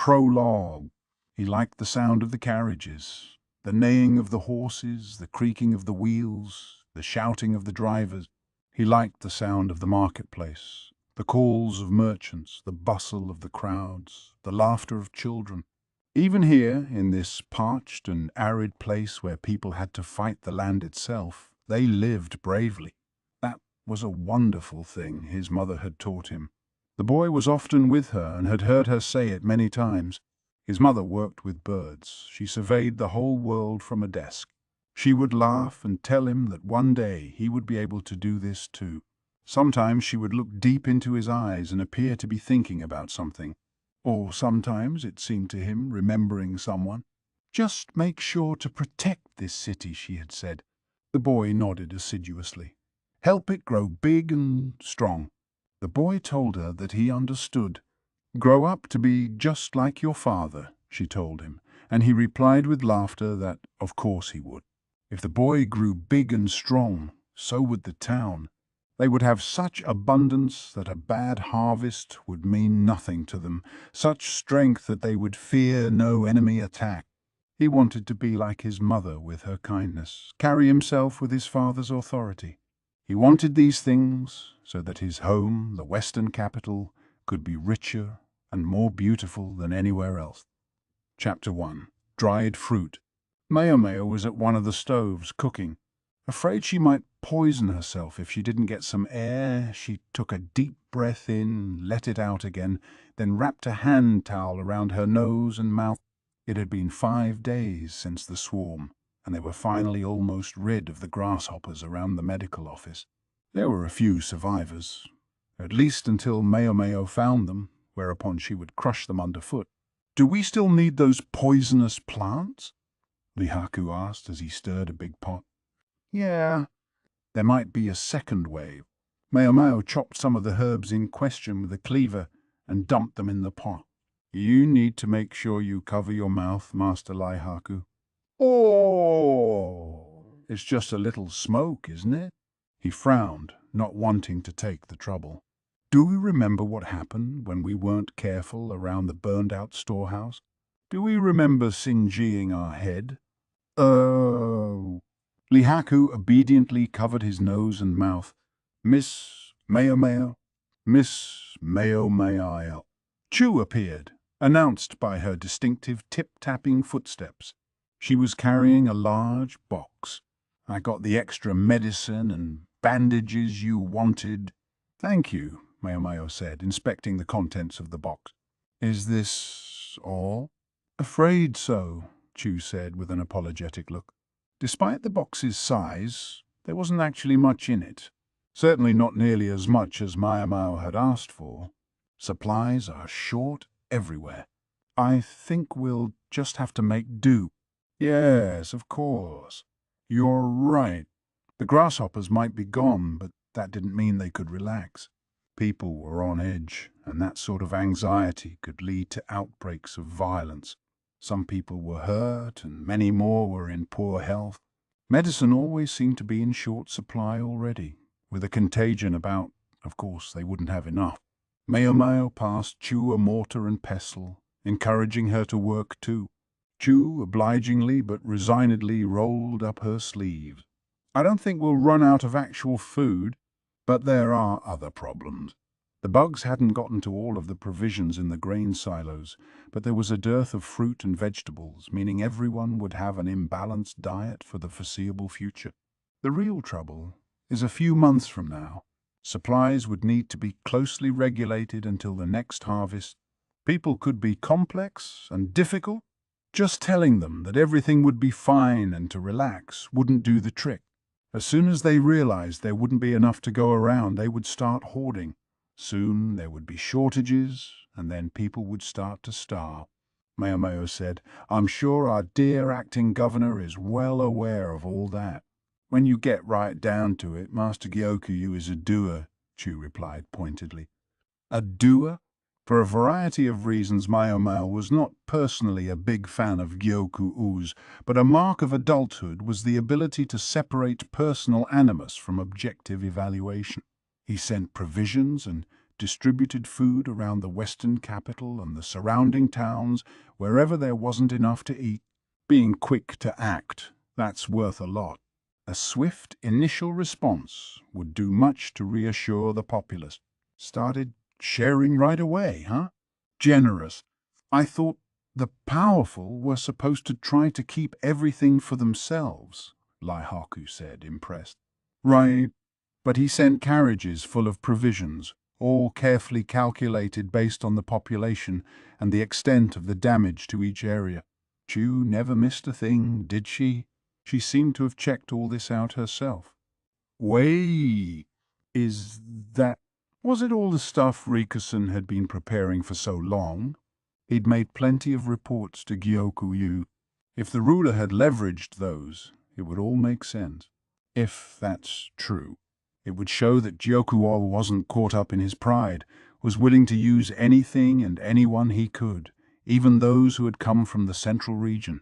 Prologue. He liked the sound of the carriages, the neighing of the horses, the creaking of the wheels, the shouting of the drivers. He liked the sound of the marketplace, the calls of merchants, the bustle of the crowds, the laughter of children. Even here, in this parched and arid place where people had to fight the land itself, they lived bravely. That was a wonderful thing his mother had taught him. The boy was often with her and had heard her say it many times. His mother worked with birds. She surveyed the whole world from a desk. She would laugh and tell him that one day he would be able to do this too. Sometimes she would look deep into his eyes and appear to be thinking about something. Or sometimes it seemed to him remembering someone. "Just make sure to protect this city," she had said. The boy nodded assiduously. "Help it grow big and strong." The boy told her that he understood. "Grow up to be just like your father," she told him, and he replied with laughter that of course he would. If the boy grew big and strong, so would the town. They would have such abundance that a bad harvest would mean nothing to them, such strength that they would fear no enemy attack. He wanted to be like his mother with her kindness, carry himself with his father's authority. He wanted these things so that his home, the Western capital, could be richer and more beautiful than anywhere else. Chapter 1. Dried Fruit. Maya was at one of the stoves cooking. Afraid she might poison herself if she didn't get some air, she took a deep breath in, let it out again, then wrapped a hand towel around her nose and mouth. It had been 5 days since the swarm, and they were finally almost rid of the grasshoppers around the medical office. There were a few survivors, at least until Mayo found them, whereupon she would crush them underfoot. "Do we still need those poisonous plants?" Lihaku asked as he stirred a big pot. "Yeah, there might be a second wave." Mayo chopped some of the herbs in question with a cleaver and dumped them in the pot. "You need to make sure you cover your mouth, Master Lihaku." "Oh, it's just a little smoke, isn't it?" He frowned, not wanting to take the trouble. "Do we remember what happened when we weren't careful around the burned-out storehouse? Do we remember singeing our head?" "Oh." Lihaku obediently covered his nose and mouth. "Miss Mayo." Miss Mayo. Chu appeared, announced by her distinctive tip-tapping footsteps. She was carrying a large box. "I got the extra medicine and bandages you wanted." "Thank you," Mayo said, inspecting the contents of the box. "Is this all?" "Afraid so," Chu said with an apologetic look. Despite the box's size, there wasn't actually much in it. Certainly not nearly as much as Mayo had asked for. Supplies are short everywhere. "I think we'll just have to make do." "Yes, of course. You're right. The grasshoppers might be gone, but that didn't mean they could relax. People were on edge, and that sort of anxiety could lead to outbreaks of violence. Some people were hurt, and many more were in poor health. Medicine always seemed to be in short supply already. With a contagion about, of course, they wouldn't have enough." Mayo passed Chu a mortar and pestle, encouraging her to work too. Chu obligingly but resignedly rolled up her sleeves. "I don't think we'll run out of actual food, but there are other problems." The bugs hadn't gotten to all of the provisions in the grain silos, but there was a dearth of fruit and vegetables, meaning everyone would have an imbalanced diet for the foreseeable future. The real trouble is a few months from now. Supplies would need to be closely regulated until the next harvest. People could be complex and difficult. Just telling them that everything would be fine and to relax wouldn't do the trick. As soon as they realized there wouldn't be enough to go around, they would start hoarding. Soon there would be shortages, and then people would start to starve. Mayo said, "I'm sure our dear acting governor is well aware of all that." "When you get right down to it, Master Gyokuyu is a doer," Chu replied pointedly. "A doer?" For a variety of reasons, Mayo was not personally a big fan of Gyokuyu's, but a mark of adulthood was the ability to separate personal animus from objective evaluation. He sent provisions and distributed food around the western capital and the surrounding towns wherever there wasn't enough to eat. Being quick to act, that's worth a lot. A swift initial response would do much to reassure the populace. Started sharing right away, huh? Generous. I thought the powerful were supposed to try to keep everything for themselves, Laihaku said, impressed. Right, but he sent carriages full of provisions, all carefully calculated based on the population and the extent of the damage to each area. Chu never missed a thing, did she? She seemed to have checked all this out herself. Wait, is that... Was it all the stuff Rikusen had been preparing for so long? He'd made plenty of reports to Gyoku-yu. If the ruler had leveraged those, it would all make sense. If that's true, it would show that Gyokuo wasn't caught up in his pride, was willing to use anything and anyone he could, even those who had come from the central region.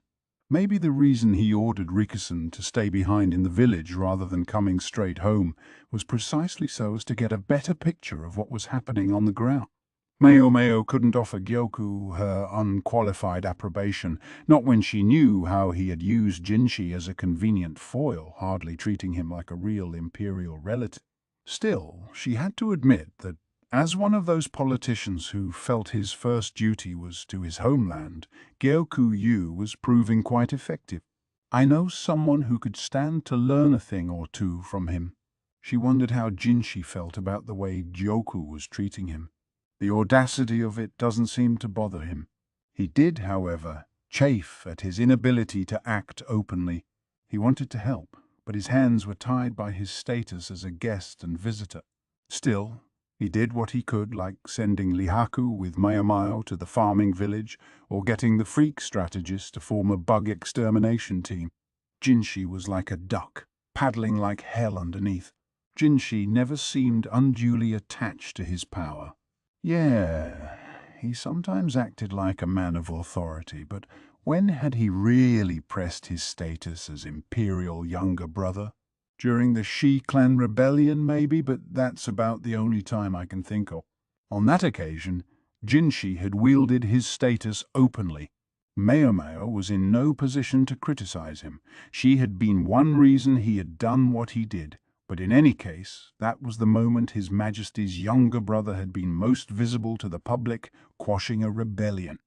Maybe the reason he ordered Rikusen to stay behind in the village rather than coming straight home was precisely so as to get a better picture of what was happening on the ground. Meo couldn't offer Gyoku her unqualified approbation, not when she knew how he had used Jinshi as a convenient foil, hardly treating him like a real imperial relative. Still, she had to admit that, as one of those politicians who felt his first duty was to his homeland, Gyoku-yu was proving quite effective. I know someone who could stand to learn a thing or two from him. She wondered how Jinshi felt about the way Gyoku was treating him. The audacity of it doesn't seem to bother him. He did, however, chafe at his inability to act openly. He wanted to help, but his hands were tied by his status as a guest and visitor. Still, he did what he could, like sending Lihaku with Mayamayo to the farming village or getting the freak strategist to form a bug extermination team. Jinshi was like a duck, paddling like hell underneath. Jinshi never seemed unduly attached to his power. Yeah, he sometimes acted like a man of authority, but when had he really pressed his status as imperial younger brother? During the Shi clan rebellion, maybe, but that's about the only time I can think of. On that occasion, Jinshi had wielded his status openly. Mayamayo was in no position to criticize him. She had been one reason he had done what he did. But in any case, that was the moment His Majesty's younger brother had been most visible to the public, quashing a rebellion.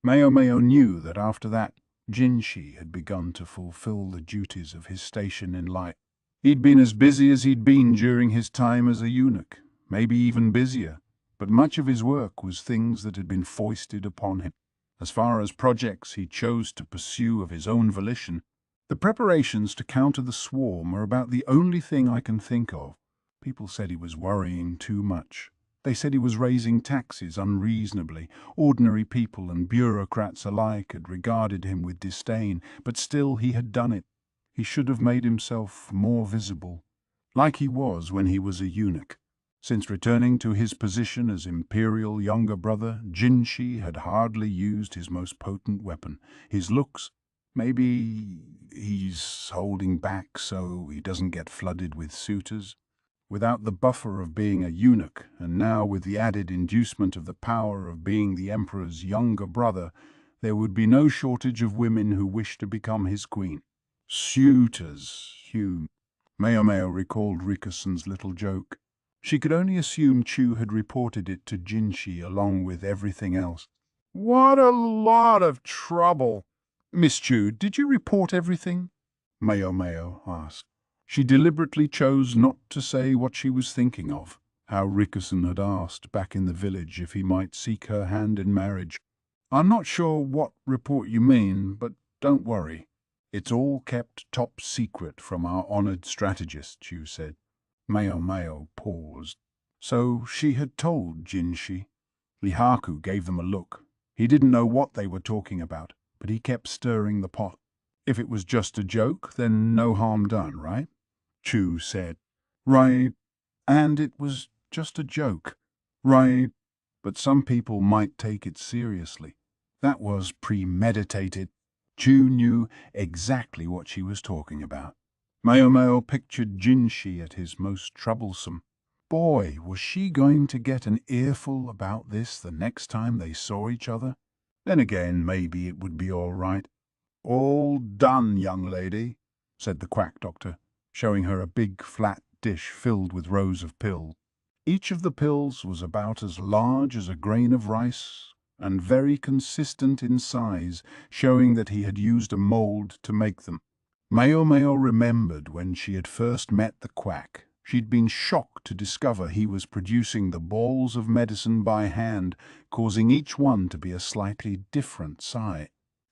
Mayamayo knew that after that, Jinshi had begun to fulfill the duties of his station in life. He'd been as busy as he'd been during his time as a eunuch, maybe even busier, but much of his work was things that had been foisted upon him. As far as projects he chose to pursue of his own volition, the preparations to counter the swarm are about the only thing I can think of. People said he was worrying too much. They said he was raising taxes unreasonably. Ordinary people and bureaucrats alike had regarded him with disdain, but still he had done it. He should have made himself more visible, like he was when he was a eunuch. Since returning to his position as imperial younger brother, Jinshi had hardly used his most potent weapon, his looks. Maybe he's holding back so he doesn't get flooded with suitors. Without the buffer of being a eunuch, and now with the added inducement of the power of being the emperor's younger brother, there would be no shortage of women who wished to become his queen. Suitors, Hugh. Mayamayo recalled Rikusen's little joke. She could only assume Chu had reported it to Jinshi along with everything else. What a lot of trouble! Miss Chu, did you report everything? Mayamayo asked. She deliberately chose not to say what she was thinking of, how Rikusen had asked back in the village if he might seek her hand in marriage. I'm not sure what report you mean, but don't worry. It's all kept top secret from our honored strategist, Chu said. Mayamayo paused. So she had told Jinshi. Lihaku gave them a look. He didn't know what they were talking about, but he kept stirring the pot. If it was just a joke, then no harm done, right? Chu said. Right. And it was just a joke. Right. But some people might take it seriously. That was premeditated. Chu knew exactly what she was talking about. Mayamayo pictured Jinshi at his most troublesome. Boy, was she going to get an earful about this the next time they saw each other. Then again, maybe it would be all right. All done, young lady, said the quack doctor, showing her a big flat dish filled with rows of pills. Each of the pills was about as large as a grain of rice and very consistent in size, showing that he had used a mold to make them. Mayo remembered when she had first met the quack. She'd been shocked to discover he was producing the balls of medicine by hand, causing each one to be a slightly different size.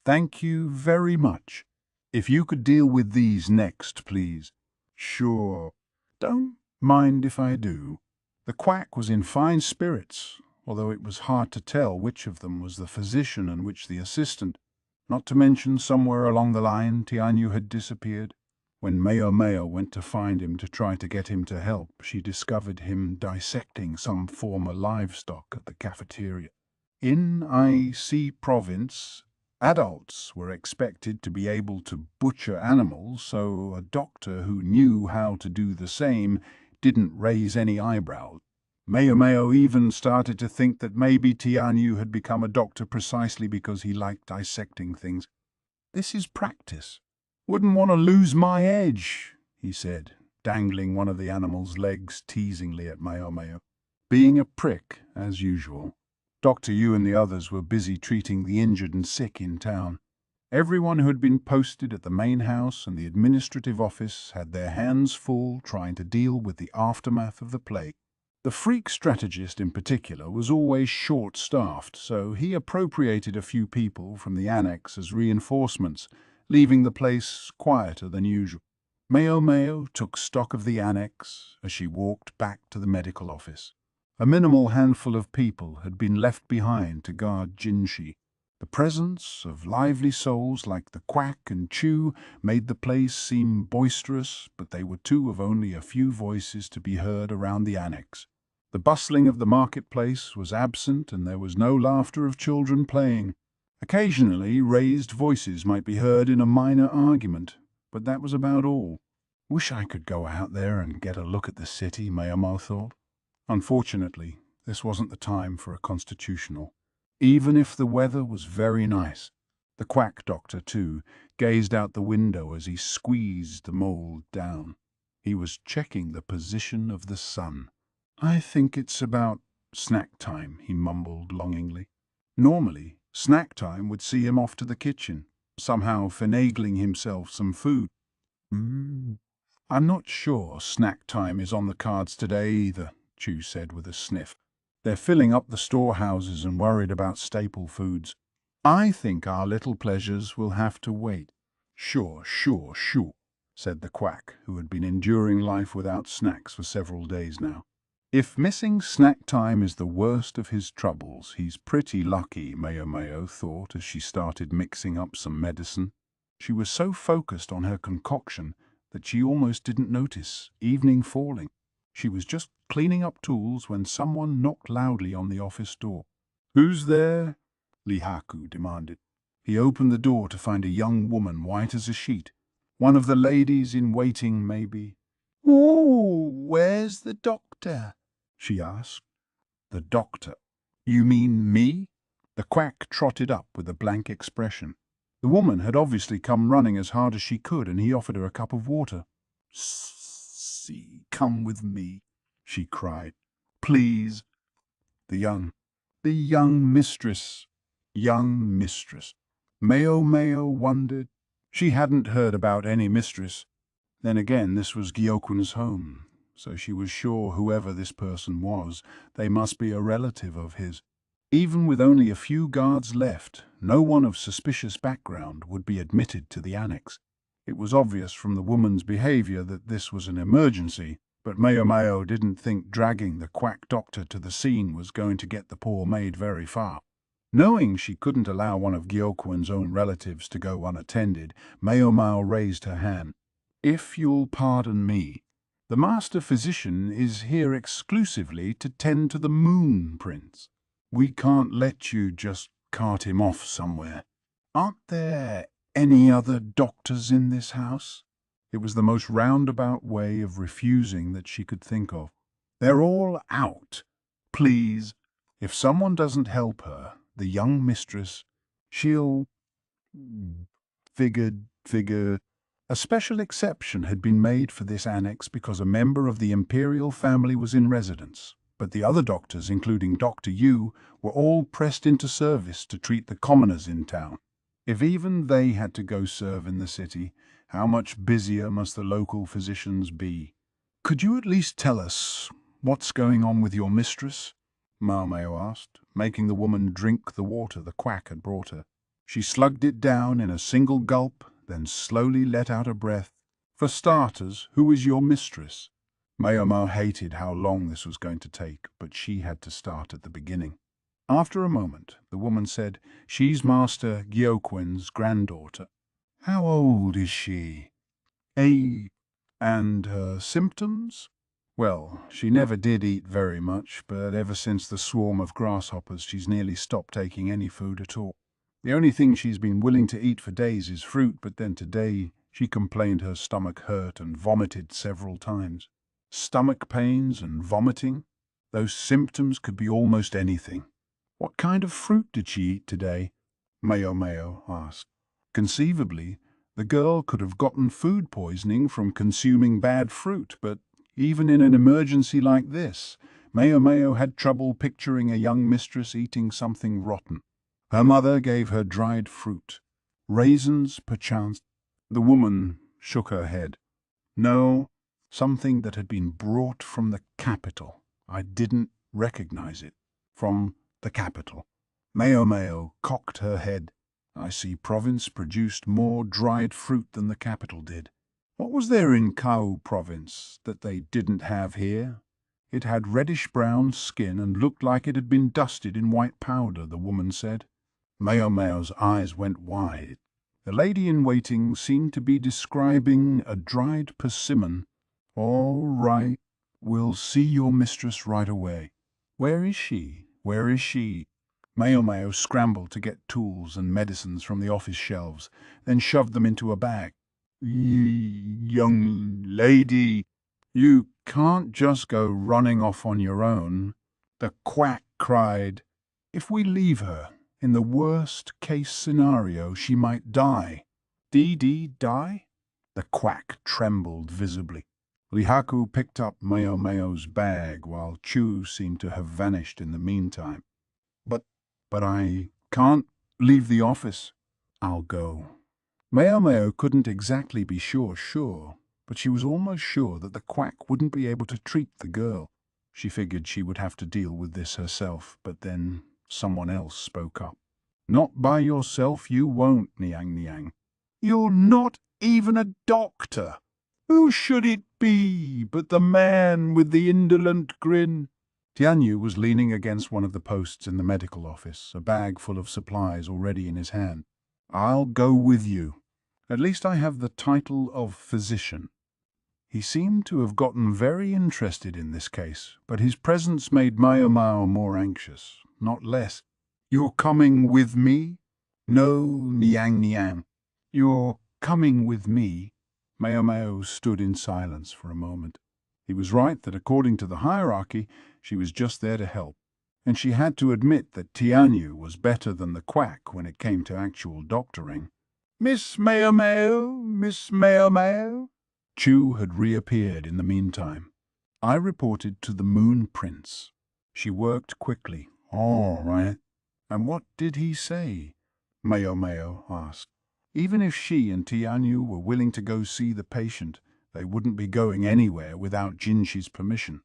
Thank you very much. If you could deal with these next, please. Sure. Don't mind if I do. The quack was in fine spirits, although it was hard to tell which of them was the physician and which the assistant. Not to mention somewhere along the line Tianyu had disappeared. When Mayo went to find him to try to get him to help, she discovered him dissecting some former livestock at the cafeteria. In IC province, adults were expected to be able to butcher animals, so a doctor who knew how to do the same didn't raise any eyebrows. Mayo even started to think that maybe Tianyu had become a doctor precisely because he liked dissecting things. This is practice. Wouldn't want to lose my edge, he said, dangling one of the animal's legs teasingly at Mayo. Being a prick, as usual. Dr. Yu and the others were busy treating the injured and sick in town. Everyone who had been posted at the main house and the administrative office had their hands full trying to deal with the aftermath of the plague. The freak strategist in particular was always short-staffed, so he appropriated a few people from the annex as reinforcements, leaving the place quieter than usual. Mayo took stock of the annex as she walked back to the medical office. A minimal handful of people had been left behind to guard Jinshi. The presence of lively souls like the quack and Chu made the place seem boisterous, but they were two of only a few voices to be heard around the annex. The bustling of the marketplace was absent, and there was no laughter of children playing. Occasionally, raised voices might be heard in a minor argument, but that was about all. Wish I could go out there and get a look at the city, Mayo thought. Unfortunately, this wasn't the time for a constitutional, even if the weather was very nice. The quack doctor, too, gazed out the window as he squeezed the mold down. He was checking the position of the sun. I think it's about snack time, he mumbled longingly. Normally, snack time would see him off to the kitchen, somehow finagling himself some food. I'm not sure snack time is on the cards today either, Chu said with a sniff. They're filling up the storehouses and worried about staple foods. I think our little pleasures will have to wait. Sure, said the quack, who had been enduring life without snacks for several days now. If missing snack time is the worst of his troubles, he's pretty lucky, Mayo thought as she started mixing up some medicine. She was so focused on her concoction that she almost didn't notice evening falling. She was just cleaning up tools when someone knocked loudly on the office door. "Who's there?" Lihaku demanded. He opened the door to find a young woman white as a sheet. One of the ladies in waiting, maybe. "Oh, where's the doctor?" she asked. The doctor? You mean me? The quack trotted up with a blank expression. The woman had obviously come running as hard as she could, and he offered her a cup of water. "See, come with me," she cried. "Please." The young mistress. Mayo wondered. She hadn't heard about any mistress. Then again, this was Gyokun's home, so she was sure whoever this person was, they must be a relative of his. Even with only a few guards left, no one of suspicious background would be admitted to the annex. It was obvious from the woman's behavior that this was an emergency, but Mayo didn't think dragging the quack doctor to the scene was going to get the poor maid very far. Knowing she couldn't allow one of Gyokun's own relatives to go unattended, Mayo raised her hand. "If you'll pardon me, the master physician is here exclusively to tend to the Moon Prince. We can't let you just cart him off somewhere. Aren't there any other doctors in this house?" It was the most roundabout way of refusing that she could think of. They're all out. Please, if someone doesn't help her, the young mistress, she'll... Figure. A special exception had been made for this annex because a member of the imperial family was in residence, but the other doctors, including Dr. Yu, were all pressed into service to treat the commoners in town. If even they had to go serve in the city, how much busier must the local physicians be? Could you at least tell us what's going on with your mistress? Mao Mao asked, making the woman drink the water the quack had brought her. She slugged it down in a single gulp, then slowly let out a breath. For starters, who is your mistress? Mao Mao hated how long this was going to take, but she had to start at the beginning. After a moment, the woman said, "She's Master Gyoquin's granddaughter." "How old is she?" And her symptoms? Well, she never did eat very much, but ever since the swarm of grasshoppers, she's nearly stopped taking any food at all. The only thing she's been willing to eat for days is fruit, but then today she complained her stomach hurt and vomited several times. Stomach pains and vomiting? Those symptoms could be almost anything. What kind of fruit did she eat today? Mao asked. Conceivably, the girl could have gotten food poisoning from consuming bad fruit, but even in an emergency like this, Mao had trouble picturing a young mistress eating something rotten. Her mother gave her dried fruit. Raisins, perchance. The woman shook her head. No, something that had been brought from the capital. I didn't recognize it. From the capital. Mao cocked her head. I see province produced more dried fruit than the capital did. What was there in Kau province that they didn't have here? It had reddish-brown skin and looked like it had been dusted in white powder, the woman said. Mao's eyes went wide. The lady-in-waiting seemed to be describing a dried persimmon. "All right, we'll see your mistress right away." "Where is she? Where is she?" Mao scrambled to get tools and medicines from the office shelves, then shoved them into a bag. "Young lady, you can't just go running off on your own," the quack cried. "If we leave her, in the worst-case scenario, she might die." "Dee die?" The quack trembled visibly. Lihaku picked up Mao's bag, while Chu seemed to have vanished in the meantime. But I can't leave the office." "I'll go." Mao couldn't exactly be sure, but she was almost sure that the quack wouldn't be able to treat the girl. She figured she would have to deal with this herself, but then someone else spoke up. "Not by yourself, you won't, Niang. You're not even a doctor. Who should it be but the man with the indolent grin?" Tianyu was leaning against one of the posts in the medical office, a bag full of supplies already in his hand. "I'll go with you. At least I have the title of physician." He seemed to have gotten very interested in this case, but his presence made Mao more anxious, not less. "You're coming with me?" "No, Niang. You're coming with me?" Mao stood in silence for a moment. He was right that according to the hierarchy, she was just there to help, and she had to admit that Tianyu was better than the quack when it came to actual doctoring. "Miss Mao." Chu had reappeared in the meantime. "I reported to the Moon Prince." She worked quickly. "All right. And what did he say?" Mao asked. Even if she and Tianyu were willing to go see the patient, they wouldn't be going anywhere without Jinshi's permission.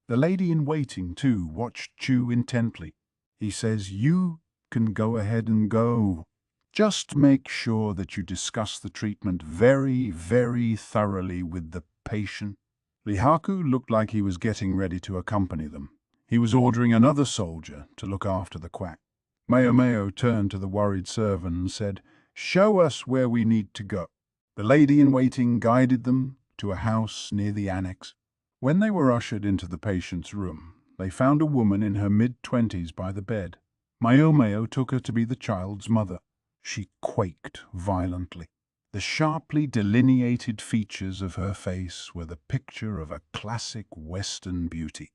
The lady-in-waiting, too, watched Chu intently. "He says you can go ahead and go. Just make sure that you discuss the treatment very, very thoroughly with the patient." Lihaku looked like he was getting ready to accompany them. He was ordering another soldier to look after the quack. Mao turned to the worried servant and said, "Show us where we need to go." The lady-in-waiting guided them to a house near the annex. When they were ushered into the patient's room, they found a woman in her mid-20s by the bed. Mao took her to be the child's mother. She quaked violently. The sharply delineated features of her face were the picture of a classic Western beauty.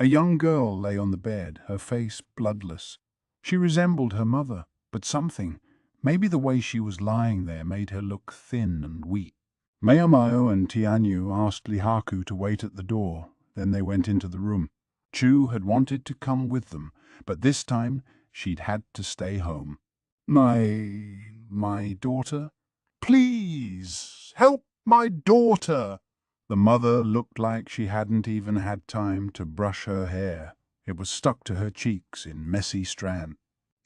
A young girl lay on the bed, her face bloodless. She resembled her mother, but something, maybe the way she was lying there, made her look thin and weak. Mayo and Tianyu asked Lihaku to wait at the door, then they went into the room. Chu had wanted to come with them, but this time she'd had to stay home. My daughter? Please, help my daughter! The mother looked like she hadn't even had time to brush her hair. It was stuck to her cheeks in messy strands.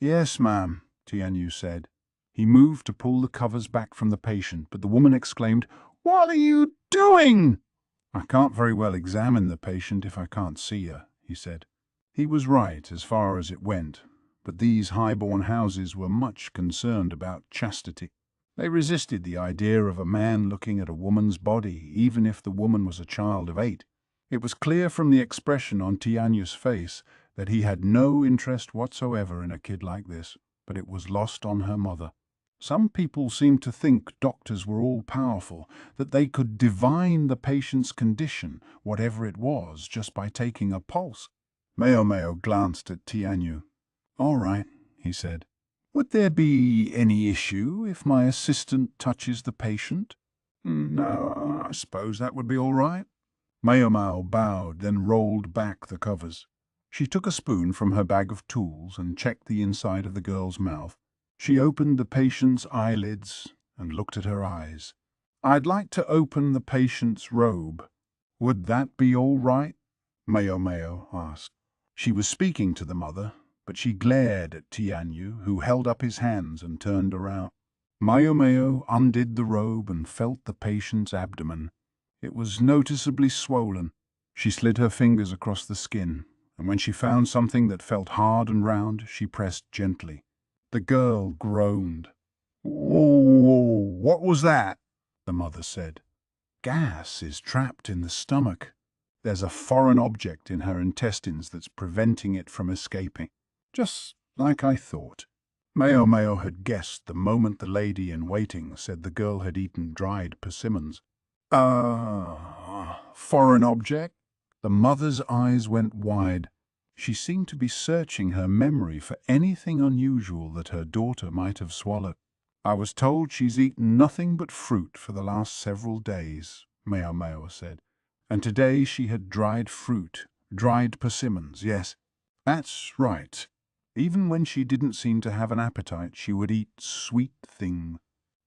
Yes, ma'am, Tianyu said. He moved to pull the covers back from the patient, but the woman exclaimed, "What are you doing?" "I can't very well examine the patient if I can't see her," he said. He was right as far as it went, but these high-born houses were much concerned about chastity. They resisted the idea of a man looking at a woman's body, even if the woman was a child of 8. It was clear from the expression on Tianyu's face that he had no interest whatsoever in a kid like this, but it was lost on her mother. Some people seemed to think doctors were all-powerful, that they could divine the patient's condition, whatever it was, just by taking a pulse. Mayo glanced at Tianyu. "All right," he said. "Would there be any issue if my assistant touches the patient?" "No, I suppose that would be all right." Mayo bowed, then rolled back the covers. She took a spoon from her bag of tools and checked the inside of the girl's mouth. She opened the patient's eyelids and looked at her eyes. "I'd like to open the patient's robe. Would that be all right?" Mayo asked. She was speaking to the mother, but she glared at Tianyu, who held up his hands and turned around. Mayo undid the robe and felt the patient's abdomen. It was noticeably swollen. She slid her fingers across the skin, and when she found something that felt hard and round, she pressed gently. The girl groaned. "Whoa, what was that?" the mother said. "Gas is trapped in the stomach. There's a foreign object in her intestines that's preventing it from escaping. Just like I thought." Mayo had guessed the moment the lady in waiting said the girl had eaten dried persimmons. Foreign object?" The mother's eyes went wide. She seemed to be searching her memory for anything unusual that her daughter might have swallowed. "I was told she's eaten nothing but fruit for the last several days," Mayo said. "And today she had dried fruit, dried persimmons, yes. That's right. Even when she didn't seem to have an appetite, she would eat sweet things.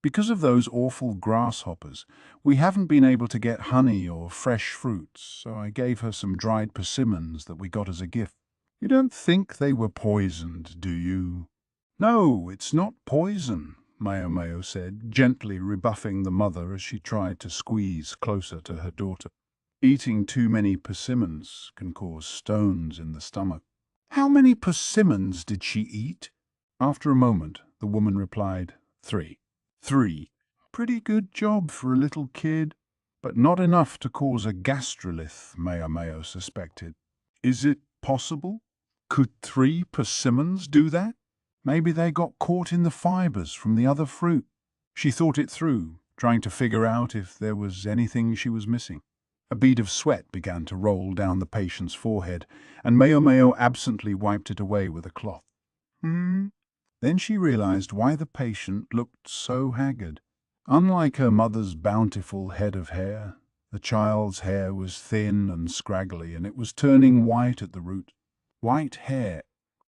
Because of those awful grasshoppers, we haven't been able to get honey or fresh fruits, so I gave her some dried persimmons that we got as a gift." "You don't think they were poisoned, do you?" "No, it's not poison," Mayo said, gently rebuffing the mother as she tried to squeeze closer to her daughter. "Eating too many persimmons can cause stones in the stomach." "How many persimmons did she eat?" After a moment, the woman replied, "3." "3. Pretty good job for a little kid, but not enough to cause a gastrolith," Mayo suspected. "Is it possible? Could 3 persimmons do that? Maybe they got caught in the fibers from the other fruit." She thought it through, trying to figure out if there was anything she was missing. A bead of sweat began to roll down the patient's forehead, and Mayo absently wiped it away with a cloth. Then she realized why the patient looked so haggard. Unlike her mother's bountiful head of hair, the child's hair was thin and scraggly, and it was turning white at the root. White hair.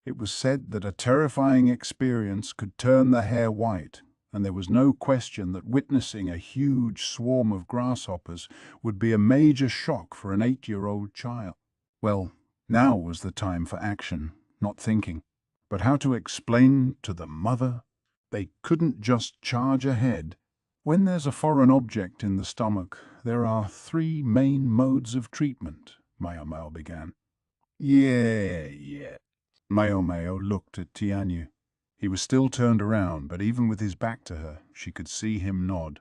It was said that a terrifying experience could turn the hair white, and there was no question that witnessing a huge swarm of grasshoppers would be a major shock for an 8-year-old child. Well, now was the time for action, not thinking. But how to explain to the mother? They couldn't just charge ahead. "When there's a foreign object in the stomach, there are 3 main modes of treatment," Mayo began. Yeah. Mayo looked at Tianyu. He was still turned around, but even with his back to her, she could see him nod.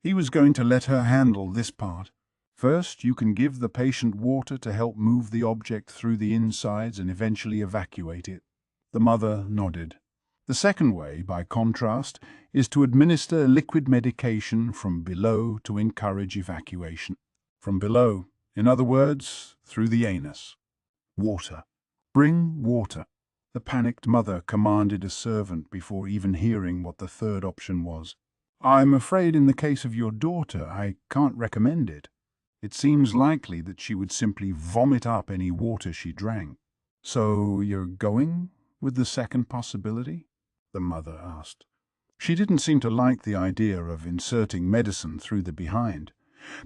He was going to let her handle this part. "First, you can give the patient water to help move the object through the insides and eventually evacuate it." The mother nodded. "The second way, by contrast, is to administer liquid medication from below to encourage evacuation." "From below, in other words, through the anus." Water. Bring water. The panicked mother commanded a servant before even hearing what the third option was. I'm afraid in the case of your daughter, I can't recommend it. It seems likely that she would simply vomit up any water she drank. So you're going with the second possibility? The mother asked. She didn't seem to like the idea of inserting medicine through the behind,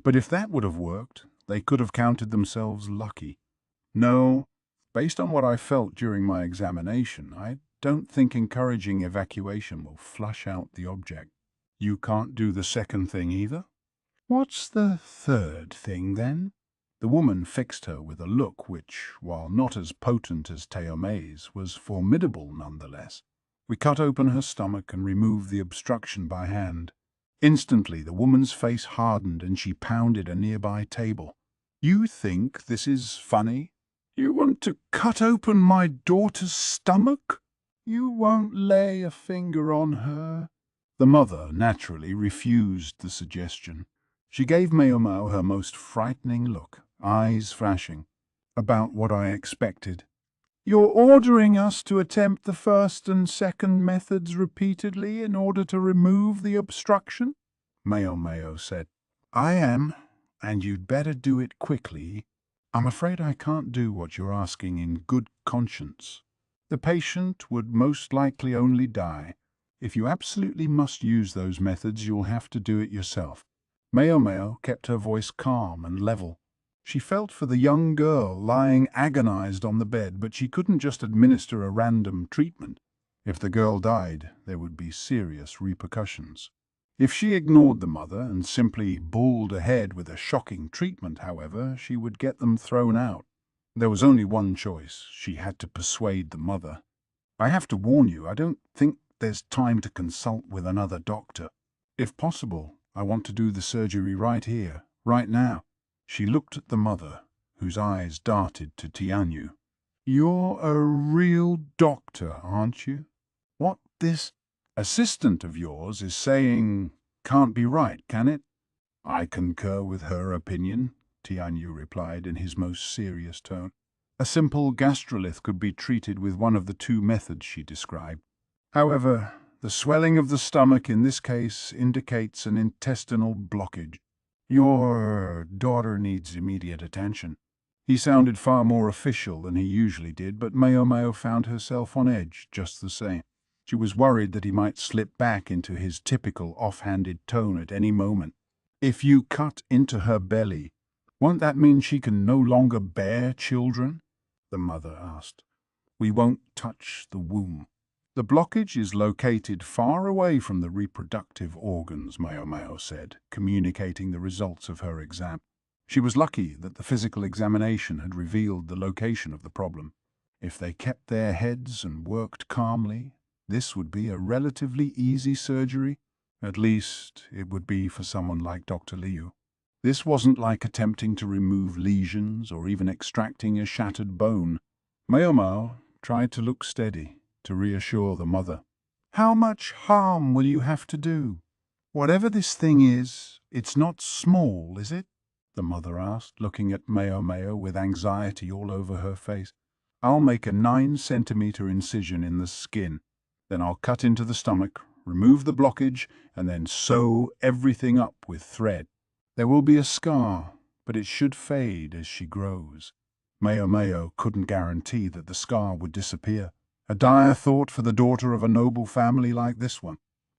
but if that would have worked, they could have counted themselves lucky. No, based on what I felt during my examination, I don't think encouraging evacuation will flush out the object. You can't do the second thing either? What's the third thing, then? The woman fixed her with a look which, while not as potent as Teome's, was formidable nonetheless. We cut open her stomach and removed the obstruction by hand. Instantly the woman's face hardened and she pounded a nearby table. You think this is funny? You want to cut open my daughter's stomach? You won't lay a finger on her. The mother naturally refused the suggestion. She gave Maomao her most frightening look, eyes flashing. About what I expected. You're ordering us to attempt the first and second methods repeatedly in order to remove the obstruction? Maomao said. I am, and you'd better do it quickly. I'm afraid I can't do what you're asking in good conscience. The patient would most likely only die. If you absolutely must use those methods, you'll have to do it yourself. Maomao kept her voice calm and level. She felt for the young girl lying agonized on the bed, but she couldn't just administer a random treatment. If the girl died, there would be serious repercussions. If she ignored the mother and simply bawled ahead with a shocking treatment, however, she would get them thrown out. There was only one choice. She had to persuade the mother. I have to warn you, I don't think there's time to consult with another doctor. If possible, I want to do the surgery right here, right now. She looked at the mother, whose eyes darted to Tianyu. You're a real doctor, aren't you? What this assistant of yours is saying can't be right, can it? I concur with her opinion, Tianyu replied in his most serious tone. A simple gastrolith could be treated with one of the two methods she described. However, the swelling of the stomach in this case indicates an intestinal blockage. Your daughter needs immediate attention. He sounded far more official than he usually did, but Maomao found herself on edge just the same. She was worried that he might slip back into his typical off-handed tone at any moment. If you cut into her belly, won't that mean she can no longer bear children? The mother asked. We won't touch the womb. The blockage is located far away from the reproductive organs, Maomao said, communicating the results of her exam. She was lucky that the physical examination had revealed the location of the problem. If they kept their heads and worked calmly, this would be a relatively easy surgery. At least, it would be for someone like Dr. Liu. This wasn't like attempting to remove lesions or even extracting a shattered bone. Maomao tried to look steady, to reassure the mother. How much harm will you have to do? Whatever this thing is, it's not small, is it? The mother asked, looking at Maomao with anxiety all over her face. I'll make a 9-centimeter incision in the skin. Then I'll cut into the stomach, remove the blockage, and then sew everything up with thread. There will be a scar, but it should fade as she grows. Maomao couldn't guarantee that the scar would disappear. A dire thought for the daughter of a noble family like this one.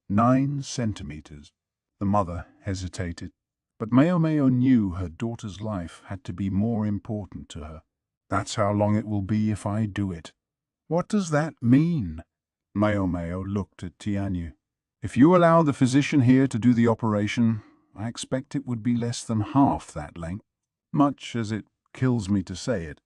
9 centimeters. The mother hesitated, but Maomao knew her daughter's life had to be more important to her. That's how long it will be if I do it. What does that mean? Maomao looked at Tianyu. If you allow the physician here to do the operation, I expect it would be less than half that length, much as it kills me to say it.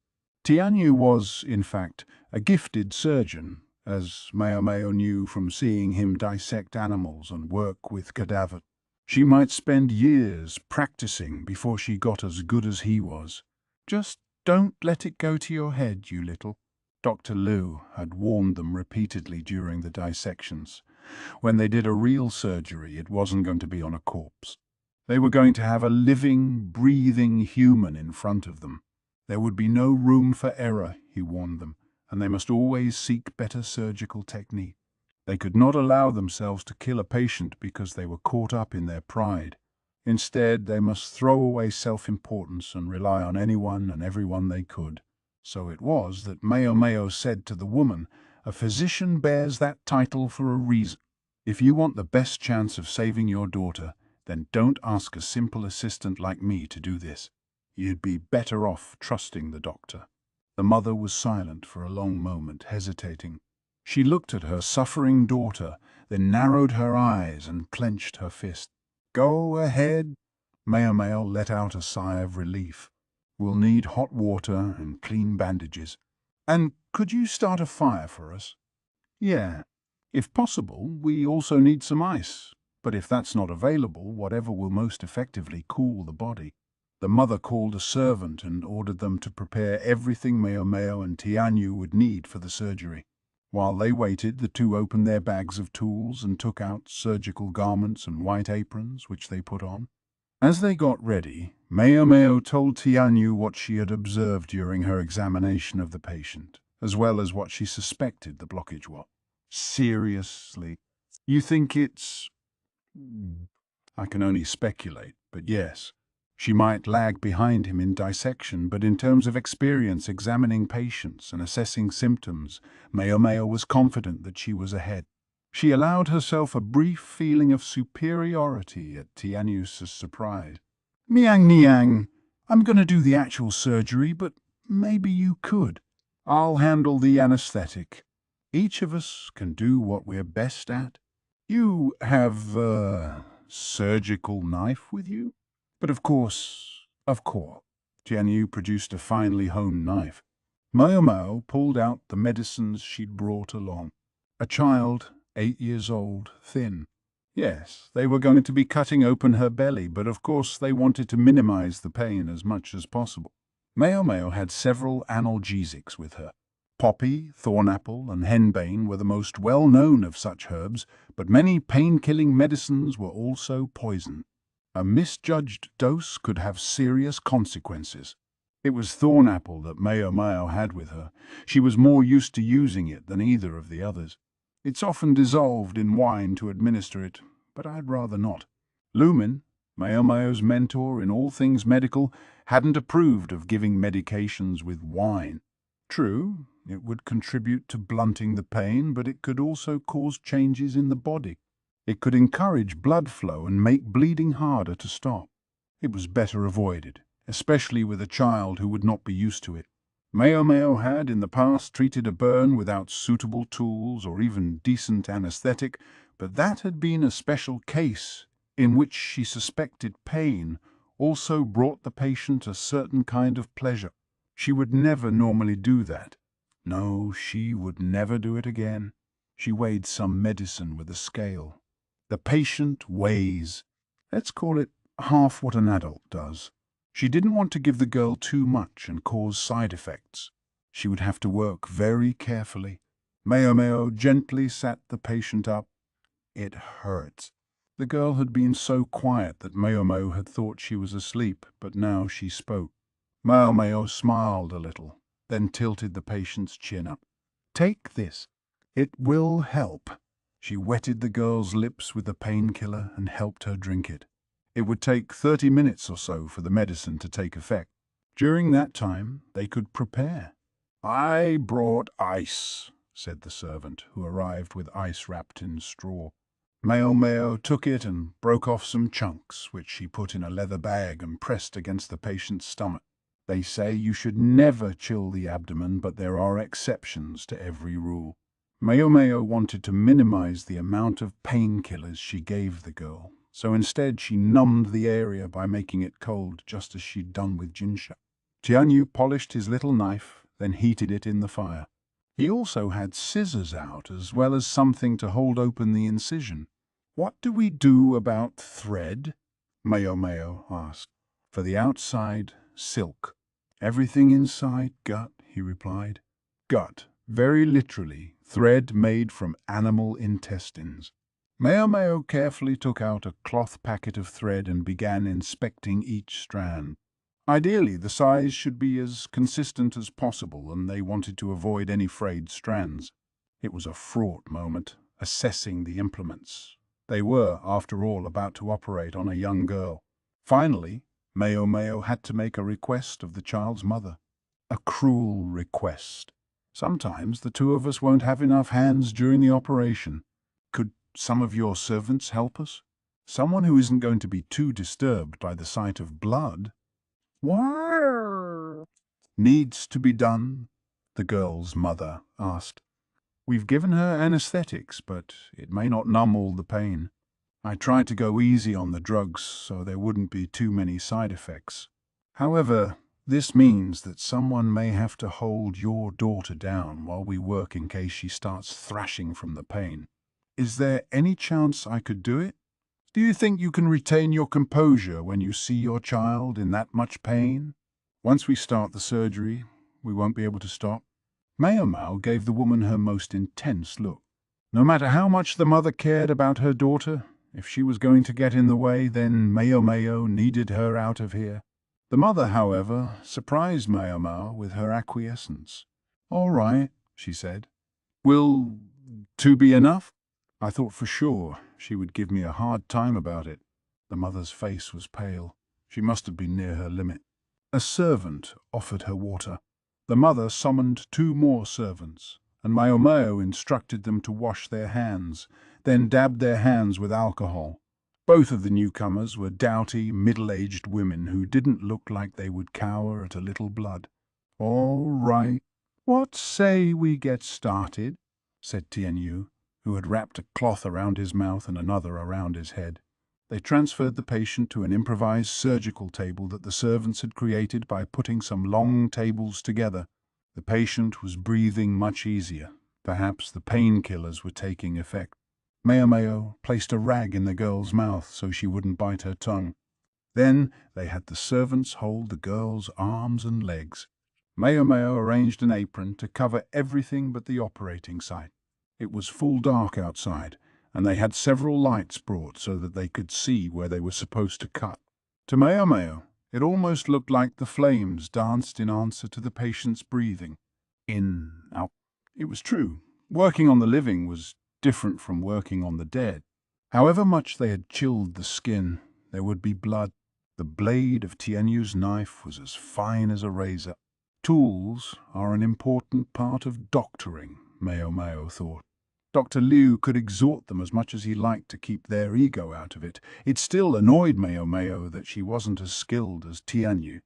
Tianyu was, in fact, a gifted surgeon, as Maomao knew from seeing him dissect animals and work with cadavers. She might spend years practicing before she got as good as he was. Just don't let it go to your head, you little. Dr. Liu had warned them repeatedly during the dissections. When they did a real surgery, it wasn't going to be on a corpse. They were going to have a living, breathing human in front of them. There would be no room for error, he warned them, and they must always seek better surgical technique. They could not allow themselves to kill a patient because they were caught up in their pride. Instead, they must throw away self-importance and rely on anyone and everyone they could. So it was that Mayo said to the woman, "A physician bears that title for a reason. If you want the best chance of saving your daughter, then don't ask a simple assistant like me to do this. You'd be better off trusting the doctor." The mother was silent for a long moment, hesitating. She looked at her suffering daughter, then narrowed her eyes and clenched her fist. "Go ahead." Mayo let out a sigh of relief. "We'll need hot water and clean bandages. And could you start a fire for us?" "Yeah. If possible, we also need some ice. But if that's not available, whatever will most effectively cool the body." The mother called a servant and ordered them to prepare everything Mayo and Tianyu would need for the surgery. While they waited, the two opened their bags of tools and took out surgical garments and white aprons, which they put on. As they got ready, Mayo told Tianyu what she had observed during her examination of the patient, as well as what she suspected the blockage was. "Seriously? You think it's—" "I can only speculate, but yes. She might lag behind him in dissection, but in terms of experience examining patients and assessing symptoms, Mayo was confident that she was ahead." She allowed herself a brief feeling of superiority at Tianyu's surprise. "Miang Niang, I'm going to do the actual surgery, but maybe you could. I'll handle the anesthetic. Each of us can do what we're best at. You have a surgical knife with you?" "But of course. Tianyu produced a finely honed knife. Mayo pulled out the medicines she'd brought along. A child, 8 years old, thin. Yes, they were going to be cutting open her belly, but of course they wanted to minimize the pain as much as possible. Mayo had several analgesics with her. Poppy, thornapple, and henbane were the most well-known of such herbs, but many pain-killing medicines were also poison. A misjudged dose could have serious consequences. It was thornapple that Mayo had with her. She was more used to using it than either of the others. It's often dissolved in wine to administer it, but I'd rather not. Lumin, Mayo's mentor in all things medical, hadn't approved of giving medications with wine. True, it would contribute to blunting the pain, but it could also cause changes in the body. It could encourage blood flow and make bleeding harder to stop. It was better avoided, especially with a child who would not be used to it. Mayo had in the past treated a burn without suitable tools or even decent anesthetic, but that had been a special case in which she suspected pain also brought the patient a certain kind of pleasure. She would never normally do that. No, she would never do it again. She weighed some medicine with a scale. The patient weighs, let's call it half what an adult does. She didn't want to give the girl too much and cause side effects. She would have to work very carefully. Mayo gently sat the patient up. It hurt. The girl had been so quiet that Mayo had thought she was asleep, but now she spoke. Mayo smiled a little, then tilted the patient's chin up. "Take this. It will help." She wetted the girl's lips with the painkiller and helped her drink it. It would take 30 minutes or so for the medicine to take effect. During that time, they could prepare. "I brought ice," said the servant, who arrived with ice wrapped in straw. Mayo took it and broke off some chunks, which she put in a leather bag and pressed against the patient's stomach. They say you should never chill the abdomen, but there are exceptions to every rule. Mayo wanted to minimize the amount of painkillers she gave the girl, so instead she numbed the area by making it cold, just as she'd done with Jinsha. Tianyu polished his little knife, then heated it in the fire. He also had scissors out, as well as something to hold open the incision. "What do we do about thread?" Mayo asked. "For the outside, silk. Everything inside, gut," he replied. "Gut, very literally, thread made from animal intestines." Mayo carefully took out a cloth packet of thread and began inspecting each strand. Ideally, the size should be as consistent as possible, and they wanted to avoid any frayed strands. It was a fraught moment, assessing the implements. They were, after all, about to operate on a young girl. Finally, Mayo Mayo had to make a request of the child's mother. A cruel request. Sometimes the two of us won't have enough hands during the operation. Could some of your servants help us? Someone who isn't going to be too disturbed by the sight of blood. What needs to be done? The girl's mother asked. We've given her anesthetics, but it may not numb all the pain. I tried to go easy on the drugs so there wouldn't be too many side effects. However, this means that someone may have to hold your daughter down while we work in case she starts thrashing from the pain. Is there any chance I could do it? Do you think you can retain your composure when you see your child in that much pain? Once we start the surgery, we won't be able to stop. Mao Mao gave the woman her most intense look. No matter how much the mother cared about her daughter, if she was going to get in the way, then Mao Mao needed her out of here. The mother, however, surprised Mao Mao with her acquiescence. All right, she said. Will 2 be enough? I thought for sure she would give me a hard time about it. The mother's face was pale. She must have been near her limit. A servant offered her water. The mother summoned 2 more servants, and Mao Mao instructed them to wash their hands, then dabbed their hands with alcohol. Both of the newcomers were doughty, middle-aged women who didn't look like they would cower at a little blood. All right. What say we get started? Said Tianyu, who had wrapped a cloth around his mouth and another around his head. They transferred the patient to an improvised surgical table that the servants had created by putting some long tables together. The patient was breathing much easier. Perhaps the painkillers were taking effect. Mao Mao placed a rag in the girl's mouth so she wouldn't bite her tongue. Then they had the servants hold the girl's arms and legs. Mao Mao arranged an apron to cover everything but the operating site. It was full dark outside, and they had several lights brought so that they could see where they were supposed to cut. To Mao Mao, it almost looked like the flames danced in answer to the patient's breathing. In, out. It was true. Working on the living was different from working on the dead. However much they had chilled the skin, there would be blood. The blade of Tianyu's knife was as fine as a razor. Tools are an important part of doctoring, Mao Mao thought. Dr. Liu could exhort them as much as he liked to keep their ego out of it. It still annoyed Mao Mao that she wasn't as skilled as Tianyu.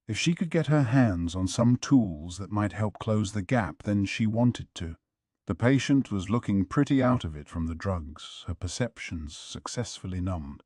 If she could get her hands on some tools that might help close the gap, then she wanted to. The patient was looking pretty out of it from the drugs, her perceptions successfully numbed.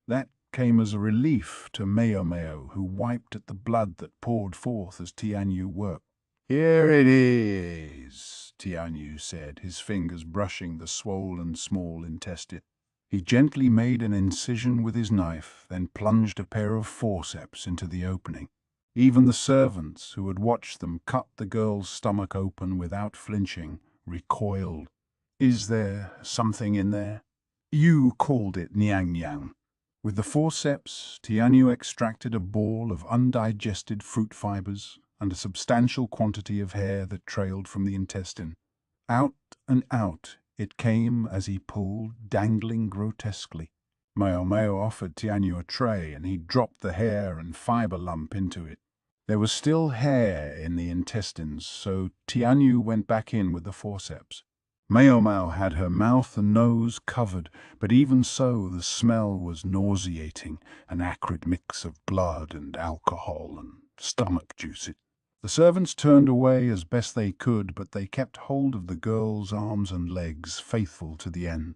That came as a relief to Mao Mao, who wiped at the blood that poured forth as Tianyu worked. Here it is, Tianyu said, his fingers brushing the swollen small intestine. He gently made an incision with his knife, then plunged a pair of forceps into the opening. Even the servants, who had watched them cut the girl's stomach open without flinching, recoiled. Is there something in there? You called it Niang Yang. With the forceps, Tianyu extracted a ball of undigested fruit fibers and a substantial quantity of hair that trailed from the intestine. Out and out it came as he pulled, dangling grotesquely. Mao Mao offered Tianyu a tray, and he dropped the hair and fiber lump into it. There was still hair in the intestines, so Tianyu went back in with the forceps. Mao Mao had her mouth and nose covered, but even so the smell was nauseating, an acrid mix of blood and alcohol and stomach juice. The servants turned away as best they could, but they kept hold of the girl's arms and legs, faithful to the end.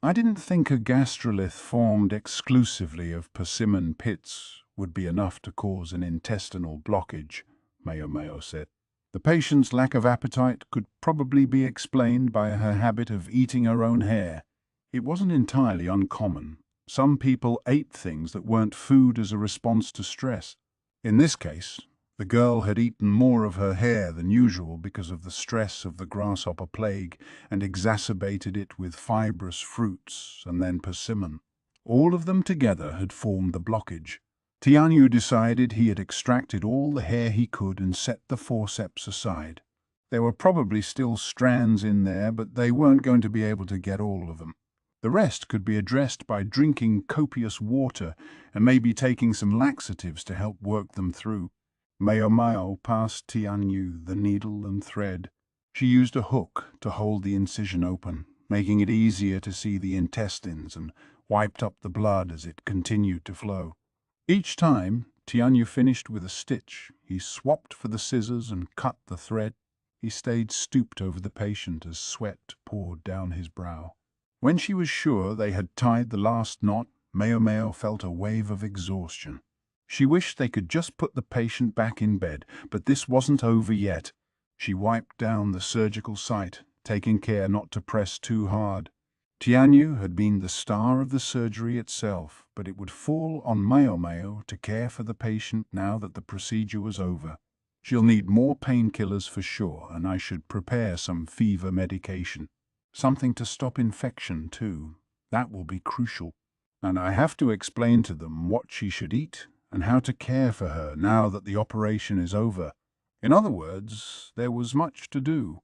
I didn't think a gastrolith formed exclusively of persimmon pits would be enough to cause an intestinal blockage, Mao Mao said. The patient's lack of appetite could probably be explained by her habit of eating her own hair. It wasn't entirely uncommon. Some people ate things that weren't food as a response to stress. In this case, the girl had eaten more of her hair than usual because of the stress of the grasshopper plague and exacerbated it with fibrous fruits and then persimmon. All of them together had formed the blockage. Tianyu decided he had extracted all the hair he could and set the forceps aside. There were probably still strands in there, but they weren't going to be able to get all of them. The rest could be addressed by drinking copious water and maybe taking some laxatives to help work them through. Mao Mao passed Tianyu the needle and thread. She used a hook to hold the incision open, making it easier to see the intestines, and wiped up the blood as it continued to flow. Each time Tianyu finished with a stitch, he swapped for the scissors and cut the thread. He stayed stooped over the patient as sweat poured down his brow. When she was sure they had tied the last knot, Mao Mao felt a wave of exhaustion. She wished they could just put the patient back in bed, but this wasn't over yet. She wiped down the surgical site, taking care not to press too hard. Tianyu had been the star of the surgery itself, but it would fall on Mao Mao to care for the patient now that the procedure was over. She'll need more painkillers for sure, and I should prepare some fever medication. Something to stop infection, too. That will be crucial. And I have to explain to them what she should eat and how to care for her now that the operation is over. In other words, there was much to do.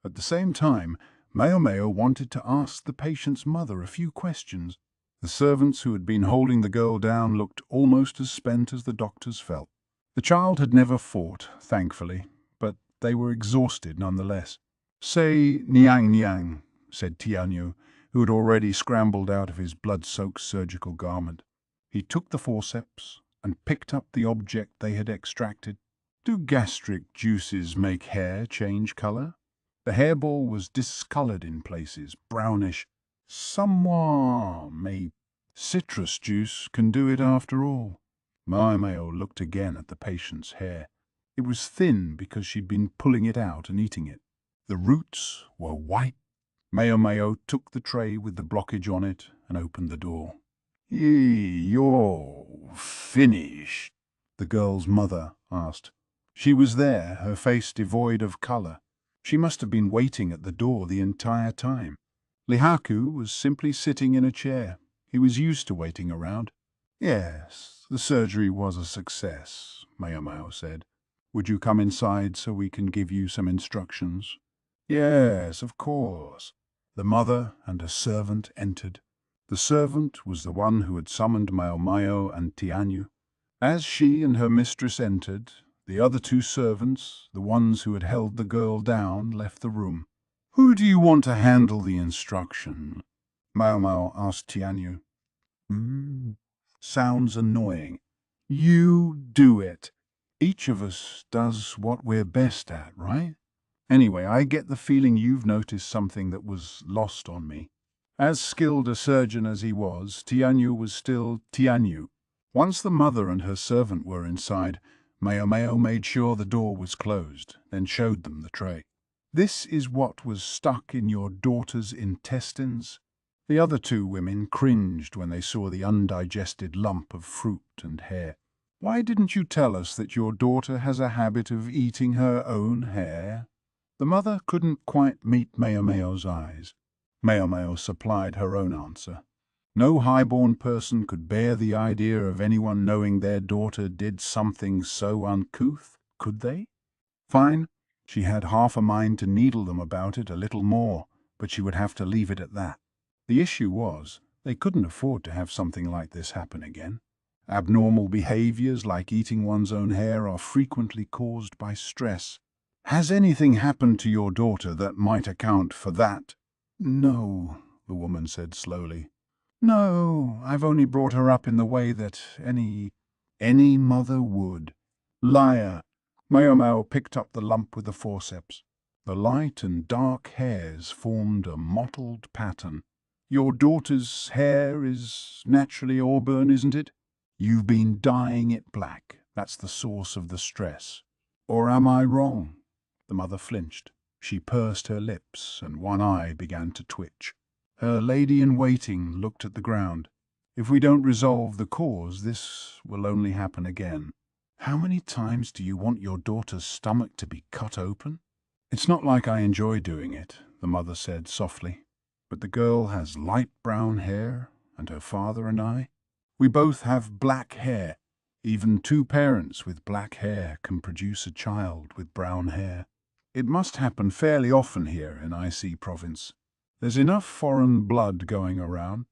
At the same time, Mao Mao wanted to ask the patient's mother a few questions. The servants who had been holding the girl down looked almost as spent as the doctors felt. The child had never fought, thankfully, but they were exhausted nonetheless. "Say Niang Niang," said Tianyu, who had already scrambled out of his blood-soaked surgical garment. He took the forceps and picked up the object they had extracted. "Do gastric juices make hair change color?" The hairball was discolored in places, brownish. "Somewhat, maybe. Citrus juice can do it after all." Mao Mao looked again at the patient's hair. It was thin because she'd been pulling it out and eating it. The roots were white. Mao Mao took the tray with the blockage on it and opened the door. "You're finished?" the girl's mother asked. She was there, her face devoid of color. She must have been waiting at the door the entire time. Lihaku was simply sitting in a chair. He was used to waiting around. "Yes, the surgery was a success," Mao Mao said. "Would you come inside so we can give you some instructions?" "Yes, of course." The mother and a servant entered. The servant was the one who had summoned Mao Mao and Tianyu. As she and her mistress entered, the other two servants, the ones who had held the girl down, left the room. "Who do you want to handle the instruction?" Mao Mao asked Tianyu. Sounds annoying. "You do it. Each of us does what we're best at, right? Anyway, I get the feeling you've noticed something that was lost on me." As skilled a surgeon as he was, Tianyu was still Tianyu. Once the mother and her servant were inside, Mao Mao made sure the door was closed, then showed them the tray. "This is what was stuck in your daughter's intestines." The other two women cringed when they saw the undigested lump of fruit and hair. "Why didn't you tell us that your daughter has a habit of eating her own hair?" The mother couldn't quite meet Mao Mao's eyes. Mao Mao supplied her own answer. No highborn person could bear the idea of anyone knowing their daughter did something so uncouth, could they? Fine, she had half a mind to needle them about it a little more, but she would have to leave it at that. The issue was, they couldn't afford to have something like this happen again. Abnormal behaviors like eating one's own hair are frequently caused by stress. "Has anything happened to your daughter that might account for that?" "No," the woman said slowly. "No, I've only brought her up in the way that any mother would." "Liar!" Mao Mao picked up the lump with the forceps. The light and dark hairs formed a mottled pattern. "Your daughter's hair is naturally auburn, isn't it? You've been dyeing it black. That's the source of the stress. Or am I wrong?" The mother flinched. She pursed her lips, and one eye began to twitch. Her lady-in-waiting looked at the ground. "If we don't resolve the cause, this will only happen again." "How many times do you want your daughter's stomach to be cut open?" "It's not like I enjoy doing it," the mother said softly. "But the girl has light brown hair, and her father and we both have black hair. Even two parents with black hair can produce a child with brown hair. It must happen fairly often here in IC province. There's enough foreign blood going around.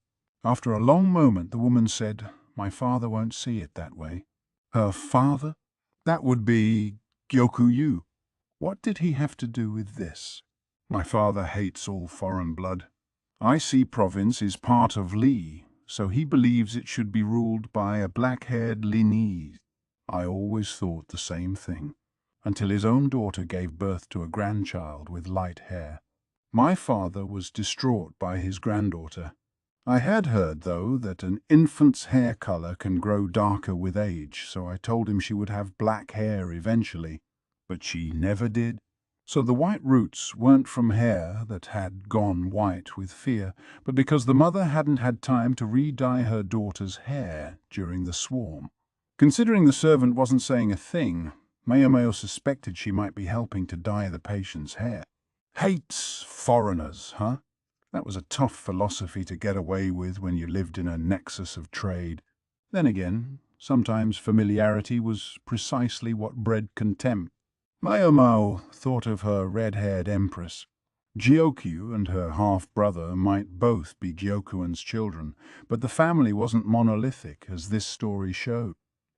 After a long moment, the woman said, "My father won't see it that way." Her father? That would be Gyokuyu. What did he have to do with this? My father hates all foreign blood. IC province is part of Li, so he believes it should be ruled by a black-haired Linese. I always thought the same thing, until his own daughter gave birth to a grandchild with light hair. My father was distraught by his granddaughter. I had heard, though, that an infant's hair color can grow darker with age, so I told him she would have black hair eventually, but she never did. So the white roots weren't from hair that had gone white with fear, but because the mother hadn't had time to re-dye her daughter's hair during the swarm. Considering the servant wasn't saying a thing, Mayomeo suspected she might be helping to dye the patient's hair. Hates foreigners, huh? That was a tough philosophy to get away with when you lived in a nexus of trade. Then again, sometimes familiarity was precisely what bred contempt. Mayomao thought of her red-haired empress. Gyokyu and her half-brother might both be Gyokuin's children, but the family wasn't monolithic, as this story showed.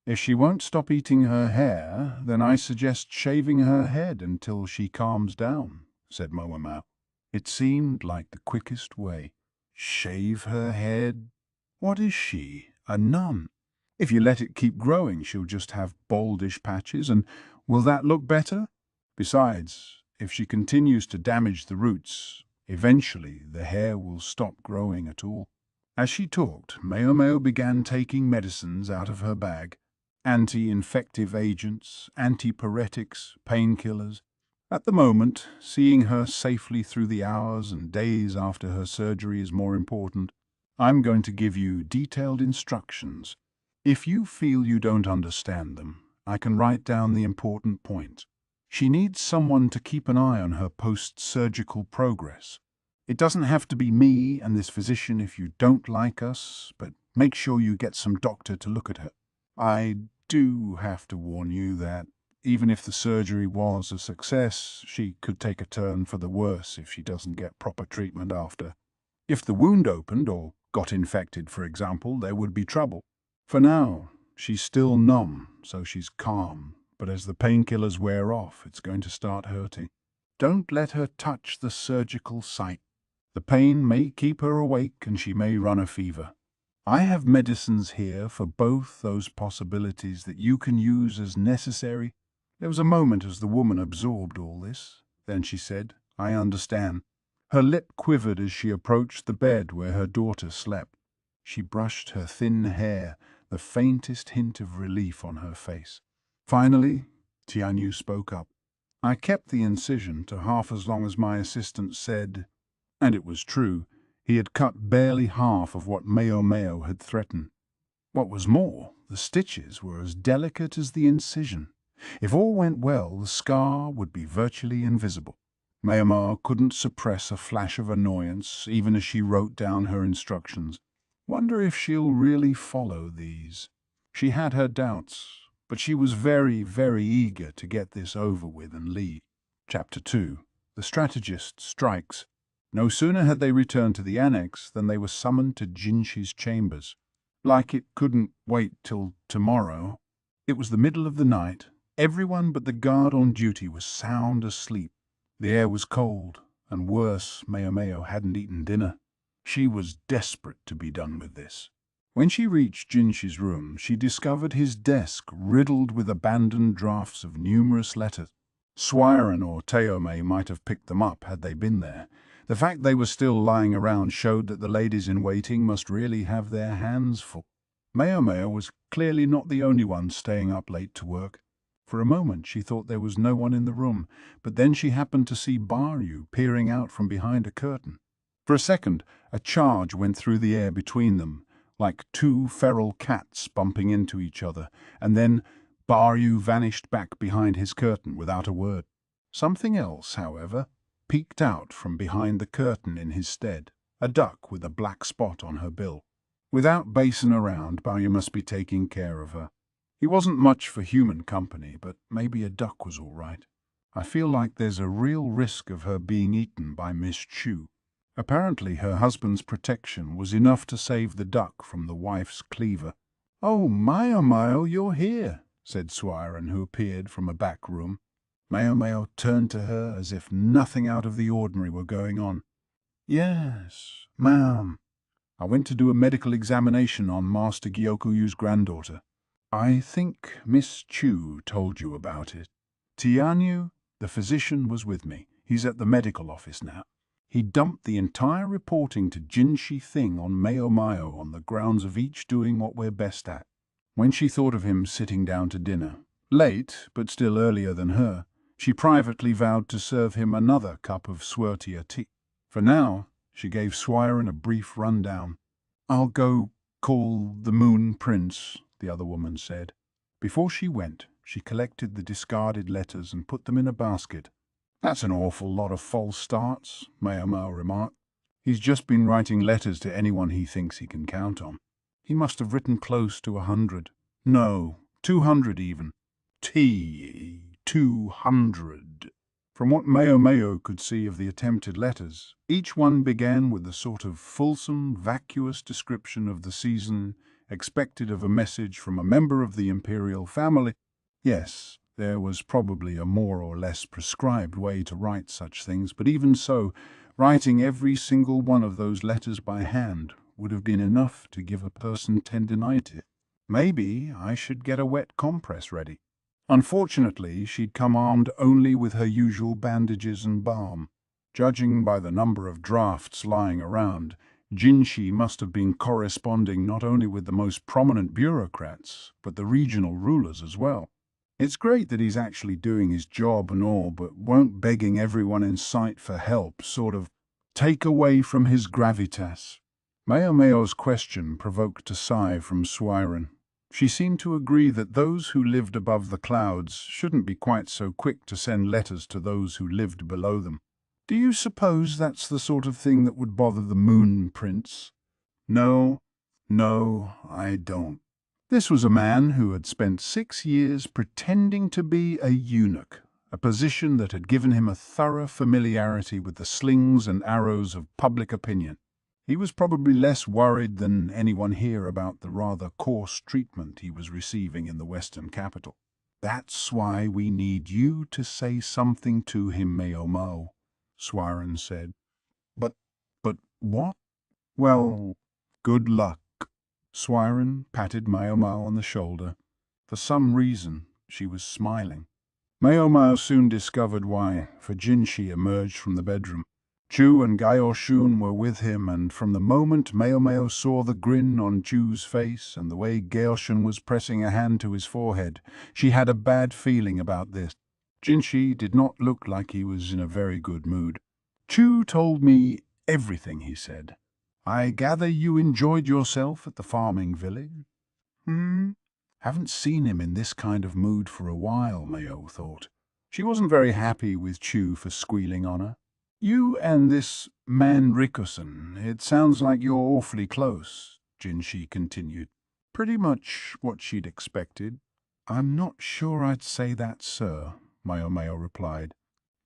If she won't stop eating her hair, then I suggest shaving her head until she calms down, said Moamau. It seemed like the quickest way. Shave her head? What is she, a nun? If you let it keep growing, she'll just have baldish patches, and will that look better? Besides, if she continues to damage the roots, eventually the hair will stop growing at all. As she talked, Mayomeo began taking medicines out of her bag. Anti-infective agents, antipyretics, painkillers. At the moment, seeing her safely through the hours and days after her surgery is more important. I'm going to give you detailed instructions. If you feel you don't understand them, I can write down the important points. She needs someone to keep an eye on her post-surgical progress. It doesn't have to be me and this physician if you don't like us, but make sure you get some doctor to look at her. I do have to warn you that even if the surgery was a success, she could take a turn for the worse if she doesn't get proper treatment after. If the wound opened or got infected, for example, there would be trouble. For now, she's still numb, so she's calm, but as the painkillers wear off, it's going to start hurting. Don't let her touch the surgical site. The pain may keep her awake and she may run a fever. I have medicines here for both those possibilities that you can use as necessary. There was a moment as the woman absorbed all this. Then she said, "I understand." Her lip quivered as she approached the bed where her daughter slept. She brushed her thin hair, the faintest hint of relief on her face. Finally, Tianyu spoke up. "I kept the incision to half as long as my assistant said," and it was true. He had cut barely half of what Mayomeo had threatened. What was more, the stitches were as delicate as the incision. If all went well, the scar would be virtually invisible. Mayomeo couldn't suppress a flash of annoyance, even as she wrote down her instructions. Wonder if she'll really follow these. She had her doubts, but she was very, very eager to get this over with and leave. Chapter 2. The Strategist Strikes. No sooner had they returned to the annex than they were summoned to Jinshi's chambers. Like it couldn't wait till tomorrow. It was the middle of the night. Everyone but the guard on duty was sound asleep. The air was cold, and worse, Mayomeo hadn't eaten dinner. She was desperate to be done with this. When she reached Jinshi's room, she discovered his desk riddled with abandoned drafts of numerous letters. Swiren or Teome might have picked them up had they been there. The fact they were still lying around showed that the ladies-in-waiting must really have their hands full. Mayomeo was clearly not the only one staying up late to work. For a moment she thought there was no one in the room, but then she happened to see Baryu peering out from behind a curtain. For a second, a charge went through the air between them, like two feral cats bumping into each other, and then Baryu vanished back behind his curtain without a word. Something else, however, peeked out from behind the curtain in his stead, a duck with a black spot on her bill. Without basing around, Baryu must be taking care of her. He wasn't much for human company, but maybe a duck was all right. I feel like there's a real risk of her being eaten by Miss Chu. Apparently her husband's protection was enough to save the duck from the wife's cleaver. "Oh, Mayo, you're here," said Swiren, who appeared from a back room. Mayo turned to her as if nothing out of the ordinary were going on. "Yes, ma'am. I went to do a medical examination on Master Gyokuyu's granddaughter. I think Miss Chu told you about it. Tianyu, the physician, was with me. He's at the medical office now. He dumped the entire reporting to Jinshi thing on Mayo on the grounds of each doing what we're best at. When she thought of him sitting down to dinner, late but still earlier than her, she privately vowed to serve him another cup of swirtia tea. For now, she gave Swiren a brief rundown. "I'll go call the Moon Prince," the other woman said. Before she went, she collected the discarded letters and put them in a basket. "That's an awful lot of false starts," Mayo remarked. "He's just been writing letters to anyone he thinks he can count on. He must have written close to 100. No, 200 even. 200. From what Mayo could see of the attempted letters, each one began with the sort of fulsome, vacuous description of the season expected of a message from a member of the imperial family. Yes, there was probably a more or less prescribed way to write such things, but even so, writing every single one of those letters by hand would have been enough to give a person tendinitis. Maybe I should get a wet compress ready. Unfortunately, she'd come armed only with her usual bandages and balm. Judging by the number of drafts lying around, Jinshi must have been corresponding not only with the most prominent bureaucrats, but the regional rulers as well. It's great that he's actually doing his job and all, but won't begging everyone in sight for help sort of take away from his gravitas? Mayo's question provoked a sigh from Swiren. She seemed to agree that those who lived above the clouds shouldn't be quite so quick to send letters to those who lived below them. "Do you suppose that's the sort of thing that would bother the Moon Prince?" No, I don't. This was a man who had spent 6 years pretending to be a eunuch, a position that had given him a thorough familiarity with the slings and arrows of public opinion. He was probably less worried than anyone here about the rather coarse treatment he was receiving in the Western capital. "That's why we need you to say something to him, Mayo," Swiren said. But what? "Well, good luck." Swiren patted Mayo on the shoulder. For some reason, she was smiling. Mayo soon discovered why, for Jinshi emerged from the bedroom. Chu and Gaoshun were with him, and from the moment Mayo saw the grin on Chu's face and the way Gaoshun was pressing a hand to his forehead, she had a bad feeling about this. Jinshi did not look like he was in a very good mood. "Chu told me everything," he said. "I gather you enjoyed yourself at the farming village?" Haven't seen him in this kind of mood for a while, Mayo thought. She wasn't very happy with Chu for squealing on her. "You and this man Rickerson, it sounds like you're awfully close," Jinshi continued. Pretty much what she'd expected. "I'm not sure I'd say that, sir," Mayo replied.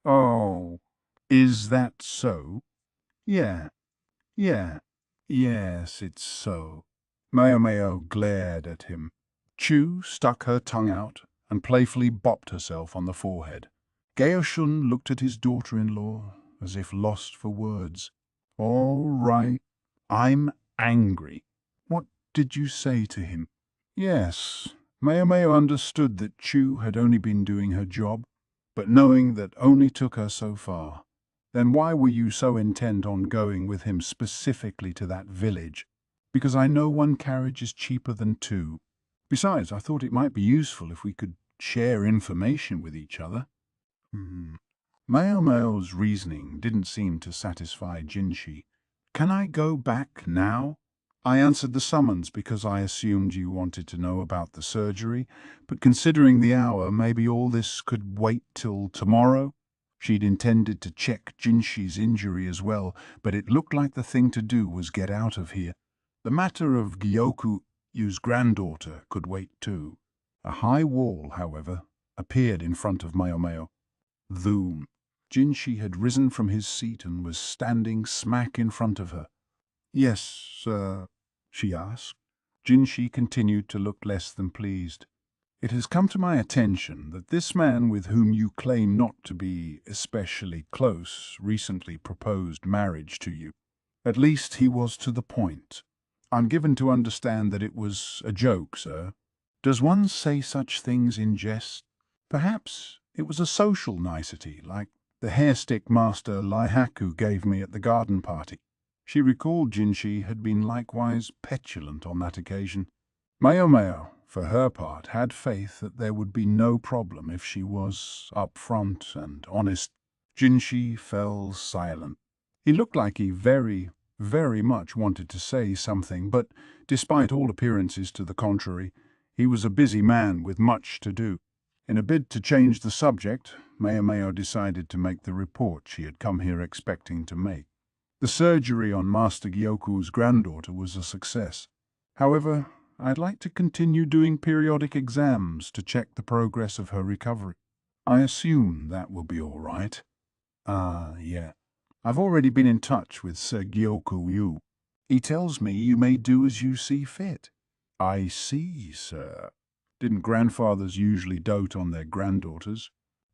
"Oh, is that so?" Yeah, yes, it's so." Mayo glared at him. Chu stuck her tongue out and playfully bopped herself on the forehead. Gaoshun looked at his daughter-in-law as if lost for words. "All right, I'm angry. What did you say to him?" Yes, Mayo understood that Chu had only been doing her job, but knowing that only took her so far. "Then why were you so intent on going with him specifically to that village?" "Because I know one carriage is cheaper than 2. Besides, I thought it might be useful if we could share information with each other." Mayo's reasoning didn't seem to satisfy Jinshi. "Can I go back now? I answered the summons because I assumed you wanted to know about the surgery, but considering the hour, maybe all this could wait till tomorrow." She'd intended to check Jinshi's injury as well, but it looked like the thing to do was get out of here. The matter of Gyokuyu's granddaughter could wait too. A high wall, however, appeared in front of Mayomeo. Thoom. Jinshi had risen from his seat and was standing smack in front of her. "Yes, sir," she asked. Jinshi continued to look less than pleased. "It has come to my attention that this man with whom you claim not to be especially close recently proposed marriage to you. At least he was to the point. I'm given to understand that it was a joke, sir. Does one say such things in jest? Perhaps it was a social nicety, like the hairstick master Laihaku gave me at the garden party." She recalled Jinshi had been likewise petulant on that occasion. Mayomeo, for her part, had faith that there would be no problem if she was upfront and honest. Jinshi fell silent. He looked like he very much wanted to say something, but despite all appearances to the contrary, he was a busy man with much to do. In a bid to change the subject, Mayomeo decided to make the report she had come here expecting to make. The surgery on Master Gyoku's granddaughter was a success. However, I'd like to continue doing periodic exams to check the progress of her recovery. I assume that will be all right. Yeah. I've already been in touch with Sir Gyoku-yu. He tells me you may do as you see fit. I see, sir. Didn't grandfathers usually dote on their granddaughters?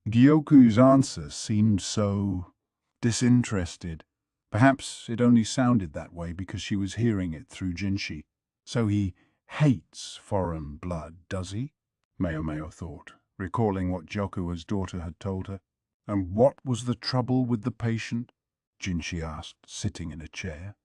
Gyoku's answer seemed so disinterested. Perhaps it only sounded that way because she was hearing it through Jinshi. So he hates foreign blood, does he? Mayomeo thought, recalling what Gyoku's daughter had told her. And what was the trouble with the patient? Jinshi asked, sitting in a chair.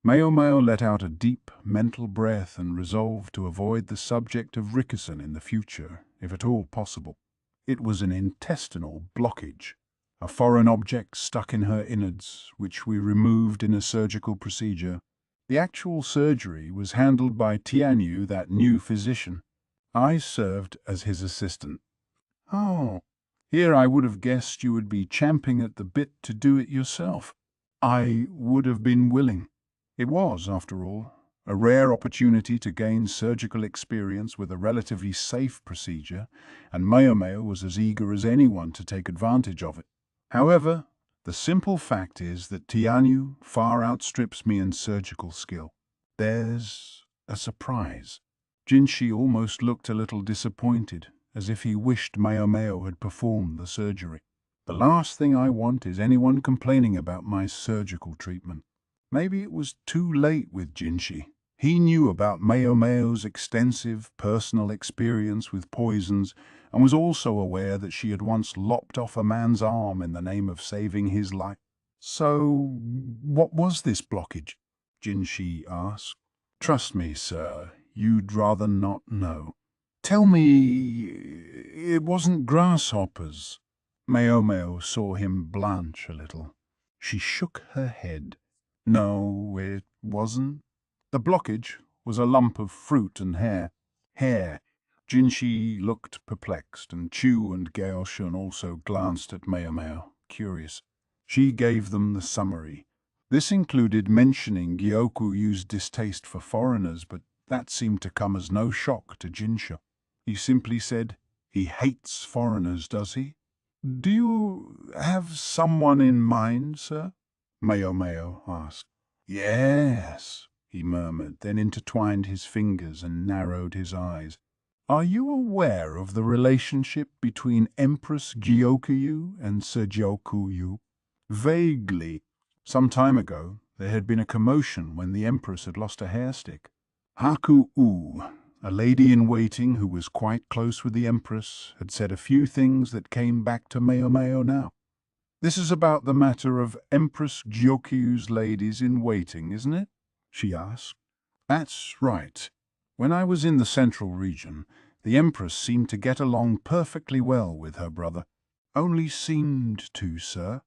Mayomeo let out a deep mental breath and resolved to avoid the subject of ricochet in the future, if at all possible. It was an intestinal blockage, a foreign object stuck in her innards, which we removed in a surgical procedure. The actual surgery was handled by Tianyu, that new physician. I served as his assistant. Oh, here I would have guessed you would be champing at the bit to do it yourself. I would have been willing. It was, after all, a rare opportunity to gain surgical experience with a relatively safe procedure, and Mayomeo was as eager as anyone to take advantage of it. However, the simple fact is that Tianyu far outstrips me in surgical skill. There's a surprise. Jinshi almost looked a little disappointed, as if he wished Mayomeo had performed the surgery. The last thing I want is anyone complaining about my surgical treatment. Maybe it was too late with Jinshi. He knew about Mayomeo's extensive personal experience with poisons and was also aware that she had once lopped off a man's arm in the name of saving his life. So, what was this blockage? Jinshi asked. Trust me, sir, you'd rather not know. Tell me, it wasn't grasshoppers. Mayomeo saw him blanch a little. She shook her head. No, it wasn't. The blockage was a lump of fruit and hair. Hair. Jinshi looked perplexed, and Chu and Gaoshun also glanced at Mayomeo, curious. She gave them the summary. This included mentioning Gyokuyu's distaste for foreigners, but that seemed to come as no shock to Jinsha. He simply said, "He hates foreigners, does he?" "Do you have someone in mind, sir?" Mayomeo asked. "Yes," he murmured, then intertwined his fingers and narrowed his eyes. "Are you aware of the relationship between Empress Gyokuyu and Sir Gyokuyu?" "Vaguely. Some time ago, there had been a commotion when the Empress had lost a hairstick. Haku-U, a lady-in-waiting who was quite close with the Empress, had said a few things that came back to Mayomeo now. This is about the matter of Empress Gyokuyu's ladies-in-waiting, isn't it?" she asked. "That's right. When I was in the central region, the Empress seemed to get along perfectly well with her brother. Only seemed to, sir."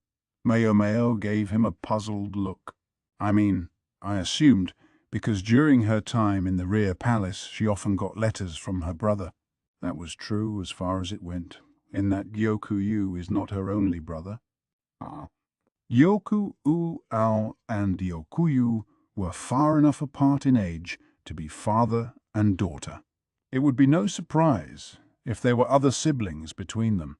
Mayomeo gave him a puzzled look. "I mean, I assumed, because during her time in the rear palace she often got letters from her brother. That was true as far as it went, in that Gyokuyu is not her only brother. Gyoku-Ao and Gyokuyu were far enough apart in age to be father and daughter. It would be no surprise if there were other siblings between them.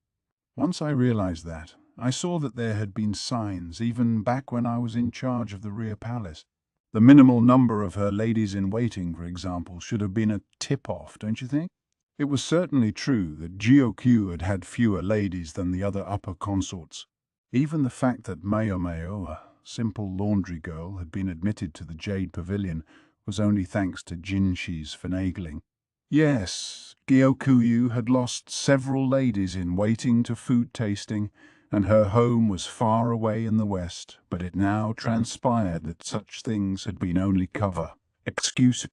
Once I realized that, I saw that there had been signs even back when I was in charge of the rear palace. The minimal number of her ladies-in-waiting, for example, should have been a tip-off, don't you think? It was certainly true that Gyokyu had had fewer ladies than the other upper consorts. Even the fact that Mayomeo, a simple laundry girl, had been admitted to the Jade Pavilion was only thanks to Jinshi's finagling. Yes, Gyokyu had lost several ladies in waiting to food tasting, and her home was far away in the west, but it now transpired that such things had been only cover. Excuse.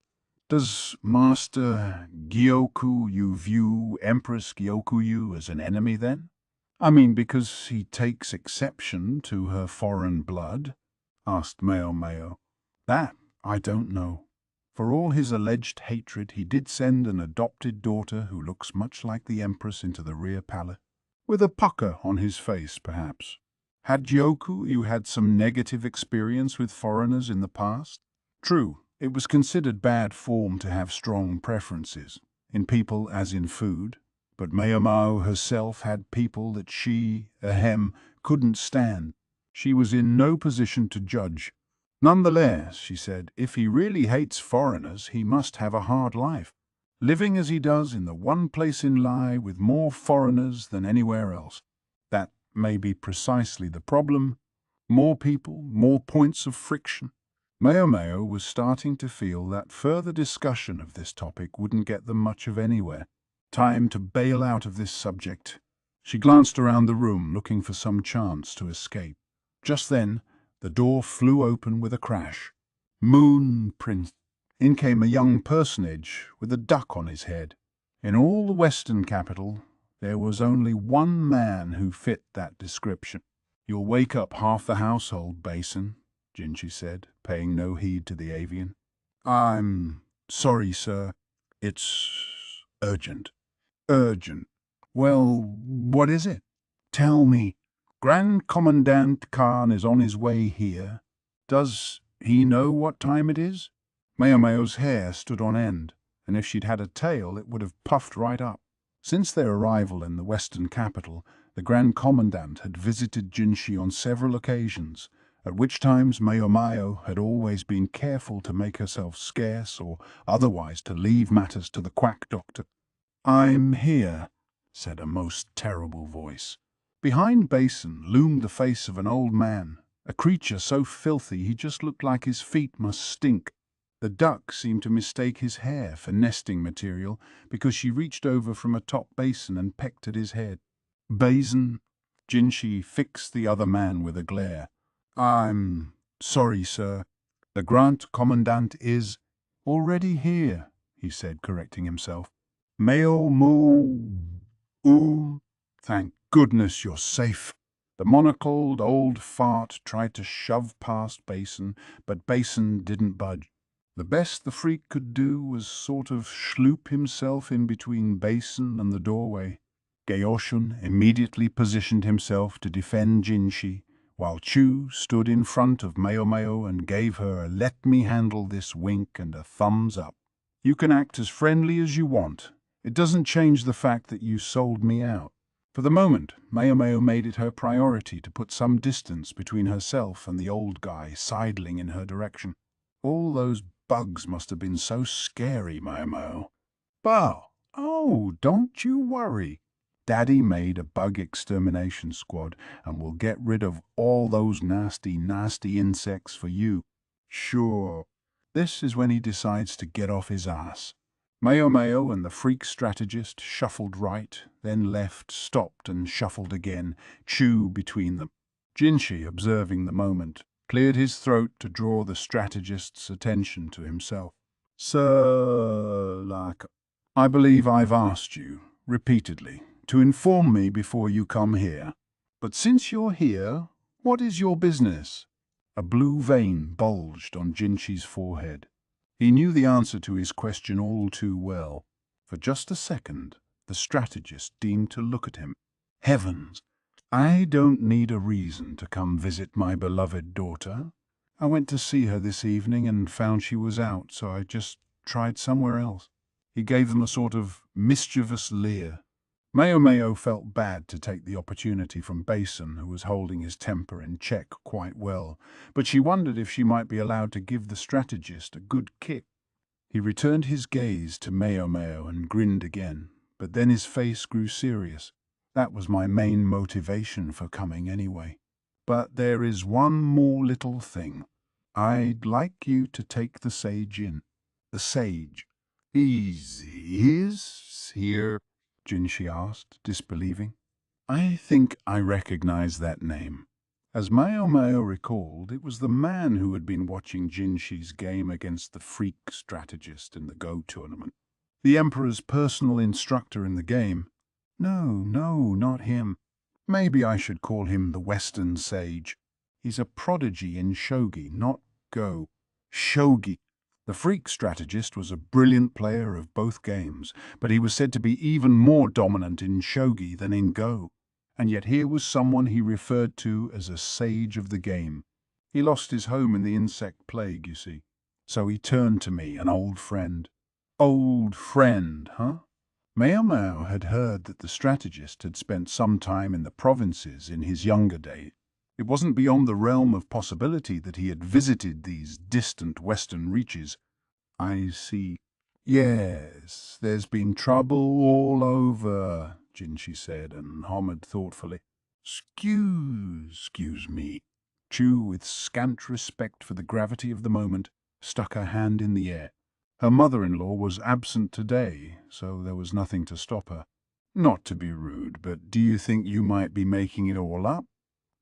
Does Master Gyokyu view Empress Gyokyu as an enemy then? I mean, because he takes exception to her foreign blood? Asked Mayomeo. That I don't know. For all his alleged hatred, he did send an adopted daughter who looks much like the Empress into the rear palace. With a pucker on his face, perhaps. Had Gyokyu had some negative experience with foreigners in the past? True, it was considered bad form to have strong preferences, in people as in food, but Mayomao herself had people that she, couldn't stand. She was in no position to judge. Nonetheless, she said, if he really hates foreigners, he must have a hard life, living as he does in the one place in Lai with more foreigners than anywhere else. That may be precisely the problem. More people, more points of friction. Mayomeo was starting to feel that further discussion of this topic wouldn't get them much of anywhere. Time to bail out of this subject. She glanced around the room, looking for some chance to escape. Just then, the door flew open with a crash. Moon Prince. In came a young personage with a duck on his head. In all the western capital, there was only one man who fit that description. You'll wake up half the household, Basin, Jinchi said, paying no heed to the avian. I'm sorry, sir. It's urgent. Urgent. Well, what is it? Tell me. Grand Commandant Khan is on his way here. Does he know what time it is? Mayomayo's hair stood on end, and if she'd had a tail it would have puffed right up. Since their arrival in the western capital, the Grand Commandant had visited Jinshi on several occasions, at which times Mayomayo had always been careful to make herself scarce or otherwise to leave matters to the quack doctor. I'm here, said a most terrible voice. Behind Basin loomed the face of an old man, a creature so filthy he just looked like his feet must stink. The duck seemed to mistake his hair for nesting material because she reached over from atop Basin and pecked at his head. Basin, Jinshi fixed the other man with a glare. I'm sorry, sir. The Grand Commandant is already here, he said, correcting himself. Meo Moo. Ooh. Thank goodness you're safe. The monocled old fart tried to shove past Basin, but Basin didn't budge. The best the freak could do was sort of schloop himself in between Basin and the doorway. Gaoshun immediately positioned himself to defend Jinshi, while Chu stood in front of Mayomeo and gave her a let me handle this wink and a thumbs up. You can act as friendly as you want. It doesn't change the fact that you sold me out. For the moment, Mayomeo made it her priority to put some distance between herself and the old guy sidling in her direction. All those bugs must have been so scary, Mayomeo. Bah! Oh, don't you worry. Daddy made a bug extermination squad and will get rid of all those nasty, nasty insects for you. Sure. This is when he decides to get off his ass. Mayomeo and the freak strategist shuffled right, then left, stopped and shuffled again, Chu between them. Jinshi, observing the moment, cleared his throat to draw the strategist's attention to himself. Sir Laka, I believe I've asked you, repeatedly, to inform me before you come here. But since you're here, what is your business? A blue vein bulged on Jinshi's forehead. He knew the answer to his question all too well. For just a second, the strategist deemed to look at him. Heavens! I don't need a reason to come visit my beloved daughter. I went to see her this evening and found she was out, so I just tried somewhere else. He gave them a sort of mischievous leer. Mayo felt bad to take the opportunity from Basin, who was holding his temper in check quite well, but she wondered if she might be allowed to give the strategist a good kick. He returned his gaze to Mayo and grinned again, but then his face grew serious. That was my main motivation for coming anyway. But there is one more little thing. I'd like you to take the sage in. The sage. Is here? Jinshi asked, disbelieving. I think I recognize that name. As Mayo recalled, it was the man who had been watching Jinshi's game against the freak strategist in the Go tournament. The Emperor's personal instructor in the game. No, not him. Maybe I should call him the Western Sage. He's a prodigy in shogi, not Go. Shogi. The freak strategist was a brilliant player of both games, but he was said to be even more dominant in shogi than in Go. And yet here was someone he referred to as a sage of the game. He lost his home in the insect plague, you see. So he turned to me, an old friend. Old friend, huh? Mayo had heard that the strategist had spent some time in the provinces in his younger days. It wasn't beyond the realm of possibility that he had visited these distant western reaches. I see. Yes, there's been trouble all over, Jinshi said, and hummed thoughtfully. Excuse me. Chu, with scant respect for the gravity of the moment, stuck her hand in the air. Her mother-in-law was absent today, so there was nothing to stop her. Not to be rude, but do you think you might be making it all up?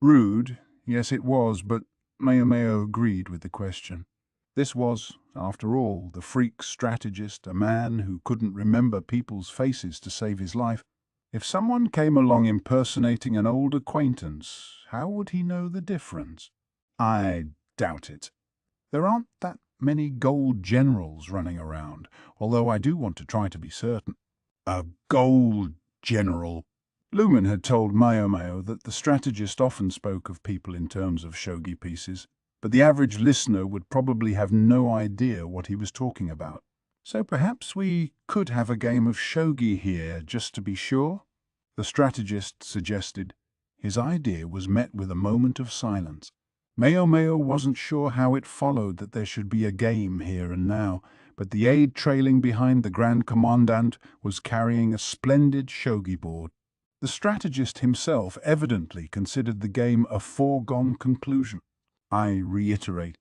Rude, yes it was, but Mayo agreed with the question. This was, after all, the freak strategist, a man who couldn't remember people's faces to save his life. If someone came along impersonating an old acquaintance, how would he know the difference? I doubt it. There aren't that many gold generals running around, although I do want to try to be certain. A gold general. Lumen had told Mayo that the strategist often spoke of people in terms of shogi pieces, but the average listener would probably have no idea what he was talking about. So perhaps we could have a game of shogi here, just to be sure? The strategist suggested. His idea was met with a moment of silence. Mayo wasn't sure how it followed that there should be a game here and now, but the aide trailing behind the Grand Commandant was carrying a splendid shogi board. The strategist himself evidently considered the game a foregone conclusion. I reiterate,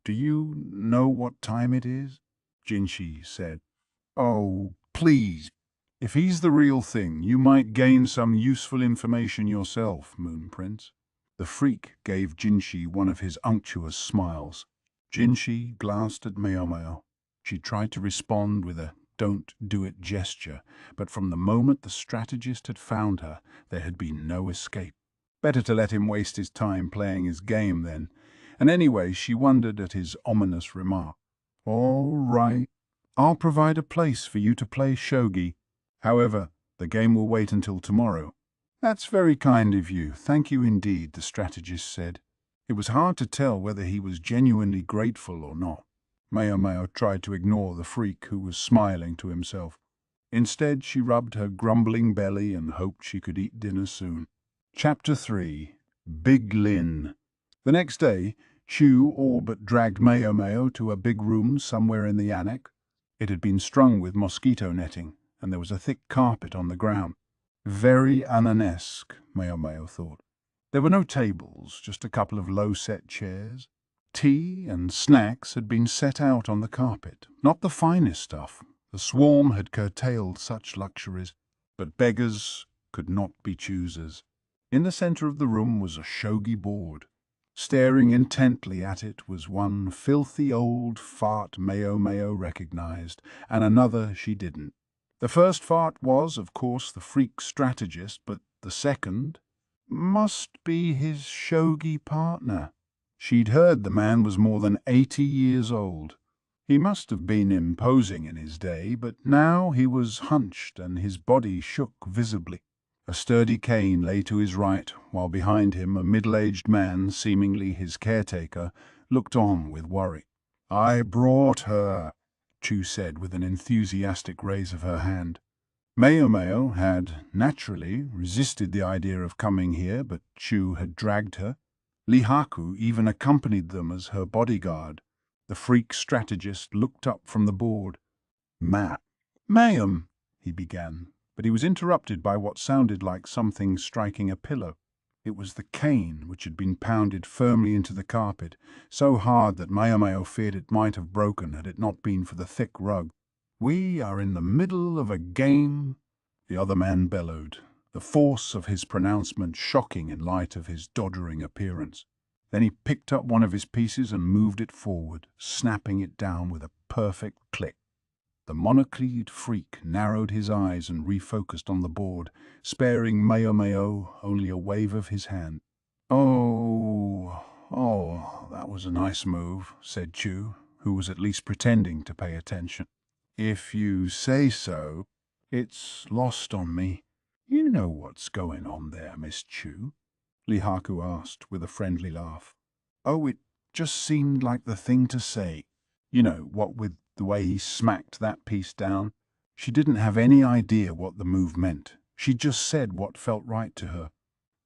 do you know what time it is? Jinshi said. Oh, please. If he's the real thing, you might gain some useful information yourself, Moon Prince. The freak gave Jinshi one of his unctuous smiles. Jinshi glanced at Mayo. She tried to respond with a don't do it gesture, but from the moment the strategist had found her, there had been no escape. Better to let him waste his time playing his game then. And anyway, she wondered at his ominous remark. All right, I'll provide a place for you to play shogi. However, the game will wait until tomorrow. That's very kind of you, thank you indeed, the strategist said. It was hard to tell whether he was genuinely grateful or not. Mayo tried to ignore the freak who was smiling to himself. Instead, she rubbed her grumbling belly and hoped she could eat dinner soon. Chapter 3. Big Lin. The next day, Chu all but dragged Mayo to a big room somewhere in the annex. It had been strung with mosquito netting, and there was a thick carpet on the ground. Very Ananesque, Mayo thought. There were no tables, just a couple of low-set chairs. Tea and snacks had been set out on the carpet, not the finest stuff. The swarm had curtailed such luxuries, but beggars could not be choosers. In the center of the room was a shogi board. Staring intently at it was one filthy old fart Mayo recognized, and another she didn't. The first fart was, of course, the freak strategist, but the second must be his shogi partner. She'd heard the man was more than 80 years old. He must have been imposing in his day, but now he was hunched and his body shook visibly. A sturdy cane lay to his right, while behind him a middle-aged man, seemingly his caretaker, looked on with worry. I brought her. Chu said with an enthusiastic raise of her hand. Mao had naturally resisted the idea of coming here, but Chu had dragged her. Lihaku even accompanied them as her bodyguard. The freak strategist looked up from the board. Mayum, he began, but he was interrupted by what sounded like something striking a pillow. It was the cane which had been pounded firmly into the carpet, so hard that Mao feared it might have broken had it not been for the thick rug. "We are in the middle of a game," the other man bellowed, the force of his pronouncement shocking in light of his doddering appearance. Then he picked up one of his pieces and moved it forward, snapping it down with a perfect click. The monocled freak narrowed his eyes and refocused on the board, sparing Mao only a wave of his hand. Oh, that was a nice move," said Chu, who was at least pretending to pay attention. "If you say so, it's lost on me. You know what's going on there, Miss Chu?" Lihaku asked with a friendly laugh. "Oh, it just seemed like the thing to say. You know, what with the way he smacked that piece down." She didn't have any idea what the move meant. She just said what felt right to her.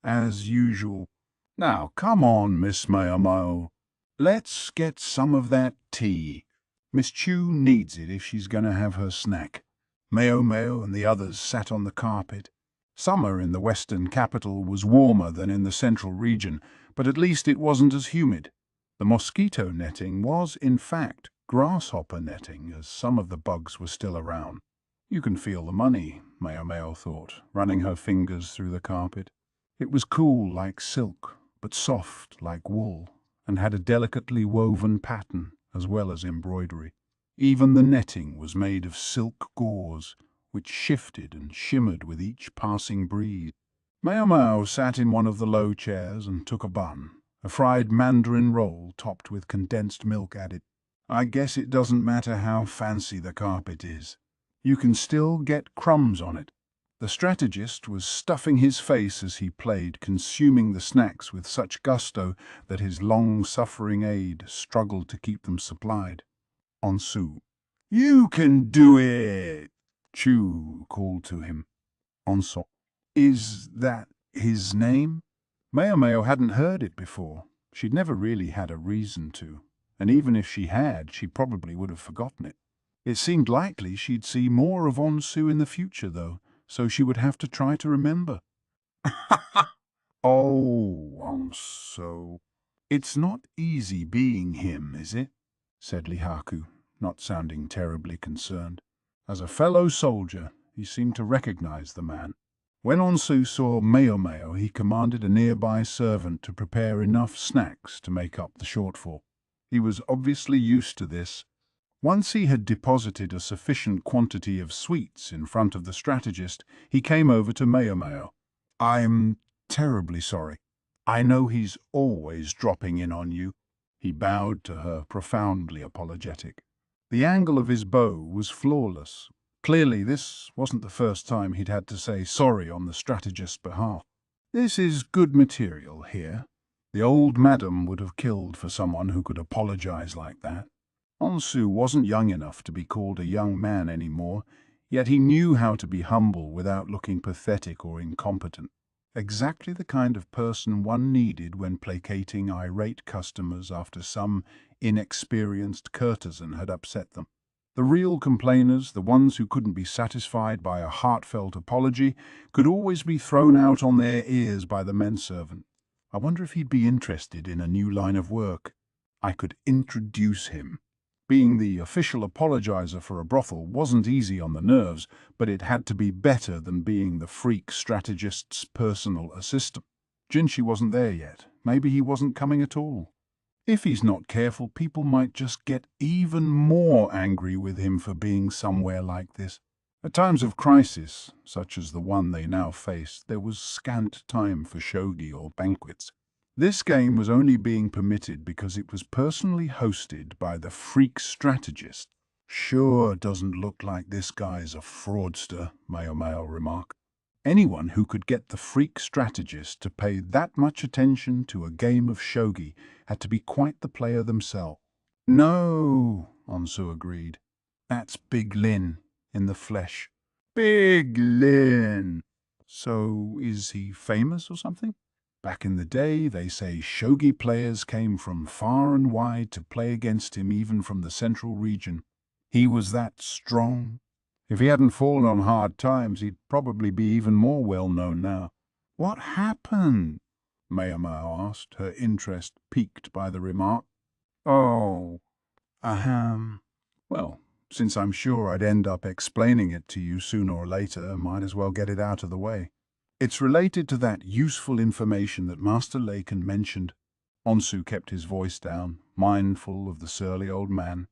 As usual. "Now, come on, Miss Mao. Let's get some of that tea. Miss Chu needs it if she's going to have her snack." Mao and the others sat on the carpet. Summer in the western capital was warmer than in the central region, but at least it wasn't as humid. The mosquito netting was, in fact, grasshopper netting, as some of the bugs were still around. "You can feel the money," Mao thought, running her fingers through the carpet. It was cool like silk, but soft like wool, and had a delicately woven pattern as well as embroidery. Even the netting was made of silk gauze, which shifted and shimmered with each passing breeze. Mao sat in one of the low chairs and took a bun, a fried mandarin roll topped with condensed milk added. "I guess it doesn't matter how fancy the carpet is. You can still get crumbs on it." The strategist was stuffing his face as he played, consuming the snacks with such gusto that his long-suffering aide struggled to keep them supplied. Onsu. "You can do it!" Chu called to him. Onsu. Is that his name? Mao hadn't heard it before. She'd never really had a reason to, and even if she had, she probably would have forgotten it. It seemed likely she'd see more of Onsu in the future, though, so she would have to try to remember. "Oh, Onsu. It's not easy being him, is it?" said Lihaku, not sounding terribly concerned. As a fellow soldier, he seemed to recognize the man. When Onsu saw Mao, he commanded a nearby servant to prepare enough snacks to make up the shortfall. He was obviously used to this. Once he had deposited a sufficient quantity of sweets in front of the strategist, he came over to Mao. "I'm terribly sorry. I know he's always dropping in on you." He bowed to her, profoundly apologetic. The angle of his bow was flawless. Clearly, this wasn't the first time he'd had to say sorry on the strategist's behalf. "This is good material here. The old madam would have killed for someone who could apologize like that." Onsu wasn't young enough to be called a young man anymore, yet he knew how to be humble without looking pathetic or incompetent. Exactly the kind of person one needed when placating irate customers after some inexperienced courtesan had upset them. The real complainers, the ones who couldn't be satisfied by a heartfelt apology, could always be thrown out on their ears by the menservant. I wonder if he'd be interested in a new line of work. I could introduce him. Being the official apologizer for a brothel wasn't easy on the nerves, but it had to be better than being the freak strategist's personal assistant. Jinshi wasn't there yet. Maybe he wasn't coming at all. If he's not careful, people might just get even more angry with him for being somewhere like this. At times of crisis, such as the one they now faced, there was scant time for shogi or banquets. This game was only being permitted because it was personally hosted by the freak strategist. "Sure doesn't look like this guy's a fraudster," Mao remarked. Anyone who could get the freak strategist to pay that much attention to a game of shogi had to be quite the player themselves. "No," Onsu agreed. That's Big Lin in the flesh. Big Lin! So is he famous or something? Back in the day, they say shogi players came from far and wide to play against him, even from the central region. He was that strong. If he hadn't fallen on hard times, he'd probably be even more well-known now. What happened? Mao Mao asked, her interest piqued by the remark. Oh, ahem. Well, since I'm sure I'd end up explaining it to you sooner or later, might as well get it out of the way. It's related to that useful information that Master Lacan mentioned. Onsu kept his voice down, mindful of the surly old man.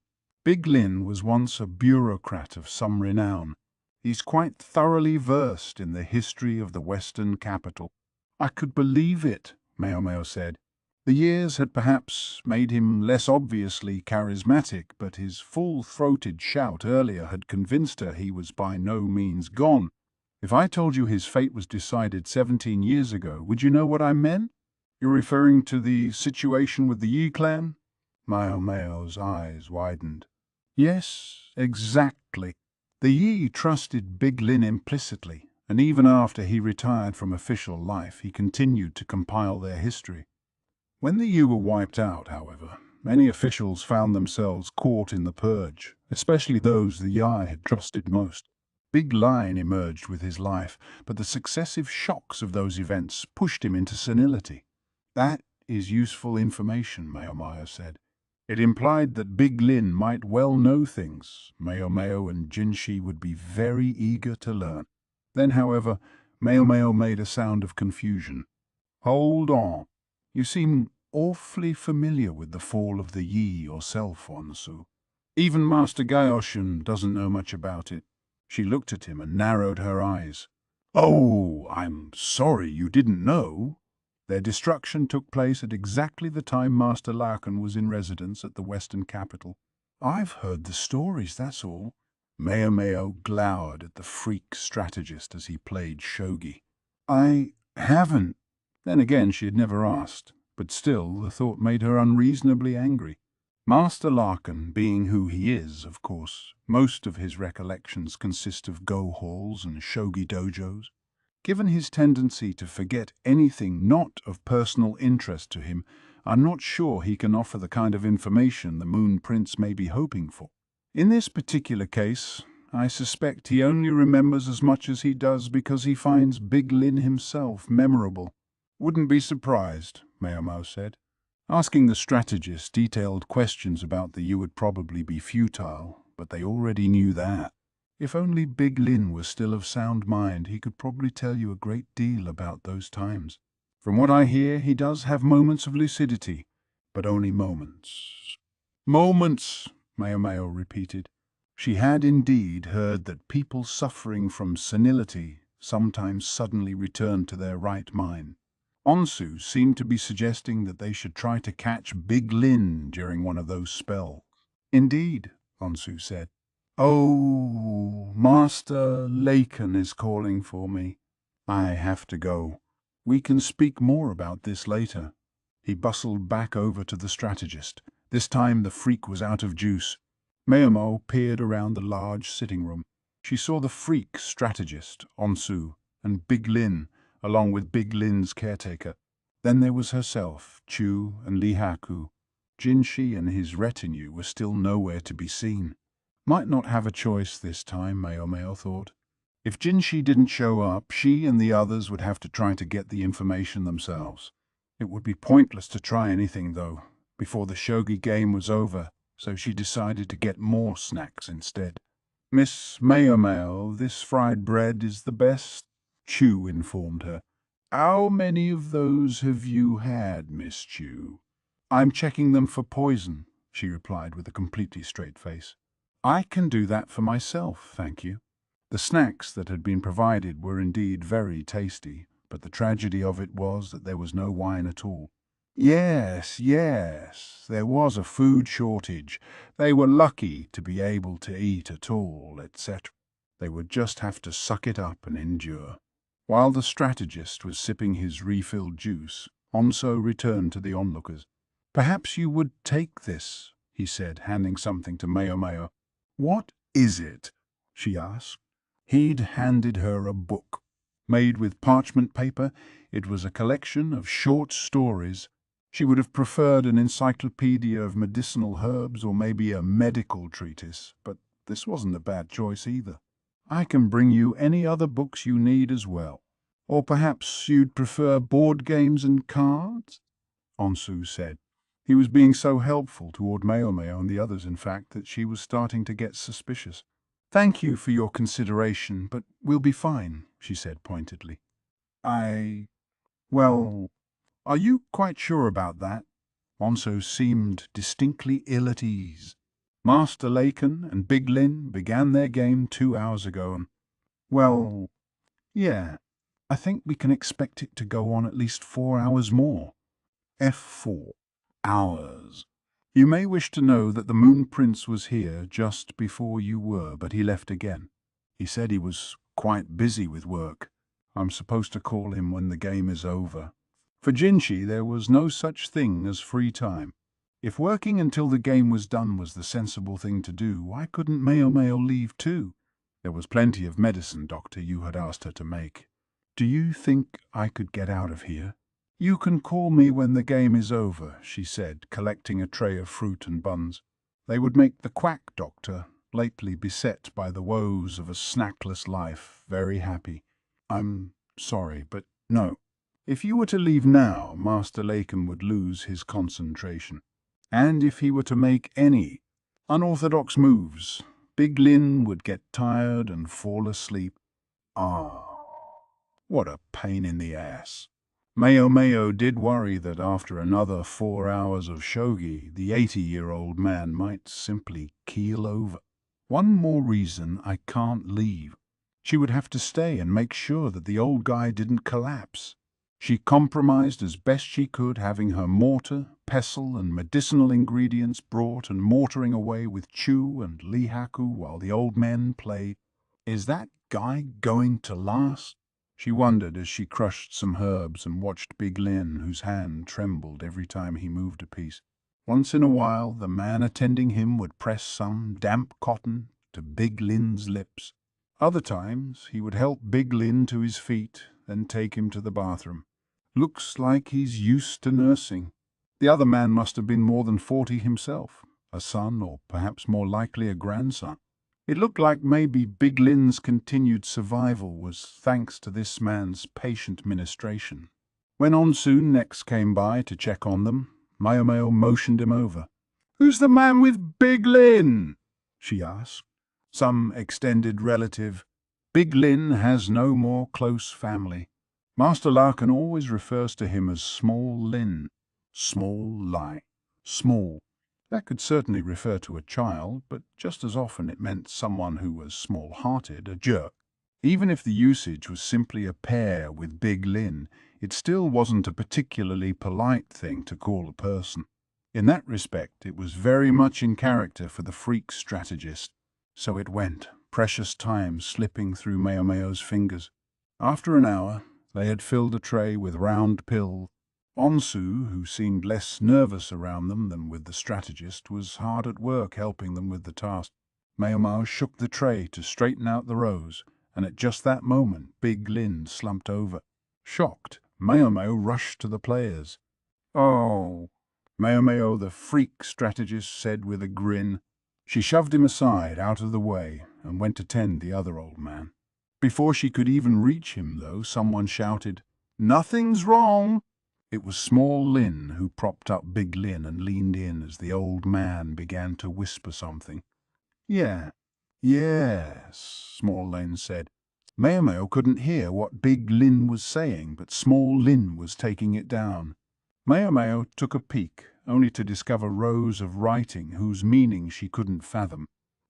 Big Lin was once a bureaucrat of some renown. He's quite thoroughly versed in the history of the Western capital. I could believe it, Mao Mao said. The years had perhaps made him less obviously charismatic, but his full-throated shout earlier had convinced her he was by no means gone. If I told you his fate was decided 17 years ago, would you know what I meant? You're referring to the situation with the Yi clan? Mao Mao's eyes widened. Yes, exactly. The Yi trusted Big Lin implicitly, and even after he retired from official life, he continued to compile their history. When the Yi were wiped out, however, many officials found themselves caught in the purge, especially those the Yi had trusted most. Big Lion emerged with his life, but the successive shocks of those events pushed him into senility. That is useful information, Mao Mao said. It implied that Big Lin might well know things Mao Mao and Jinshi would be very eager to learn. Then, however, Mao Mao made a sound of confusion. Hold on. You seem awfully familiar with the fall of the Yi yourself, Onsu. Even Master Gaoshin doesn't know much about it. She looked at him and narrowed her eyes. Oh, I'm sorry you didn't know. Their destruction took place at exactly the time Master Larkin was in residence at the Western capital. I've heard the stories, that's all. Mao Mao glowered at the freak strategist as he played shogi. I haven't. Then again, she had never asked, but still the thought made her unreasonably angry. Master Larkin, being who he is, of course, most of his recollections consist of go halls and shogi dojos. Given his tendency to forget anything not of personal interest to him, I'm not sure he can offer the kind of information the Moon Prince may be hoping for. In this particular case, I suspect he only remembers as much as he does because he finds Big Lin himself memorable. Wouldn't be surprised, Mao Mao said. Asking the strategist detailed questions about the Yu would probably be futile, but they already knew that. If only Big Lin was still of sound mind, he could probably tell you a great deal about those times. From what I hear, he does have moments of lucidity, but only moments. Moments, Mao Mao repeated. She had indeed heard that people suffering from senility sometimes suddenly returned to their right mind. Onsu seemed to be suggesting that they should try to catch Big Lin during one of those spells. Indeed, Onsu said. Oh, Master Lacan is calling for me. I have to go. We can speak more about this later. He bustled back over to the strategist. This time the freak was out of juice. Mayamo peered around the large sitting room. She saw the freak strategist, Onsu, and Big Lin, along with Big Lin's caretaker. Then there was herself, Chu, and Li Haku. Jinshi and his retinue were still nowhere to be seen. Might not have a choice this time, Mao thought. If Jinshi didn't show up, she and the others would have to try to get the information themselves. It would be pointless to try anything, though, before the shogi game was over, so she decided to get more snacks instead. Miss Mao, this fried bread is the best, Chu informed her. How many of those have you had, Miss Chu? I'm checking them for poison, she replied with a completely straight face. I can do that for myself, thank you. The snacks that had been provided were indeed very tasty, but the tragedy of it was that there was no wine at all. Yes, there was a food shortage. They were lucky to be able to eat at all, etc. They would just have to suck it up and endure. While the strategist was sipping his refilled juice, Onso returned to the onlookers. Perhaps you would take this, he said, handing something to Mao Mao. What is it?" she asked. He'd handed her a book. Made with parchment paper, it was a collection of short stories. She would have preferred an encyclopedia of medicinal herbs or maybe a medical treatise, but this wasn't a bad choice either. "I can bring you any other books you need as well. Or perhaps you'd prefer board games and cards?" Onsu said. He was being so helpful toward Meomeo and the others, in fact, that she was starting to get suspicious. "Thank you for your consideration, but we'll be fine," she said pointedly. Well, are you quite sure about that?" Onso seemed distinctly ill at ease. "Master Laken and Big Lin began their game 2 hours ago and, well, yeah, I think we can expect it to go on at least 4 hours more." "4 hours. You may wish to know that the Moon Prince was here just before you were, but he left again. He said he was quite busy with work. I'm supposed to call him when the game is over." For Jinshi, there was no such thing as free time. If working until the game was done was the sensible thing to do, why couldn't Meomeo leave too? There was plenty of medicine, Doctor, you had asked her to make. "Do you think I could get out of here?" "You can call me when the game is over," she said, collecting a tray of fruit and buns. They would make the quack doctor, lately beset by the woes of a snackless life, very happy. "I'm sorry, but no. If you were to leave now, Master Laken would lose his concentration. And if he were to make any unorthodox moves, Big Lin would get tired and fall asleep." Ah, what a pain in the ass. Meomeo did worry that after another 4 hours of shogi, the 80-year-old man might simply keel over. "One more reason I can't leave." She would have to stay and make sure that the old guy didn't collapse. She compromised as best she could, having her mortar, pestle, and medicinal ingredients brought and mortaring away with Chu and Lihaku while the old men played. "Is that guy going to last?" she wondered as she crushed some herbs and watched Big Lin, whose hand trembled every time he moved a piece. Once in a while, the man attending him would press some damp cotton to Big Lin's lips. Other times, he would help Big Lin to his feet, then take him to the bathroom. "Looks like he's used to nursing." The other man must have been more than 40 himself, a son or perhaps more likely a grandson. It looked like maybe Big Lin's continued survival was thanks to this man's patient ministration. When Onsoon next came by to check on them, Meomeo motioned him over. "Who's the man with Big Lin?" she asked. "Some extended relative. Big Lin has no more close family. Master Larkin always refers to him as Small Lin." Small lie. Small. That could certainly refer to a child, but just as often it meant someone who was small-hearted, a jerk. Even if the usage was simply a pair with Big Lin, it still wasn't a particularly polite thing to call a person. In that respect, it was very much in character for the freak strategist. So it went, precious time slipping through Meomeo's fingers. After an hour, they had filled a tray with round pills. Onsu, who seemed less nervous around them than with the strategist, was hard at work helping them with the task. Meomeo shook the tray to straighten out the rows, and at just that moment Big Lin slumped over. Shocked, Meomeo rushed to the players. "Oh," Meomeo, the freak strategist, said with a grin. She shoved him aside, out of the way, and went to tend the other old man. Before she could even reach him, though, someone shouted, "Nothing's wrong!" It was Small Lin who propped up Big Lin and leaned in as the old man began to whisper something. "Yeah, yes," Small Lin said. Meomeo couldn't hear what Big Lin was saying, but Small Lin was taking it down. Meomeo took a peek, only to discover rows of writing whose meaning she couldn't fathom.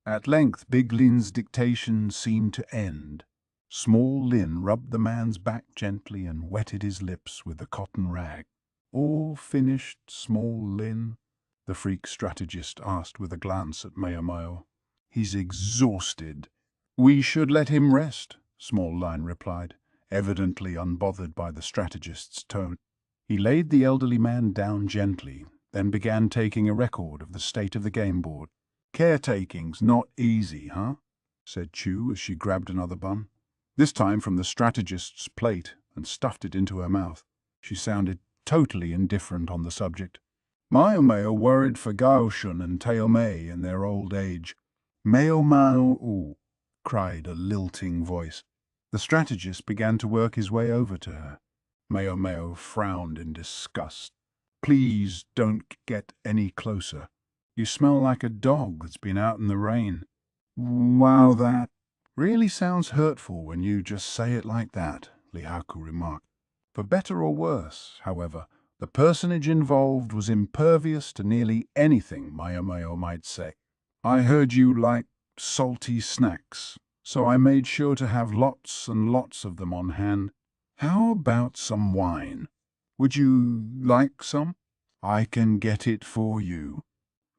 At length Big Lin's dictation seemed to end. Small Lin rubbed the man's back gently and wetted his lips with the cotton rag. "All finished, Small Lin?" the freak strategist asked with a glance at Meomeo. "He's exhausted." "We should let him rest," Small Lin replied, evidently unbothered by the strategist's tone. He laid the elderly man down gently, then began taking a record of the state of the game board. Caretaking's not easy, huh? Said Chu as she grabbed another bun, this time from the strategist's plate, and stuffed it into her mouth. She sounded totally indifferent on the subject. Maya Maya worried for Gaoshun and Teo Mei in their old age. Meo Mao oo, cried a lilting voice. The strategist began to work his way over to her. Meo Meo frowned in disgust. Please don't get any closer. You smell like a dog that's been out in the rain. Wow, that really sounds hurtful when you just say it like that, Lihaku remarked. For better or worse, however, the personage involved was impervious to nearly anything Mayo might say. I heard you like salty snacks, so I made sure to have lots and lots of them on hand. How about some wine? Would you like some? I can get it for you.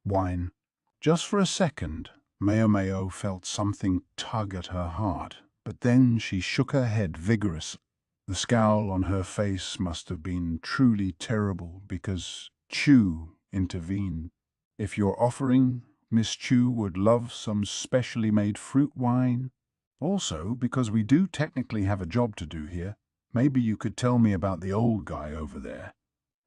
Wine. Just for a second, Mayo felt something tug at her heart, but then she shook her head vigorously. The scowl on her face must have been truly terrible because Chu intervened. If you're offering, Miss Chu would love some specially made fruit wine. Also, because we do technically have a job to do here, maybe you could tell me about the old guy over there.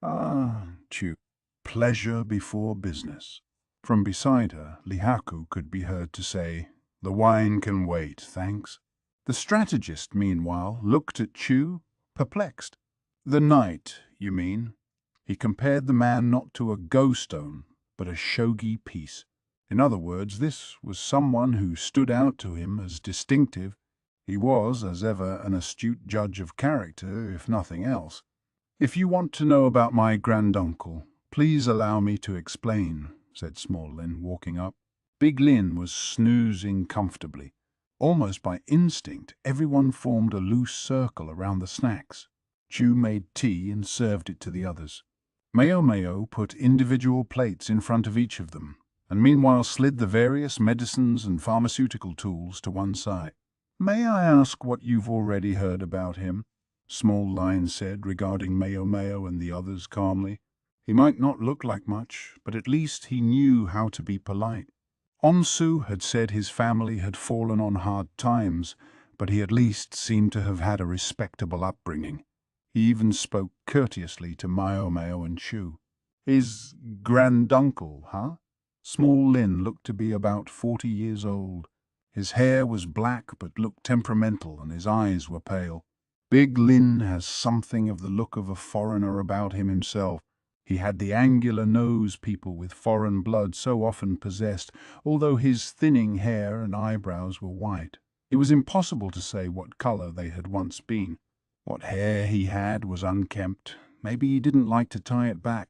Ah, Chu. Pleasure before business. From beside her, Lihaku could be heard to say, The wine can wait, thanks. The strategist, meanwhile, looked at Chu, perplexed. The knight, you mean? He compared the man not to a go-stone, but a shogi piece. In other words, this was someone who stood out to him as distinctive. He was, as ever, an astute judge of character, if nothing else. If you want to know about my granduncle, please allow me to explain, said Small Lin, walking up. Big Lin was snoozing comfortably. Almost by instinct, everyone formed a loose circle around the snacks. Chu made tea and served it to the others. Mayo put individual plates in front of each of them, and meanwhile slid the various medicines and pharmaceutical tools to one side. May I ask what you've already heard about him? Small Lion said, regarding Mayo and the others calmly. He might not look like much, but at least he knew how to be polite. Onsu had said his family had fallen on hard times, but he at least seemed to have had a respectable upbringing. He even spoke courteously to Mayo and Chu. His granduncle, huh? Small Lin looked to be about 40 years old. His hair was black but looked temperamental, and his eyes were pale. Big Lin has something of the look of a foreigner about him himself. He had the angular nose people with foreign blood so often possessed, although his thinning hair and eyebrows were white. It was impossible to say what color they had once been. What hair he had was unkempt. Maybe he didn't like to tie it back.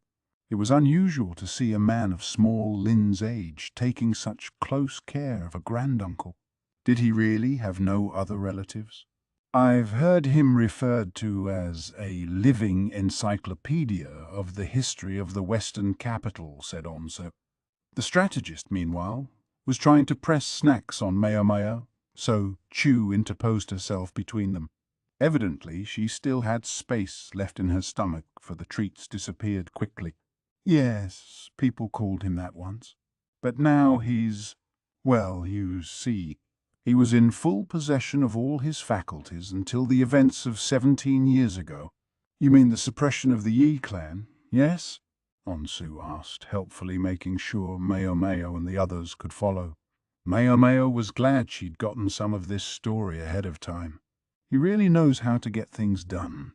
It was unusual to see a man of Small Lin's age taking such close care of a granduncle. Did he really have no other relatives? I've heard him referred to as a living encyclopedia of the history of the Western capital, said Onso. The strategist, meanwhile, was trying to press snacks on Mayo, so Chu interposed herself between them. Evidently, she still had space left in her stomach, for the treats disappeared quickly. Yes, people called him that once. But now well, you see, he was in full possession of all his faculties until the events of 17 years ago. You mean the suppression of the Yi clan, yes? Onsu asked, helpfully making sure Mayo and the others could follow. Mayo was glad she'd gotten some of this story ahead of time. He really knows how to get things done.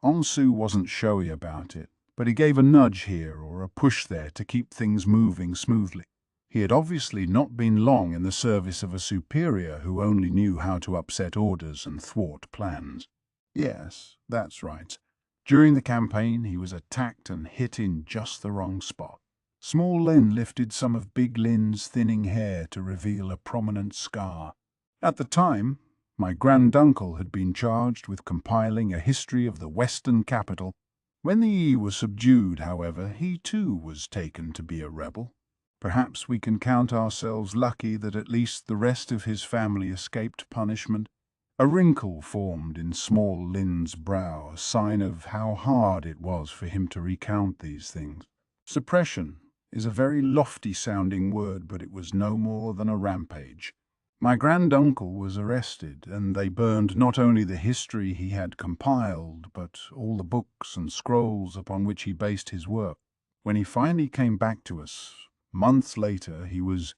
Onsu wasn't showy about it, but he gave a nudge here or a push there to keep things moving smoothly. He had obviously not been long in the service of a superior who only knew how to upset orders and thwart plans. Yes, that's right. During the campaign, he was attacked and hit in just the wrong spot. Small Lin lifted some of Big Lin's thinning hair to reveal a prominent scar. At the time, my granduncle had been charged with compiling a history of the Western capital. When the Yi was subdued, however, he too was taken to be a rebel. Perhaps we can count ourselves lucky that at least the rest of his family escaped punishment. A wrinkle formed in Small Lin's brow, a sign of how hard it was for him to recount these things. Suppression, is a very lofty-sounding word, but it was no more than a rampage. My granduncle was arrested, and they burned not only the history he had compiled, but all the books and scrolls upon which he based his work. When he finally came back to us, months later, he was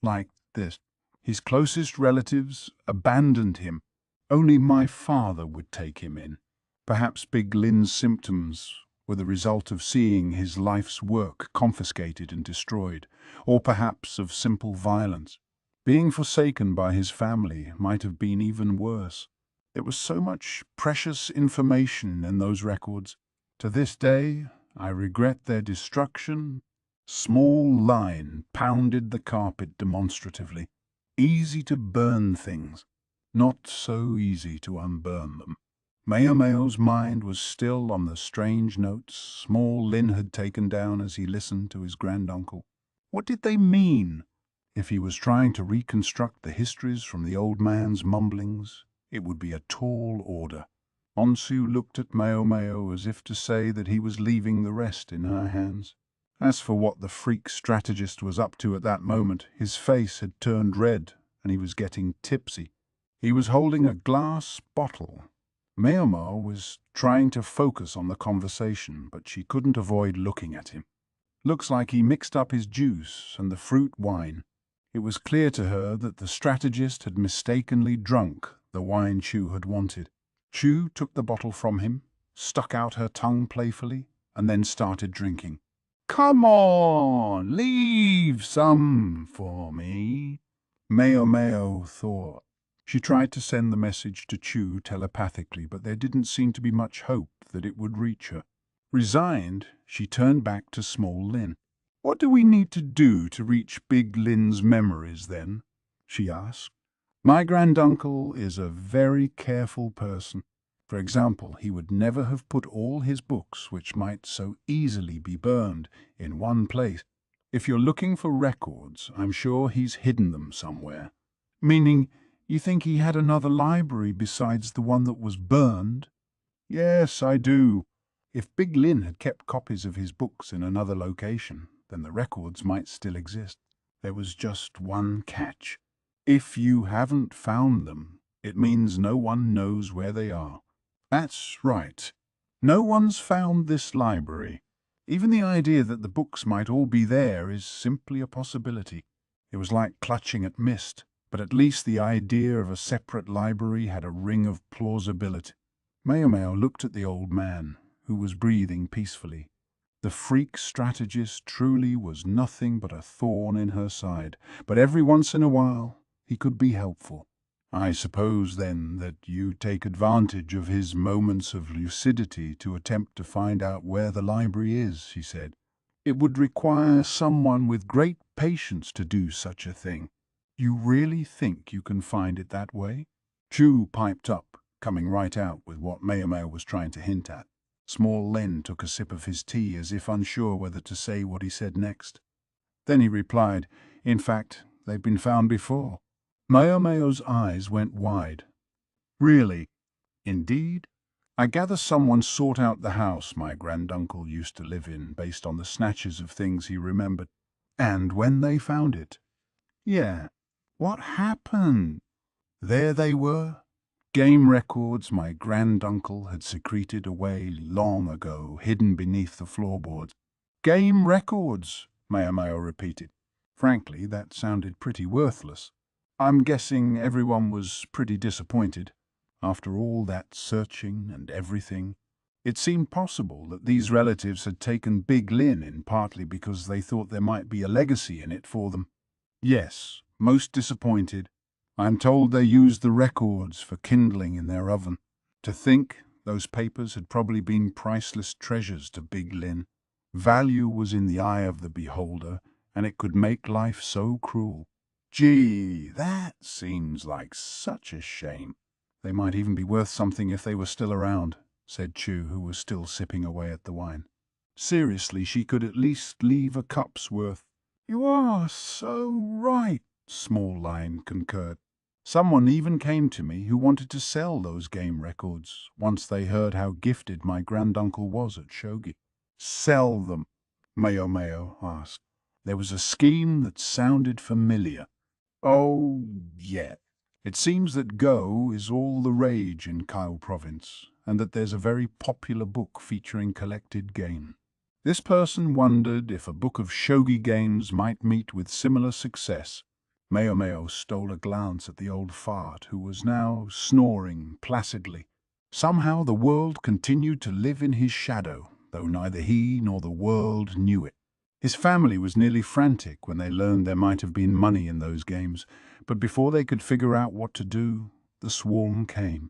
like this. His closest relatives abandoned him. Only my father would take him in. Perhaps Big Lin's symptoms were the result of seeing his life's work confiscated and destroyed, or perhaps of simple violence. Being forsaken by his family might have been even worse. There was so much precious information in those records. To this day, I regret their destruction. Small Line pounded the carpet demonstratively. Easy to burn things, not so easy to unburn them. Mayo's mind was still on the strange notes Small Lin had taken down as he listened to his granduncle. What did they mean? If he was trying to reconstruct the histories from the old man's mumblings, it would be a tall order. Onsu looked at Mayo as if to say that he was leaving the rest in her hands. As for what the freak strategist was up to at that moment, his face had turned red and he was getting tipsy. He was holding a glass bottle. Mayo was trying to focus on the conversation, but she couldn't avoid looking at him. Looks like he mixed up his juice and the fruit wine. It was clear to her that the strategist had mistakenly drunk the wine Chu had wanted. Chu took the bottle from him, stuck out her tongue playfully, and then started drinking. "Come on, leave some for me," Mayo thought. She tried to send the message to Chu telepathically, but there didn't seem to be much hope that it would reach her. Resigned, she turned back to Small Lin. "What do we need to do to reach Big Lin's memories, then?" she asked. "My granduncle is a very careful person. For example, he would never have put all his books, which might so easily be burned, in one place. If you're looking for records, I'm sure he's hidden them somewhere." "Meaning, you think he had another library besides the one that was burned?" "Yes, I do. If Big Lin had kept copies of his books in another location, then the records might still exist. There was just one catch. If you haven't found them, it means no one knows where they are." "That's right. No one's found this library. Even the idea that the books might all be there is simply a possibility." It was like clutching at mist, but at least the idea of a separate library had a ring of plausibility. Mayo looked at the old man, who was breathing peacefully. The freak strategist truly was nothing but a thorn in her side, but every once in a while he could be helpful. "I suppose, then, that you take advantage of his moments of lucidity to attempt to find out where the library is," he said. "It would require someone with great patience to do such a thing." "You really think you can find it that way?" Chu piped up, coming right out with what Mayo was trying to hint at. Small Lin took a sip of his tea as if unsure whether to say what he said next. Then he replied, "In fact, they've been found before." Mayo's eyes went wide. "Really? Indeed? I gather someone sought out the house my granduncle used to live in based on the snatches of things he remembered. And when they found it?" "Yeah. What happened?" "There they were. Game records my granduncle had secreted away long ago, hidden beneath the floorboards." "Game records," Mayo repeated. Frankly, that sounded pretty worthless. I'm guessing everyone was pretty disappointed. After all that searching and everything, it seemed possible that these relatives had taken Big Lin in partly because they thought there might be a legacy in it for them. "Yes, most disappointed. I'm told they used the records for kindling in their oven. To think those papers had probably been priceless treasures to Big Lin. Value was in the eye of the beholder, and it could make life so cruel." "Gee, that seems like such a shame." "They might even be worth something if they were still around," said Chu, who was still sipping away at the wine. "Seriously, she could at least leave a cup's worth." "You are so right," Small Line concurred. "Someone even came to me who wanted to sell those game records once they heard how gifted my granduncle was at shogi." "Sell them?" Mayo asked. There was a scheme that sounded familiar. Oh, yeah. It seems that Go is all the rage in Kyle Province, and that there's a very popular book featuring collected game. This person wondered if a book of shogi games might meet with similar success. Meo stole a glance at the old fart, who was now snoring placidly. Somehow the world continued to live in his shadow, though neither he nor the world knew it. His family was nearly frantic when they learned there might have been money in those games, but before they could figure out what to do, the swarm came.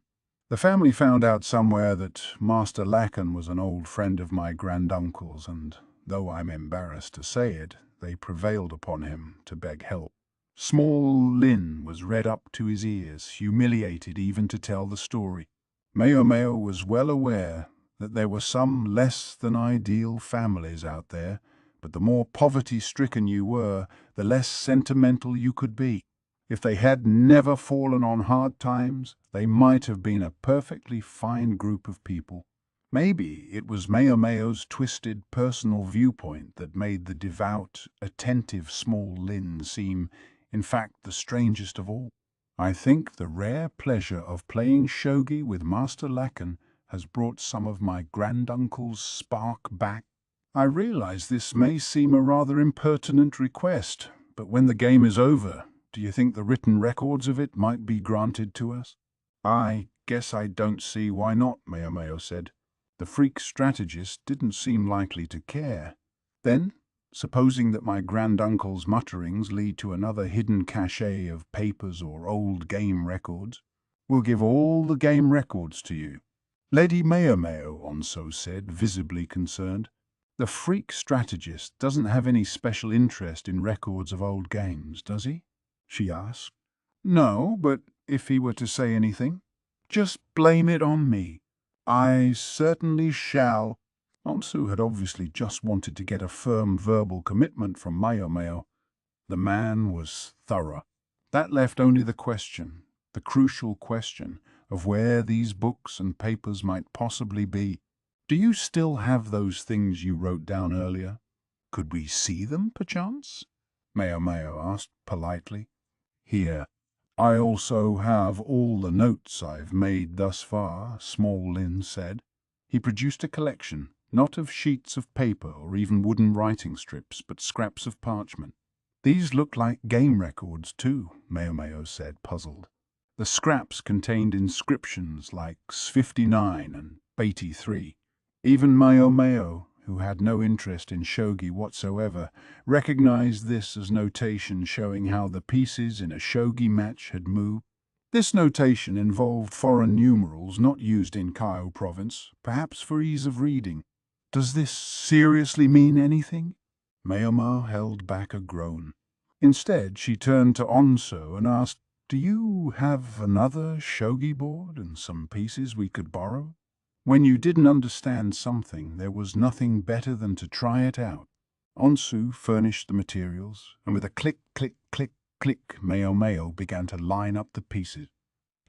The family found out somewhere that Master Lacan was an old friend of my granduncle's, and though I'm embarrassed to say it, they prevailed upon him to beg help. Small Lin was read up to his ears, humiliated even to tell the story. Meo was well aware that there were some less than ideal families out there, but the more poverty-stricken you were, the less sentimental you could be. If they had never fallen on hard times, they might have been a perfectly fine group of people. Maybe it was Meo's twisted personal viewpoint that made the devout, attentive small Lin seem, in fact, the strangest of all. I think the rare pleasure of playing shogi with Master Lacan has brought some of my granduncle's spark back. I realize this may seem a rather impertinent request, but when the game is over, do you think the written records of it might be granted to us? I guess I don't see why not, Meo said. The freak strategist didn't seem likely to care. Then, supposing that my granduncle's mutterings lead to another hidden cache of papers or old game records, we'll give all the game records to you. Lady Meo, Onso said, visibly concerned. The freak strategist doesn't have any special interest in records of old games, does he? She asked. No, but if he were to say anything, just blame it on me. I certainly shall. Onsu had obviously just wanted to get a firm verbal commitment from Meo. The man was thorough. That left only the crucial question, of where these books and papers might possibly be. Do you still have those things you wrote down earlier? Could we see them, perchance? Meo asked politely. Here. I also have all the notes I've made thus far, Small Lin said. He produced a collection, not of sheets of paper or even wooden writing strips, but scraps of parchment. These look like game records too, Meo said, puzzled. The scraps contained inscriptions like S59 and 83. Even Meo, who had no interest in shogi whatsoever, recognized this as notation showing how the pieces in a shogi match had moved. This notation involved foreign numerals not used in Kyle Province, perhaps for ease of reading. Does this seriously mean anything? Meo held back a groan. Instead, she turned to Onso and asked, Do you have another shogi board and some pieces we could borrow? When you didn't understand something, there was nothing better than to try it out. Onsu furnished the materials, and with a click, click, click, click, Meo began to line up the pieces.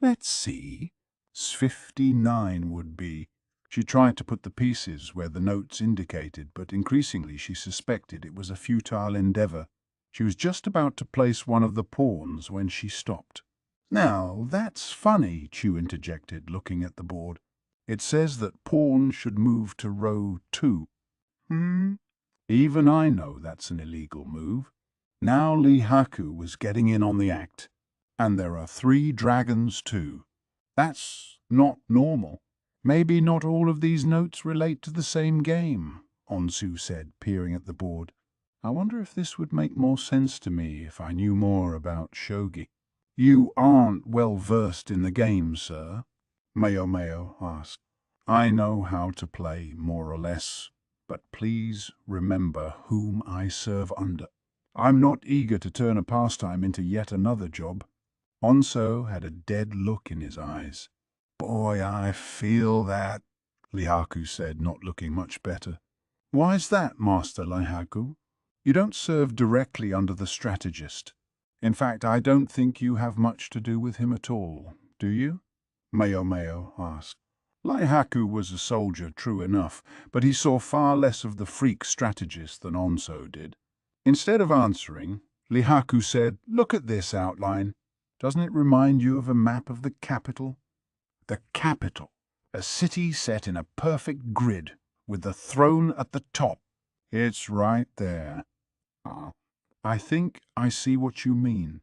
Let's see. S59 would be. She tried to put the pieces where the notes indicated, but increasingly she suspected it was a futile endeavor. She was just about to place one of the pawns when she stopped. Now, that's funny, Chu interjected, looking at the board. It says that pawn should move to row 2. Even I know that's an illegal move. Now Li Haku was getting in on the act. And there are 3 dragons too. That's not normal. Maybe not all of these notes relate to the same game, Onsu said, peering at the board. I wonder if this would make more sense to me if I knew more about shogi. You aren't well versed in the game, sir? Meo asked. I know how to play, more or less, but please remember whom I serve under. I'm not eager to turn a pastime into yet another job. Onso had a dead look in his eyes. Boy, I feel that, Lihaku said, not looking much better. Why's that, Master Lihaku? You don't serve directly under the strategist. In fact, I don't think you have much to do with him at all, do you? Meo asked. Lihaku was a soldier, true enough, but he saw far less of the freak strategist than Onso did. Instead of answering, Lihaku said, "Look at this outline. Doesn't it remind you of a map of the capital?" The capital, a city set in a perfect grid, with the throne at the top. It's right there. Ah, I think I see what you mean.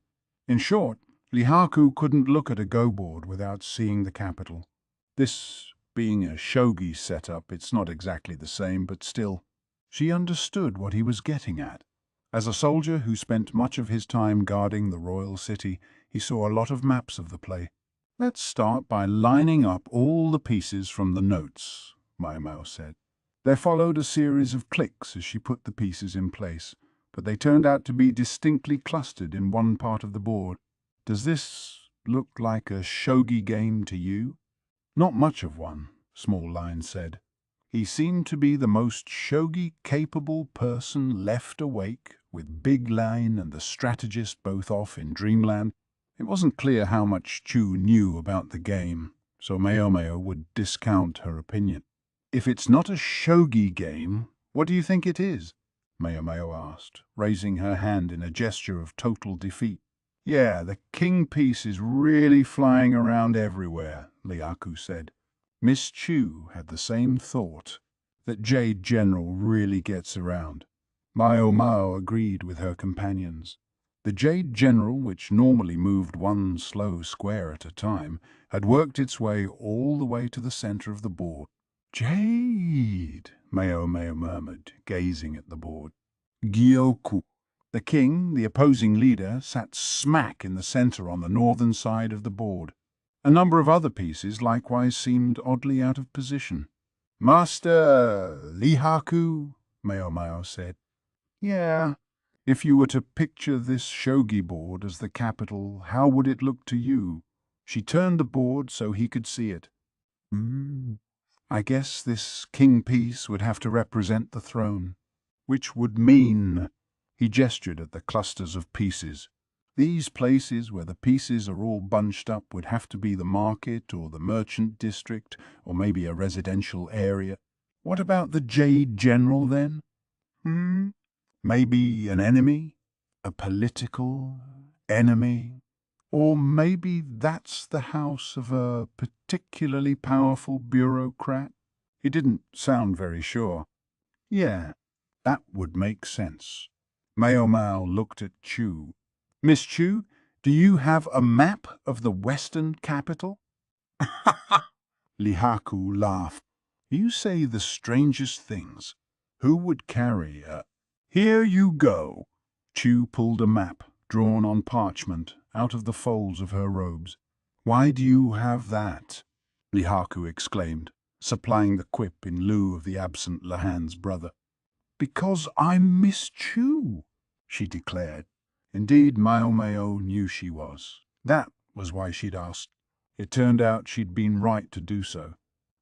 In short, Lihaku couldn't look at a go board without seeing the capital. This being a shogi setup, it's not exactly the same, but still, she understood what he was getting at. As a soldier who spent much of his time guarding the royal city, he saw a lot of maps of the place. "Let's start by lining up all the pieces from the notes," Maimao said. There followed a series of clicks as she put the pieces in place, but they turned out to be distinctly clustered in one part of the board. "Does this look like a shogi game to you?" "Not much of one," Small Line said. He seemed to be the most shogi-capable person left awake, with Big Line and the strategist both off in dreamland. It wasn't clear how much Chu knew about the game, so Maomao would discount her opinion. "If it's not a shogi game, what do you think it is?" Maomao asked, raising her hand in a gesture of total defeat. "Yeah, the king piece is really flying around everywhere," Liaku said. Miss Chu had the same thought, that Jade General really gets around. Maomao agreed with her companions. The Jade General, which normally moved one slow square at a time, had worked its way all the way to the center of the board. "Jade," Maomao murmured, gazing at the board. "Gyoku." The king, the opposing leader, sat smack in the center on the northern side of the board. A number of other pieces likewise seemed oddly out of position. "Master Lihaku," Maomao said. "Yeah, if you were to picture this shogi board as the capital, how would it look to you?" She turned the board so he could see it. "I guess this king piece would have to represent the throne, which would mean—" He gestured at the clusters of pieces. "These places where the pieces are all bunched up would have to be the market or the merchant district or maybe a residential area. What about the Jade General then? Maybe an enemy? A political enemy? Or maybe that's the house of a particularly powerful bureaucrat?" He didn't sound very sure. "Yeah, that would make sense." Maomao looked at Chu. "Miss Chu, do you have a map of the Western capital?" Lihaku laughed. "You say the strangest things. Who would carry a—" "Here you go." Chu pulled a map, drawn on parchment, out of the folds of her robes. "Why do you have that?" Lihaku exclaimed, supplying the quip in lieu of the absent Lahan's brother. "Because I'm Miss Chu," she declared. Indeed, Maomao knew she was. That was why she'd asked. It turned out she'd been right to do so.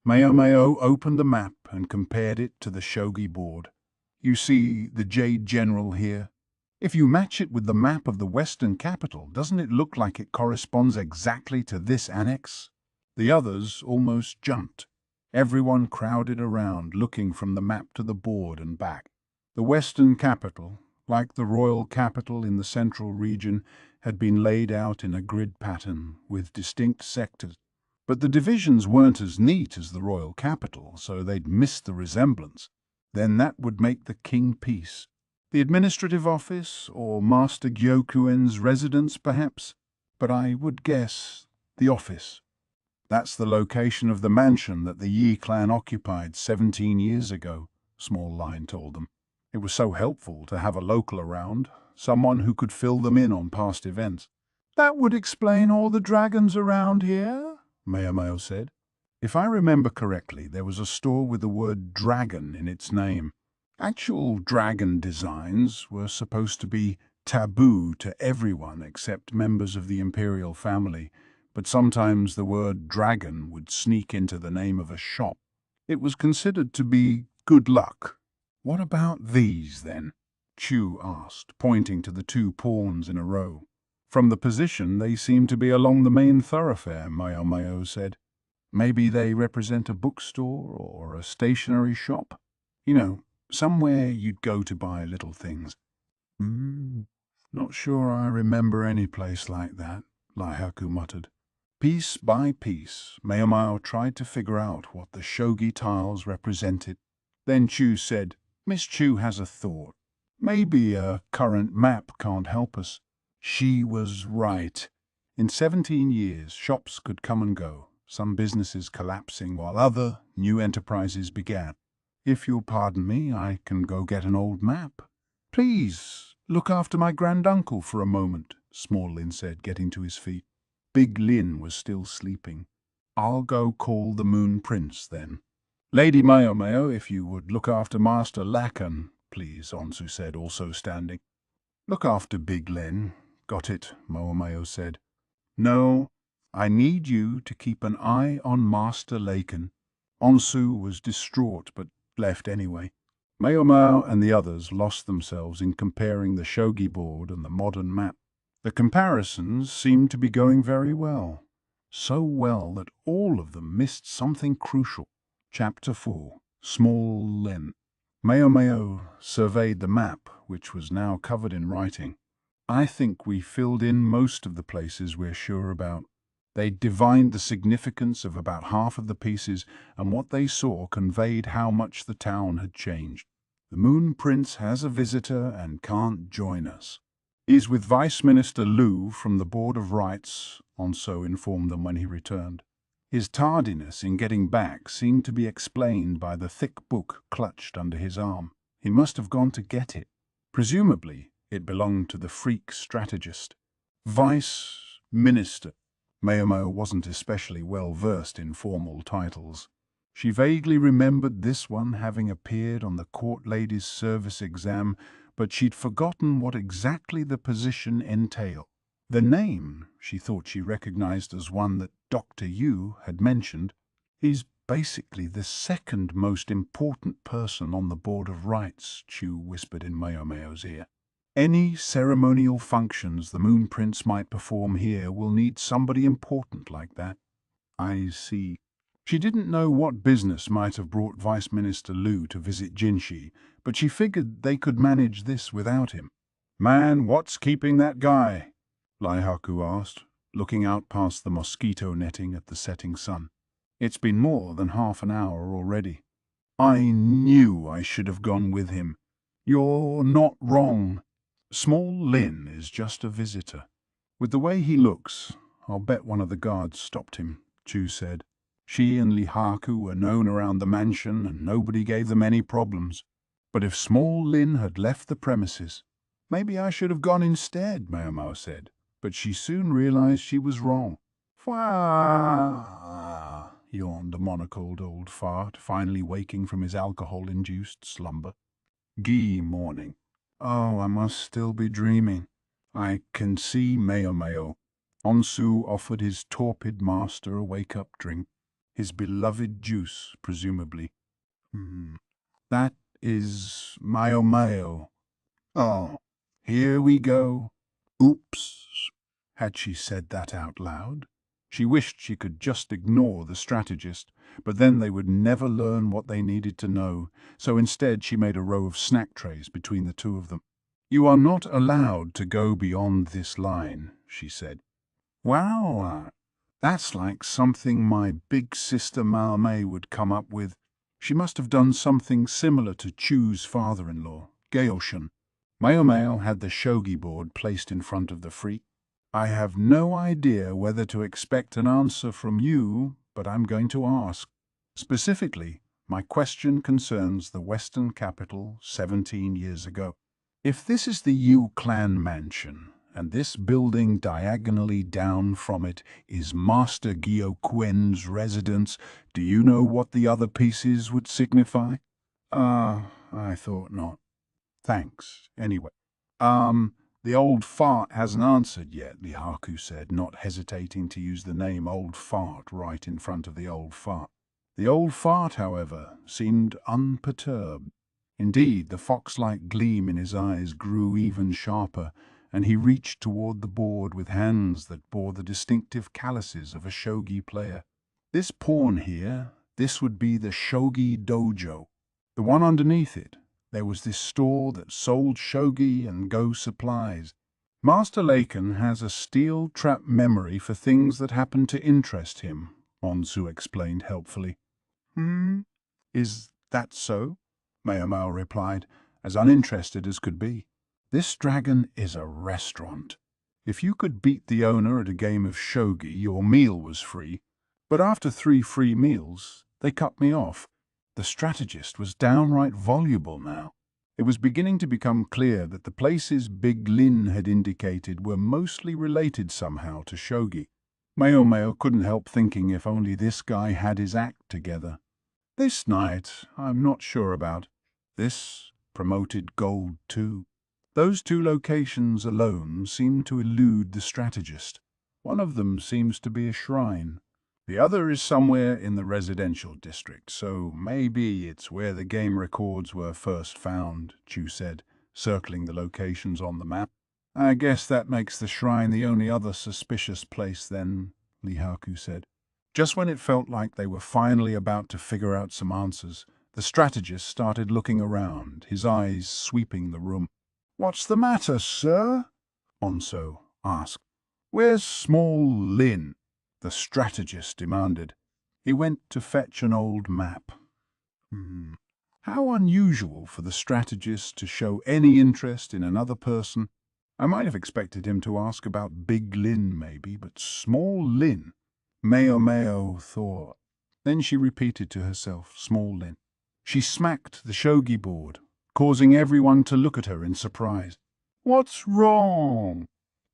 Maomao opened the map and compared it to the shogi board. "You see the Jade General here? If you match it with the map of the Western capital, doesn't it look like it corresponds exactly to this annex?" The others almost jumped. Everyone crowded around, looking from the map to the board and back. The Western capital, like the royal capital in the central region, had been laid out in a grid pattern with distinct sectors. But the divisions weren't as neat as the royal capital, so they'd missed the resemblance. Then that would make the king piece. The administrative office, or Master Gyokuen's residence, perhaps? But I would guess the office. "That's the location of the mansion that the Yi clan occupied 17 years ago," Small Line told them. It was so helpful to have a local around, someone who could fill them in on past events. "That would explain all the dragons around here," Maomao said. "If I remember correctly, there was a store with the word dragon in its name. Actual dragon designs were supposed to be taboo to everyone except members of the imperial family, but sometimes the word dragon would sneak into the name of a shop. It was considered to be good luck." "What about these, then?" Chu asked, pointing to the two pawns in a row. "From the position, they seem to be along the main thoroughfare," Maomao said. "Maybe they represent a bookstore or a stationery shop. You know, somewhere you'd go to buy little things." Not sure I remember any place like that, Laihaku muttered. Piece by piece, Mayomao tried to figure out what the shogi tiles represented. Then Chu said, Miss Chu has a thought. Maybe a current map can't help us. She was right. In 17 years, shops could come and go, some businesses collapsing while other new enterprises began. If you'll pardon me, I can go get an old map. Please, look after my granduncle for a moment, Small Lin said, getting to his feet. Big Lin was still sleeping. I'll go call the Moon Prince, then. Lady Mayomao, if you would look after Master Lakan, please, Onsu said, also standing. Look after Big Lin. Got it, Mayomao said. No, I need you to keep an eye on Master Lakan. Onsu was distraught, but left anyway. Mayomao and the others lost themselves in comparing the shogi board and the modern map. The comparisons seemed to be going very well. So well that all of them missed something crucial. Chapter 4. Small Lin. Mayomao surveyed the map, which was now covered in writing. I think we filled in most of the places we're sure about. They divined the significance of about half of the pieces, and what they saw conveyed how much the town had changed. The Moon Prince has a visitor and can't join us. He's with Vice Minister Liu from the Board of Rights, Onso informed them when he returned. His tardiness in getting back seemed to be explained by the thick book clutched under his arm. He must have gone to get it. Presumably, it belonged to the freak strategist. Vice Minister. Mayomao wasn't especially well versed in formal titles. She vaguely remembered this one having appeared on the court lady's service exam, but she'd forgotten what exactly the position entailed. The name she thought she recognized as one that Dr. Yu had mentioned. He's basically the second most important person on the Board of Rights, Chu whispered in Mayomayo's ear. Any ceremonial functions the Moon Prince might perform here will need somebody important like that. I see. She didn't know what business might have brought Vice Minister Liu to visit Jinshi, but she figured they could manage this without him. Man, what's keeping that guy? Laihaku asked, looking out past the mosquito netting at the setting sun. It's been more than half an hour already. I knew I should have gone with him. You're not wrong. Small Lin is just a visitor. With the way he looks, I'll bet one of the guards stopped him, Chu said. She and Lihaku were known around the mansion and nobody gave them any problems. But if Small Lin had left the premises, maybe I should have gone instead, Mayomao said. But she soon realized she was wrong. Wah! Yawned the monocled old fart, finally waking from his alcohol-induced slumber. Gee morning. Oh, I must still be dreaming. I can see Mayomao. Onsu offered his torpid master a wake-up drink. His beloved juice, presumably. That is Mayomao. Oh, here we go. Oops. Had she said that out loud? She wished she could just ignore the strategist, but then they would never learn what they needed to know, so instead she made a row of snack trays between the two of them. You are not allowed to go beyond this line, she said. Wow, that's like something my big sister Malmay would come up with. She must have done something similar to Chu's father-in-law, Gaoshan. Mayomao had the shogi board placed in front of the freak. I have no idea whether to expect an answer from you, but I'm going to ask. Specifically, my question concerns the Western capital 17 years ago. If this is the Yu clan mansion, and this building diagonally down from it is Master Gyokwen's residence, do you know what the other pieces would signify? I thought not. Thanks, anyway. The old fart hasn't answered yet, Lihaku said, not hesitating to use the name Old Fart right in front of the old fart. The old fart, however, seemed unperturbed. Indeed, the fox-like gleam in his eyes grew even sharper, and he reached toward the board with hands that bore the distinctive calluses of a shogi player. This pawn here, this would be the shogi dojo. The one underneath it, There was this store that sold shogi and go supplies. Master Laken has a steel trap memory for things that happen to interest him, Onsu explained helpfully. Is that so? Mayomao replied, as uninterested as could be. This dragon is a restaurant. If you could beat the owner at a game of shogi, your meal was free. But after 3 free meals, they cut me off. The strategist was downright voluble now. It was beginning to become clear that the places Big Lin had indicated were mostly related somehow to shogi. Mayomao couldn't help thinking if only this guy had his act together. This night, I'm not sure about. This promoted gold too. Those 2 locations alone seem to elude the strategist. One of them seems to be a shrine. The other is somewhere in the residential district, so maybe it's where the game records were first found, Chu said, circling the locations on the map. I guess that makes the shrine the only other suspicious place then, Li Haku said. Just when it felt like they were finally about to figure out some answers, the strategist started looking around, his eyes sweeping the room. "What's the matter, sir?" Onso asked. "Where's small Lin?" the strategist demanded. He went to fetch an old map. How unusual for the strategist to show any interest in another person. I might have expected him to ask about Big Lin, maybe, but small Lin. Mao thought. Then she repeated to herself, small Lin. She smacked the shogi board, causing everyone to look at her in surprise. "What's wrong?"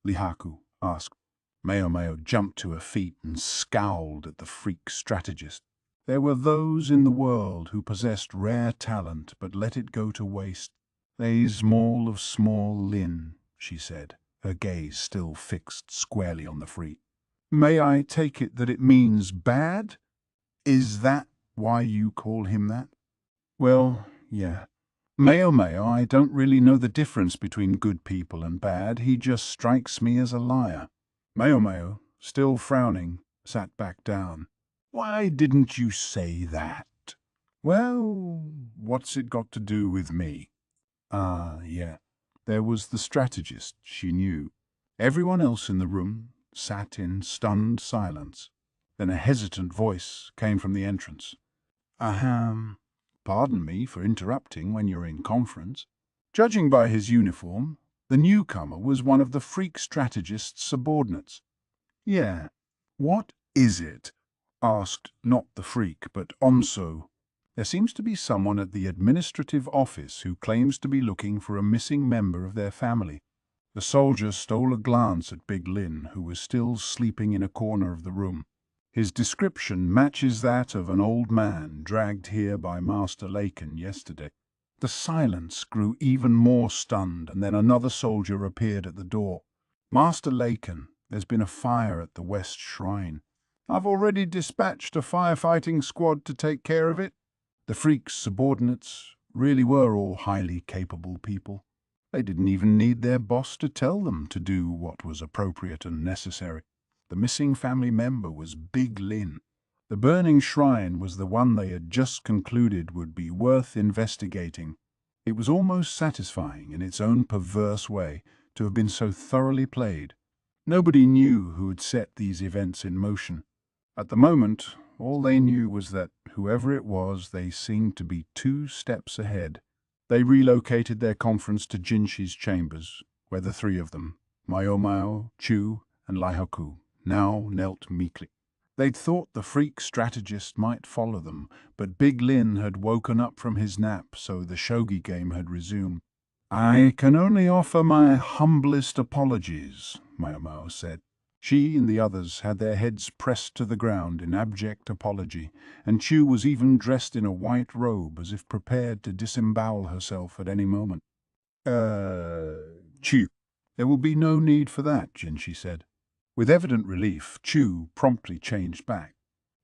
Lihaku asked. Mao jumped to her feet and scowled at the freak strategist. There were those in the world who possessed rare talent but let it go to waste. "They's more of small Lin," she said, her gaze still fixed squarely on the freak. "May I take it that it means bad? Is that why you call him that?" "Well, yeah. Mao, I don't really know the difference between good people and bad. He just strikes me as a liar." Mao, still frowning, sat back down. "Why didn't you say that?" "Well, what's it got to do with me?" Yeah. There was the strategist, she knew. Everyone else in the room sat in stunned silence. Then a hesitant voice came from the entrance. "Ahem. Pardon me for interrupting when you're in conference." Judging by his uniform, the newcomer was one of the freak strategist's subordinates. "Yeah. What is it?" asked not the freak, but Onso. "There seems to be someone at the administrative office who claims to be looking for a missing member of their family." The soldier stole a glance at Big Lin, who was still sleeping in a corner of the room. His description matches that of an old man dragged here by Master Laken yesterday. The silence grew even more stunned, and then another soldier appeared at the door. "Master Laken, there's been a fire at the West Shrine. I've already dispatched a firefighting squad to take care of it." The freak's subordinates really were all highly capable people. They didn't even need their boss to tell them to do what was appropriate and necessary. The missing family member was Big Lin. The burning shrine was the one they had just concluded would be worth investigating. It was almost satisfying in its own perverse way to have been so thoroughly played. Nobody knew who had set these events in motion. At the moment, all they knew was that, whoever it was, they seemed to be 2 steps ahead. They relocated their conference to Jinshi's chambers, where the 3 of them, Mao, Chu, and Laihoku, now knelt meekly. They'd thought the freak strategist might follow them, but Big Lin had woken up from his nap, so the shogi game had resumed. "I can only offer my humblest apologies," Mao said. She and the others had their heads pressed to the ground in abject apology, and Chu was even dressed in a white robe as if prepared to disembowel herself at any moment. Chu. There will be no need for that," Jinshi said. With evident relief, Chu promptly changed back.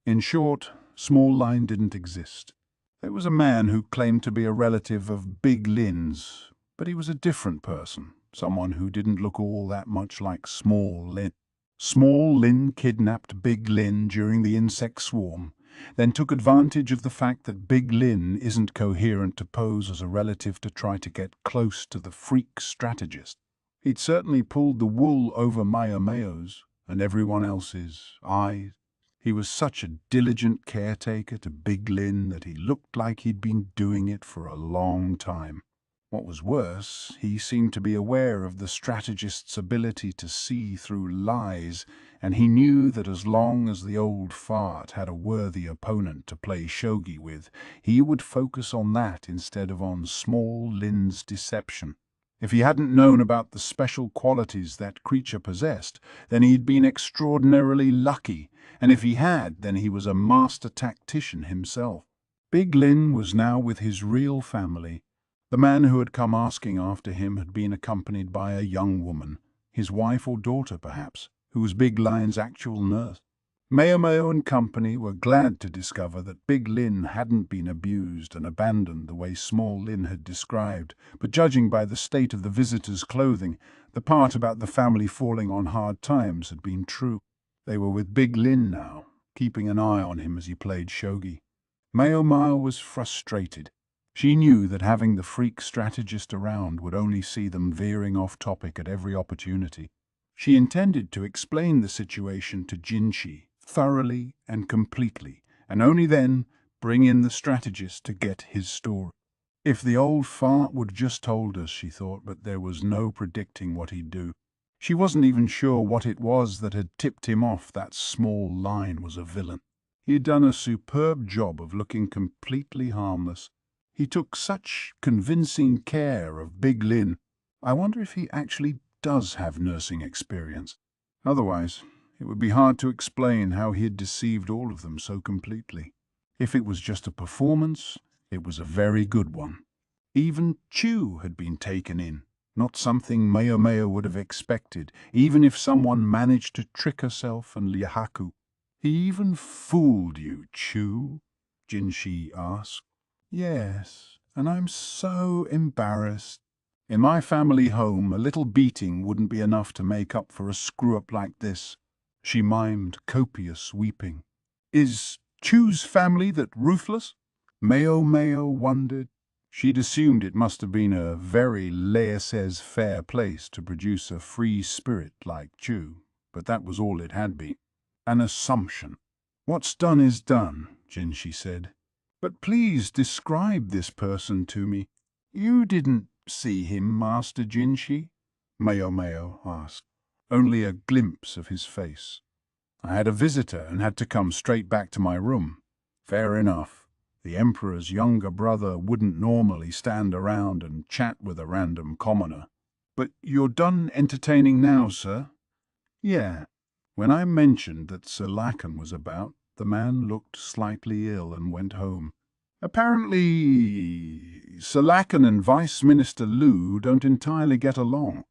In short, Small Line didn't exist. There was a man who claimed to be a relative of Big Lin's, but he was a different person, someone who didn't look all that much like Small Lin. Small Lin kidnapped Big Lin during the insect swarm, then took advantage of the fact that Big Lin isn't coherent to pose as a relative to try to get close to the freak strategist. He'd certainly pulled the wool over Mayo's and everyone else's eyes. He was such a diligent caretaker to Big Lin that he looked like he'd been doing it for a long time. What was worse, he seemed to be aware of the strategist's ability to see through lies, and he knew that as long as the old fart had a worthy opponent to play shogi with, he would focus on that instead of on small Lin's deception. If he hadn't known about the special qualities that creature possessed, then he'd been extraordinarily lucky, and if he had, then he was a master tactician himself. Big Lin was now with his real family. The man who had come asking after him had been accompanied by a young woman, his wife or daughter perhaps, who was Big Lin's actual nurse. Mayo and company were glad to discover that Big Lin hadn't been abused and abandoned the way Small Lin had described, but judging by the state of the visitor's clothing, the part about the family falling on hard times had been true. They were with Big Lin now, keeping an eye on him as he played shogi. Mayo was frustrated. She knew that having the freak strategist around would only see them veering off topic at every opportunity. She intended to explain the situation to Jinshi thoroughly and completely, and only then bring in the strategist to get his story. If the old fart would just told us, she thought, but there was no predicting what he'd do. She wasn't even sure what it was that had tipped him off that Small Line was a villain. He had done a superb job of looking completely harmless. He took such convincing care of Big Lin. I wonder if he actually does have nursing experience. Otherwise, it would be hard to explain how he had deceived all of them so completely. If it was just a performance, it was a very good one. Even Chu had been taken in, not something Mayo would have expected, even if someone managed to trick herself and Liahaku. He even fooled you, Chu? Jinshi asked. Yes, and I'm so embarrassed. In my family home, a little beating wouldn't be enough to make up for a screw-up like this. She mimed copious weeping. Is Chu's family that ruthless? Mayo wondered. She'd assumed it must have been a very laissez-faire place to produce a free spirit like Chu, but that was all it had been. An assumption. What's done is done, Jinshi said. But please describe this person to me. You didn't see him, Master Jinshi? Mayo asked. Only a glimpse of his face. I had a visitor and had to come straight back to my room. Fair enough. The Emperor's younger brother wouldn't normally stand around and chat with a random commoner. But you're done entertaining now, sir? Yeah. When I mentioned that Sir Lacan was about, the man looked slightly ill and went home. Apparently, Sir Lacan and Vice Minister Lu don't entirely get along.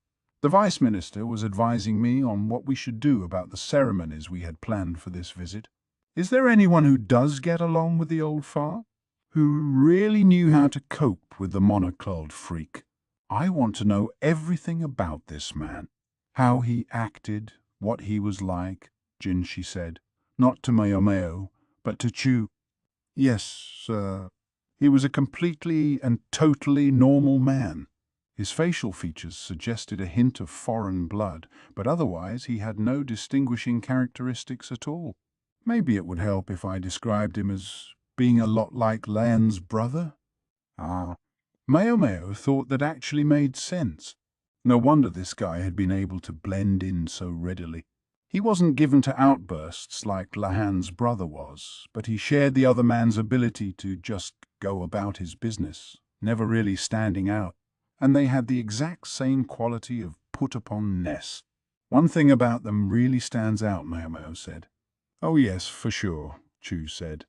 The Vice Minister was advising me on what we should do about the ceremonies we had planned for this visit. Is there anyone who does get along with the old fart? Who really knew how to cope with the monocled freak? I want to know everything about this man. How he acted, what he was like, Jinshi said. Not to Mayo, but to Chu. Yes, sir. He was a completely and totally normal man. His facial features suggested a hint of foreign blood, but otherwise he had no distinguishing characteristics at all. Maybe it would help if I described him as being a lot like Lan's brother? Ah, Mayo thought that actually made sense. No wonder this guy had been able to blend in so readily. He wasn't given to outbursts like Lahan's brother was, but he shared the other man's ability to just go about his business, never really standing out. And they had the exact same quality of put-upon-ness. One thing about them really stands out, Mayo said. Oh yes, for sure, Chu said.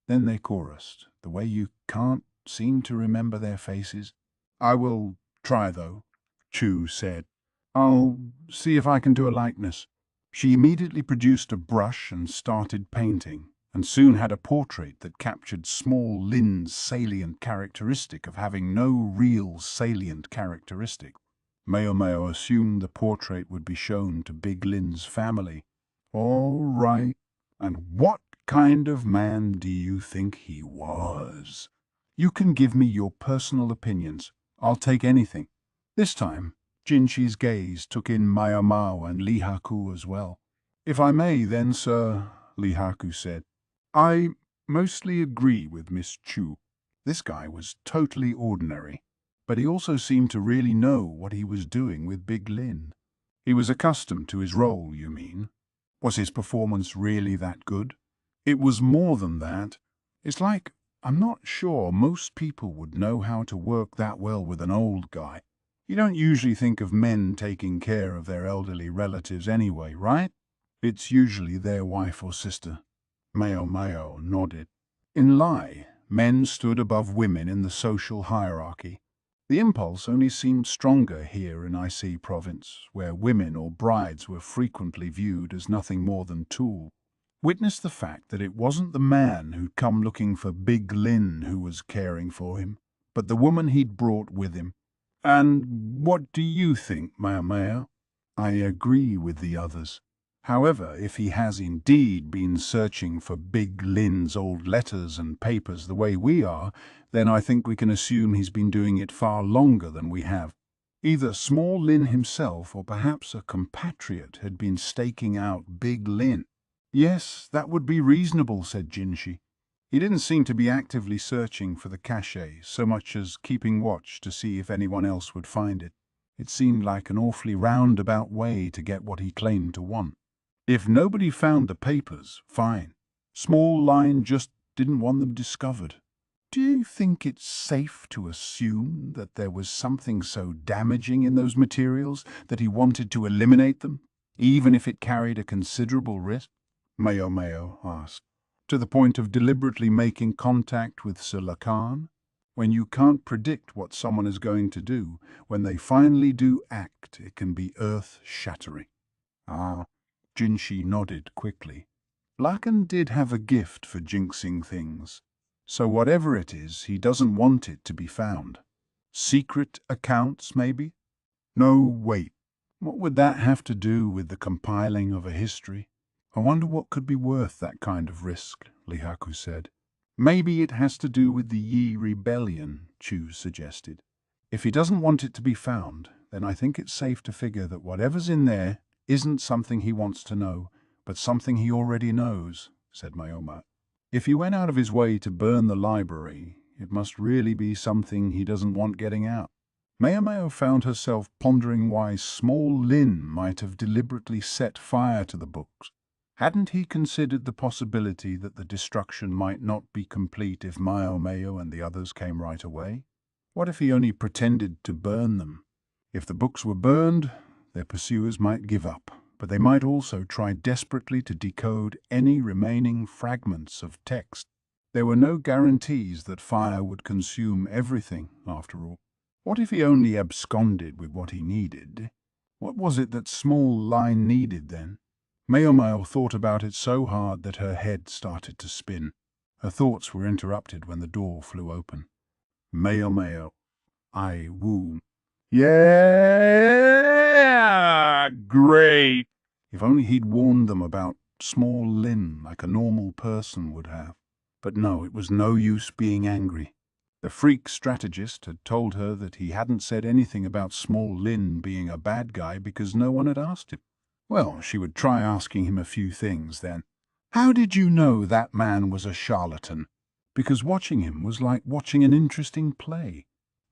Then they chorused, the way you can't seem to remember their faces. I will try, though, Chu said. I'll see if I can do a likeness. She immediately produced a brush and started painting, and soon had a portrait that captured Small Lin's salient characteristic of having no real salient characteristic. Mayo assumed the portrait would be shown to Big Lin's family. All right. And what kind of man do you think he was? You can give me your personal opinions. I'll take anything. This time, Jinshi's gaze took in Mayomao and Lihaku as well. If I may then, sir, Lihaku said, I mostly agree with Miss Chu. This guy was totally ordinary, but he also seemed to really know what he was doing with Big Lin. He was accustomed to his role, you mean? Was his performance really that good? It was more than that. It's like, I'm not sure most people would know how to work that well with an old guy. You don't usually think of men taking care of their elderly relatives anyway, right? It's usually their wife or sister. Mao nodded. In Lai, men stood above women in the social hierarchy. The impulse only seemed stronger here in IC province, where women or brides were frequently viewed as nothing more than tools. Witness the fact that it wasn't the man who'd come looking for Big Lin who was caring for him, but the woman he'd brought with him. And what do you think, Mao? I agree with the others. However, if he has indeed been searching for Big Lin's old letters and papers the way we are, then I think we can assume he's been doing it far longer than we have. Either Small Lin himself or perhaps a compatriot had been staking out Big Lin. Yes, that would be reasonable, said Jinshi. He didn't seem to be actively searching for the cachet so much as keeping watch to see if anyone else would find it. It seemed like an awfully roundabout way to get what he claimed to want. If nobody found the papers, fine. Small Line just didn't want them discovered. Do you think it's safe to assume that there was something so damaging in those materials that he wanted to eliminate them, even if it carried a considerable risk? Mao asked. To the point of deliberately making contact with Sir Lacan? When you can't predict what someone is going to do, when they finally do act, it can be earth-shattering. Ah, Jinshi nodded quickly. Lacan did have a gift for jinxing things. So whatever it is, he doesn't want it to be found. Secret accounts, maybe? No, wait. What would that have to do with the compiling of a history? I wonder what could be worth that kind of risk, Lihaku said. Maybe it has to do with the Yi rebellion, Chu suggested. If he doesn't want it to be found, then I think it's safe to figure that whatever's in there isn't something he wants to know, but something he already knows, said Mayoma. If he went out of his way to burn the library, it must really be something he doesn't want getting out. Mayomao found herself pondering why Small Lin might have deliberately set fire to the books. Hadn't he considered the possibility that the destruction might not be complete if Mayomao and the others came right away? What if he only pretended to burn them? If the books were burned, their pursuers might give up, but they might also try desperately to decode any remaining fragments of text. There were no guarantees that fire would consume everything, after all. What if he only absconded with what he needed? What was it that Small Line needed then? Mayomao thought about it so hard that her head started to spin. Her thoughts were interrupted when the door flew open. Mayomao, I woo. Yeah, great. If only he'd warned them about Small Lin like a normal person would have. But no, it was no use being angry. The freak strategist had told her that he hadn't said anything about Small Lin being a bad guy because no one had asked him. Well, she would try asking him a few things then. How did you know that man was a charlatan? Because watching him was like watching an interesting play.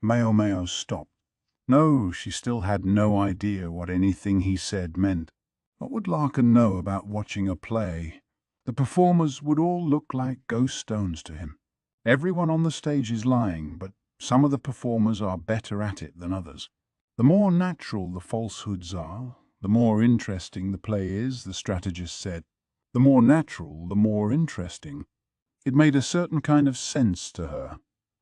Mayomao stopped. No, she still had no idea what anything he said meant. What would Larkin know about watching a play? The performers would all look like ghost stones to him. Everyone on the stage is lying, but some of the performers are better at it than others. The more natural the falsehoods are, the more interesting the play is, the strategist said. The more natural, the more interesting. It made a certain kind of sense to her.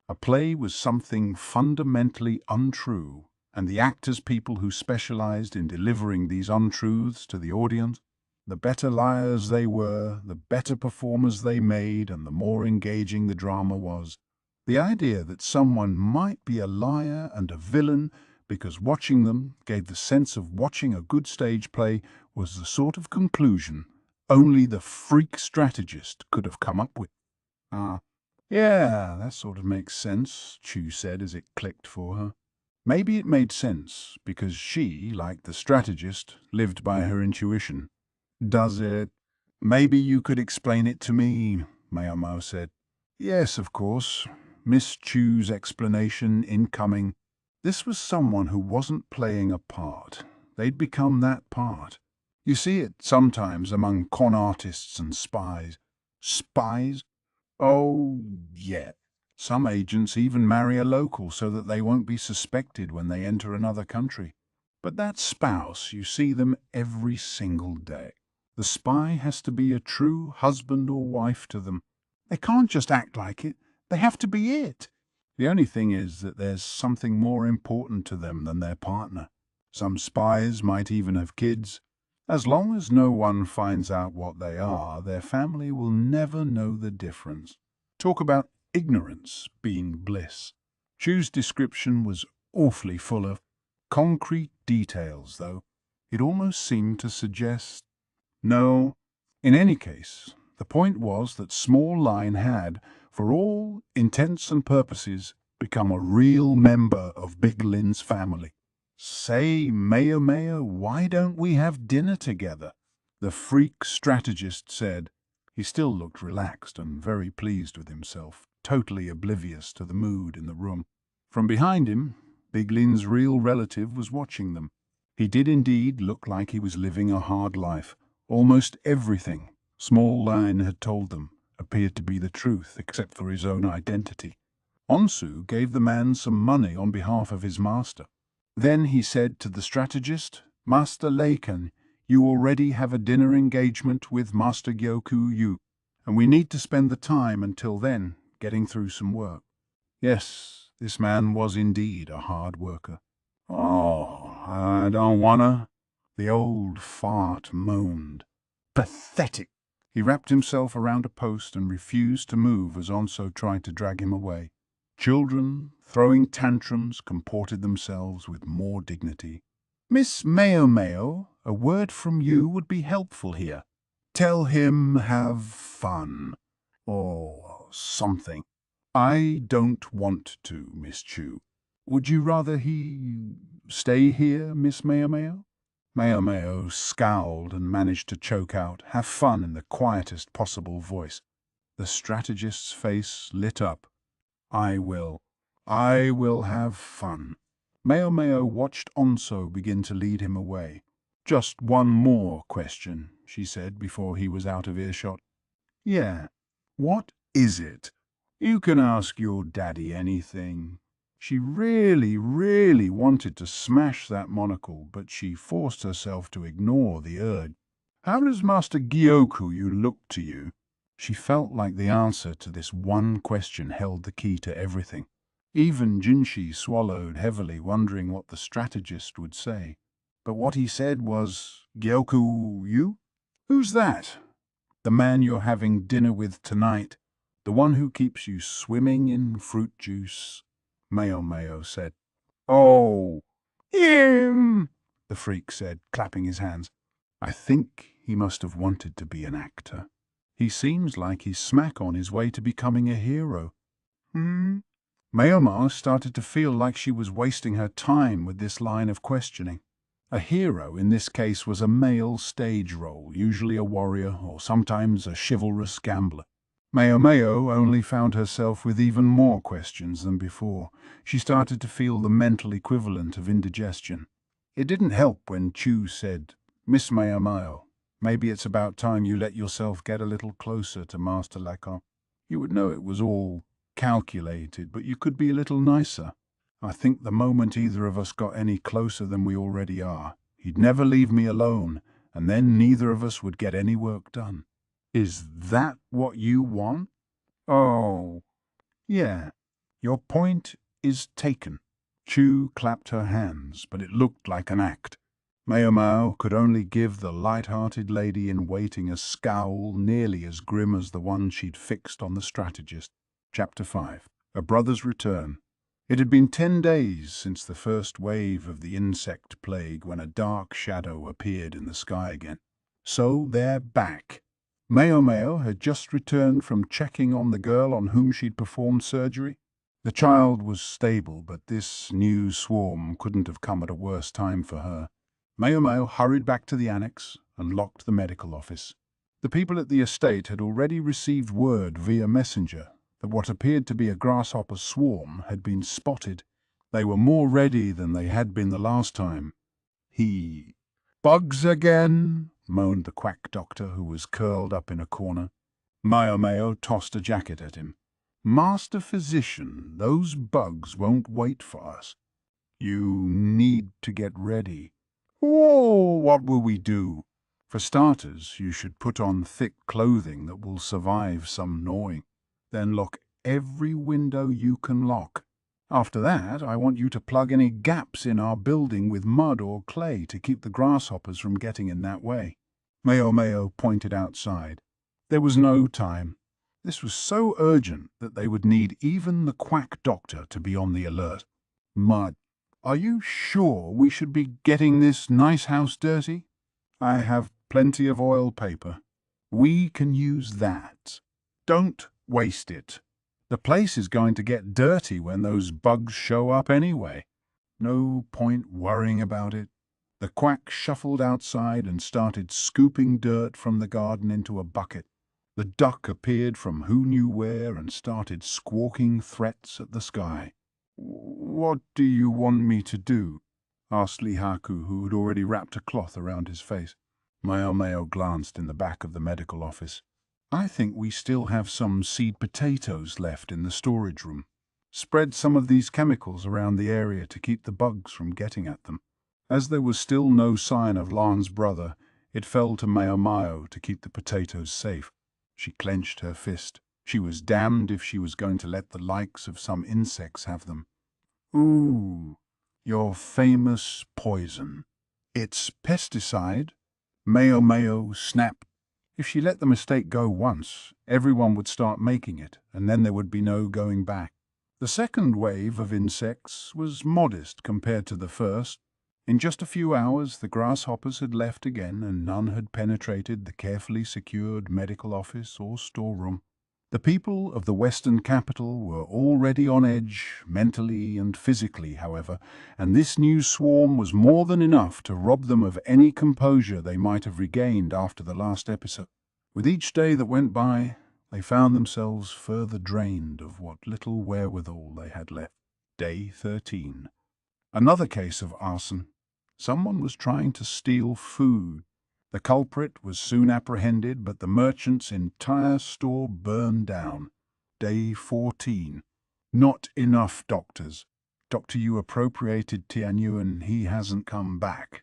A play was something fundamentally untrue, and the actors people who specialized in delivering these untruths to the audience, the better liars they were, the better performers they made, and the more engaging the drama was. The idea that someone might be a liar and a villain because watching them gave the sense of watching a good stage play was the sort of conclusion only the freak strategist could have come up with. Ah, yeah, that sort of makes sense, Chu said as it clicked for her. Maybe it made sense because she, like the strategist, lived by her intuition. Does it? Maybe you could explain it to me, Mao Mao said. Yes, of course. Miss Chu's explanation incoming. This was someone who wasn't playing a part. They'd become that part. You see it sometimes among con artists and spies. Spies? Oh, yeah. Some agents even marry a local so that they won't be suspected when they enter another country. But that spouse, you see them every single day. The spy has to be a true husband or wife to them. They can't just act like it. They have to be it. The only thing is that there's something more important to them than their partner. Some spies might even have kids. As long as no one finds out what they are, their family will never know the difference. Talk about ignorance being bliss. Chu's description was awfully full of concrete details, though. It almost seemed to suggest no. In any case, the point was that Small Line had, for all intents and purposes, become a real member of Big Lin's family. Say, Mayo, why don't we have dinner together? The freak strategist said. He still looked relaxed and very pleased with himself, totally oblivious to the mood in the room. From behind him, Big Lin's real relative was watching them. He did indeed look like he was living a hard life. Almost everything Small Line had told them appeared to be the truth except for his own identity. Onsu gave the man some money on behalf of his master. Then he said to the strategist, Master Laken, you already have a dinner engagement with Master Gyoku Yu, and we need to spend the time until then getting through some work. Yes, this man was indeed a hard worker. Oh, I don't wanna. The old fart moaned. Pathetic. He wrapped himself around a post and refused to move as Onso tried to drag him away. Children, throwing tantrums, comported themselves with more dignity. Miss Mayo, a word from you would be helpful here. Tell him have fun. Or something. I don't want to, Miss Chu. Would you rather he stay here, Miss Mayo? Mayo scowled and managed to choke out, have fun in the quietest possible voice. The strategist's face lit up. I will have fun. Mayo watched Onso begin to lead him away. Just one more question, she said before he was out of earshot. Yeah, what is it? You can ask your daddy anything. She really wanted to smash that monocle, but she forced herself to ignore the urge. How does Master Gyoku Yu look to you? She felt like the answer to this one question held the key to everything. Even Jinshi swallowed heavily, wondering what the strategist would say. But what he said was, Gyoku Yu? Who's that? The man you're having dinner with tonight. The one who keeps you swimming in fruit juice, Mayo said. Oh, him, the freak said, clapping his hands. I think he must have wanted to be an actor. He seems like he's smack on his way to becoming a hero. Mayo started to feel like she was wasting her time with this line of questioning. A hero in this case was a male stage role, usually a warrior or sometimes a chivalrous gambler. Mayo only found herself with even more questions than before. She started to feel the mental equivalent of indigestion. It didn't help when Chu said, Miss Mayo, maybe it's about time you let yourself get a little closer to Master Lacan. You would know it was all calculated, but you could be a little nicer. I think the moment either of us got any closer than we already are, he'd never leave me alone, and then neither of us would get any work done. Is that what you want? Oh, yeah. Your point is taken. Chu clapped her hands, but it looked like an act. Mayo could only give the light-hearted lady in waiting a scowl nearly as grim as the one she'd fixed on the strategist. Chapter 5. A Brother's Return. It had been 10 days since the first wave of the insect plague when a dark shadow appeared in the sky again. So they're back. Mao Mao had just returned from checking on the girl on whom she'd performed surgery. The child was stable, but this new swarm couldn't have come at a worse time for her. Mao Mao hurried back to the annex and locked the medical office. The people at the estate had already received word via messenger that what appeared to be a grasshopper swarm had been spotted. They were more ready than they had been the last time. Bugs again, moaned the quack doctor, who was curled up in a corner. Mao Mao tossed a jacket at him. Master physician, those bugs won't wait for us. You need to get ready. Oh, what will we do? For starters, you should put on thick clothing that will survive some gnawing. Then lock every window you can lock. After that, I want you to plug any gaps in our building with mud or clay to keep the grasshoppers from getting in that way. Mao Mao pointed outside. There was no time. This was so urgent that they would need even the quack doctor to be on the alert. Mud. Are you sure we should be getting this nice house dirty? I have plenty of oil paper. We can use that. Don't waste it. The place is going to get dirty when those bugs show up anyway. No point worrying about it. The quack shuffled outside and started scooping dirt from the garden into a bucket. The duck appeared from who knew where and started squawking threats at the sky. What do you want me to do? Asked Lihaku, who had already wrapped a cloth around his face. Mao Mao glanced in the back of the medical office. I think we still have some seed potatoes left in the storage room. Spread some of these chemicals around the area to keep the bugs from getting at them. As there was still no sign of Lan's brother, it fell to Mao Mao to keep the potatoes safe. She clenched her fist. She was damned if she was going to let the likes of some insects have them. Ooh, your famous poison. It's pesticide. Mao Mao snapped. If she let the mistake go once, everyone would start making it, and then there would be no going back. The second wave of insects was modest compared to the first. In just a few hours, the grasshoppers had left again, and none had penetrated the carefully secured medical office or storeroom. The people of the Western capital were already on edge, mentally and physically, however, and this new swarm was more than enough to rob them of any composure they might have regained after the last episode. With each day that went by, they found themselves further drained of what little wherewithal they had left. Day 13. Another case of arson. Someone was trying to steal food. The culprit was soon apprehended, but the merchant's entire store burned down. Day 14. Not enough doctors. Dr. Yu appropriated Tianyu and he hasn't come back.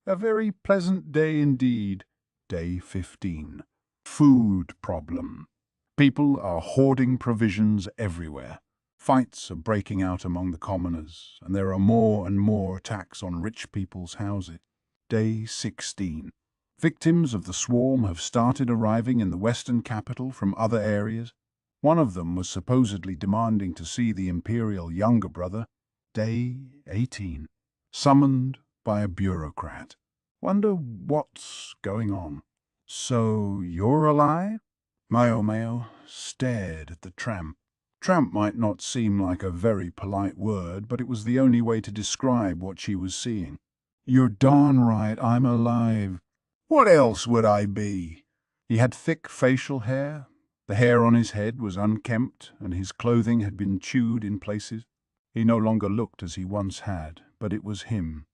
A very pleasant day indeed. Day 15. Food problem. People are hoarding provisions everywhere. Fights are breaking out among the commoners, and there are more and more attacks on rich people's houses. Day 16. Victims of the swarm have started arriving in the Western capital from other areas. One of them was supposedly demanding to see the imperial younger brother. Day 18. Summoned by a bureaucrat. Wonder what's going on. So you're alive? Mao Mao stared at the tramp. Tramp might not seem like a very polite word, but it was the only way to describe what she was seeing. You're darn right I'm alive. What else would I be? He had thick facial hair. The hair on his head was unkempt, and his clothing had been chewed in places. He no longer looked as he once had, but it was him.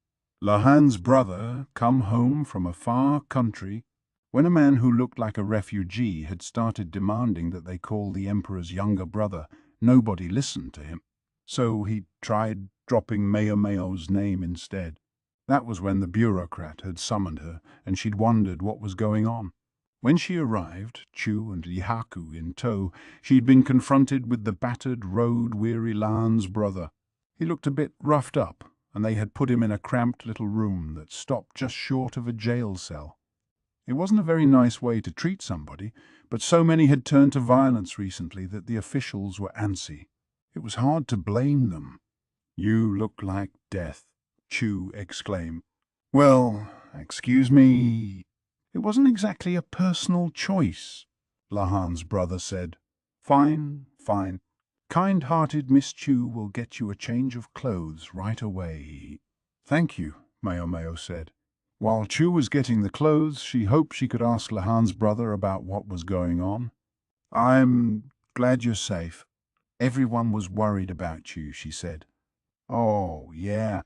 Lahan's brother, come home from a far country. When a man who looked like a refugee had started demanding that they call the emperor's younger brother, nobody listened to him. So he tried dropping Mao Mao's name instead. That was when the bureaucrat had summoned her, and she'd wondered what was going on. When she arrived, Chu and Lihaku in tow, she'd been confronted with the battered, road-weary Lan's brother. He looked a bit roughed up, and they had put him in a cramped little room that stopped just short of a jail cell. It wasn't a very nice way to treat somebody, but so many had turned to violence recently that the officials were antsy. It was hard to blame them. You look like death, Chu exclaimed. Well, excuse me. It wasn't exactly a personal choice, Lahan's brother said. Fine, fine. Kind-hearted Miss Chu will get you a change of clothes right away. Thank you, Mao said. While Chu was getting the clothes, she hoped she could ask Lahan's brother about what was going on. I'm glad you're safe. Everyone was worried about you, she said. Oh, yeah,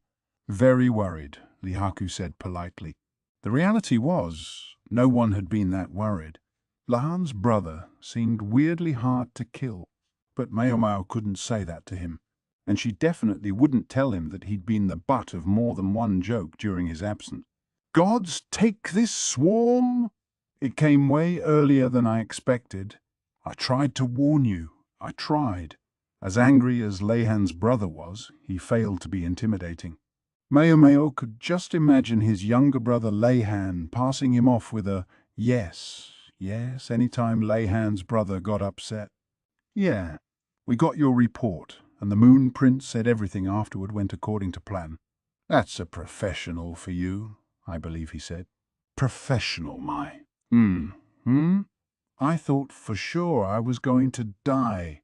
very worried, Lihaku said politely. The reality was, no one had been that worried. Lahan's brother seemed weirdly hard to kill, but Mao couldn't say that to him, and she definitely wouldn't tell him that he'd been the butt of more than one joke during his absence. Gods take this swarm! It came way earlier than I expected. I tried to warn you. I tried. As angry as Lahan's brother was, he failed to be intimidating. Mao could just imagine his younger brother Lahan passing him off with a yes, yes, anytime Lahan's brother got upset. Yeah, we got your report, and the Moon Prince said everything afterward went according to plan. That's a professional for you, I believe he said. Professional, my. I thought for sure I was going to die.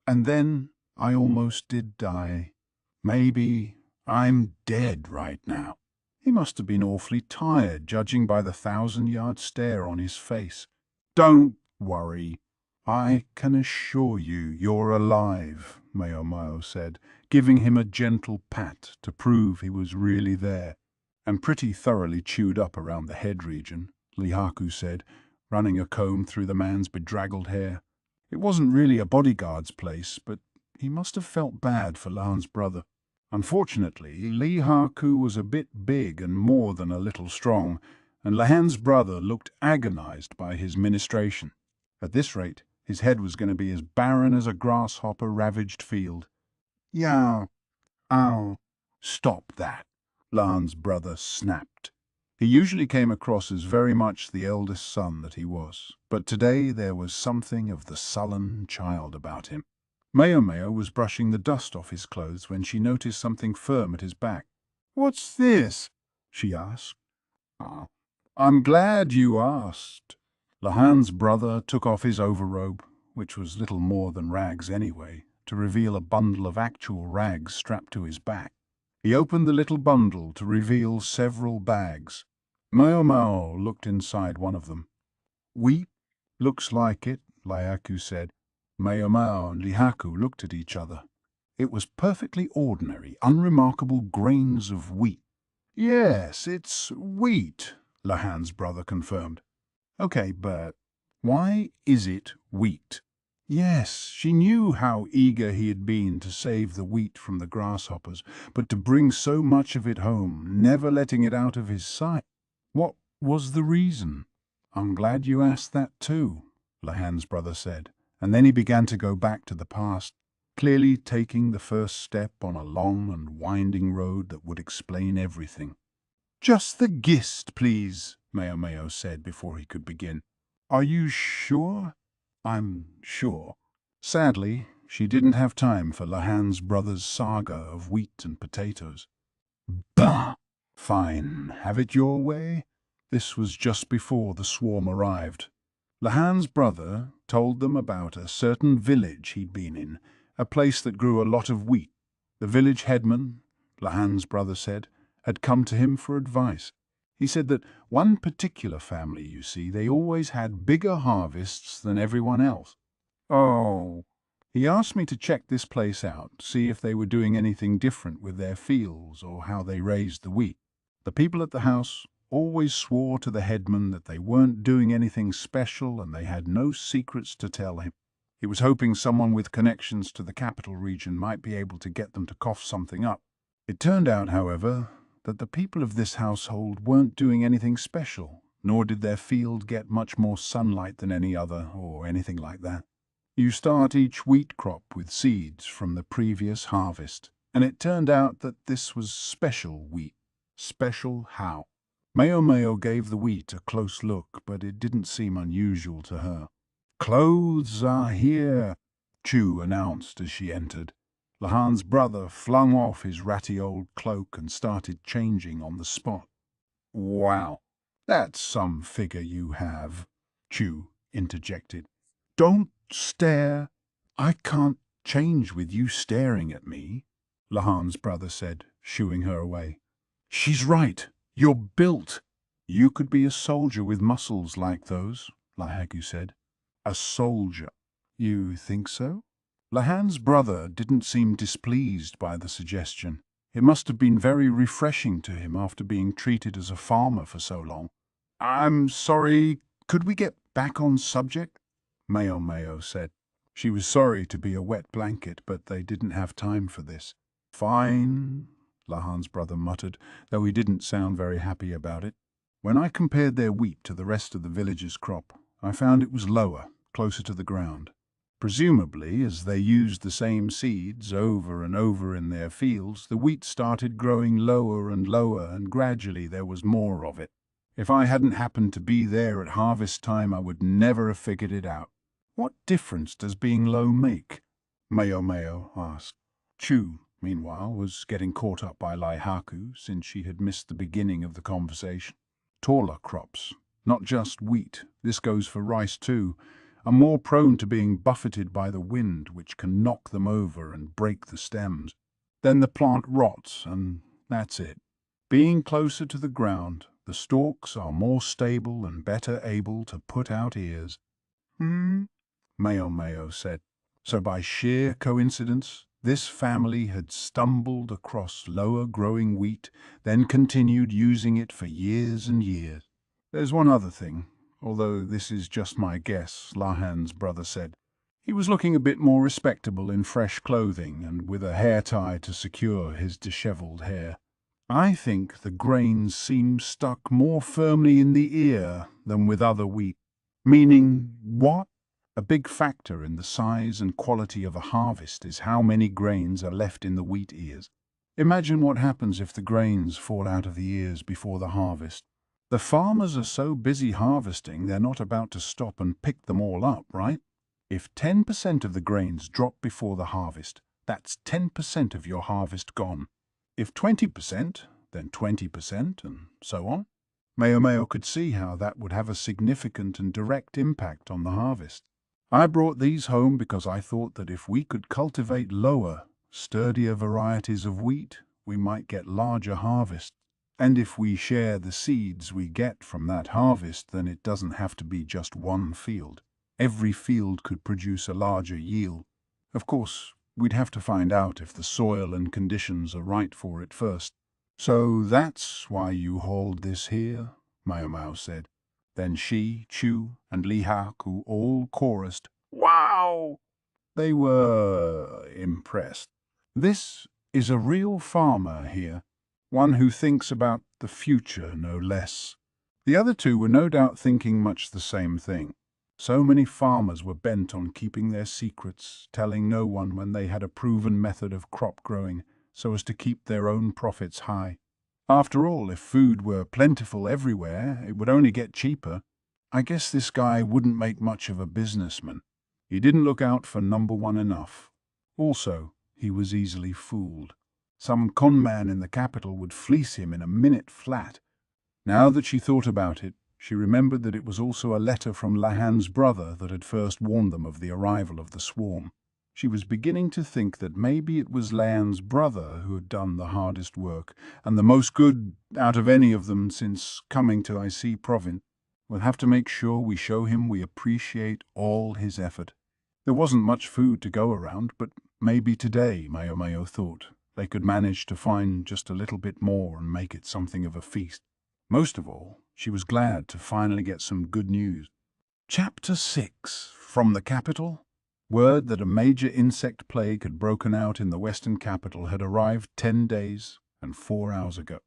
And then I almost did die. Maybe I'm dead right now. He must have been awfully tired, judging by the 1,000-yard stare on his face. Don't worry. I can assure you you're alive, Mao said, giving him a gentle pat to prove he was really there. And pretty thoroughly chewed up around the head region, Lihaku said, running a comb through the man's bedraggled hair. It wasn't really a bodyguard's place, but he must have felt bad for Lan's brother. Unfortunately, Lihaku was a bit big and more than a little strong, and Lahan's brother looked agonized by his ministration. At this rate, his head was going to be as barren as a grasshopper-ravaged field. Yow, ow, stop that, Lahan's brother snapped. He usually came across as very much the eldest son that he was, but today there was something of the sullen child about him. Mao was brushing the dust off his clothes when she noticed something firm at his back. "What's this?" she asked. "Ah, I'm glad you asked." Lahan's brother took off his overrobe, which was little more than rags anyway, to reveal a bundle of actual rags strapped to his back. He opened the little bundle to reveal several bags. Mao looked inside one of them. "Wheat? Looks like it," Lihaku said. Mao and Lihaku looked at each other. It was perfectly ordinary, unremarkable grains of wheat. "Yes, it's wheat," Lahan's brother confirmed. "Okay, but why is it wheat?" Yes, she knew how eager he had been to save the wheat from the grasshoppers, but to bring so much of it home, never letting it out of his sight. What was the reason? "I'm glad you asked that too," Lahan's brother said, and then he began to go back to the past, clearly taking the first step on a long and winding road that would explain everything. "Just the gist, please," Mao said before he could begin. "Are you sure?" "I'm sure." Sadly, she didn't have time for Lahan's brother's saga of wheat and potatoes. "Bah! Fine, have it your way." This was just before the swarm arrived. Lahan's brother told them about a certain village he'd been in, a place that grew a lot of wheat. The village headman, Lahan's brother said, had come to him for advice. He said that one particular family, you see, they always had bigger harvests than everyone else. Oh. He asked me to check this place out, see if they were doing anything different with their fields or how they raised the wheat. The people at the house always swore to the headman that they weren't doing anything special and they had no secrets to tell him. He was hoping someone with connections to the capital region might be able to get them to cough something up. It turned out, however, that the people of this household weren't doing anything special, nor did their field get much more sunlight than any other or anything like that. You start each wheat crop with seeds from the previous harvest, and it turned out that this was special wheat. Special how? Mao gave the wheat a close look, but it didn't seem unusual to her. "Clothes are here," Chu announced as she entered. Lahan's brother flung off his ratty old cloak and started changing on the spot. "Wow, That's some figure you have, Chu interjected. Don't stare. I can't change with you staring at me, Lahan's brother said, shooing her away. She's right. You're built. You could be a soldier with muscles like those, Lahagu said. A soldier. You think so? Lahan's brother didn't seem displeased by the suggestion. It must have been very refreshing to him after being treated as a farmer for so long. I'm sorry, could we get back on subject? Mayo Mayo said. She was sorry to be a wet blanket, but they didn't have time for this. Fine, Lahan's brother muttered, though he didn't sound very happy about it. When I compared their wheat to the rest of the village's crop, I found it was lower, closer to the ground. Presumably, as they used the same seeds over and over in their fields, the wheat started growing lower and lower, and gradually there was more of it. If I hadn't happened to be there at harvest time, I would never have figured it out. What difference does being low make? Mayo Mayo asked. Chu, meanwhile, was getting caught up by Laihaku since she had missed the beginning of the conversation. Taller crops, not just wheat, this goes for rice too, are more prone to being buffeted by the wind, which can knock them over and break the stems. Then the plant rots, and that's it. Being closer to the ground, the stalks are more stable and better able to put out ears. Mayo Mayo said. So by sheer coincidence, this family had stumbled across lower-growing wheat, then continued using it for years and years. There's one other thing, although this is just my guess, Lahan's brother said. He was looking a bit more respectable in fresh clothing and with a hair tie to secure his dishevelled hair. I think the grains seem stuck more firmly in the ear than with other wheat. Meaning what? A big factor in the size and quality of a harvest is how many grains are left in the wheat ears. Imagine what happens if the grains fall out of the ears before the harvest. The farmers are so busy harvesting they're not about to stop and pick them all up, right? If 10% of the grains drop before the harvest, that's 10% of your harvest gone. If 20%, then 20%, and so on. Mayo Mayo could see how that would have a significant and direct impact on the harvest. I brought these home because I thought that if we could cultivate lower, sturdier varieties of wheat, we might get larger harvests. And if we share the seeds we get from that harvest, then it doesn't have to be just one field. Every field could produce a larger yield. Of course, we'd have to find out if the soil and conditions are right for it first. So that's why you hold this here, Mayo Mayo said. Then she, Chu, and Lihaku all chorused, "Wow!" They were impressed. This is a real farmer here, one who thinks about the future no less. The other two were no doubt thinking much the same thing. So many farmers were bent on keeping their secrets, telling no one when they had a proven method of crop growing, so as to keep their own profits high. After all, if food were plentiful everywhere, it would only get cheaper. I guess this guy wouldn't make much of a businessman. He didn't look out for number one enough. Also, he was easily fooled. Some con man in the capital would fleece him in a minute flat. Now that she thought about it, she remembered that it was also a letter from Lahan's brother that had first warned them of the arrival of the swarm. She was beginning to think that maybe it was Lahan's brother who had done the hardest work, and the most good out of any of them since coming to IC Province. We'll have to make sure we show him we appreciate all his effort. There wasn't much food to go around, but maybe today, Mayo Mayo thought, they could manage to find just a little bit more and make it something of a feast. Most of all, she was glad to finally get some good news. Chapter 6. From the capital. Word that a major insect plague had broken out in the western capital had arrived 10 days and 4 hours ago.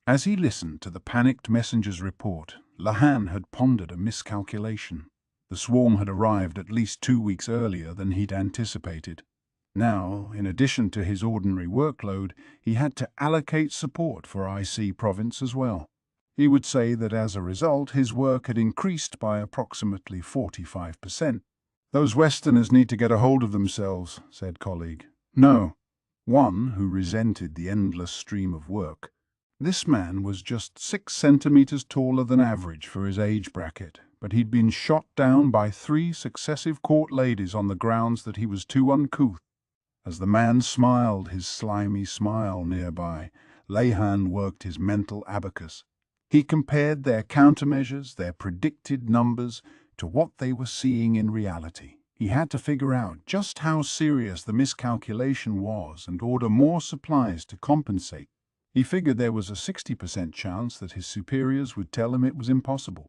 As he listened to the panicked messenger's report, Lahan had pondered a miscalculation. The swarm had arrived at least 2 weeks earlier than he'd anticipated. Now, in addition to his ordinary workload, he had to allocate support for IC Province as well. He would say that as a result, his work had increased by approximately 45%. Those Westerners need to get a hold of themselves, said colleague. No. One, who resented the endless stream of work. This man was just 6 centimeters taller than average for his age bracket, but he'd been shot down by 3 successive court ladies on the grounds that he was too uncouth. As the man smiled his slimy smile nearby, Lehan worked his mental abacus. He compared their countermeasures, their predicted numbers, to what they were seeing in reality. He had to figure out just how serious the miscalculation was and order more supplies to compensate. He figured there was a 60% chance that his superiors would tell him it was impossible.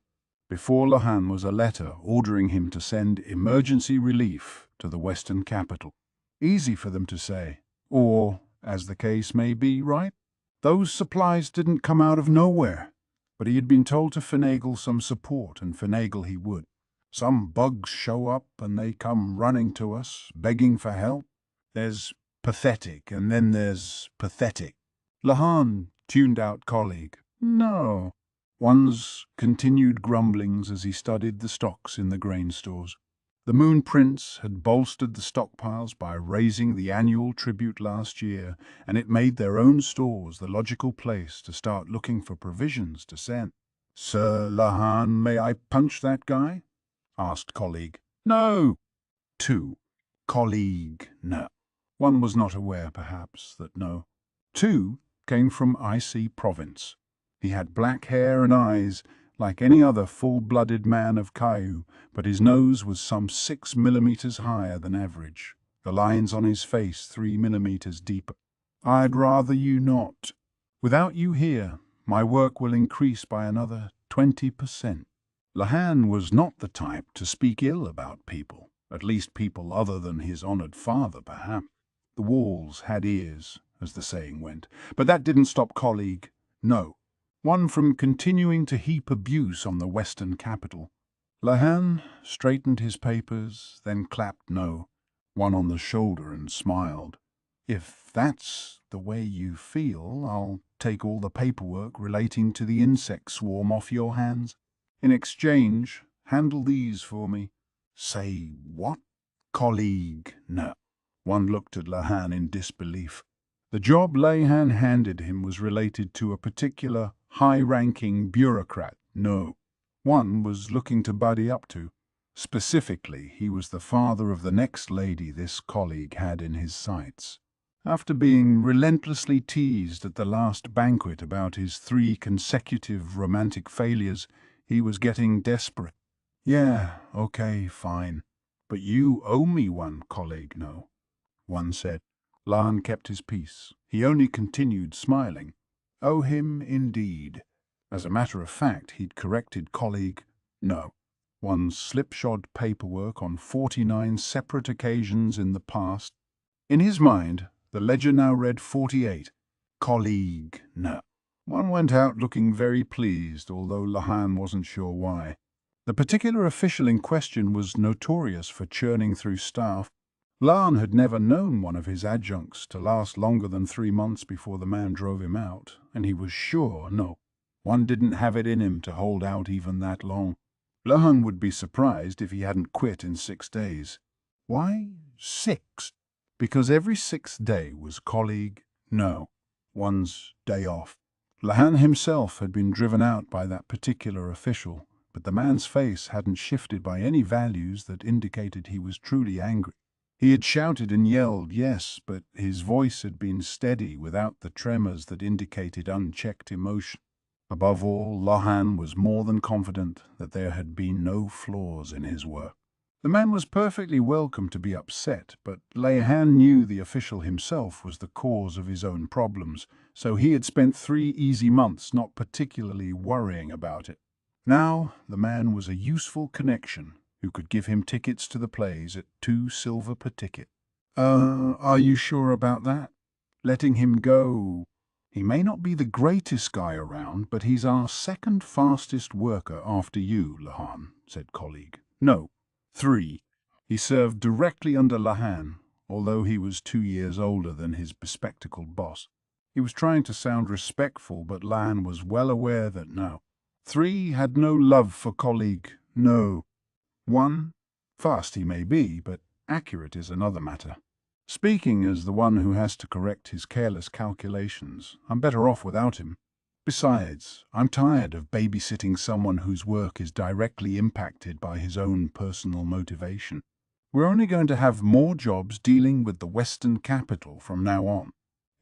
Before Lehan was a letter ordering him to send emergency relief to the Western capital. Easy for them to say, or, as the case may be, right? Those supplies didn't come out of nowhere, but he had been told to finagle some support, and finagle he would. Some bugs show up and they come running to us, begging for help. There's pathetic, and then there's pathetic. Lehan tuned out colleague. No. One's continued grumblings as he studied the stocks in the grain stores. The Moon Prince had bolstered the stockpiles by raising the annual tribute last year, and it made their own stores the logical place to start looking for provisions to send. "Sir Lehan, may I punch that guy?" asked colleague. "No." 2. Colleague, no. One was not aware, perhaps, that no. 2 came from Icy Province. He had black hair and eyes, like any other full-blooded man of Caillou, but his nose was some 6 millimeters higher than average, the lines on his face 3 millimeters deeper. "I'd rather you not. Without you here, my work will increase by another 20%. Lehan was not the type to speak ill about people, at least people other than his honored father, perhaps. The walls had ears, as the saying went, but that didn't stop colleague, no, one from continuing to heap abuse on the Western capital. Lehan straightened his papers, then clapped no, one on the shoulder, and smiled. "If that's the way you feel, I'll take all the paperwork relating to the insect swarm off your hands. In exchange, handle these for me." "Say what?" "Colleague, no." One looked at Lehan in disbelief. The job Lehan handed him was related to a particular high-ranking bureaucrat, no. One was looking to buddy up to. Specifically, he was the father of the next lady this colleague had in his sights. After being relentlessly teased at the last banquet about his 3 consecutive romantic failures, he was getting desperate. "Yeah, okay, fine. But you owe me one, colleague, no," one said. Lehan kept his peace. He only continued smiling. Owe him indeed. As a matter of fact, he'd corrected colleague, no. One's slipshod paperwork on 49 separate occasions in the past. In his mind, the ledger now read 48. Colleague, no. One went out looking very pleased, although Lehan wasn't sure why. The particular official in question was notorious for churning through staff. Lehan had never known one of his adjuncts to last longer than 3 months before the man drove him out, and he was sure, no, one didn't have it in him to hold out even that long. Lehan would be surprised if he hadn't quit in 6 days. Why 6? Because every 6th day was colleague, no, one's day off. Lehan himself had been driven out by that particular official, but the man's face hadn't shifted by any values that indicated he was truly angry. He had shouted and yelled, yes, but his voice had been steady without the tremors that indicated unchecked emotion. Above all, Lehan was more than confident that there had been no flaws in his work. The man was perfectly welcome to be upset, but Lehan knew the official himself was the cause of his own problems, so he had spent 3 easy months not particularly worrying about it. Now the man was a useful connection who could give him tickets to the plays at 2 silver per ticket. Are you sure about that? Letting him go? He may not be the greatest guy around, but he's our 2nd fastest worker after you, Lehan, said colleague. No, 3. He served directly under Lehan, although he was 2 years older than his bespectacled boss. He was trying to sound respectful, but Lehan was well aware that no. 3 had no love for colleague, no. 1, fast he may be, but accurate is another matter. Speaking as the one who has to correct his careless calculations, I'm better off without him. Besides, I'm tired of babysitting someone whose work is directly impacted by his own personal motivation. We're only going to have more jobs dealing with the Western capital from now on.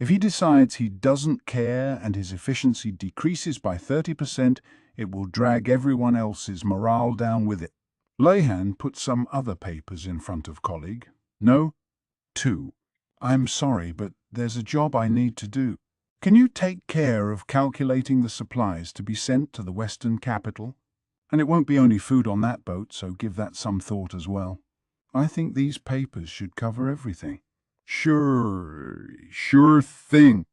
If he decides he doesn't care and his efficiency decreases by 30%, it will drag everyone else's morale down with it. Lehan put some other papers in front of colleague. No? 2. I'm sorry, but there's a job I need to do. Can you take care of calculating the supplies to be sent to the Western capital? And it won't be only food on that boat, so give that some thought as well. I think these papers should cover everything. Sure thing.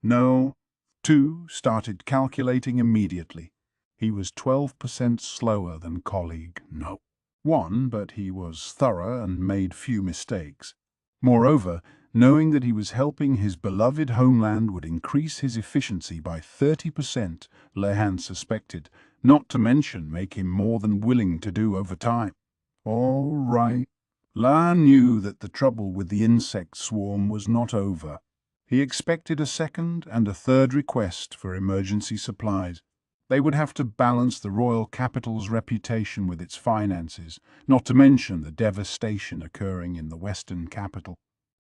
No. 2 started calculating immediately. He was 12% slower than colleague. No. 1, but he was thorough and made few mistakes. Moreover, knowing that he was helping his beloved homeland would increase his efficiency by 30%, Lehan suspected, not to mention make him more than willing to do overtime. All right. Lehan knew that the trouble with the insect swarm was not over. He expected a second and a third request for emergency supplies. They would have to balance the royal capital's reputation with its finances, not to mention the devastation occurring in the Western capital.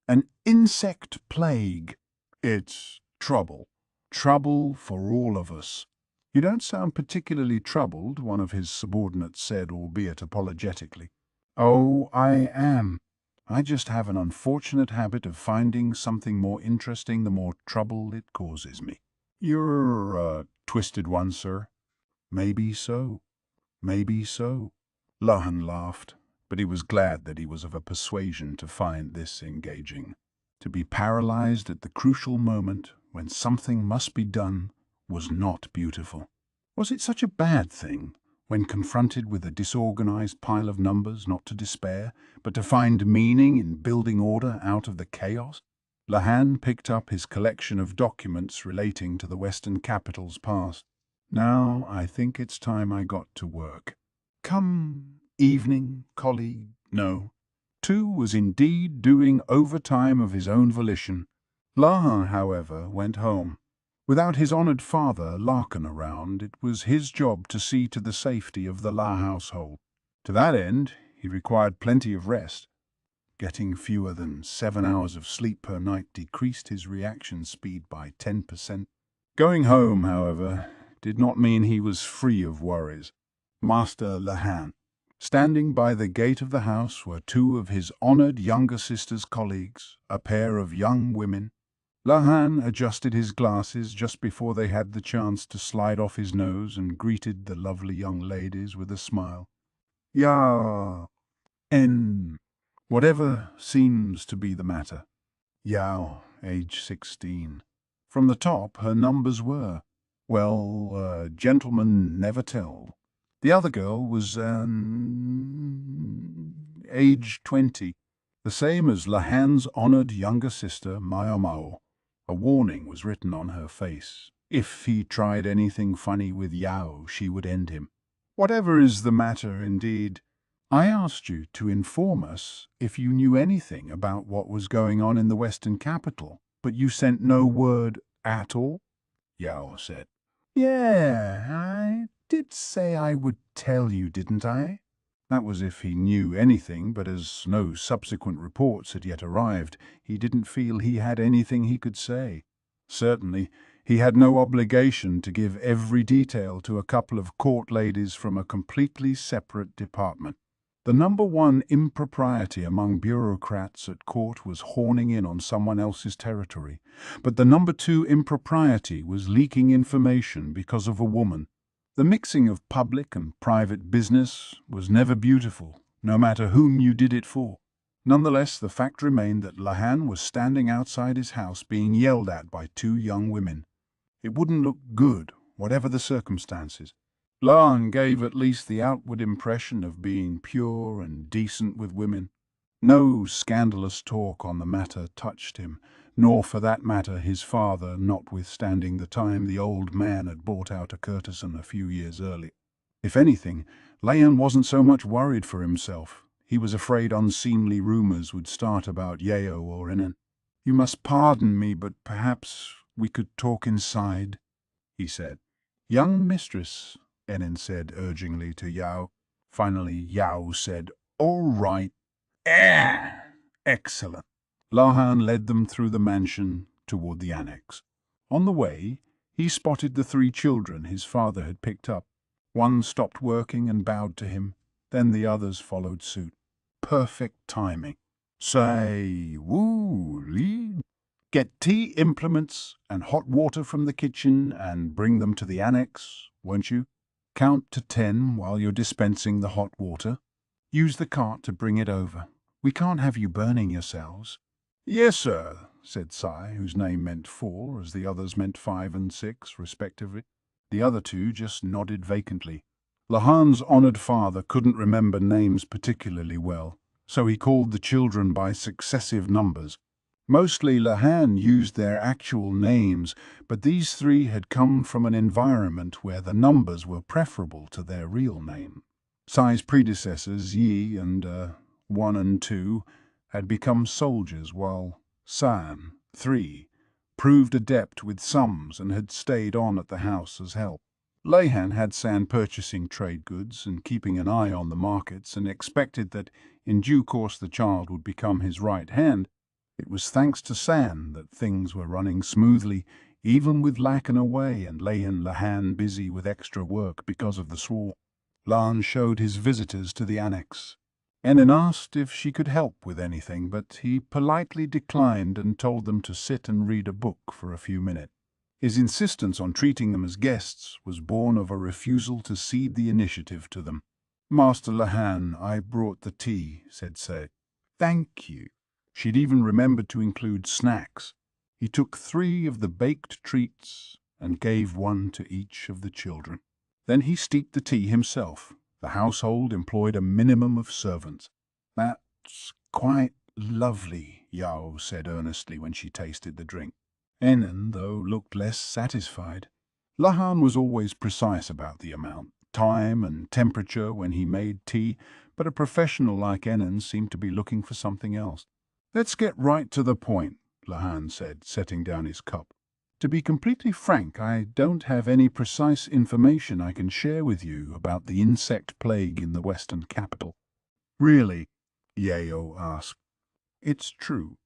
An insect plague. It's trouble. Trouble for all of us. You don't sound particularly troubled, one of his subordinates said, albeit apologetically. Oh, I am. I just have an unfortunate habit of finding something more interesting the more trouble it causes me. You're a twisted one, sir. Maybe so. Maybe so. Lehan laughed, but he was glad that he was of a persuasion to find this engaging. To be paralyzed at the crucial moment when something must be done was not beautiful. Was it such a bad thing, when confronted with a disorganized pile of numbers, not to despair, but to find meaning in building order out of the chaos? Lehan picked up his collection of documents relating to the Western capital's past. Now I think it's time I got to work. Come evening, colleague. No. 2 was indeed doing overtime of his own volition. Lehan, however, went home. Without his honoured father, Larkin, around, it was his job to see to the safety of the La household. To that end, he required plenty of rest. Getting fewer than 7 hours of sleep per night decreased his reaction speed by 10%. Going home, however, did not mean he was free of worries. Master Lehan. Standing by the gate of the house were 2 of his honoured younger sister's colleagues, a pair of young women. Lehan adjusted his glasses just before they had the chance to slide off his nose and greeted the lovely young ladies with a smile. Yao, en, whatever seems to be the matter. Yao, age 16. From the top, her numbers were, well, gentlemen never tell. The other girl was, age 20, the same as Lehan's honoured younger sister, Mao. A warning was written on her face. If he tried anything funny with Yao, she would end him. Whatever is the matter, indeed? I asked you to inform us if you knew anything about what was going on in the Western capital, but you sent no word at all, Yao said. Yeah, I did say I would tell you, didn't I? That was if he knew anything, but as no subsequent reports had yet arrived, he didn't feel he had anything he could say. Certainly, he had no obligation to give every detail to a couple of court ladies from a completely separate department. The number one impropriety among bureaucrats at court was horning in on someone else's territory, but the number 2 impropriety was leaking information because of a woman. The mixing of public and private business was never beautiful, no matter whom you did it for. Nonetheless, the fact remained that Lehan was standing outside his house being yelled at by 2 young women. It wouldn't look good, whatever the circumstances. Lehan gave at least the outward impression of being pure and decent with women. No scandalous talk on the matter touched him, nor for that matter his father, notwithstanding the time the old man had bought out a courtesan a few years earlier. If anything, Lehan wasn't so much worried for himself. He was afraid unseemly rumours would start about Yeo or Inan. You must pardon me, but perhaps we could talk inside. he said. Young mistress, Enin said urgingly to Yao. Finally, Yao said, All right. Excellent. Lahan led them through the mansion toward the annex. On the way, he spotted the 3 children his father had picked up. One stopped working and bowed to him, then the others followed suit. Perfect timing. Say, woo, Li. Get tea implements and hot water from the kitchen and bring them to the annex, won't you? Count to 10 while you're dispensing the hot water. Use the cart to bring it over. We can't have you burning yourselves. Yes, sir, said Sai, whose name meant 4, as the others meant 5 and 6, respectively. The other 2 just nodded vacantly. Lahan's honored father couldn't remember names particularly well, so he called the children by successive numbers. Mostly Lahan used their actual names, but these 3 had come from an environment where the numbers were preferable to their real name. Sai's predecessors, Yi and 1 and 2, had become soldiers, while San, 3, proved adept with sums and had stayed on at the house as help. Lahan had San purchasing trade goods and keeping an eye on the markets, and expected that in due course the child would become his right hand. It was thanks to San that things were running smoothly, even with Lakan away and Lahan busy with extra work because of the swarm. Lan showed his visitors to the annex. Enin asked if she could help with anything, but he politely declined and told them to sit and read a book for a few minutes. His insistence on treating them as guests was born of a refusal to cede the initiative to them. Master Lahan, I brought the tea, said Say. Thank you. She'd even remembered to include snacks. He took 3 of the baked treats and gave 1 to each of the children. Then he steeped the tea himself. The household employed a minimum of servants. That's quite lovely, Yao said earnestly when she tasted the drink. Enin, though, looked less satisfied. Lahan was always precise about the amount, time and temperature when he made tea, but a professional like Enin seemed to be looking for something else. Let's get right to the point, Lahan said, setting down his cup. To be completely frank, I don't have any precise information I can share with you about the insect plague in the western capital. Really? Yeo asked. It's true.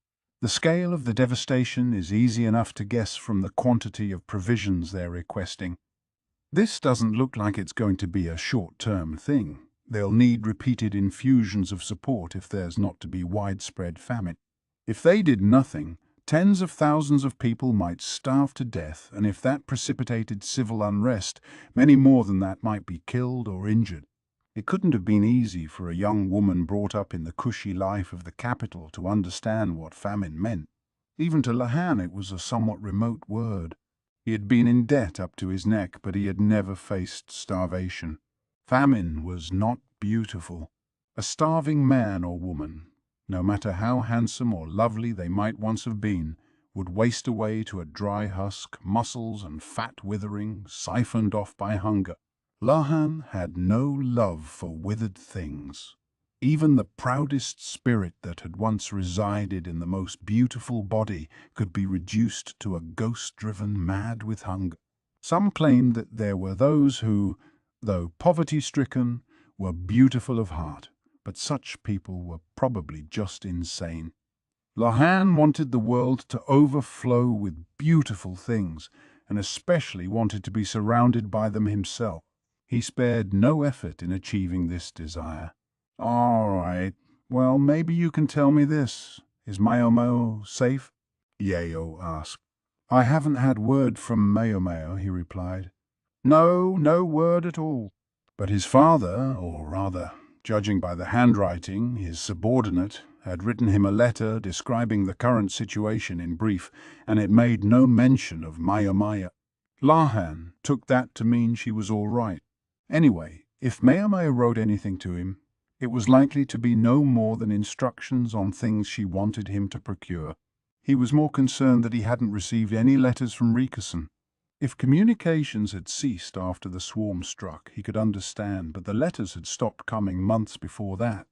The scale of the devastation is easy enough to guess from the quantity of provisions they're requesting. This doesn't look like it's going to be a short-term thing. They'll need repeated infusions of support if there's not to be widespread famine. If they did nothing, tens of thousands of people might starve to death, and if that precipitated civil unrest, many more than that might be killed or injured. It couldn't have been easy for a young woman brought up in the cushy life of the capital to understand what famine meant. Even to Lahan it was a somewhat remote word. He had been in debt up to his neck, but he had never faced starvation. Famine was not beautiful. A starving man or woman, no matter how handsome or lovely they might once have been, would waste away to a dry husk, muscles and fat withering, siphoned off by hunger. Lahan had no love for withered things. Even the proudest spirit that had once resided in the most beautiful body could be reduced to a ghost driven mad with hunger. Some claimed that there were those who, though poverty-stricken, were beautiful of heart, but such people were probably just insane. Lahan wanted the world to overflow with beautiful things, and especially wanted to be surrounded by them himself. He spared no effort in achieving this desire. All right, well, maybe you can tell me this. Is Mayomeo safe? Yeo asked. I haven't had word from Mayomeo, he replied. No word at all. But his father, or rather, judging by the handwriting, his subordinate, had written him a letter describing the current situation in brief, and it made no mention of Mayomaya. Lahan took that to mean she was all right. Anyway, if Mayomaya wrote anything to him, it was likely to be no more than instructions on things she wanted him to procure. He was more concerned that he hadn't received any letters from Rikason. If communications had ceased after the swarm struck, he could understand, but the letters had stopped coming months before that.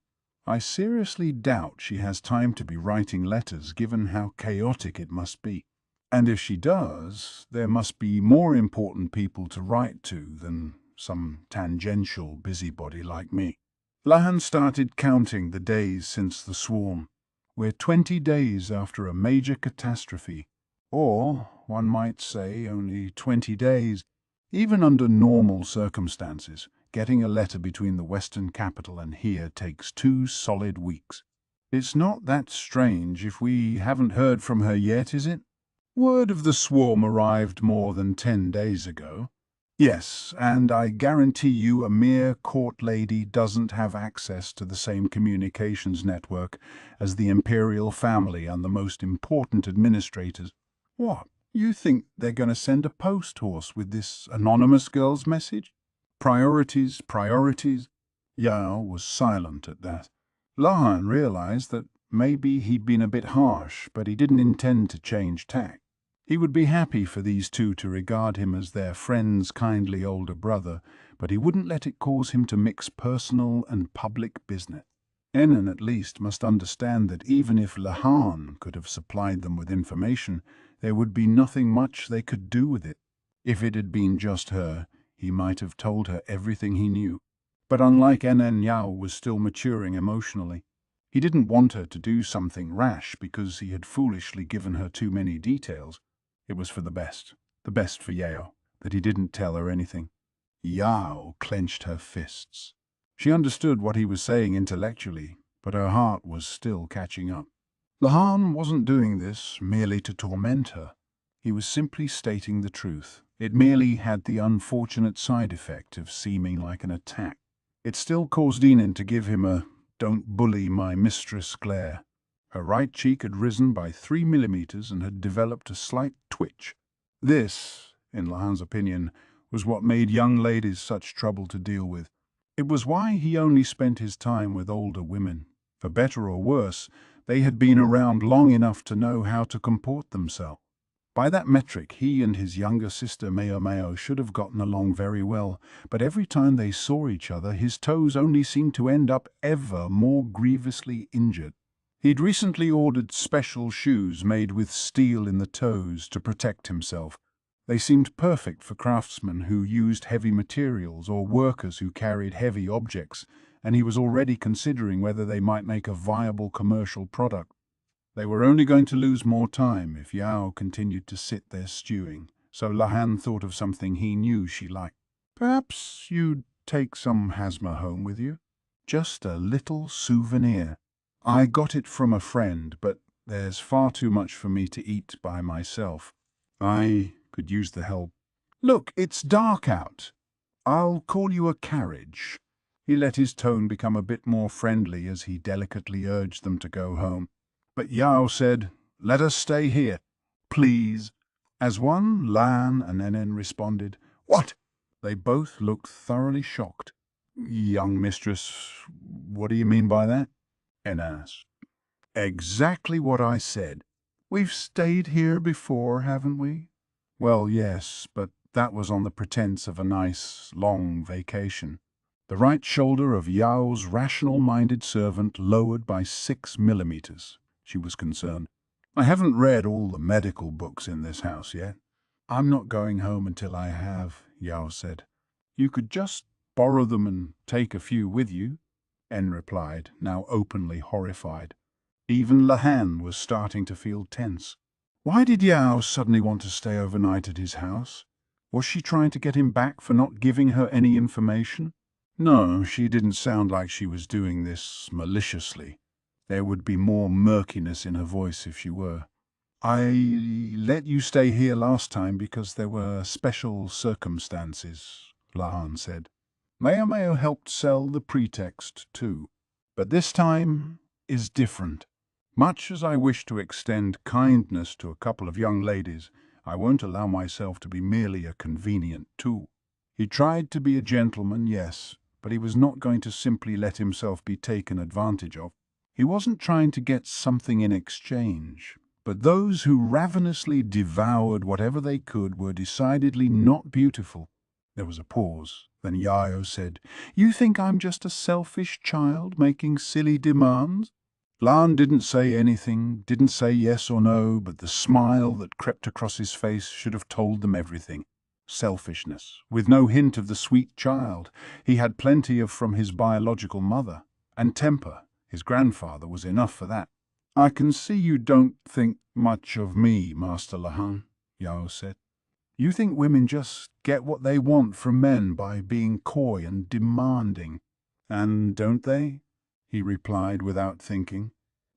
I seriously doubt she has time to be writing letters, given how chaotic it must be. And if she does, there must be more important people to write to than some tangential busybody like me. Lahan started counting the days since the swarm. We're 20 days after a major catastrophe. Or, one might say, only 20 days. Even under normal circumstances, getting a letter between the Western capital and here takes 2 solid weeks. It's not that strange if we haven't heard from her yet, is it? Word of the swarm arrived more than 10 days ago. Yes, and I guarantee you a mere court lady doesn't have access to the same communications network as the imperial family and the most important administrators. What? You think they're going to send a post horse with this anonymous girl's message? Priorities, priorities. Yao was silent at that. Lahan realized that maybe he'd been a bit harsh, but he didn't intend to change tack. He would be happy for these two to regard him as their friend's kindly older brother, but he wouldn't let it cause him to mix personal and public business. Enan at least must understand that even if Lahan could have supplied them with information, there would be nothing much they could do with it. If it had been just her, he might have told her everything he knew. But unlike Enan, Yao was still maturing emotionally. He didn't want her to do something rash because he had foolishly given her too many details. It was for the best for Yao, that he didn't tell her anything. Yao clenched her fists. She understood what he was saying intellectually, but her heart was still catching up. Lahan wasn't doing this merely to torment her. He was simply stating the truth. It merely had the unfortunate side effect of seeming like an attack. It still caused Enan to give him a "don't bully my mistress" glare. Her right cheek had risen by 3 millimeters and had developed a slight twitch. This, in Lahan's opinion, was what made young ladies such trouble to deal with. It was why he only spent his time with older women. For better or worse, they had been around long enough to know how to comport themselves. By that metric, he and his younger sister Mao should have gotten along very well, but every time they saw each other, his toes only seemed to end up ever more grievously injured. He'd recently ordered special shoes made with steel in the toes to protect himself. They seemed perfect for craftsmen who used heavy materials or workers who carried heavy objects, and he was already considering whether they might make a viable commercial product. They were only going to lose more time if Yao continued to sit there stewing, so Lahan thought of something he knew she liked. Perhaps you'd take some Hazma home with you? Just a little souvenir. I got it from a friend, but there's far too much for me to eat by myself. I could use the help. Look, it's dark out. I'll call you a carriage. He let his tone become a bit more friendly as he delicately urged them to go home. But Yao said, "Let us stay here, please." As one, Lan and Enen responded, "What?" They both looked thoroughly shocked. "Young mistress, what do you mean by that?" En asked. "Exactly what I said. We've stayed here before, haven't we?" "Well, yes, but that was on the pretense of a nice, long vacation." The right shoulder of Yao's rational-minded servant lowered by 6 millimeters. She was concerned. "I haven't read all the medical books in this house yet." "I'm not going home until I have," Yao said. "You could just borrow them and take a few with you," En replied, now openly horrified. Even Lahan was starting to feel tense. Why did Yao suddenly want to stay overnight at his house? Was she trying to get him back for not giving her any information? No, she didn't sound like she was doing this maliciously. There would be more murkiness in her voice if she were. "I let you stay here last time because there were special circumstances," Lahan said. Mao helped sell the pretext too. But this time is different. Much as I wish to extend kindness to a couple of young ladies, I won't allow myself to be merely a convenient tool. He tried to be a gentleman, yes, but he was not going to simply let himself be taken advantage of. He wasn't trying to get something in exchange, but those who ravenously devoured whatever they could were decidedly not beautiful. There was a pause. Then Yao said, "You think I'm just a selfish child making silly demands?" Lan didn't say anything, didn't say yes or no, but the smile that crept across his face should have told them everything. Selfishness, with no hint of the sweet child he had plenty of from his biological mother, and temper, his grandfather, was enough for that. "I can see you don't think much of me, Master Lahan," Yao said. "You think women just get what they want from men by being coy and demanding." "And don't they?" he replied without thinking.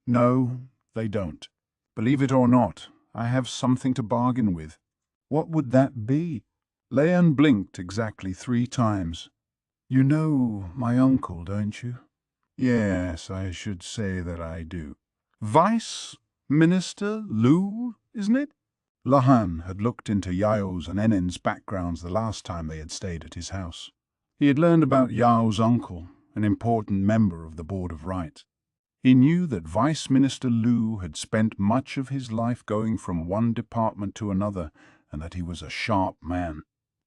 "No, they don't. Believe it or not, I have something to bargain with." "What would that be?" Leon blinked exactly 3 times. "You know my uncle, don't you?" "Yes, I should say that I do." "Vice Minister Lu, isn't it?" Lahan had looked into Yao's and Enen's backgrounds the last time they had stayed at his house. He had learned about Yao's uncle, an important member of the Board of Rights. He knew that Vice Minister Lu had spent much of his life going from one department to another, and that he was a sharp man.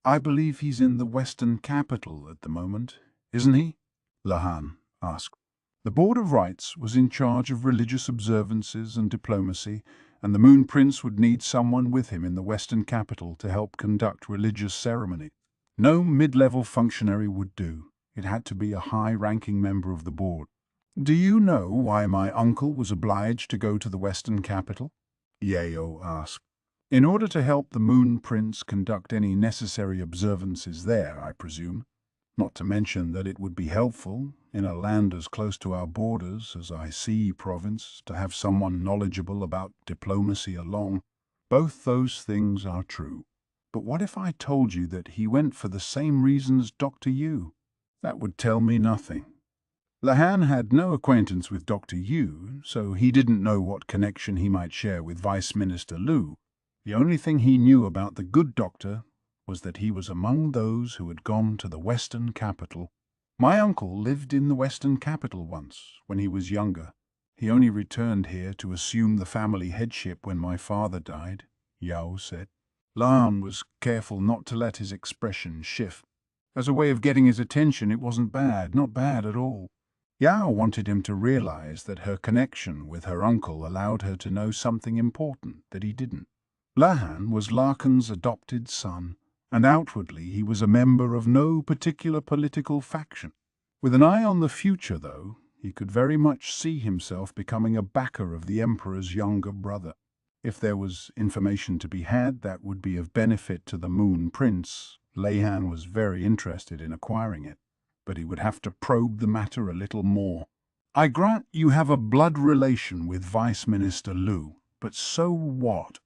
"I believe he's in the Western capital at the moment, isn't he?" Lahan asked. The Board of Rights was in charge of religious observances and diplomacy, and the Moon Prince would need someone with him in the Western capital to help conduct religious ceremony. No mid-level functionary would do. It had to be a high-ranking member of the board. "Do you know why my uncle was obliged to go to the Western capital?" Yeo asked. "In order to help the Moon Prince conduct any necessary observances there, I presume. Not to mention that it would be helpful, in a land as close to our borders as I see province, to have someone knowledgeable about diplomacy along. Both those things are true. But what if I told you that he went for the same reason as Dr. Yu? That would tell me nothing." Lahan had no acquaintance with Dr. Yu, so he didn't know what connection he might share with Vice Minister Lu. The only thing he knew about the good doctor was that he was among those who had gone to the Western capital. "My uncle lived in the Western capital once, when he was younger. He only returned here to assume the family headship when my father died," Yao said. Lan was careful not to let his expression shift. As a way of getting his attention, it wasn't bad, not bad at all. Yao wanted him to realize that her connection with her uncle allowed her to know something important that he didn't. Lahan was Larkin's adopted son, and outwardly he was a member of no particular political faction. With an eye on the future, though, he could very much see himself becoming a backer of the Emperor's younger brother. If there was information to be had that would be of benefit to the Moon Prince, Lahan was very interested in acquiring it. But he would have to probe the matter a little more. "I grant you have a blood relation with Vice Minister Lu, but so what?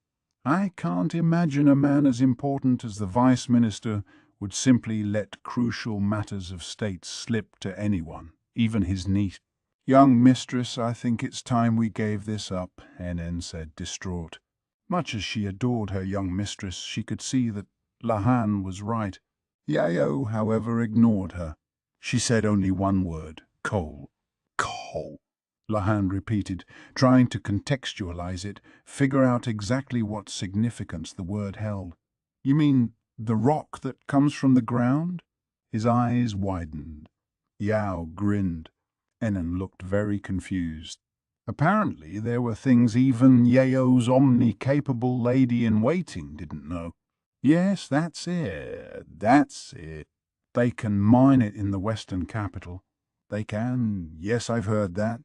I can't imagine a man as important as the Vice Minister would simply let crucial matters of state slip to anyone, even his niece." "Young mistress, I think it's time we gave this up," Enen said, distraught. Much as she adored her young mistress, she could see that Lahan was right. Yao, however, ignored her. She said only one word: coal. "Coal," Lahan repeated, trying to contextualize it, figure out exactly what significance the word held. "You mean the rock that comes from the ground?" His eyes widened. Yao grinned. Enen looked very confused. Apparently there were things even Yao's omni-capable lady-in-waiting didn't know. "Yes, that's it. That's it. They can mine it in the Western capital. They can, yes, I've heard that.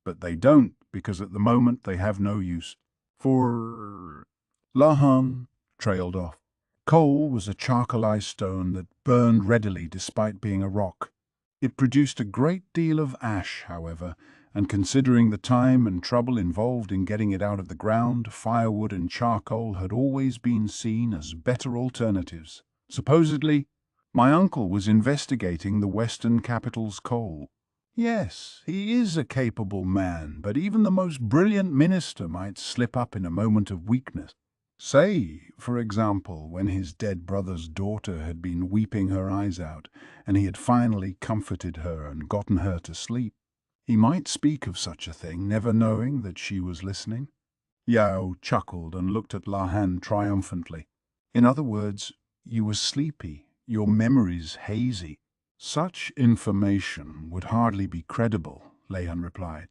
But they don't, because at the moment they have no use for—" Lahan trailed off. Coal was a charcoalized stone that burned readily despite being a rock. It produced a great deal of ash, however, and considering the time and trouble involved in getting it out of the ground, firewood and charcoal had always been seen as better alternatives. Supposedly, my uncle was investigating the Western capital's coal. Yes, he is a capable man, but even the most brilliant minister might slip up in a moment of weakness. Say, for example, when his dead brother's daughter had been weeping her eyes out, and he had finally comforted her and gotten her to sleep. He might speak of such a thing, never knowing that she was listening. Yao chuckled and looked at Lahan triumphantly. "In other words, you were sleepy, your memories hazy." "Such information would hardly be credible," Lahan replied.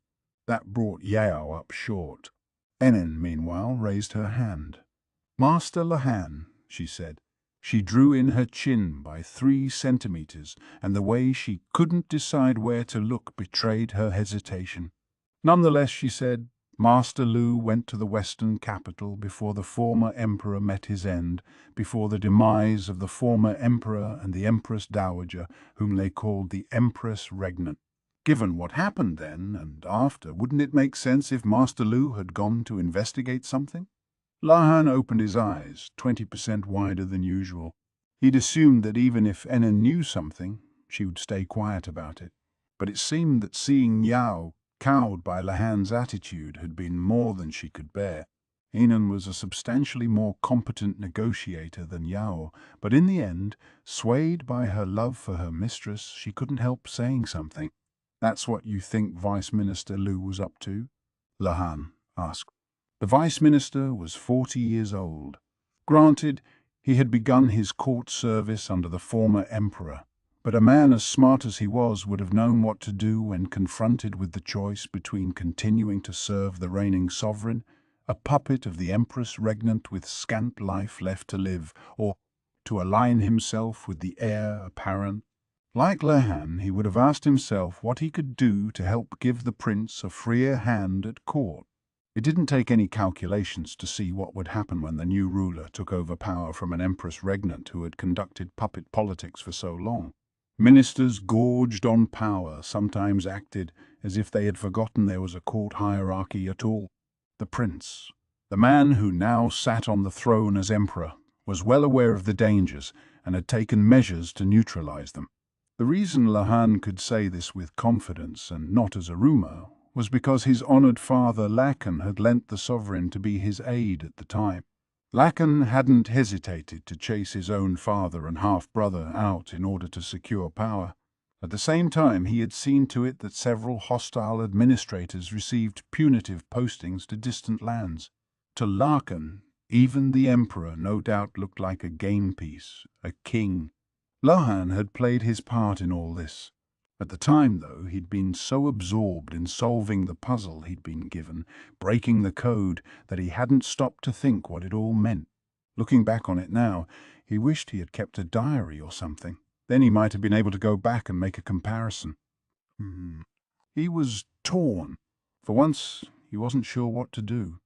That brought Yao up short. Enin, meanwhile, raised her hand. "Master Lahan," she said. She drew in her chin by 3 centimeters, and the way she couldn't decide where to look betrayed her hesitation. Nonetheless, she said, "Master Lu went to the Western capital before the former emperor met his end, before the demise of the former emperor and the empress dowager, whom they called the empress regnant. Given what happened then and after, wouldn't it make sense if Master Lu had gone to investigate something?" Lahan opened his eyes, 20% wider than usual. He'd assumed that even if Enna knew something, she would stay quiet about it. But it seemed that seeing Yao cowed by Lahan's attitude had been more than she could bear. Enan was a substantially more competent negotiator than Yao, but in the end, swayed by her love for her mistress, she couldn't help saying something. "That's what you think Vice Minister Lu was up to?" Lahan asked. The Vice Minister was 40 years old. Granted, he had begun his court service under the former emperor, but a man as smart as he was would have known what to do when confronted with the choice between continuing to serve the reigning sovereign, a puppet of the empress regnant with scant life left to live, or to align himself with the heir apparent. Like Lehan, he would have asked himself what he could do to help give the prince a freer hand at court. It didn't take any calculations to see what would happen when the new ruler took over power from an empress regnant who had conducted puppet politics for so long. Ministers gorged on power sometimes acted as if they had forgotten there was a court hierarchy at all. The prince, the man who now sat on the throne as emperor, was well aware of the dangers and had taken measures to neutralize them. The reason Lahan could say this with confidence and not as a rumor was because his honored father Lakan had lent the sovereign to be his aide at the time. Lakan hadn't hesitated to chase his own father and half-brother out in order to secure power. At the same time, he had seen to it that several hostile administrators received punitive postings to distant lands. To Lakan, even the emperor no doubt looked like a game piece, a king. Lahan had played his part in all this. At the time, though, he'd been so absorbed in solving the puzzle he'd been given, breaking the code, that he hadn't stopped to think what it all meant. Looking back on it now, he wished he had kept a diary or something. Then he might have been able to go back and make a comparison. He was torn. For once, he wasn't sure what to do.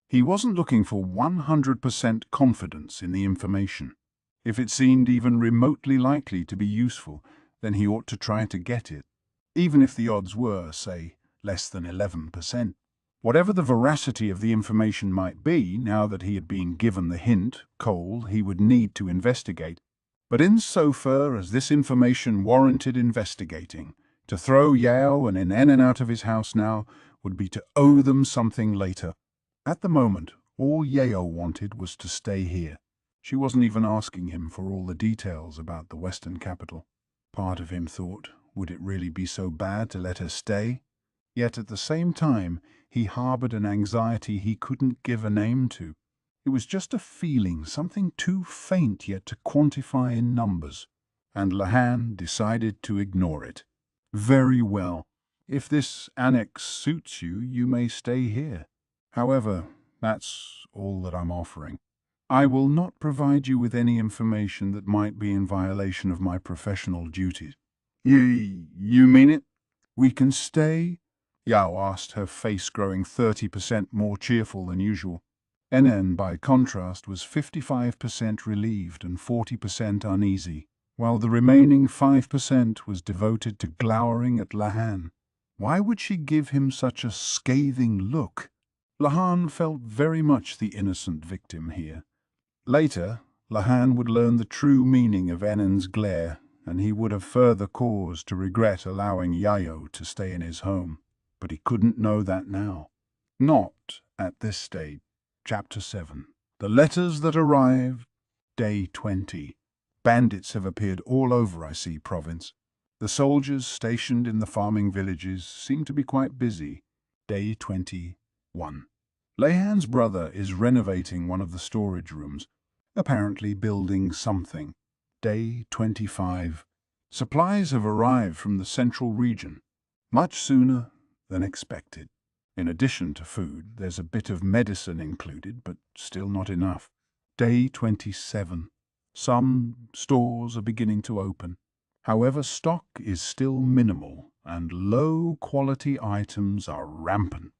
He wasn't looking for 100% confidence in the information. If it seemed even remotely likely to be useful, then he ought to try to get it, even if the odds were, say, less than 11%. Whatever the veracity of the information might be, now that he had been given the hint, cold, he would need to investigate. But insofar as this information warranted investigating, to throw Yao and Enan out of his house now would be to owe them something later. At the moment, all Yao wanted was to stay here. She wasn't even asking him for all the details about the Western capital. Part of him thought, would it really be so bad to let her stay? Yet at the same time, he harbored an anxiety he couldn't give a name to. It was just a feeling, something too faint yet to quantify in numbers. And Lahan decided to ignore it. "Very well. If this annex suits you, you may stay here. However, that's all that I'm offering. I will not provide you with any information that might be in violation of my professional duties." You mean it? "We can stay?" Yao asked, her face growing 30% more cheerful than usual. Enen, by contrast, was 55% relieved and 40% uneasy, while the remaining 5% was devoted to glowering at Lahan. Why would she give him such a scathing look? Lahan felt very much the innocent victim here. Later, Lahan would learn the true meaning of Enen's glare, and he would have further cause to regret allowing Yayo to stay in his home. But he couldn't know that now. Not at this stage. Chapter 7. The Letters That Arrived. Day 20. Bandits have appeared all over Isi province. The soldiers stationed in the farming villages seem to be quite busy. Day 21. Lehan's brother is renovating one of the storage rooms, apparently building something. Day 25. Supplies have arrived from the central region, much sooner than expected. In addition to food, there's a bit of medicine included, but still not enough. Day 27. Some stores are beginning to open. However, stock is still minimal and low-quality items are rampant.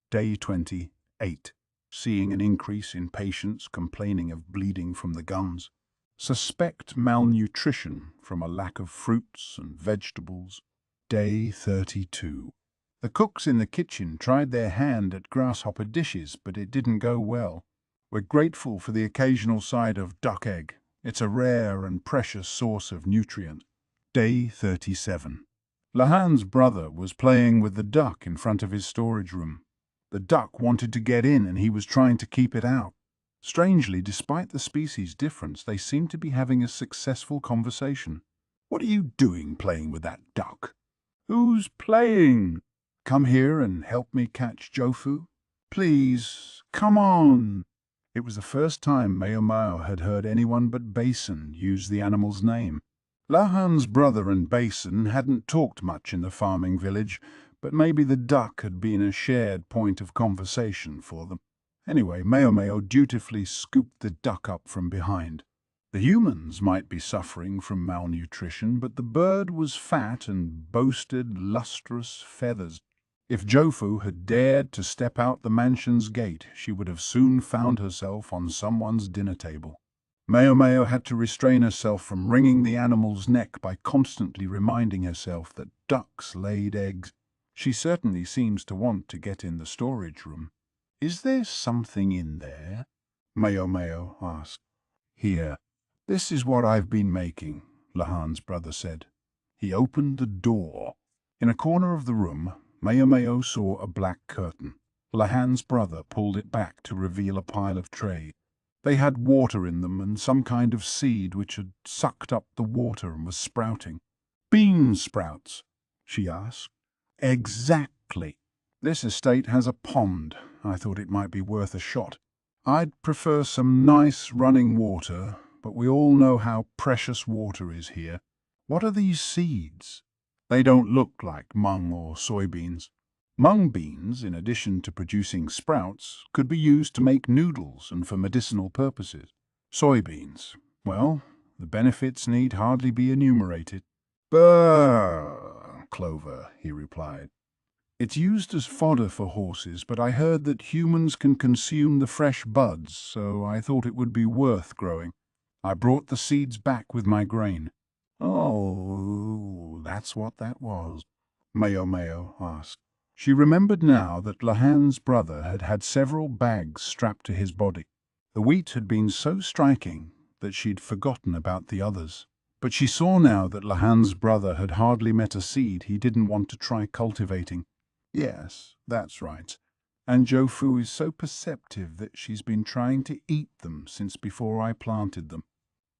Day 28. Seeing an increase in patients complaining of bleeding from the gums. Suspect malnutrition from a lack of fruits and vegetables. Day 32. The cooks in the kitchen tried their hand at grasshopper dishes, but it didn't go well. We're grateful for the occasional side of duck egg. It's a rare and precious source of nutrient. Day 37. Lahan's brother was playing with the duck in front of his storage room. The duck wanted to get in and he was trying to keep it out. Strangely, despite the species difference, they seemed to be having a successful conversation. "What are you doing playing with that duck?" "Who's playing?" "Come here and help me catch Jofu." "Please, come on." It was the first time Mao had heard anyone but Basin use the animal's name. Lahan's brother and Basin hadn't talked much in the farming village, but maybe the duck had been a shared point of conversation for them. Anyway, Mao dutifully scooped the duck up from behind. The humans might be suffering from malnutrition, but the bird was fat and boasted lustrous feathers. If Jofu had dared to step out the mansion's gate, she would have soon found herself on someone's dinner table. Mao had to restrain herself from wringing the animal's neck by constantly reminding herself that ducks laid eggs. She certainly seems to want to get in the storage room. "Is there something in there?" Mao asked. "Here. This is what I've been making," Lahan's brother said. He opened the door. In a corner of the room, Mao saw a black curtain. Lahan's brother pulled it back to reveal a pile of trays. They had water in them and some kind of seed which had sucked up the water and was sprouting. "Bean sprouts?" she asked. "Exactly. This estate has a pond. I thought it might be worth a shot. I'd prefer some nice running water, but we all know how precious water is here. What are these seeds?" "They don't look like mung or soybeans." Mung beans, in addition to producing sprouts, could be used to make noodles and for medicinal purposes. Soybeans, well, the benefits need hardly be enumerated. "Brr, clover," he replied. "It's used as fodder for horses, but I heard that humans can consume the fresh buds, so I thought it would be worth growing. I brought the seeds back with my grain." "Oh, that's what that was?" Mao asked. She remembered now that Lahan's brother had had several bags strapped to his body. The wheat had been so striking that she'd forgotten about the others. But she saw now that Lahan's brother had hardly met a seed he didn't want to try cultivating. "Yes, that's right. And Jofu is so perceptive that she's been trying to eat them since before I planted them."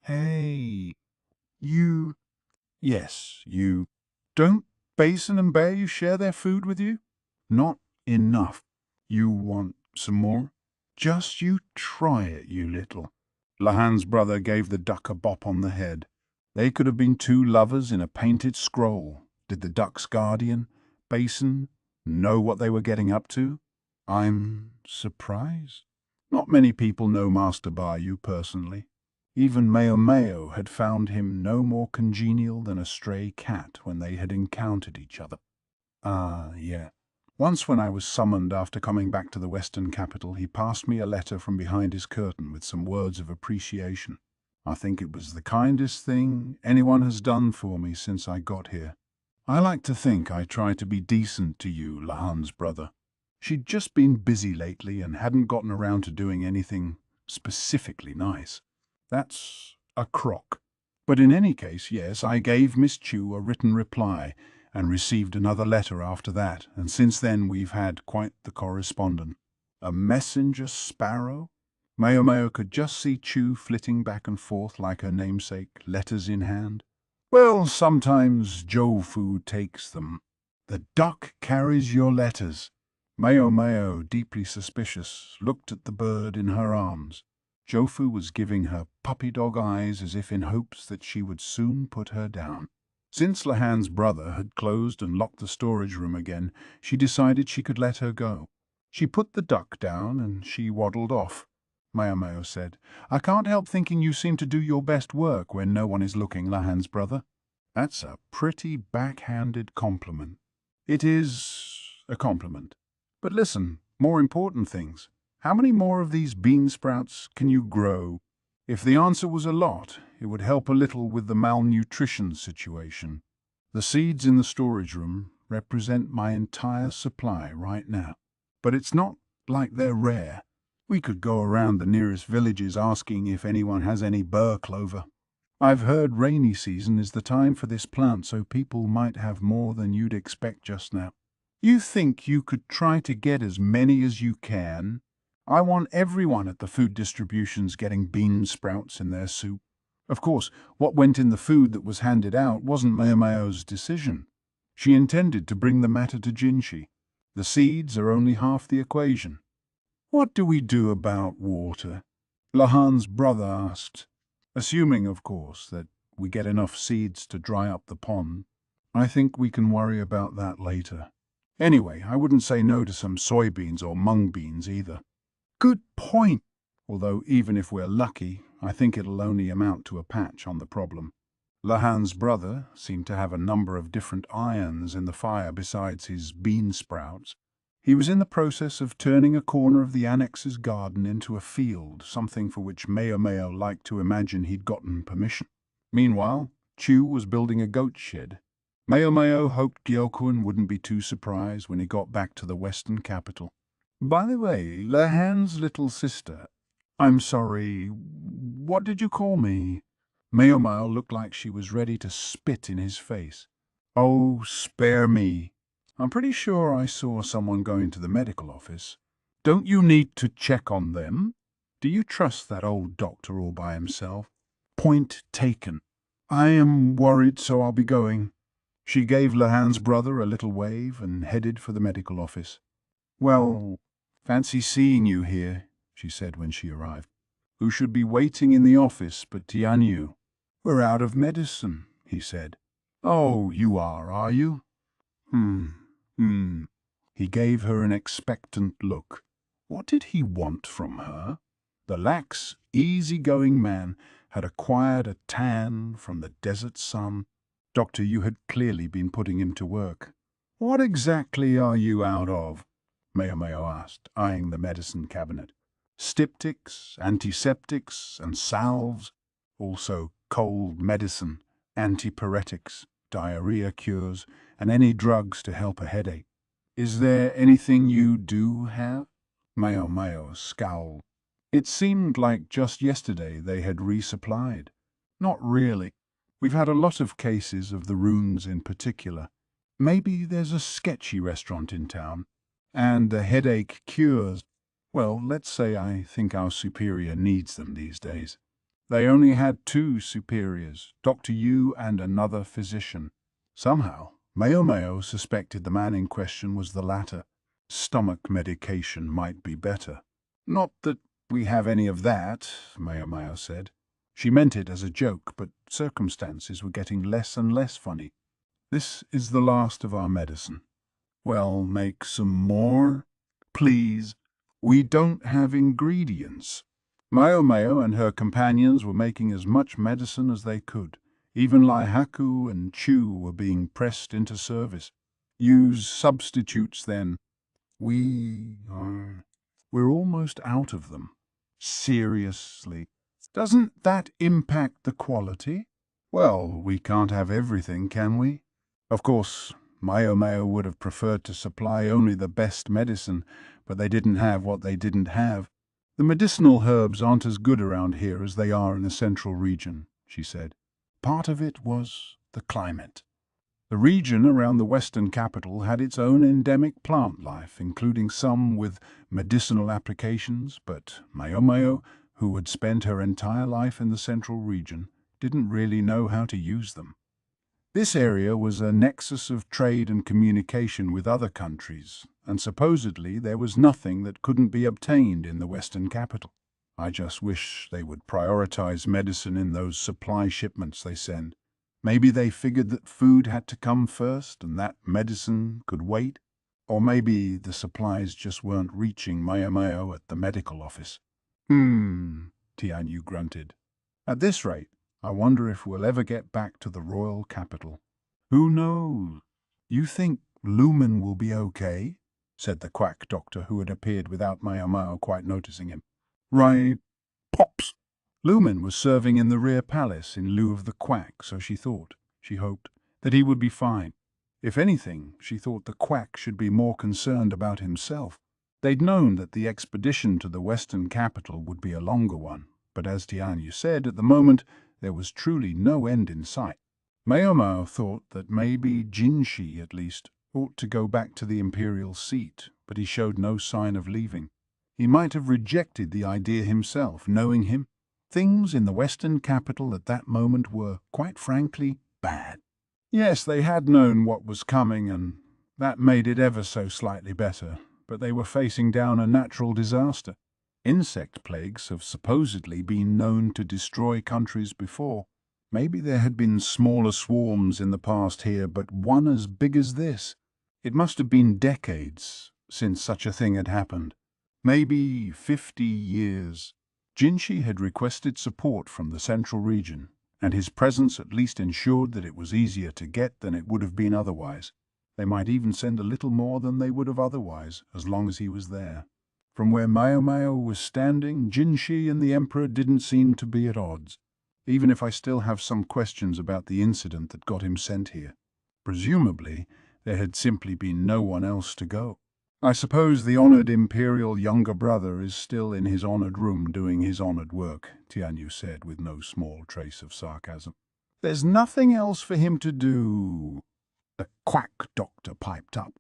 "Hey, you—" "Yes, you. Don't Basin and Bear share their food with you?" "Not enough. You want some more?" "Just you try it, you little—" Lahan's brother gave the duck a bop on the head. They could have been two lovers in a painted scroll. Did the duck's guardian, Basin, know what they were getting up to? "I'm surprised. Not many people know Master Bayou personally. Even Mao had found him no more congenial than a stray cat when they had encountered each other. Yeah. Once when I was summoned after coming back to the Western capital, he passed me a letter from behind his curtain with some words of appreciation. I think it was the kindest thing anyone has done for me since I got here. I like to think I try to be decent to you, Lahan's brother. She'd just been busy lately and hadn't gotten around to doing anything specifically nice. That's a crock. But in any case, yes, I gave Miss Chu a written reply and received another letter after that, and since then we've had quite the correspondence. A messenger sparrow? Mao could just see Chu flitting back and forth like her namesake, letters in hand. "Well, sometimes Jofu takes them. The duck carries your letters." Mao, deeply suspicious, looked at the bird in her arms. Jofu was giving her puppy dog eyes as if in hopes that she would soon put her down. Since Lahan's brother had closed and locked the storage room again, she decided she could let her go. She put the duck down and she waddled off. Mao said, "I can't help thinking you seem to do your best work when no one is looking, Lahan's brother." That's a pretty backhanded compliment. It is a compliment. But listen, more important things. How many more of these bean sprouts can you grow? If the answer was a lot, it would help a little with the malnutrition situation. The seeds in the storage room represent my entire supply right now. But it's not like they're rare. We could go around the nearest villages asking if anyone has any burr clover. I've heard rainy season is the time for this plant, so people might have more than you'd expect just now. You think you could try to get as many as you can? I want everyone at the food distributions getting bean sprouts in their soup. Of course, what went in the food that was handed out wasn't Mao's decision. She intended to bring the matter to Jinshi. The seeds are only half the equation. What do we do about water? Lahan's brother asked. Assuming, of course, that we get enough seeds to dry up the pond. I think we can worry about that later. Anyway, I wouldn't say no to some soybeans or mung beans either. Good point. Although even if we're lucky, I think it'll only amount to a patch on the problem. Lahan's brother seemed to have a number of different irons in the fire besides his bean sprouts. He was in the process of turning a corner of the annex's garden into a field, something for which Mao liked to imagine he'd gotten permission. Meanwhile, Chu was building a goat shed. Mao hoped Gyokun wouldn't be too surprised when he got back to the western capital. By the way, Lahan's little sister. I'm sorry, what did you call me? Mao looked like she was ready to spit in his face. Oh, spare me. I'm pretty sure I saw someone going to the medical office. Don't you need to check on them? Do you trust that old doctor all by himself? Point taken. I am worried, so I'll be going. She gave Lahan's brother a little wave and headed for the medical office. Well, fancy seeing you here, she said when she arrived. Who should be waiting in the office but Tianyu? We're out of medicine, he said. Oh, you are you? He gave her an expectant look. What did he want from her? The lax, easy-going man had acquired a tan from the desert sun. Dr. Yu had clearly been putting him to work. What exactly are you out of? Mao asked, eyeing the medicine cabinet. Styptics, antiseptics, and salves. Also cold medicine, antipyretics, diarrhea cures, and any drugs to help a headache. Is there anything you do have? Mao scowled. It seemed like just yesterday they had resupplied. Not really. We've had a lot of cases of the runes in particular. Maybe there's a sketchy restaurant in town. And the headache cures. Well, let's say I think our superior needs them these days. They only had 2 superiors, Dr. Yu and another physician. Somehow, Mao suspected the man in question was the latter. Stomach medication might be better. Not that we have any of that, Mao said. She meant it as a joke, but circumstances were getting less and less funny. This is the last of our medicine. Well, make some more, please. We don't have ingredients. Mao and her companions were making as much medicine as they could. Even Laihaku and Chu were being pressed into service. Use substitutes then. We're almost out of them. Seriously. Doesn't that impact the quality? Well, we can't have everything, can we? Of course, Mao would have preferred to supply only the best medicine, but they didn't have what they didn't have. The medicinal herbs aren't as good around here as they are in the central region, she said. Part of it was the climate. The region around the western capital had its own endemic plant life, including some with medicinal applications, but Mao, who had spent her entire life in the central region, didn't really know how to use them. This area was a nexus of trade and communication with other countries, and supposedly there was nothing that couldn't be obtained in the western capital. I just wish they would prioritize medicine in those supply shipments they send. Maybe they figured that food had to come first and that medicine could wait. Or maybe the supplies just weren't reaching Mao at the medical office. Tianyu grunted. At this rate, I wonder if we'll ever get back to the royal capital. Who knows? You think Lumen will be okay? Said the quack doctor, who had appeared without Mao quite noticing him. Right, pops. Lumen was serving in the rear palace in lieu of the quack, so she hoped, that he would be fine. If anything, she thought the quack should be more concerned about himself. They'd known that the expedition to the western capital would be a longer one, but as Tianyu said, at the moment there was truly no end in sight. Mao thought that maybe Jinshi, at least, ought to go back to the imperial seat, but he showed no sign of leaving. He might have rejected the idea himself, knowing him. Things in the western capital at that moment were, quite frankly, bad. Yes, they had known what was coming, and that made it ever so slightly better, but they were facing down a natural disaster. Insect plagues have supposedly been known to destroy countries before. Maybe there had been smaller swarms in the past here, but one as big as this. It must have been decades since such a thing had happened. Maybe 50 years. Jinshi had requested support from the central region, and his presence at least ensured that it was easier to get than it would have been otherwise. They might even send a little more than they would have otherwise, as long as he was there. From where Mao was standing, Jinshi and the Emperor didn't seem to be at odds, even if I still have some questions about the incident that got him sent here. Presumably, there had simply been no one else to go. I suppose the honored imperial younger brother is still in his honored room doing his honored work, Tianyu said with no small trace of sarcasm. There's nothing else for him to do. The quack doctor piped up.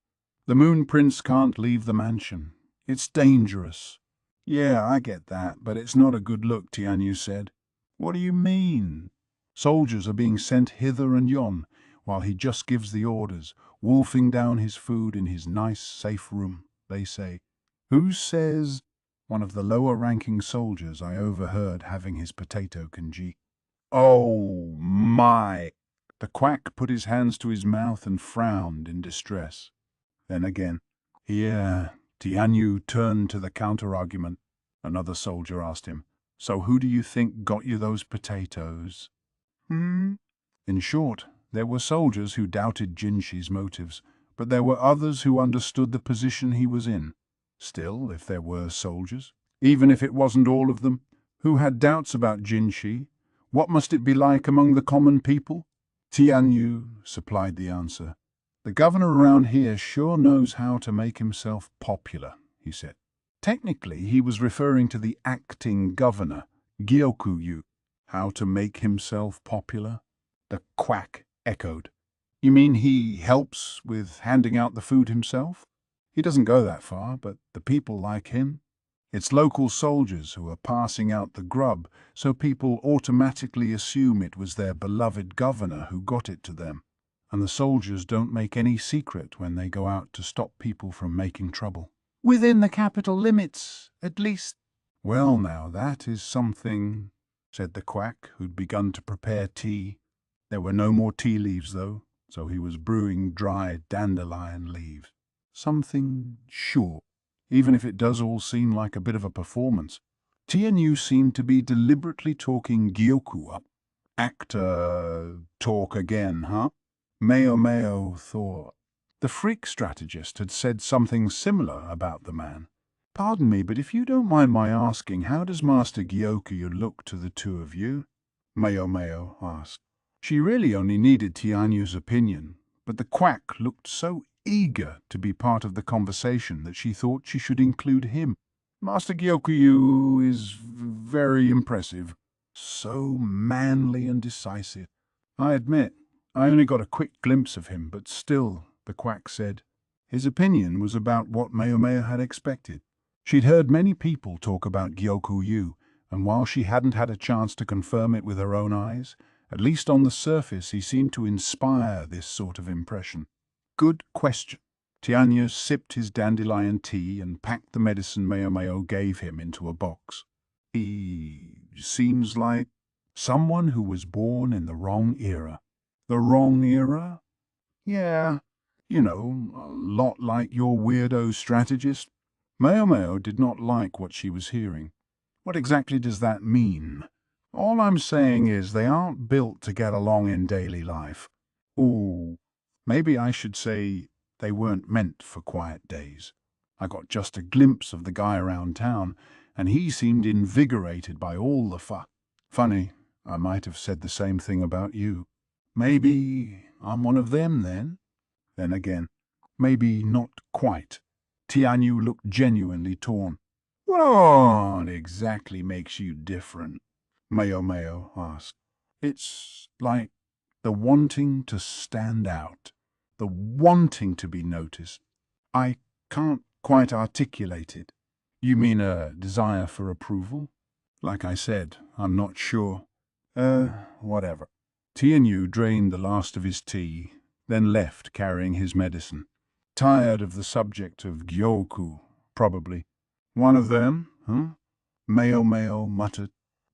The Moon Prince can't leave the mansion. It's dangerous. Yeah, I get that, but it's not a good look, Tianyu said. What do you mean? Soldiers are being sent hither and yon, while he just gives the orders, wolfing down his food in his nice, safe room, they say. Who says? One of the lower-ranking soldiers I overheard having his potato congee. Oh, my! The quack put his hands to his mouth and frowned in distress. Then again, yeah, Tianyu turned to the counter-argument. Another soldier asked him, So who do you think got you those potatoes? In short, there were soldiers who doubted Jinshi's motives, but there were others who understood the position he was in. Still, if there were soldiers, even if it wasn't all of them, who had doubts about Jinshi, what must it be like among the common people? Tianyu supplied the answer. The governor around here sure knows how to make himself popular, he said. Technically, he was referring to the acting governor, Gyokuyu. How to make himself popular? The quack echoed. You mean he helps with handing out the food himself? He doesn't go that far, but the people like him. It's local soldiers who are passing out the grub, so people automatically assume it was their beloved governor who got it to them. And the soldiers don't make any secret when they go out to stop people from making trouble. Within the capital limits, at least. Well, now, that is something, said the quack, who'd begun to prepare tea. There were no more tea leaves, though, so he was brewing dried dandelion leaves. Something sure, even if it does all seem like a bit of a performance. Tianyu seemed to be deliberately talking Gyoku up. Actor talk again, huh? Mao thought. The freak strategist had said something similar about the man. Pardon me, but if you don't mind my asking, how does Master Gyoku look to the two of you? Mao asked. She really only needed Tianyu's opinion, but the quack looked so eager to be part of the conversation that she thought she should include him. Master Gyoku is very impressive, so manly and decisive. I admit, I only got a quick glimpse of him, but still, the quack said. His opinion was about what Mao had expected. She'd heard many people talk about Gyoku, and while she hadn't had a chance to confirm it with her own eyes, at least on the surface he seemed to inspire this sort of impression. Good question. Tianyu sipped his dandelion tea and packed the medicine Mao gave him into a box. He seems like someone who was born in the wrong era. The wrong era? Yeah, a lot like your weirdo strategist. Mao did not like what she was hearing. What exactly does that mean? All I'm saying is they aren't built to get along in daily life. Ooh, maybe I should say they weren't meant for quiet days. I got just a glimpse of the guy around town, and he seemed invigorated by all the Funny, I might have said the same thing about you. Maybe I'm one of them then? Then again, maybe not quite. Tianyu looked genuinely torn. What exactly makes you different? Mao asked. It's like the wanting to stand out, the wanting to be noticed. I can't quite articulate it. You mean a desire for approval? Like I said, I'm not sure. Whatever. Tianyu drained the last of his tea, then left carrying his medicine. Tired of the subject of Gyoku, probably. One of them, huh? Mao muttered.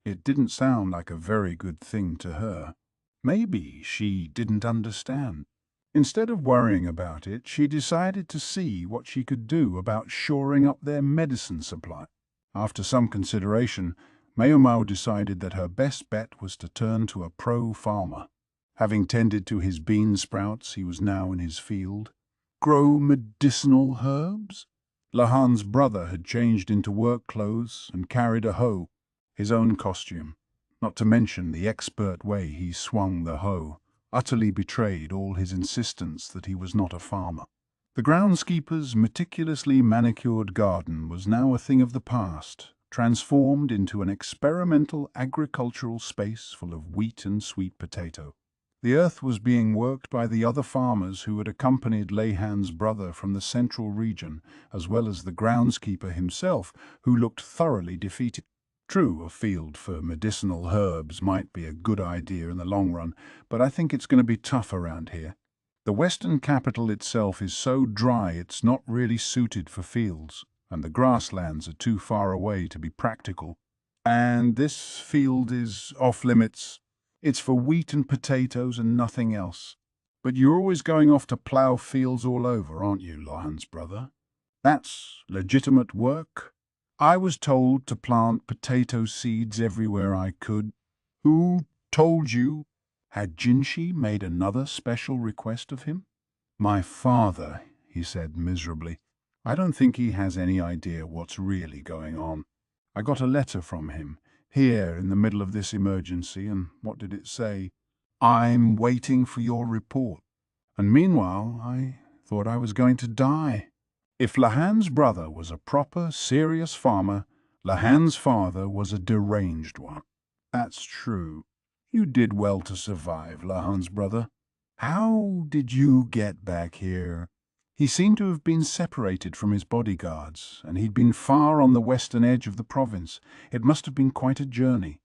It didn't sound like a very good thing to her. Maybe she didn't understand. Instead of worrying about it, she decided to see what she could do about shoring up their medicine supply. After some consideration, Mao decided that her best bet was to turn to a pro-farmer. Having tended to his bean sprouts, he was now in his field. Grow medicinal herbs? Lahan's brother had changed into work clothes and carried a hoe, his own costume, not to mention the expert way he swung the hoe, utterly betrayed all his insistence that he was not a farmer. The groundskeeper's meticulously manicured garden was now a thing of the past, transformed into an experimental agricultural space full of wheat and sweet potato. The earth was being worked by the other farmers who had accompanied Lehan's brother from the central region, as well as the groundskeeper himself, who looked thoroughly defeated. True, a field for medicinal herbs might be a good idea in the long run, but I think it's going to be tough around here. The western capital itself is so dry it's not really suited for fields, and the grasslands are too far away to be practical. And this field is off limits. It's for wheat and potatoes and nothing else. But you're always going off to plough fields all over, aren't you, Lahan's brother? That's legitimate work. I was told to plant potato seeds everywhere I could. Who told you? Had Jinshi made another special request of him? My father, he said miserably. I don't think he has any idea what's really going on. I got a letter from him, here in the middle of this emergency, and what did it say? I'm waiting for your report. And meanwhile, I thought I was going to die. If Lahan's brother was a proper, serious farmer, Lahan's father was a deranged one. That's true. You did well to survive, Lahan's brother. How did you get back here? He seemed to have been separated from his bodyguards, and he'd been far on the western edge of the province. It must have been quite a journey.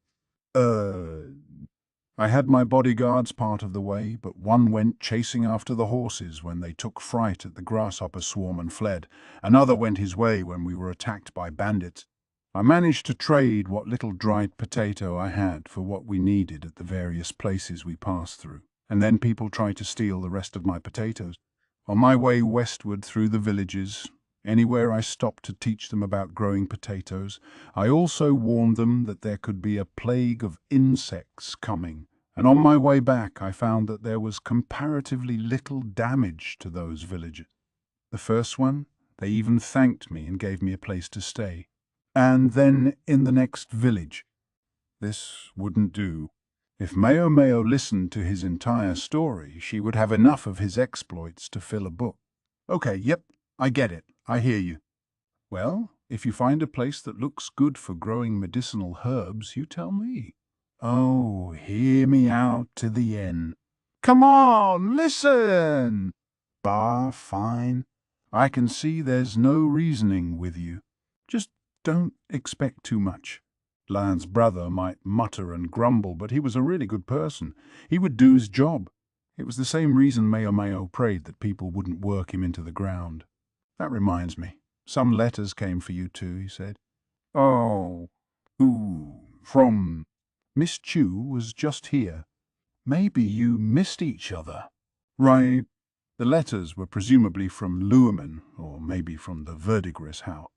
I had my bodyguards part of the way, but one went chasing after the horses when they took fright at the grasshopper swarm and fled. Another went his way when we were attacked by bandits. I managed to trade what little dried potato I had for what we needed at the various places we passed through, and then people tried to steal the rest of my potatoes. On my way westward through the villages, anywhere I stopped to teach them about growing potatoes, I also warned them that there could be a plague of insects coming, and on my way back I found that there was comparatively little damage to those villages. The first one, they even thanked me and gave me a place to stay. And then in the next village. This wouldn't do. If Mao listened to his entire story, she would have enough of his exploits to fill a book. Okay, yep, I get it. I hear you. Well, if you find a place that looks good for growing medicinal herbs, you tell me. Oh, hear me out to the end. Come on, listen! Bah, fine. I can see there's no reasoning with you. Just don't expect too much. Lan's brother might mutter and grumble, but he was a really good person. He would do his job. It was the same reason Mao prayed that people wouldn't work him into the ground. That reminds me. Some letters came for you too, he said. Oh, ooh, from Miss Chu was just here. Maybe you missed each other. Right. The letters were presumably from Luhrmann, or maybe from the verdigris house.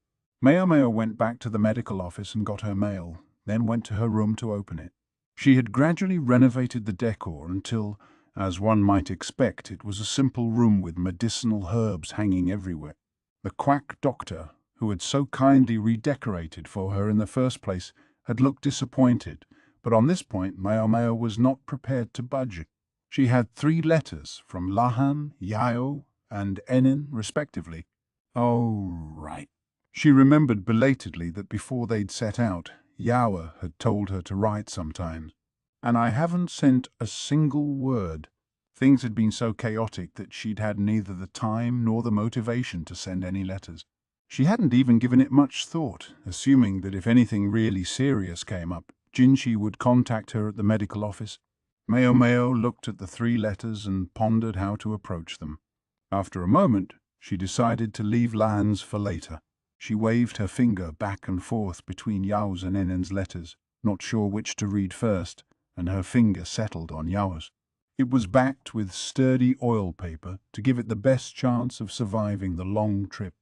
Mao went back to the medical office and got her mail, then went to her room to open it. She had gradually renovated the decor until, as one might expect, it was a simple room with medicinal herbs hanging everywhere. The quack doctor, who had so kindly redecorated for her in the first place, had looked disappointed, but on this point Mao was not prepared to budge. She had 3 letters from Lahan, Yao, and Enin, respectively. Oh, right. She remembered belatedly that before they'd set out, Yao had told her to write sometimes. And I haven't sent a single word. Things had been so chaotic that she'd had neither the time nor the motivation to send any letters. She hadn't even given it much thought, assuming that if anything really serious came up, Jinshi would contact her at the medical office. Mao looked at the 3 letters and pondered how to approach them. After a moment, she decided to leave Lan's for later. She waved her finger back and forth between Yao's and Enin's letters, not sure which to read first, and her finger settled on Yao's. It was backed with sturdy oil paper to give it the best chance of surviving the long trip.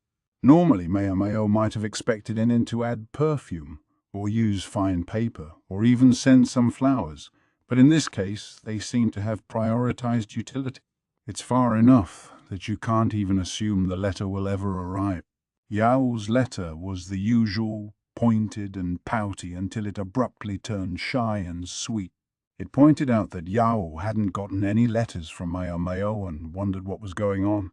Normally, Mao might have expected Enin to add perfume, or use fine paper, or even send some flowers, but in this case they seem to have prioritized utility. It's far enough that you can't even assume the letter will ever arrive. Yao's letter was the usual, pointed and pouty until it abruptly turned shy and sweet. It pointed out that Yao hadn't gotten any letters from Mao and wondered what was going on.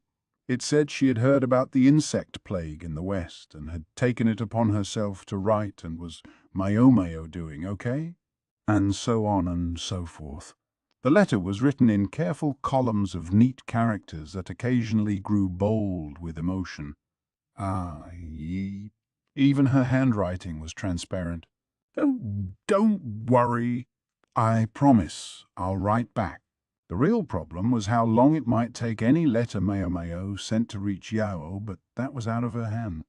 It said she had heard about the insect plague in the West and had taken it upon herself to write, and was Mao doing okay? And so on and so forth. The letter was written in careful columns of neat characters that occasionally grew bold with emotion. Even her handwriting was transparent. Don't worry. I promise I'll write back. The real problem was how long it might take any letter Mao sent to reach Yao, but that was out of her hand.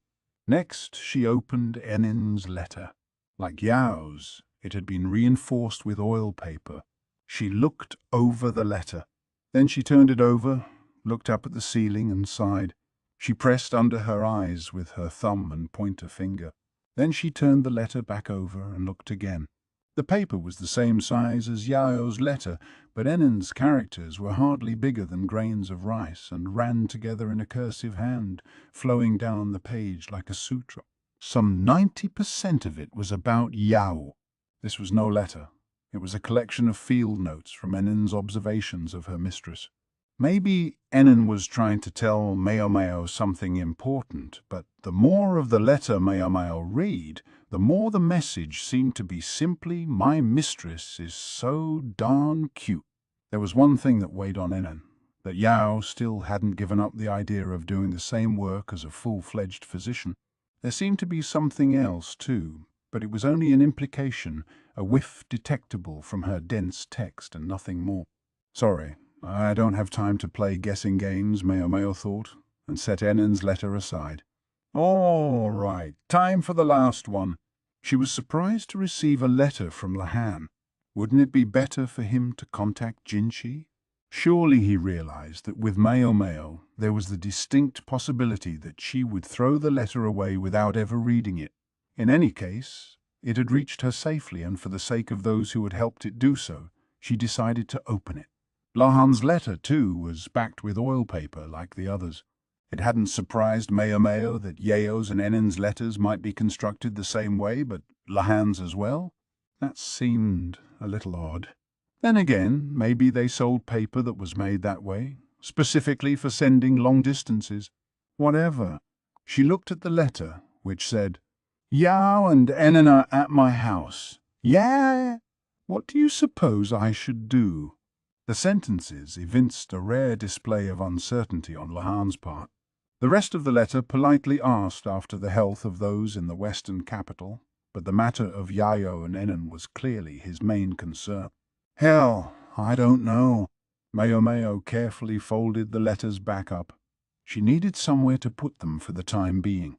Next, she opened Enin's letter. Like Yao's, it had been reinforced with oil paper. She looked over the letter. Then she turned it over, looked up at the ceiling and sighed. She pressed under her eyes with her thumb and pointer finger. Then she turned the letter back over and looked again. The paper was the same size as Yao's letter, but Enin's characters were hardly bigger than grains of rice and ran together in a cursive hand, flowing down the page like a sutra. Some 90% of it was about Yao. This was no letter. It was a collection of field notes from Enin's observations of her mistress. Maybe Enin was trying to tell Mao something important, but the more of the letter Mao read, the more the message seemed to be simply, "My mistress is so darn cute." There was one thing that weighed on Enin, that Yao still hadn't given up the idea of doing the same work as a full-fledged physician. There seemed to be something else, too, but it was only an implication, a whiff detectable from her dense text and nothing more. Sorry, I don't have time to play guessing games, Mao thought, and set Enin's letter aside. All right, time for the last one. She was surprised to receive a letter from Lahan. Wouldn't it be better for him to contact Jinshi? Surely he realized that with Mao there was the distinct possibility that she would throw the letter away without ever reading it. In any case, it had reached her safely, and for the sake of those who had helped it do so, she decided to open it. Lahan's letter, too, was backed with oil paper like the others. It hadn't surprised Mao that Yao's and Enin's letters might be constructed the same way, but Lahan's as well? That seemed a little odd. Then again, maybe they sold paper that was made that way, specifically for sending long distances. Whatever. She looked at the letter, which said, "Yao and Enin are at my house. Yeah? What do you suppose I should do?" The sentences evinced a rare display of uncertainty on Lahan's part. The rest of the letter politely asked after the health of those in the western capital, but the matter of Yao and Enin was clearly his main concern. Hell, I don't know. Mao carefully folded the letters back up. She needed somewhere to put them for the time being.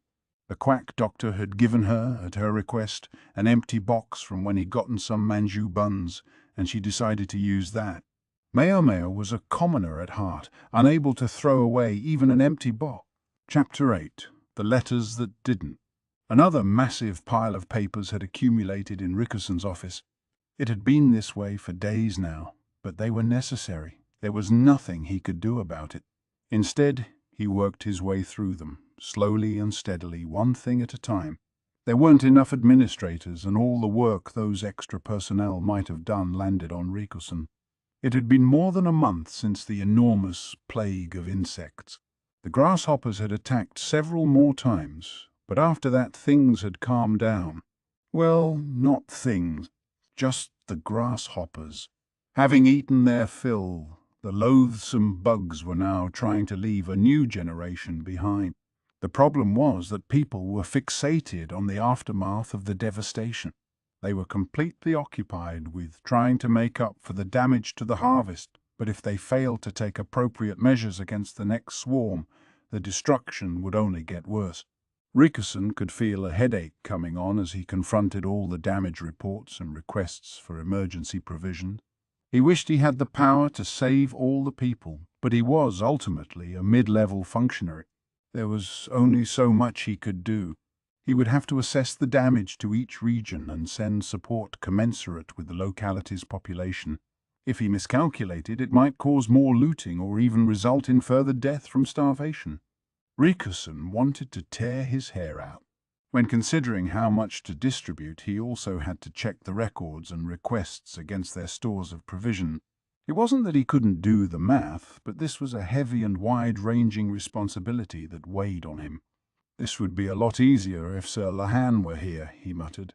The quack doctor had given her, at her request, an empty box from when he'd gotten some Manju buns, and she decided to use that. Mao was a commoner at heart, unable to throw away even an empty box. Chapter 8. The Letters That Didn't. Another massive pile of papers had accumulated in Rickerson's office. It had been this way for days now, but they were necessary. There was nothing he could do about it. Instead, he worked his way through them, slowly and steadily, one thing at a time. There weren't enough administrators, and all the work those extra personnel might have done landed on Rickerson. It had been more than a month since the enormous plague of insects. The grasshoppers had attacked several more times, but after that things had calmed down. Well, not things, just the grasshoppers. Having eaten their fill, the loathsome bugs were now trying to leave a new generation behind. The problem was that people were fixated on the aftermath of the devastation. They were completely occupied with trying to make up for the damage to the harvest, but if they failed to take appropriate measures against the next swarm, the destruction would only get worse. Rickerson could feel a headache coming on as he confronted all the damage reports and requests for emergency provision. He wished he had the power to save all the people, but he was ultimately a mid-level functionary. There was only so much he could do. He would have to assess the damage to each region and send support commensurate with the locality's population. If he miscalculated, it might cause more looting or even result in further death from starvation. Rickerson wanted to tear his hair out. When considering how much to distribute, he also had to check the records and requests against their stores of provision. It wasn't that he couldn't do the math, but this was a heavy and wide-ranging responsibility that weighed on him. "This would be a lot easier if Sir Lahan were here," he muttered.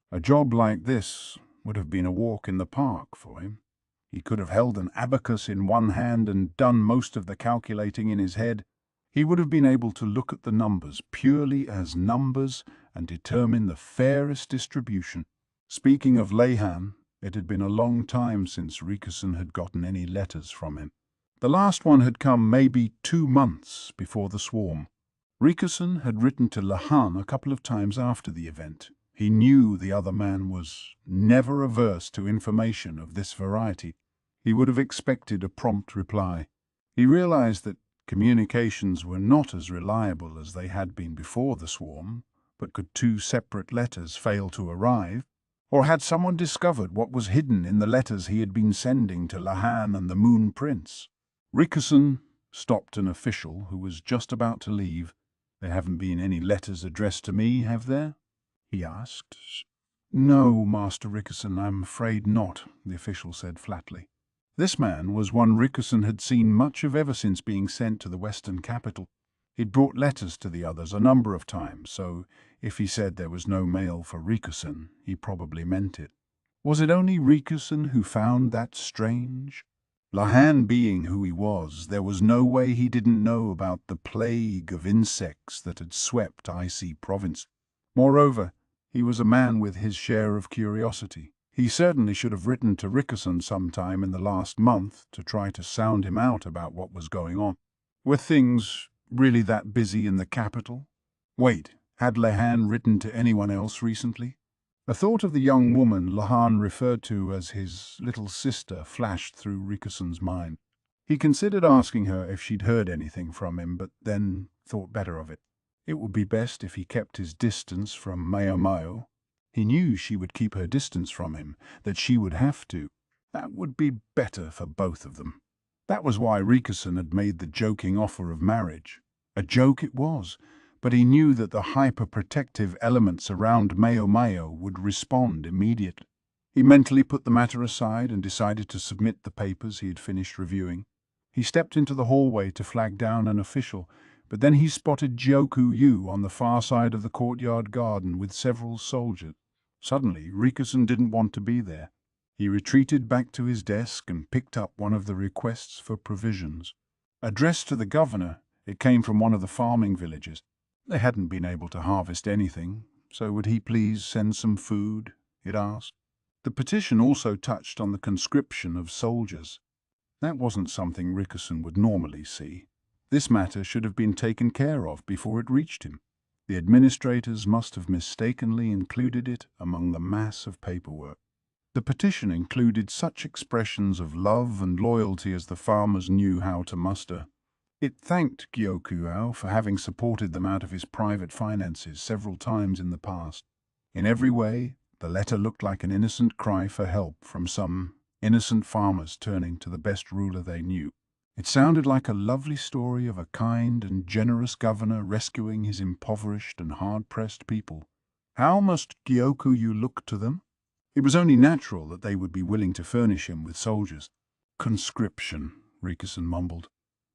A job like this would have been a walk in the park for him. He could have held an abacus in one hand and done most of the calculating in his head. He would have been able to look at the numbers purely as numbers and determine the fairest distribution. Speaking of Lahan, it had been a long time since Rickerson had gotten any letters from him. The last one had come maybe 2 months before the swarm. Rickerson had written to Lahan a couple of times after the event. He knew the other man was never averse to information of this variety. He would have expected a prompt reply. He realized that communications were not as reliable as they had been before the swarm, but could 2 separate letters fail to arrive? Or had someone discovered what was hidden in the letters he had been sending to Lahan and the Moon Prince? Rickerson stopped an official who was just about to leave. "There haven't been any letters addressed to me, have there?" he asked. "No, Master Rickerson, I'm afraid not," the official said flatly. This man was one Rickerson had seen much of ever since being sent to the Western capital. He'd brought letters to the others a number of times, so if he said there was no mail for Rickerson, he probably meant it. Was it only Rickerson who found that strange? Lahan being who he was, there was no way he didn't know about the plague of insects that had swept Icy Province. Moreover, he was a man with his share of curiosity. He certainly should have written to Rickerson sometime in the last month to try to sound him out about what was going on. Were things really that busy in the capital? Wait, had Lahan written to anyone else recently? A thought of the young woman Lahan referred to as his little sister flashed through Rickerson's mind. He considered asking her if she'd heard anything from him, but then thought better of it. It would be best if he kept his distance from Mao. He knew she would keep her distance from him, that she would have to. That would be better for both of them. That was why Rickerson had made the joking offer of marriage. A joke it was, but he knew that the hyper-protective elements around Mao would respond immediately. He mentally put the matter aside and decided to submit the papers he had finished reviewing. He stepped into the hallway to flag down an official, but then he spotted Jioku Yu on the far side of the courtyard garden with several soldiers. Suddenly, Rickerson didn't want to be there. He retreated back to his desk and picked up one of the requests for provisions. Addressed to the governor, it came from one of the farming villages. They hadn't been able to harvest anything, so would he please send some food, it asked. The petition also touched on the conscription of soldiers. That wasn't something Rickerson would normally see. This matter should have been taken care of before it reached him. The administrators must have mistakenly included it among the mass of paperwork. The petition included such expressions of love and loyalty as the farmers knew how to muster. It thanked Gyokuao for having supported them out of his private finances several times in the past. In every way, the letter looked like an innocent cry for help from some innocent farmers turning to the best ruler they knew. It sounded like a lovely story of a kind and generous governor rescuing his impoverished and hard-pressed people. How must Gyokuyu look to them? It was only natural that they would be willing to furnish him with soldiers. Conscription, Rikusen mumbled.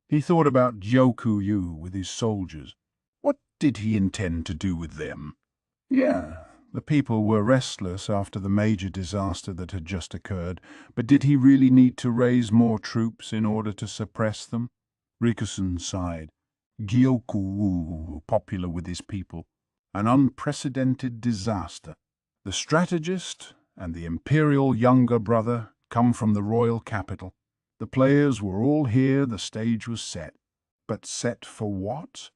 He thought about Gyokuyu with his soldiers. What did he intend to do with them? Yeah, the people were restless after the major disaster that had just occurred, but did he really need to raise more troops in order to suppress them? Rikusen sighed. Gyokuyu, popular with his people. An unprecedented disaster. The strategist and the imperial younger brother come from the royal capital. The players were all here, the stage was set. But set for what?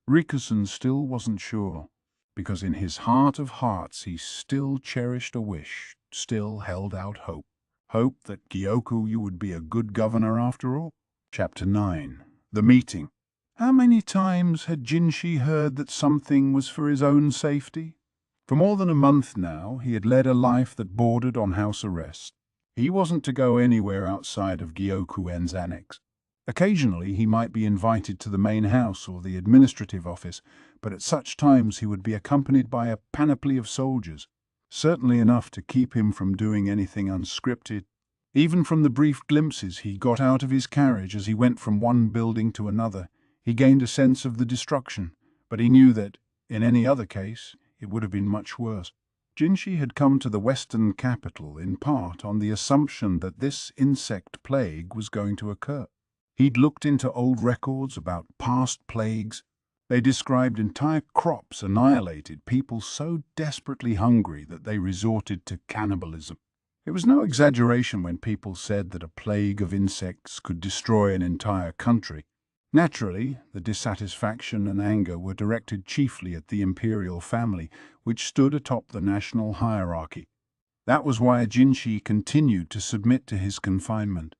Rikusen still wasn't sure, because in his heart of hearts he still cherished a wish, still held out hope. Hope that Gyokuyu would be a good governor after all. Chapter 9. The Meeting. How many times had Jinshi heard that something was for his own safety? For more than a month now, he had led a life that bordered on house arrest. He wasn't to go anywhere outside of Gyokuen's annex. Occasionally he might be invited to the main house or the administrative office, but at such times he would be accompanied by a panoply of soldiers, certainly enough to keep him from doing anything unscripted. Even from the brief glimpses he got out of his carriage as he went from one building to another, he gained a sense of the destruction, but he knew that, in any other case, it would have been much worse. Jinshi had come to the western capital in part on the assumption that this insect plague was going to occur. He'd looked into old records about past plagues. They described entire crops annihilated, people so desperately hungry that they resorted to cannibalism. It was no exaggeration when people said that a plague of insects could destroy an entire country. Naturally, the dissatisfaction and anger were directed chiefly at the imperial family, which stood atop the national hierarchy. That was why Jinshi continued to submit to his confinement.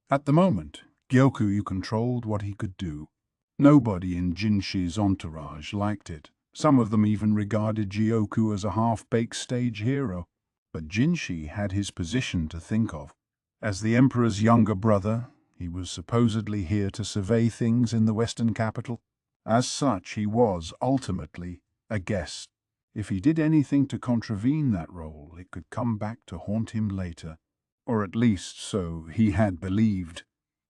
At the moment, Gyokuyu controlled what he could do. Nobody in Jinshi's entourage liked it. Some of them even regarded Gyoku as a half-baked stage hero. But Jinshi had his position to think of. As the emperor's younger brother, he was supposedly here to survey things in the western capital. As such, he was, ultimately, a guest. If he did anything to contravene that role, it could come back to haunt him later. Or at least so he had believed.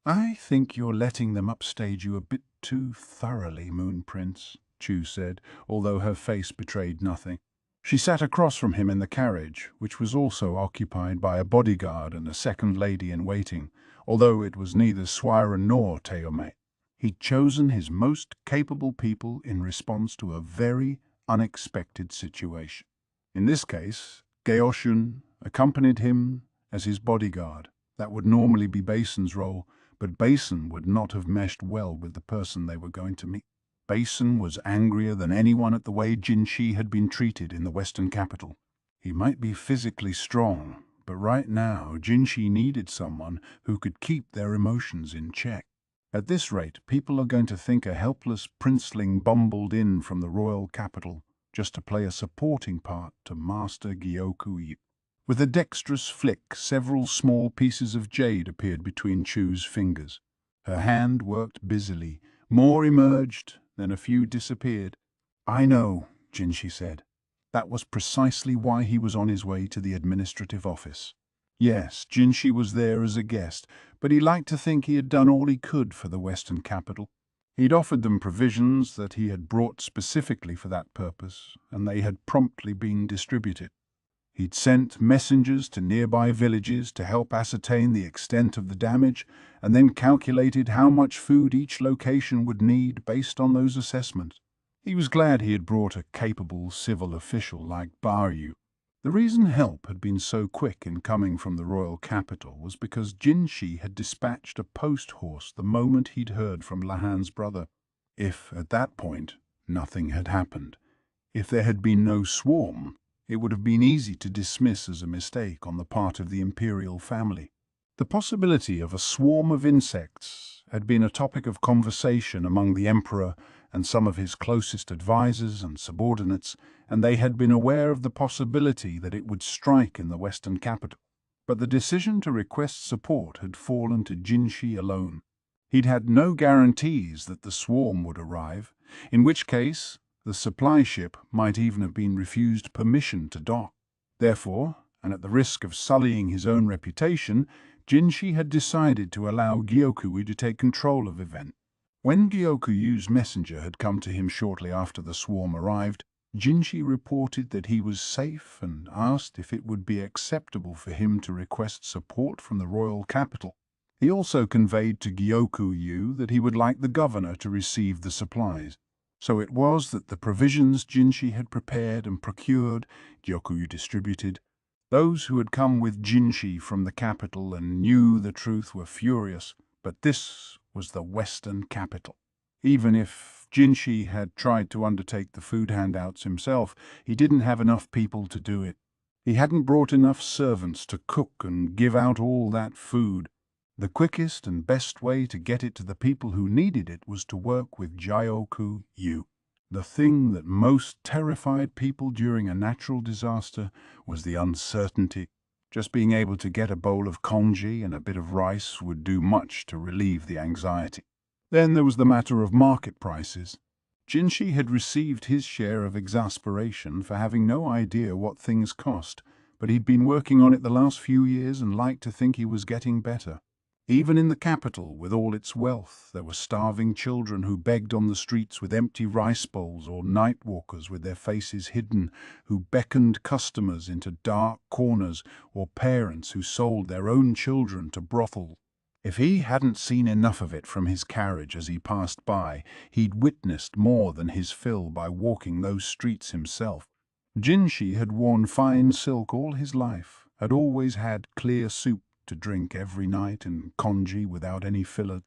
I think you're letting them upstage you a bit too thoroughly, Moon Prince, Chu said, although her face betrayed nothing. She sat across from him in the carriage, which was also occupied by a bodyguard and a second lady-in-waiting, although it was neither Swyron nor Teomate. He'd chosen his most capable people in response to a very unexpected situation. In this case, Geoshun accompanied him as his bodyguard. That would normally be Basin's role, but Basin would not have meshed well with the person they were going to meet. Basin was angrier than anyone at the way Jinshi had been treated in the western capital. He might be physically strong, but right now Jinshi needed someone who could keep their emotions in check. At this rate, people are going to think a helpless princeling bumbled in from the royal capital just to play a supporting part to Master Gyokuyu. With a dexterous flick, several small pieces of jade appeared between Chu's fingers. Her hand worked busily. More emerged, then a few disappeared. I know, Jinshi said. That was precisely why he was on his way to the administrative office. Yes, Jinshi was there as a guest, but he liked to think he had done all he could for the western capital. He'd offered them provisions that he had brought specifically for that purpose, and they had promptly been distributed. He'd sent messengers to nearby villages to help ascertain the extent of the damage, and then calculated how much food each location would need based on those assessments. He was glad he had brought a capable civil official like Baryu. The reason help had been so quick in coming from the royal capital was because Jinshi had dispatched a post horse the moment he'd heard from Lahan's brother. If, at that point, nothing had happened, if there had been no swarm, it would have been easy to dismiss as a mistake on the part of the imperial family. The possibility of a swarm of insects had been a topic of conversation among the emperor and some of his closest advisors and subordinates, and they had been aware of the possibility that it would strike in the western capital. But the decision to request support had fallen to Jinshi alone. He'd had no guarantees that the swarm would arrive, in which case the supply ship might even have been refused permission to dock. Therefore, and at the risk of sullying his own reputation, Jinshi had decided to allow Gyokui to take control of the event. When Gyokuyu's messenger had come to him shortly after the swarm arrived, Jinshi reported that he was safe and asked if it would be acceptable for him to request support from the royal capital. He also conveyed to Gyokyu that he would like the governor to receive the supplies. So it was that the provisions Jinshi had prepared and procured, Gyokyu distributed. Those who had come with Jinshi from the capital and knew the truth were furious, but this was the western capital. Even if Jinshi had tried to undertake the food handouts himself, he didn't have enough people to do it. He hadn't brought enough servants to cook and give out all that food. The quickest and best way to get it to the people who needed it was to work with Gyokyu. The thing that most terrified people during a natural disaster was the uncertainty. Just being able to get a bowl of congee and a bit of rice would do much to relieve the anxiety. Then there was the matter of market prices. Jinshi had received his share of exasperation for having no idea what things cost, but he'd been working on it the last few years and liked to think he was getting better. Even in the capital, with all its wealth, there were starving children who begged on the streets with empty rice bowls, or night walkers with their faces hidden, who beckoned customers into dark corners, or parents who sold their own children to brothels. If he hadn't seen enough of it from his carriage as he passed by, he'd witnessed more than his fill by walking those streets himself. Jinshi had worn fine silk all his life, had always had clear soup to drink every night and congee without any filler.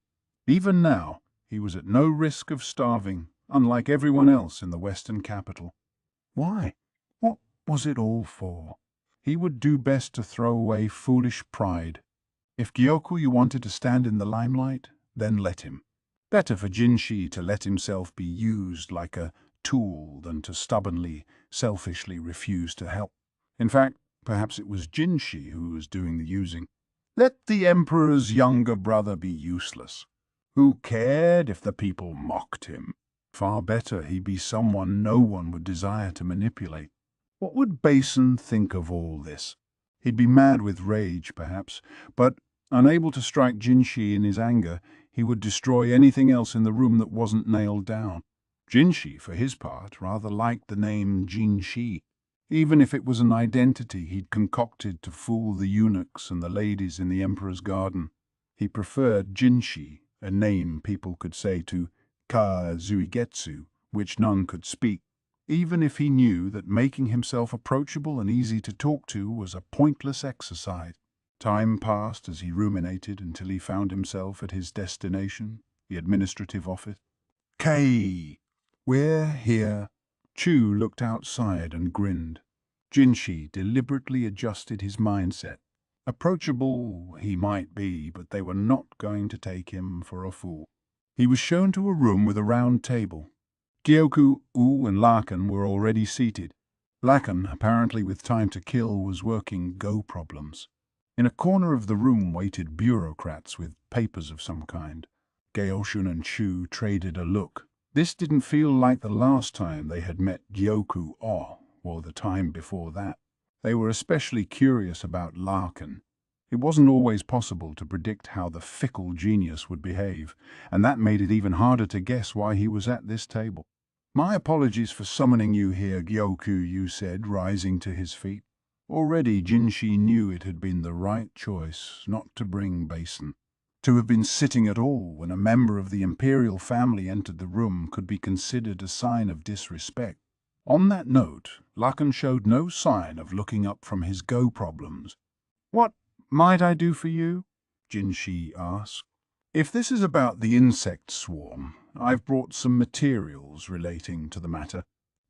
Even now, he was at no risk of starving, unlike everyone else in the western capital. Why? What was it all for? He would do best to throw away foolish pride. If Gyokyu wanted to stand in the limelight, then let him. Better for Jinshi to let himself be used like a tool than to stubbornly, selfishly refuse to help. In fact, perhaps it was Jinshi who was doing the using. Let the emperor's younger brother be useless. Who cared if the people mocked him? Far better he be someone no one would desire to manipulate. What would Basin think of all this? He'd be mad with rage, perhaps, but, unable to strike Jinshi in his anger, he would destroy anything else in the room that wasn't nailed down. Jinshi, for his part, rather liked the name Jinshi, even if it was an identity he'd concocted to fool the eunuchs and the ladies in the emperor's garden. He preferred Jinshi, a name people could say, to Kazuigetsu, which none could speak, even if he knew that making himself approachable and easy to talk to was a pointless exercise. Time passed as he ruminated until he found himself at his destination, the administrative office. Kei, we're here. Chu looked outside and grinned. Jinshi deliberately adjusted his mindset. Approachable he might be, but they were not going to take him for a fool. He was shown to a room with a round table. Gyokyu, and Larkin were already seated. Larkin, apparently with time to kill, was working Go problems. In a corner of the room waited bureaucrats with papers of some kind. Gaoshun and Chu traded a look. This didn't feel like the last time they had met Gyokyu or the time before that. They were especially curious about Larkin. It wasn't always possible to predict how the fickle genius would behave, and that made it even harder to guess why he was at this table. My apologies for summoning you here, Gyokyu said, rising to his feet. Already Jinshi knew it had been the right choice not to bring Basin. To have been sitting at all when a member of the imperial family entered the room could be considered a sign of disrespect. On that note, Larkin showed no sign of looking up from his Go problems. What might I do for you? Jinshi asked. If this is about the insect swarm, I've brought some materials relating to the matter.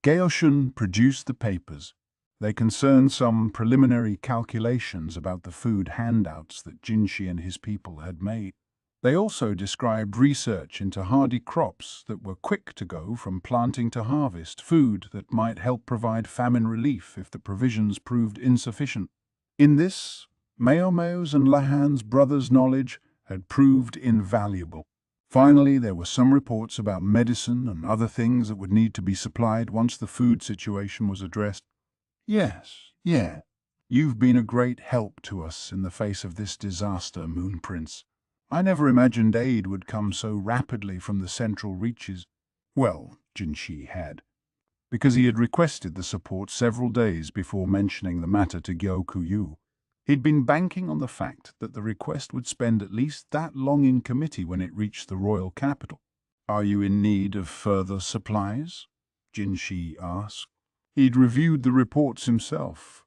Gaoshun produced the papers. They concerned some preliminary calculations about the food handouts that Jinshi and his people had made. They also described research into hardy crops that were quick to go from planting to harvest, food that might help provide famine relief if the provisions proved insufficient. In this, Maomeo's and Lahan's brothers' knowledge had proved invaluable. Finally, there were some reports about medicine and other things that would need to be supplied once the food situation was addressed. Yes, yeah. You've been a great help to us in the face of this disaster, Moon Prince. I never imagined aid would come so rapidly from the central reaches. Well, Jinshi had, because he had requested the support several days before mentioning the matter to Gyokuyu. He'd been banking on the fact that the request would spend at least that long in committee when it reached the royal capital. Are you in need of further supplies? Jinshi asked. He'd reviewed the reports himself.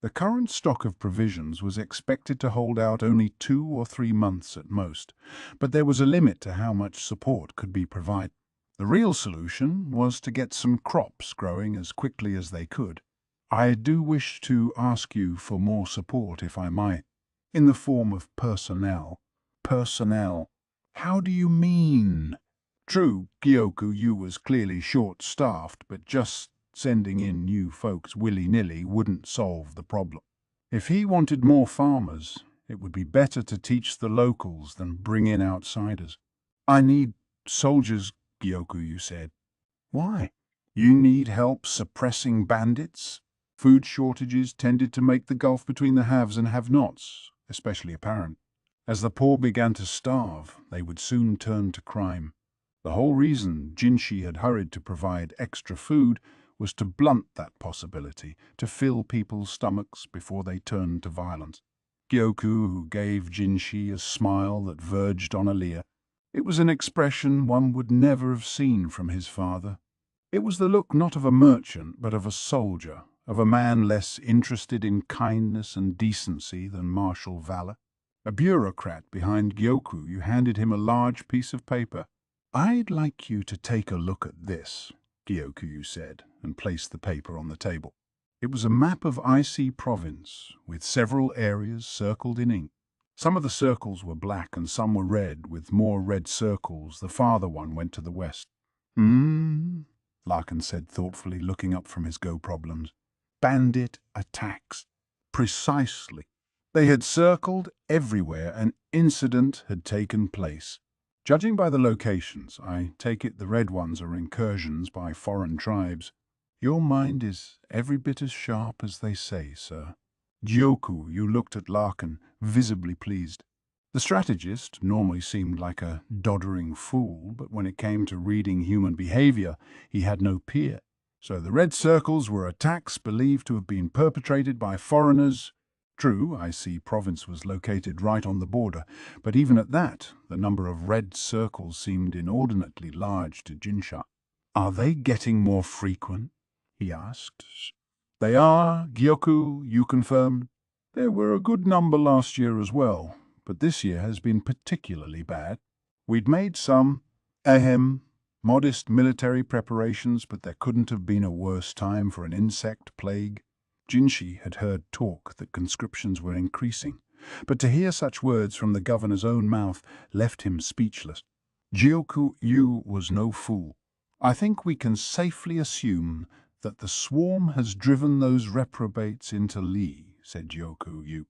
The current stock of provisions was expected to hold out only 2 or 3 months at most, but there was a limit to how much support could be provided. The real solution was to get some crops growing as quickly as they could. I do wish to ask you for more support, if I might, in the form of personnel. Personnel? How do you mean? True, Gyoku-yu was clearly short-staffed, but just sending in new folks willy-nilly wouldn't solve the problem. If he wanted more farmers, it would be better to teach the locals than bring in outsiders. I need soldiers, Gyoku-yu said. Why? You need help suppressing bandits? Food shortages tended to make the gulf between the haves and have-nots especially apparent. As the poor began to starve, they would soon turn to crime. The whole reason Jinshi had hurried to provide extra food was to blunt that possibility, to fill people's stomachs before they turned to violence. Gyoku gave Jinshi a smile that verged on a leer. It was an expression one would never have seen from his father. It was the look not of a merchant, but of a soldier, of a man less interested in kindness and decency than martial valor. A bureaucrat behind Gyoku handed him a large piece of paper. I'd like you to take a look at this, Gyoku said, and placed the paper on the table. It was a map of IC Province, with several areas circled in ink. Some of the circles were black and some were red, with more red circles. The farther one went to the west. Larkin said thoughtfully, looking up from his Go problems. Bandit attacks. Precisely. They had circled everywhere an incident had taken place. Judging by the locations, I take it the red ones are incursions by foreign tribes. Your mind is every bit as sharp as they say, sir. You looked at Larkin, visibly pleased. The strategist normally seemed like a doddering fool, but when it came to reading human behavior, he had no peer. So the red circles were attacks believed to have been perpetrated by foreigners. True, IC Province was located right on the border, but even at that, the number of red circles seemed inordinately large to Jinsha. Are they getting more frequent? He asked. They are, Gyoku, you confirmed. There were a good number last year as well, but this year has been particularly bad. We'd made some, modest military preparations, but there couldn't have been a worse time for an insect plague. Jinshi had heard talk that conscriptions were increasing, but to hear such words from the governor's own mouth left him speechless. Gyoku-yu was no fool. I think we can safely assume that the swarm has driven those reprobates into Lee, said Gyoku-yu.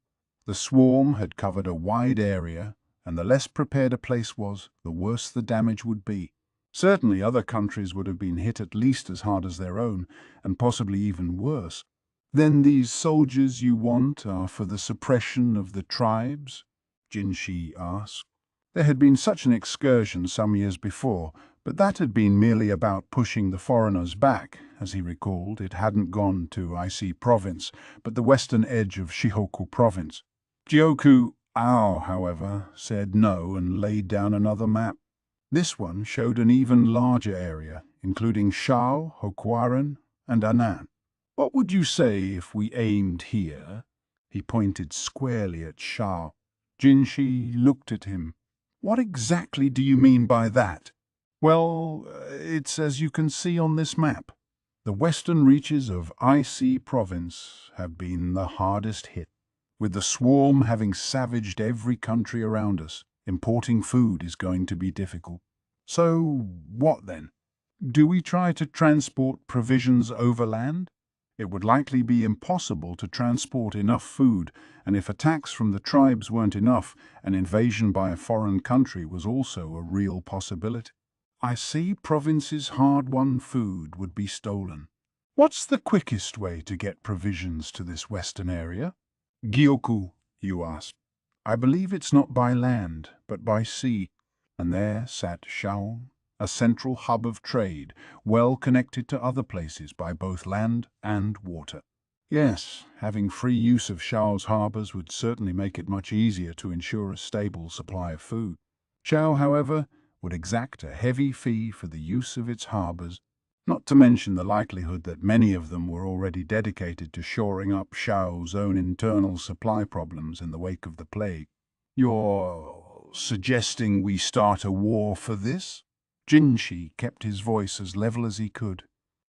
The swarm had covered a wide area, and the less prepared a place was, the worse the damage would be. Certainly other countries would have been hit at least as hard as their own, and possibly even worse. Then these soldiers you want are for the suppression of the tribes? Jinshi asked. There had been such an excursion some years before, but that had been merely about pushing the foreigners back. As he recalled, it hadn't gone to IC Province, but the western edge of Shihoku Province. Gyoku-ao, however, said no and laid down another map. This one showed an even larger area, including Shao, Hokuaren, and Anan. What would you say if we aimed here? He pointed squarely at Shao. Jinshi looked at him. What exactly do you mean by that? Well, it's as you can see on this map. The western reaches of IC province have been the hardest hit. With the swarm having savaged every country around us, importing food is going to be difficult. So, what then? Do we try to transport provisions overland? It would likely be impossible to transport enough food, and if attacks from the tribes weren't enough, an invasion by a foreign country was also a real possibility. I see province's hard-won food would be stolen. What's the quickest way to get provisions to this western area? Gyoku, you asked. I believe it's not by land, but by sea. And there sat Shao, a central hub of trade, well connected to other places by both land and water. Yes, having free use of Shao's harbours would certainly make it much easier to ensure a stable supply of food. Shao, however, would exact a heavy fee for the use of its harbours, not to mention the likelihood that many of them were already dedicated to shoring up Shao's own internal supply problems in the wake of the plague. You're suggesting we start a war for this? Jinshi kept his voice as level as he could.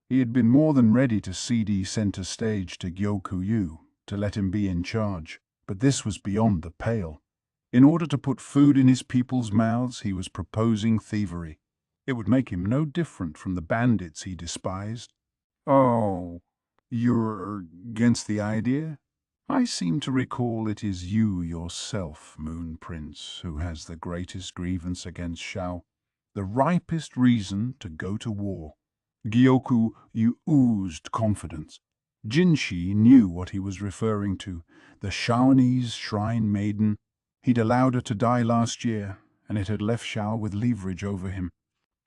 He had been more than ready to cede center stage to Gyokuyu, to let him be in charge, but this was beyond the pale. In order to put food in his people's mouths, he was proposing thievery. It would make him no different from the bandits he despised. Oh, you're against the idea? I seem to recall it is you yourself, Moon Prince, who has the greatest grievance against Shao, the ripest reason to go to war. Gyoku, you oozed confidence. Jinshi knew what he was referring to, the Shawanese shrine maiden. He'd allowed her to die last year, and it had left Shao with leverage over him.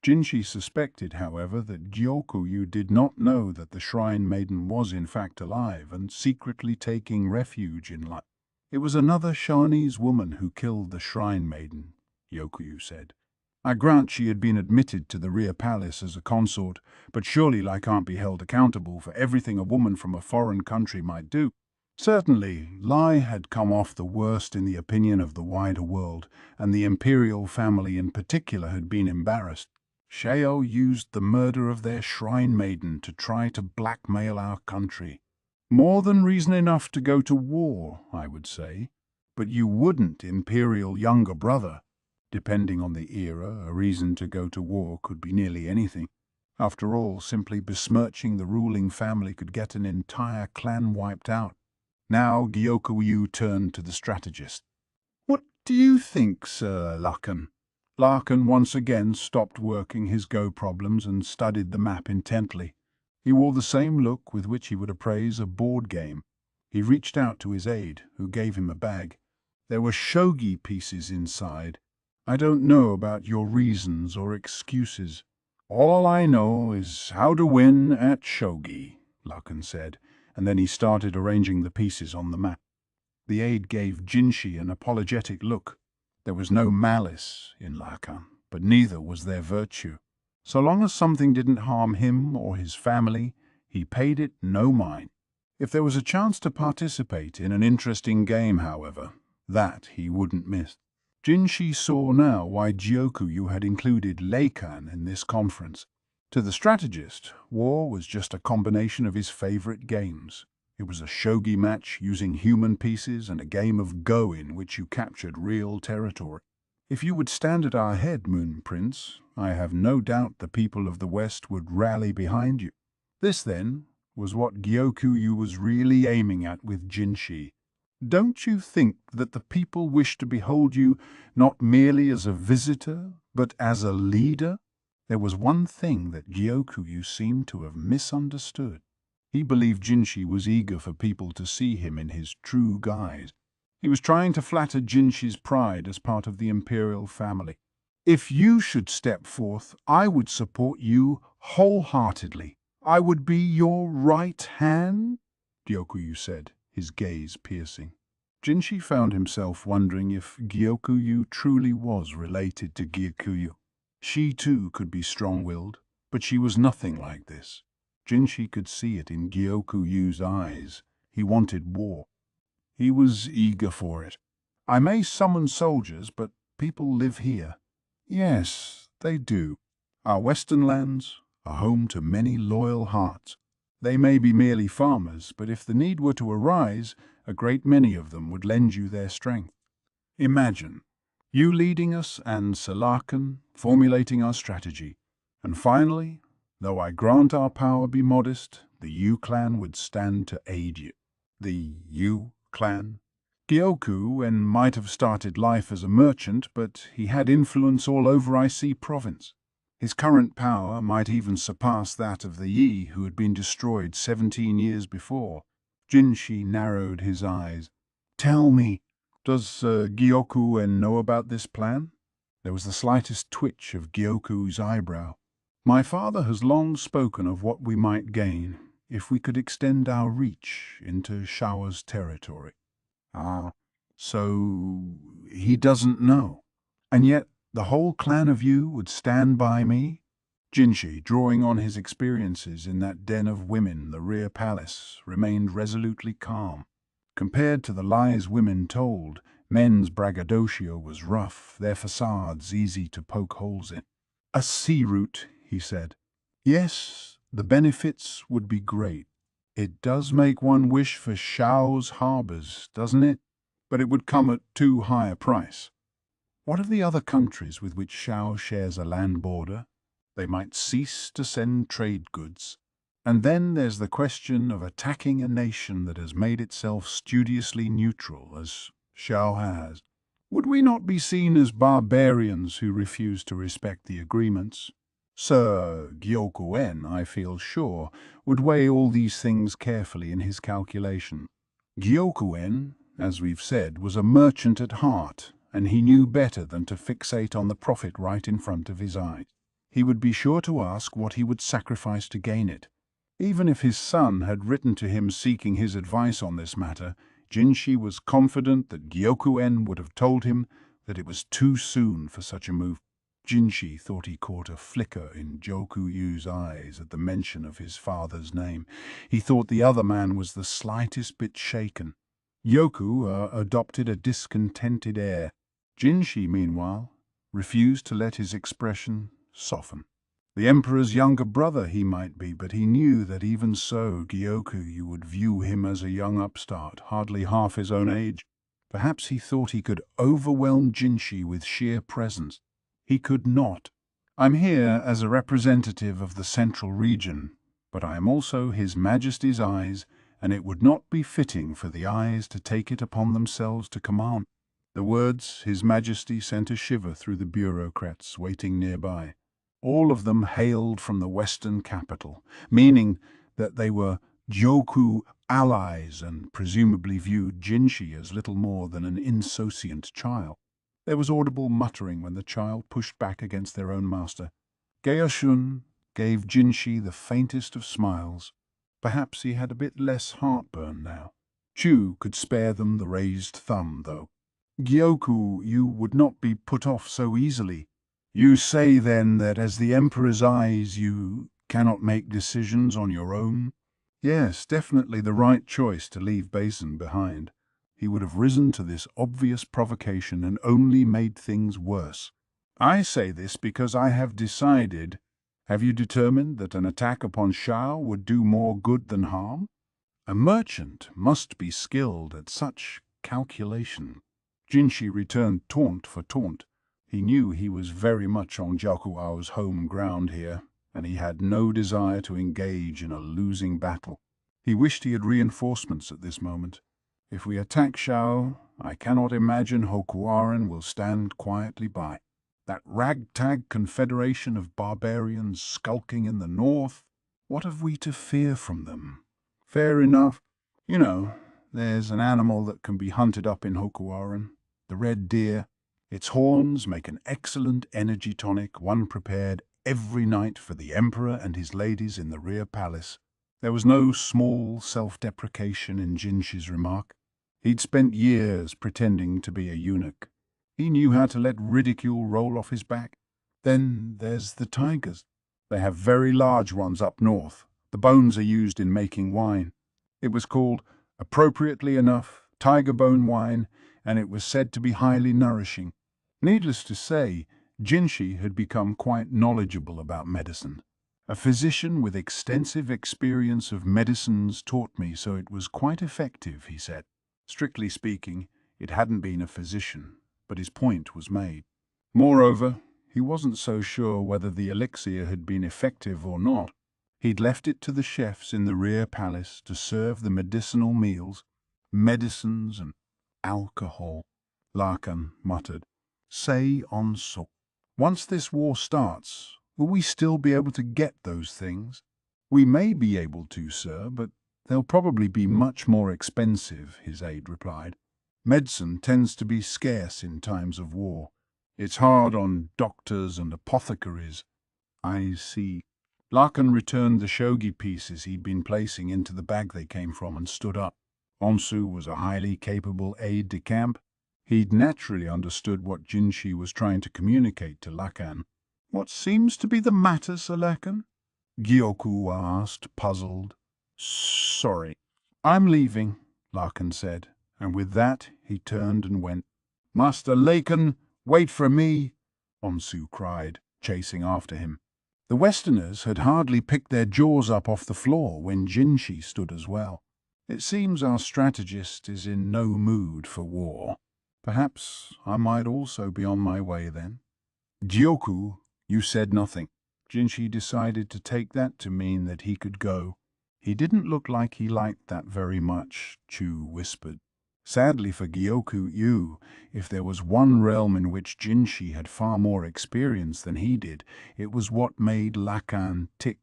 Jinshi suspected, however, that Gyokuyu did not know that the shrine maiden was in fact alive and secretly taking refuge in life. It was another Shawanese woman who killed the shrine maiden, Gyokuyu said. I grant she had been admitted to the rear palace as a consort, but surely Lai can't be held accountable for everything a woman from a foreign country might do. Certainly, Lai had come off the worst in the opinion of the wider world, and the imperial family in particular had been embarrassed. Shao used the murder of their shrine maiden to try to blackmail our country. More than reason enough to go to war, I would say. But you wouldn't, imperial younger brother. Depending on the era, a reason to go to war could be nearly anything. After all, simply besmirching the ruling family could get an entire clan wiped out. Now Gyokuyu turned to the strategist. What do you think, Sir Larkin? Larkin once again stopped working his Go problems and studied the map intently. He wore the same look with which he would appraise a board game. He reached out to his aide, who gave him a bag. There were shogi pieces inside. I don't know about your reasons or excuses. All I know is how to win at shogi, Larkin said, and then he started arranging the pieces on the map. The aide gave Jinshi an apologetic look. There was no malice in Larkin, but neither was there virtue. So long as something didn't harm him or his family, he paid it no mind. If there was a chance to participate in an interesting game, however, that he wouldn't miss. Jinshi saw now why Gyokuyu had included Leikan in this conference. To the strategist, war was just a combination of his favorite games. It was a shogi match using human pieces and a game of Go in which you captured real territory. If you would stand at our head, Moon Prince, I have no doubt the people of the West would rally behind you. This, then, was what Gyokuyu was really aiming at with Jinshi. Don't you think that the people wish to behold you not merely as a visitor, but as a leader? There was one thing that Gyokuyu seemed to have misunderstood. He believed Jinshi was eager for people to see him in his true guise. He was trying to flatter Jinshi's pride as part of the imperial family. If you should step forth, I would support you wholeheartedly. I would be your right hand, Gyokuyu said, his gaze piercing. Jinshi found himself wondering if Gyokuyu truly was related to Gyokuyu. She too could be strong-willed, but she was nothing like this. Jinshi could see it in Gyokuyu's eyes. He wanted war. He was eager for it. I may summon soldiers, but people live here. Yes, they do. Our western lands, a home to many loyal hearts. They may be merely farmers, but if the need were to arise, a great many of them would lend you their strength. Imagine you leading us and Salarkan formulating our strategy. And finally, though I grant our power be modest, the Yu clan would stand to aid you. The Yu clan? Gyoku-en might have started life as a merchant, but he had influence all over IC province. His current power might even surpass that of the Yi who had been destroyed 17 years before. Jinshi narrowed his eyes. Tell me, does Gyoku-en know about this plan? There was the slightest twitch of Gyoku's eyebrow. My father has long spoken of what we might gain if we could extend our reach into Shao's territory. Ah, so he doesn't know. And yet the whole clan of you would stand by me? Jinshi, drawing on his experiences in that den of women, the rear palace, remained resolutely calm. Compared to the lies women told, men's braggadocio was rough, their facades easy to poke holes in. A sea route, he said. Yes, the benefits would be great. It does make one wish for Shao's harbors, doesn't it? But it would come at too high a price. What of the other countries with which Shao shares a land border? They might cease to send trade goods. And then there's the question of attacking a nation that has made itself studiously neutral, as Shao has. Would we not be seen as barbarians who refuse to respect the agreements? Sir Gyoku-en, I feel sure, would weigh all these things carefully in his calculation. Gyoku-en, as we've said, was a merchant at heart, and he knew better than to fixate on the profit right in front of his eyes. He would be sure to ask what he would sacrifice to gain it. Even if his son had written to him seeking his advice on this matter, Jinshi was confident that Gyoku-en would have told him that it was too soon for such a move. Jinshi thought he caught a flicker in Joku-yu's eyes at the mention of his father's name. He thought the other man was the slightest bit shaken. Yoku adopted a discontented air. Jinshi, meanwhile, refused to let his expression soften. The emperor's younger brother he might be, but he knew that even so Gyoku would view him as a young upstart, hardly half his own age. Perhaps he thought he could overwhelm Jinshi with sheer presence. He could not. I'm here as a representative of the central region, but I am also His Majesty's eyes, and it would not be fitting for the eyes to take it upon themselves to command. The words His Majesty sent a shiver through the bureaucrats waiting nearby. All of them hailed from the western capital, meaning that they were Joku allies and presumably viewed Jinshi as little more than an insouciant child. There was audible muttering when the child pushed back against their own master. Geoshun gave Jinshi the faintest of smiles. Perhaps he had a bit less heartburn now. Chu could spare them the raised thumb, though. Gyoku, you would not be put off so easily. You say, then, that as the Emperor's eyes you cannot make decisions on your own? Yes, definitely the right choice to leave Basin behind. He would have risen to this obvious provocation and only made things worse. I say this because I have decided. Have you determined that an attack upon Shao would do more good than harm? A merchant must be skilled at such calculation. Jinshi returned taunt for taunt. He knew he was very much on Jiaokuao's home ground here, and he had no desire to engage in a losing battle. He wished he had reinforcements at this moment. If we attack Shao, I cannot imagine Hokuaren will stand quietly by. That ragtag confederation of barbarians skulking in the north, what have we to fear from them? Fair enough. You know, there's an animal that can be hunted up in Hokuaren, the red deer. Its horns make an excellent energy tonic, one prepared every night for the emperor and his ladies in the rear palace. There was no small self-deprecation in Jinshi's remark. He'd spent years pretending to be a eunuch. He knew how to let ridicule roll off his back. Then there's the tigers. They have very large ones up north. The bones are used in making wine. It was called, appropriately enough, tiger bone wine, and it was said to be highly nourishing. Needless to say, Jinshi had become quite knowledgeable about medicine. A physician with extensive experience of medicines taught me, so it was quite effective, he said. Strictly speaking, it hadn't been a physician, but his point was made. Moreover, he wasn't so sure whether the elixir had been effective or not. He'd left it to the chefs in the rear palace to serve the medicinal meals, medicines and alcohol, Larkin muttered. Say on so. Once this war starts, will we still be able to get those things? We may be able to, sir, but they'll probably be much more expensive, his aide replied. Medicine tends to be scarce in times of war. It's hard on doctors and apothecaries. I see. Larkin returned the shogi pieces he'd been placing into the bag they came from and stood up. Onsu was a highly capable aide-de-camp. He'd naturally understood what Jinshi was trying to communicate to Lakan. What seems to be the matter, Sir Lakan? Gyoku asked, puzzled. Sorry. I'm leaving, Larkin said, and with that he turned and went. Master Lakan, wait for me, Onsu cried, chasing after him. The Westerners had hardly picked their jaws up off the floor when Jinshi stood as well. It seems our strategist is in no mood for war. Perhaps I might also be on my way then. Gyoku, you said nothing. Jinshi decided to take that to mean that he could go. He didn't look like he liked that very much, Chu whispered. Sadly for Gyoku, if there was one realm in which Jinshi had far more experience than he did, it was what made Lakan tick.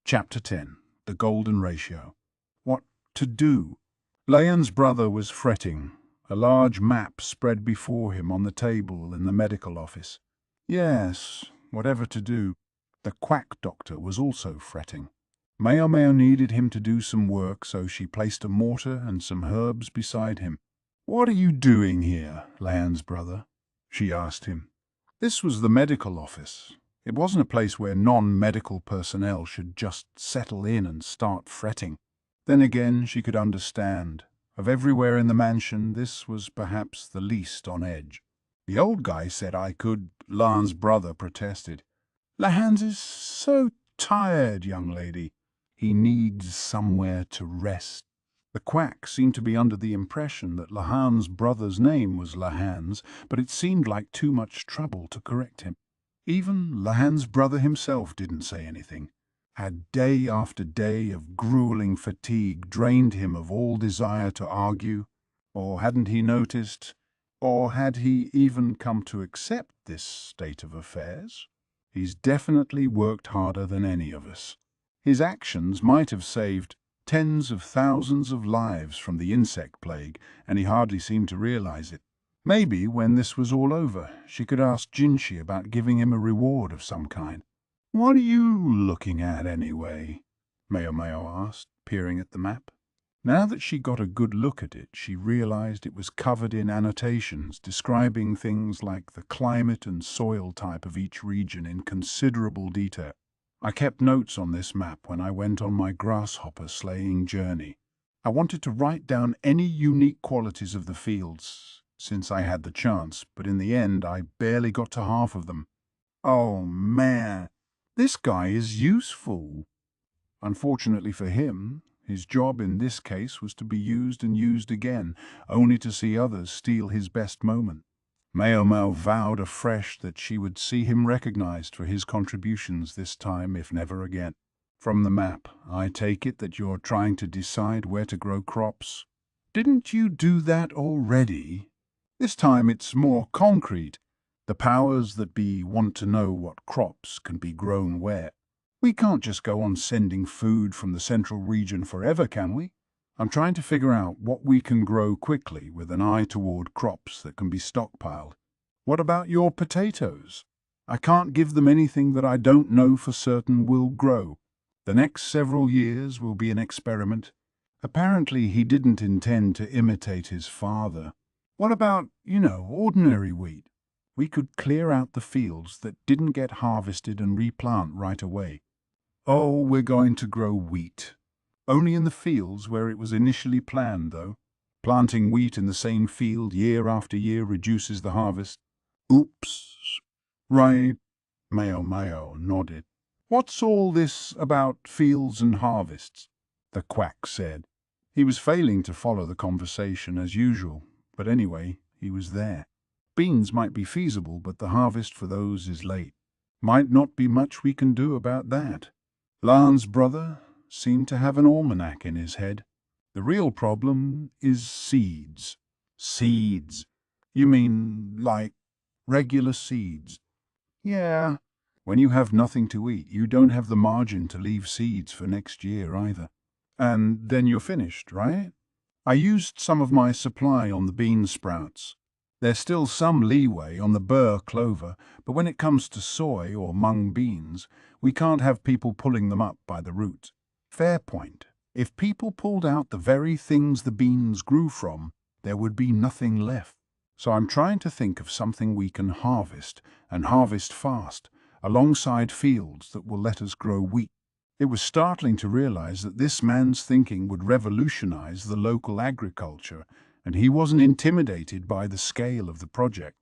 Chapter 10. The Golden Ratio. What to do? Layan's brother was fretting, a large map spread before him on the table in the medical office. Yes, whatever to do. The quack doctor was also fretting. Mao needed him to do some work, so she placed a mortar and some herbs beside him. What are you doing here, Layan's brother? She asked him. This was the medical office. It wasn't a place where non-medical personnel should just settle in and start fretting. Then again, she could understand. Of everywhere in the mansion, this was perhaps the least on edge. The old guy said I could, Lan's brother protested. Lahans is so tired, young lady. He needs somewhere to rest. The quack seemed to be under the impression that Lahan's brother's name was Lahans, but it seemed like too much trouble to correct him. Even Lahan's brother himself didn't say anything. Had day after day of grueling fatigue drained him of all desire to argue? Or hadn't he noticed, or had he even come to accept this state of affairs? He's definitely worked harder than any of us. His actions might have saved tens of thousands of lives from the insect plague, and he hardly seemed to realize it. Maybe, when this was all over, she could ask Jinshi about giving him a reward of some kind. What are you looking at, anyway? Mao asked, peering at the map. Now that she got a good look at it, she realized it was covered in annotations describing things like the climate and soil type of each region in considerable detail. I kept notes on this map when I went on my grasshopper slaying journey. I wanted to write down any unique qualities of the fields, since I had the chance, but in the end I barely got to half of them. Oh man, this guy is useful. Unfortunately for him, his job in this case was to be used and used again, only to see others steal his best moment. Mao vowed afresh that she would see him recognized for his contributions this time, if never again. From the map, I take it that you're trying to decide where to grow crops. Didn't you do that already? This time it's more concrete. The powers that be want to know what crops can be grown where. We can't just go on sending food from the central region forever, can we? I'm trying to figure out what we can grow quickly with an eye toward crops that can be stockpiled. What about your potatoes? I can't give them anything that I don't know for certain will grow. The next several years will be an experiment. Apparently he didn't intend to imitate his father. What about, ordinary wheat? We could clear out the fields that didn't get harvested and replant right away. Oh, we're going to grow wheat. Only in the fields where it was initially planned, though. Planting wheat in the same field year after year reduces the harvest. Oops. Right. Mao nodded. What's all this about fields and harvests? The quack said. He was failing to follow the conversation as usual, but anyway, he was there. Beans might be feasible, but the harvest for those is late. Might not be much we can do about that. Lan's brother seemed to have an almanac in his head. The real problem is seeds. Seeds? You mean like regular seeds? Yeah. When you have nothing to eat, you don't have the margin to leave seeds for next year either. And then you're finished, right? I used some of my supply on the bean sprouts. There's still some leeway on the burr clover, but when it comes to soy or mung beans, we can't have people pulling them up by the roots. Fair point. If people pulled out the very things the beans grew from, there would be nothing left. So I'm trying to think of something we can harvest, and harvest fast, alongside fields that will let us grow wheat. It was startling to realize that this man's thinking would revolutionize the local agriculture, and he wasn't intimidated by the scale of the project.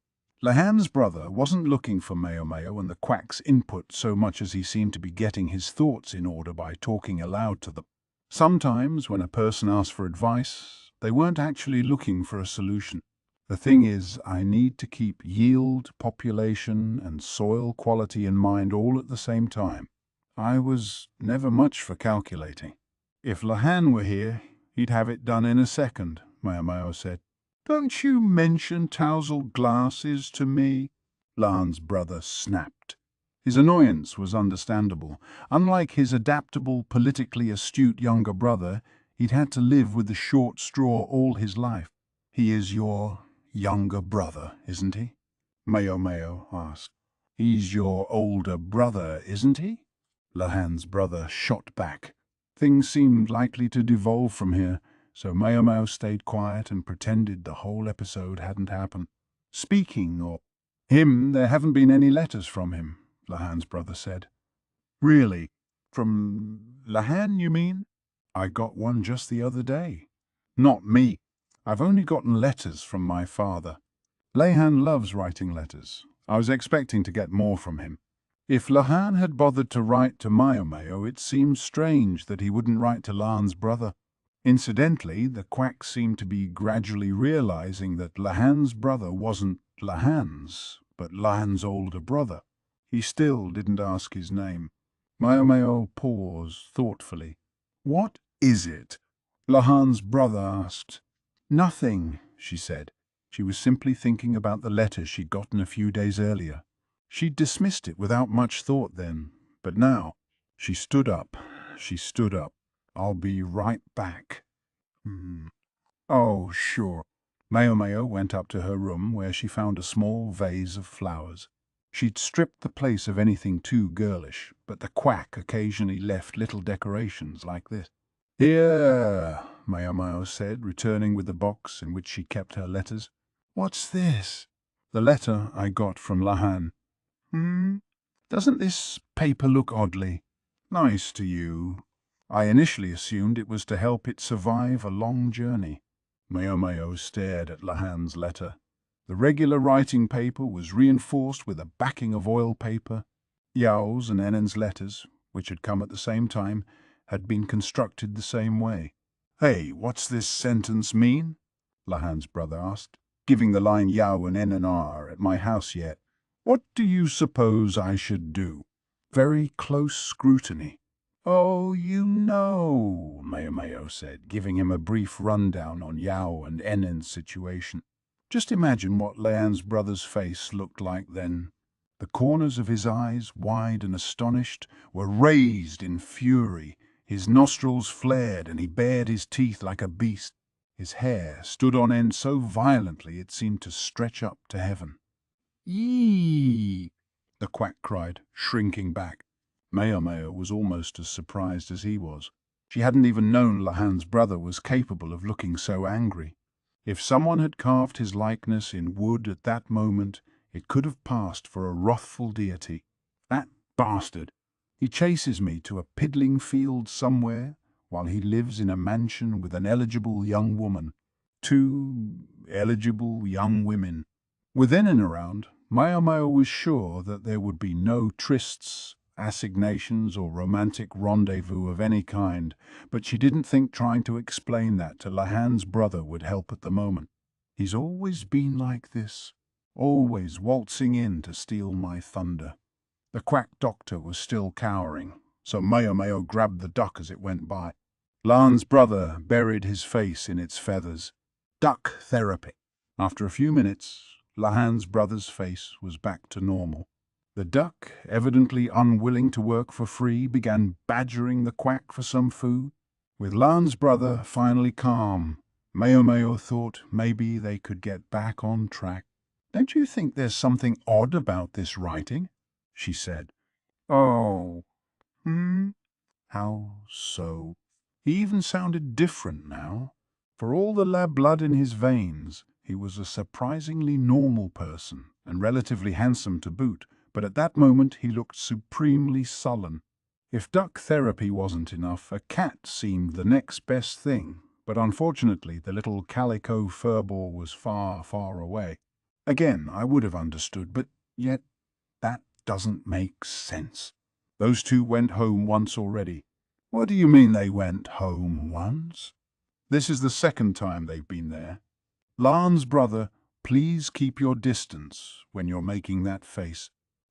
Lahan's brother wasn't looking for Mayo Mayo and the quack's input so much as he seemed to be getting his thoughts in order by talking aloud to them. Sometimes, when a person asks for advice, they weren't actually looking for a solution. The thing is, I need to keep yield, population, and soil quality in mind all at the same time. I was never much for calculating. If Lahan were here, he'd have it done in a second, Mayo said. Don't you mention Tousle glasses to me? Lan's brother snapped. His annoyance was understandable. Unlike his adaptable, politically astute younger brother, he'd had to live with the short straw all his life. He is your younger brother, isn't he? Mayo asked. He's your older brother, isn't he? Lahan's brother shot back. Things seemed likely to devolve from here, so Mayo stayed quiet and pretended the whole episode hadn't happened. Speaking of him, there haven't been any letters from him, Lahan's brother said. Really? From Lahan, you mean? I got one just the other day. Not me. I've only gotten letters from my father. Lahan loves writing letters. I was expecting to get more from him. If Lahan had bothered to write to Mayo, it seemed strange that he wouldn't write to Lan's brother. Incidentally, the quack seemed to be gradually realizing that Lahan's brother wasn't Lahan's, but Lan's older brother. He still didn't ask his name. Mayo paused thoughtfully. What is it? Lahan's brother asked. Nothing, she said. She was simply thinking about the letter she'd gotten a few days earlier. She'd dismissed it without much thought then, but now, she stood up. I'll be right back. Oh, sure. Mayo went up to her room where she found a small vase of flowers. She'd stripped the place of anything too girlish, but the quack occasionally left little decorations like this. Here, Mayo said, returning with the box in which she kept her letters. What's this? The letter I got from Lahan. Doesn't this paper look oddly nice to you? I initially assumed it was to help it survive a long journey. Mayo stared at Lahan's letter. The regular writing paper was reinforced with a backing of oil paper. Yao's and Enen's letters, which had come at the same time, had been constructed the same way. Hey, what's this sentence mean? Lahan's brother asked. Giving the line Yao and Enen are at my house yet. What do you suppose I should do? Very close scrutiny. Oh, you know, Mayo said, giving him a brief rundown on Yao and Enen's situation. Just imagine what Lahan's brother's face looked like then. The corners of his eyes, wide and astonished, were raised in fury. His nostrils flared and he bared his teeth like a beast. His hair stood on end so violently it seemed to stretch up to heaven. Yee! The quack cried, shrinking back. Mayo was almost as surprised as he was. She hadn't even known Lahan's brother was capable of looking so angry. If someone had carved his likeness in wood at that moment, it could have passed for a wrathful deity. That bastard! He chases me to a piddling field somewhere, while he lives in a mansion with an eligible young woman. 2 eligible young women. With Enen around, Mayo was sure that there would be no trysts assignations or romantic rendezvous of any kind, but she didn't think trying to explain that to Lahan's brother would help at the moment. He's always been like this, always waltzing in to steal my thunder. The quack doctor was still cowering, so Mayo grabbed the duck as it went by. Lahan's brother buried his face in its feathers. Duck therapy. After a few minutes, Lahan's brother's face was back to normal. The duck, evidently unwilling to work for free, began badgering the quack for some food. With Lahan's brother finally calm, Mayo thought maybe they could get back on track. "Don't you think there's something odd about this writing?" she said. "Oh, how so?" He even sounded different now. For all the lab blood in his veins, he was a surprisingly normal person, and relatively handsome to boot, but at that moment he looked supremely sullen. If duck therapy wasn't enough, a cat seemed the next best thing, but unfortunately the little calico furball was far, far away. Again, I would have understood, but yet that doesn't make sense. Those two went home once already. What do you mean they went home once? This is the second time they've been there. Lahan's brother, please keep your distance when you're making that face.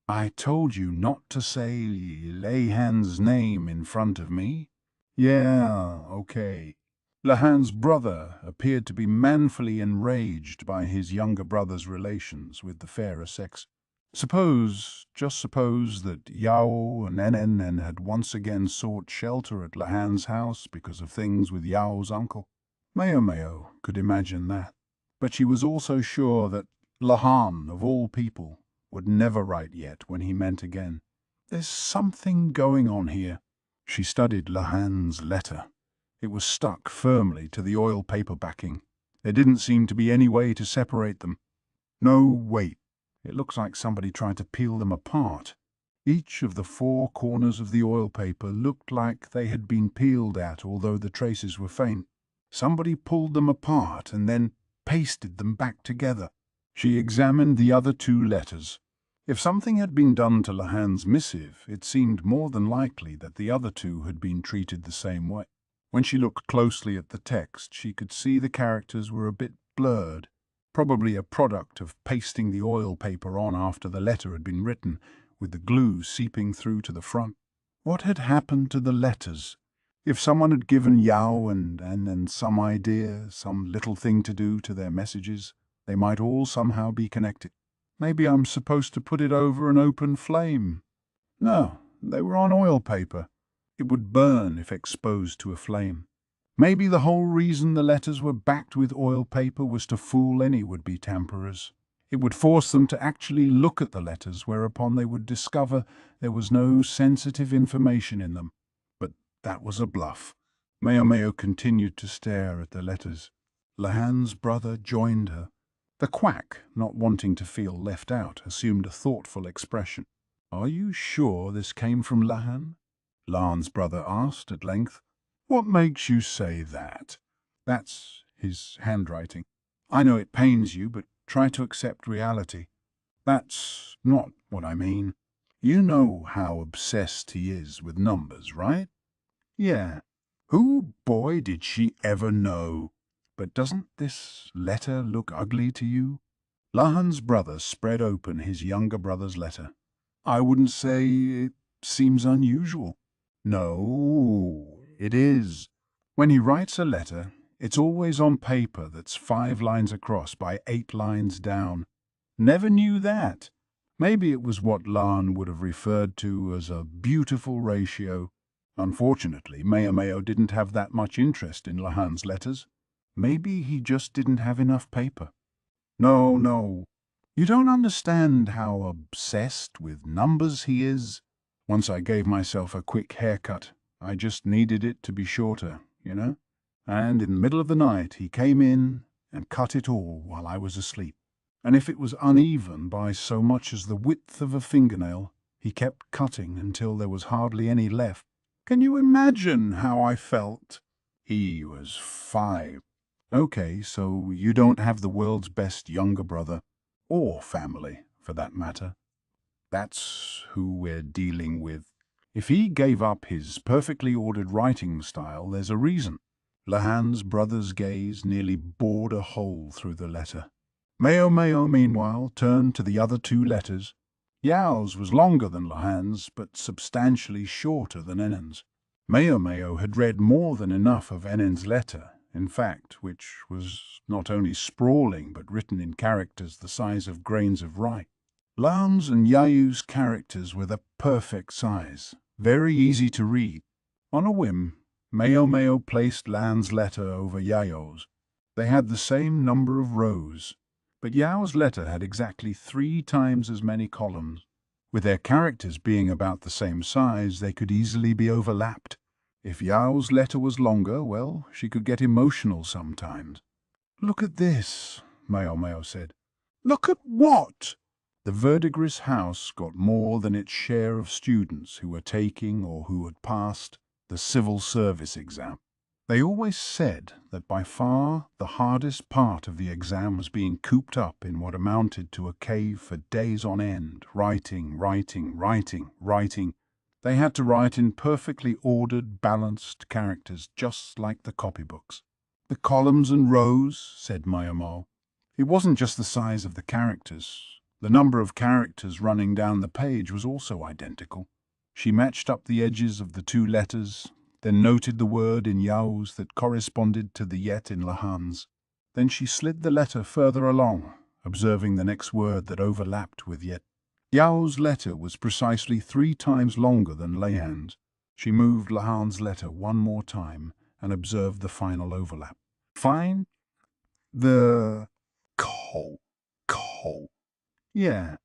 I told you not to say Lahan's name in front of me. Yeah, okay. Lahan's brother appeared to be manfully enraged by his younger brother's relations with the fairer sex. Just suppose that Yao and Nen had once again sought shelter at Lahan's house because of things with Yao's uncle. Mayo could imagine that. But she was also sure that Lahan, of all people, would never write yet when he meant again. There's something going on here. She studied Lahan's letter. It was stuck firmly to the oil paper backing. There didn't seem to be any way to separate them. No, wait. It looks like somebody tried to peel them apart. Each of the four corners of the oil paper looked like they had been peeled at, although the traces were faint. Somebody pulled them apart and then pasted them back together. She examined the other two letters. If something had been done to Lahan's missive, it seemed more than likely that the other two had been treated the same way. When she looked closely at the text, she could see the characters were a bit blurred, probably a product of pasting the oil paper on after the letter had been written, with the glue seeping through to the front. What had happened to the letters? If someone had given Yao and some idea, some little thing to do to their messages, they might all somehow be connected. Maybe I'm supposed to put it over an open flame. No, they were on oil paper. It would burn if exposed to a flame. Maybe the whole reason the letters were backed with oil paper was to fool any would-be tamperers. It would force them to actually look at the letters, whereupon they would discover there was no sensitive information in them. But that was a bluff. Mayo continued to stare at the letters. Lahan's brother joined her. The quack, not wanting to feel left out, assumed a thoughtful expression. "Are you sure this came from Lahan?" Lahan's brother asked at length. "What makes you say that?" "That's his handwriting. I know it pains you, but try to accept reality." "That's not what I mean. You know how obsessed he is with numbers, right?" "Yeah. Who, boy, did she ever know? But doesn't this letter look ugly to you?" Lahan's brother spread open his younger brother's letter. "I wouldn't say it seems unusual." "No, it is. When he writes a letter, it's always on paper that's 5 lines across by 8 lines down. Never knew that. Maybe it was what Lahan would have referred to as a beautiful ratio. Unfortunately, Mayo didn't have that much interest in Lahan's letters. Maybe he just didn't have enough paper." No. You don't understand how obsessed with numbers he is. Once I gave myself a quick haircut. I just needed it to be shorter, you know? And in the middle of the night, he came in and cut it all while I was asleep. And if it was uneven by so much as the width of a fingernail, he kept cutting until there was hardly any left. Can you imagine how I felt? He was 5. Okay, so you don't have the world's best younger brother, or family, for that matter. That's who we're dealing with. If he gave up his perfectly ordered writing style, there's a reason. Lahan's brother's gaze nearly bored a hole through the letter. Mao Mao, meanwhile, turned to the other two letters. Yao's was longer than Lahan's, but substantially shorter than Enen's. Mao Mao had read more than enough of Enen's letter, in fact, which was not only sprawling but written in characters the size of grains of rye. Lahan's and Yao's characters were the perfect size, very easy to read. On a whim, Mao Mao placed Lahan's letter over Yao's. They had the same number of rows, but Yao's letter had exactly 3 times as many columns. With their characters being about the same size, they could easily be overlapped. If Yao's letter was longer, well, she could get emotional sometimes. "Look at this," Mao Mao said. "Look at what?" The Verdigris house got more than its share of students who were taking or who had passed the civil service exam. They always said that by far the hardest part of the exam was being cooped up in what amounted to a cave for days on end, writing. They had to write in perfectly ordered, balanced characters, just like the copybooks. "The columns and rows," said Mao Mao. "It wasn't just the size of the characters. The number of characters running down the page was also identical." She matched up the edges of the 2 letters, then noted the word in Yao's that corresponded to the yet in Lahan's. Then she slid the letter further along, observing the next word that overlapped with yet. Yao's letter was precisely 3 times longer than Lahan's. She moved Lahan's letter one more time and observed the final overlap. "Fine? The coal. Yeah,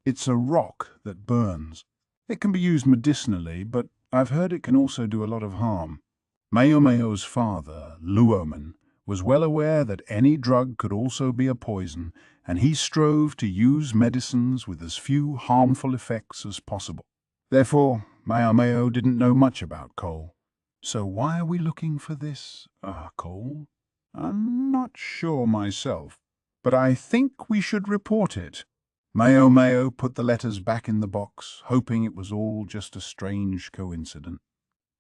it's a rock that burns. It can be used medicinally, but I've heard it can also do a lot of harm." Mao Mao's father, Luoman, was well aware that any drug could also be a poison, and he strove to use medicines with as few harmful effects as possible. Therefore, Mao Mao didn't know much about coal. "So why are we looking for this, coal? I'm not sure myself, but I think we should report it." Mao Mao put the letters back in the box, hoping it was all just a strange coincidence.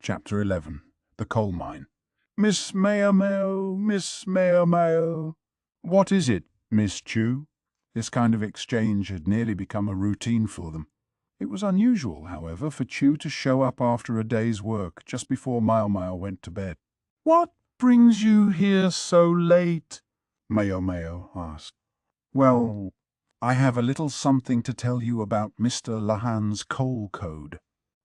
Chapter 11. The Coal Mine. "Miss Mao Mao, Miss Mao Mao." "What is it, Miss Chu?" This kind of exchange had nearly become a routine for them. It was unusual, however, for Chu to show up after a day's work just before Mao Mao went to bed. "What brings you here so late?" Mao Mao asked. "Well, I have a little something to tell you about Mr. Lahan's coal code."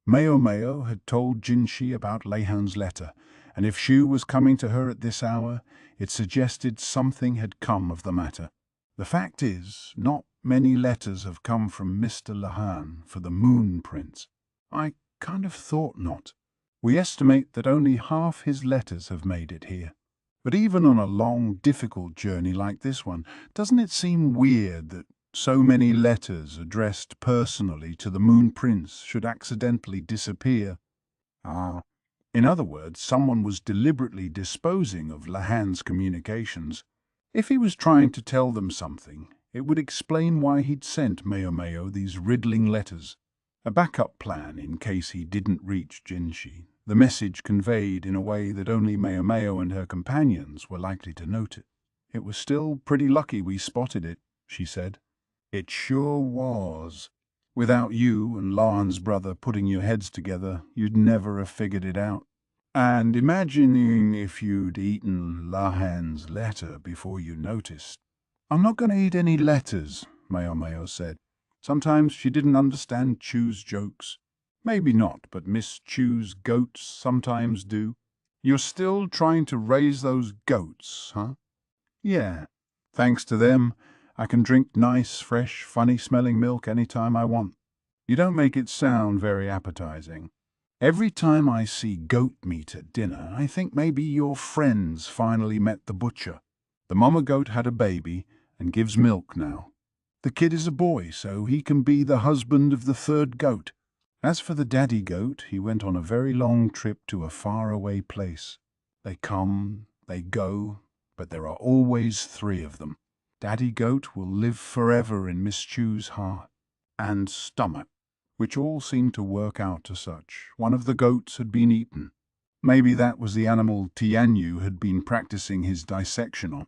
Mao Mao had told Jinshi about Lahan's letter, and if Shu was coming to her at this hour, it suggested something had come of the matter. The fact is, not many letters have come from Mr. Lahan for the Moon Prince. I kind of thought not. We estimate that only half his letters have made it here. But even on a long, difficult journey like this one, doesn't it seem weird that so many letters addressed personally to the Moon Prince should accidentally disappear? In other words, someone was deliberately disposing of Lahan's communications. If he was trying to tell them something, it would explain why he'd sent Mao Mao these riddling letters. A backup plan in case he didn't reach Jinshi. The message conveyed in a way that only Mao Mao and her companions were likely to note it. "It was still pretty lucky we spotted it," she said. "It sure was. Without you and Lahan's brother putting your heads together, you'd never have figured it out. And imagining if you'd eaten Lahan's letter before you noticed." "I'm not going to eat any letters," Mao Mao said. Sometimes she didn't understand Chu's jokes. Maybe not, but Miss Chu's goats sometimes do. "You're still trying to raise those goats, huh?" "Yeah. Thanks to them, I can drink nice, fresh, funny-smelling milk any time I want." "You don't make it sound very appetizing." "Every time I see goat meat at dinner, I think maybe your friends finally met the butcher. The mama goat had a baby and gives milk now. The kid is a boy, so he can be the husband of the 3rd goat. As for the daddy goat, he went on a very long trip to a faraway place. They come, they go, but there are always 3 of them. Daddy goat will live forever in Miss Chu's heart and stomach." which all seemed to work out to such. One of the goats had been eaten. Maybe that was the animal Tianyu had been practicing his dissection on.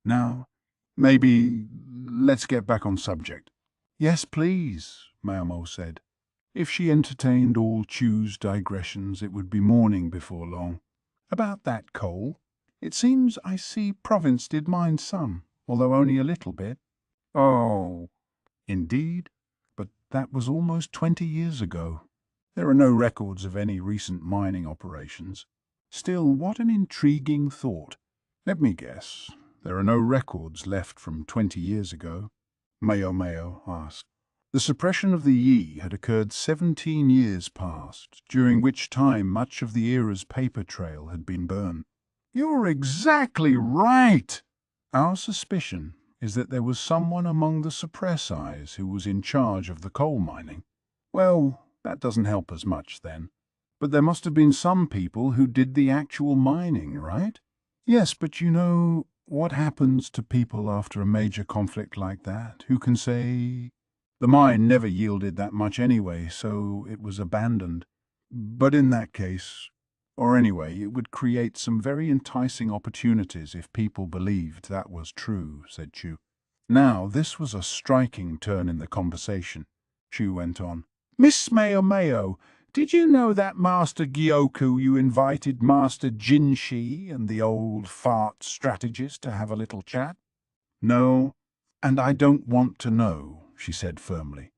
Now, maybe let's get back on subject. Yes, please, Maomo said. If she entertained all Chu's digressions, it would be morning before long. About that coal, it seems I see Province did mine some, although only a little bit. Oh, indeed, but that was almost 20 years ago. There are no records of any recent mining operations. Still, what an intriguing thought. Let me guess, there are no records left from 20 years ago? Mayo asked. The suppression of the Yi had occurred 17 years past, during which time much of the era's paper trail had been burned. You're exactly right! Our suspicion is that there was someone among the suppressors who was in charge of the coal mining. Well, that doesn't help us much then. But there must have been some people who did the actual mining, right? Yes, but you know, what happens to people after a major conflict like that? Who can say? The mine never yielded that much anyway, so it was abandoned. But in that case, or anyway, it would create some very enticing opportunities if people believed that was true, said Chu. Now, this was a striking turn in the conversation. Chu went on. Miss Mayo, did you know that Master Gyoku you invited Master Jinshi and the old fart strategist to have a little chat? No, and I don't want to know, she said firmly.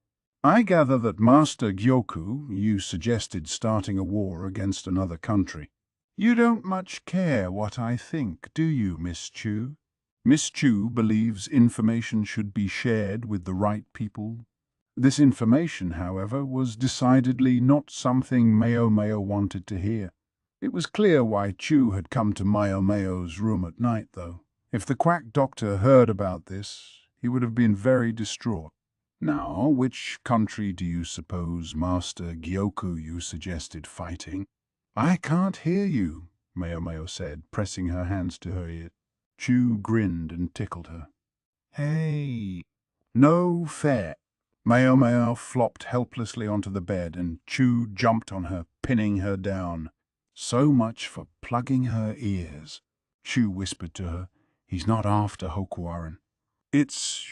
I gather that Master Gyoku, you suggested starting a war against another country. You don't much care what I think, do you, Miss Chu? Miss Chu believes information should be shared with the right people. This information, however, was decidedly not something Mayo wanted to hear. It was clear why Chu had come to Mayo's room at night, though. If the quack doctor heard about this, he would have been very distraught. Now, which country do you suppose Master Gyoku you suggested fighting? I can't hear you, Mayo said, pressing her hands to her ear. Chu grinned and tickled her. Hey, no fair. Mayo flopped helplessly onto the bed, and Chu jumped on her, pinning her down. So much for plugging her ears. Chu whispered to her. He's not after Hokuaran. It's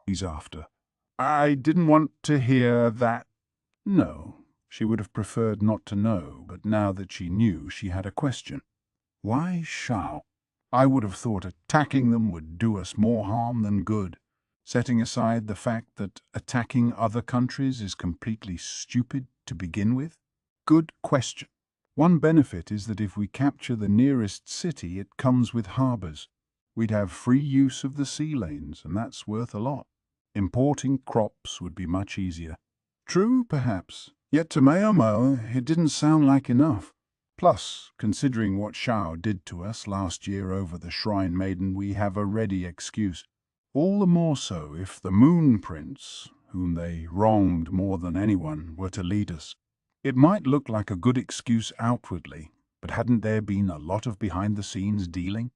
he's after. I didn't want to hear that. No, she would have preferred not to know, but now that she knew, she had a question. Why Shao? I would have thought attacking them would do us more harm than good, setting aside the fact that attacking other countries is completely stupid to begin with. Good question. One benefit is that if we capture the nearest city, it comes with harbors. We'd have free use of the sea lanes, and that's worth a lot. Importing crops would be much easier. True, perhaps, yet to Mayo it didn't sound like enough. Plus, considering what Shao did to us last year over the Shrine Maiden, we have a ready excuse. All the more so if the Moon Prince, whom they wronged more than anyone, were to lead us. It might look like a good excuse outwardly, but hadn't there been a lot of behind-the-scenes dealing?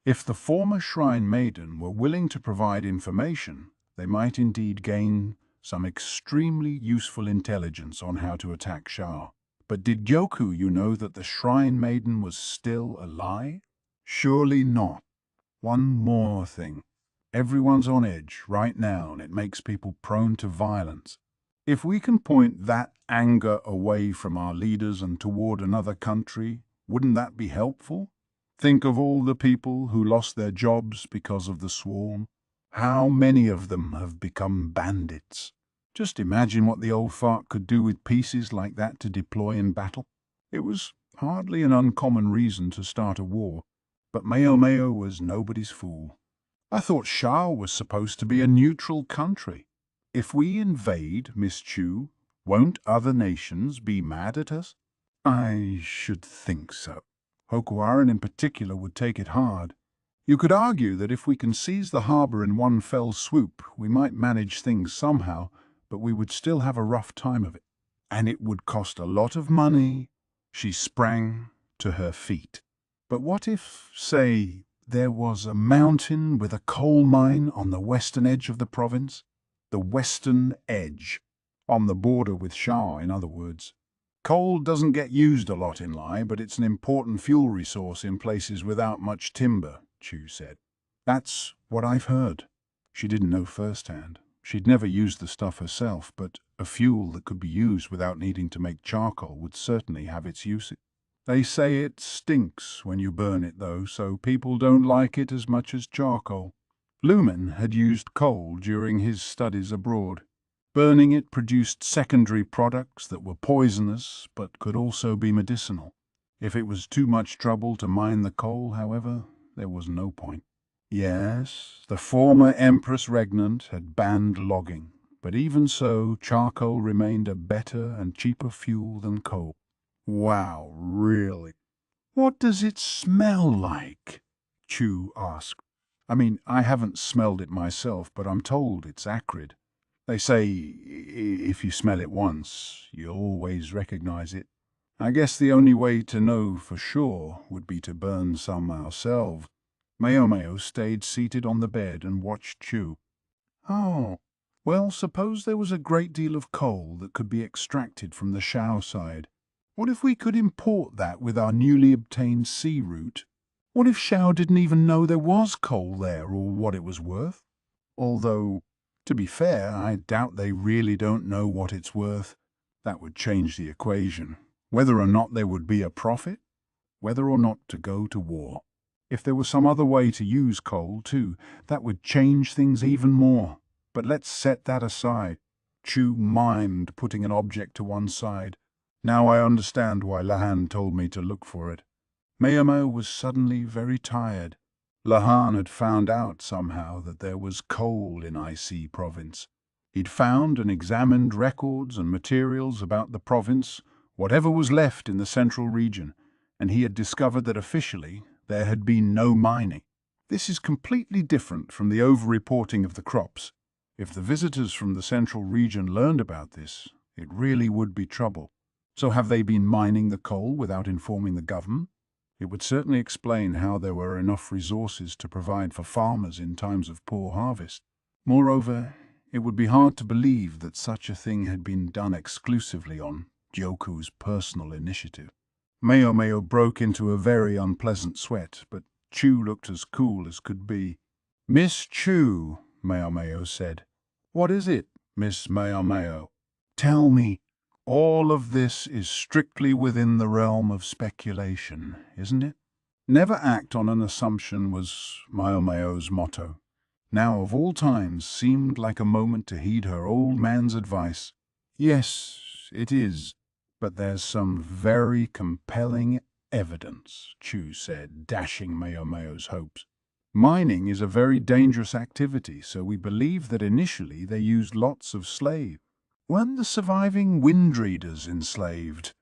If the former Shrine Maiden were willing to provide information, they might indeed gain some extremely useful intelligence on how to attack Shao. But did Gyoku know that the Shrine Maiden was still alive? Surely not. One more thing. Everyone's on edge right now, and it makes people prone to violence. If we can point that anger away from our leaders and toward another country, wouldn't that be helpful? Think of all the people who lost their jobs because of the swarm. How many of them have become bandits? Just imagine what the old fart could do with pieces like that to deploy in battle. It was hardly an uncommon reason to start a war, but Mayo was nobody's fool. I thought Shao was supposed to be a neutral country. If we invade, Miss Chu, won't other nations be mad at us? I should think so. Hokuaran in particular would take it hard. You could argue that if we can seize the harbor in one fell swoop, we might manage things somehow, but we would still have a rough time of it. And it would cost a lot of money. She sprang to her feet. But what if, say, there was a mountain with a coal mine on the western edge of the province? The western edge. On the border with Shah, in other words. Coal doesn't get used a lot in Lai, but it's an important fuel resource in places without much timber, Chu said. That's what I've heard. She didn't know firsthand. She'd never used the stuff herself, but a fuel that could be used without needing to make charcoal would certainly have its uses. They say it stinks when you burn it, though, so people don't like it as much as charcoal. Lumen had used coal during his studies abroad. Burning it produced secondary products that were poisonous but could also be medicinal. If it was too much trouble to mine the coal, however, there was no point. Yes, the former Empress Regnant had banned logging, but even so, charcoal remained a better and cheaper fuel than coal. Wow, really? What does it smell like? Chu asked. I mean, I haven't smelled it myself, but I'm told it's acrid. They say if you smell it once, you'll always recognize it. I guess the only way to know for sure would be to burn some ourselves. Mao stayed seated on the bed and watched Chu. Oh, well, suppose there was a great deal of coal that could be extracted from the Shao side. What if we could import that with our newly obtained sea route? What if Shao didn't even know there was coal there or what it was worth? Although, to be fair, I doubt they really don't know what it's worth. That would change the equation. Whether or not there would be a profit, whether or not to go to war. If there was some other way to use coal, too, that would change things even more. But let's set that aside. Chu mimed putting an object to one side. Now I understand why Lahan told me to look for it. Mao was suddenly very tired. Lahan had found out somehow that there was coal in IC province. He'd found and examined records and materials about the province, whatever was left in the central region, and he had discovered that officially there had been no mining. This is completely different from the over-reporting of the crops. If the visitors from the central region learned about this, it really would be trouble. So have they been mining the coal without informing the government? It would certainly explain how there were enough resources to provide for farmers in times of poor harvest. Moreover, it would be hard to believe that such a thing had been done exclusively on Gyoku's personal initiative. Mao broke into a very unpleasant sweat, but Chu looked as cool as could be. "Miss Chu," Mao said. "What is it, Miss Mao? Tell me. All of this is strictly within the realm of speculation, isn't it?" Never act on an assumption was Mao's motto. Now of all times seemed like a moment to heed her old man's advice. "Yes, it is, but there's some very compelling evidence," Chu said, dashing Mao's hopes. "Mining is a very dangerous activity, so we believe that initially they used lots of slaves. Weren't the surviving Windreaders enslaved?"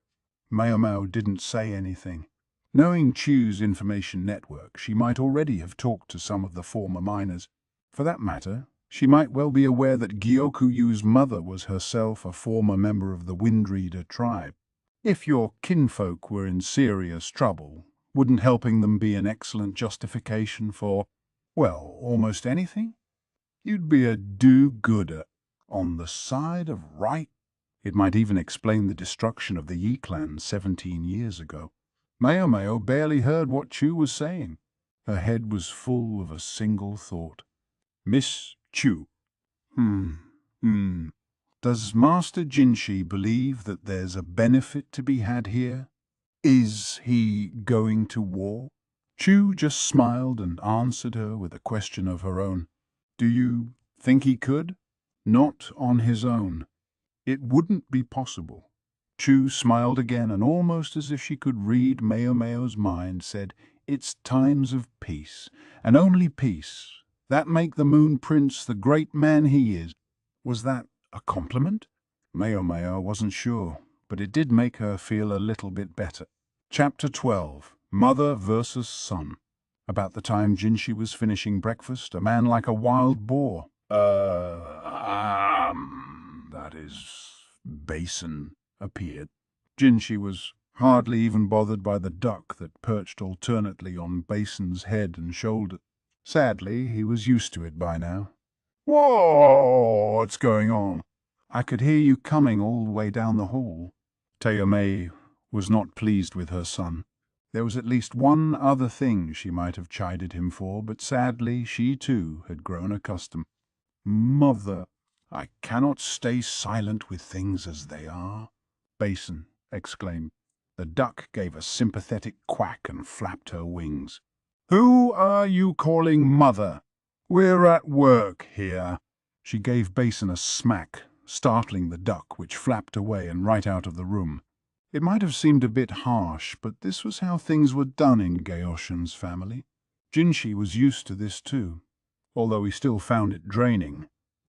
Mao didn't say anything. Knowing Chu's information network, she might already have talked to some of the former miners. For that matter, she might well be aware that Gyokuyu's mother was herself a former member of the Windreader tribe. If your kinfolk were in serious trouble, wouldn't helping them be an excellent justification for, well, almost anything? You'd be a do-gooder. On the side of right. It might even explain the destruction of the Yi clan 17 years ago. Mao barely heard what Chu was saying. Her head was full of a single thought. "Miss Chu. Does Master Jinshi believe that there's a benefit to be had here? Is he going to war?" Chu just smiled and answered her with a question of her own. "Do you think he could?" "Not on his own. It wouldn't be possible." Chu smiled again and almost as if she could read Mao's mind said, "It's times of peace, and only peace. That make the Moon Prince the great man he is." Was that a compliment? Mao wasn't sure, but it did make her feel a little bit better. Chapter 12. Mother versus Son. About the time Jinshi was finishing breakfast, a man like a wild boar, that is, Basin, appeared. Jinshi was hardly even bothered by the duck that perched alternately on Basin's head and shoulder. Sadly, he was used to it by now. Whoa, what's going on? I could hear you coming all the way down the hall. Teomei was not pleased with her son. There was at least one other thing she might have chided him for, but sadly she too had grown accustomed. Mother, I cannot stay silent with things as they are, Basin exclaimed. The duck gave a sympathetic quack and flapped her wings. Who are you calling mother? We're at work here. She gave Basin a smack, startling the duck, which flapped away and right out of the room. It might have seemed a bit harsh, but this was how things were done in Gaoshin's family. Jinshi was used to this too, although he still found it draining.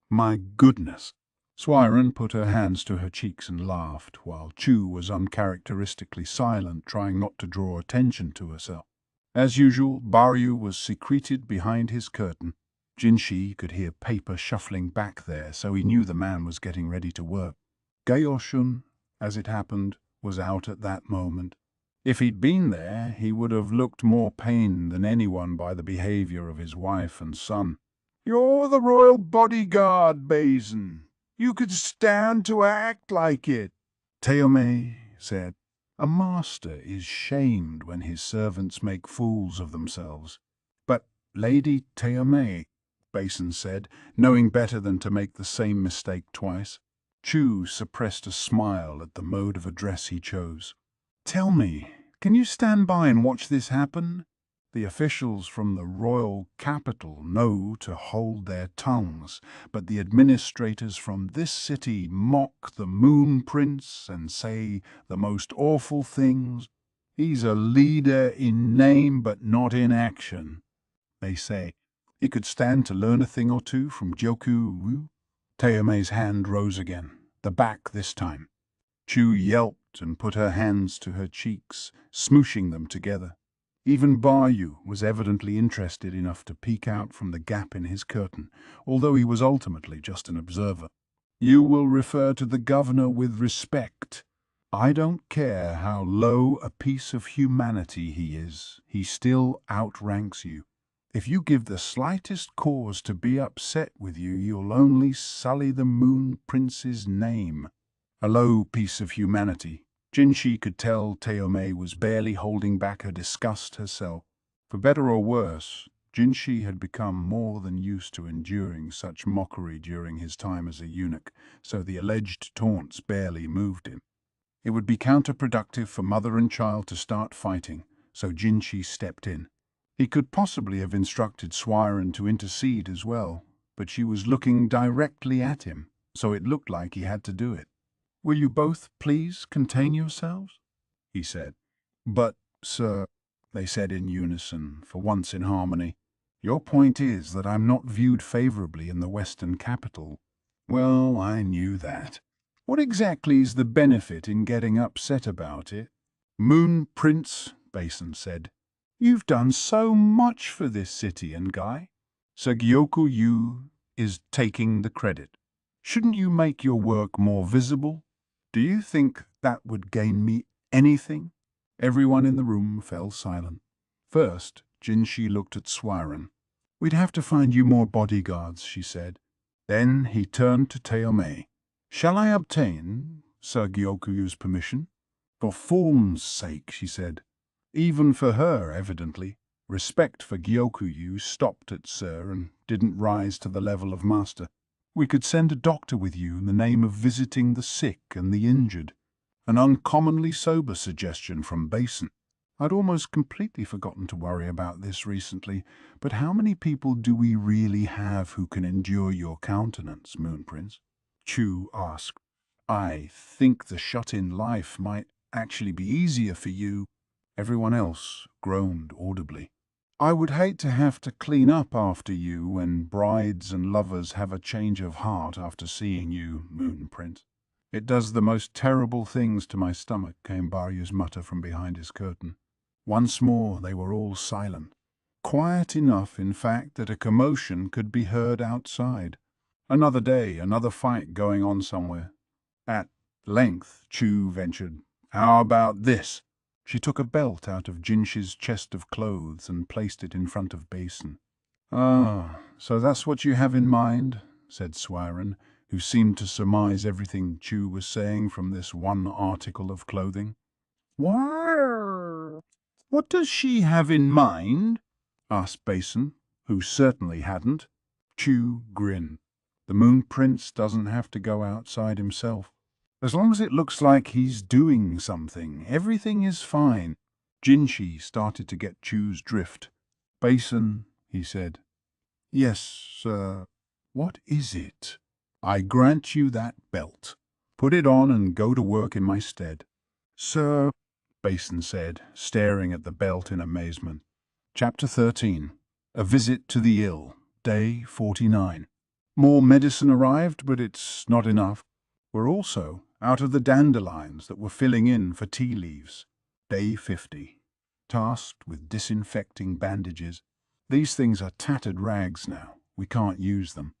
My goodness! Swiren put her hands to her cheeks and laughed, while Chu was uncharacteristically silent, trying not to draw attention to herself. As usual, Baryu was secreted behind his curtain. Jinshi could hear paper shuffling back there, so he knew the man was getting ready to work. Gaoshun, as it happened, was out at that moment. If he'd been there, he would have looked more pained than anyone by the behavior of his wife and son. You're the royal bodyguard, Basin. You could stand to act like it, Teomei said. A master is shamed when his servants make fools of themselves. But, Lady Teomei, Basin said, knowing better than to make the same mistake twice. Chu suppressed a smile at the mode of address he chose. Tell me, can you stand by and watch this happen? The officials from the royal capital know to hold their tongues, but the administrators from this city mock the Moon Prince and say the most awful things. He's a leader in name but not in action, they say. He could stand to learn a thing or two from Joku Wu. Teomei's hand rose again, the back this time. Chu yelped and put her hands to her cheeks, smooshing them together. Even Baryu was evidently interested enough to peek out from the gap in his curtain, although he was ultimately just an observer. You will refer to the governor with respect. I don't care how low a piece of humanity he is, he still outranks you. If you give the slightest cause to be upset with you, you'll only sully the Moon Prince's name. A low piece of humanity. Jinshi could tell Teomei was barely holding back her disgust herself. For better or worse, Jinshi had become more than used to enduring such mockery during his time as a eunuch, so the alleged taunts barely moved him. It would be counterproductive for mother and child to start fighting, so Jinshi stepped in. He could possibly have instructed Swiren to intercede as well, but she was looking directly at him, so it looked like he had to do it. Will you both please contain yourselves? He said. But, sir, they said in unison, for once in harmony, your point is that I'm not viewed favorably in the Western capital. Well, I knew that. What exactly is the benefit in getting upset about it? Moon Prince, Basin said. You've done so much for this city and Guy. Sagyoku Yu is taking the credit. Shouldn't you make your work more visible? Do you think that would gain me anything? Everyone in the room fell silent. First, Jinshi looked at Swiren. We'd have to find you more bodyguards, she said. Then he turned to Teomei. Shall I obtain Sir Gyokuyu's permission? For form's sake, she said. Even for her, evidently. Respect for Gyokuyu stopped at Sir and didn't rise to the level of master. We could send a doctor with you in the name of visiting the sick and the injured. An uncommonly sober suggestion from Basin. I'd almost completely forgotten to worry about this recently, but how many people do we really have who can endure your countenance, Moon Prince? Chu asked. I think the shut-in life might actually be easier for you. Everyone else groaned audibly. I would hate to have to clean up after you when brides and lovers have a change of heart after seeing you, Moon Prince. It does the most terrible things to my stomach, came Baryu's mutter from behind his curtain. Once more they were all silent. Quiet enough, in fact, that a commotion could be heard outside. Another day, another fight going on somewhere. At length, Chu ventured, How about this? She took a belt out of Jinshi's chest of clothes and placed it in front of Basin. Ah, so that's what you have in mind, said Swyren, who seemed to surmise everything Chu was saying from this one article of clothing. What does she have in mind? Asked Basin, who certainly hadn't. Chu grinned. The Moon Prince doesn't have to go outside himself. As long as it looks like he's doing something, everything is fine. Jinshi started to get Chu's drift. Basin, he said. Yes, sir. What is it? I grant you that belt. Put it on and go to work in my stead. Sir, Basin said, staring at the belt in amazement. Chapter 13. A Visit to the Ill, Day 49. More medicine arrived, but it's not enough. We're also out of the dandelions that were filling in for tea leaves. Day 50. Tasked with disinfecting bandages. These things are tattered rags now. We can't use them.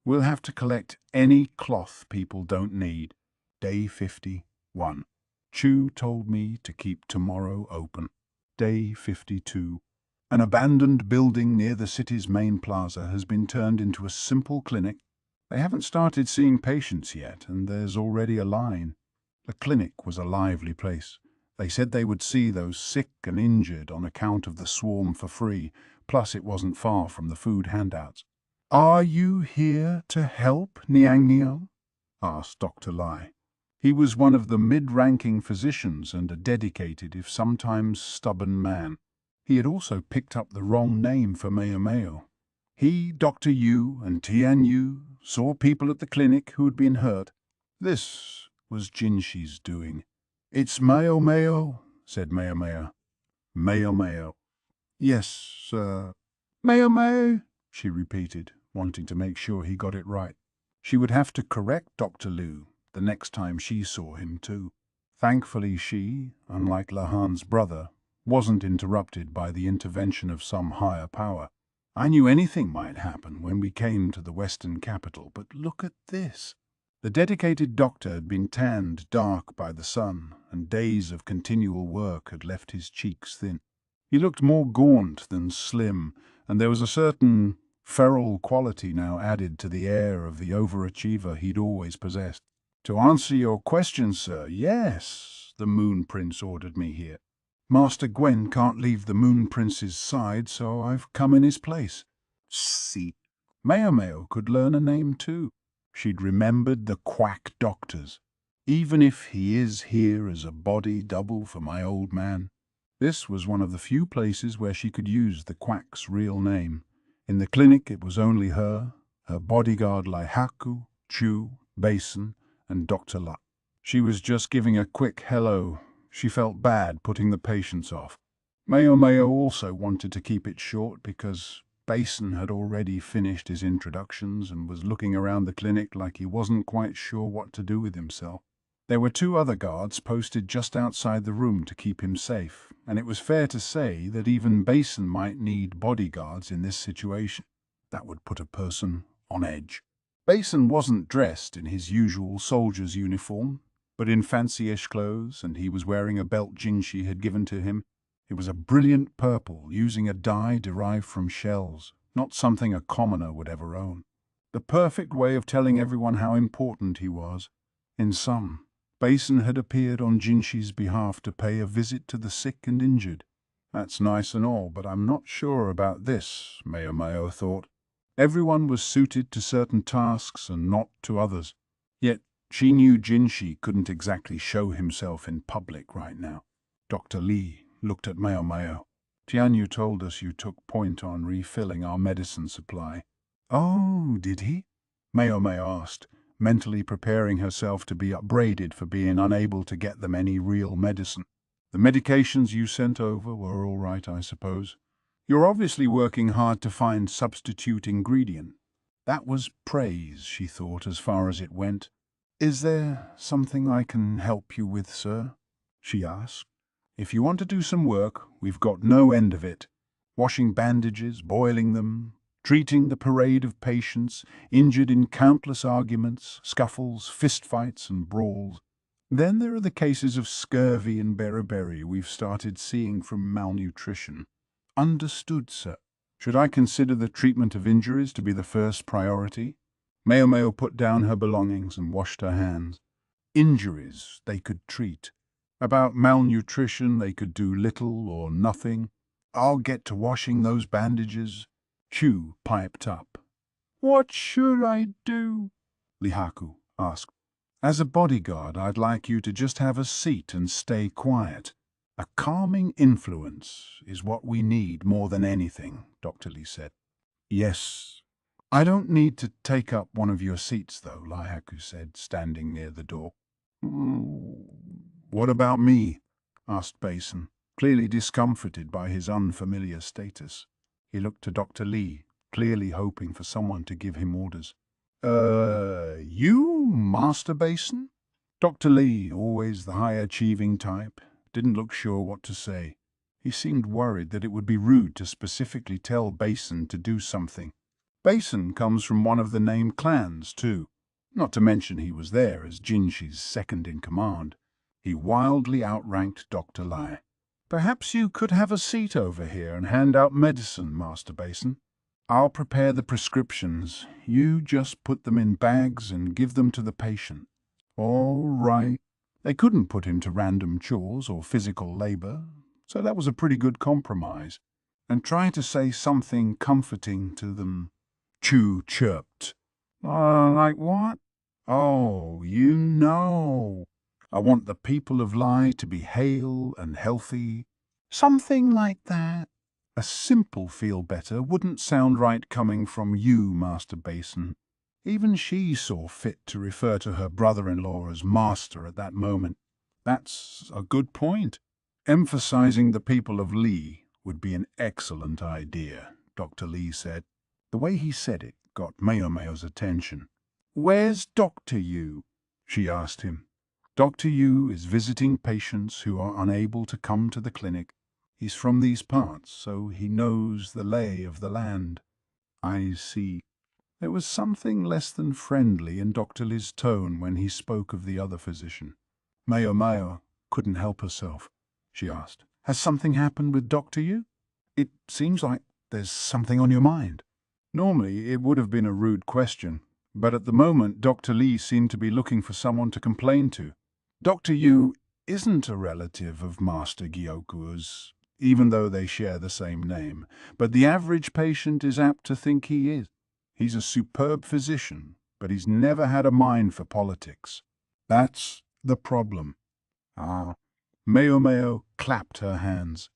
We'll have to collect any cloth people don't need. Day 51. Chu told me to keep tomorrow open. Day 52. An abandoned building near the city's main plaza has been turned into a simple clinic. They haven't started seeing patients yet, and there's already a line. The clinic was a lively place. They said they would see those sick and injured on account of the swarm for free, plus it wasn't far from the food handouts. Are you here to help, Niangnio? Asked Dr. Lai. He was one of the mid-ranking physicians and a dedicated, if sometimes stubborn man. He had also picked up the wrong name for Meo. He, Dr. Yu, and Tian Yu saw people at the clinic who had been hurt. This was Jinshi's doing. It's Meo, said Meo. Meo. Yes, sir. Meo, she repeated, wanting to make sure he got it right. She would have to correct Dr. Liu the next time she saw him too. Thankfully she, unlike Lahan's brother, wasn't interrupted by the intervention of some higher power. I knew anything might happen when we came to the western capital, but look at this. The dedicated doctor had been tanned dark by the sun, and days of continual work had left his cheeks thin. He looked more gaunt than slim, and there was a certain feral quality now added to the air of the overachiever he'd always possessed. To answer your question, sir, yes, the Moon Prince ordered me here. Master Gwen can't leave the Moon Prince's side, so I've come in his place. See, Meo could learn a name too. She'd remembered the quack doctors. Even if he is here as a body double for my old man. This was one of the few places where she could use the quack's real name. In the clinic it was only her bodyguard Laihaku, Chu, Basin, and Dr. Luck. She was just giving a quick hello. She felt bad putting the patients off. Meo also wanted to keep it short because Basin had already finished his introductions and was looking around the clinic like he wasn't quite sure what to do with himself. There were 2 other guards posted just outside the room to keep him safe, and it was fair to say that even Basin might need bodyguards in this situation. That would put a person on edge. Basin wasn't dressed in his usual soldier's uniform, but in fancy-ish clothes, and he was wearing a belt Jinshi had given to him. It was a brilliant purple, using a dye derived from shells, not something a commoner would ever own. The perfect way of telling everyone how important he was. In sum, Basin had appeared on Jinshi's behalf to pay a visit to the sick and injured. That's nice and all, but I'm not sure about this, Meo thought. Everyone was suited to certain tasks and not to others. Yet she knew Jinshi couldn't exactly show himself in public right now. Dr. Li looked at Meo. Tianyu told us you took point on refilling our medicine supply. Oh, did he? Meo asked, mentally preparing herself to be upbraided for being unable to get them any real medicine. The medications you sent over were all right, I suppose. You're obviously working hard to find substitute ingredient. That was praise, she thought, as far as it went. Is there something I can help you with, sir? She asked. If you want to do some work, we've got no end of it. Washing bandages, boiling them, treating the parade of patients, injured in countless arguments, scuffles, fistfights, and brawls. Then there are the cases of scurvy and beriberi we've started seeing from malnutrition. Understood, sir. Should I consider the treatment of injuries to be the first priority? Meo put down her belongings and washed her hands. Injuries they could treat. About malnutrition they could do little or nothing. I'll get to washing those bandages. Chu piped up. What should I do? Lihaku asked. As a bodyguard, I'd like you to just have a seat and stay quiet. A calming influence is what we need more than anything, Dr. Lee said. Yes. I don't need to take up one of your seats, though, Lihaku said, standing near the door. What about me? Asked Basin, clearly discomforted by his unfamiliar status. He looked to Dr. Lee, clearly hoping for someone to give him orders. You, Master Basin? Dr. Lee, always the high-achieving type, didn't look sure what to say. He seemed worried that it would be rude to specifically tell Basin to do something. Basin comes from one of the named clans, too. Not to mention he was there as Jinshi's second-in-command. He wildly outranked Dr. Lai. Perhaps you could have a seat over here and hand out medicine, Master Basin. I'll prepare the prescriptions. You just put them in bags and give them to the patient. All right. They couldn't put him to random chores or physical labor, so that was a pretty good compromise. And try to say something comforting to them. Chu chirped. Like what? Oh, you know. I want the people of Lai to be hale and healthy. Something like that. A simple feel better wouldn't sound right coming from you, Master Basin. Even she saw fit to refer to her brother-in-law as Master at that moment. That's a good point. Emphasizing the people of Li would be an excellent idea, Dr. Lee said. The way he said it got Meo's attention. Where's Dr. Yu? She asked him. Dr. Yu is visiting patients who are unable to come to the clinic. He's from these parts, so he knows the lay of the land. I see. There was something less than friendly in Dr. Li's tone when he spoke of the other physician. Meo couldn't help herself. She asked, Has something happened with Dr. Yu? It seems like there's something on your mind. Normally, it would have been a rude question, but at the moment Dr. Li seemed to be looking for someone to complain to. Dr. Yu isn't a relative of Master Gyoku's, even though they share the same name, but the average patient is apt to think he is. He's a superb physician, but he's never had a mind for politics. That's the problem. Meo clapped her hands.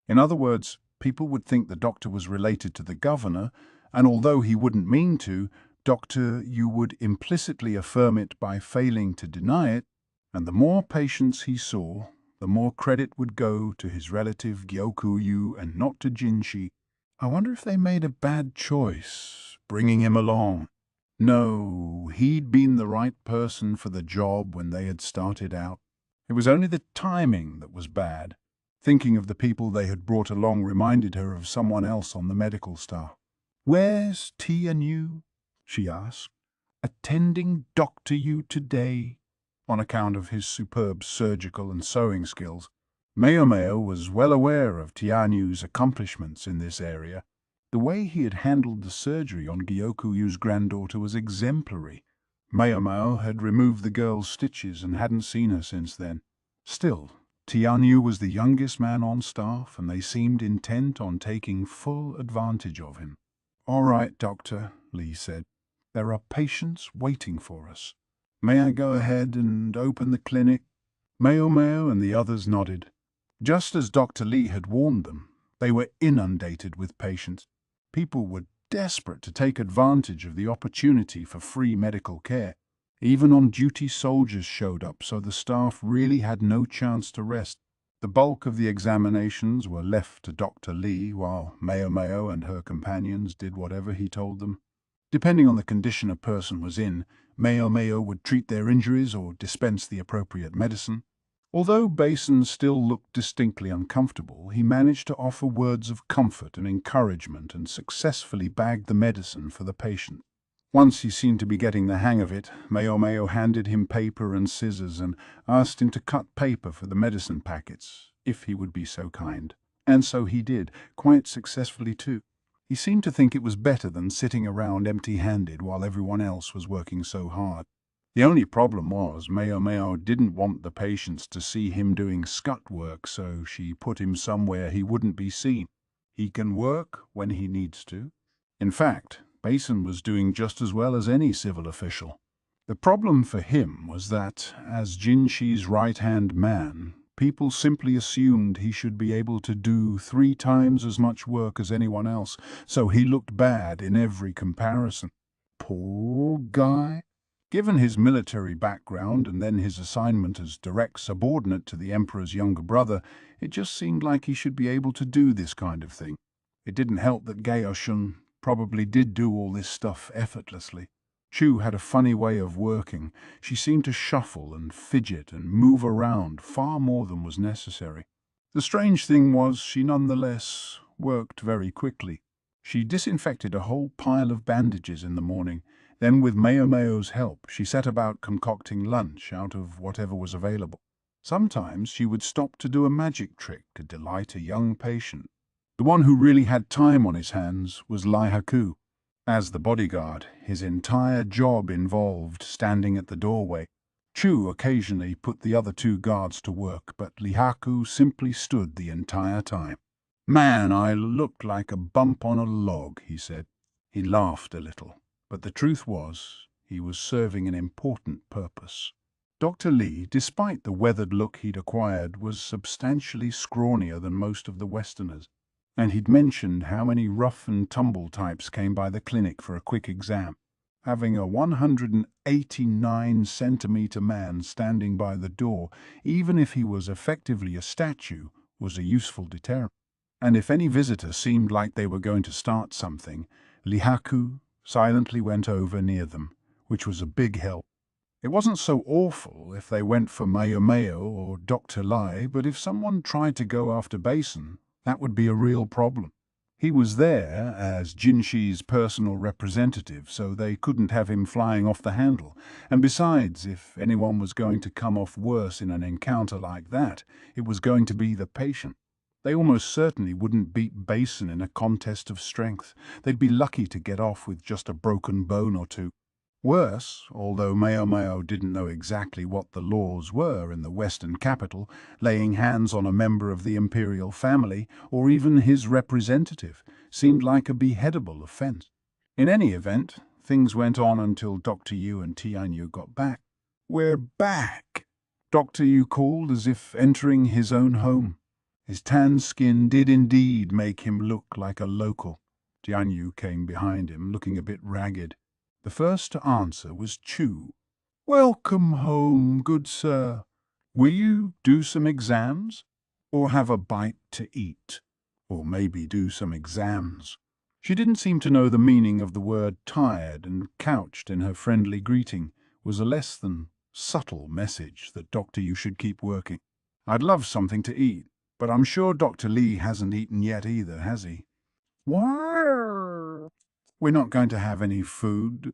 In other words, people would think the doctor was related to the governor, and although he wouldn't mean to, Dr. Yu would implicitly affirm it by failing to deny it, and the more patients he saw, the more credit would go to his relative Gyoku Yu and not to Jinshi. I wonder if they made a bad choice, bringing him along. No, he'd been the right person for the job when they had started out. It was only the timing that was bad. Thinking of the people they had brought along reminded her of someone else on the medical staff. Where's Yu? She asked. Attending Dr. Yu today, on account of his superb surgical and sewing skills. Meo was well aware of Tianyu's accomplishments in this area. The way he had handled the surgery on Gyokuyu's granddaughter was exemplary. Meo had removed the girl's stitches and hadn't seen her since then. Still, Tianyu was the youngest man on staff, and they seemed intent on taking full advantage of him. All right, Doctor, Lee said. There are patients waiting for us. May I go ahead and open the clinic? Meo and the others nodded. Just as Dr. Lee had warned them, they were inundated with patients. People were desperate to take advantage of the opportunity for free medical care. Even on-duty soldiers showed up, so the staff really had no chance to rest. The bulk of the examinations were left to Dr. Lee, while Meo and her companions did whatever he told them. Depending on the condition a person was in, Meo would treat their injuries or dispense the appropriate medicine. Although Basin still looked distinctly uncomfortable, he managed to offer words of comfort and encouragement and successfully bagged the medicine for the patient. Once he seemed to be getting the hang of it, Meo handed him paper and scissors and asked him to cut paper for the medicine packets, if he would be so kind. And so he did, quite successfully too. He seemed to think it was better than sitting around empty-handed while everyone else was working so hard. The only problem was Mao didn't want the patients to see him doing scut work, so she put him somewhere he wouldn't be seen. He can work when he needs to. In fact, Basin was doing just as well as any civil official. The problem for him was that, as Jinshi's right-hand man, people simply assumed he should be able to do 3 times as much work as anyone else, so he looked bad in every comparison. Poor guy. Given his military background and then his assignment as direct subordinate to the Emperor's younger brother, it just seemed like he should be able to do this kind of thing. It didn't help that Gaoshun probably did do all this stuff effortlessly. Chu had a funny way of working. She seemed to shuffle and fidget and move around far more than was necessary. The strange thing was she nonetheless worked very quickly. She disinfected a whole pile of bandages in the morning. Then, with Mao's help, she set about concocting lunch out of whatever was available. Sometimes she would stop to do a magic trick to delight a young patient. The one who really had time on his hands was Lai Haku. As the bodyguard, his entire job involved standing at the doorway. Chu occasionally put the other 2 guards to work, but Lihaku simply stood the entire time. "Man, I looked like a bump on a log," he said. He laughed a little, but the truth was, he was serving an important purpose. Dr. Li, despite the weathered look he'd acquired, was substantially scrawnier than most of the Westerners, and he'd mentioned how many rough-and-tumble types came by the clinic for a quick exam. Having a 189-centimeter man standing by the door, even if he was effectively a statue, was a useful deterrent. And if any visitor seemed like they were going to start something, Lihaku silently went over near them, which was a big help. It wasn't so awful if they went for Mao or Dr. Lai, but if someone tried to go after Basin, that would be a real problem. He was there as Jinshi's personal representative, so they couldn't have him flying off the handle. And besides, if anyone was going to come off worse in an encounter like that, it was going to be the patient. They almost certainly wouldn't beat Basin in a contest of strength. They'd be lucky to get off with just a broken bone or 2. Worse, although Mao didn't know exactly what the laws were in the Western capital, laying hands on a member of the imperial family, or even his representative, seemed like a beheadable offense. In any event, things went on until Dr. Yu and Tianyu got back. "We're back," Dr. Yu called as if entering his own home. His tan skin did indeed make him look like a local. Tianyu came behind him, looking a bit ragged. The first to answer was Chu. "Welcome home, good sir. Will you do some exams? Or have a bite to eat? Or maybe do some exams?" She didn't seem to know the meaning of the word tired, and couched in her friendly greeting was a less than subtle message that Dr. Yu should keep working. "I'd love something to eat, but I'm sure Dr. Li hasn't eaten yet either, has he?" "Why? We're not going to have any food,"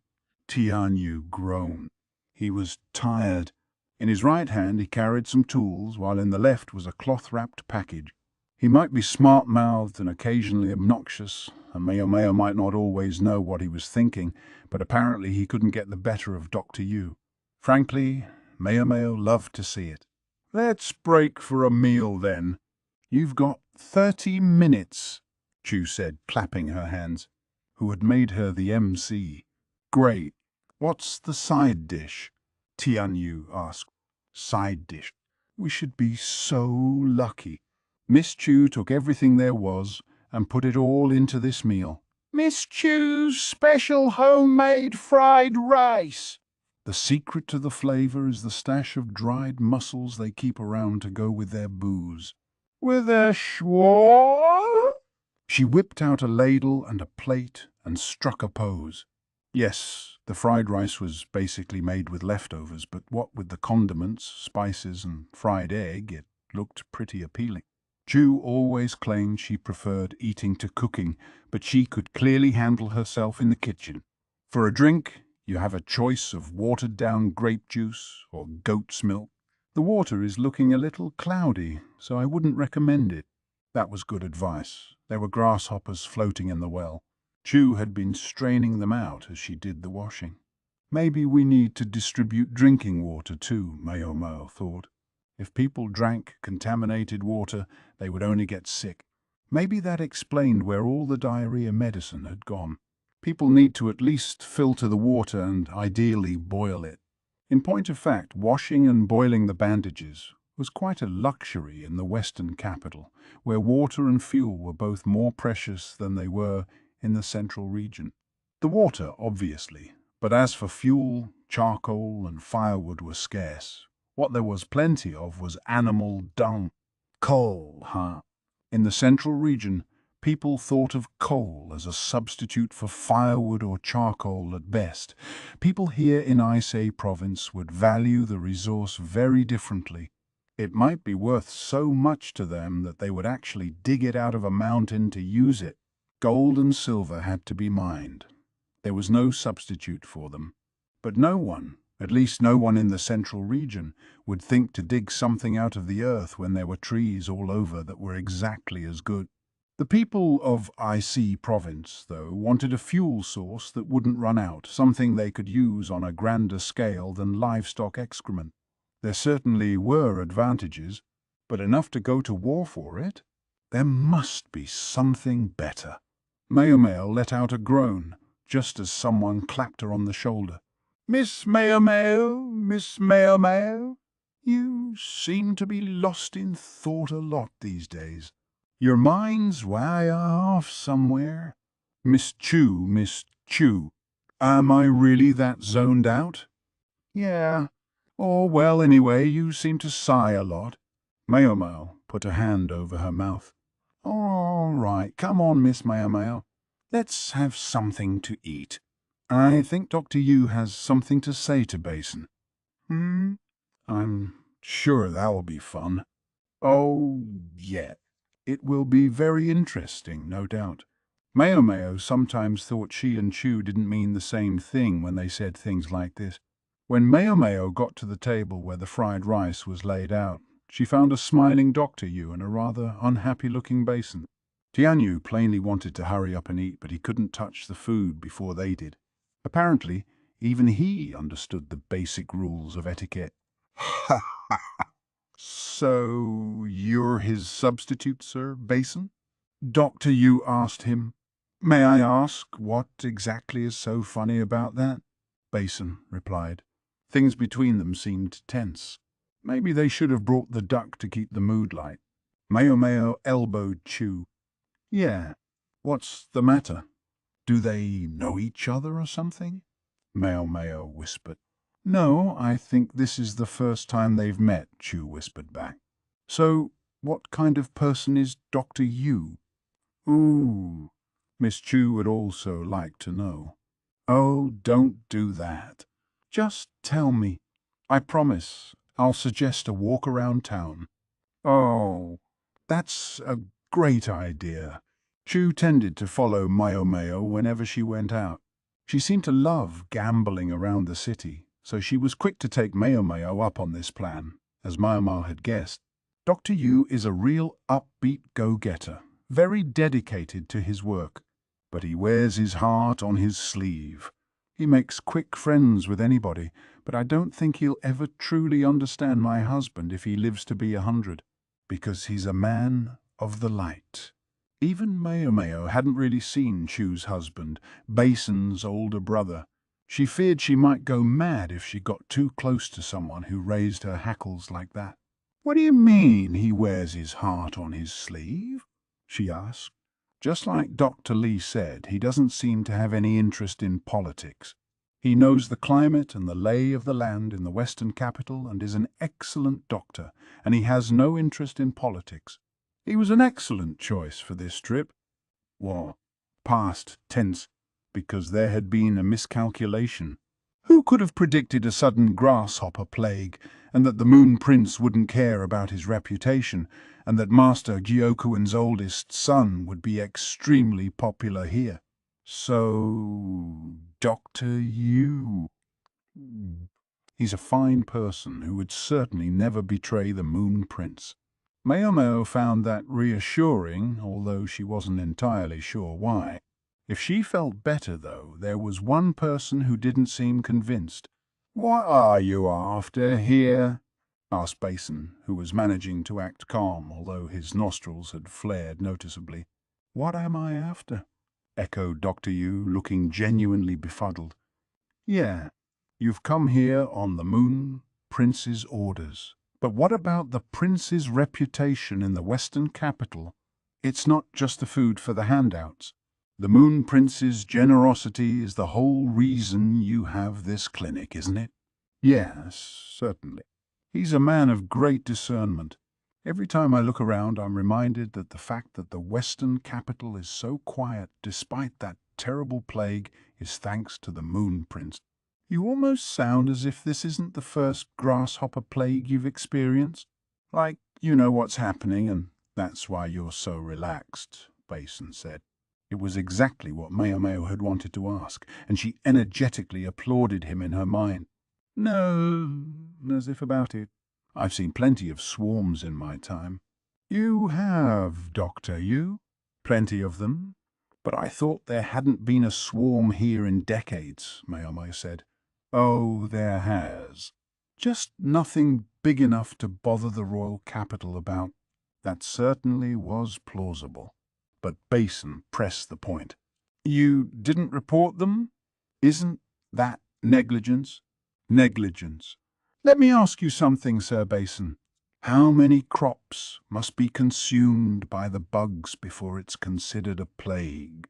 Tianyu groaned. He was tired. In his right hand he carried some tools, while in the left was a cloth-wrapped package. He might be smart-mouthed and occasionally obnoxious, and Mao might not always know what he was thinking, but apparently he couldn't get the better of Dr. Yu. Frankly, Mao loved to see it. "Let's break for a meal, then." "You've got 30 minutes, Chu said, clapping her hands, who had made her the MC. "Great. What's the side dish?" Tianyu asked. "Side dish? We should be so lucky." Miss Chu took everything there was and put it all into this meal. "Miss Chu's special homemade fried rice." The secret to the flavor is the stash of dried mussels they keep around to go with their booze. "With a schwa?" She whipped out a ladle and a plate and struck a pose. Yes, the fried rice was basically made with leftovers, but what with the condiments, spices, and fried egg, it looked pretty appealing. Chu always claimed she preferred eating to cooking, but she could clearly handle herself in the kitchen. For a drink, you have a choice of watered-down grape juice or goat's milk. The water is looking a little cloudy, so I wouldn't recommend it. That was good advice, There were grasshoppers floating in the well. Chu had been straining them out as she did the washing. Maybe we need to distribute drinking water too, Mayo thought. If people drank contaminated water, they would only get sick. Maybe that explained where all the diarrhea medicine had gone. People need to at least filter the water and ideally boil it. In point of fact, washing and boiling the bandages was quite a luxury in the Western capital, where water and fuel were both more precious than they were in the central region. The water, obviously, but as for fuel, charcoal and firewood were scarce. What there was plenty of was animal dung. Coal, huh? In the central region, people thought of coal as a substitute for firewood or charcoal at best. People here in Isei province would value the resource very differently. It might be worth so much to them that they would actually dig it out of a mountain to use it. Gold and silver had to be mined. There was no substitute for them. But no one, at least no one in the central region, would think to dig something out of the earth when there were trees all over that were exactly as good. The people of Isei province, though, wanted a fuel source that wouldn't run out, something they could use on a grander scale than livestock excrement. There certainly were advantages, but enough to go to war for it? There must be something better. Mayo let out a groan, just as someone clapped her on the shoulder. Miss Mayo, Miss Mayo, you seem to be lost in thought a lot these days. Your mind's way off somewhere. Miss Chu, am I really that zoned out? Yeah. Oh, well, anyway, you seem to sigh a lot. Mayo put a hand over her mouth. All right, come on, Miss Mayo. Let's have something to eat. I think Dr. Yu has something to say to Basin. I'm sure that will be fun. Oh, yeah. It will be very interesting, no doubt. Mayo sometimes thought she and Chu didn't mean the same thing when they said things like this. When Mayo got to the table where the fried rice was laid out, she found a smiling Dr. Yu and a rather unhappy-looking Basin. Tianyu plainly wanted to hurry up and eat, but he couldn't touch the food before they did. Apparently, even he understood the basic rules of etiquette. So, you're his substitute, sir, Basin? Dr. Yu asked him. May I ask what exactly is so funny about that? Basin replied. Things between them seemed tense. Maybe they should have brought the duck to keep the mood light. Mayo elbowed Chu. Yeah, what's the matter? Do they know each other or something? Mayo whispered. No, I think this is the first time they've met, Chu whispered back. So, what kind of person is Dr. Yu? Ooh, Miss Chu would also like to know. Oh, don't do that. Just tell me. I promise I'll suggest a walk around town. Oh, that's a great idea. Chu tended to follow Mayo whenever she went out. She seemed to love gambling around the city, so she was quick to take Mayo up on this plan, as Mayo had guessed. Dr. Yu is a real upbeat go-getter, very dedicated to his work, but he wears his heart on his sleeve. He makes quick friends with anybody, but I don't think he'll ever truly understand my husband if he lives to be 100, because he's a man of the light. Even Mayo hadn't really seen Chu's husband, Basin's older brother. She feared she might go mad if she got too close to someone who raised her hackles like that. What do you mean he wears his heart on his sleeve? She asked. Just like Dr. Lee said, he doesn't seem to have any interest in politics. He knows the climate and the lay of the land in the Western capital and is an excellent doctor, and he has no interest in politics. He was an excellent choice for this trip. Well, past tense, because there had been a miscalculation. Who could have predicted a sudden grasshopper plague, and that the Moon Prince wouldn't care about his reputation, and that Master Gyokuin's oldest son would be extremely popular here? So, Dr. Yu. He's a fine person who would certainly never betray the Moon Prince. Maomao found that reassuring, although she wasn't entirely sure why. If she felt better, though, there was one person who didn't seem convinced. "What are you after here?" asked Basin, who was managing to act calm, although his nostrils had flared noticeably. "What am I after?" echoed Dr. Yu, looking genuinely befuddled. "Yeah, you've come here on the Moon Prince's orders. But what about the Prince's reputation in the Western capital? It's not just the food for the handouts. The Moon Prince's generosity is the whole reason you have this clinic, isn't it?" "Yes, certainly. He's a man of great discernment. Every time I look around, I'm reminded that the fact that the Western capital is so quiet despite that terrible plague is thanks to the Moon Prince." "You almost sound as if this isn't the first grasshopper plague you've experienced. Like you know what's happening, and that's why you're so relaxed," Basin said. It was exactly what Maomao had wanted to ask, and she energetically applauded him in her mind. "No, as if about it. I've seen plenty of swarms in my time." "You have, Doctor, you? Plenty of them? But I thought there hadn't been a swarm here in decades," Maomao said. "Oh, there has. Just nothing big enough to bother the royal capital about." That certainly was plausible. But Basin pressed the point. "You didn't report them? Isn't that negligence?" "Negligence. Let me ask you something, Sir Basin. How many crops must be consumed by the bugs before it's considered a plague?"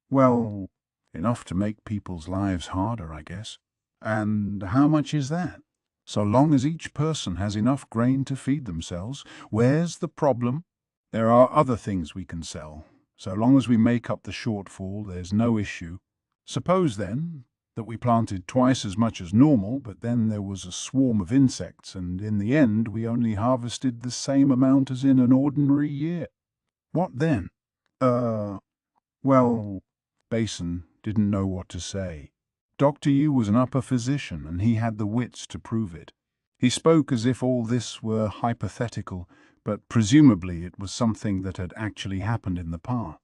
"Well, enough to make people's lives harder, I guess." "And how much is that?" "So long as each person has enough grain to feed themselves." "Where's the problem?" "There are other things we can sell. So long as we make up the shortfall, there's no issue. Suppose, then, that we planted twice as much as normal, but then there was a swarm of insects, and in the end we only harvested the same amount as in an ordinary year. What then?" Well, Basin didn't know what to say. Dr. Yu was an upper physician, and he had the wits to prove it. He spoke as if all this were hypothetical, but presumably it was something that had actually happened in the past.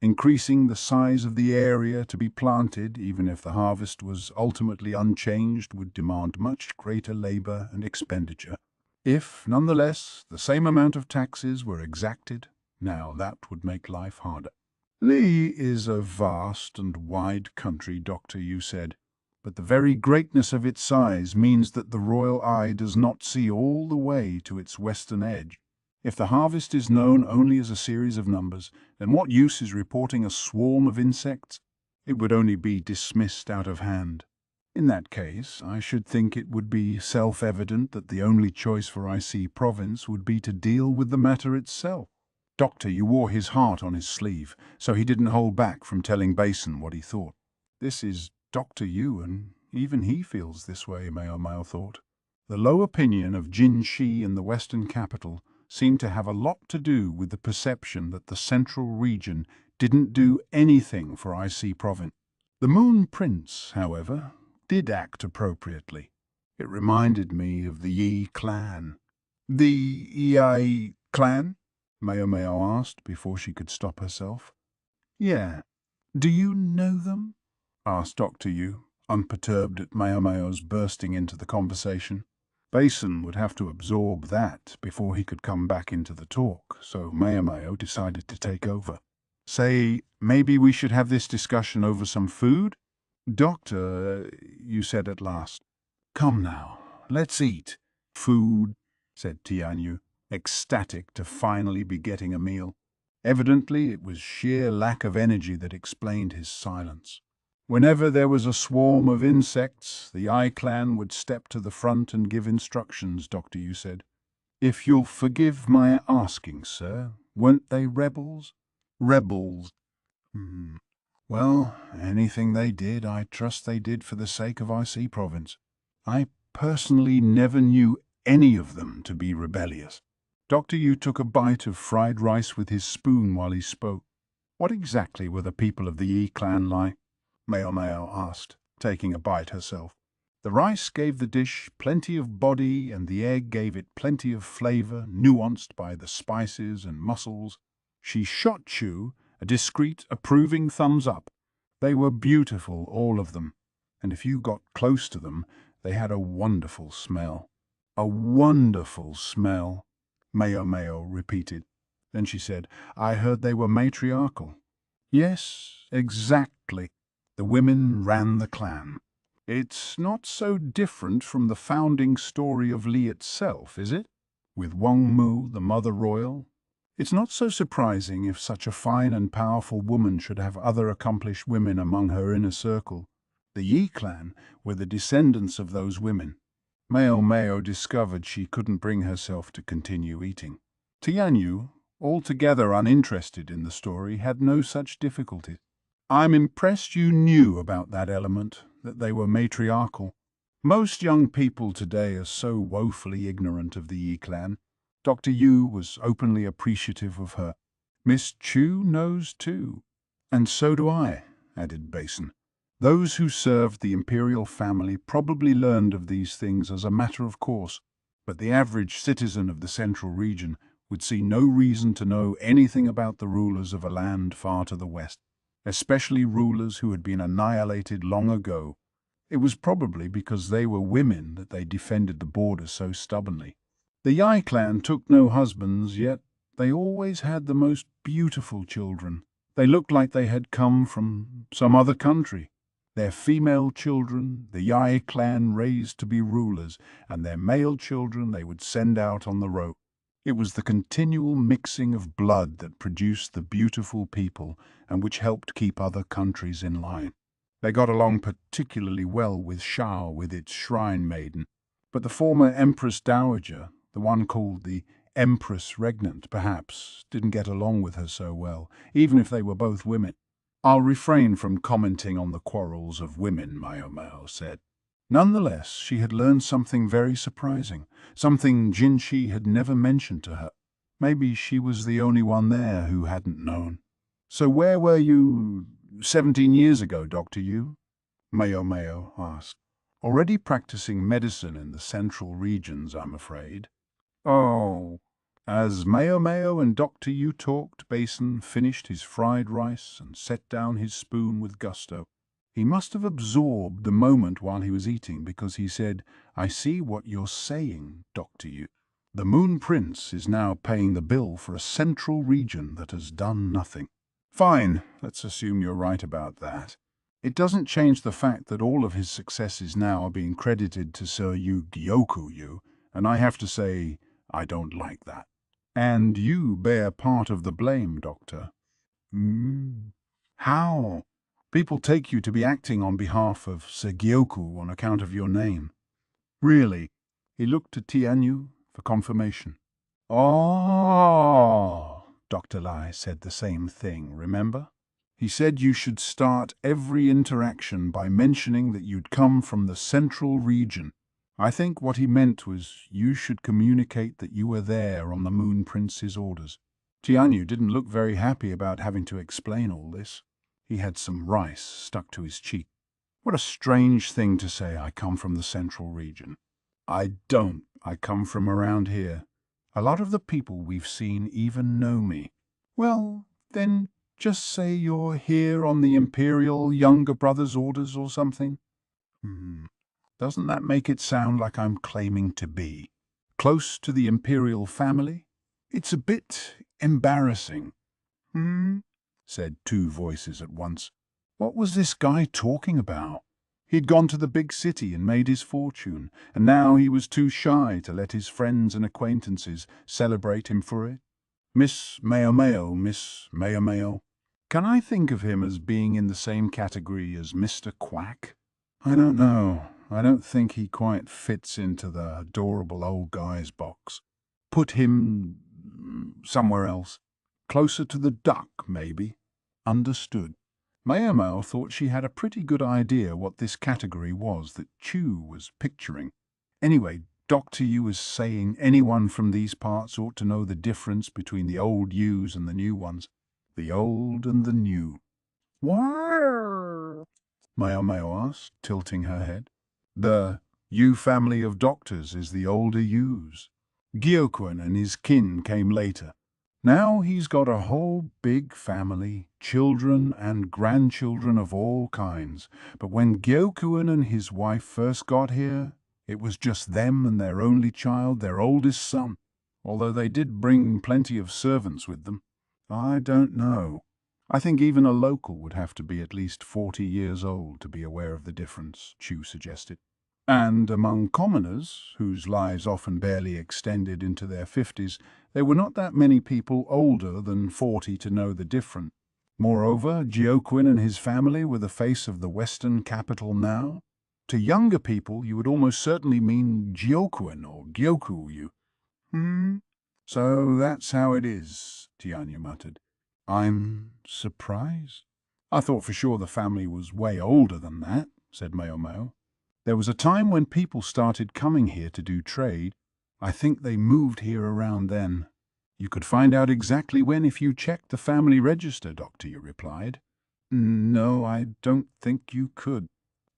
Increasing the size of the area to be planted, even if the harvest was ultimately unchanged, would demand much greater labor and expenditure. If, nonetheless, the same amount of taxes were exacted, now that would make life harder. "Li is a vast and wide country, Doctor, you said, but the very greatness of its size means that the royal eye does not see all the way to its western edge. If the harvest is known only as a series of numbers, then what use is reporting a swarm of insects? It would only be dismissed out of hand. In that case, I should think it would be self-evident that the only choice for IC Province would be to deal with the matter itself." Doctor, you wore his heart on his sleeve, so he didn't hold back from telling Basin what he thought. This is Dr. Yu, and even he feels this way, Maomao thought. The low opinion of Jin Shi in the Western capital seemed to have a lot to do with the perception that the central region didn't do anything for IC Province. The Moon Prince, however, did act appropriately. It reminded me of the Yi clan. "The Yi clan?" Maomao asked before she could stop herself. "Yeah. Do you know them?" asked Dr. Yu, unperturbed at Maomao's bursting into the conversation. Basin would have to absorb that before he could come back into the talk, so Maomao decided to take over. "Say, maybe we should have this discussion over some food?" "Doctor," you said at last. "Come now, let's eat." "Food," said Tianyu, ecstatic to finally be getting a meal. Evidently, it was sheer lack of energy that explained his silence. Whenever there was a swarm of insects, the I clan would step to the front and give instructions, Doctor, you said. "If you'll forgive my asking, sir, weren't they rebels?" "Rebels. Well, anything they did, I trust they did for the sake of IC Province. I personally never knew any of them to be rebellious." Dr. Yu took a bite of fried rice with his spoon while he spoke. "What exactly were the people of the Yi clan like?" Maomao asked, taking a bite herself. The rice gave the dish plenty of body, and the egg gave it plenty of flavor, nuanced by the spices and mussels. She shot Chu a discreet, approving thumbs up. They were beautiful, all of them, and if you got close to them, they had a wonderful smell. A wonderful smell, Mayo Mayo repeated. Then she said, I heard they were matriarchal. Yes, exactly. The women ran the clan. It's not so different from the founding story of Li itself, is it? With Wang Mu, the mother royal. It's not so surprising if such a fine and powerful woman should have other accomplished women among her inner circle. The Yi clan were the descendants of those women. Mao Mao discovered she couldn't bring herself to continue eating. Tianyu, altogether uninterested in the story, had no such difficulty. I'm impressed you knew about that element, that they were matriarchal. Most young people today are so woefully ignorant of the Yi clan. Dr. Yu was openly appreciative of her. Miss Chu knows too. And so do I, added Basin. Those who served the imperial family probably learned of these things as a matter of course, but the average citizen of the central region would see no reason to know anything about the rulers of a land far to the west, especially rulers who had been annihilated long ago. It was probably because they were women that they defended the border so stubbornly. The Yi clan took no husbands, yet they always had the most beautiful children. They looked like they had come from some other country. Their female children the Yi clan raised to be rulers, and their male children they would send out on the road. It was the continual mixing of blood that produced the beautiful people and which helped keep other countries in line. They got along particularly well with Shao, with its shrine maiden, but the former Empress Dowager, the one called the Empress Regnant, perhaps, didn't get along with her so well, even if they were both women. I'll refrain from commenting on the quarrels of women, Mao Mao said. Nonetheless, she had learned something very surprising, something Jinshi had never mentioned to her. Maybe she was the only one there who hadn't known. So where were you 17 years ago, Dr. Yu? Mao Mao asked. Already practicing medicine in the central regions, I'm afraid. Oh. As Mao Mao and Dr. Yu talked, Basin finished his fried rice and set down his spoon with gusto. He must have absorbed the moment while he was eating, because he said, I see what you're saying, Dr. Yu. The Moon Prince is now paying the bill for a central region that has done nothing. Fine, let's assume you're right about that. It doesn't change the fact that all of his successes now are being credited to Sir Yu Gyoku Yu, and I have to say, I don't like that. And you bear part of the blame, Doctor. How? People take you to be acting on behalf of Sir Gyoku on account of your name. Really? He looked to Tianyu for confirmation. Oh, Dr. Lai said the same thing, remember? He said you should start every interaction by mentioning that you'd come from the central region. I think what he meant was you should communicate that you were there on the Moon Prince's orders. Tianyu didn't look very happy about having to explain all this. He had some rice stuck to his cheek. What a strange thing to say, I come from the central region. I don't. I come from around here. A lot of the people we've seen even know me. Well, then just say you're here on the Imperial Younger Brother's orders or something. Doesn't that make it sound like I'm claiming to be close to the Imperial family? It's a bit embarrassing. Said two voices at once. What was this guy talking about? He'd gone to the big city and made his fortune, and now he was too shy to let his friends and acquaintances celebrate him for it. Miss Mao Mao. Can I think of him as being in the same category as Mr. Quack? I don't know. I don't think he quite fits into the adorable old guy's box. Put him somewhere else. Closer to the duck, maybe. Understood. Mao Mao thought she had a pretty good idea what this category was that Chu was picturing. Anyway, Dr. Yu was saying anyone from these parts ought to know the difference between the old Yus and the new ones. The old and the new. Why? Mao Mao asked, tilting her head. The Yu family of doctors is the older Yus. Gyokun and his kin came later. Now he's got a whole big family, children and grandchildren of all kinds. But when Gyokun and his wife first got here, it was just them and their only child, their oldest son, although they did bring plenty of servants with them. I don't know. I think even a local would have to be at least 40 years old to be aware of the difference, Chu suggested. And among commoners, whose lives often barely extended into their 50s, there were not that many people older than 40 to know the difference. Moreover, Gyoquin and his family were the face of the Western capital now. To younger people, you would almost certainly mean Gyoquin or Gyoku. So that's how it is, Tianya muttered. I'm surprised. I thought for sure the family was way older than that, said Mao. There was a time when people started coming here to do trade. I think they moved here around then. You could find out exactly when if you checked the family register, Doctor, you replied. No, I don't think you could.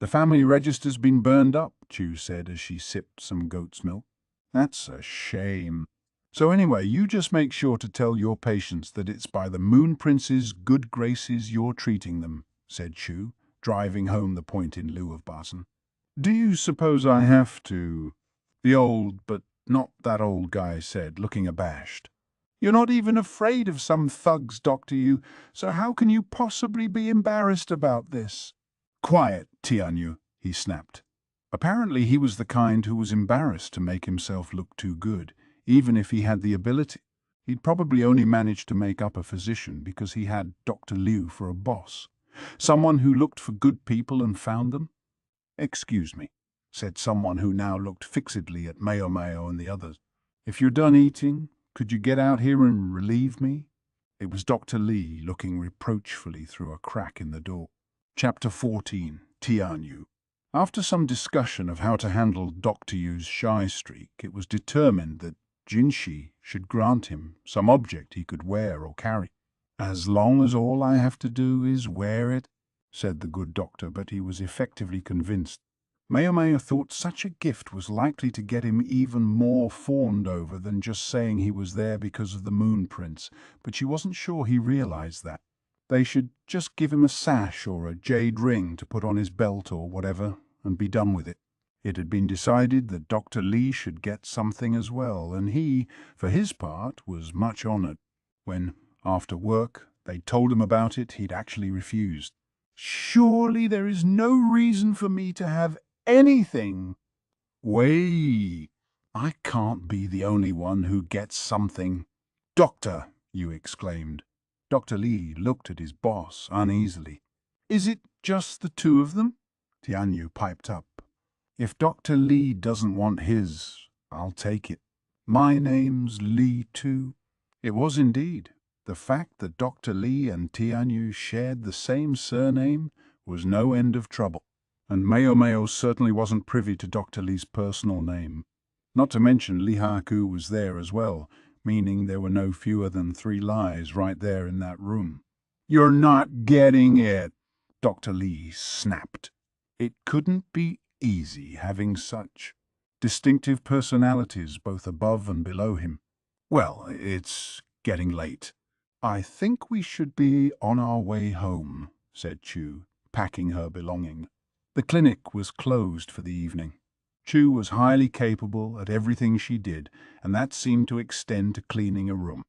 The family register's been burned up, Chu said as she sipped some goat's milk. That's a shame. So anyway, you just make sure to tell your patients that it's by the Moon Prince's good graces you're treating them, said Chu, driving home the point in lieu of Barton. Do you suppose I have to? The old but not that old guy said, looking abashed. You're not even afraid of some thugs, Doctor, so how can you possibly be embarrassed about this? Quiet, Tianyu, he snapped. Apparently he was the kind who was embarrassed to make himself look too good, even if he had the ability. He'd probably only managed to make up a physician because he had Dr. Liu for a boss. Someone who looked for good people and found them. Excuse me, said someone who now looked fixedly at Mao and the others. If you're done eating, could you get out here and relieve me? It was Dr. Li looking reproachfully through a crack in the door. Chapter 14, Tianyu. After some discussion of how to handle Dr. Yu's shy streak, it was determined that Jinshi should grant him some object he could wear or carry. As long as all I have to do is wear it, said the good doctor, but he was effectively convinced. Mao thought such a gift was likely to get him even more fawned over than just saying he was there because of the Moon Prince, but she wasn't sure he realized that. They should just give him a sash or a jade ring to put on his belt or whatever, and be done with it. It had been decided that Dr. Li should get something as well, and he, for his part, was much honored. When, after work, they told him about it, he'd actually refused. Surely there is no reason for me to have anything. Wait, I can't be the only one who gets something. Doctor, you exclaimed. Dr. Li looked at his boss uneasily. Is it just the two of them? Tianyu piped up. If Dr. Li doesn't want his, I'll take it. My name's Li too. It was indeed. The fact that Dr. Li and Tianyu shared the same surname was no end of trouble, and Mao certainly wasn't privy to Dr. Li's personal name. Not to mention Li Haku was there as well, meaning there were no fewer than 3 lies right there in that room. You're not getting it, Dr. Li snapped. It couldn't be easy having such distinctive personalities both above and below him. Well, it's getting late. I think we should be on our way home, said Chu, packing her belongings. The clinic was closed for the evening. Chu was highly capable at everything she did, and that seemed to extend to cleaning a room.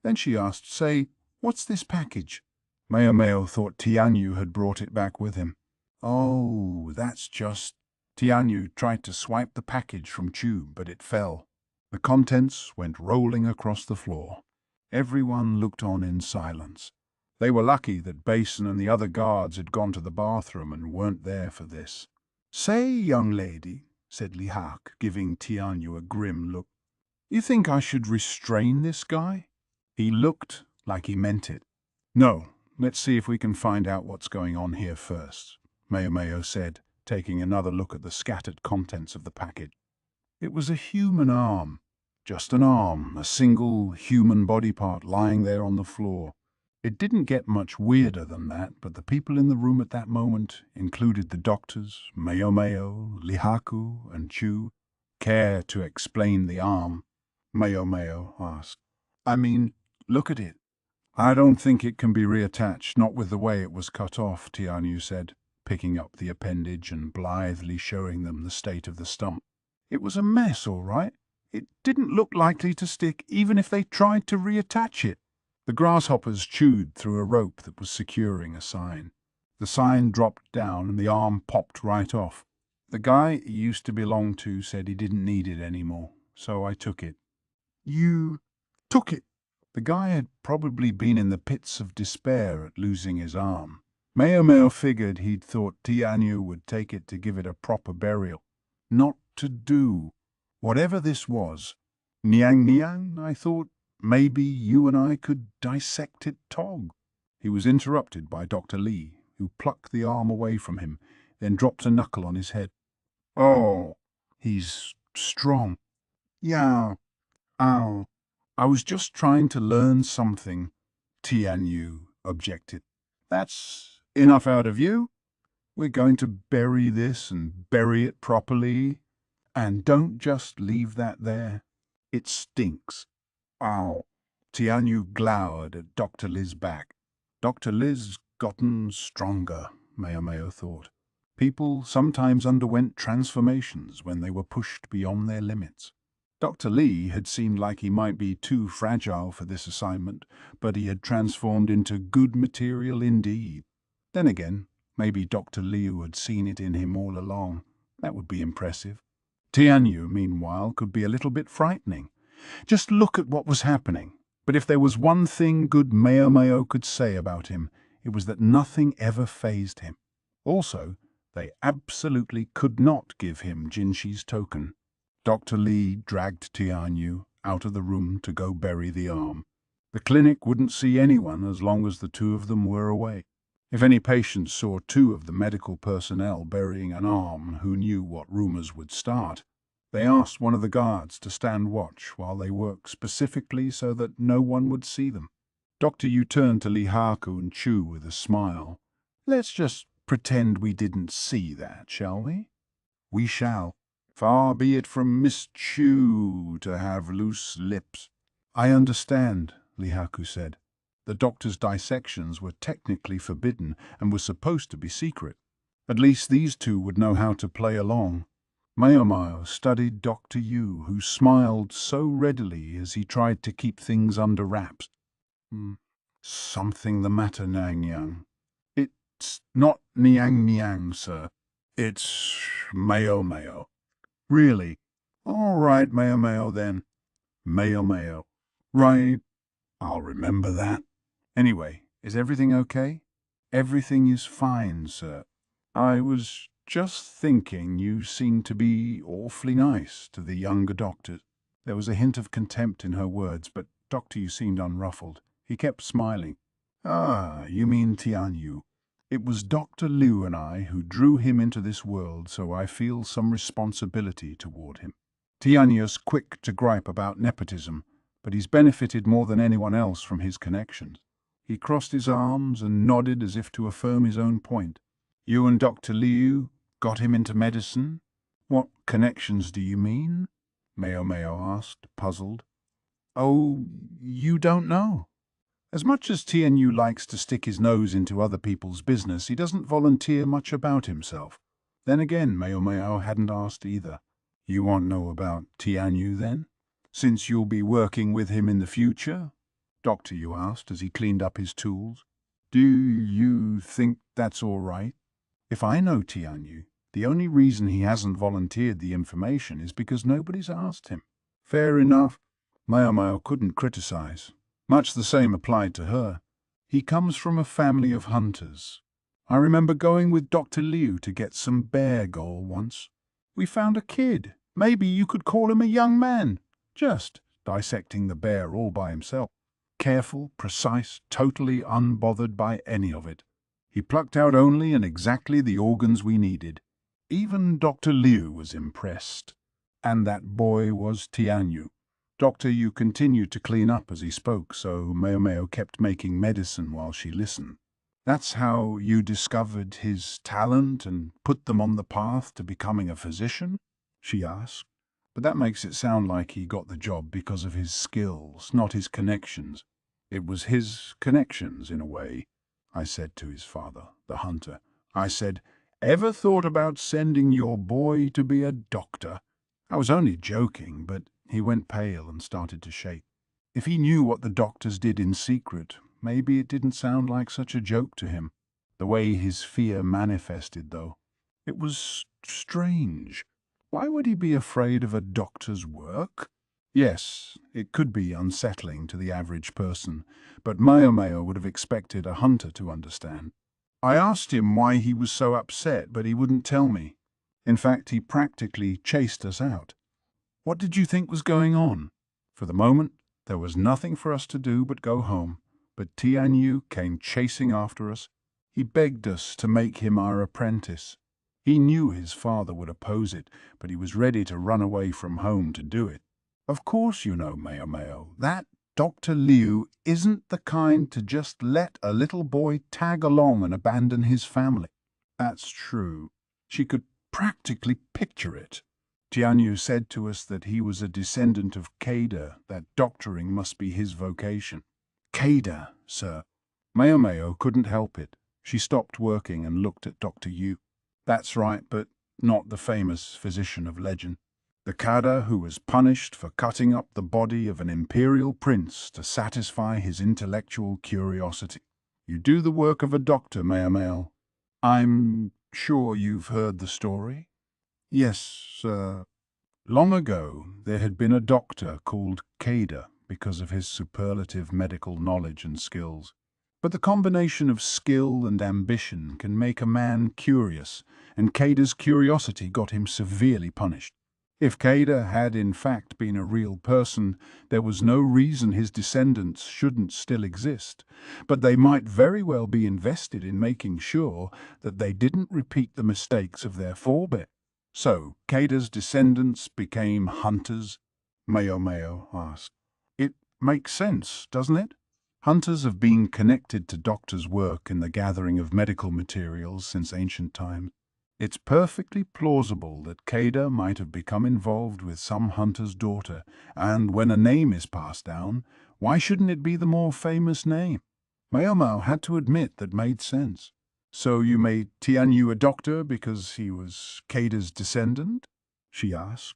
Then she asked, Say, what's this package? Mao thought Tianyu had brought it back with him. Oh, that's just... Tianyu tried to swipe the package from Chu, but it fell. The contents went rolling across the floor. Everyone looked on in silence. They were lucky that Basin and the other guards had gone to the bathroom and weren't there for this. Say, young lady, said Li Hak, giving Tianyu a grim look, you think I should restrain this guy? He looked like he meant it. No, let's see if we can find out what's going on here first, Mao said, taking another look at the scattered contents of the package. It was a human arm. Just an arm, a single human body part lying there on the floor. It didn't get much weirder than that, but the people in the room at that moment included the doctors, Mayo, Lihaku, and Chu. Care to explain the arm? Mayo asked. I mean, look at it. I don't think it can be reattached, not with the way it was cut off, Tianyu said, picking up the appendage and blithely showing them the state of the stump. It was a mess, all right. It didn't look likely to stick even if they tried to reattach it. The grasshoppers chewed through a rope that was securing a sign. The sign dropped down and the arm popped right off. The guy it used to belong to said he didn't need it anymore, so I took it. You took it? The guy had probably been in the pits of despair at losing his arm. Mayo figured he'd thought Tianyu would take it to give it a proper burial. Not to do. Whatever this was. Niang, I thought. Maybe you and I could dissect it, Tog. He was interrupted by Dr. Lee, who plucked the arm away from him, then dropped a knuckle on his head. Oh, he's strong. Yeah, ow. I was just trying to learn something, Tianyu objected. That's enough out of you. We're going to bury this and bury it properly. And don't just leave that there. It stinks. Ow. Tianyu glowered at Dr. Liz's back. Dr. Liz gotten stronger, Mayo thought. People sometimes underwent transformations when they were pushed beyond their limits. Dr. Lee had seemed like he might be too fragile for this assignment, but he had transformed into good material indeed. Then again, maybe Dr. Liu had seen it in him all along. That would be impressive. Tianyu, meanwhile, could be a little bit frightening. Just look at what was happening. But if there was one thing good Mayo could say about him, it was that nothing ever fazed him. Also, they absolutely could not give him Jinshi's token. Dr. Lee dragged Tianyu out of the room to go bury the arm. The clinic wouldn't see anyone as long as the two of them were away. If any patients saw two of the medical personnel burying an arm who knew what rumors would start, they asked one of the guards to stand watch while they worked specifically so that no one would see them. Dr. Yu turned to Lihaku and Chu with a smile. Let's just pretend we didn't see that, shall we? We shall. Far be it from Miss Chu to have loose lips. I understand, Lihaku said. The doctor's dissections were technically forbidden and were supposed to be secret. At least these two would know how to play along. Mayo studied Dr. Yu, who smiled so readily as he tried to keep things under wraps. Something the matter, Niang. It's not Niang, sir. It's Mayo. Really? All right, Mayo then. Mayo. Right. I'll remember that. Anyway, is everything okay? Everything is fine, sir. I was just thinking you seemed to be awfully nice to the younger doctors. There was a hint of contempt in her words, but Dr. Yu seemed unruffled. He kept smiling. Ah, you mean Tianyu. It was Dr. Liu and I who drew him into this world, so I feel some responsibility toward him. Tianyu's quick to gripe about nepotism, but he's benefited more than anyone else from his connections. He crossed his arms and nodded as if to affirm his own point. You and Dr. Liu got him into medicine? What connections do you mean? Mayo asked, puzzled. Oh, you don't know? As much as Tianyu likes to stick his nose into other people's business, he doesn't volunteer much about himself. Then again, Mayo hadn't asked either. You won't know about Tianyu then? Since you'll be working with him in the future? Dr. Yu asked as he cleaned up his tools. Do you think that's all right? If I know Tianyu, the only reason he hasn't volunteered the information is because nobody's asked him. Fair enough. Mayo couldn't criticize. Much the same applied to her. He comes from a family of hunters. I remember going with Dr. Liu to get some bear gall once. We found a kid. Maybe you could call him a young man. Just dissecting the bear all by himself. Careful, precise, totally unbothered by any of it. He plucked out only and exactly the organs we needed. Even Dr. Liu was impressed. And that boy was Tianyu. Doctor Yu continued to clean up as he spoke, so Meo kept making medicine while she listened. That's how you discovered his talent and put them on the path to becoming a physician? She asked. But that makes it sound like he got the job because of his skills, not his connections. It was his connections, in a way, I said to his father, the hunter. I said, "Ever thought about sending your boy to be a doctor?" I was only joking, but he went pale and started to shake. If he knew what the doctors did in secret, maybe it didn't sound like such a joke to him. The way his fear manifested, though. It was strange. Why would he be afraid of a doctor's work? Yes, it could be unsettling to the average person, but Meo would have expected a hunter to understand. I asked him why he was so upset, but he wouldn't tell me. In fact, he practically chased us out. What did you think was going on? For the moment, there was nothing for us to do but go home, but Tianyu came chasing after us. He begged us to make him our apprentice. He knew his father would oppose it, but he was ready to run away from home to do it. Of course you know, Meo, that Dr. Liu isn't the kind to just let a little boy tag along and abandon his family. That's true. She could practically picture it. Tianyu said to us that he was a descendant of Kada, that doctoring must be his vocation. Kada, sir. Meo couldn't help it. She stopped working and looked at Dr. Yu. That's right, but not the famous physician of legend. The Kada who was punished for cutting up the body of an imperial prince to satisfy his intellectual curiosity. You do the work of a doctor, Meo. I'm sure you've heard the story? Yes, sir. Long ago, there had been a doctor called Kada because of his superlative medical knowledge and skills. But the combination of skill and ambition can make a man curious, and Kada's curiosity got him severely punished. If Kada had in fact been a real person, there was no reason his descendants shouldn't still exist, but they might very well be invested in making sure that they didn't repeat the mistakes of their forebears. So, Kada's descendants became hunters? Meo asked. It makes sense, doesn't it? Hunters have been connected to doctors' work in the gathering of medical materials since ancient times. It's perfectly plausible that Kada might have become involved with some hunter's daughter, and when a name is passed down, why shouldn't it be the more famous name? Meo had to admit that made sense. So you made Tianyu a doctor because he was Kada's descendant? She asked.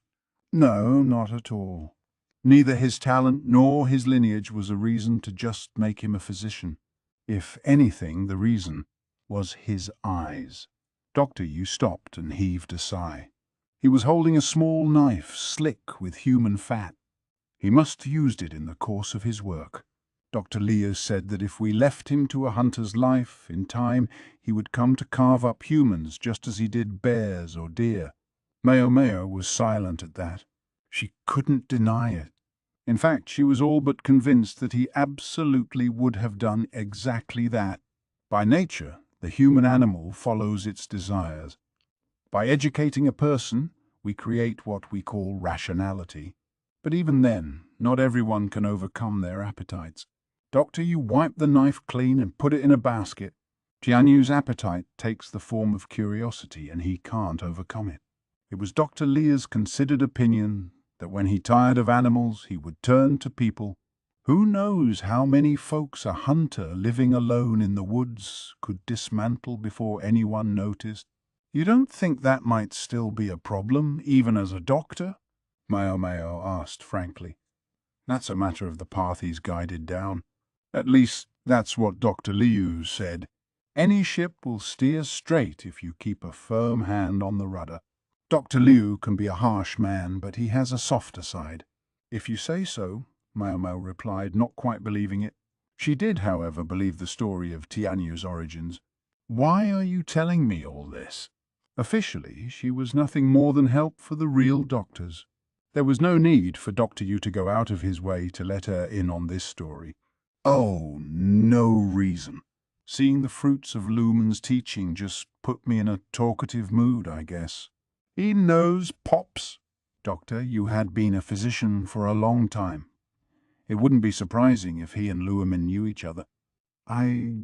No, not at all. Neither his talent nor his lineage was a reason to just make him a physician. If anything, the reason was his eyes. Dr. Yu stopped and heaved a sigh. He was holding a small knife, slick with human fat. He must have used it in the course of his work. Dr. Liu said that if we left him to a hunter's life, in time he would come to carve up humans just as he did bears or deer. Meo was silent at that. She couldn't deny it. In fact, she was all but convinced that he absolutely would have done exactly that. By nature, the human animal follows its desires. By educating a person, we create what we call rationality. But even then, not everyone can overcome their appetites. Doctor, you wipe the knife clean and put it in a basket. Tianyu's appetite takes the form of curiosity, and he can't overcome it. It was Dr. Lia's considered opinion that when he tired of animals, he would turn to people. Who knows how many folks a hunter living alone in the woods could dismantle before anyone noticed? You don't think that might still be a problem, even as a doctor? Meo asked frankly. That's a matter of the path he's guided down. At least, that's what Dr. Liu said. Any ship will steer straight if you keep a firm hand on the rudder. Dr. Liu can be a harsh man, but he has a softer side. If you say so, Meo replied, not quite believing it. She did, however, believe the story of Tianyu's origins. Why are you telling me all this? Officially, she was nothing more than help for the real doctors. There was no need for Dr. Yu to go out of his way to let her in on this story. Oh, no reason. Seeing the fruits of Lumen's teaching just put me in a talkative mood, I guess. He knows, Pops. Doctor, you had been a physician for a long time. It wouldn't be surprising if he and Luhrmann knew each other. I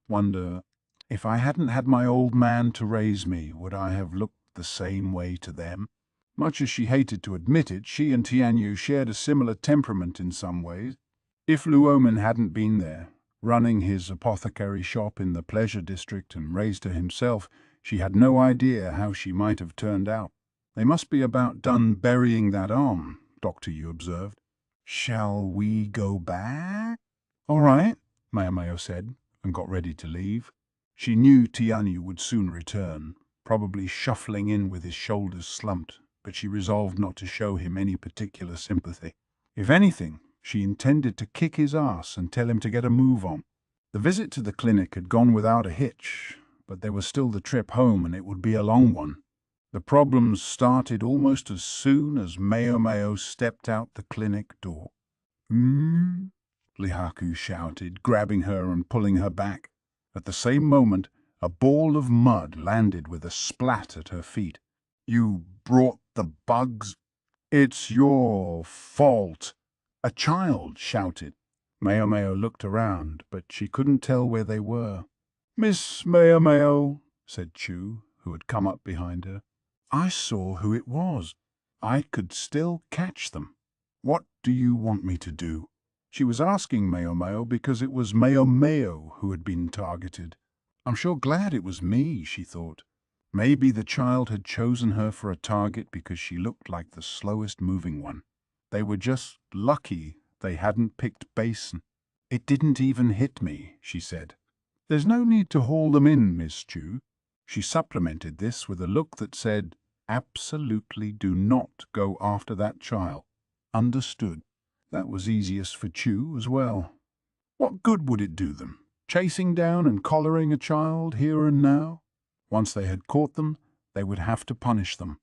wonder, if I hadn't had my old man to raise me, would I have looked the same way to them? Much as she hated to admit it, she and Tianyu shared a similar temperament in some ways. If Luhrmann hadn't been there, running his apothecary shop in the pleasure district and raised her himself, she had no idea how she might have turned out. They must be about done burying that arm, Dr. Yu observed. Shall we go back? All right, Mayo said, and got ready to leave. She knew Tianyu would soon return, probably shuffling in with his shoulders slumped, but she resolved not to show him any particular sympathy. If anything, she intended to kick his ass and tell him to get a move on. The visit to the clinic had gone without a hitch, but there was still the trip home, and it would be a long one. The problems started almost as soon as Mayo stepped out the clinic door. Lihaku shouted, grabbing her and pulling her back. At the same moment, a ball of mud landed with a splat at her feet. You brought the bugs? It's your fault. A child shouted. Mayo looked around, but she couldn't tell where they were. Miss Mayo, said Chu, who had come up behind her. I saw who it was. I could still catch them. What do you want me to do? She was asking Mayo because it was Mayo who had been targeted. I'm sure glad it was me, she thought. Maybe the child had chosen her for a target because she looked like the slowest moving one. They were just lucky they hadn't picked Basin. It didn't even hit me, she said. There's no need to haul them in, Miss Chu. She supplemented this with a look that said, absolutely do not go after that child. Understood. That was easiest for Chu as well. What good would it do them, chasing down and collaring a child here and now? Once they had caught them, they would have to punish them.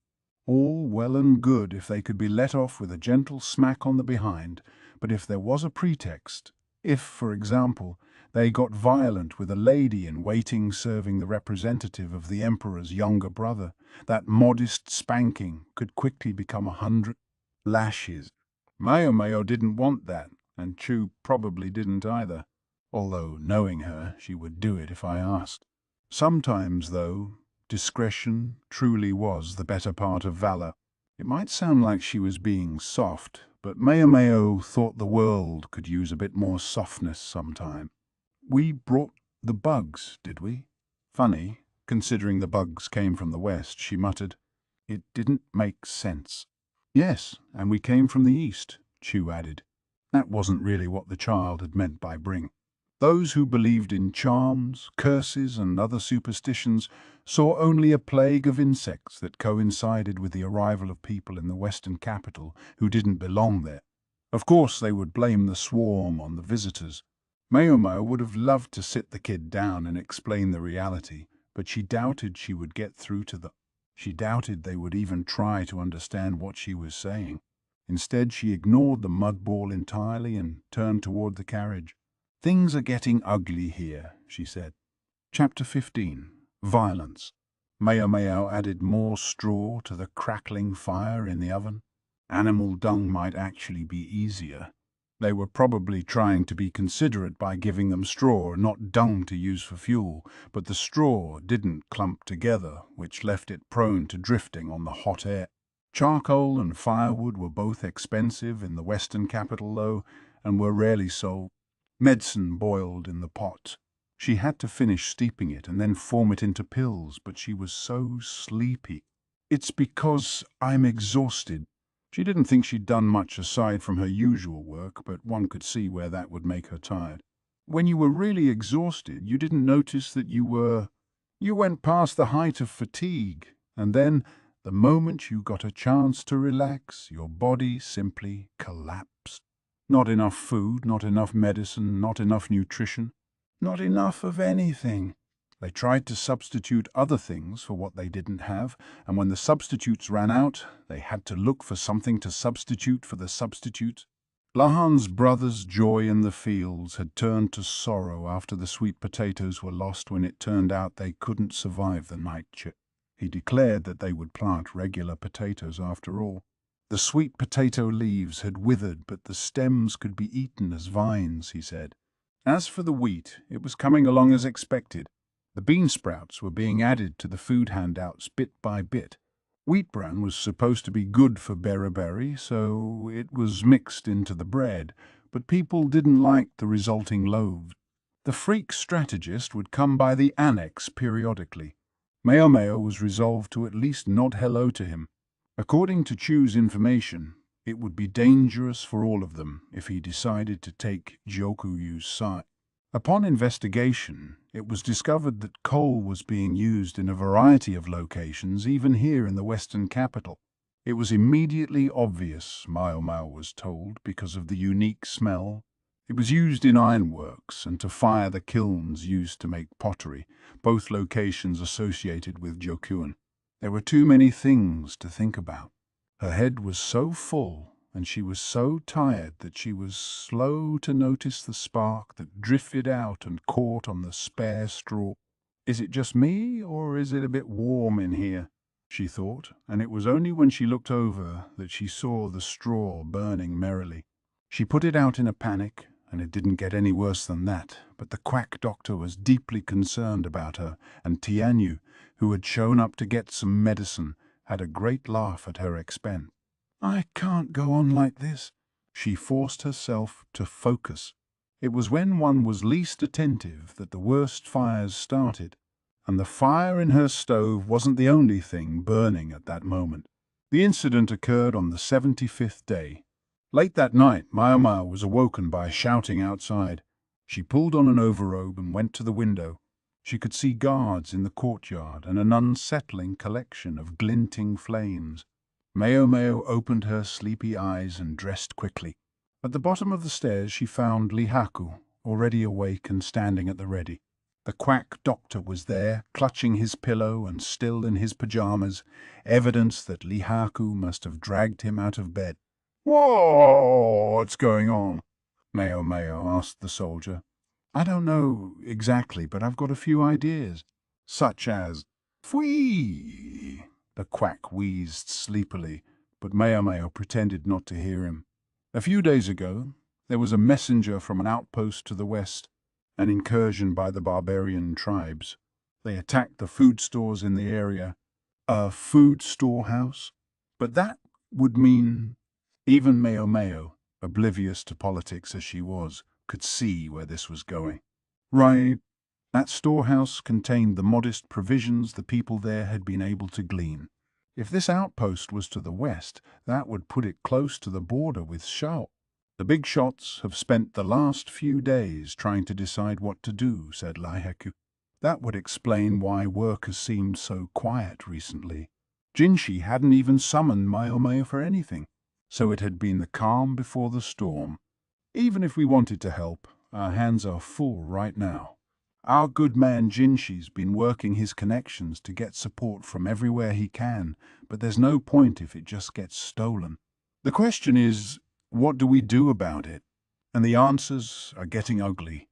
All well and good if they could be let off with a gentle smack on the behind, but if there was a pretext, if, for example, they got violent with a lady-in-waiting serving the representative of the emperor's younger brother, that modest spanking could quickly become 100 lashes. Mayo didn't want that, and Chu probably didn't either, although, knowing her, she would do it if I asked. Sometimes, though, discretion truly was the better part of valor. It might sound like she was being soft, but Mayo thought the world could use a bit more softness sometime. We brought the bugs, did we? Funny, considering the bugs came from the west, she muttered. It didn't make sense. Yes, and we came from the east, Chu added. That wasn't really what the child had meant by bring. Those who believed in charms, curses, and other superstitions saw only a plague of insects that coincided with the arrival of people in the western capital who didn't belong there. Of course, they would blame the swarm on the visitors. Mayo would have loved to sit the kid down and explain the reality, but she doubted she would get through to them. She doubted they would even try to understand what she was saying. Instead, she ignored the mud ball entirely and turned toward the carriage. Things are getting ugly here, she said. Chapter 15. Violence. Mayo added more straw to the crackling fire in the oven. Animal dung might actually be easier. They were probably trying to be considerate by giving them straw, not dung to use for fuel, but the straw didn't clump together, which left it prone to drifting on the hot air. Charcoal and firewood were both expensive in the western capital, though, and were rarely sold. Medicine boiled in the pot. She had to finish steeping it and then form it into pills, but she was so sleepy. It's because I'm exhausted. She didn't think she'd done much aside from her usual work, but one could see where that would make her tired. When you were really exhausted, you didn't notice that you went past the height of fatigue, and then, the moment you got a chance to relax, your body simply collapsed. Not enough food, not enough medicine, not enough nutrition, not enough of anything. They tried to substitute other things for what they didn't have, and when the substitutes ran out, they had to look for something to substitute for the substitute. Lahan's brother's joy in the fields had turned to sorrow after the sweet potatoes were lost when it turned out they couldn't survive the night shift. He declared that they would plant regular potatoes after all. The sweet potato leaves had withered, but the stems could be eaten as vines, he said. As for the wheat, it was coming along as expected. The bean sprouts were being added to the food handouts bit by bit. Wheat bran was supposed to be good for beriberi, so it was mixed into the bread, but people didn't like the resulting loaves. The freak strategist would come by the annex periodically. Meo was resolved to at least nod hello to him. According to Chu's information, it would be dangerous for all of them if he decided to take Gyokuyu's side. Upon investigation, it was discovered that coal was being used in a variety of locations, even here in the western capital. It was immediately obvious, Mao was told, because of the unique smell. It was used in ironworks and to fire the kilns used to make pottery, both locations associated with Jokuan. There were too many things to think about. Her head was so full, and she was so tired that she was slow to notice the spark that drifted out and caught on the spare straw. "Is it just me, or is it a bit warm in here?" she thought, and it was only when she looked over that she saw the straw burning merrily. She put it out in a panic, and it didn't get any worse than that, but the quack doctor was deeply concerned about her, and Tianyu, who had shown up to get some medicine, had a great laugh at her expense. "I can't go on like this." She forced herself to focus. It was when one was least attentive that the worst fires started, and the fire in her stove wasn't the only thing burning at that moment. The incident occurred on the 75th day. Late that night, Mao was awoken by shouting outside. She pulled on an overrobe and went to the window. She could see guards in the courtyard and an unsettling collection of glinting flames. Mao opened her sleepy eyes and dressed quickly. At the bottom of the stairs she found Lihaku, already awake and standing at the ready. The quack doctor was there, clutching his pillow and still in his pajamas, evidence that Lihaku must have dragged him out of bed. "What's going on?" Mao asked the soldier. "I don't know exactly, but I've got a few ideas." "Such as?" "Fwee!" The quack wheezed sleepily, but Mao pretended not to hear him. "A few days ago, there was a messenger from an outpost to the west, an incursion by the barbarian tribes. They attacked the food stores in the area." "A food storehouse?" "But that would mean—" Even Mao, oblivious to politics as she was, could see where this was going. "Right. That storehouse contained the modest provisions the people there had been able to glean. If this outpost was to the west, that would put it close to the border with Shao. The big shots have spent the last few days trying to decide what to do," said Lihaku. "That would explain why work has seemed so quiet recently. Jinshi hadn't even summoned Mao for anything, so it had been the calm before the storm. Even if we wanted to help, our hands are full right now. Our good man Jinshi's been working his connections to get support from everywhere he can, but there's no point if it just gets stolen. The question is, what do we do about it? And the answers are getting ugly."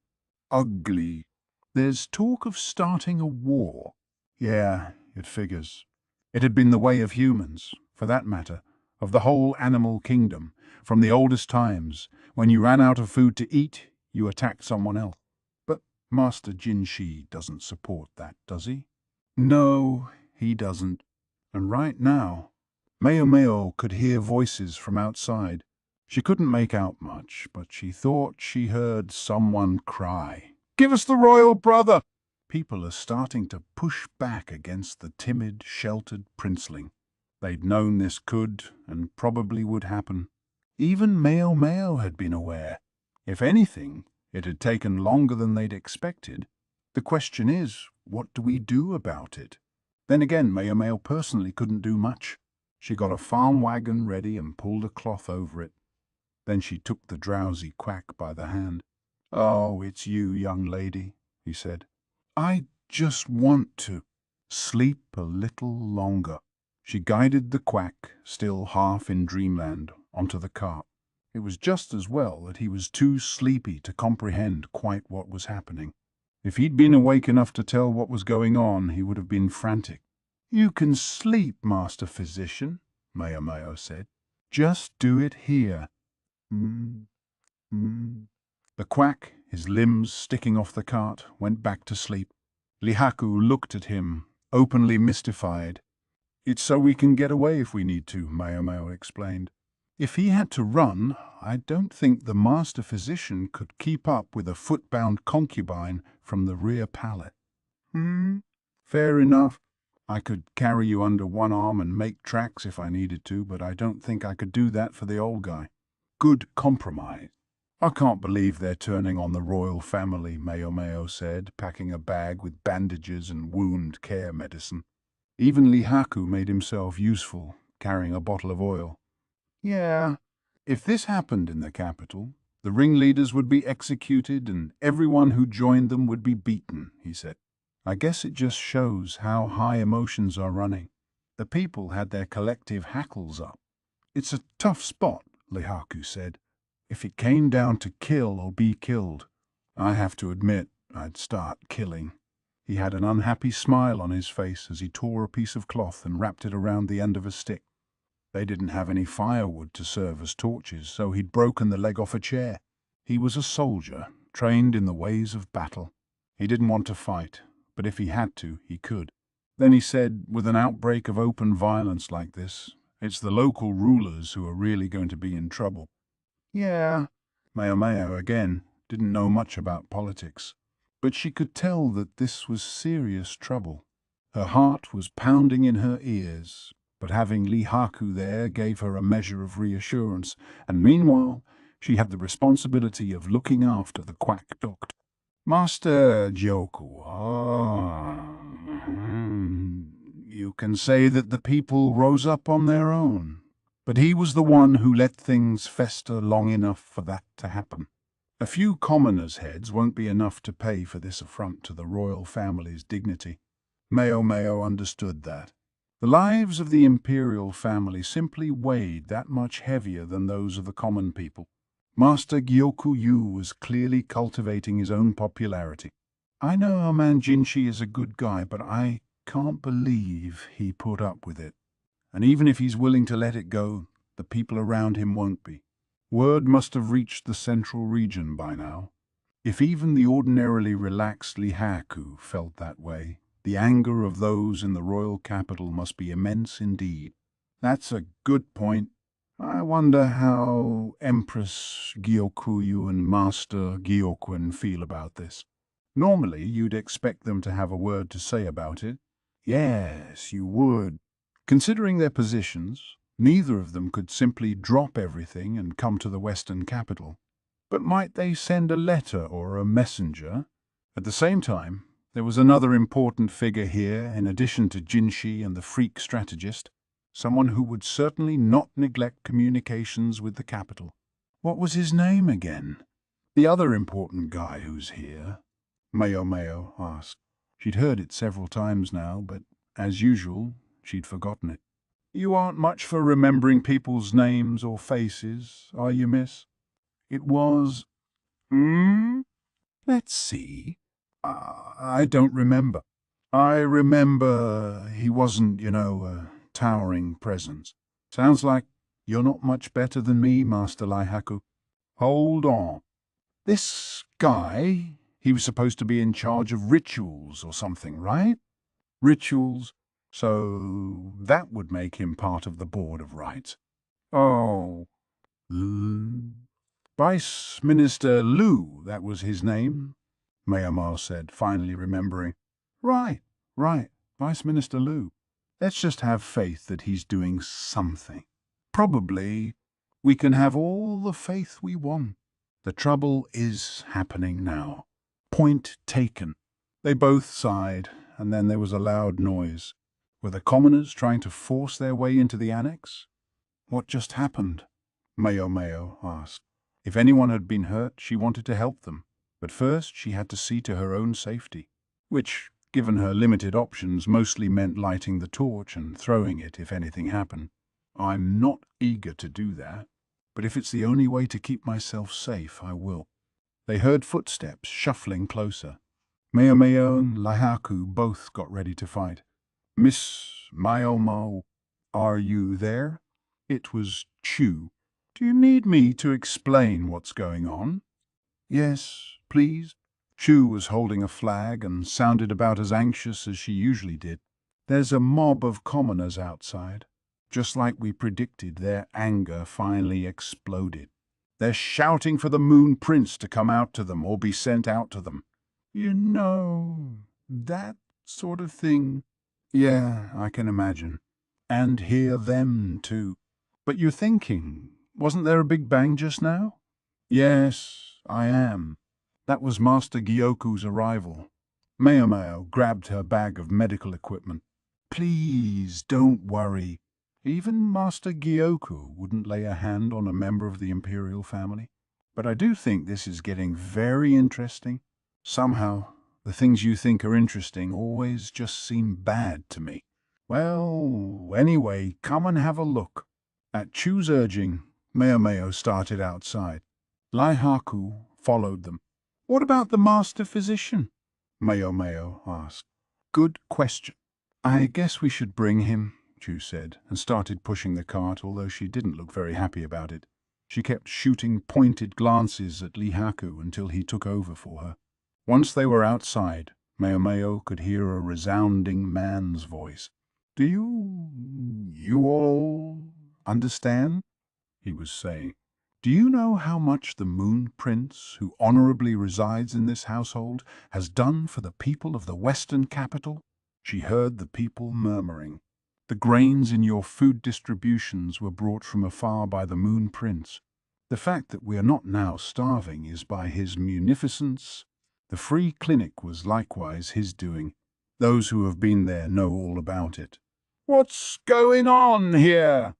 "Ugly?" "There's talk of starting a war." "Yeah, it figures. It had been the way of humans, for that matter, of the whole animal kingdom, from the oldest times. When you ran out of food to eat, you attacked someone else. But Master Jinshi doesn't support that, does he?" "No, he doesn't." And right now, Mao could hear voices from outside. She couldn't make out much, but she thought she heard someone cry, "Give us the royal brother!" People are starting to push back against the timid, sheltered princeling. They'd known this could and probably would happen. Even Mao had been aware. If anything, it had taken longer than they'd expected. The question is, what do we do about it? Then again, Mao personally couldn't do much. She got a farm wagon ready and pulled a cloth over it. Then she took the drowsy quack by the hand. "Oh, it's you, young lady," he said. "I just want to sleep a little longer." She guided the quack, still half in dreamland, onto the cart. It was just as well that he was too sleepy to comprehend quite what was happening. If he'd been awake enough to tell what was going on, he would have been frantic. You can sleep, Master Physician, Mao said. Just do it here. Mm, mm. The quack, his limbs sticking off the cart, went back to sleep. Lihaku looked at him, openly mystified. It's so we can get away if we need to, Mao explained. If he had to run, I don't think the Master Physician could keep up with a foot-bound concubine from the rear pallet. Fair enough. I could carry you under one arm and make tracks if I needed to, but I don't think I could do that for the old guy. Good compromise. I can't believe they're turning on the royal family, Mao said, packing a bag with bandages and wound care medicine. Even Lihaku made himself useful, carrying a bottle of oil. Yeah, if this happened in the capital, the ringleaders would be executed and everyone who joined them would be beaten, he said. I guess it just shows how high emotions are running. The people had their collective hackles up. It's a tough spot, Lihaku said. If it came down to kill or be killed, I have to admit I'd start killing. He had an unhappy smile on his face as he tore a piece of cloth and wrapped it around the end of a stick. They didn't have any firewood to serve as torches, so he'd broken the leg off a chair. He was a soldier, trained in the ways of battle. He didn't want to fight, but if he had to, he could. Then he said, with an outbreak of open violence like this, it's the local rulers who are really going to be in trouble. Yeah, Mao again didn't know much about politics, but she could tell that this was serious trouble. Her heart was pounding in her ears, but having Lihaku there gave her a measure of reassurance, and meanwhile she had the responsibility of looking after the quack doctor. Master Gyoku, you can say that the people rose up on their own, but he was the one who let things fester long enough for that to happen. A few commoners' heads won't be enough to pay for this affront to the royal family's dignity. Mao understood that. The lives of the imperial family simply weighed that much heavier than those of the common people. Master Gyoku-yu was clearly cultivating his own popularity. I know our man Jinshi is a good guy, but I can't believe he put up with it. And even if he's willing to let it go, the people around him won't be. Word must have reached the central region by now. If even the ordinarily relaxed Lihaku felt that way, the anger of those in the royal capital must be immense indeed. That's a good point. I wonder how Empress Gyokuyu and Master Gyokuen feel about this. Normally, you'd expect them to have a word to say about it. Yes, you would. Considering their positions, neither of them could simply drop everything and come to the western capital. But might they send a letter or a messenger? At the same time, there was another important figure here in addition to Jinshi and the freak strategist, someone who would certainly not neglect communications with the capital. What was his name again? The other important guy who's here? Mao asked. She'd heard it several times now, but, as usual, she'd forgotten it. You aren't much for remembering people's names or faces, are you, miss? It was... Let's see. I don't remember. I remember he wasn't, a towering presence. Sounds like you're not much better than me, Master Lihaku. Hold on. This guy, he was supposed to be in charge of rituals or something, right? Rituals. So that would make him part of the Board of Rites. Oh. Vice Minister Liu, that was his name, Myanmar said, finally remembering. Right. Vice Minister Liu. Let's just have faith that he's doing something. Probably we can have all the faith we want. The trouble is happening now. Point taken. They both sighed, and then there was a loud noise. Were the commoners trying to force their way into the annex? What just happened? Mao asked. If anyone had been hurt, she wanted to help them, but first she had to see to her own safety, which, given her limited options, mostly meant lighting the torch and throwing it if anything happened. I'm not eager to do that, but if it's the only way to keep myself safe, I will. They heard footsteps shuffling closer. Mao and Lihaku both got ready to fight. Miss Myomo, are you there? It was Chu. Do you need me to explain what's going on? Yes, please. Chu was holding a flag and sounded about as anxious as she usually did. There's a mob of commoners outside. Just like we predicted, their anger finally exploded. They're shouting for the Moon Prince to come out to them or be sent out to them. You know, that sort of thing. Yeah, I can imagine. And hear them, too. But you're thinking, wasn't there a big bang just now? Yes, I am. That was Master Gyoku's arrival. Mayomao grabbed her bag of medical equipment. Please don't worry. Even Master Gyoku wouldn't lay a hand on a member of the imperial family. But I do think this is getting very interesting. Somehow, the things you think are interesting always just seem bad to me. Well, anyway, come and have a look. At Chu's urging, Mayomao started outside. Laihaku followed them. What about the master physician? Mayomao asked. Good question. I guess we should bring him, Chu said, and started pushing the cart, although she didn't look very happy about it. She kept shooting pointed glances at Lihaku until he took over for her. Once they were outside, Mayomao could hear a resounding man's voice. Do you all understand? He was saying. Do you know how much the Moon Prince, who honorably resides in this household, has done for the people of the Western capital? She heard the people murmuring. The grains in your food distributions were brought from afar by the Moon Prince. The fact that we are not now starving is by his munificence. The free clinic was likewise his doing. Those who have been there know all about it. What's going on here?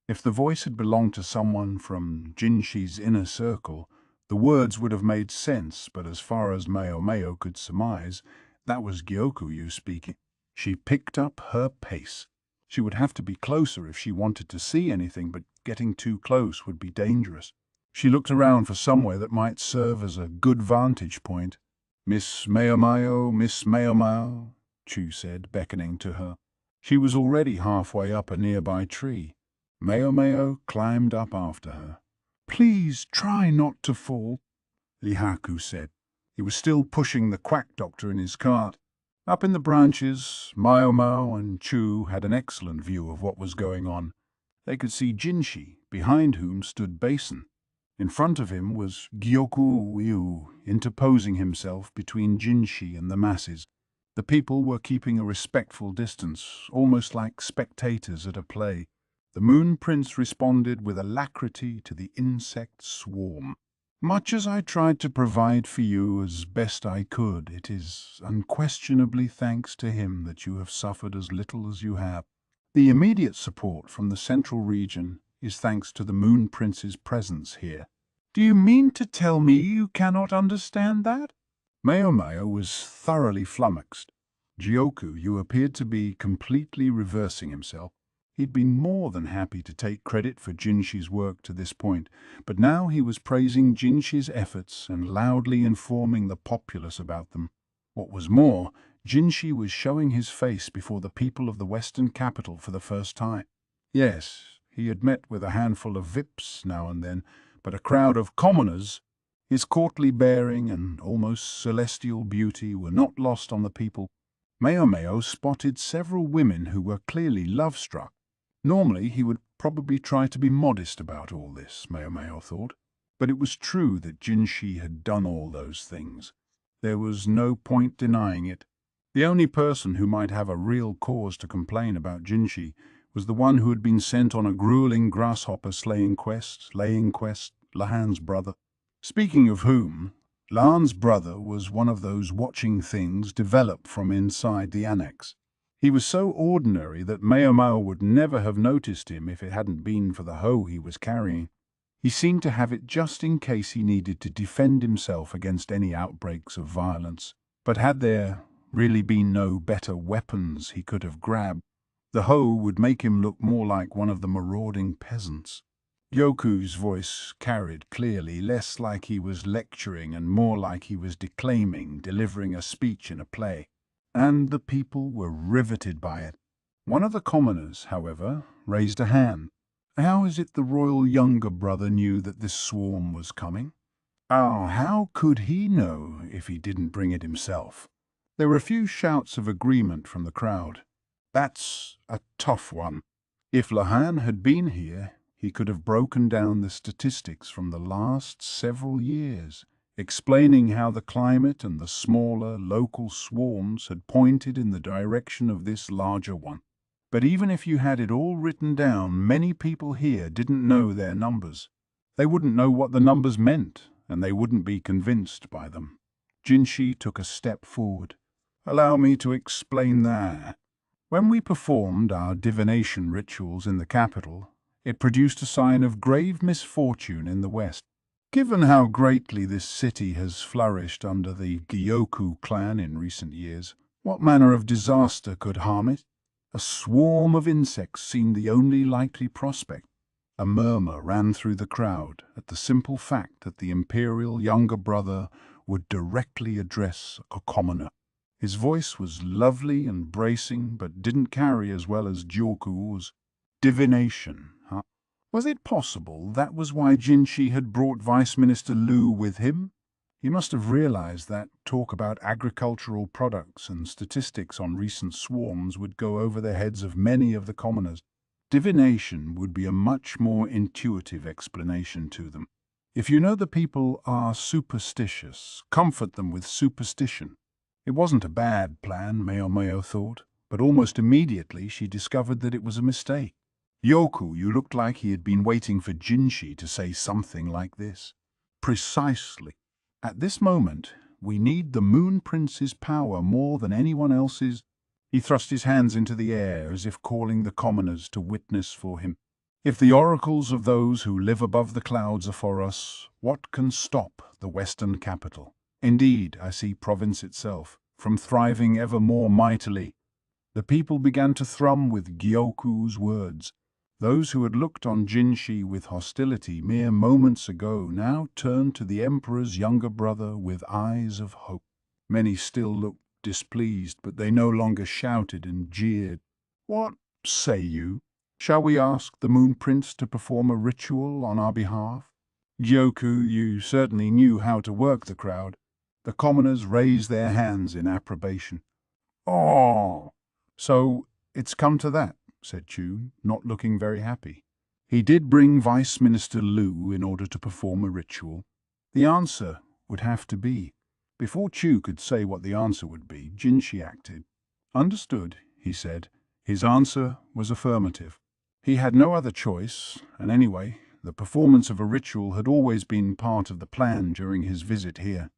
If the voice had belonged to someone from Jinshi's inner circle, the words would have made sense, but as far as Mayomao could surmise, that was Gyokuyu speaking. She picked up her pace. She would have to be closer if she wanted to see anything, but getting too close would be dangerous. She looked around for somewhere that might serve as a good vantage point. Miss Mayomao, Chu said, beckoning to her. She was already halfway up a nearby tree. Mayomao climbed up after her. Please try not to fall, Lihaku said. He was still pushing the quack doctor in his cart. Up in the branches, Mayomao and Chu had an excellent view of what was going on. They could see Jinshi, behind whom stood Basin. In front of him was Gyokuyu, interposing himself between Jinshi and the masses. The people were keeping a respectful distance, almost like spectators at a play. The Moon Prince responded with alacrity to the insect swarm. Much as I tried to provide for you as best I could, it is unquestionably thanks to him that you have suffered as little as you have. The immediate support from the central region is thanks to the Moon Prince's presence here. Do you mean to tell me you cannot understand that? Mayomao was thoroughly flummoxed. Gyoku appeared to be completely reversing himself. He'd been more than happy to take credit for Jinshi's work to this point, but now he was praising Jinshi's efforts and loudly informing the populace about them. What was more, Jinshi was showing his face before the people of the Western capital for the first time. Yes, he had met with a handful of vips now and then, but a crowd of commoners, his courtly bearing and almost celestial beauty were not lost on the people. Mayomao spotted several women who were clearly love-struck. Normally, he would probably try to be modest about all this, Mayomao thought. But it was true that Jinshi had done all those things. There was no point denying it. The only person who might have a real cause to complain about Jinshi was the one who had been sent on a grueling grasshopper-slaying quest, Lahan's brother. Speaking of whom, Lahan's brother was one of those watching things developed from inside the annex. He was so ordinary that Mayomao would never have noticed him if it hadn't been for the hoe he was carrying. He seemed to have it just in case he needed to defend himself against any outbreaks of violence. But had there really been no better weapons he could have grabbed, the hoe would make him look more like one of the marauding peasants. Yoku's voice carried clearly, less like he was lecturing and more like he was declaiming, delivering a speech in a play. And the people were riveted by it. One of the commoners, however, raised a hand. How is it the royal younger brother knew that this swarm was coming? Ah, how could he know if he didn't bring it himself? There were a few shouts of agreement from the crowd. That's a tough one. If Lahan had been here, he could have broken down the statistics from the last several years, explaining how the climate and the smaller local swarms had pointed in the direction of this larger one. But even if you had it all written down, many people here didn't know their numbers. They wouldn't know what the numbers meant, and they wouldn't be convinced by them. Jinshi took a step forward. Allow me to explain that. When we performed our divination rituals in the capital, it produced a sign of grave misfortune in the west. Given how greatly this city has flourished under the Gyoku clan in recent years, what manner of disaster could harm it? A swarm of insects seemed the only likely prospect. A murmur ran through the crowd at the simple fact that the imperial younger brother would directly address a commoner. His voice was lovely and bracing, but didn't carry as well as Gyoku's. Divination, huh? Was it possible that was why Jinshi had brought Vice Minister Liu with him? He must have realized that talk about agricultural products and statistics on recent swarms would go over the heads of many of the commoners. Divination would be a much more intuitive explanation to them. If you know the people are superstitious, comfort them with superstition. It wasn't a bad plan, Meo thought, but almost immediately she discovered that it was a mistake. Yoku, you looked like he had been waiting for Jinshi to say something like this. Precisely. At this moment, we need the Moon Prince's power more than anyone else's. He thrust his hands into the air as if calling the commoners to witness for him. If the oracles of those who live above the clouds are for us, what can stop the Western capital? Indeed, I see province itself, from thriving ever more mightily. The people began to thrum with Gyoku's words. Those who had looked on Jinshi with hostility mere moments ago now turned to the emperor's younger brother with eyes of hope. Many still looked displeased, but they no longer shouted and jeered. What say you? Shall we ask the Moon Prince to perform a ritual on our behalf? Gyoku, you certainly knew how to work the crowd. The commoners raised their hands in approbation. Oh, so it's come to that, said Chu, not looking very happy. He did bring Vice Minister Liu in order to perform a ritual. The answer would have to be. Before Chu could say what the answer would be, Jinshi acted. Understood, he said. His answer was affirmative. He had no other choice, and anyway, the performance of a ritual had always been part of the plan during his visit here.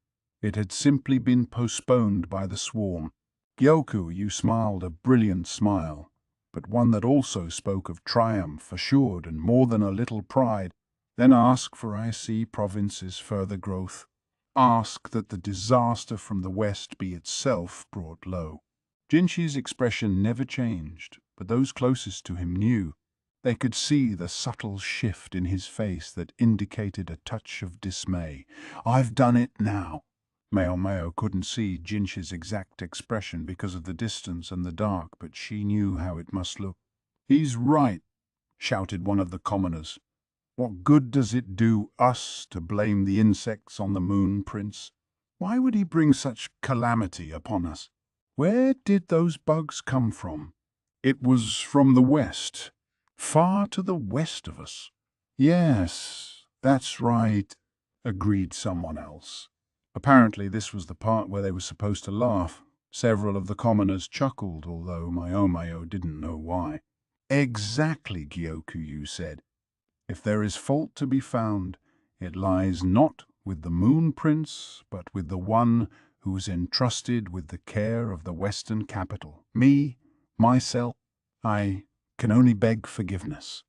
It had simply been postponed by the swarm. Gyoku, you smiled a brilliant smile, but one that also spoke of triumph, assured, and more than a little pride. Then ask for IC province's further growth. Ask that the disaster from the west be itself brought low. Jinshi's expression never changed, but those closest to him knew. They could see the subtle shift in his face that indicated a touch of dismay. I've done it now. Meo couldn't see Jinshi's exact expression because of the distance and the dark, but she knew how it must look. He's right, shouted one of the commoners. What good does it do us to blame the insects on the Moon Prince? Why would he bring such calamity upon us? Where did those bugs come from? It was from the west, far to the west of us. Yes, that's right, agreed someone else. Apparently this was the part where they were supposed to laugh. Several of the commoners chuckled, although Meo didn't know why. Exactly, Gyoku, you said. If there is fault to be found, it lies not with the Moon Prince, but with the one who is entrusted with the care of the Western capital. Me, myself, I can only beg forgiveness.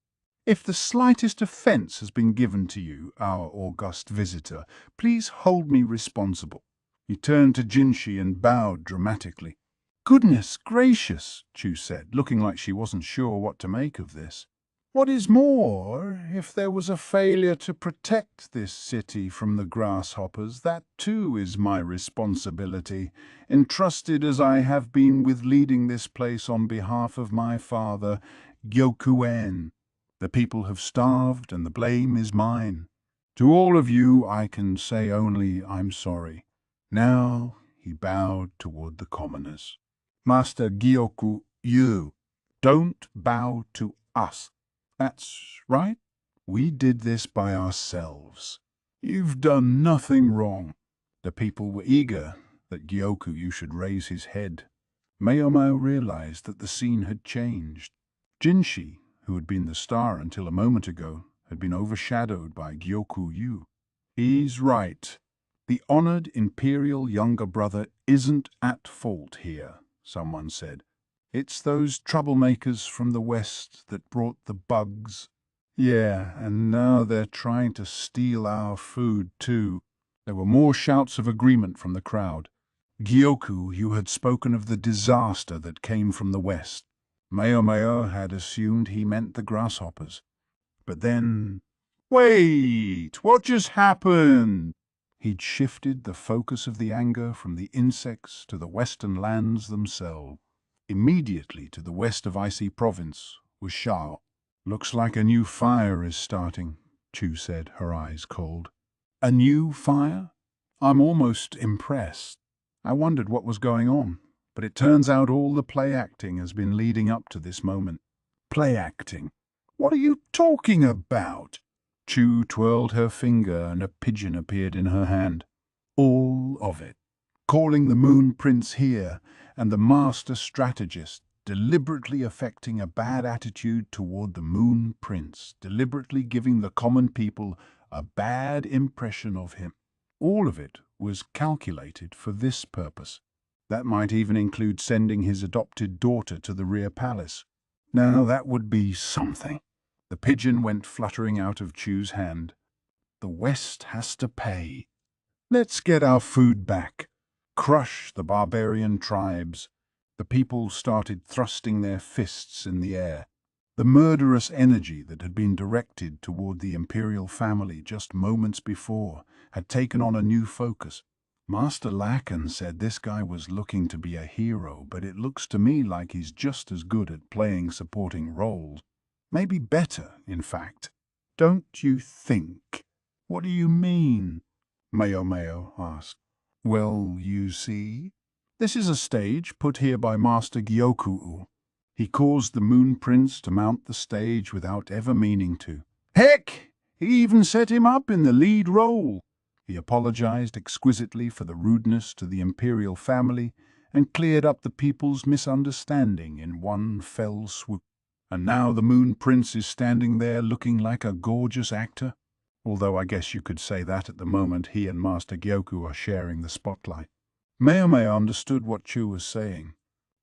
If the slightest offence has been given to you, our august visitor, please hold me responsible. He turned to Jinshi and bowed dramatically. Goodness gracious, Chu said, looking like she wasn't sure what to make of this. What is more, if there was a failure to protect this city from the grasshoppers, that too is my responsibility, entrusted as I have been with leading this place on behalf of my father, Gyokuen. The people have starved, and the blame is mine. To all of you, I can say only I'm sorry. Now he bowed toward the commoners. Master Gyoku, you don't bow to us. That's right. We did this by ourselves. You've done nothing wrong. The people were eager that Gyoku should raise his head. Mayomao realized that the scene had changed. Jinshi, who had been the star until a moment ago, had been overshadowed by Gyoku. He's right. The honored imperial younger brother isn't at fault here, someone said. It's those troublemakers from the West that brought the bugs. Yeah, and now they're trying to steal our food too. There were more shouts of agreement from the crowd. Gyoku, you had spoken of the disaster that came from the West. Mayomao had assumed he meant the grasshoppers. But then... Wait! What just happened? He'd shifted the focus of the anger from the insects to the western lands themselves. Immediately to the west of Icy Province was Shao. Looks like a new fire is starting, Chu said, her eyes cold. A new fire? I'm almost impressed. I wondered what was going on, but it turns out all the play acting has been leading up to this moment. Play acting? What are you talking about? Chu twirled her finger and a pigeon appeared in her hand. All of it. Calling the Moon Prince here and the master strategist, deliberately affecting a bad attitude toward the Moon Prince, deliberately giving the common people a bad impression of him. All of it was calculated for this purpose. That might even include sending his adopted daughter to the rear palace. Now that would be something. The pigeon went fluttering out of Chu's hand. The West has to pay. Let's get our food back. Crush the barbarian tribes. The people started thrusting their fists in the air. The murderous energy that had been directed toward the imperial family just moments before had taken on a new focus. Master Lacan said this guy was looking to be a hero, but it looks to me like he's just as good at playing supporting roles. Maybe better, in fact. Don't you think? What do you mean? Mayomao asked. Well, you see, this is a stage put here by Master Gyoku. He caused the Moon Prince to mount the stage without ever meaning to. Heck, he even set him up in the lead role. He apologized exquisitely for the rudeness to the imperial family and cleared up the people's misunderstanding in one fell swoop. And now the Moon Prince is standing there looking like a gorgeous actor. Although I guess you could say that at the moment he and Master Gyoku are sharing the spotlight. Mayomao understood what Chu was saying.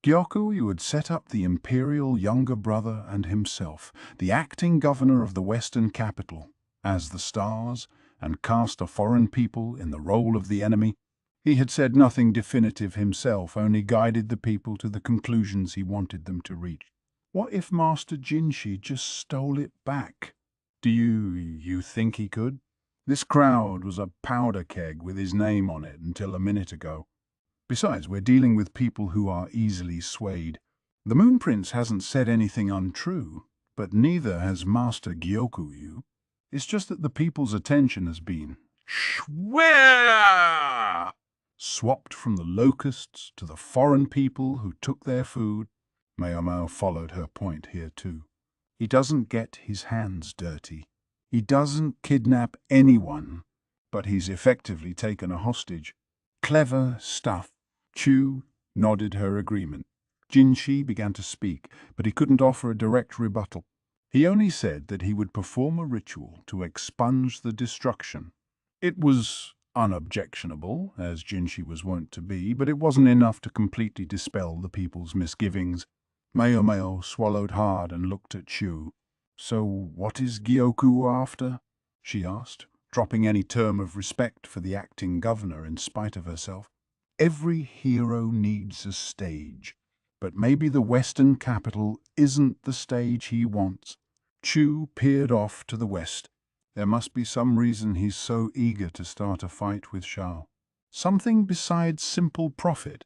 Gyoku had set up the imperial younger brother and himself, the acting governor of the western capital, as the stars, and cast a foreign people in the role of the enemy. He had said nothing definitive himself, only guided the people to the conclusions he wanted them to reach. What if Master Jinshi just stole it back? Do you think he could? This crowd was a powder keg with his name on it until a minute ago. Besides, we're dealing with people who are easily swayed. The Moon Prince hasn't said anything untrue, but neither has Master Gyoku. It's just that the people's attention has been swapped from the locusts to the foreign people who took their food. Mayomao followed her point here too. He doesn't get his hands dirty. He doesn't kidnap anyone, but he's effectively taken a hostage. Clever stuff. Chu nodded her agreement. Jinshi began to speak, but he couldn't offer a direct rebuttal. He only said that he would perform a ritual to expunge the destruction. It was unobjectionable, as Jinshi was wont to be, but it wasn't enough to completely dispel the people's misgivings. Mayomao swallowed hard and looked at Chu. So what is Gyoku after? She asked, dropping any term of respect for the acting governor in spite of herself. Every hero needs a stage, but maybe the Western capital isn't the stage he wants. Chu peered off to the west. There must be some reason he's so eager to start a fight with Shao. Something besides simple profit.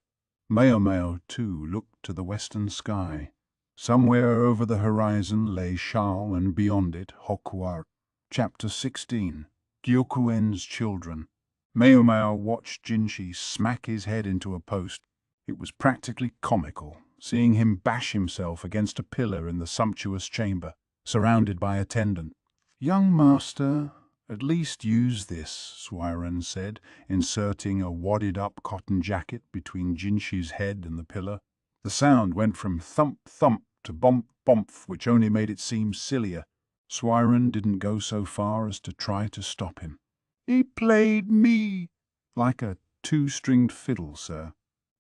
Mao Mao, too, looked to the western sky. Somewhere over the horizon lay Shao, and beyond it, Hokuar. Chapter 16. Gyokuen's Children. Mao Mao watched Jinshi smack his head into a post. It was practically comical, seeing him bash himself against a pillar in the sumptuous chamber, surrounded by attendants. "Young master, at least use this," Swiren said, inserting a wadded-up cotton jacket between Jinshi's head and the pillar. The sound went from thump-thump to bomp-bomp, which only made it seem sillier. Swiren didn't go so far as to try to stop him. "He played me." "Like a two-stringed fiddle, sir."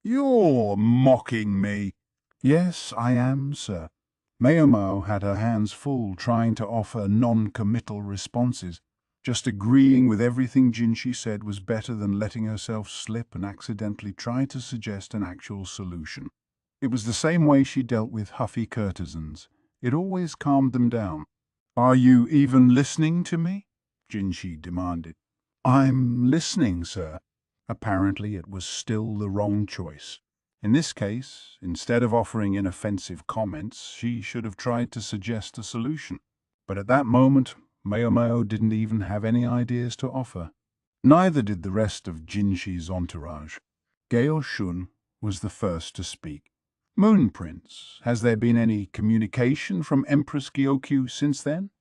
"You're mocking me." "Yes, I am, sir." Mao Mao had her hands full trying to offer non-committal responses. Just agreeing with everything Jinshi said was better than letting herself slip and accidentally try to suggest an actual solution. It was the same way she dealt with huffy courtesans. It always calmed them down. "Are you even listening to me?" Jinshi demanded. "I'm listening, sir." Apparently it was still the wrong choice. In this case, instead of offering inoffensive comments, she should have tried to suggest a solution. But at that moment, Mao Mao didn't even have any ideas to offer. Neither did the rest of Jinshi's entourage. Gale Shun was the first to speak. "Moon Prince, has there been any communication from Empress Gyokyu since then?"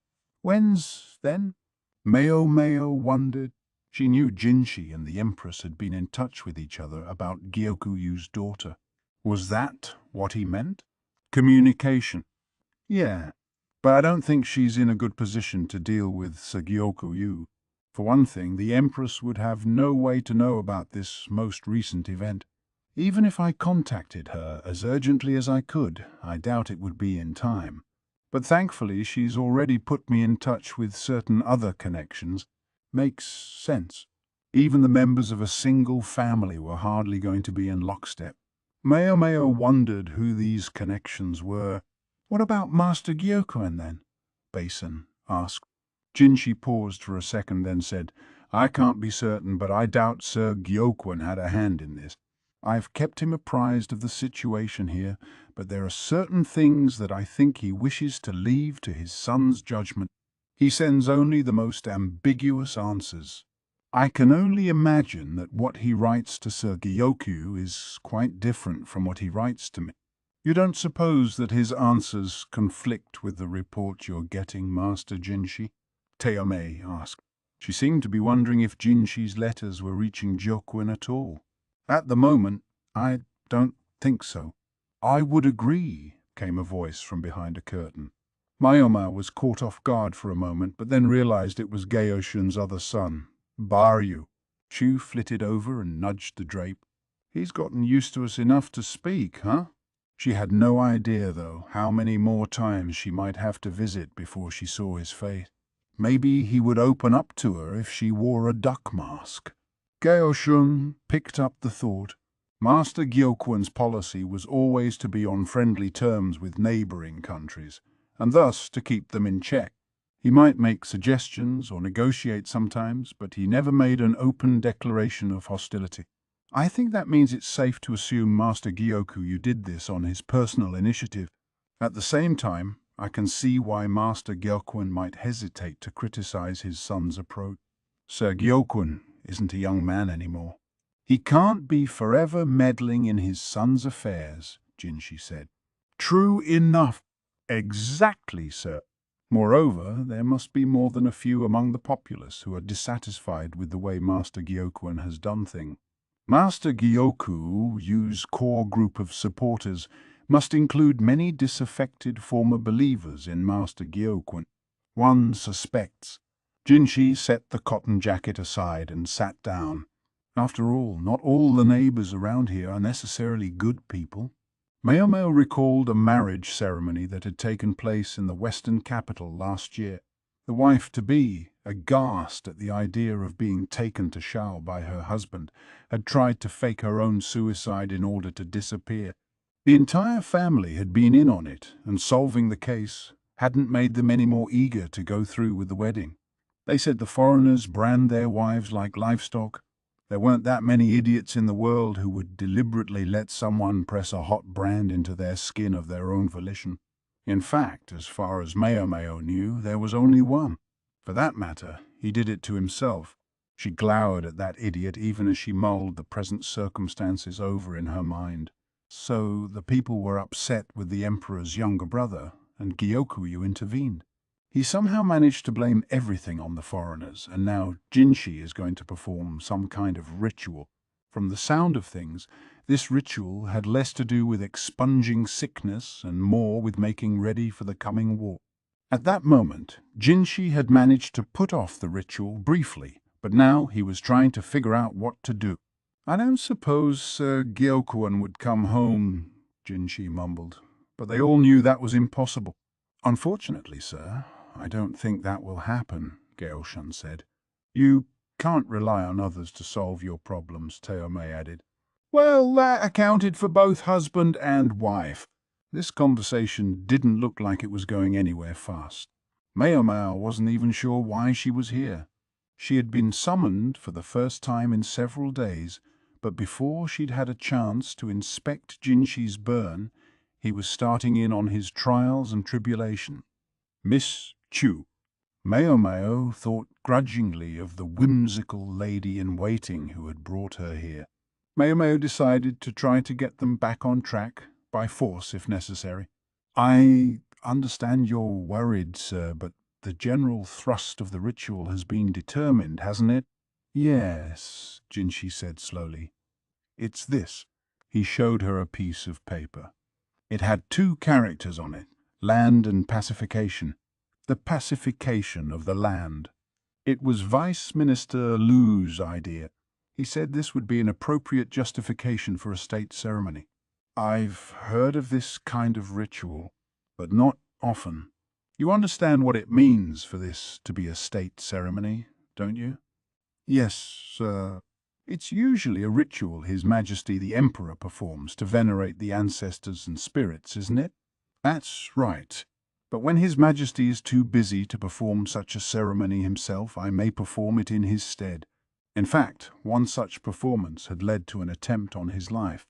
"When's then?" Mao Mao wondered. She knew Jinshi and the Empress had been in touch with each other about Gyoku's daughter. Was that what he meant? Communication. Yeah, but I don't think she's in a good position to deal with Sir Gyoku. For one thing, the Empress would have no way to know about this most recent event. Even if I contacted her as urgently as I could, I doubt it would be in time. But thankfully, she's already put me in touch with certain other connections. Makes sense. Even the members of a single family were hardly going to be in lockstep. Mao Mao wondered who these connections were. "What about Master Gyokuen then?" Basin asked. Jinshi paused for a second, then said, "I can't be certain, but I doubt Sir Gyokuen had a hand in this. I've kept him apprised of the situation here, but there are certain things that I think he wishes to leave to his son's judgment. He sends only the most ambiguous answers. I can only imagine that what he writes to Sir Gyoku is quite different from what he writes to me." "You don't suppose that his answers conflict with the report you're getting, Master Jinshi?" Teomei asked. She seemed to be wondering if Jinshi's letters were reaching Gyokuen at all. "At the moment, I don't think so." "I would agree," came a voice from behind a curtain. Mayoma was caught off guard for a moment, but then realized it was Gaoshun's other son, Baryu. Chu flitted over and nudged the drape. "He's gotten used to us enough to speak, huh?" She had no idea, though, how many more times she might have to visit before she saw his face. Maybe he would open up to her if she wore a duck mask. Gaoshun picked up the thought. Master Gyokuen's policy was always to be on friendly terms with neighboring countries, and thus to keep them in check. He might make suggestions or negotiate sometimes, but he never made an open declaration of hostility. "I think that means it's safe to assume Master Gyoku did this on his personal initiative. At the same time, I can see why Master Gyokuen might hesitate to criticize his son's approach. Sir Gyokuen isn't a young man anymore. He can't be forever meddling in his son's affairs," Jinshi said. "True enough." "Exactly, sir. Moreover, there must be more than a few among the populace who are dissatisfied with the way Master Gyokuen has done things. Master Gyoku's core group of supporters must include many disaffected former believers in Master Gyokuen. One suspects." Jinshi set the cotton jacket aside and sat down. After all, not all the neighbors around here are necessarily good people. Mao Mao recalled a marriage ceremony that had taken place in the western capital last year. The wife-to-be, aghast at the idea of being taken to Shao by her husband, had tried to fake her own suicide in order to disappear. The entire family had been in on it, and solving the case hadn't made them any more eager to go through with the wedding. They said the foreigners brand their wives like livestock. There weren't that many idiots in the world who would deliberately let someone press a hot brand into their skin of their own volition. In fact, as far as Mayo knew, there was only one. For that matter, he did it to himself. She glowered at that idiot even as she mulled the present circumstances over in her mind. So the people were upset with the emperor's younger brother, and Gyokuyu intervened. He somehow managed to blame everything on the foreigners, and now Jinshi is going to perform some kind of ritual. From the sound of things, this ritual had less to do with expunging sickness and more with making ready for the coming war. At that moment, Jinshi had managed to put off the ritual briefly, but now he was trying to figure out what to do. "I don't suppose Sir Gyokuan would come home," Jinshi mumbled, but they all knew that was impossible. "Unfortunately, sir, I don't think that will happen," Geoshan said. "You can't rely on others to solve your problems," Teomei added. "Well, that accounted for both husband and wife." This conversation didn't look like it was going anywhere fast. Maomao wasn't even sure why she was here. She had been summoned for the first time in several days, but before she'd had a chance to inspect Jinshi's burn, he was starting in on his trials and tribulation. Miss Chu. Maomao thought grudgingly of the whimsical lady-in-waiting who had brought her here. Maomao decided to try to get them back on track, by force if necessary. "I understand you're worried, sir, but the general thrust of the ritual has been determined, hasn't it?" "Yes," Jinshi said slowly. "It's this." He showed her a piece of paper. It had 2 characters on it, land and pacification. The pacification of the land. It was Vice Minister Lu's idea. He said this would be an appropriate justification for a state ceremony. "I've heard of this kind of ritual, but not often. You understand what it means for this to be a state ceremony, don't you?" "Yes, sir. It's usually a ritual His Majesty the Emperor performs to venerate the ancestors and spirits, isn't it?" "That's right. But when His Majesty is too busy to perform such a ceremony himself, I may perform it in his stead." In fact, one such performance had led to an attempt on his life.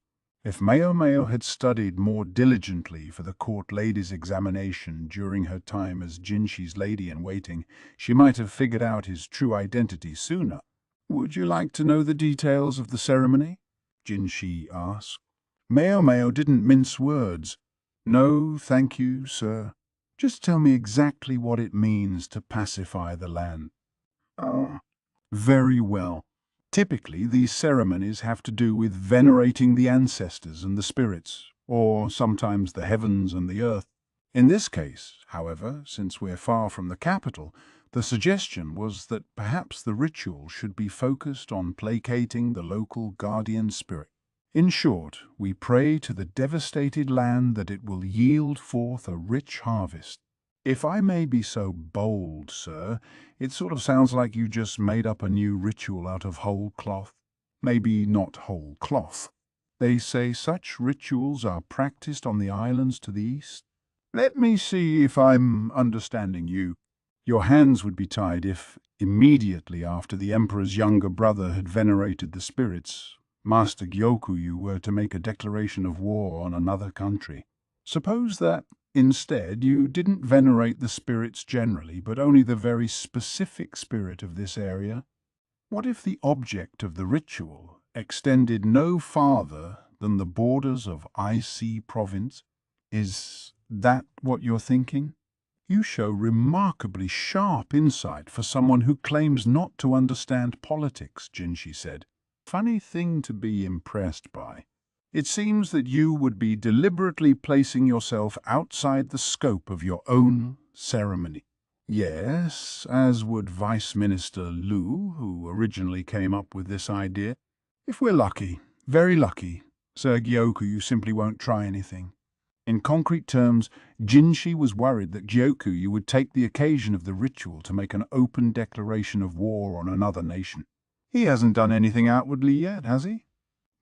If Maomao had studied more diligently for the court lady's examination during her time as Jinshi's lady-in-waiting, she might have figured out his true identity sooner. "Would you like to know the details of the ceremony?" Jinshi asked. Maomao didn't mince words. "No, thank you, sir. Just tell me exactly what it means to pacify the land." "Oh, very well. Typically, these ceremonies have to do with venerating the ancestors and the spirits, or sometimes the heavens and the earth. In this case, however, since we're far from the capital, the suggestion was that perhaps the ritual should be focused on placating the local guardian spirit. In short, we pray to the devastated land that it will yield forth a rich harvest. If I may be so bold, sir, it sort of sounds like you just made up a new ritual out of whole cloth. Maybe not whole cloth. They say such rituals are practiced on the islands to the east. Let me see if I'm understanding you. Your hands would be tied if, immediately after the Emperor's younger brother had venerated the spirits, Master Gyokuyu were to make a declaration of war on another country. Suppose that, instead, you didn't venerate the spirits generally, but only the very specific spirit of this area. What if the object of the ritual extended no farther than the borders of IC province? Is that what you're thinking? You show remarkably sharp insight for someone who claims not to understand politics, Jinshi said. Funny thing to be impressed by. It seems that you would be deliberately placing yourself outside the scope of your own ceremony. Yes, as would Vice Minister Lu, who originally came up with this idea. If we're lucky, very lucky, Sir Gyokuyu simply won't try anything. In concrete terms, Jinshi was worried that Gyokuyu would take the occasion of the ritual to make an open declaration of war on another nation. He hasn't done anything outwardly yet, has he?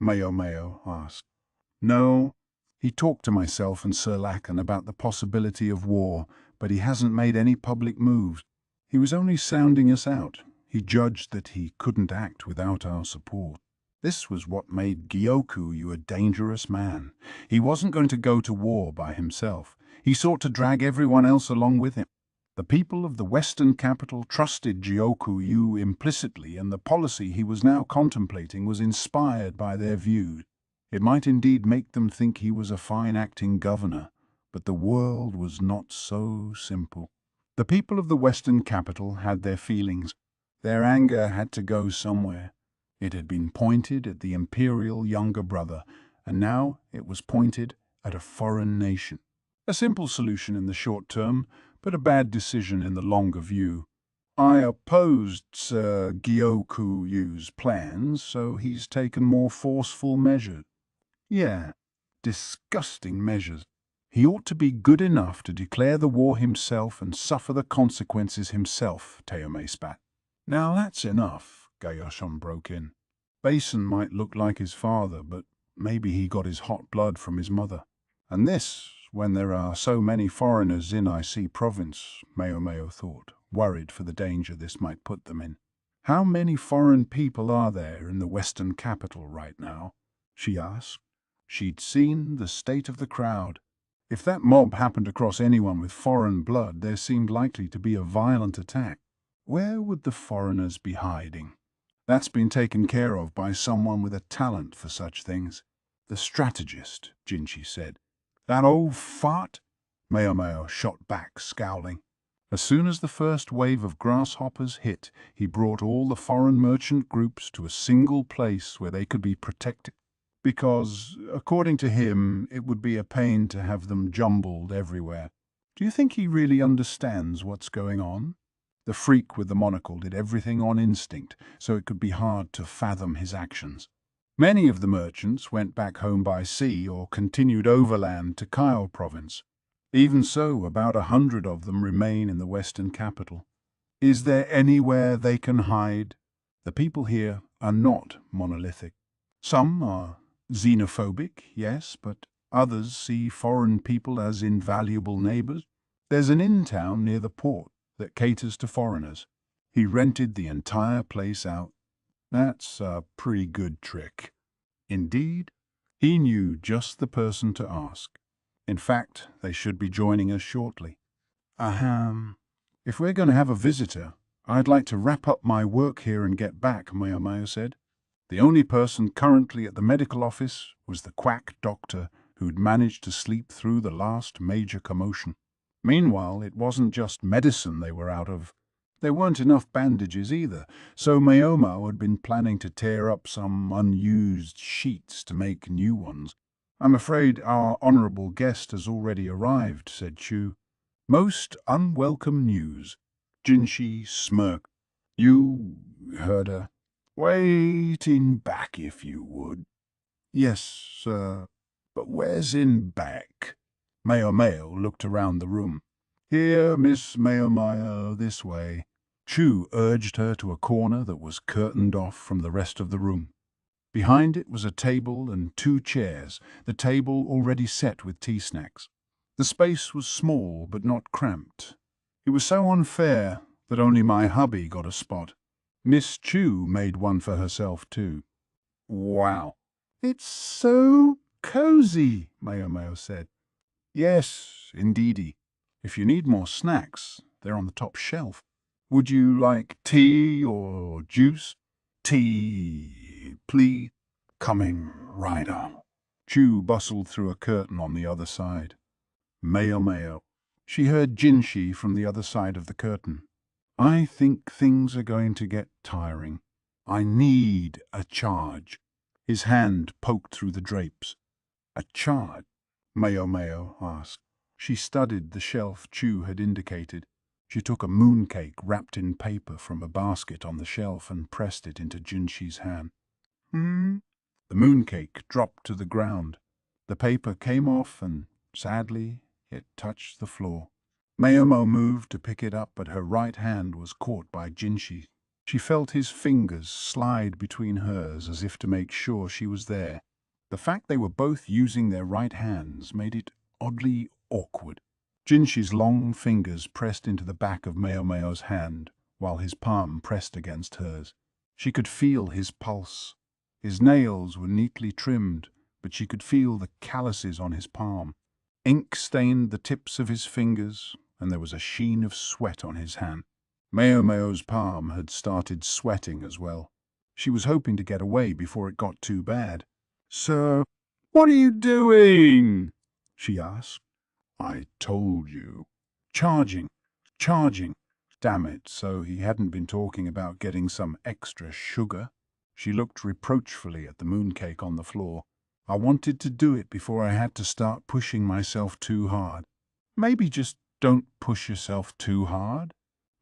Maomao asked. No. He talked to myself and Sir Lacan about the possibility of war, but he hasn't made any public moves. He was only sounding us out. He judged that he couldn't act without our support. This was what made Gyoku a dangerous man. He wasn't going to go to war by himself. He sought to drag everyone else along with him. The people of the Western capital trusted Gyoku implicitly, and the policy he was now contemplating was inspired by their views. It might indeed make them think he was a fine acting governor, but the world was not so simple. The people of the Western capital had their feelings. Their anger had to go somewhere. It had been pointed at the imperial younger brother, and now it was pointed at a foreign nation. A simple solution in the short term, but a bad decision in the longer view. I opposed Sir Gyokuyu's plans, so he's taken more forceful measures. Yeah, disgusting measures. He ought to be good enough to declare the war himself and suffer the consequences himself, Teome spat. Now that's enough, Gayoshon broke in. Basin might look like his father, but maybe he got his hot blood from his mother. And this, when there are so many foreigners in IC province, Meo thought, worried for the danger this might put them in. How many foreign people are there in the Western capital right now? She asked. She'd seen the state of the crowd. If that mob happened across anyone with foreign blood, there seemed likely to be a violent attack. Where would the foreigners be hiding? That's been taken care of by someone with a talent for such things. The strategist, Jinchi said. That old fart? Meo shot back, scowling. As soon as the first wave of grasshoppers hit, he brought all the foreign merchant groups to a single place where they could be protected. Because, according to him, it would be a pain to have them jumbled everywhere. Do you think he really understands what's going on? The freak with the monocle did everything on instinct, so it could be hard to fathom his actions. Many of the merchants went back home by sea or continued overland to Kyle province. Even so, about 100 of them remain in the Western capital. Is there anywhere they can hide? The people here are not monolithic. Some are xenophobic, yes, but others see foreign people as invaluable neighbors. There's an inn-town near the port that caters to foreigners. He rented the entire place out. That's a pretty good trick. Indeed, he knew just the person to ask. In fact, they should be joining us shortly. Ahem. If we're going to have a visitor, I'd like to wrap up my work here and get back, Meo said. The only person currently at the medical office was the quack doctor who'd managed to sleep through the last major commotion. Meanwhile, it wasn't just medicine they were out of. There weren't enough bandages either, so Meo had been planning to tear up some unused sheets to make new ones. I'm afraid our honorable guest has already arrived, said Chu. Most unwelcome news. Jinshi smirked. You heard her. Wait in back if you would. Yes, sir. But where's in back? Meo looked around the room. Here, Miss Meo, this way. Chu urged her to a corner that was curtained off from the rest of the room. Behind it was a table and 2 chairs, the table already set with tea snacks. The space was small but not cramped. It was so unfair that only my hubby got a spot. Miss Chu made one for herself too. Wow. It's so cozy, Meo said. Yes, indeedy. If you need more snacks, they're on the top shelf. Would you like tea or juice? Tea, please. Coming right on. Chu bustled through a curtain on the other side. Meo. She heard Jinshi from the other side of the curtain. I think things are going to get tiring. I need a charge. His hand poked through the drapes. A charge? Meo asked. She studied the shelf Chu had indicated. She took a mooncake wrapped in paper from a basket on the shelf and pressed it into Jinshi's hand. The mooncake dropped to the ground. The paper came off and, sadly, it touched the floor. Meo moved to pick it up, but her right hand was caught by Jinshi. She felt his fingers slide between hers as if to make sure she was there. The fact they were both using their right hands made it oddly awkward. Jinshi's long fingers pressed into the back of Mao's hand, while his palm pressed against hers. She could feel his pulse. His nails were neatly trimmed, but she could feel the calluses on his palm. Ink stained the tips of his fingers, and there was a sheen of sweat on his hand. Mao's palm had started sweating as well. She was hoping to get away before it got too bad. "Sir, what are you doing?" she asked. "I told you." Charging. Charging. Damn it, so he hadn't been talking about getting some extra sugar. She looked reproachfully at the mooncake on the floor. "I wanted to do it before I had to start pushing myself too hard." "Maybe just don't push yourself too hard."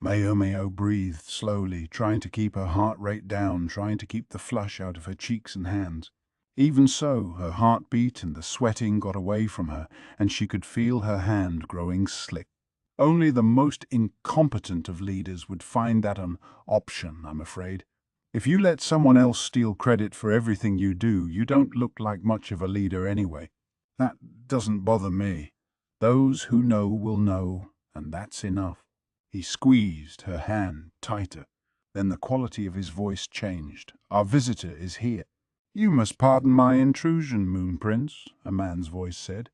Mao breathed slowly, trying to keep her heart rate down, trying to keep the flush out of her cheeks and hands. Even so, her heartbeat and the sweating got away from her, and she could feel her hand growing slick. Only the most incompetent of leaders would find that an option, I'm afraid. If you let someone else steal credit for everything you do, you don't look like much of a leader anyway. That doesn't bother me. Those who know will know, and that's enough. He squeezed her hand tighter. Then the quality of his voice changed. "Our visitor is here." "You must pardon my intrusion, Moon Prince," a man's voice said.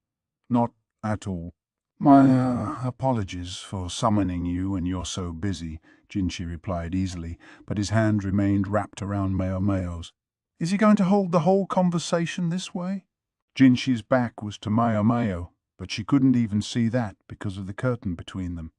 "Not at all. My apologies for summoning you when you're so busy," Jinshi replied easily, but his hand remained wrapped around Mao's. "Is he going to hold the whole conversation this way?" Jinshi's back was to Mao, but she couldn't even see that because of the curtain between them.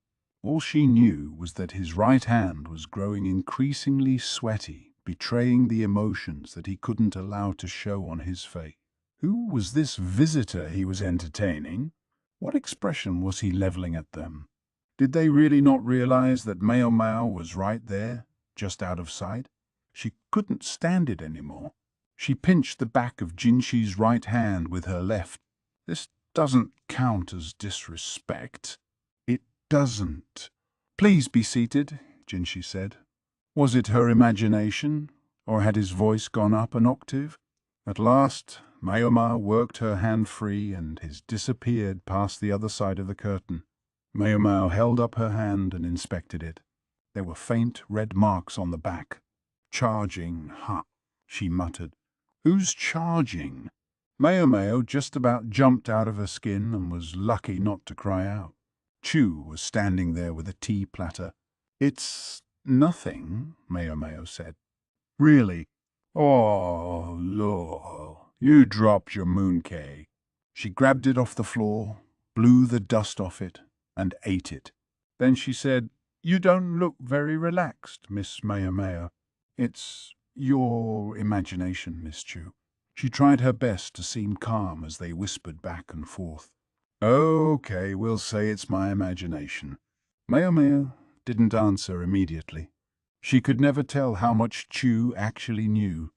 All she knew was that his right hand was growing increasingly sweaty, betraying the emotions that he couldn't allow to show on his face. Who was this visitor he was entertaining? What expression was he leveling at them? Did they really not realize that Mao was right there, just out of sight? She couldn't stand it anymore. She pinched the back of Jinshi's right hand with her left. "This doesn't count as disrespect." "It doesn't." "Please be seated," Jinshi said. Was it her imagination, or had his voice gone up an octave? At last, Mao worked her hand free and his disappeared past the other side of the curtain. Mao held up her hand and inspected it. There were faint red marks on the back. "Charging, huh?" she muttered. "Who's charging?" Mao just about jumped out of her skin and was lucky not to cry out. Chu was standing there with a tea platter. "It's nothing," Mao said. "Really? Oh, Lord, you dropped your mooncake." She grabbed it off the floor, blew the dust off it, and ate it. Then she said, "You don't look very relaxed, Miss Mao. It's your imagination, Miss Chu." She tried her best to seem calm as they whispered back and forth. "Okay, we'll say it's my imagination." Mao didn't answer immediately. She could never tell how much Chu actually knew.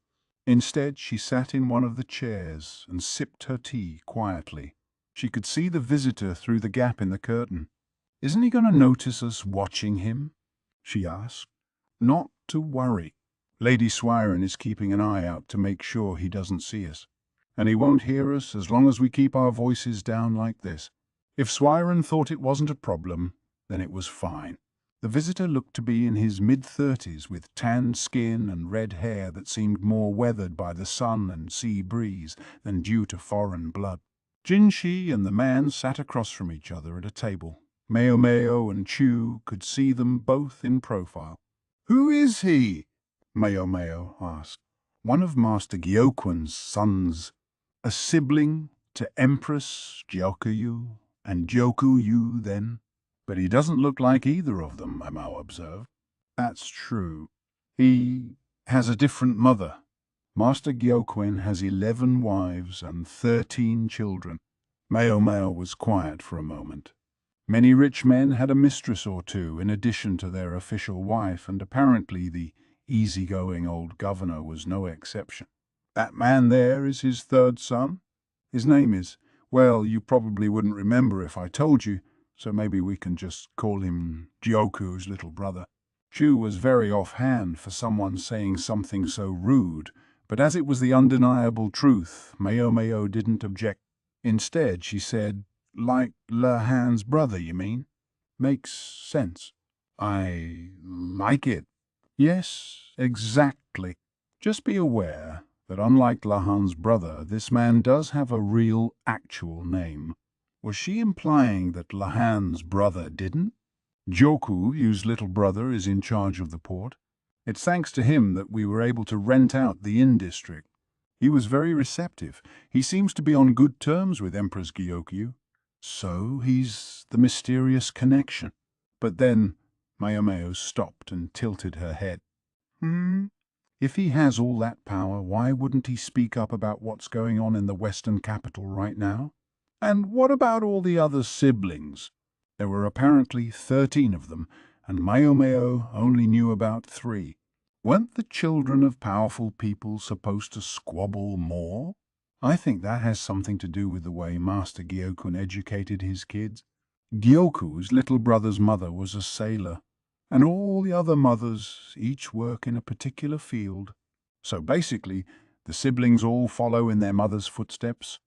Instead, she sat in one of the chairs and sipped her tea quietly. She could see the visitor through the gap in the curtain. "Isn't he going to notice us watching him?" she asked. "Not to worry. Lady Swyren is keeping an eye out to make sure he doesn't see us. And he won't hear us as long as we keep our voices down like this. If Swyren thought it wasn't a problem, then it was fine." The visitor looked to be in his mid-30s with tanned skin and red hair that seemed more weathered by the sun and sea breeze than due to foreign blood. Jinshi and the man sat across from each other at a table. Mao and Chu could see them both in profile. "Who is he?" Mao asked. "One of Master Gyokun's sons, a sibling to Empress Gyokyu, and Gyokyu then. But he doesn't look like either of them," Mao observed. "That's true. He has a different mother. Master Gyokuen has 11 wives and 13 children." Mao was quiet for a moment. Many rich men had a mistress or two in addition to their official wife, and apparently the easygoing old governor was no exception. "That man there is his third son. His name is, well, you probably wouldn't remember if I told you, so maybe we can just call him Gyoku's little brother." Chu was very offhand for someone saying something so rude, but as it was the undeniable truth, Mao didn't object. Instead, she said, Like Lahan's brother, you mean? Makes sense. I like it. Yes, exactly. Just be aware that unlike Lahan's brother, this man does have a real, actual name. Was she implying that Lahan's brother didn't? Joku, whose little brother, is in charge of the port. It's thanks to him that we were able to rent out the inn district. He was very receptive. He seems to be on good terms with Empress Gyokyu. So he's the mysterious connection. But then Mayomeo stopped and tilted her head. If he has all that power, why wouldn't he speak up about what's going on in the Western capital right now? And what about all the other siblings? There were apparently 13 of them, and Mayomeo only knew about 3. Weren't the children of powerful people supposed to squabble more? I think that has something to do with the way Master Gyokun educated his kids. Gyoku's little brother's mother was a sailor, and all the other mothers each work in a particular field. So basically, the siblings all follow in their mother's footsteps.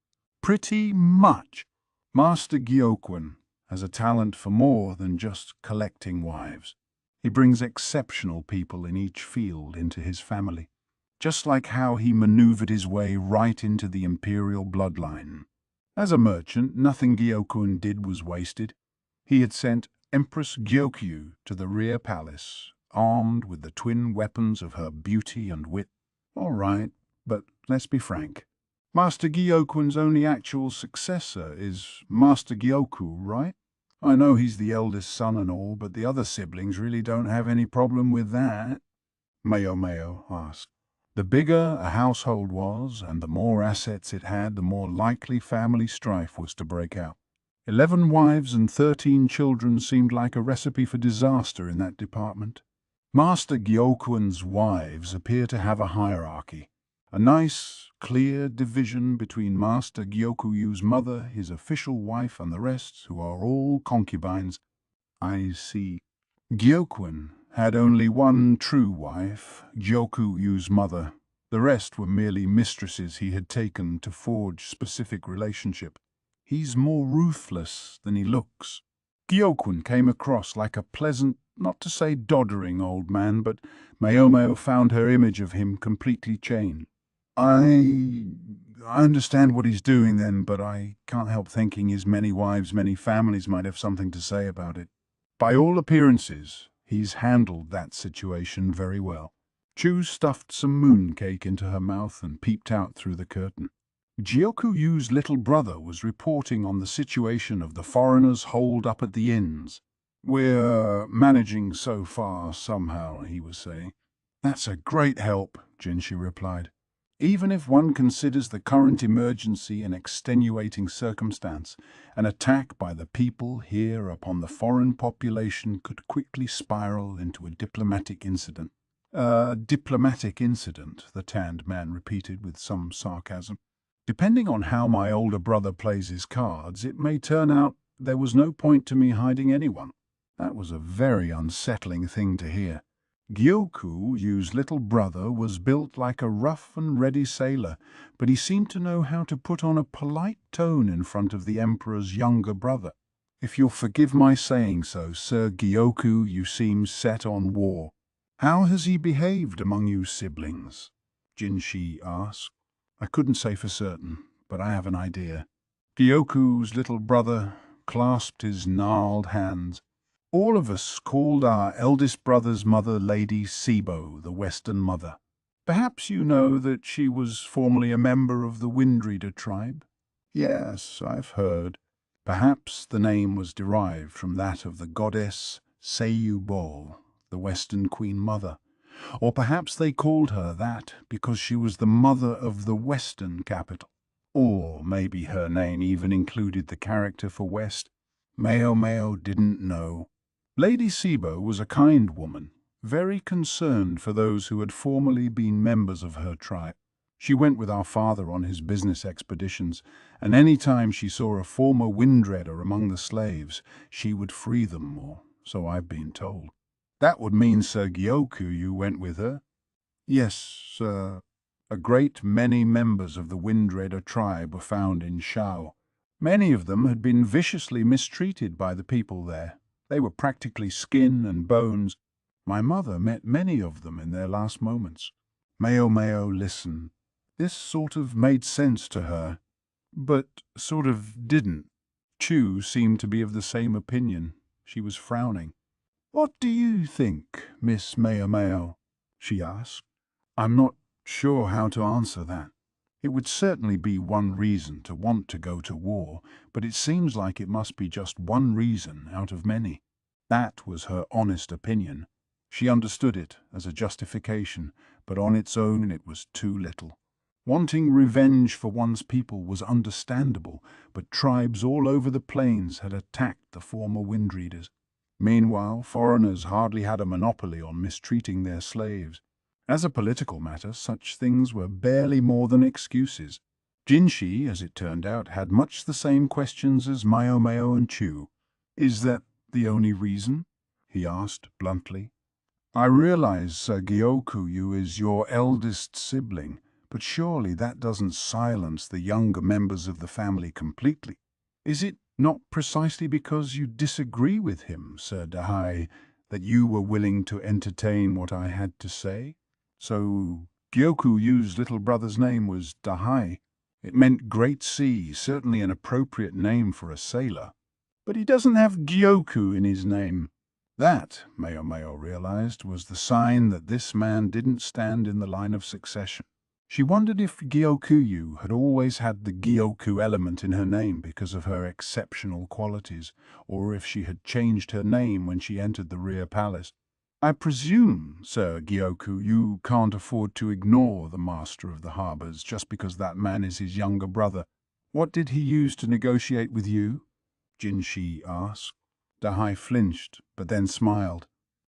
Pretty much. Master Gyokun has a talent for more than just collecting wives. He brings exceptional people in each field into his family, just like how he maneuvered his way right into the imperial bloodline. As a merchant, nothing Gyokun did was wasted. He had sent Empress Gyokyu to the rear palace, armed with the twin weapons of her beauty and wit. All right, but let's be frank. Master Gyokun's only actual successor is Master Gyoku, right? I know he's the eldest son and all, but the other siblings really don't have any problem with that. Mayomeo asked. The bigger a household was, and the more assets it had, the more likely family strife was to break out. 11 wives and 13 children seemed like a recipe for disaster in that department. Master Gyokun's wives appear to have a hierarchy. A nice, clear division between Master Gyokuyu's mother, his official wife, and the rest, who are all concubines. I see. Gyokun had only one true wife, Gyokuyu's mother. The rest were merely mistresses he had taken to forge specific relationship. He's more ruthless than he looks. Gyokun came across like a pleasant, not to say doddering old man, but Mayomeo found her image of him completely changed. I understand what he's doing then, but I can't help thinking his many wives, many families might have something to say about it. By all appearances, he's handled that situation very well. Chu stuffed some mooncake into her mouth and peeped out through the curtain. Gyokuyu's little brother was reporting on the situation of the foreigners holed up at the inns. We're managing so far somehow, he was saying. That's a great help, Jinshi replied. Even if one considers the current emergency an extenuating circumstance, an attack by the people here upon the foreign population could quickly spiral into a diplomatic incident. Diplomatic incident, the tanned man repeated with some sarcasm. Depending on how my older brother plays his cards, it may turn out there was no point to me hiding anyone. That was a very unsettling thing to hear. Gyokuyu's little brother was built like a rough and ready sailor, but he seemed to know how to put on a polite tone in front of the emperor's younger brother. If you'll forgive my saying so, Sir Gyokyu, you seem set on war. How has he behaved among you siblings? Jinshi asked. I couldn't say for certain, but I have an idea. Gyokuyu's little brother clasped his gnarled hands. All of us called our eldest brother's mother Lady Sibo, the Western Mother. Perhaps you know that she was formerly a member of the Windreader tribe? Yes, I've heard. Perhaps the name was derived from that of the goddess Seiyubo, the Western Queen Mother. Or perhaps they called her that because she was the mother of the Western capital. Or maybe her name even included the character for West. Mayomeo didn't know. Lady Sibo was a kind woman, very concerned for those who had formerly been members of her tribe. She went with our father on his business expeditions, and any time she saw a former Windreader among the slaves, she would free them, or so I've been told. That would mean Sir Gyokyu went with her? Yes, sir. A great many members of the Windreader tribe were found in Shao. Many of them had been viciously mistreated by the people there. They were practically skin and bones. My mother met many of them in their last moments. Mao listened. This sort of made sense to her, but sort of didn't. Chu seemed to be of the same opinion. She was frowning. "What do you think, Miss Mao?" she asked. "I'm not sure how to answer that. It would certainly be one reason to want to go to war, but it seems like it must be just one reason out of many." That was her honest opinion. She understood it as a justification, but on its own it was too little. Wanting revenge for one's people was understandable, but tribes all over the plains had attacked the former Windreaders. Meanwhile, foreigners hardly had a monopoly on mistreating their slaves. As a political matter, such things were barely more than excuses. Jinshi, as it turned out, had much the same questions as Mao and Chu. "Is that the only reason?" he asked bluntly. "I realize Gyokuyu is your eldest sibling, but surely that doesn't silence the younger members of the family completely. Is it not precisely because you disagree with him, Sir Dahai, that you were willing to entertain what I had to say?" So Gyokuyu's little brother's name was Dahai. It meant Great Sea, certainly an appropriate name for a sailor. But he doesn't have Gyoku in his name. That, Mao realized, was the sign that this man didn't stand in the line of succession. She wondered if Gyokuyu had always had the Gyoku element in her name because of her exceptional qualities, or if she had changed her name when she entered the rear palace. "I presume, Sir Gyoku, you can't afford to ignore the Master of the Harbours just because that man is his younger brother. What did he use to negotiate with you?" Jinshi asked. Dahai flinched, but then smiled.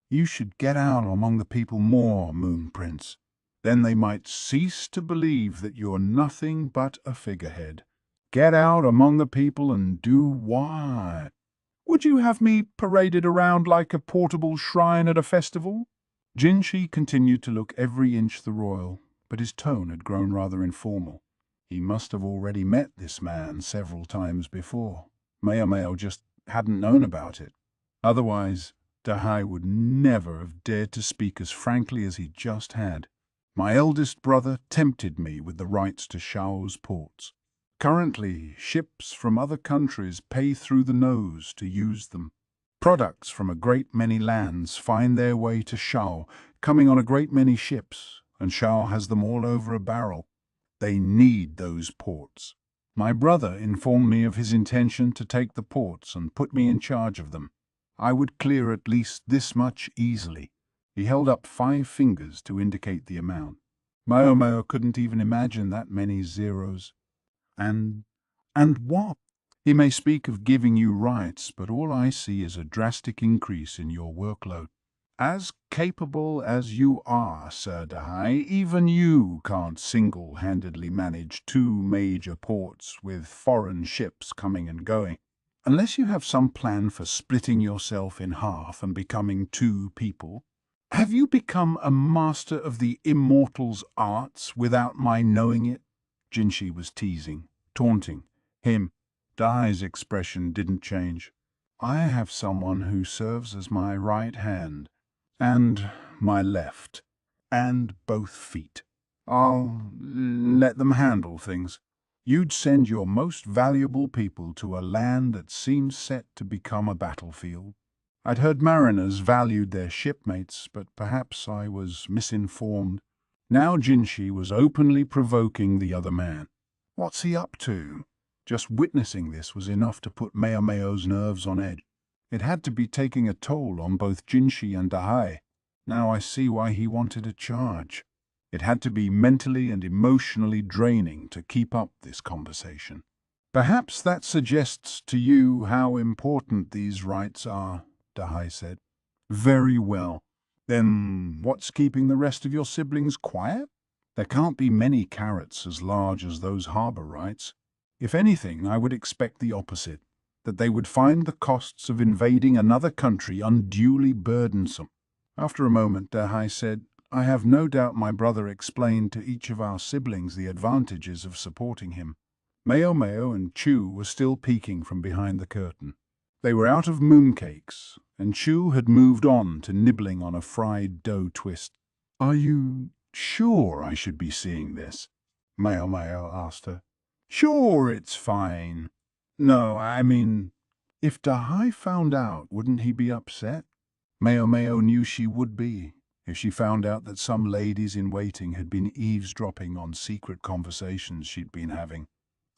"You should get out among the people more, Moon Prince. Then they might cease to believe that you're nothing but a figurehead. Get out among the people and do what? Would you have me paraded around like a portable shrine at a festival?" Jinshi continued to look every inch the royal, but his tone had grown rather informal. He must have already met this man several times before. Mao just hadn't known about it. Otherwise, Dahai would never have dared to speak as frankly as he just had. "My eldest brother tempted me with the rights to Shao's ports. Currently, ships from other countries pay through the nose to use them. Products from a great many lands find their way to Shao, coming on a great many ships, and Shao has them all over a barrel. They need those ports. My brother informed me of his intention to take the ports and put me in charge of them. I would clear at least this much easily." He held up 5 fingers to indicate the amount. Mao couldn't even imagine that many zeros. And what? "He may speak of giving you rights, but all I see is a drastic increase in your workload. As capable as you are, Sir Dahai, even you can't single-handedly manage 2 major ports with foreign ships coming and going. Unless you have some plan for splitting yourself in half and becoming 2 people. Have you become a master of the immortal's arts without my knowing it?" Jinshi was teasing, taunting him. Dai's expression didn't change. "I have someone who serves as my right hand, and my left, and both feet. I'll let them handle things. You'd send your most valuable people to a land that seems set to become a battlefield. I'd heard mariners valued their shipmates, but perhaps I was misinformed." Now Jinshi was openly provoking the other man. What's he up to? Just witnessing this was enough to put Mao's nerves on edge. It had to be taking a toll on both Jinshi and Dahai. Now I see why he wanted a charge. It had to be mentally and emotionally draining to keep up this conversation. "Perhaps that suggests to you how important these rights are," Dahai said. "Very well. Then what's keeping the rest of your siblings quiet? There can't be many carrots as large as those harbor rights. If anything, I would expect the opposite, that they would find the costs of invading another country unduly burdensome." After a moment, Dahai said, "I have no doubt my brother explained to each of our siblings the advantages of supporting him. Mao Mao and Chu were still peeking from behind the curtain. They were out of mooncakes, and Chu had moved on to nibbling on a fried dough twist. "Are you sure I should be seeing this?" Mao Mao asked her. "Sure, it's fine." "No, I mean, if Dahai found out, wouldn't he be upset?" Mao Mao knew she would be, if she found out that some ladies-in-waiting had been eavesdropping on secret conversations she'd been having.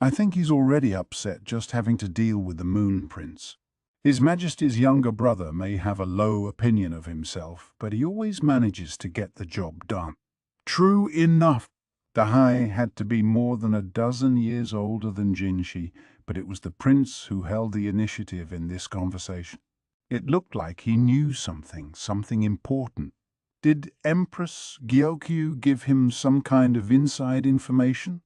"I think he's already upset just having to deal with the Moon Prince. His Majesty's younger brother may have a low opinion of himself, but he always manages to get the job done." True enough. Dahai had to be more than a dozen years older than Jinshi, but it was the prince who held the initiative in this conversation. It looked like he knew something important. Did Empress Gyokyu give him some kind of inside information?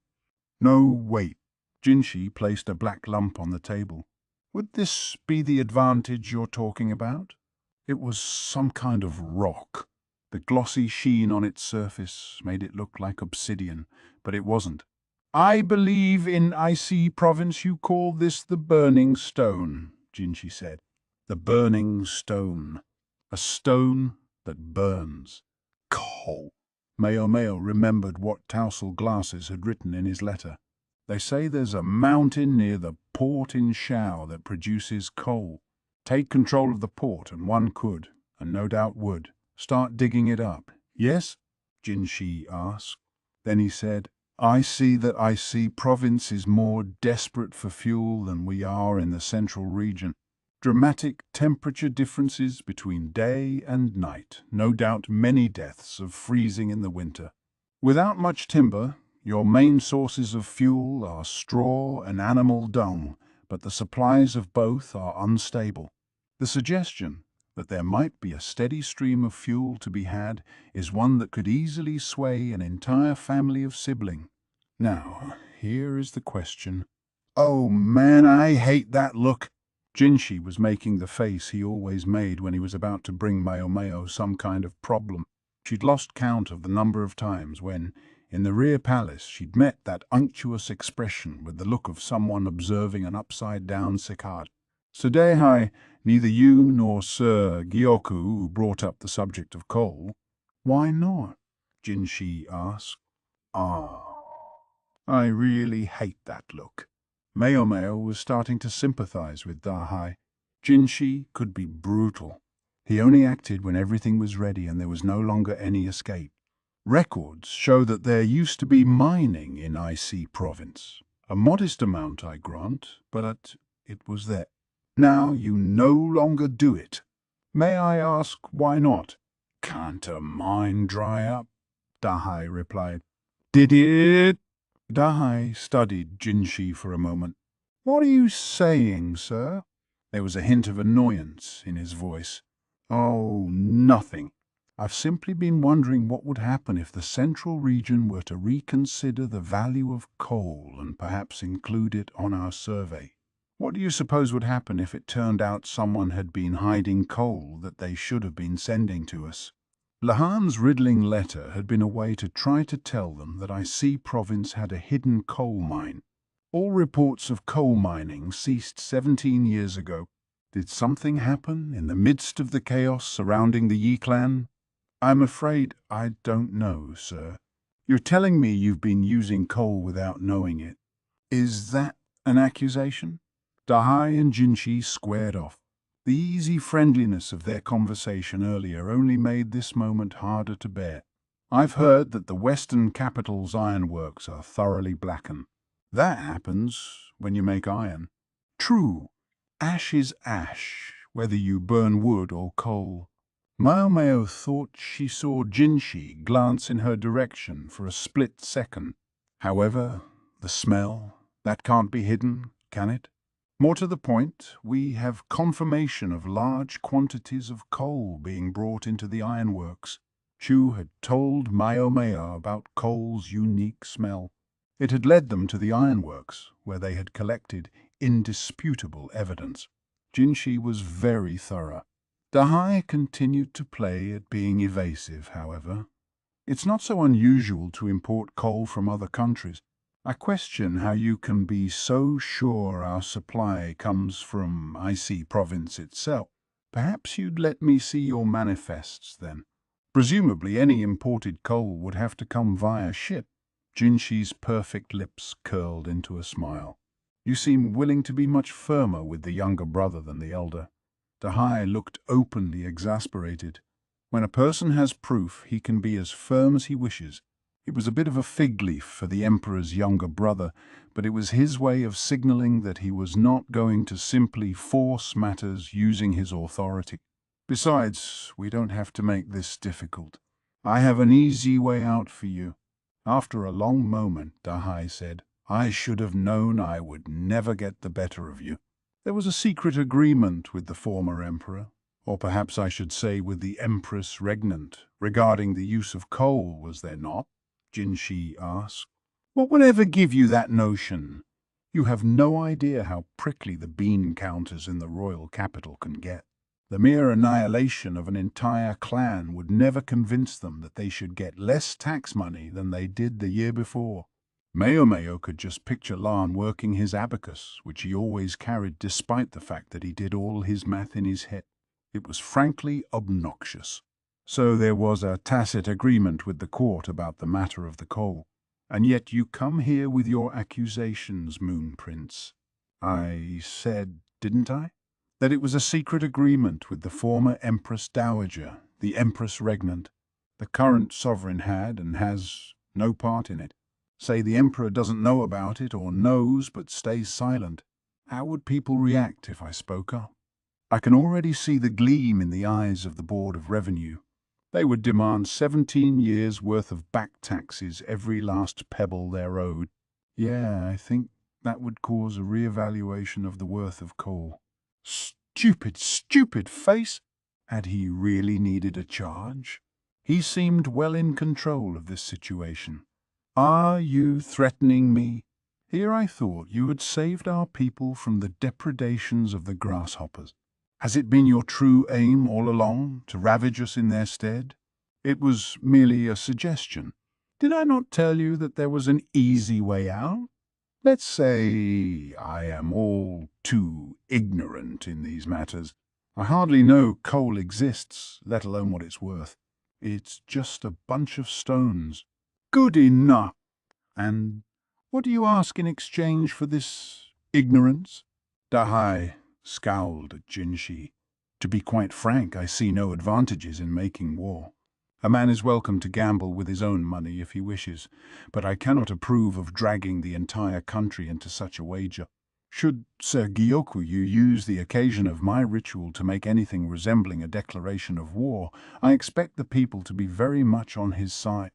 No, wait. Jinshi placed a black lump on the table. Would this be the advantage you're talking about? It was some kind of rock. The glossy sheen on its surface made it look like obsidian, but it wasn't. "I believe in Icy Province you call this the Burning Stone," Jinshi said. The Burning Stone. A stone that burns. Coal. Mao Mao remembered what Tausel Glasses had written in his letter. They say there's a mountain near the port in Shao that produces coal. Take control of the port and one could, and no doubt would, start digging it up. Yes? Jinshi asked. Then he said, "I see that Icy Province is more desperate for fuel than we are in the central region. Dramatic temperature differences between day and night, no doubt many deaths of freezing in the winter. Without much timber, your main sources of fuel are straw and animal dung, but the supplies of both are unstable. The suggestion that there might be a steady stream of fuel to be had is one that could easily sway an entire family of sibling. Now, here is the question." "Oh man, I hate that look." Jinshi was making the face he always made when he was about to bring Mao Mao some kind of problem. She'd lost count of the number of times when, in the rear palace, she'd met that unctuous expression with the look of someone observing an upside-down cicada. "Today, neither you nor Sir Gyoku brought up the subject of coal." "Why not?" Jinshi asked. "Ah, I really hate that look." Mao Mao was starting to sympathize with Dahai. Jinshi could be brutal. He only acted when everything was ready and there was no longer any escape. Records show that there used to be mining in Icy Province. A modest amount, I grant, but it was there. Now you no longer do it. May I ask why not? "Can't a mine dry up?" Dahai replied. "Did it?" Dahai studied Jinshi for a moment. "What are you saying, sir?" There was a hint of annoyance in his voice. "Oh, nothing. I've simply been wondering what would happen if the central region were to reconsider the value of coal and perhaps include it on our survey. What do you suppose would happen if it turned out someone had been hiding coal that they should have been sending to us?" Lahan's riddling letter had been a way to try to tell them that Icy Province had a hidden coal mine. All reports of coal mining ceased 17 years ago. Did something happen in the midst of the chaos surrounding the Yi clan? "I'm afraid I don't know, sir." "You're telling me you've been using coal without knowing it. Is that an accusation?" Dahai and Jinshi squared off. The easy friendliness of their conversation earlier only made this moment harder to bear. "I've heard that the Western capital's ironworks are thoroughly blackened. That happens when you make iron." "True. Ash is ash, whether you burn wood or coal." Mao Mao thought she saw Jinshi glance in her direction for a split second. However, the smell, that can't be hidden, can it? More to the point, we have confirmation of large quantities of coal being brought into the ironworks. Chu had told Mao Mao about coal's unique smell. It had led them to the ironworks, where they had collected indisputable evidence. Jinshi was very thorough. Dahai continued to play at being evasive, however. "It's not so unusual to import coal from other countries. I question how you can be so sure our supply comes from Icy Province itself. Perhaps you'd let me see your manifests then. Presumably any imported coal would have to come via ship. Jinshi's perfect lips curled into a smile. You seem willing to be much firmer with the younger brother than the elder. Dahai looked openly exasperated. When a person has proof, he can be as firm as he wishes. It was a bit of a fig leaf for the Emperor's younger brother, but it was his way of signaling that he was not going to simply force matters using his authority. Besides, we don't have to make this difficult. I have an easy way out for you. After a long moment, Dahai said, I should have known I would never get the better of you. There was a secret agreement with the former emperor, or perhaps I should say with the Empress Regnant, regarding the use of coal, was there not? Jinshi asked. What would ever give you that notion? You have no idea how prickly the bean counters in the royal capital can get. The mere annihilation of an entire clan would never convince them that they should get less tax money than they did the year before. Mayo could just picture Lan working his abacus, which he always carried despite the fact that he did all his math in his head. It was frankly obnoxious. So there was a tacit agreement with the court about the matter of the coal. And yet you come here with your accusations, Moon Prince. I said, didn't I? That it was a secret agreement with the former Empress Dowager, the Empress Regnant. The current sovereign had and has no part in it. Say the Emperor doesn't know about it or knows but stays silent. How would people react if I spoke up? I can already see the gleam in the eyes of the Board of Revenue. They would demand 17 years' worth of back taxes every last pebble they're owed. Yeah, I think that would cause a re-evaluation of the worth of coal. Stupid, stupid face! Had he really needed a charge? He seemed well in control of this situation. Are you threatening me? Here I thought you had saved our people from the depredations of the grasshoppers. Has it been your true aim all along to ravage us in their stead? It was merely a suggestion. Did I not tell you that there was an easy way out? Let's say I am all too ignorant in these matters. I hardly know coal exists, let alone what it's worth. It's just a bunch of stones. Good enough. And what do you ask in exchange for this ignorance? Dahai scowled at Jinshi. To be quite frank, I see no advantages in making war. A man is welcome to gamble with his own money if he wishes, but I cannot approve of dragging the entire country into such a wager. Should Sir Gyokuyu use the occasion of my ritual to make anything resembling a declaration of war, I expect the people to be very much on his side.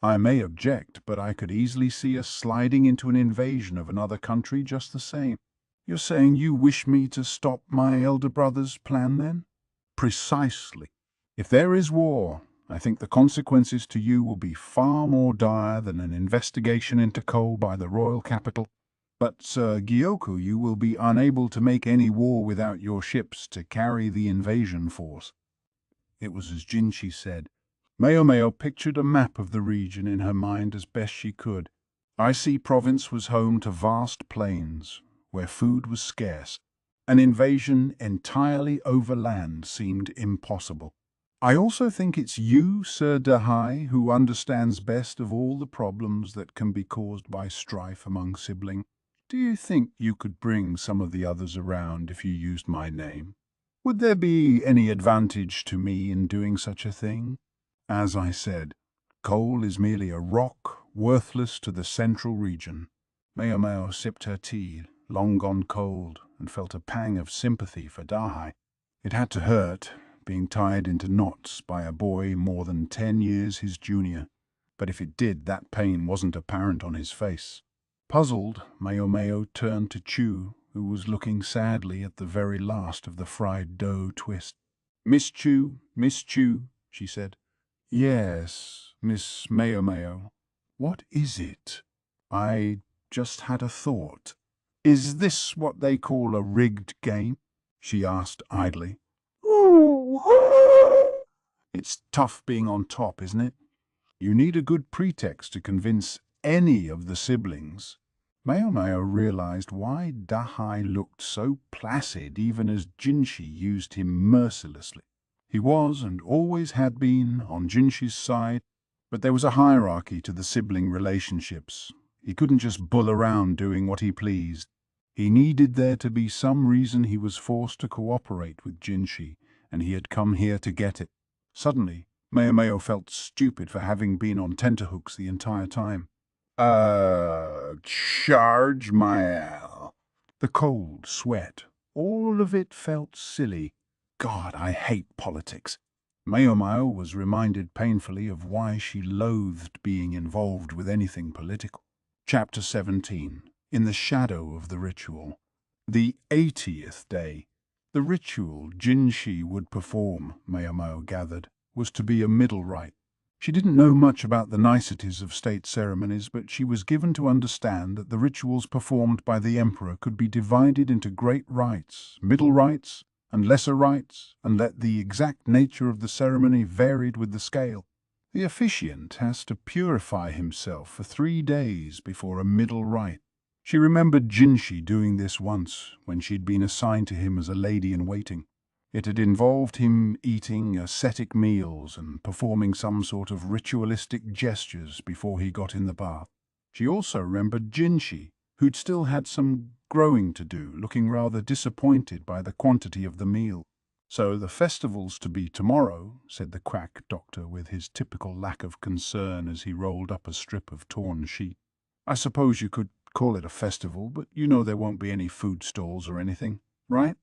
I may object, but I could easily see us sliding into an invasion of another country just the same. You're saying you wish me to stop my elder brother's plan, then? Precisely. If there is war, I think the consequences to you will be far more dire than an investigation into coal by the royal capital. But Sir Gyokuyu will be unable to make any war without your ships to carry the invasion force. It was as Jinshi said. Mayo pictured a map of the region in her mind as best she could. Icy Province was home to vast plains, where food was scarce. An invasion entirely over land seemed impossible. I also think it's you, Sir Dahai, who understands best of all the problems that can be caused by strife among siblings. Do you think you could bring some of the others around if you used my name? Would there be any advantage to me in doing such a thing? As I said, coal is merely a rock, worthless to the central region. Mayo sipped her tea, long gone cold, and felt a pang of sympathy for Dahai. It had to hurt, being tied into knots by a boy more than 10 years his junior, but if it did, that pain wasn't apparent on his face. Puzzled, Mayo turned to Chu, who was looking sadly at the very last of the fried dough twist. Miss Chu, she said. Yes, Miss Mayo. What is it? I just had a thought. Is this what they call a rigged game? She asked idly. It's tough being on top, isn't it? You need a good pretext to convince any of the siblings. Mao realized why Dahai looked so placid even as Jinshi used him mercilessly. He was, and always had been, on Jinshi's side, but there was a hierarchy to the sibling relationships. He couldn't just bull around doing what he pleased. He needed there to be some reason he was forced to cooperate with Jinshi, and he had come here to get it. Suddenly, Mao felt stupid for having been on tenterhooks the entire time. Charge Mael. The cold sweat, all of it felt silly. God, I hate politics. Mao was reminded painfully of why she loathed being involved with anything political. Chapter 17. In the Shadow of the Ritual. The 80th day. The ritual Jinshi would perform, Mao gathered, was to be a middle rite. She didn't know much about the niceties of state ceremonies, but she was given to understand that the rituals performed by the emperor could be divided into great rites, middle rites, and lesser rites, and that the exact nature of the ceremony varied with the scale. The officiant has to purify himself for 3 days before a middle rite. She remembered Jinshi doing this once, when she'd been assigned to him as a lady-in-waiting. It had involved him eating ascetic meals and performing some sort of ritualistic gestures before he got in the bath. She also remembered Jinshi, who'd still had some growing to do, looking rather disappointed by the quantity of the meal. "So the festival's to be tomorrow," said the quack doctor with his typical lack of concern as he rolled up a strip of torn sheet. "I suppose you could call it a festival, but you know there won't be any food stalls or anything, right?"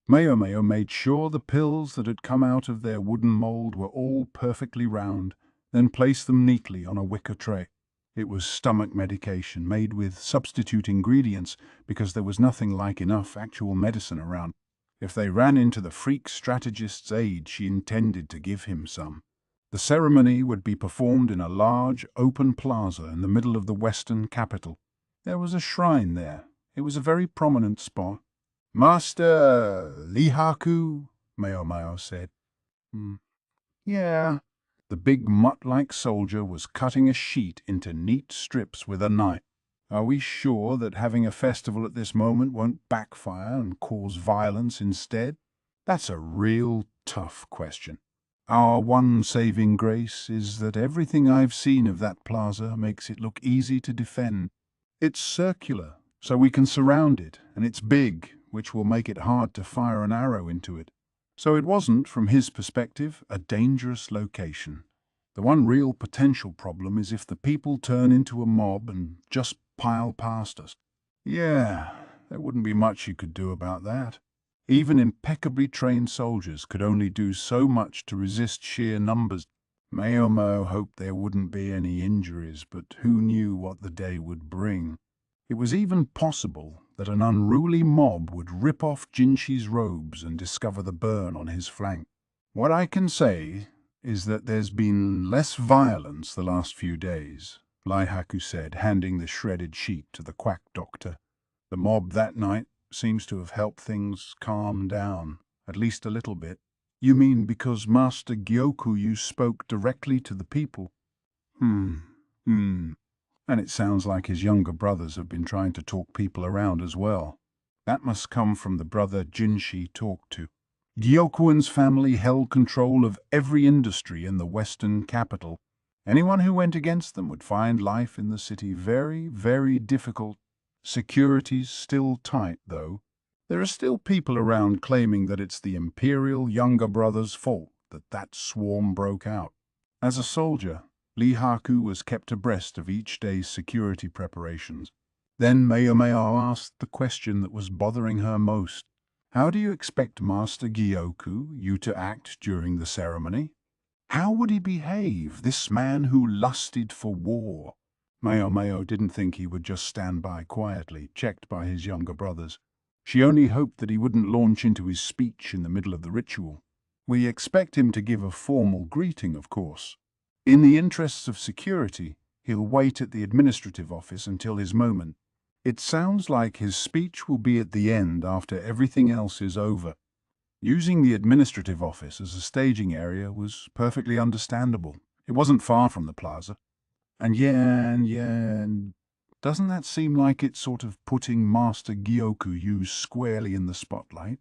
Mao made sure the pills that had come out of their wooden mold were all perfectly round, then placed them neatly on a wicker tray. It was stomach medication made with substitute ingredients because there was nothing like enough actual medicine around. If they ran into the freak strategist's aid, she intended to give him some. The ceremony would be performed in a large, open plaza in the middle of the western capital. There was a shrine there. It was a very prominent spot. "Master Lihaku," Mao said. Yeah." The big mutt-like soldier was cutting a sheet into neat strips with a knife. "Are we sure that having a festival at this moment won't backfire and cause violence instead?" "That's a real tough question. Our one saving grace is that everything I've seen of that plaza makes it look easy to defend. It's circular, so we can surround it, and it's big, which will make it hard to fire an arrow into it. So it wasn't, from his perspective, a dangerous location. The one real potential problem is if the people turn into a mob and just pile past us. Yeah, there wouldn't be much you could do about that. Even impeccably trained soldiers could only do so much to resist sheer numbers. Mao hoped there wouldn't be any injuries, but who knew what the day would bring. It was even possible that an unruly mob would rip off Jinshi's robes and discover the burn on his flank. "What I can say is that there's been less violence the last few days," Lihaku said, handing the shredded sheet to the quack doctor. "The mob that night seems to have helped things calm down, at least a little bit." "You mean because Master Gyoku spoke directly to the people?" And it sounds like his younger brothers have been trying to talk people around as well. That must come from the brother Jinshi talked to. Gyokuin's family held control of every industry in the western capital. Anyone who went against them would find life in the city very, very difficult. Security's still tight, though. There are still people around claiming that it's the Imperial younger brother's fault that swarm broke out. As a soldier, Lihaku was kept abreast of each day's security preparations. Then Mao asked the question that was bothering her most. "How do you expect Master Gyoku to act during the ceremony? How would he behave, this man who lusted for war?" Mao didn't think he would just stand by quietly, checked by his younger brothers. She only hoped that he wouldn't launch into his speech in the middle of the ritual. "We expect him to give a formal greeting, of course. In the interests of security, he'll wait at the administrative office until his moment. It sounds like his speech will be at the end after everything else is over." Using the administrative office as a staging area was perfectly understandable. It wasn't far from the plaza. And doesn't that seem like it's sort of putting Master Gyokuyu squarely in the spotlight?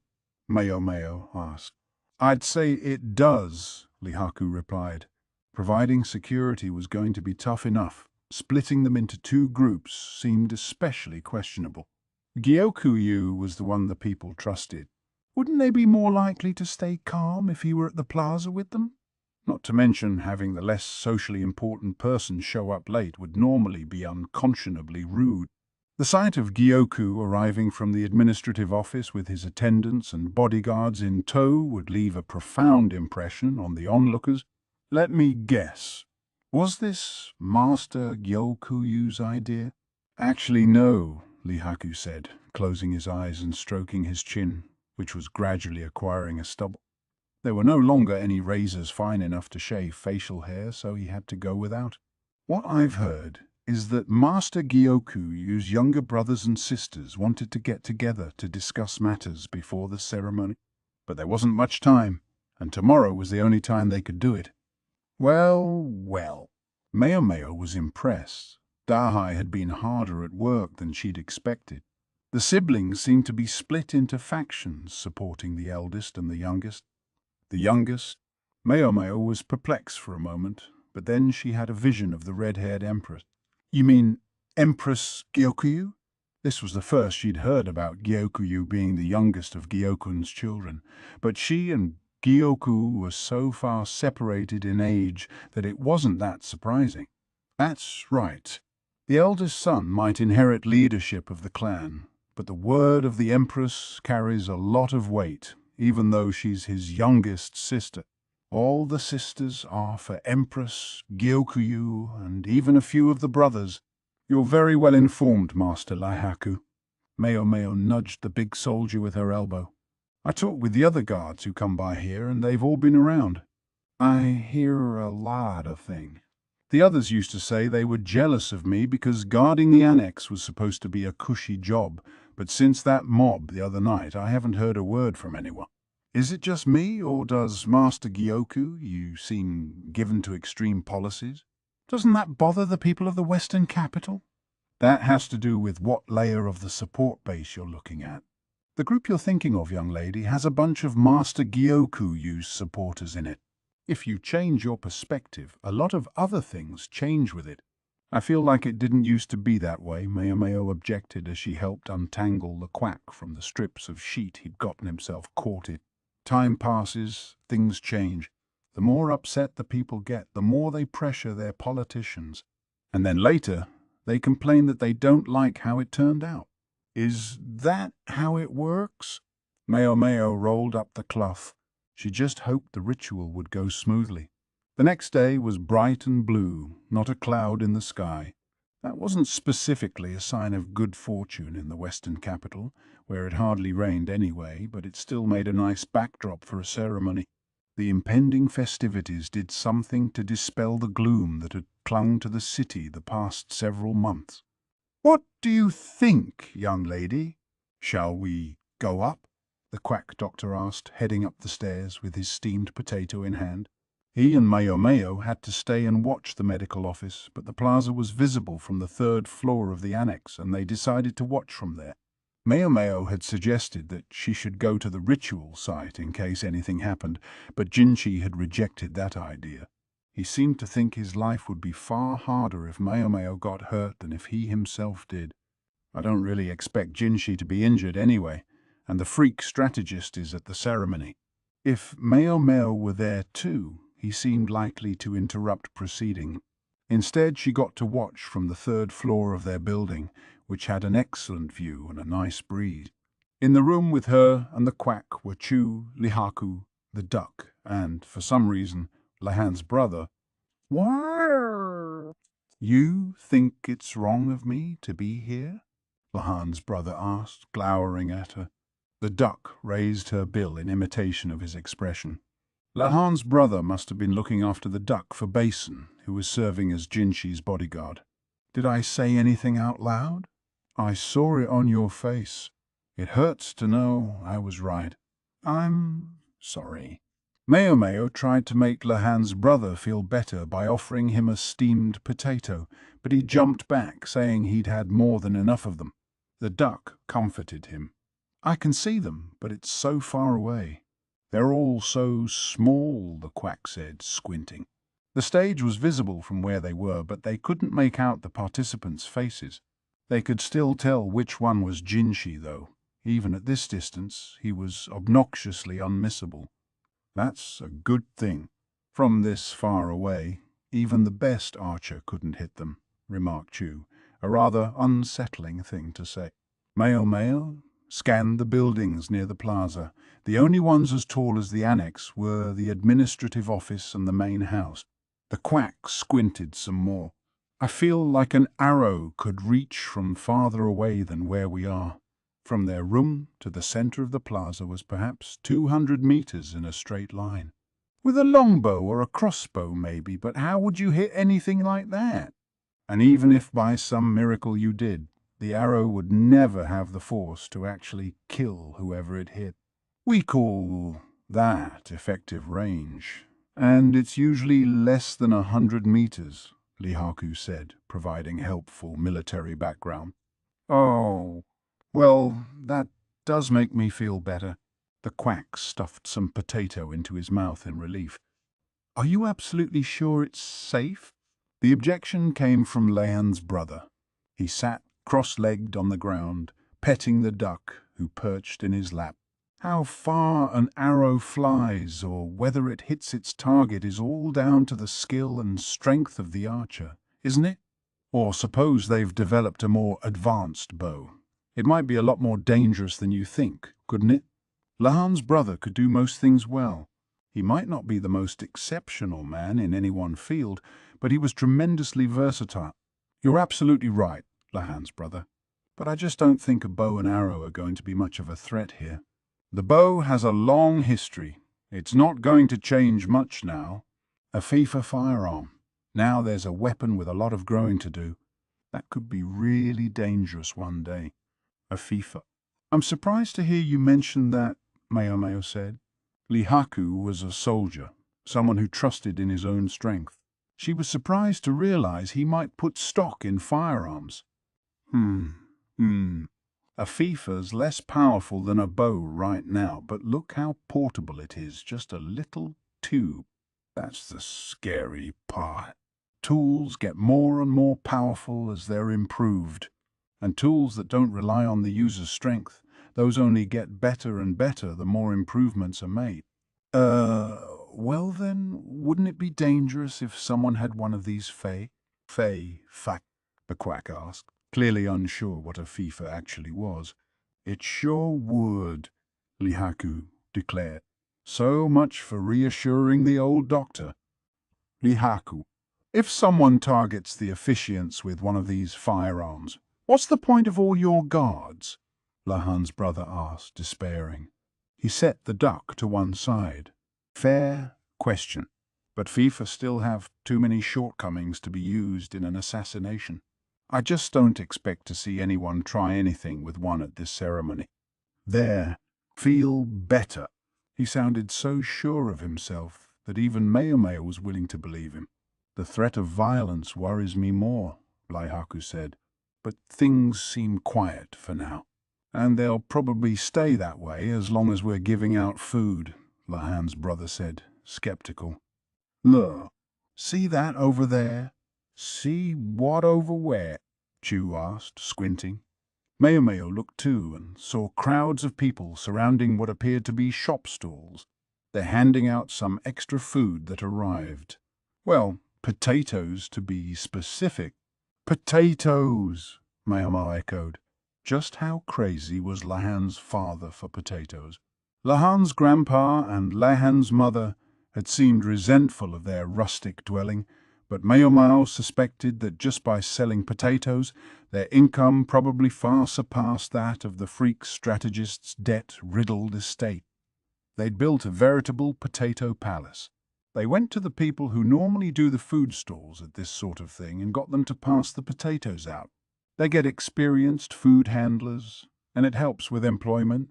Mayo Mayo asked. I'd say it does, Lihaku replied. Providing security was going to be tough enough. Splitting them into two groups seemed especially questionable. Gyokuyu was the one the people trusted. Wouldn't they be more likely to stay calm if he were at the plaza with them? Not to mention having the less socially important person show up late would normally be unconscionably rude. The sight of Gyoku arriving from the administrative office with his attendants and bodyguards in tow would leave a profound impression on the onlookers. Let me guess. Was this Master Gyokuyu's idea? Actually, no, Lihaku said, closing his eyes and stroking his chin, which was gradually acquiring a stubble. There were no longer any razors fine enough to shave facial hair, so he had to go without. What I've heard is that Master Gyokuyu's younger brothers and sisters wanted to get together to discuss matters before the ceremony. But there wasn't much time, and tomorrow was the only time they could do it. Well. Mayo Mayo was impressed. Dahai had been harder at work than she'd expected. The siblings seemed to be split into factions, supporting the eldest and the youngest. The youngest, Mayo Mayo was perplexed for a moment, but then she had a vision of the red-haired empress. You mean Empress Gyokuyu? This was the first she'd heard about Gyokuyu being the youngest of Gyokun's children, but she and Gyoku were so far separated in age that it wasn't that surprising. That's right. The eldest son might inherit leadership of the clan, but the word of the Empress carries a lot of weight, even though she's his youngest sister. All the sisters are for Empress Gyokuyu, and even a few of the brothers. You're very well informed, Master Lihaku. Mayo Mayo nudged the big soldier with her elbow. I talked with the other guards who come by here, and they've all been around. I hear a lot of things. The others used to say they were jealous of me because guarding the annex was supposed to be a cushy job, but since that mob the other night, I haven't heard a word from anyone. Is it just me, or does Master Gyoku, you seem given to extreme policies? Doesn't that bother the people of the Western capital? That has to do with what layer of the support base you're looking at. The group you're thinking of, young lady, has a bunch of Master Gyokuyu's supporters in it. If you change your perspective, a lot of other things change with it. I feel like it didn't used to be that way, Mayo Mayo objected as she helped untangle the quack from the strips of sheet he'd gotten himself caught in. Time passes, things change. The more upset the people get, the more they pressure their politicians. And then later, they complain that they don't like how it turned out. Is that how it works? Mayo Mayo rolled up the cloth. She just hoped the ritual would go smoothly. The next day was bright and blue, not a cloud in the sky. That wasn't specifically a sign of good fortune in the Western capital, where it hardly rained anyway, but it still made a nice backdrop for a ceremony. The impending festivities did something to dispel the gloom that had clung to the city the past several months. What do you think, young lady? Shall we go up? The quack doctor asked, heading up the stairs with his steamed potato in hand. He and Mayo Mayo had to stay and watch the medical office, but the plaza was visible from the third floor of the annex, and they decided to watch from there. Mayo Mayo had suggested that she should go to the ritual site in case anything happened, but Jinchi had rejected that idea. He seemed to think his life would be far harder if Mayo Mayo got hurt than if he himself did. I don't really expect Jinchi to be injured anyway, and the freak strategist is at the ceremony. If Mayo Mayo were there too, he seemed likely to interrupt proceeding. Instead, she got to watch from the third floor of their building, which had an excellent view and a nice breeze. In the room with her and the quack were Chu, Lihaku, the duck, and, for some reason, Lahan's brother. Why? You think it's wrong of me to be here? Lahan's brother asked, glowering at her. The duck raised her bill in imitation of his expression. Lahan's brother must have been looking after the duck for Basin, who was serving as Jinchi's bodyguard. Did I say anything out loud? I saw it on your face. It hurts to know I was right. I'm sorry. Meo Meo tried to make Lahan's brother feel better by offering him a steamed potato, but he jumped back, saying he'd had more than enough of them. The duck comforted him. "I can see them, but it's so far away." "They're all so small," the quack said, squinting. The stage was visible from where they were, but they couldn't make out the participants' faces. They could still tell which one was Jinshi, though. Even at this distance, he was obnoxiously unmissable. "That's a good thing. From this far away, even the best archer couldn't hit them," remarked Chu, a rather unsettling thing to say. Meo Meo scanned the buildings near the plaza. The only ones as tall as the annex were the administrative office and the main house. The quack squinted some more. "I feel like an arrow could reach from farther away than where we are." From their room to the center of the plaza was perhaps 200 meters in a straight line. "With a longbow or a crossbow, maybe, but how would you hit anything like that? And even if by some miracle you did, the arrow would never have the force to actually kill whoever it hit. We call that effective range, and it's usually less than 100 meters," Lihaku said, providing helpful military background. "Oh, well, that does make me feel better." The quack stuffed some potato into his mouth in relief. "Are you absolutely sure it's safe?" The objection came from Leanne's brother. He sat cross-legged on the ground, petting the duck who perched in his lap. "How far an arrow flies or whether it hits its target is all down to the skill and strength of the archer, isn't it? Or suppose they've developed a more advanced bow. It might be a lot more dangerous than you think, couldn't it? Lahan's brother could do most things well. He might not be the most exceptional man in any one field, but he was tremendously versatile." "You're absolutely right," Lahan's brother. "But I just don't think a bow and arrow are going to be much of a threat here. The bow has a long history. It's not going to change much now. A FIFA firearm. Now there's a weapon with a lot of growing to do. That could be really dangerous one day." "A FIFA. I'm surprised to hear you mention that," Meo Meo said. Lihaku was a soldier, someone who trusted in his own strength. She was surprised to realize he might put stock in firearms. A FIFA's less powerful than a bow right now, but look how portable it is, just a little tube. That's the scary part. Tools get more and more powerful as they're improved, and tools that don't rely on the user's strength, those only get better and better the more improvements are made. Well then, wouldn't it be dangerous if someone had one of these Fact, the quack asked, clearly unsure what a FIFA actually was. "It sure would," Lihaku declared. "So much for reassuring the old doctor." "Lihaku, if someone targets the officiants with one of these firearms, what's the point of all your guards?" Lahan's brother asked, despairing. He set the duck to one side. "Fair question, but FIFA still have too many shortcomings to be used in an assassination. I just don't expect to see anyone try anything with one at this ceremony." "There, feel better." He sounded so sure of himself that even Meo Meo was willing to believe him. "The threat of violence worries me more," Lihaku said, "but things seem quiet for now. And they'll probably stay that way as long as we're giving out food," Lahan's brother said, skeptical. "Look, see that over there?" "See what over where?" Chu asked, squinting. Meo Meo looked too and saw crowds of people surrounding what appeared to be shop stalls. They're handing out some extra food that arrived. Well, potatoes to be specific. "Potatoes," Meo Meo echoed. Just how crazy was Lahan's father for potatoes? Lahan's grandpa and Lahan's mother had seemed resentful of their rustic dwelling, but Meo Meo suspected that just by selling potatoes, their income probably far surpassed that of the freak strategist's debt-riddled estate. They'd built a veritable potato palace. They went to the people who normally do the food stalls at this sort of thing and got them to pass the potatoes out. They get experienced food handlers, and it helps with employment.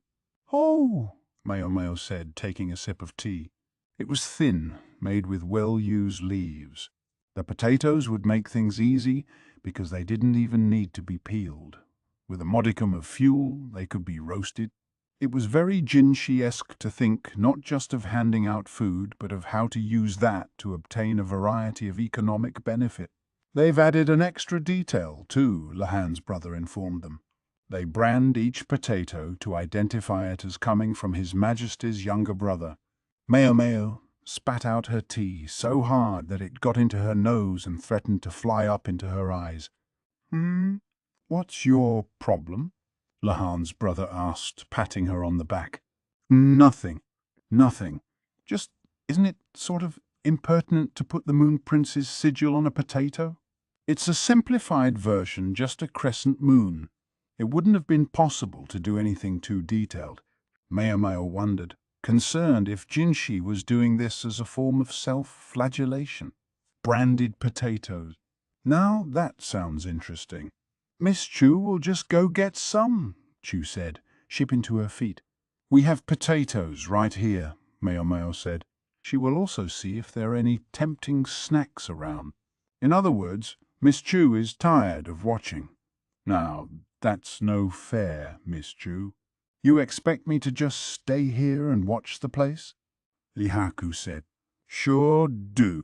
"Oh," Meo Meo said, taking a sip of tea. It was thin, made with well-used leaves. The potatoes would make things easy because they didn't even need to be peeled. With a modicum of fuel, they could be roasted. It was very Jinshi-esque to think not just of handing out food, but of how to use that to obtain a variety of economic benefit. They've added an extra detail, too, Lahan's brother informed them. They brand each potato to identify it as coming from His Majesty's younger brother. Meo spat out her tea so hard that it got into her nose and threatened to fly up into her eyes. What's your problem? Lahan's brother asked, patting her on the back. Nothing. Just, isn't it sort of impertinent to put the Moon Prince's sigil on a potato? It's a simplified version, just a crescent moon. It wouldn't have been possible to do anything too detailed. Meo wondered, concerned if Jinshi was doing this as a form of self-flagellation. Branded potatoes. Now that sounds interesting. Miss Chu will just go get some, Chu said, shipping to her feet. We have potatoes right here, Meo said. She will also see if there are any tempting snacks around. In other words, Miss Chu is tired of watching. Now, that's no fair, Miss Chu. You expect me to just stay here and watch the place? Lihaku said. Sure do.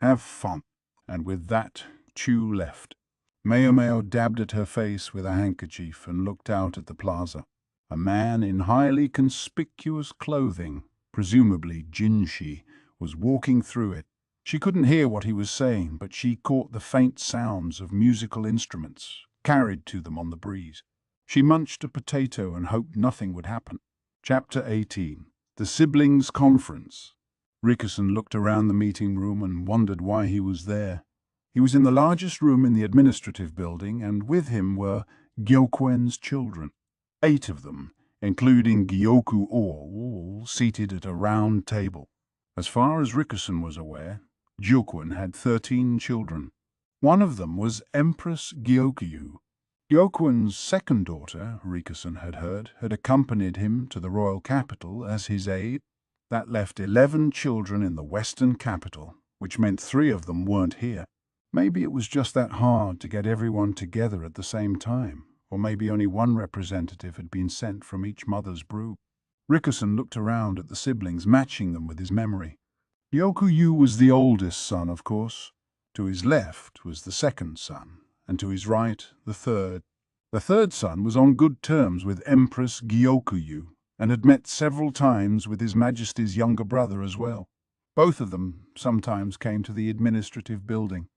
Have fun. And with that, Chu left. Meo dabbed at her face with a handkerchief and looked out at the plaza. A man in highly conspicuous clothing, presumably Jinshi, was walking through it. She couldn't hear what he was saying, but she caught the faint sounds of musical instruments, carried to them on the breeze. She munched a potato and hoped nothing would happen. Chapter 18. The Siblings' Conference. Rickerson looked around the meeting room and wondered why he was there. He was in the largest room in the administrative building, and with him were Gyokwen's children. 8 of them, including Gyoku, all seated at a round table. As far as Rickerson was aware, Gyokwen had 13 children. One of them was Empress Gyokyu. Gyokwen's second daughter, Rickerson had heard, had accompanied him to the royal capital as his aide. That left 11 children in the western capital, which meant 3 of them weren't here. Maybe it was just that hard to get everyone together at the same time, or maybe only one representative had been sent from each mother's brew. Rickerson looked around at the siblings, matching them with his memory. Gyoku was the oldest son, of course. To his left was the second son, and to his right the third. The third son was on good terms with Empress Gyoku and had met several times with His Majesty's younger brother as well. Both of them sometimes came to the administrative building.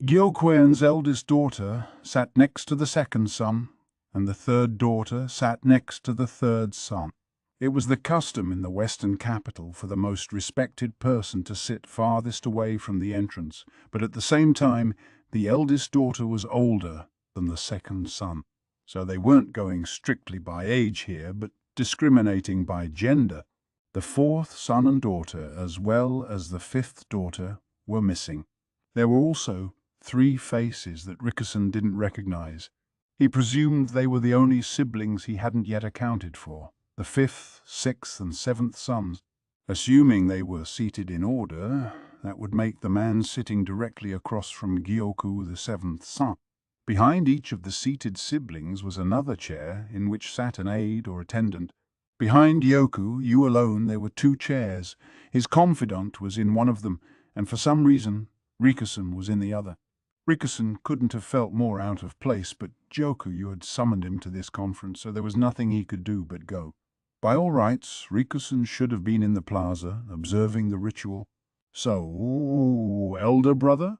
Gyokwen's eldest daughter sat next to the second son, and the third daughter sat next to the third son. It was the custom in the western capital for the most respected person to sit farthest away from the entrance, but at the same time, the eldest daughter was older than the second son. So they weren't going strictly by age here, but discriminating by gender. The fourth son and daughter, as well as the fifth daughter, were missing. There were also 3 faces that Rickerson didn't recognize. He presumed they were the only siblings he hadn't yet accounted for, the 5th, 6th, and 7th sons. Assuming they were seated in order, that would make the man sitting directly across from Gyoku, the 7th son. Behind each of the seated siblings was another chair in which sat an aide or attendant. Behind Gyoku, alone, there were 2 chairs. His confidant was in one of them, and for some reason, Rickerson was in the other. Rickerson couldn't have felt more out of place, but Gyoku had summoned him to this conference, so there was nothing he could do but go. By all rights, Rickerson should have been in the plaza, observing the ritual. So, elder brother?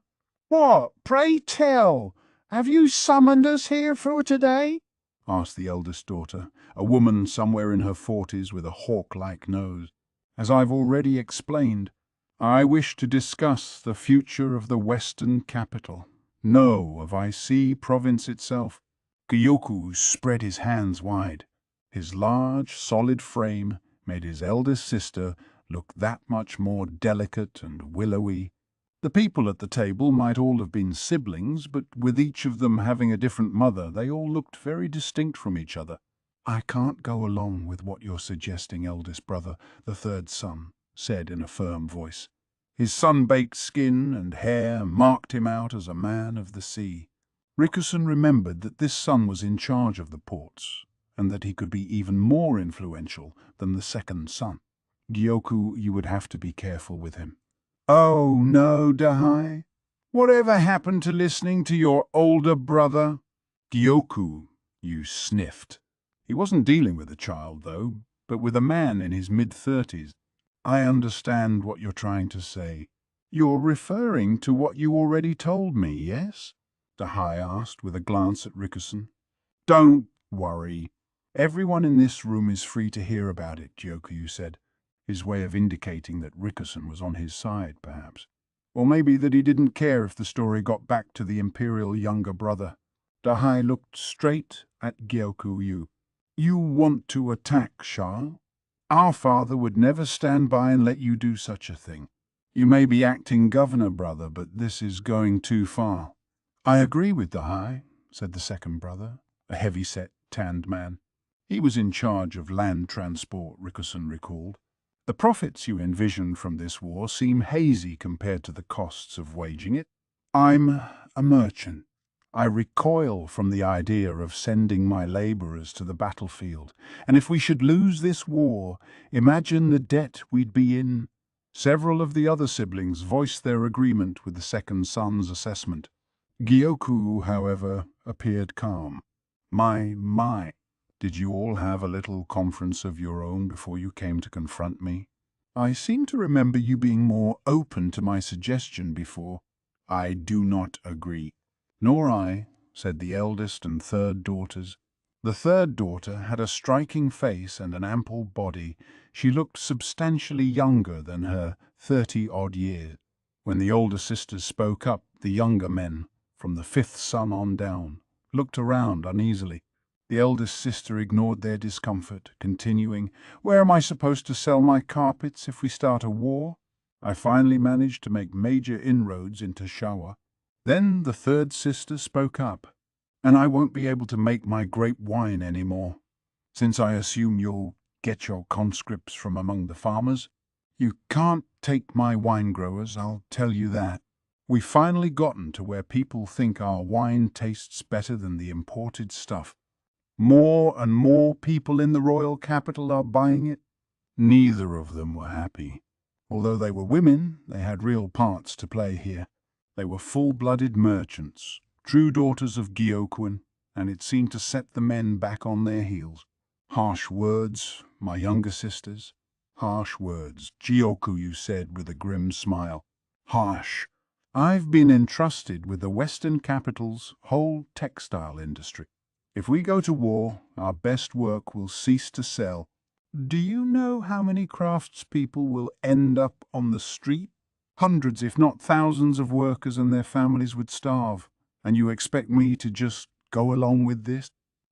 What, pray tell, have you summoned us here for today? Asked the eldest daughter, a woman somewhere in her 40s with a hawk-like nose. As I've already explained, I wish to discuss the future of the western capital. No, of IC province itself. Gyoku spread his hands wide. His large, solid frame made his eldest sister look that much more delicate and willowy. The people at the table might all have been siblings, but with each of them having a different mother, they all looked very distinct from each other. I can't go along with what you're suggesting, eldest brother, the third son, said in a firm voice. His sun-baked skin and hair marked him out as a man of the sea. Rickerson remembered that this son was in charge of the ports, and that he could be even more influential than the second son. Gyoku, you would have to be careful with him. Oh no, Dahai. Whatever happened to listening to your older brother? Gyoku, you sniffed. He wasn't dealing with a child, though, but with a man in his mid-30s. I understand what you're trying to say. You're referring to what you already told me, yes? Dahai asked with a glance at Rickerson. Don't worry. Everyone in this room is free to hear about it, Gyoku said, his way of indicating that Rickerson was on his side, perhaps. Or maybe that he didn't care if the story got back to the Imperial younger brother. Dahai looked straight at Gyoku. You want to attack Shah? Our father would never stand by and let you do such a thing. You may be acting governor, brother, but this is going too far. I agree with Dahai, said the second brother, a heavy-set, tanned man. He was in charge of land transport, Rickerson recalled. The profits you envision from this war seem hazy compared to the costs of waging it. I'm a merchant. I recoil from the idea of sending my laborers to the battlefield, and if we should lose this war, imagine the debt we'd be in. Several of the other siblings voiced their agreement with the second son's assessment. Gyoku, however, appeared calm. My, did you all have a little conference of your own before you came to confront me? I seem to remember you being more open to my suggestion before. I do not agree. Nor I, said the eldest and third daughters. The third daughter had a striking face and an ample body. She looked substantially younger than her 30-odd years. When the older sisters spoke up, the younger men, from the fifth son on down, looked around uneasily. The eldest sister ignored their discomfort, continuing, Where am I supposed to sell my carpets if we start a war? I finally managed to make major inroads into Shawa. Then the third sister spoke up, and I won't be able to make my grape wine anymore, since I assume you'll get your conscripts from among the farmers. You can't take my wine growers, I'll tell you that. We've finally gotten to where people think our wine tastes better than the imported stuff. More and more people in the royal capital are buying it. Neither of them were happy. Although they were women, they had real parts to play here. They were full-blooded merchants, true daughters of Gyokuin, and it seemed to set the men back on their heels. Harsh words, my younger sisters. Harsh words, Gyoku said with a grim smile. Harsh. I've been entrusted with the Western capital's whole textile industry. If we go to war, our best work will cease to sell. Do you know how many craftspeople will end up on the street? Hundreds, if not thousands, of workers and their families would starve. And you expect me to just go along with this?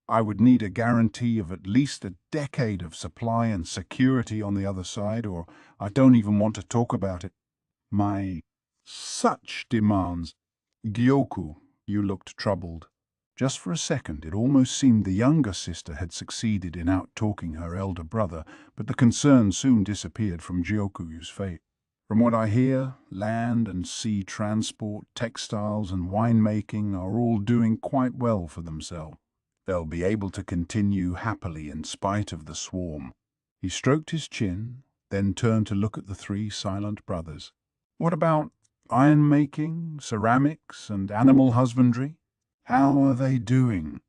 I would need a guarantee of at least a decade of supply and security on the other side, or I don't even want to talk about it. Such demands. Gyoku, you looked troubled. Just for a second, it almost seemed the younger sister had succeeded in out-talking her elder brother, but the concern soon disappeared from Gyoku's face. From what I hear, land and sea transport, textiles and winemaking are all doing quite well for themselves. They'll be able to continue happily in spite of the swarm. He stroked his chin, then turned to look at the three silent brothers. What about iron-making, ceramics, and animal husbandry? How are they doing?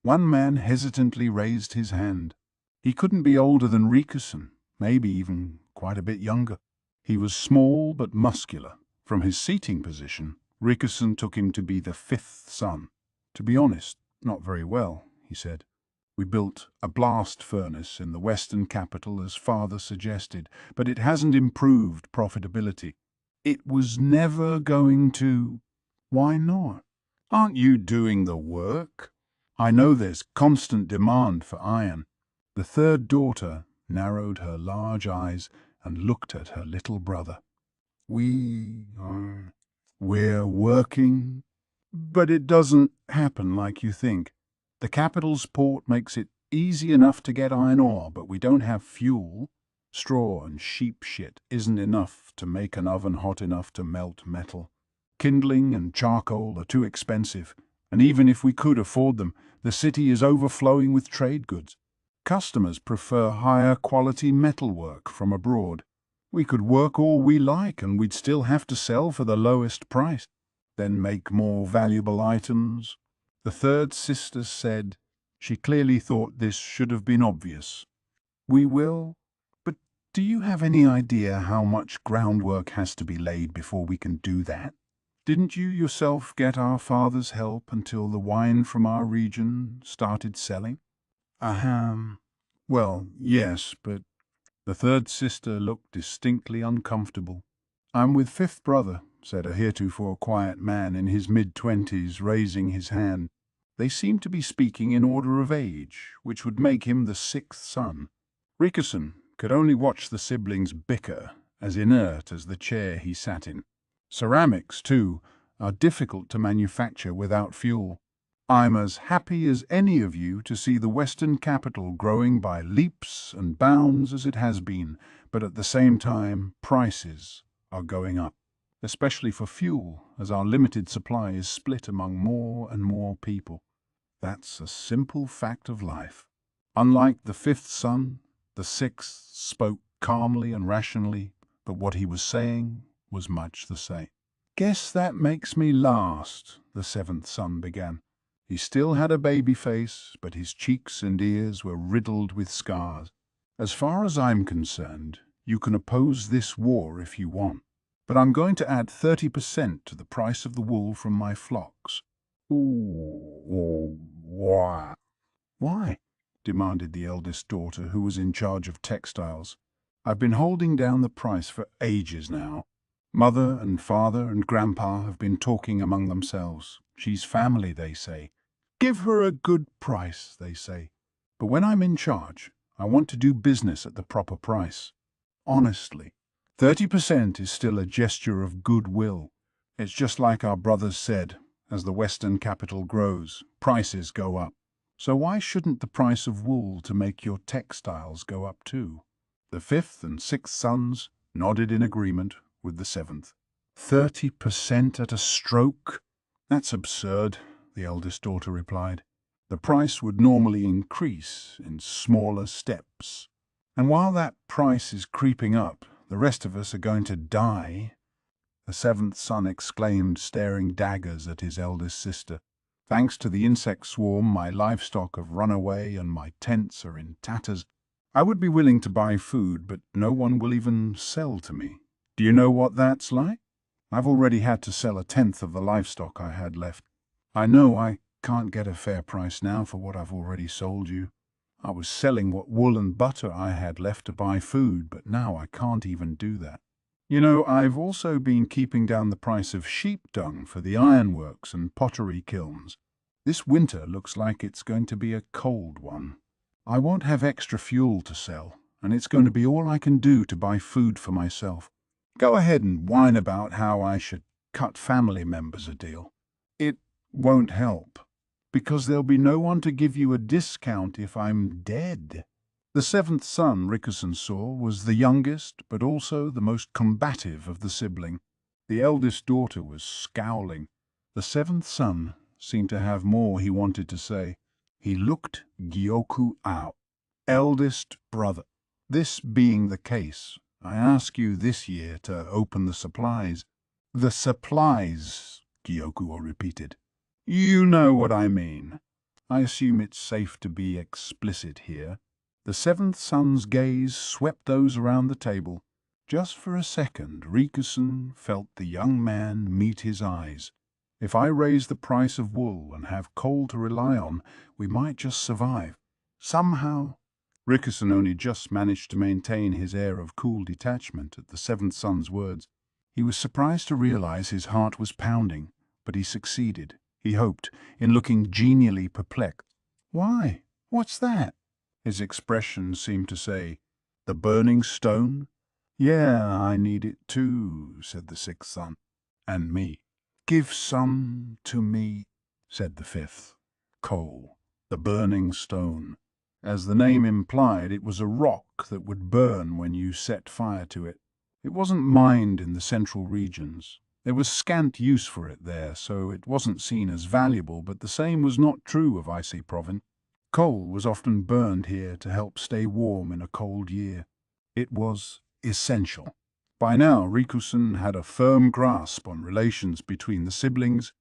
One man hesitantly raised his hand. He couldn't be older than Rickerson, maybe even quite a bit younger. He was small but muscular. From his seating position, Rickerson took him to be the fifth son. To be honest, not very well, he said. We built a blast furnace in the western capital as father suggested, but it hasn't improved profitability. It was never going to. Why not? Aren't you doing the work? I know there's constant demand for iron. The third daughter narrowed her large eyes and looked at her little brother. We're working, but it doesn't happen like you think. The capital's port makes it easy enough to get iron ore, but we don't have fuel, Straw and sheep shit isn't enough to make an oven hot enough to melt metal. Kindling and charcoal are too expensive, and even if we could afford them, the city is overflowing with trade goods. Customers prefer higher quality metalwork from abroad. We could work all we like and we'd still have to sell for the lowest price, then make more valuable items. The third sister said. She clearly thought this should have been obvious. We will, but do you have any idea how much groundwork has to be laid before we can do that? Didn't you yourself get our father's help until the wine from our region started selling? Ahem. Well, yes, but the third sister looked distinctly uncomfortable. I'm with fifth brother, said a heretofore quiet man in his mid-twenties, raising his hand. They seemed to be speaking in order of age, which would make him the sixth son. Rickerson could only watch the siblings bicker, as inert as the chair he sat in. Ceramics, too, are difficult to manufacture without fuel. I'm as happy as any of you to see the Western capital growing by leaps and bounds as it has been, but at the same time, prices are going up, especially for fuel, as our limited supply is split among more and more people. That's a simple fact of life. Unlike the fifth son, the sixth spoke calmly and rationally, but what he was saying was much the same. Guess that makes me last, the seventh son began. He still had a baby face, but his cheeks and ears were riddled with scars. As far as I'm concerned, you can oppose this war if you want, but I'm going to add 30% to the price of the wool from my flocks. Ooh, why? Why? Demanded the eldest daughter, who was in charge of textiles. I've been holding down the price for ages now. Mother and father and grandpa have been talking among themselves. She's family, they say. Give her a good price, they say. But when I'm in charge, I want to do business at the proper price. Honestly, 30% is still a gesture of goodwill. It's just like our brothers said, as the Western capital grows, prices go up. So why shouldn't the price of wool to make your textiles go up too? The fifth and sixth sons nodded in agreement with the seventh. 30% at a stroke? That's absurd, the eldest daughter replied. The price would normally increase in smaller steps. And while that price is creeping up, the rest of us are going to die. The seventh son exclaimed, staring daggers at his eldest sister. Thanks to the insect swarm, my livestock have run away and my tents are in tatters. I would be willing to buy food, but no one will even sell to me. Do you know what that's like? I've already had to sell 1/10 of the livestock I had left. I know I can't get a fair price now for what I've already sold you. I was selling what wool and butter I had left to buy food, but now I can't even do that. You know, I've also been keeping down the price of sheep dung for the ironworks and pottery kilns. This winter looks like it's going to be a cold one. I won't have extra fuel to sell, and it's going to be all I can do to buy food for myself. Go ahead and whine about how I should cut family members a deal. It won't help, because there'll be no one to give you a discount if I'm dead. The seventh son Rickerson saw was the youngest, but also the most combative of the sibling. The eldest daughter was scowling. The seventh son seemed to have more he wanted to say. He looked Gyoku out. Eldest brother. This being the case, I ask you this year to open the supplies. The supplies, Gyoku repeated. You know what I mean. I assume it's safe to be explicit here. The seventh son's gaze swept those around the table. Just for a second, Rickerson felt the young man meet his eyes. If I raise the price of wool and have coal to rely on, we might just survive. Somehow. Rickerson only just managed to maintain his air of cool detachment at the seventh son's words. He was surprised to realize his heart was pounding, but he succeeded, he hoped, in looking genially perplexed. Why? What's that? His expression seemed to say, the burning stone? Yeah, I need it too, said the sixth son. And me. Give some to me, said the fifth. Coal, the burning stone. As the name implied, it was a rock that would burn when you set fire to it. It wasn't mined in the central regions. There was scant use for it there, so it wasn't seen as valuable, but the same was not true of Icy Province. Coal was often burned here to help stay warm in a cold year. It was essential. By now, Rikusen had a firm grasp on relations between the siblings.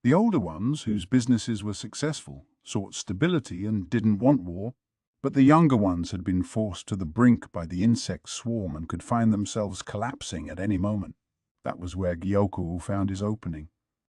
The older ones, whose businesses were successful, sought stability and didn't want war, but the younger ones had been forced to the brink by the insect swarm and could find themselves collapsing at any moment. That was where Gyoku found his opening.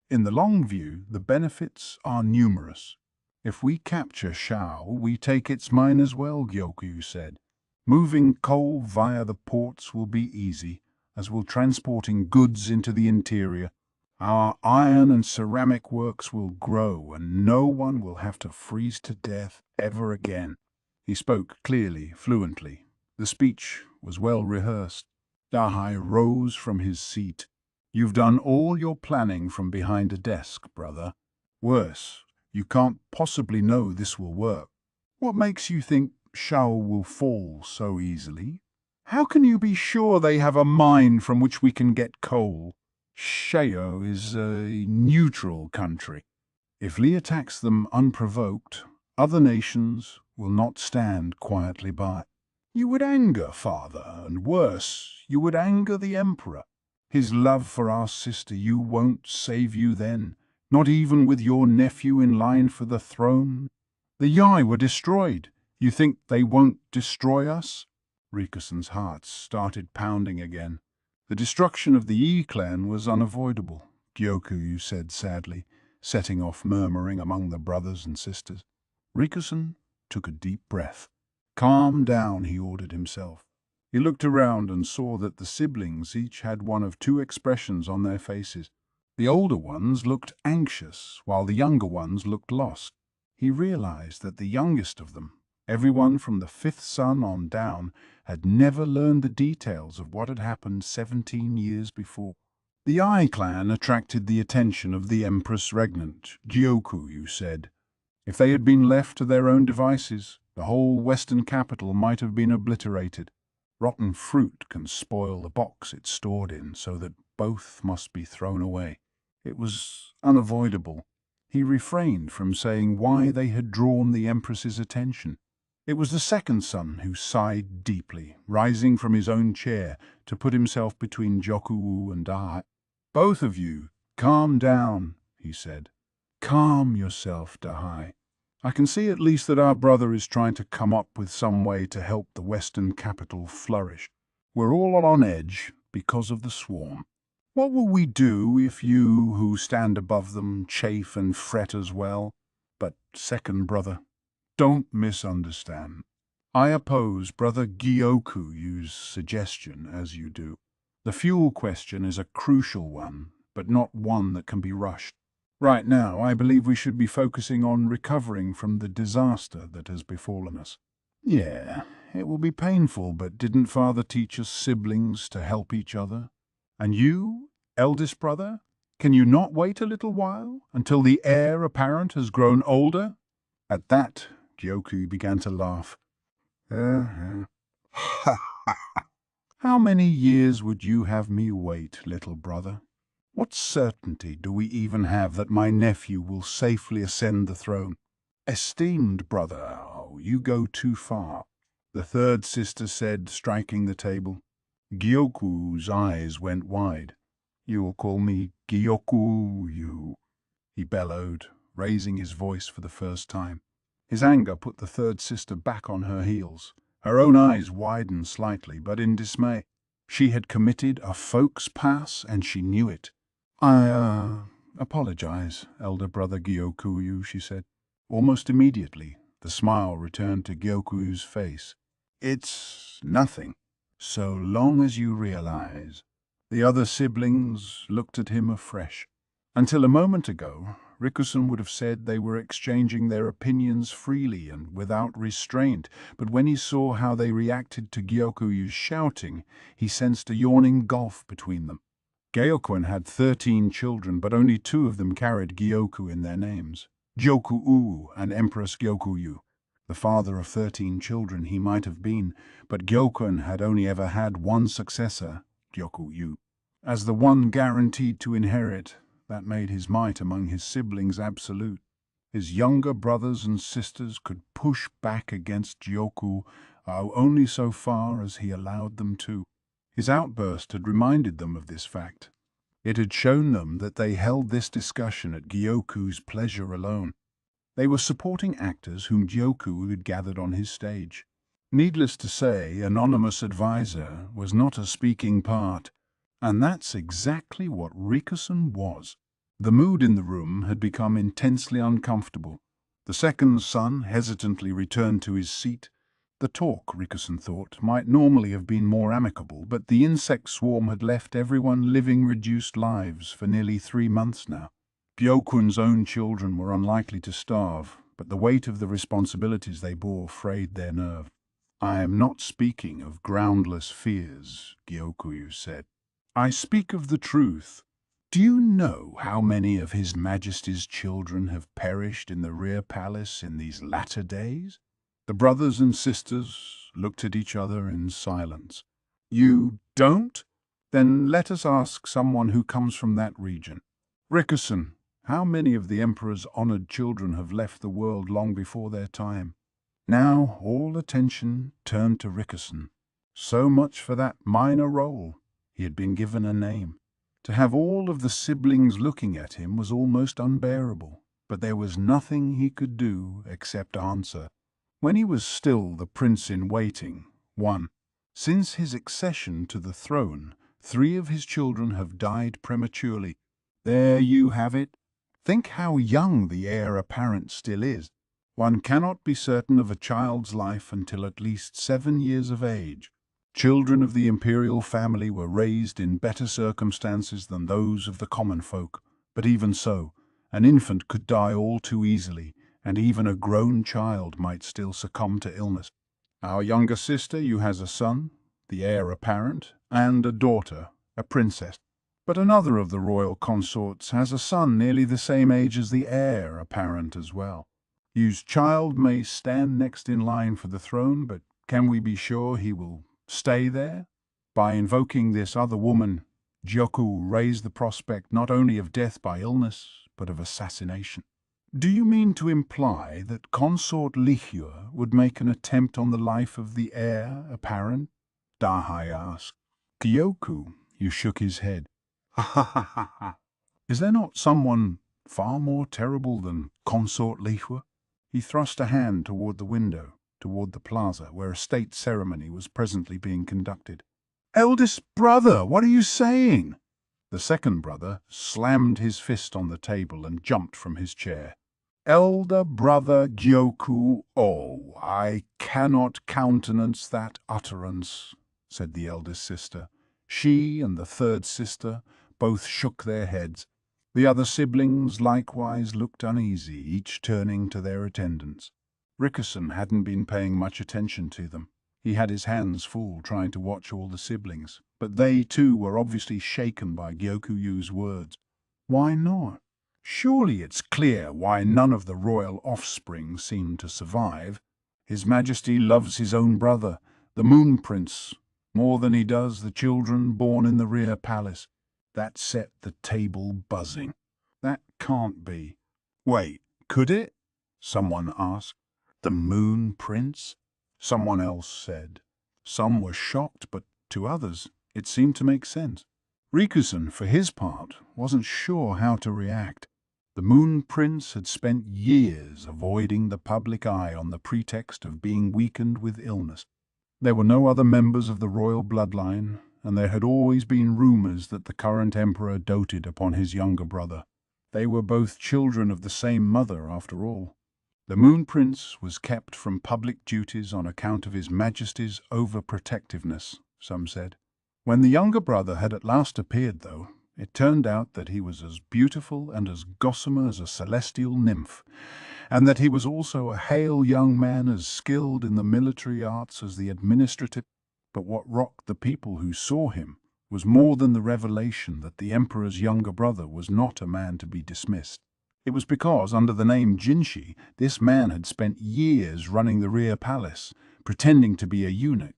In the long view, the benefits are numerous. If we capture Shao, we take its mine as well, Gyoku said. Moving coal via the ports will be easy, as will transporting goods into the interior. Our iron and ceramic works will grow, and no one will have to freeze to death ever again. He spoke clearly, fluently. The speech was well rehearsed. Dahai rose from his seat. You've done all your planning from behind a desk, brother. Worse, you can't possibly know this will work. What makes you think Shao will fall so easily? How can you be sure they have a mine from which we can get coal? Shao is a neutral country. If Li attacks them unprovoked, other nations will not stand quietly by. You would anger father, and worse, you would anger the emperor. His love for our sister you won't save you then, not even with your nephew in line for the throne. The Yai were destroyed. You think they won't destroy us? Rikusen's heart started pounding again. The destruction of the Yi clan was unavoidable, Gyoku said sadly, setting off murmuring among the brothers and sisters. Rikusen took a deep breath. Calm down, he ordered himself. He looked around and saw that the siblings each had one of two expressions on their faces. The older ones looked anxious, while the younger ones looked lost. He realized that the youngest of them, everyone from the fifth son on down, had never learned the details of what had happened 17 years before. The Ai clan attracted the attention of the Empress Regnant, Gyoku said. If they had been left to their own devices, the whole western capital might have been obliterated. Rotten fruit can spoil the box it's stored in, so that both must be thrown away. It was unavoidable. He refrained from saying why they had drawn the Empress's attention. It was the second son who sighed deeply, rising from his own chair to put himself between Joku and Dahai. Both of you, calm down, he said. Calm yourself, Dahai. I can see at least that our brother is trying to come up with some way to help the western capital flourish. We're all on edge because of the swarm. What will we do if you, who stand above them, chafe and fret as well? But, second brother, don't misunderstand. I oppose Brother Gyoku's suggestion as you do. The fuel question is a crucial one, but not one that can be rushed. Right now, I believe we should be focusing on recovering from the disaster that has befallen us. Yeah, it will be painful, but didn't Father teach us siblings to help each other? And you, eldest brother, can you not wait a little while, until the heir apparent has grown older? At that, Gyoku began to laugh. How many years would you have me wait, little brother? What certainty do we even have that my nephew will safely ascend the throne? Esteemed brother, you go too far, the third sister said, striking the table. Gyoku's eyes went wide. You will call me Gyoku, he bellowed, raising his voice for the first time. His anger put the third sister back on her heels. Her own eyes widened slightly, but in dismay. She had committed a folk's pass, and she knew it. I apologize, elder brother Gyoku, she said. Almost immediately, the smile returned to Gyoku's face. It's nothing, so long as you realize. The other siblings looked at him afresh. Until a moment ago, Rikusen would have said they were exchanging their opinions freely and without restraint, but when he saw how they reacted to Gyoku's shouting, he sensed a yawning gulf between them. Gyokuen had 13 children, but only 2 of them carried Gyoku in their names, Joku-u and Empress Gyoku-yu. The father of 13 children he might have been, but Gyokun had only ever had one successor, Gyoku-yu. As the one guaranteed to inherit, that made his might among his siblings absolute. His younger brothers and sisters could push back against Gyoku only so far as he allowed them to. His outburst had reminded them of this fact. It had shown them that they held this discussion at Gyoku's pleasure alone. They were supporting actors whom Gyoku had gathered on his stage. Needless to say, Anonymous Advisor was not a speaking part, and that's exactly what Rikusen was. The mood in the room had become intensely uncomfortable. The second son hesitantly returned to his seat. The talk, Rikusen thought, might normally have been more amicable, but the insect swarm had left everyone living reduced lives for nearly 3 months now. Gyokun's own children were unlikely to starve, but the weight of the responsibilities they bore frayed their nerve. "I am not speaking of groundless fears," Gyokuyu said. "I speak of the truth. Do you know how many of His Majesty's children have perished in the rear palace in these latter days?" The brothers and sisters looked at each other in silence. "You don't? Then let us ask someone who comes from that region. Rikusen, how many of the Emperor's honored children have left the world long before their time?" Now all attention turned to Rikusen. So much for that minor role. He had been given a name. To have all of the siblings looking at him was almost unbearable, but there was nothing he could do except answer. When he was still the prince in waiting, 1. Since his accession to the throne, 3 of his children have died prematurely. There you have it. Think how young the heir apparent still is. One cannot be certain of a child's life until at least 7 years of age. Children of the imperial family were raised in better circumstances than those of the common folk, but even so, an infant could die all too easily, and even a grown child might still succumb to illness. Our younger sister, you has a son, the heir apparent, and a daughter, a princess. But another of the royal consorts has a son nearly the same age as the heir apparent as well. Whose child may stand next in line for the throne, but can we be sure he will stay there? By invoking this other woman, Gyoku raised the prospect not only of death by illness, but of assassination. Do you mean to imply that Consort Lihyur would make an attempt on the life of the heir apparent? Dahai asked. Gyoku, you shook his head. Ha ha ha ha ha. Is there not someone far more terrible than Consort Lihyur? He thrust a hand toward the window, toward the plaza, where a state ceremony was presently being conducted. Eldest brother, what are you saying? The second brother slammed his fist on the table and jumped from his chair. Elder brother Gyoku, oh, I cannot countenance that utterance, said the eldest sister. She and the third sister both shook their heads. The other siblings likewise looked uneasy, each turning to their attendants. Rikusen hadn't been paying much attention to them. He had his hands full trying to watch all the siblings, but they too were obviously shaken by Gyokuyu's words. Why not? Surely it's clear why none of the royal offspring seemed to survive. His Majesty loves his own brother, the Moon Prince, more than he does the children born in the rear palace. That set the table buzzing. That can't be. Wait, could it? Someone asked. The Moon Prince? Someone else said. Some were shocked, but to others it seemed to make sense. Rikusen, for his part, wasn't sure how to react. The Moon Prince had spent years avoiding the public eye on the pretext of being weakened with illness. There were no other members of the royal bloodline, and there had always been rumors that the current emperor doted upon his younger brother. They were both children of the same mother, after all. The Moon Prince was kept from public duties on account of His Majesty's overprotectiveness, some said. When the younger brother had at last appeared, though, it turned out that he was as beautiful and as gossamer as a celestial nymph, and that he was also a hale young man as skilled in the military arts as the administrative. But what rocked the people who saw him was more than the revelation that the emperor's younger brother was not a man to be dismissed. It was because, under the name Jinshi, this man had spent years running the rear palace, pretending to be a eunuch.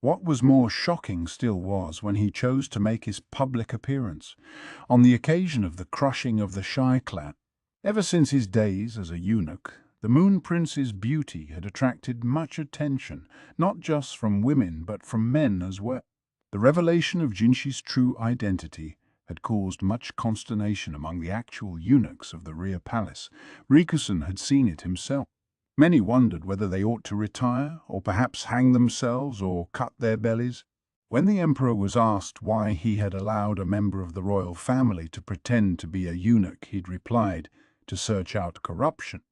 What was more shocking still was when he chose to make his public appearance, on the occasion of the crushing of the Shai clan. Ever since his days as a eunuch, the Moon Prince's beauty had attracted much attention, not just from women but from men as well. The revelation of Jinshi's true identity had caused much consternation among the actual eunuchs of the rear palace. Rikusen had seen it himself. Many wondered whether they ought to retire, or perhaps hang themselves or cut their bellies. When the emperor was asked why he had allowed a member of the royal family to pretend to be a eunuch, he'd replied, to search out corruption.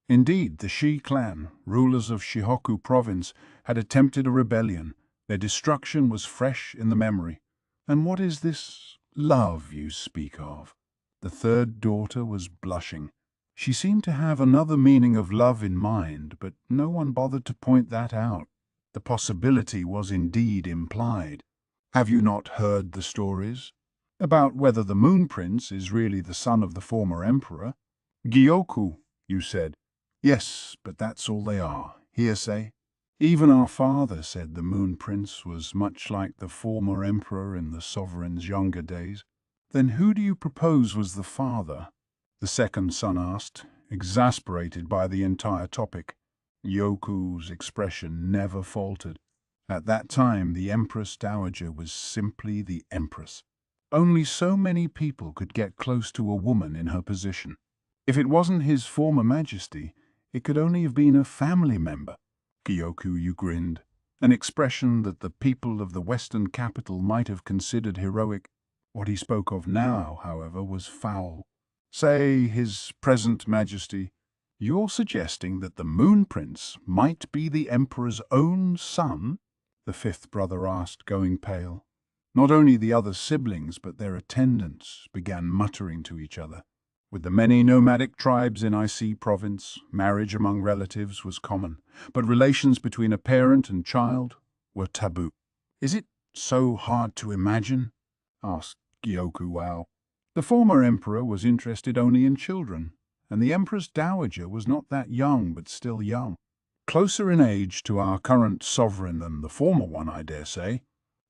Indeed, the Shi clan, rulers of Shihoku province, had attempted a rebellion. Their destruction was fresh in the memory. "And what is this love you speak of?" The third daughter was blushing. She seemed to have another meaning of love in mind, but no one bothered to point that out. The possibility was indeed implied. "Have you not heard the stories? About whether the Moon Prince is really the son of the former emperor?" "Gyoku," you said. "Yes, but that's all they are, hearsay. Even our father said the Moon Prince was much like the former emperor in the sovereign's younger days." "Then who do you propose was the father?" the second son asked, exasperated by the entire topic. Yoku's expression never faltered. At that time, the Empress Dowager was simply the Empress. Only so many people could get close to a woman in her position. If it wasn't His former Majesty, it could only have been a family member. Kyoku grinned, an expression that the people of the Western capital might have considered heroic. What he spoke of now, however, was foul. "Say His present Majesty, you're suggesting that the Moon Prince might be the Emperor's own son?" the fifth brother asked, going pale. Not only the other siblings, but their attendants began muttering to each other. With the many nomadic tribes in IC province, marriage among relatives was common, but relations between a parent and child were taboo. "Is it so hard to imagine?" asked Gyoku. The former emperor was interested only in children, and the Empress Dowager was not that young, but still young. Closer in age to our current sovereign than the former one, I dare say.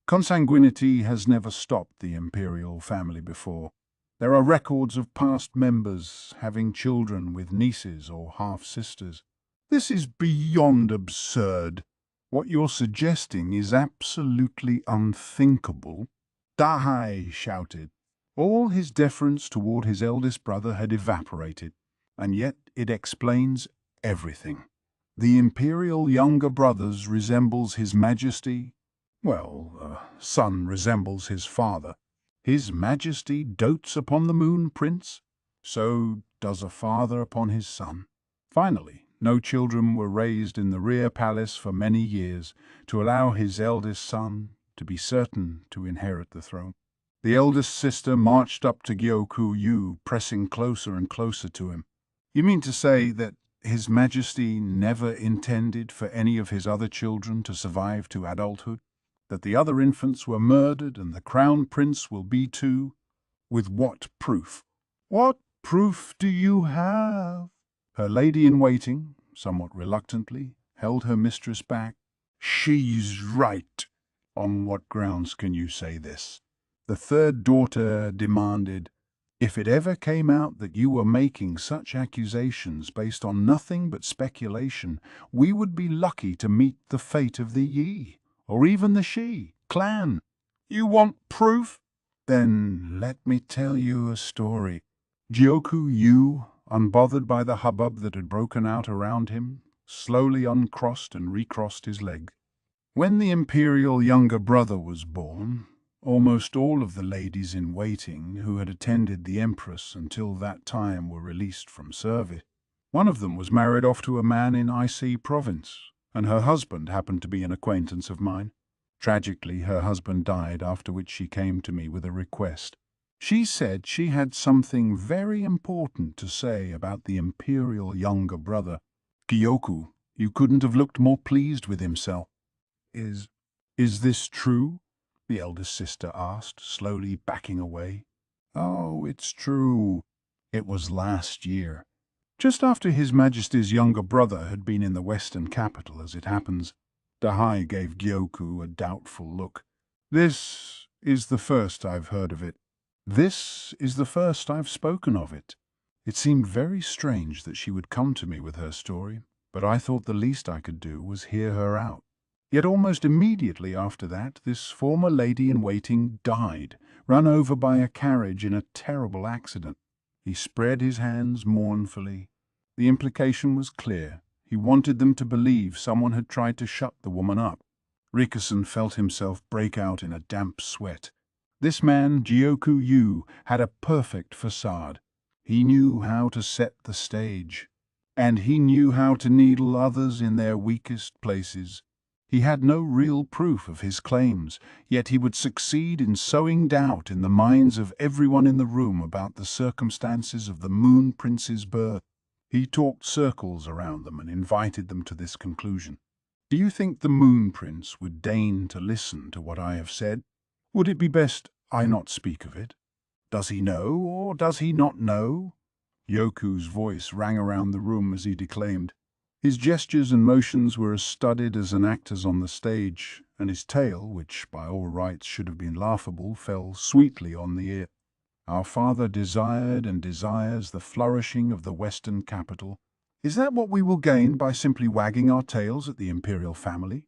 Consanguinity has never stopped the imperial family before. There are records of past members having children with nieces or half-sisters. This is beyond absurd. What you're suggesting is absolutely unthinkable. Dahai shouted. All his deference toward his eldest brother had evaporated, and yet it explains everything. The imperial younger brother resembles His Majesty. Well, a son resembles his father. His Majesty dotes upon the Moon Prince. So does a father upon his son. Finally, no children were raised in the rear palace for many years to allow his eldest son to be certain to inherit the throne. The eldest sister marched up to Gyoku, pressing closer and closer to him. "You mean to say that His Majesty never intended for any of his other children to survive to adulthood? That the other infants were murdered and the crown prince will be too? With what proof?" "What proof do you have?" Her lady-in-waiting, somewhat reluctantly, held her mistress back. "She's right." "On what grounds can you say this?" the third daughter demanded. "If it ever came out that you were making such accusations based on nothing but speculation, we would be lucky to meet the fate of the Yi, or even the Shi, clan." "You want proof?" "Then let me tell you a story." Gyoku, unbothered by the hubbub that had broken out around him, slowly uncrossed and recrossed his leg. When the imperial younger brother was born, almost all of the ladies-in-waiting who had attended the Empress until that time were released from service. One of them was married off to a man in IC province, and her husband happened to be an acquaintance of mine. Tragically, her husband died, after which she came to me with a request. She said she had something very important to say about the imperial younger brother. "Gyoku, you couldn't have looked more pleased with himself." Is this true?" the eldest sister asked, slowly backing away. "Oh, it's true. It was last year, just after His Majesty's younger brother had been in the Western capital, as it happens. Dahai gave Gyoku a doubtful look. This is the first I've heard of it. This is the first I've spoken of it. It seemed very strange that she would come to me with her story, but I thought the least I could do was hear her out. Yet almost immediately after that, this former lady-in-waiting died, run over by a carriage in a terrible accident. He spread his hands mournfully. The implication was clear. He wanted them to believe someone had tried to shut the woman up. Rikusen felt himself break out in a damp sweat. This man, Gyoku Yu, had a perfect facade. He knew how to set the stage, and he knew how to needle others in their weakest places. He had no real proof of his claims, yet he would succeed in sowing doubt in the minds of everyone in the room about the circumstances of the Moon Prince's birth. He talked circles around them and invited them to this conclusion. Do you think the Moon Prince would deign to listen to what I have said? Would it be best I not speak of it? Does he know, or does he not know? Yoku's voice rang around the room as he declaimed. His gestures and motions were as studied as an actor's on the stage, and his tale, which by all rights should have been laughable, fell sweetly on the ear. Our father desired and desires the flourishing of the Western capital. Is that what we will gain by simply wagging our tails at the imperial family?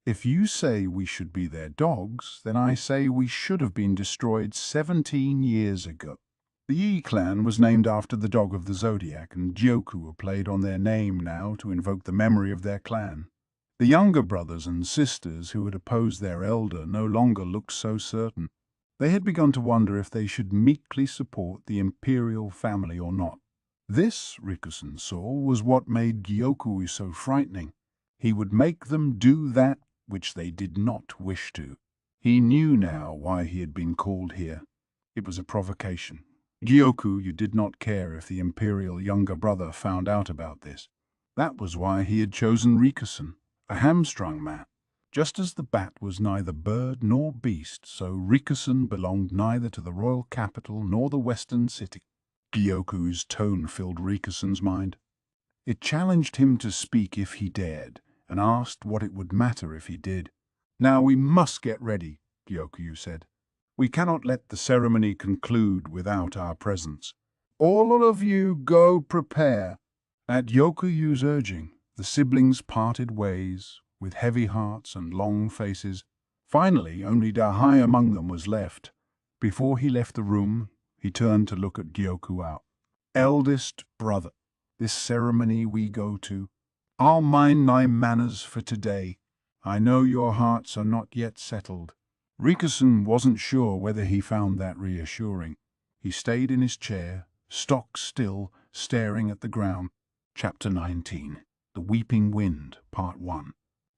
If you say we should be their dogs, then I say we should have been destroyed 17 years ago. The Yi clan was named after the dog of the zodiac, and Gyoku played on their name now to invoke the memory of their clan. The younger brothers and sisters who had opposed their elder no longer looked so certain. They had begun to wonder if they should meekly support the imperial family or not. This, Rikusen saw, was what made Gyoku so frightening. He would make them do that which they did not wish to. He knew now why he had been called here. It was a provocation. Gyoku, you did not care if the imperial younger brother found out about this. That was why he had chosen Rikusen, a hamstrung man. Just as the bat was neither bird nor beast, so Rikusen belonged neither to the royal capital nor the western city. Gyoku's tone filled Rikusen's mind. It challenged him to speak if he dared, and asked what it would matter if he did. Now we must get ready, Gyoku said. We cannot let the ceremony conclude without our presence. All of you go prepare. At Gyokuyu's urging, the siblings parted ways, with heavy hearts and long faces. Finally, only Dahai among them was left. Before he left the room, he turned to look at Gyoku. Eldest brother, this ceremony we go to, I'll mind thy manners for today. I know your hearts are not yet settled. Rikusen wasn't sure whether he found that reassuring. He stayed in his chair, stock still, staring at the ground. Chapter 19. The Weeping Wind, Part 1.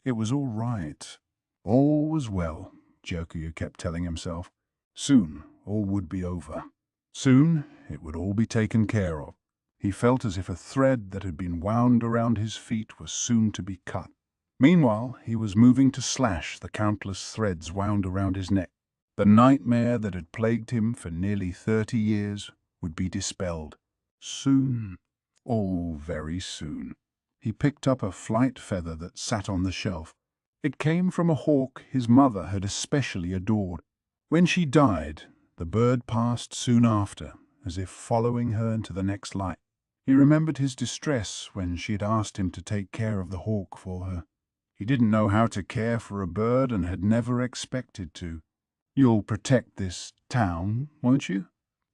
It was all right. All was well, Gyoku kept telling himself. Soon all would be over. Soon it would all be taken care of. He felt as if a thread that had been wound around his feet was soon to be cut. Meanwhile, he was moving to slash the countless threads wound around his neck. The nightmare that had plagued him for nearly 30 years would be dispelled. Soon. Oh, very soon. He picked up a flight feather that sat on the shelf. It came from a hawk his mother had especially adored. When she died, the bird passed soon after, as if following her into the next life. He remembered his distress when she had asked him to take care of the hawk for her. He didn't know how to care for a bird and had never expected to. You'll protect this town, won't you?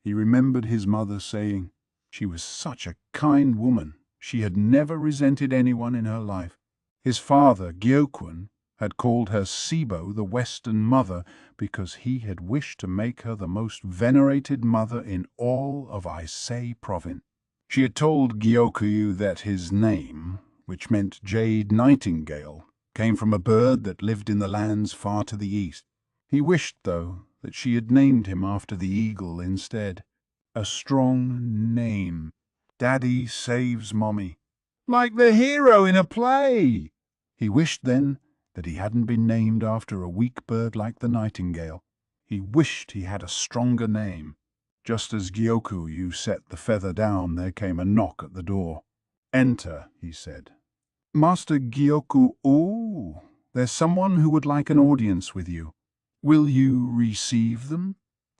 He remembered his mother saying. She was such a kind woman. She had never resented anyone in her life. His father, Gyokun, had called her Sibo, the Western Mother, because he had wished to make her the most venerated mother in all of Ise province. She had told Gyoku that his name, which meant Jade Nightingale, came from a bird that lived in the lands far to the east. He wished, though, that she had named him after the eagle instead. A strong name. Daddy saves Mommy. Like the hero in a play. He wished then that he hadn't been named after a weak bird like the nightingale. He wished he had a stronger name. Just as Gyoku set the feather down, there came a knock at the door. "Enter," he said. "Master Gyoku, oh, there's someone who would like an audience with you. Will you receive them?"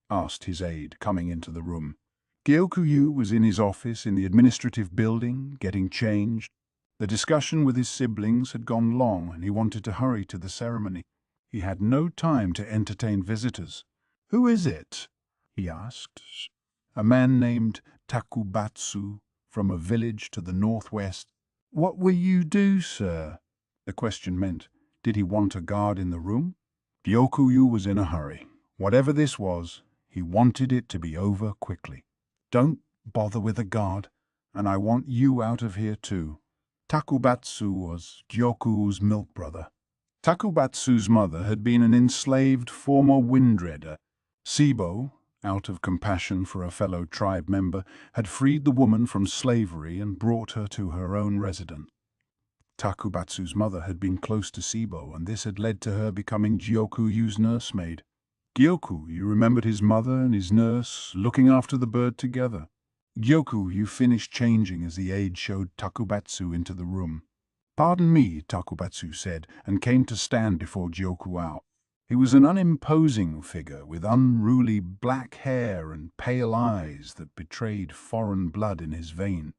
asked his aide, coming into the room. Gyoku was in his office in the administrative building, getting changed. The discussion with his siblings had gone long, and he wanted to hurry to the ceremony. He had no time to entertain visitors. "Who is it?" he asked. "A man named Takubatsu, from a village to the northwest." "What will you do, sir?" The question meant, did he want a guard in the room? Gyoku was in a hurry. Whatever this was, he wanted it to be over quickly. "Don't bother with a guard, and I want you out of here too." Takubatsu was Gyoku's milk brother. Takubatsu's mother had been an enslaved former windredder. Sibo, out of compassion for a fellow tribe member, had freed the woman from slavery and brought her to her own residence. Takubatsu's mother had been close to Sibo, and this had led to her becoming Gyoku's nursemaid. Gyoku remembered his mother and his nurse looking after the bird together. Gyoku finished changing as the aide showed Takubatsu into the room. "Pardon me," Takubatsu said, and came to stand before Gyoku. He was an unimposing figure with unruly black hair and pale eyes that betrayed foreign blood in his veins.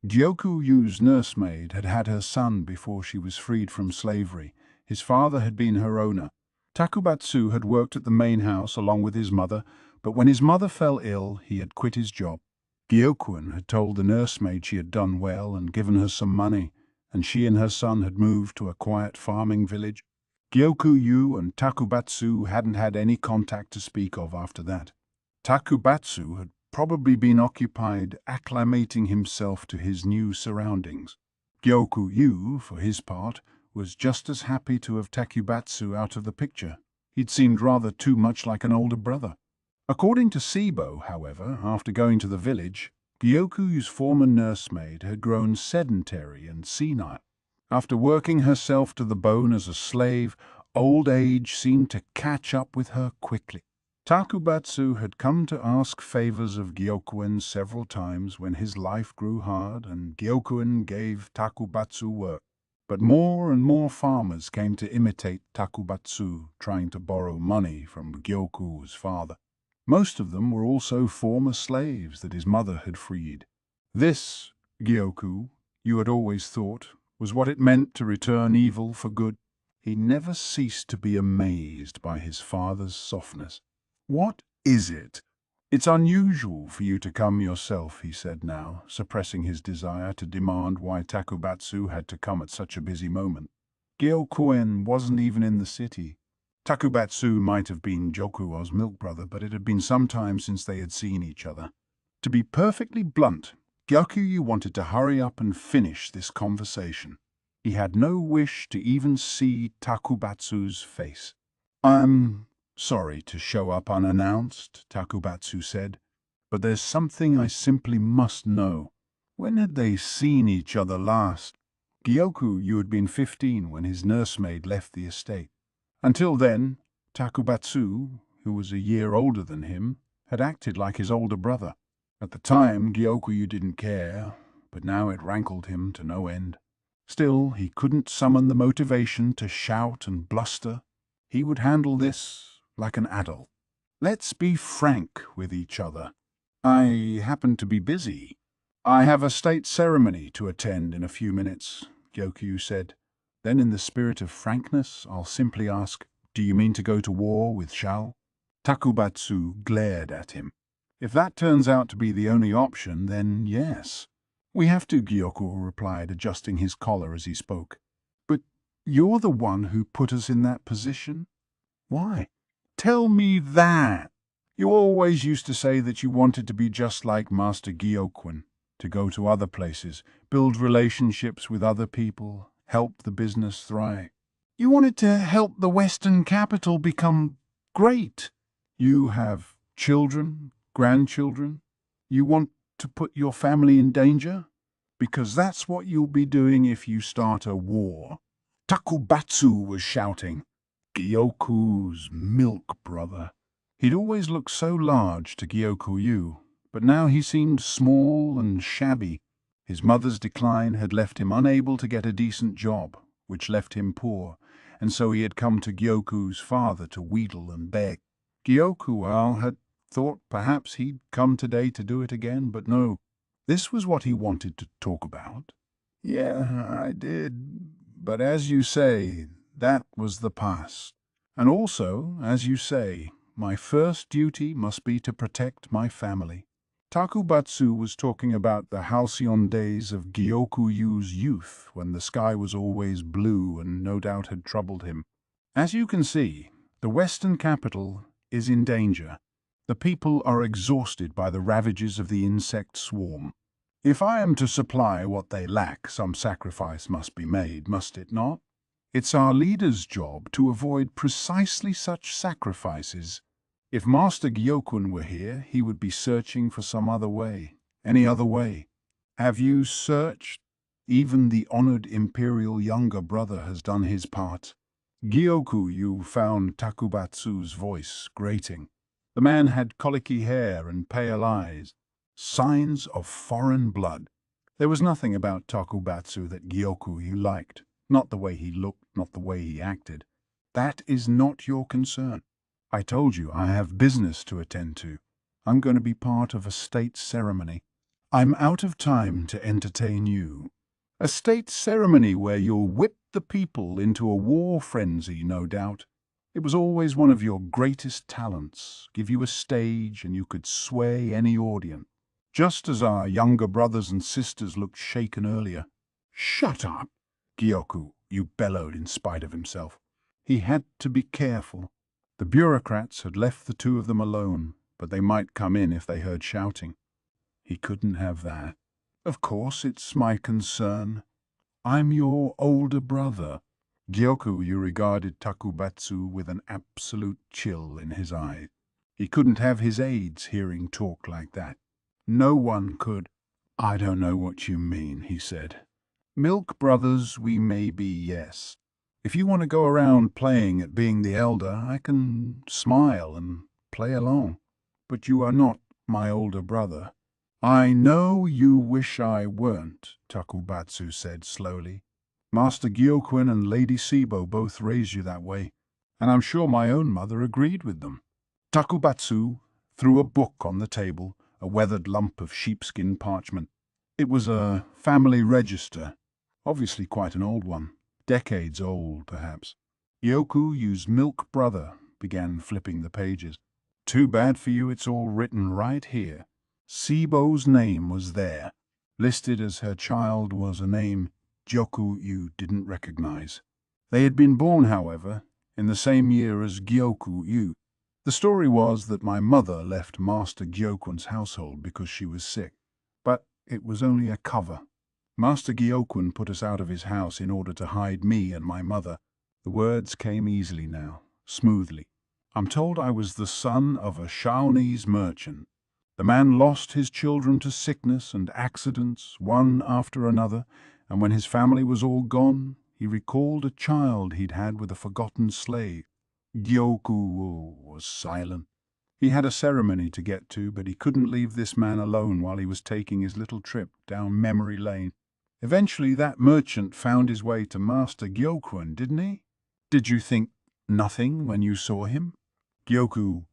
Gyoku's nursemaid had had her son before she was freed from slavery. His father had been her owner. Takubatsu had worked at the main house along with his mother, but when his mother fell ill, he had quit his job. Gyoku had told the nursemaid she had done well and given her some money, and she and her son had moved to a quiet farming village. Gyoku and Takubatsu hadn't had any contact to speak of after that. Takubatsu had probably been occupied acclimating himself to his new surroundings. Gyoku, for his part, was just as happy to have Takubatsu out of the picture. He'd seemed rather too much like an older brother. According to Sibo, however, after going to the village, Gyoku's former nursemaid had grown sedentary and senile. After working herself to the bone as a slave, old age seemed to catch up with her quickly. Takubatsu had come to ask favors of Gyoku several times when his life grew hard, and Gyoku gave Takubatsu work. But more and more farmers came to imitate Takubatsu, trying to borrow money from Gyoku's father. Most of them were also former slaves that his mother had freed. This, Gyoku, you had always thought, was what it meant to return evil for good. He never ceased to be amazed by his father's softness. "What is it?" "It's unusual for you to come yourself," he said now, suppressing his desire to demand why Takubatsu had to come at such a busy moment. Gyoku wasn't even in the city. Takubatsu might have been Jokuo's milk brother, but it had been some time since they had seen each other. To be perfectly blunt, Gyoku wanted to hurry up and finish this conversation. He had no wish to even see Takubatsu's face. "I'm sorry to show up unannounced," Takubatsu said, "but there's something I simply must know. When had they seen each other last?" Gyoku had been 15 when his nursemaid left the estate. Until then, Takubatsu, who was a year older than him, had acted like his older brother. At the time, Gyoku didn't care, but now it rankled him to no end. Still, he couldn't summon the motivation to shout and bluster. He would handle this like an adult. "Let's be frank with each other. I happen to be busy. I have a state ceremony to attend in a few minutes," Gyoku said. "Then in the spirit of frankness, I'll simply ask, do you mean to go to war with Shao?" Takubatsu glared at him. "If that turns out to be the only option, then yes." "We have to," Gyoku replied, adjusting his collar as he spoke. "But you're the one who put us in that position." "Why?" "Tell me that. You always used to say that you wanted to be just like Master Gyoku, to go to other places, build relationships with other people, help the business thrive. You wanted to help the Western capital become great. You have children, grandchildren. You want to put your family in danger? Because that's what you'll be doing if you start a war." Takubatsu was shouting. Gyoku's milk brother. He'd always looked so large to Gyokyu, but now he seemed small and shabby. His mother's decline had left him unable to get a decent job, which left him poor, and so he had come to Gyoku's father to wheedle and beg. Gyoku had thought perhaps he'd come today to do it again, but no. This was what he wanted to talk about. Yeah, I did, but as you say, that was the past. And also, as you say, my first duty must be to protect my family. Takubatsu was talking about the halcyon days of Gyokuyu's youth, when the sky was always blue and no doubt had troubled him. As you can see, the western capital is in danger. The people are exhausted by the ravages of the insect swarm. If I am to supply what they lack, some sacrifice must be made, must it not? It's our leader's job to avoid precisely such sacrifices. If Master Gyokun were here, he would be searching for some other way, any other way. Have you searched? Even the honored imperial younger brother has done his part. Gyokyu found Takubatsu's voice grating. The man had colicky hair and pale eyes, signs of foreign blood. There was nothing about Takubatsu that Gyokyu liked, not the way he looked, not the way he acted. That is not your concern. I told you I have business to attend to. I'm going to be part of a state ceremony. I'm out of time to entertain you. A state ceremony where you'll whip the people into a war frenzy, no doubt. It was always one of your greatest talents, give you a stage and you could sway any audience. Just as our younger brothers and sisters looked shaken earlier. Shut up, Gyokyu bellowed in spite of himself. He had to be careful. The bureaucrats had left the two of them alone, but they might come in if they heard shouting. He couldn't have that. Of course it's my concern. I'm your older brother. Gyokyu regarded Takubatsu with an absolute chill in his eye. He couldn't have his aides hearing talk like that. No one could. I don't know what you mean, he said. Milk brothers we may be, yes. If you want to go around playing at being the elder, I can smile and play along. But you are not my older brother. I know you wish I weren't, Takubatsu said slowly. Master Gyokun and Lady Sibo both raised you that way, and I'm sure my own mother agreed with them. Takubatsu threw a book on the table, a weathered lump of sheepskin parchment. It was a family register, obviously quite an old one. Decades old, perhaps. Gyoku's milk brother began flipping the pages. Too bad for you, it's all written right here. Sibo's name was there, listed as her child was a name Gyokyu didn't recognize. They had been born, however, in the same year as Gyokyu. The story was that my mother left Master Gyokun's household because she was sick, but it was only a cover. Master Gyokun put us out of his house in order to hide me and my mother. The words came easily now, smoothly. I'm told I was the son of a Shawnese merchant. The man lost his children to sickness and accidents, one after another, and when his family was all gone, he recalled a child he'd had with a forgotten slave. Gyokyu was silent. He had a ceremony to get to, but he couldn't leave this man alone while he was taking his little trip down memory lane. Eventually that merchant found his way to Master Gyokun, didn't he? Did you think nothing when you saw him? Gyokyu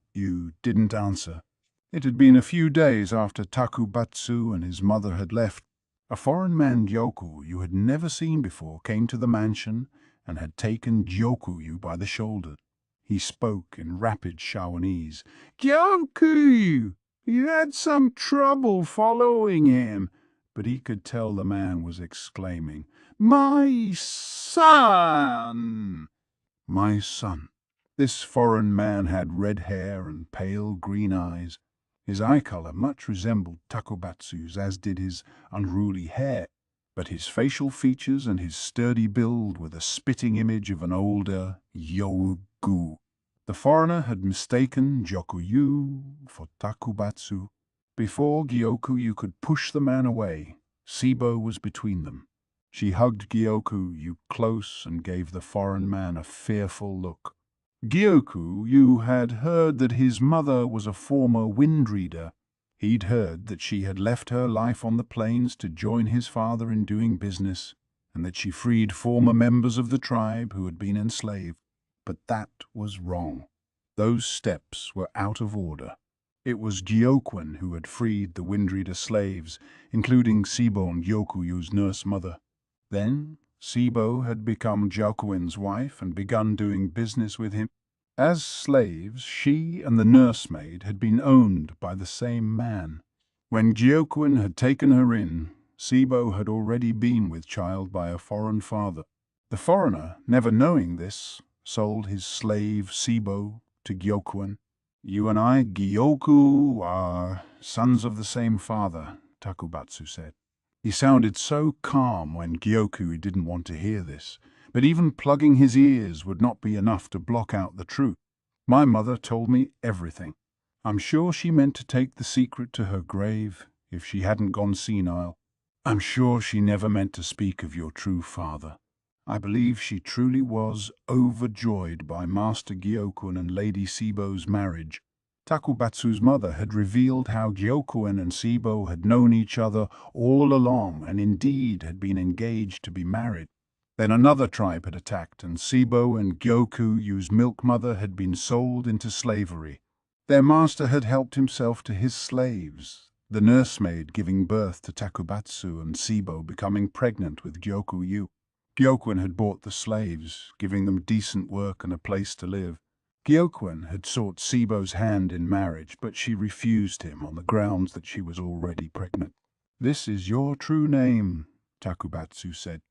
didn't answer. It had been a few days after Takubatsu and his mother had left. A foreign man Gyokyu had never seen before came to the mansion and had taken Gyokyu by the shoulder. He spoke in rapid Shawanese. Gyokyu! You had some trouble following him. But he could tell the man was exclaiming, My son! My son. This foreign man had red hair and pale green eyes. His eye color much resembled Takubatsu's, as did his unruly hair, but his facial features and his sturdy build were the spitting image of an older Yogu. The foreigner had mistaken Gyokyu for Takubatsu. Before Gyokyu could push the man away, Sibo was between them. She hugged Gyokyu close and gave the foreign man a fearful look. Gyoku-yu had heard that his mother was a former wind reader. He'd heard that she had left her life on the plains to join his father in doing business, and that she freed former members of the tribe who had been enslaved. But that was wrong. Those steps were out of order. It was Gyokwen who had freed the Windreader slaves, including Sibo and Gyokuyu's nurse mother. Then Sibo had become Gyokwen's wife and begun doing business with him. As slaves, she and the nursemaid had been owned by the same man. When Gyokwen had taken her in, Sibo had already been with child by a foreign father. The foreigner, never knowing this, sold his slave Sibo to Gyokwen. "You and I, Gyoku, are sons of the same father," Takubatsu said. He sounded so calm when Gyoku didn't want to hear this, but even plugging his ears would not be enough to block out the truth. "My mother told me everything. I'm sure she meant to take the secret to her grave if she hadn't gone senile. I'm sure she never meant to speak of your true father. I believe she truly was overjoyed by Master Gyokuen and Lady Sibo's marriage." Takubatsu's mother had revealed how Gyokuen and Sibo had known each other all along and indeed had been engaged to be married. Then another tribe had attacked, and Sibo and Gyokuyu's milk mother had been sold into slavery. Their master had helped himself to his slaves, the nursemaid giving birth to Takubatsu and Sibo becoming pregnant with Gyokuyu. Gyokuen had bought the slaves, giving them decent work and a place to live. Gyokuen had sought Sibo's hand in marriage, but she refused him on the grounds that she was already pregnant. "This is your true name," Takubatsu said.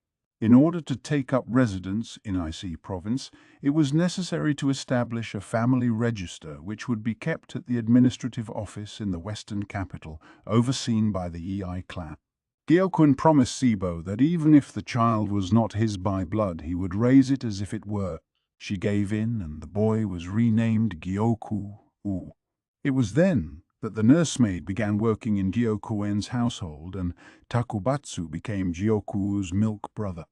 "In order to take up residence in Ise province, it was necessary to establish a family register which would be kept at the administrative office in the western capital, overseen by the Ei clan. Gyokuen promised Sibo that even if the child was not his by blood, he would raise it as if it were. She gave in, and the boy was renamed Gyoku-u. It was then that the nursemaid began working in Gyokuen's household, and Takubatsu became Gyoku's milk brother.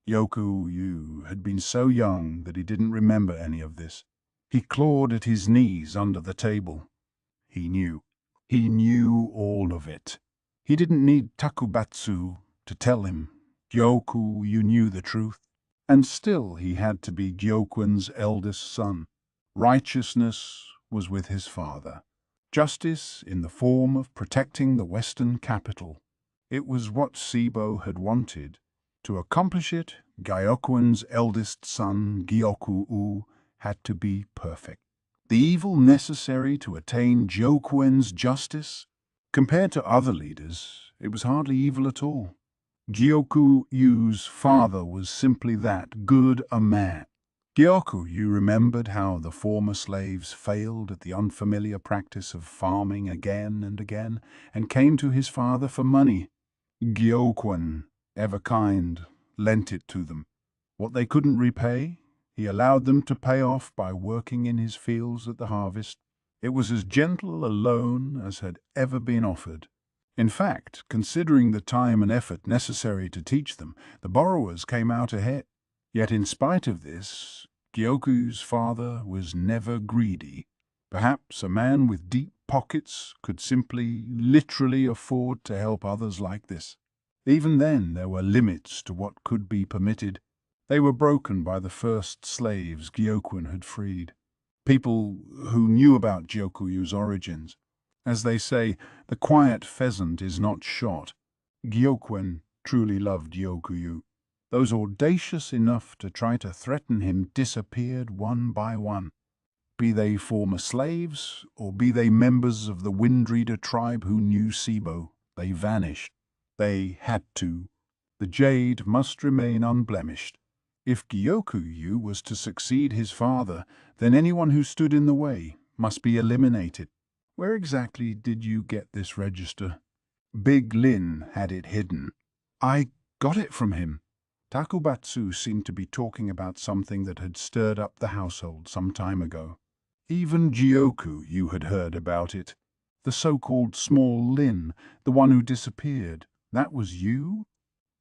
Gyokuyu had been so young that he didn't remember any of this. He clawed at his knees under the table. He knew. He knew all of it. He didn't need Takubatsu to tell him. Gyokyu knew the truth. And still he had to be Gyokuen's eldest son. Righteousness was with his father. Justice in the form of protecting the western capital. It was what Sibo had wanted. To accomplish it, Gyokuen's eldest son, Gyoku-u, had to be perfect. The evil necessary to attain Gyokuen's justice? Compared to other leaders, it was hardly evil at all. Gyoku-yu's father was simply that good a man. Gyoku-yu remembered how the former slaves failed at the unfamiliar practice of farming again and again, and came to his father for money. Gyokuen, ever kind, lent it to them. What they couldn't repay, he allowed them to pay off by working in his fields at the harvest. It was as gentle a loan as had ever been offered. In fact, considering the time and effort necessary to teach them, the borrowers came out ahead. Yet in spite of this, Gyoku's father was never greedy. Perhaps a man with deep pockets could simply, literally afford to help others like this. Even then, there were limits to what could be permitted. They were broken by the first slaves Gyokuen had freed. People who knew about Gyokuyu's origins. As they say, the quiet pheasant is not shot. Gyokuen truly loved Gyokuyu. Those audacious enough to try to threaten him disappeared one by one. Be they former slaves, or be they members of the Windreader tribe who knew Sibo, they vanished. They had to. The jade must remain unblemished. If Gyokuyu was to succeed his father, then anyone who stood in the way must be eliminated. Where exactly did you get this register? Big Lin had it hidden. I got it from him. Takubatsu seemed to be talking about something that had stirred up the household some time ago. Even Gyokyu had heard about it. The so-called small Lin, the one who disappeared. That was you?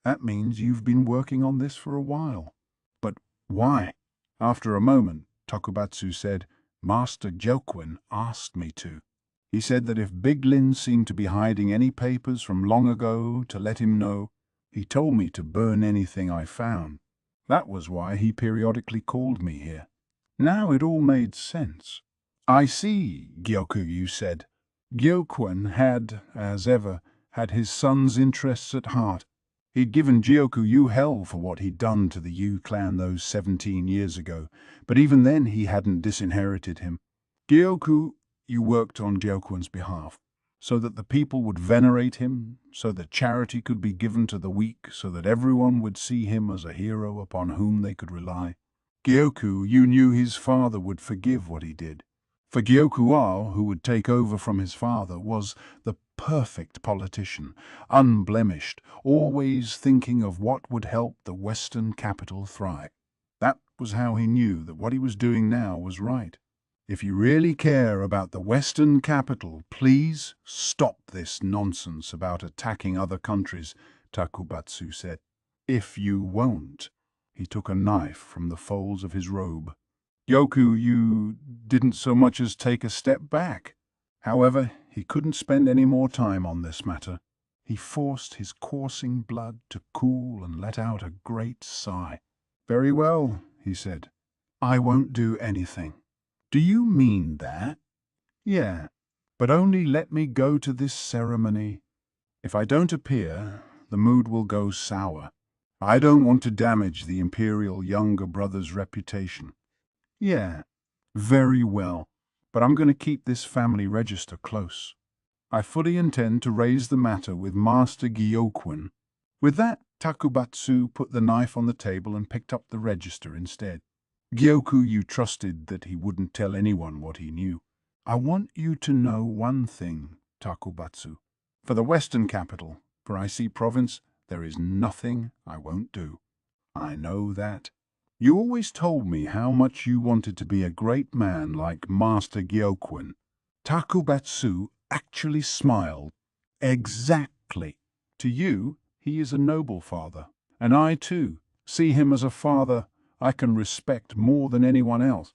That means you've been working on this for a while. But why? After a moment, Takubatsu said. Master Gyokwin asked me to. He said that if Big Lin seemed to be hiding any papers from long ago to let him know. He told me to burn anything I found. That was why he periodically called me here. Now it all made sense. I see, Gyoku, said. Gyokwin had, as ever, had his son's interests at heart. He'd given Gyoku hell for what he'd done to the Yu clan those 17 years ago, but even then he hadn't disinherited him. Gyoku, you worked on Gyokwin's behalf, so that the people would venerate him, so that charity could be given to the weak, so that everyone would see him as a hero upon whom they could rely. Gyoku, you knew his father would forgive what he did. For Gyoku, who would take over from his father, was the perfect politician, unblemished, always thinking of what would help the Western capital thrive. That was how he knew that what he was doing now was right. If you really care about the Western capital, please stop this nonsense about attacking other countries, Takubatsu said. If you won't, he took a knife from the folds of his robe. Gyoku, you didn't so much as take a step back. However, he couldn't spend any more time on this matter. He forced his coursing blood to cool and let out a great sigh. Very well, he said. I won't do anything. Do you mean that? Yeah, but only let me go to this ceremony. If I don't appear, the mood will go sour. I don't want to damage the Imperial younger brother's reputation. Yeah, very well, but I'm going to keep this family register close. I fully intend to raise the matter with Master Gyokwin. With that, Takubatsu put the knife on the table and picked up the register instead. Gyoku, you trusted that he wouldn't tell anyone what he knew. I want you to know one thing, Takubatsu. For the Western capital, for Icy Province, there is nothing I won't do. I know that. You always told me how much you wanted to be a great man like Master Gyokwin. Takubatsu actually smiled. Exactly. To you, he is a noble father, and I, too, see him as a father I can respect more than anyone else.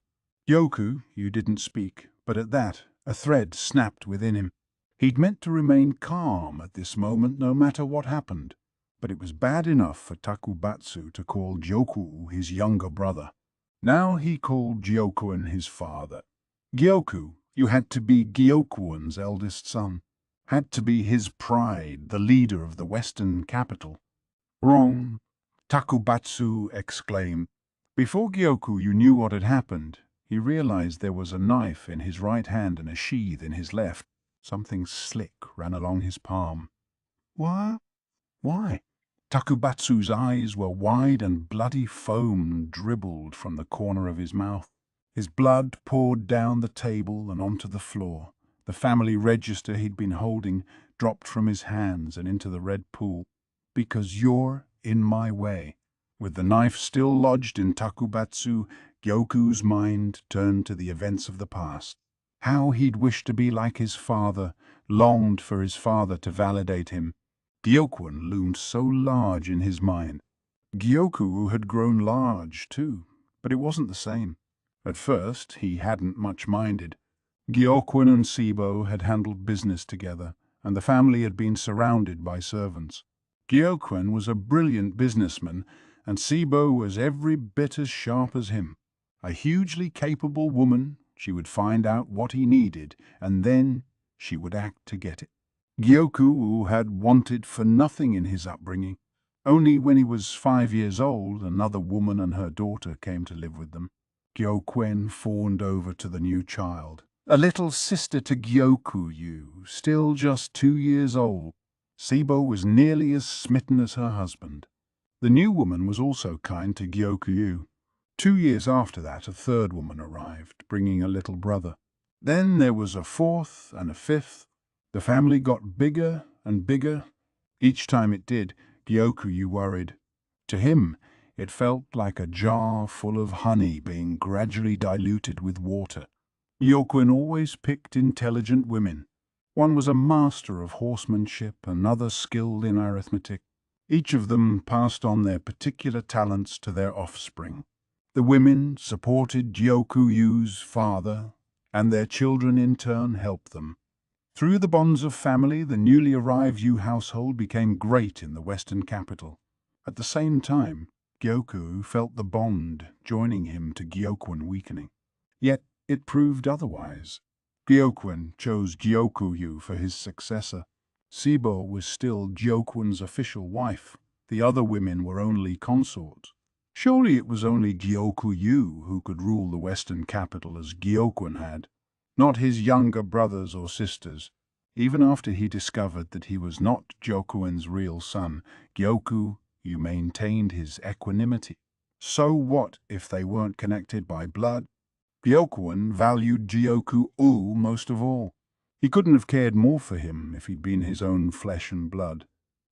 Gyoku, you didn't speak, but at that, a thread snapped within him. He'd meant to remain calm at this moment no matter what happened, but it was bad enough for Takubatsu to call Gyoku his younger brother. Now he called Gyokuin his father. Gyoku, you had to be Gyokuin's eldest son, had to be his pride, the leader of the Western capital. Wrong, Takubatsu exclaimed. Before Gyoku knew what had happened, he realized there was a knife in his right hand and a sheath in his left. Something slick ran along his palm. What? Why? Takubatsu's eyes were wide and bloody foam dribbled from the corner of his mouth. His blood poured down the table and onto the floor. The family register he'd been holding dropped from his hands and into the red pool. Because you're in my way. With the knife still lodged in Takubatsu, Gyoku's mind turned to the events of the past. How he'd wished to be like his father, longed for his father to validate him. Gyokwin loomed so large in his mind. Gyoku had grown large, too, but it wasn't the same. At first, he hadn't much minded. Gyokwin and Sibo had handled business together, and the family had been surrounded by servants. Gyokwin was a brilliant businessman, and Sibo was every bit as sharp as him. A hugely capable woman, she would find out what he needed, and then she would act to get it. Gyoku had wanted for nothing in his upbringing. Only when he was 5 years old, another woman and her daughter came to live with them. Gyokwin fawned over to the new child, a little sister to Gyoku, still just 2 years old. Sibo was nearly as smitten as her husband. The new woman was also kind to Gyoku. 2 years after that, a third woman arrived, bringing a little brother. Then there was a fourth and a fifth. The family got bigger and bigger. Each time it did, Gyoku worried. To him, it felt like a jar full of honey being gradually diluted with water. Gyokwin always picked intelligent women. One was a master of horsemanship, another skilled in arithmetic. Each of them passed on their particular talents to their offspring. The women supported Gyokuyu's father, and their children in turn helped them. Through the bonds of family, the newly arrived Yu household became great in the western capital. At the same time, Gyoku felt the bond joining him to Gyokwon weakening. Yet it proved otherwise. Gyokwon chose Gyokuyu for his successor. Sibo was still Gyokwon's official wife. The other women were only consorts. Surely it was only Gyokuyu who could rule the western capital as Gyokwon had, not his younger brothers or sisters. Even after he discovered that he was not Gyokwon's real son, Gyokuyu maintained his equanimity. So what if they weren't connected by blood? Gyokwon valued Gyoku-u most of all. He couldn't have cared more for him if he'd been his own flesh and blood.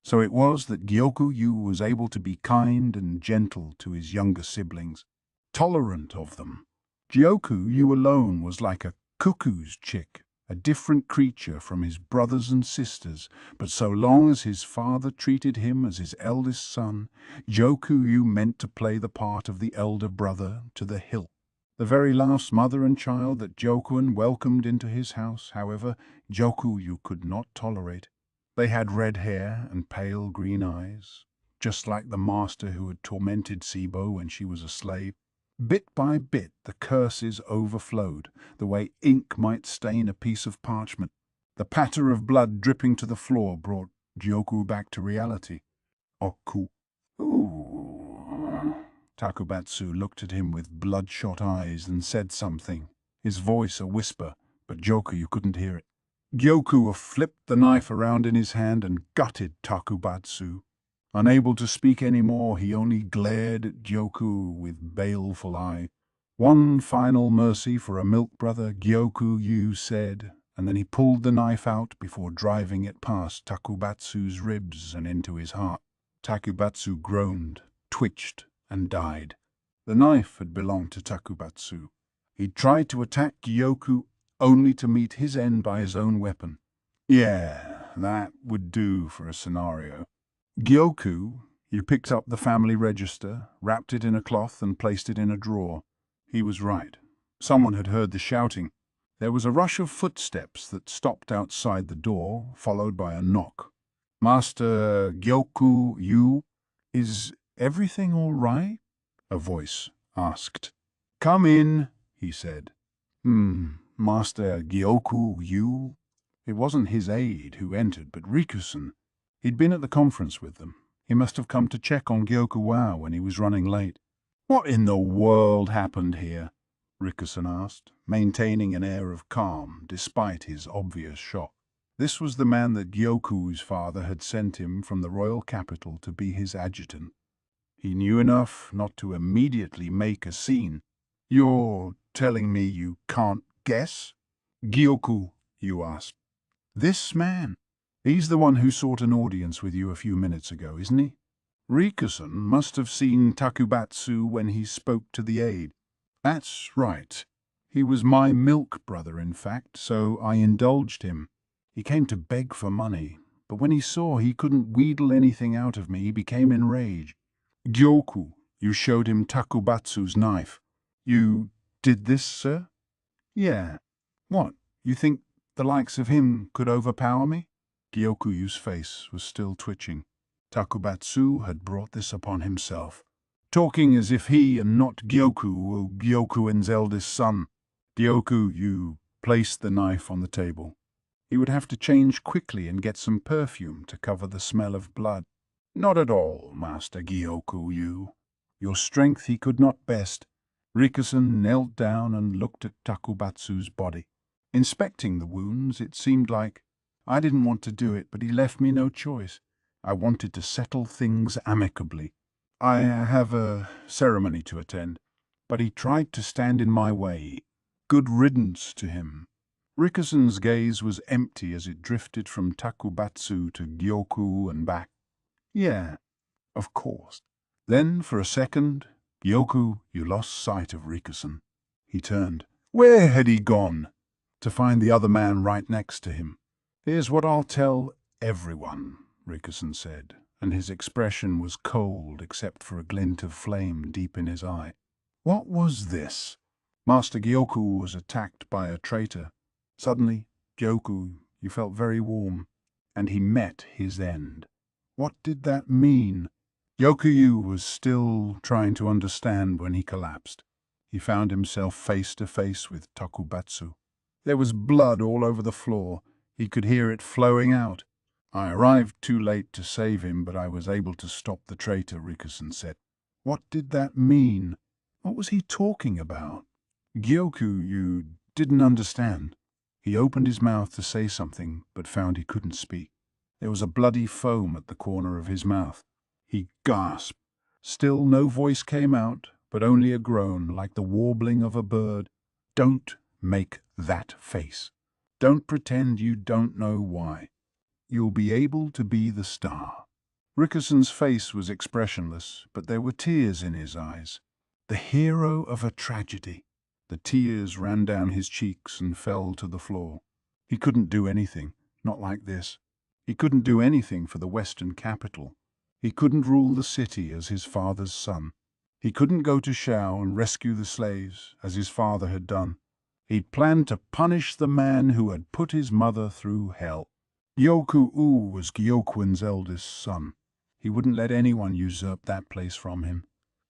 So it was that Gyoku-yu was able to be kind and gentle to his younger siblings, tolerant of them. Gyoku-yu alone was like a cuckoo's chick, a different creature from his brothers and sisters, but so long as his father treated him as his eldest son, Gyoku-yu meant to play the part of the elder brother to the hilt. The very last mother and child that Gyokwon welcomed into his house, however, Gyoku-yu could not tolerate. They had red hair and pale green eyes, just like the master who had tormented Sibo when she was a slave. Bit by bit, the curses overflowed, the way ink might stain a piece of parchment. The patter of blood dripping to the floor brought Gyoku back to reality. Oku. Ooh. Takubatsu looked at him with bloodshot eyes and said something, his voice a whisper, but Gyoku couldn't hear it. Gyoku flipped the knife around in his hand and gutted Takubatsu. Unable to speak any more, he only glared at Gyoku with baleful eye. One final mercy for a milk brother, Gyoku-yu said, and then he pulled the knife out before driving it past Takubatsu's ribs and into his heart. Takubatsu groaned, twitched, and died. The knife had belonged to Takubatsu. He'd tried to attack Gyoku only to meet his end by his own weapon. Yeah, that would do for a scenario. Gyoku, he picked up the family register, wrapped it in a cloth and placed it in a drawer. He was right. Someone had heard the shouting. There was a rush of footsteps that stopped outside the door, followed by a knock. Master Gyoku-yu, is everything all right? A voice asked. Come in, he said. Master Gyoku-yu? It wasn't his aide who entered, but Rikusan. He'd been at the conference with them. He must have come to check on Gyoku-wa when he was running late. What in the world happened here? Rikusan asked, maintaining an air of calm despite his obvious shock. This was the man that Gyoku's father had sent him from the royal capital to be his adjutant. He knew enough not to immediately make a scene. You're telling me you can't guess? Gyoku, you asked. This man. He's the one who sought an audience with you a few minutes ago, isn't he? Rikusan must have seen Takubatsu when he spoke to the aide. That's right. He was my milk brother, in fact, so I indulged him. He came to beg for money, but when he saw he couldn't wheedle anything out of me, he became enraged. Gyoku, you showed him Takubatsu's knife. You did this, sir? Yeah. What, you think the likes of him could overpower me? Gyokuyu's face was still twitching. Takubatsu had brought this upon himself, talking as if he and not Gyoku were Gyokuin's eldest son. Gyokuyu placed the knife on the table. He would have to change quickly and get some perfume to cover the smell of blood. Not at all, Master Gyokuyu. Your strength he could not best. Rikusan knelt down and looked at Takubatsu's body. Inspecting the wounds, it seemed like I didn't want to do it, but he left me no choice. I wanted to settle things amicably. I have a ceremony to attend, but he tried to stand in my way. Good riddance to him. Rikusan's gaze was empty as it drifted from Takubatsu to Gyoku and back. Yeah, of course. Then, for a second, Gyoku, you lost sight of Rikusan. He turned. Where had he gone? To find the other man right next to him. Here's what I'll tell everyone, Rikusan said, and his expression was cold except for a glint of flame deep in his eye. What was this? Master Gyoku was attacked by a traitor. Suddenly, Gyoku, you felt very warm, and he met his end. What did that mean? Gyokuyu was still trying to understand when he collapsed. He found himself face to face with Tokubatsu. There was blood all over the floor. He could hear it flowing out. I arrived too late to save him, but I was able to stop the traitor, Rikusen said. What did that mean? What was he talking about? Gyokuyu didn't understand. He opened his mouth to say something, but found he couldn't speak. There was a bloody foam at the corner of his mouth. He gasped. Still no voice came out, but only a groan, like the warbling of a bird. Don't make that face. Don't pretend you don't know why. You'll be able to be the star. Rikusen's face was expressionless, but there were tears in his eyes. The hero of a tragedy. The tears ran down his cheeks and fell to the floor. He couldn't do anything, not like this. He couldn't do anything for the Western capital. He couldn't rule the city as his father's son. He couldn't go to Shao and rescue the slaves, as his father had done. He'd planned to punish the man who had put his mother through hell. Gyoku-u was Gyokuin's eldest son. He wouldn't let anyone usurp that place from him.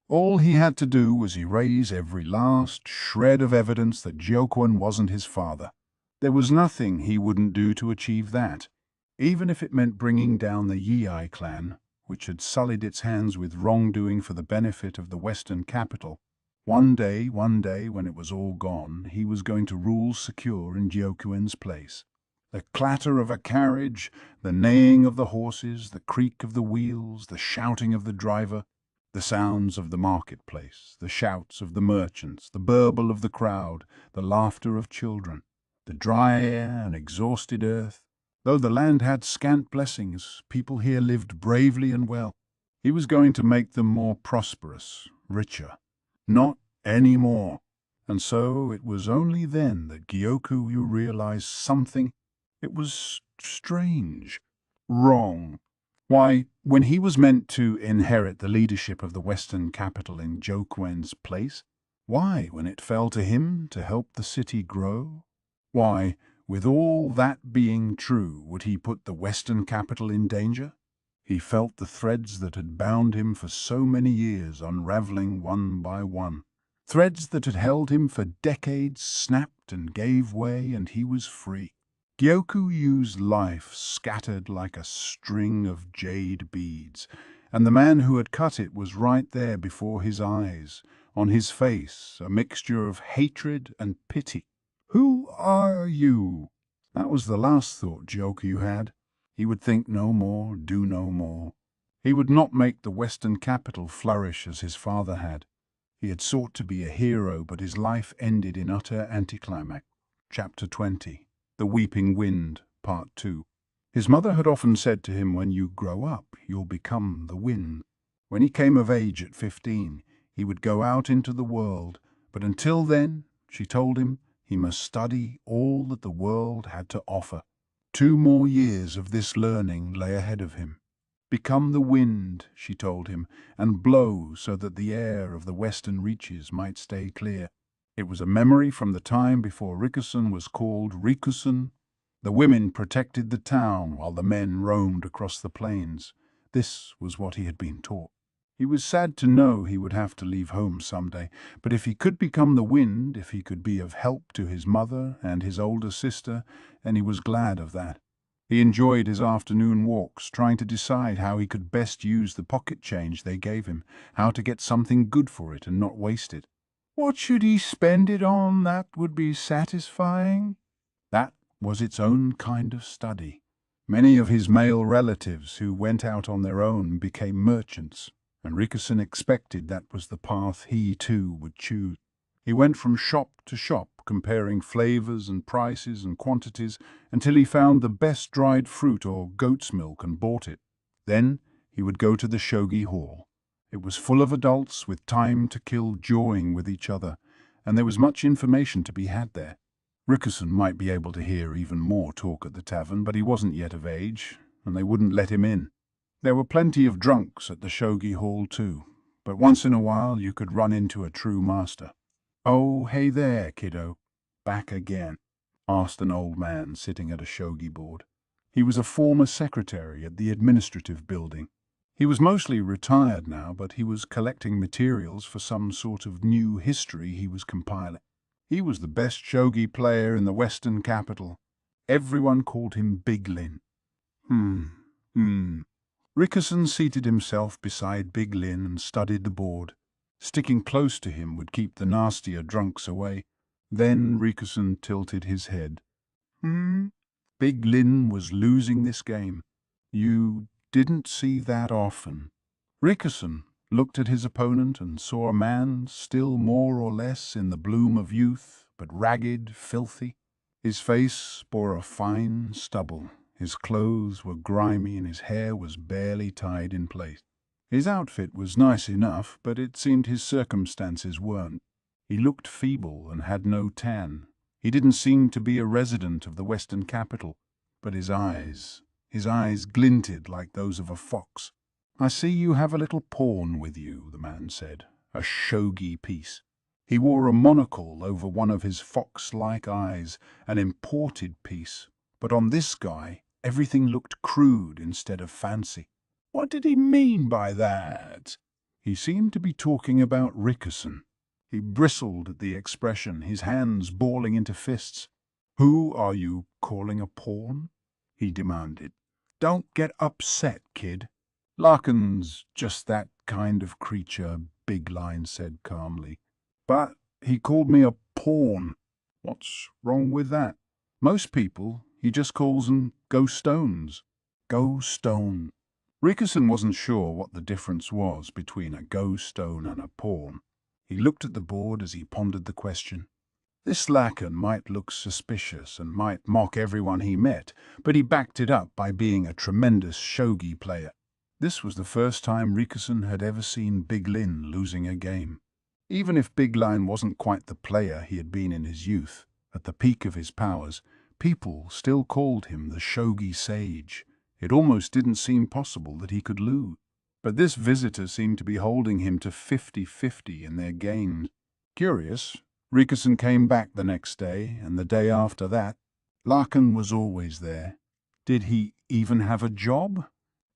All he had to do was erase every last shred of evidence that Gyokuin wasn't his father. There was nothing he wouldn't do to achieve that, even if it meant bringing down the Yi clan, which had sullied its hands with wrongdoing for the benefit of the Western capital. One day, when it was all gone, he was going to rule secure in Gyokuin's place. The clatter of a carriage, the neighing of the horses, the creak of the wheels, the shouting of the driver, the sounds of the marketplace, the shouts of the merchants, the burble of the crowd, the laughter of children, the dry air and exhausted earth. Though the land had scant blessings, people here lived bravely and well. He was going to make them more prosperous, richer. Not any more. And so it was only then that Gyoku realized something. It was strange. Wrong. Why, when he was meant to inherit the leadership of the Western capital in Gyokuin's place? Why, when it fell to him to help the city grow? Why, with all that being true, would he put the Western capital in danger? He felt the threads that had bound him for so many years unraveling one by one. Threads that had held him for decades snapped and gave way, and he was free. Gyokuyu's life scattered like a string of jade beads, and the man who had cut it was right there before his eyes, on his face, a mixture of hatred and pity. Who are you? That was the last thought Gyokuyu had. He would think no more, do no more. He would not make the Western capital flourish as his father had. He had sought to be a hero, but his life ended in utter anticlimax. Chapter 20. The Weeping Wind, Part 2. His mother had often said to him, when you grow up, you'll become the wind. When he came of age at 15, he would go out into the world, but until then, she told him, he must study all that the world had to offer. 2 more years of this learning lay ahead of him. Become the wind, she told him, and blow so that the air of the western reaches might stay clear. It was a memory from the time before Rikusen was called Rikusen. The women protected the town while the men roamed across the plains. This was what he had been taught. He was sad to know he would have to leave home someday, but if he could become the wind, if he could be of help to his mother and his older sister, then he was glad of that. He enjoyed his afternoon walks, trying to decide how he could best use the pocket change they gave him, how to get something good for it and not waste it. What should he spend it on that would be satisfying? That was its own kind of study. Many of his male relatives who went out on their own became merchants, and Rikusen expected that was the path he too would choose. He went from shop to shop, comparing flavors and prices and quantities, until he found the best dried fruit or goat's milk and bought it. Then he would go to the shogi hall. It was full of adults with time to kill jawing with each other, and there was much information to be had there. Rikusen might be able to hear even more talk at the tavern, but he wasn't yet of age, and they wouldn't let him in. There were plenty of drunks at the shogi hall too, but once in a while you could run into a true master. "Oh, hey there, kiddo. Back again?" asked an old man sitting at a shogi board. He was a former secretary at the administrative building. He was mostly retired now, but he was collecting materials for some sort of new history he was compiling. He was the best shogi player in the Western capital. Everyone called him Big Lin. Rickerson seated himself beside Big Lin and studied the board. Sticking close to him would keep the nastier drunks away. Then Rickerson tilted his head. Big Lin was losing this game. You didn't see that often. Rickerson looked at his opponent and saw a man still more or less in the bloom of youth, but ragged, filthy. His face bore a fine stubble. His clothes were grimy and his hair was barely tied in place. His outfit was nice enough, but it seemed his circumstances weren't. He looked feeble and had no tan. He didn't seem to be a resident of the Western capital, but his eyes glinted like those of a fox. "I see you have a little pawn with you," the man said, "a shogi piece." He wore a monocle over one of his fox-like eyes, an imported piece, but on this guy everything looked crude instead of fancy. What did he mean by that? He seemed to be talking about Rickerson. He bristled at the expression, his hands balling into fists. "Who are you calling a pawn?" he demanded. "Don't get upset, kid. Larkin's just that kind of creature," Big Line said calmly. "But he called me a pawn. What's wrong with that? Most people, he just calls them go-stones." Go-stone. Rickerson wasn't sure what the difference was between a go-stone and a pawn. He looked at the board as he pondered the question. This Lacan might look suspicious and might mock everyone he met, but he backed it up by being a tremendous shogi player. This was the first time Rickerson had ever seen Big Lin losing a game. Even if Big Line wasn't quite the player he had been in his youth, at the peak of his powers, people still called him the shogi sage. It almost didn't seem possible that he could lose. But this visitor seemed to be holding him to 50-50 in their games. Curious, Rickerson came back the next day, and the day after that. Larkin was always there. Did he even have a job?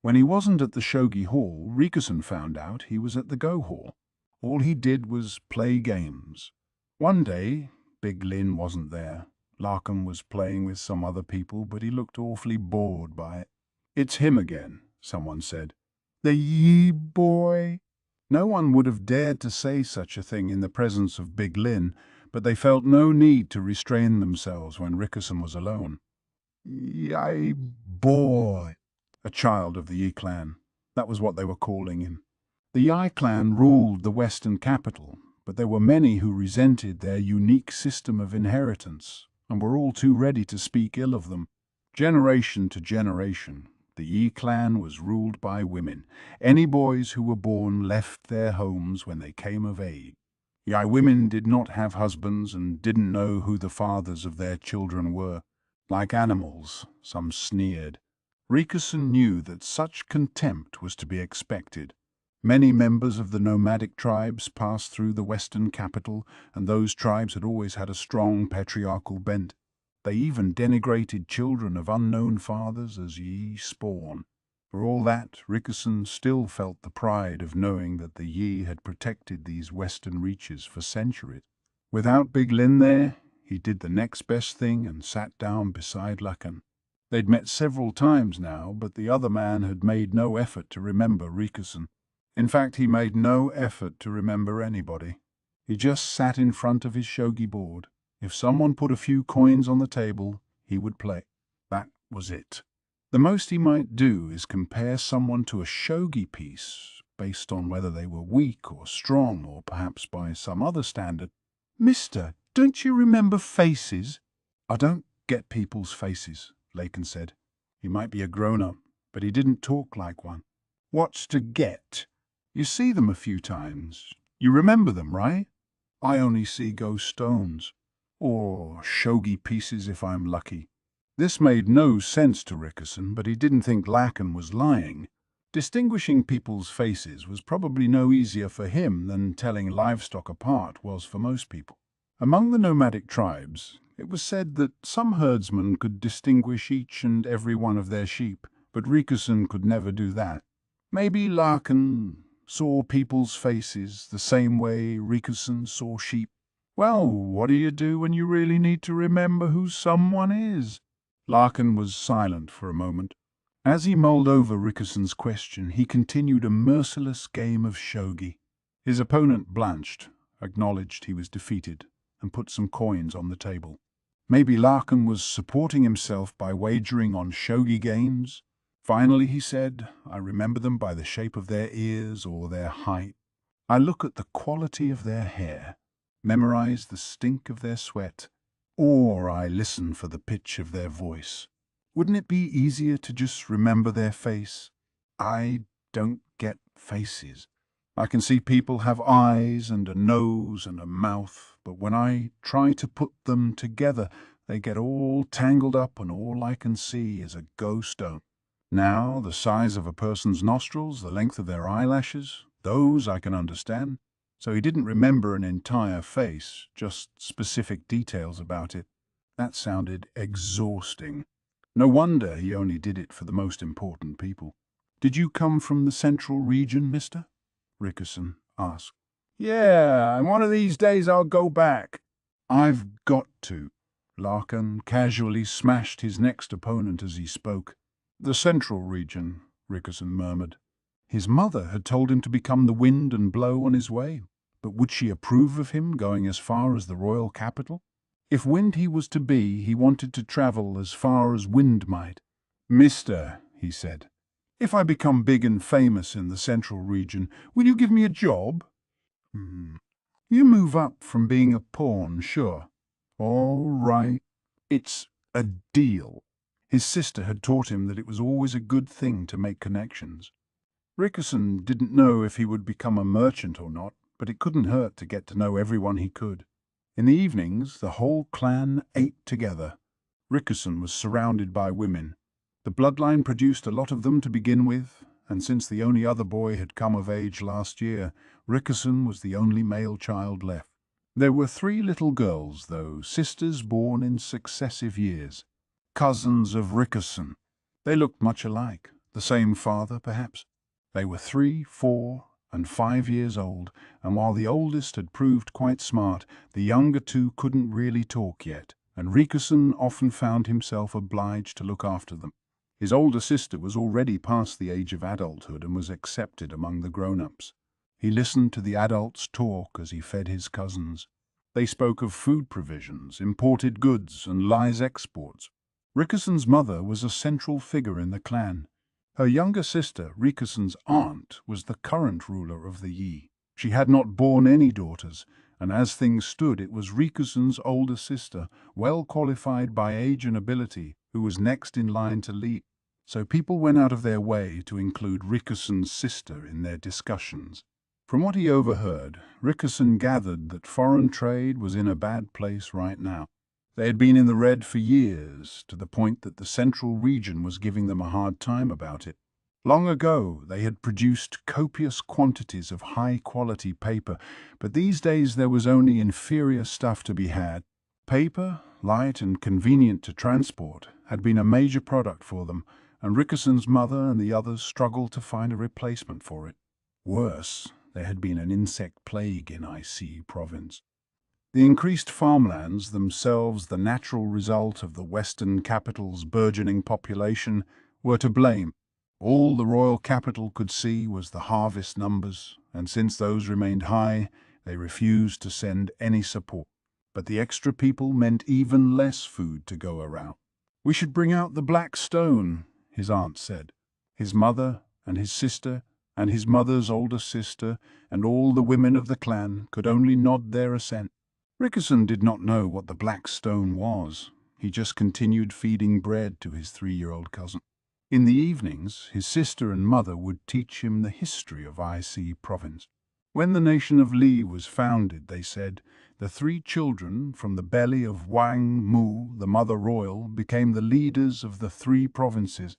When he wasn't at the shogi hall, Rickerson found out he was at the go hall. All he did was play games. One day, Big Lin wasn't there. Larkin was playing with some other people, but he looked awfully bored by it. "It's him again," someone said. "The Yi boy." No one would have dared to say such a thing in the presence of Big Lin, but they felt no need to restrain themselves when Rickerson was alone. "Yi boy," a child of the Yi clan. That was what they were calling him. The Yi clan ruled the Western capital, but there were many who resented their unique system of inheritance and were all too ready to speak ill of them. Generation to generation, the Yi clan was ruled by women. Any boys who were born left their homes when they came of age. Yi women did not have husbands and didn't know who the fathers of their children were. Like animals, some sneered. Rickerson knew that such contempt was to be expected. Many members of the nomadic tribes passed through the Western capital, and those tribes had always had a strong patriarchal bent. They even denigrated children of unknown fathers as Yi spawn. For all that, Rickerson still felt the pride of knowing that the Yi had protected these western reaches for centuries. Without Big Lin there, he did the next best thing and sat down beside Lacan. They'd met several times now, but the other man had made no effort to remember Rickerson. In fact, he made no effort to remember anybody. He just sat in front of his shogi board. If someone put a few coins on the table, he would play. That was it. The most he might do is compare someone to a shogi piece based on whether they were weak or strong, or perhaps by some other standard. "Mister, don't you remember faces?" "I don't get people's faces," Lacan said. He might be a grown-up, but he didn't talk like one. "What's to get? You see them a few times. You remember them, right?" "I only see ghost stones. Or shogi pieces if I'm lucky." This made no sense to Rickerson, but he didn't think Lacan was lying. Distinguishing people's faces was probably no easier for him than telling livestock apart was for most people. Among the nomadic tribes, it was said that some herdsmen could distinguish each and every one of their sheep, but Rikuson could never do that. Maybe Larkin saw people's faces the same way Rikuson saw sheep. Well, what do you do when you really need to remember who someone is? Larkin was silent for a moment. As he mulled over Rickerson's question, he continued a merciless game of shogi. His opponent blanched, acknowledged he was defeated, and put some coins on the table. Maybe Larkin was supporting himself by wagering on shogi games. Finally, he said, I remember them by the shape of their ears or their height. I look at the quality of their hair, memorize the stink of their sweat, or I listen for the pitch of their voice. Wouldn't it be easier to just remember their face? I don't get faces. I can see people have eyes and a nose and a mouth, but when I try to put them together, they get all tangled up and all I can see is a ghost stone. Now, the size of a person's nostrils, the length of their eyelashes, those I can understand. So he didn't remember an entire face, just specific details about it. That sounded exhausting. No wonder he only did it for the most important people. Did you come from the central region, mister? Rickerson asked. Yeah, and one of these days I'll go back. I've got to. Larkin casually smashed his next opponent as he spoke. The central region, Rickerson murmured. His mother had told him to become the wind and blow on his way, but would she approve of him going as far as the royal capital? If wind he was to be, he wanted to travel as far as wind might. Mister, he said, if I become big and famous in the central region, will you give me a job? You move up from being a pawn, sure. All right. It's a deal. His sister had taught him that it was always a good thing to make connections. Rickerson didn't know if he would become a merchant or not, but it couldn't hurt to get to know everyone he could. In the evenings, the whole clan ate together. Rickerson was surrounded by women. The bloodline produced a lot of them to begin with, and since the only other boy had come of age last year, Rickerson was the only male child left. There were 3 little girls, though, sisters born in successive years. Cousins of Rickerson. They looked much alike, the same father, perhaps. They were 3, 4, and 5 years old, and while the oldest had proved quite smart, the younger 2 couldn't really talk yet, and Rickerson often found himself obliged to look after them. His older sister was already past the age of adulthood and was accepted among the grown-ups. He listened to the adults talk as he fed his cousins. They spoke of food provisions, imported goods, and lies exports. Rickerson's mother was a central figure in the clan. Her younger sister, Rickerson's aunt, was the current ruler of the Yi. She had not borne any daughters, and as things stood it was Rickerson's older sister, well qualified by age and ability, who was next in line to lead. So people went out of their way to include Rickerson's sister in their discussions. From what he overheard, Rickerson gathered that foreign trade was in a bad place right now. They had been in the red for years, to the point that the central region was giving them a hard time about it. Long ago, they had produced copious quantities of high-quality paper, but these days there was only inferior stuff to be had. Paper, light and convenient to transport, had been a major product for them, and Rickerson's mother and the others struggled to find a replacement for it. Worse, there had been an insect plague in IC province. The increased farmlands, themselves the natural result of the western capital's burgeoning population, were to blame. All the royal capital could see was the harvest numbers, and since those remained high, they refused to send any support. But the extra people meant even less food to go around. We should bring out the black stone, his aunt said. His mother and his sister and his mother's older sister and all the women of the clan could only nod their assent. Rickerson did not know what the black stone was. He just continued feeding bread to his 3-year-old cousin. In the evenings, his sister and mother would teach him the history of IC province. When the nation of Li was founded, they said, the 3 children from the belly of Wang Mu, the mother royal, became the leaders of the 3 provinces.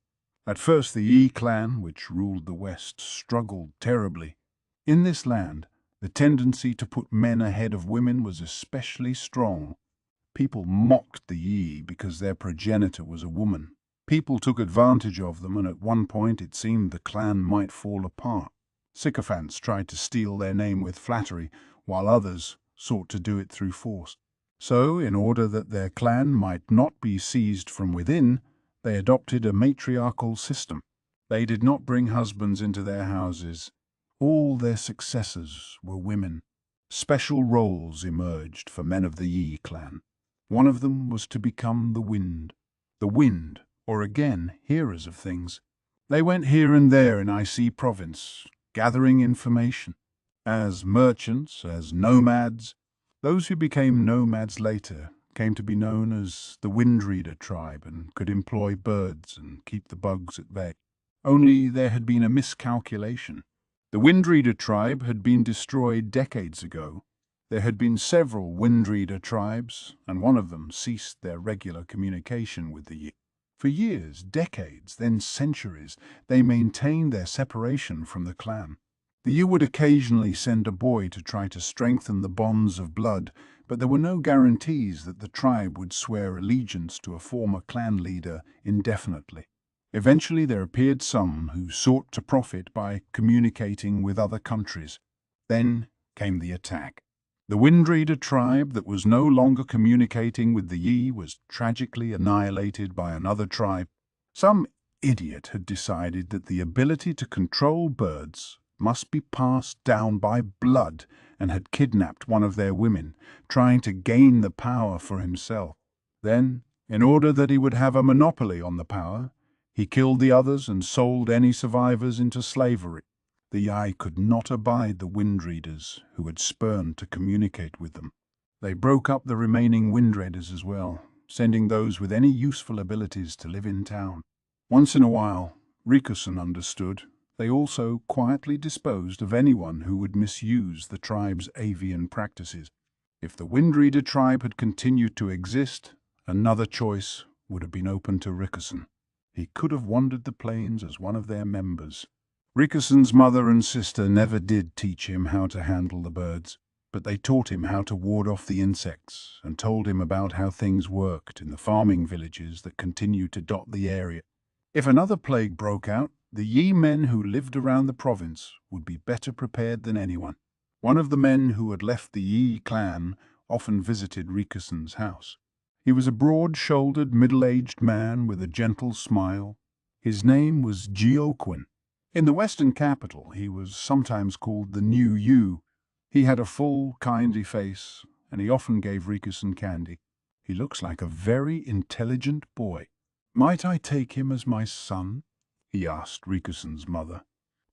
At first the Yi clan, which ruled the West, struggled terribly. In this land, the tendency to put men ahead of women was especially strong. People mocked the Yi because their progenitor was a woman. People took advantage of them, and at one point it seemed the clan might fall apart. Sycophants tried to steal their name with flattery, while others sought to do it through force. So, in order that their clan might not be seized from within, they adopted a matriarchal system. They did not bring husbands into their houses. All their successors were women. Special roles emerged for men of the Yi clan. One of them was to become the wind. The wind, or again, hearers of things. They went here and there in Icy province, gathering information. As merchants, as nomads, those who became nomads later came to be known as the Wind Reader tribe and could employ birds and keep the bugs at bay. Only there had been a miscalculation. The Wind Reader tribe had been destroyed decades ago. There had been several Wind Reader tribes, and one of them ceased their regular communication with the Yi. For years, decades, then centuries, they maintained their separation from the clan. The Yi would occasionally send a boy to try to strengthen the bonds of blood, but there were no guarantees that the tribe would swear allegiance to a former clan leader indefinitely. Eventually there appeared some who sought to profit by communicating with other countries. Then came the attack. The Windreader tribe that was no longer communicating with the Yi was tragically annihilated by another tribe. Some idiot had decided that the ability to control birds must be passed down by blood and had kidnapped one of their women, trying to gain the power for himself. Then, in order that he would have a monopoly on the power, he killed the others and sold any survivors into slavery. The Yi could not abide the Windreaders, who had spurned to communicate with them. They broke up the remaining Windreaders as well, sending those with any useful abilities to live in town. Once in a while, Rikusen understood, they also quietly disposed of anyone who would misuse the tribe's avian practices. If the Windreader tribe had continued to exist, another choice would have been open to Rikusen. He could have wandered the plains as one of their members. Rikusen's mother and sister never did teach him how to handle the birds, but they taught him how to ward off the insects and told him about how things worked in the farming villages that continued to dot the area. If another plague broke out, the Yi men who lived around the province would be better prepared than anyone. One of the men who had left the Yi clan often visited Rikusen's house. He was a broad-shouldered, middle-aged man with a gentle smile. His name was Gyoquin. In the western capital, he was sometimes called the New Yu. He had a full, kindly face, and he often gave Rikusen candy. He looks like a very intelligent boy. Might I take him as my son? He asked Rikusen's mother.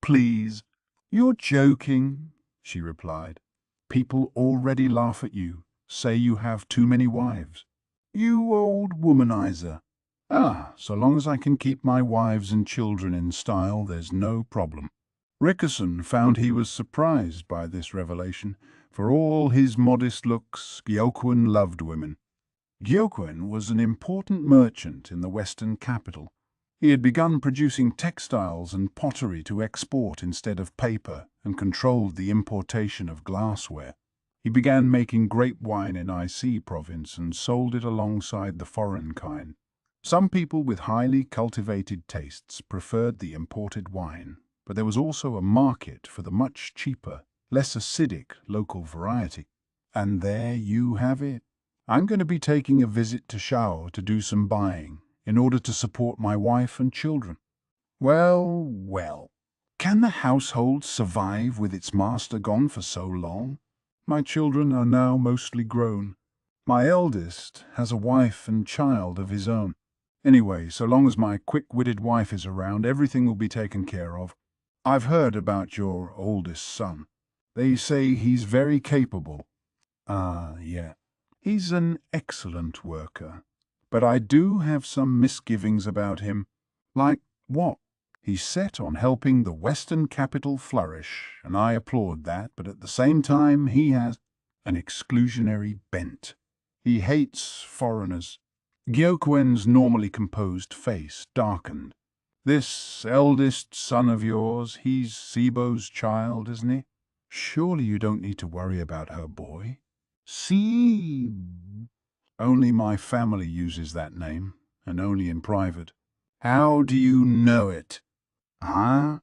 Please. You're joking, she replied. People already laugh at you, say you have too many wives. You old womanizer. Ah, so long as I can keep my wives and children in style, there's no problem. Rikusen found he was surprised by this revelation. For all his modest looks, Gyoquin loved women. Gyoquin was an important merchant in the western capital. He had begun producing textiles and pottery to export instead of paper and controlled the importation of glassware. He began making grape wine in Icy province and sold it alongside the foreign kind. Some people with highly cultivated tastes preferred the imported wine, but there was also a market for the much cheaper, less acidic local variety. And there you have it. I'm going to be taking a visit to Shao to do some buying in order to support my wife and children. Well, well. Can the household survive with its master gone for so long? My children are now mostly grown. My eldest has a wife and child of his own. Anyway, so long as my quick-witted wife is around, everything will be taken care of. I've heard about your oldest son. They say he's very capable. Yeah. He's an excellent worker. But I do have some misgivings about him. Like what? He's set on helping the Western capital flourish, and I applaud that, but at the same time he has an exclusionary bent. He hates foreigners. Gyoquin's normally composed face darkened. This eldest son of yours, he's Sibo's child, isn't he? Surely you don't need to worry about her boy. Sib. Only my family uses that name, and only in private. How do you know it? Huh?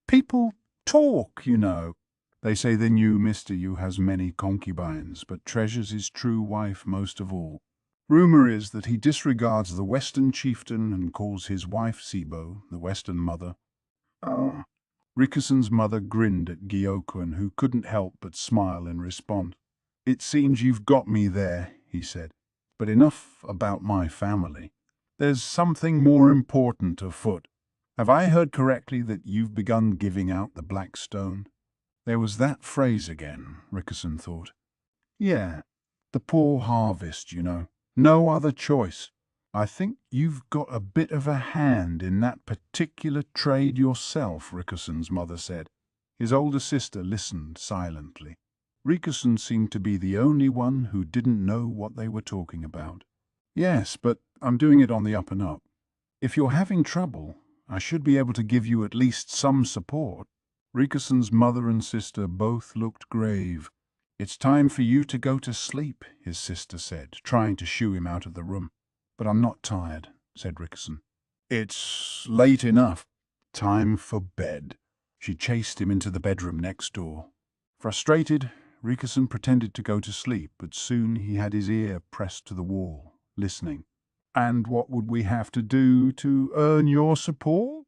People talk, you know. They say the new Mr. Yu has many concubines, but treasures his true wife most of all. Rumor is that he disregards the Western chieftain and calls his wife Sibo, the Western mother. Oh. Rickerson's mother grinned at Gyokun, who couldn't help but smile in response. It seems you've got me there, he said. But enough about my family. There's something more important afoot. Have I heard correctly that you've begun giving out the black stone? There was that phrase again, Rickerson thought. Yeah, the poor harvest, you know. No other choice. I think you've got a bit of a hand in that particular trade yourself, Rickerson's mother said. His older sister listened silently. Rickerson seemed to be the only one who didn't know what they were talking about. Yes, but I'm doing it on the up and up. If you're having trouble, I should be able to give you at least some support. Rickerson's mother and sister both looked grave. It's time for you to go to sleep, his sister said, trying to shoo him out of the room. But I'm not tired, said Rickerson. It's late enough. Time for bed. She chased him into the bedroom next door. Frustrated, Rickerson pretended to go to sleep, but soon he had his ear pressed to the wall, listening. And what would we have to do to earn your support?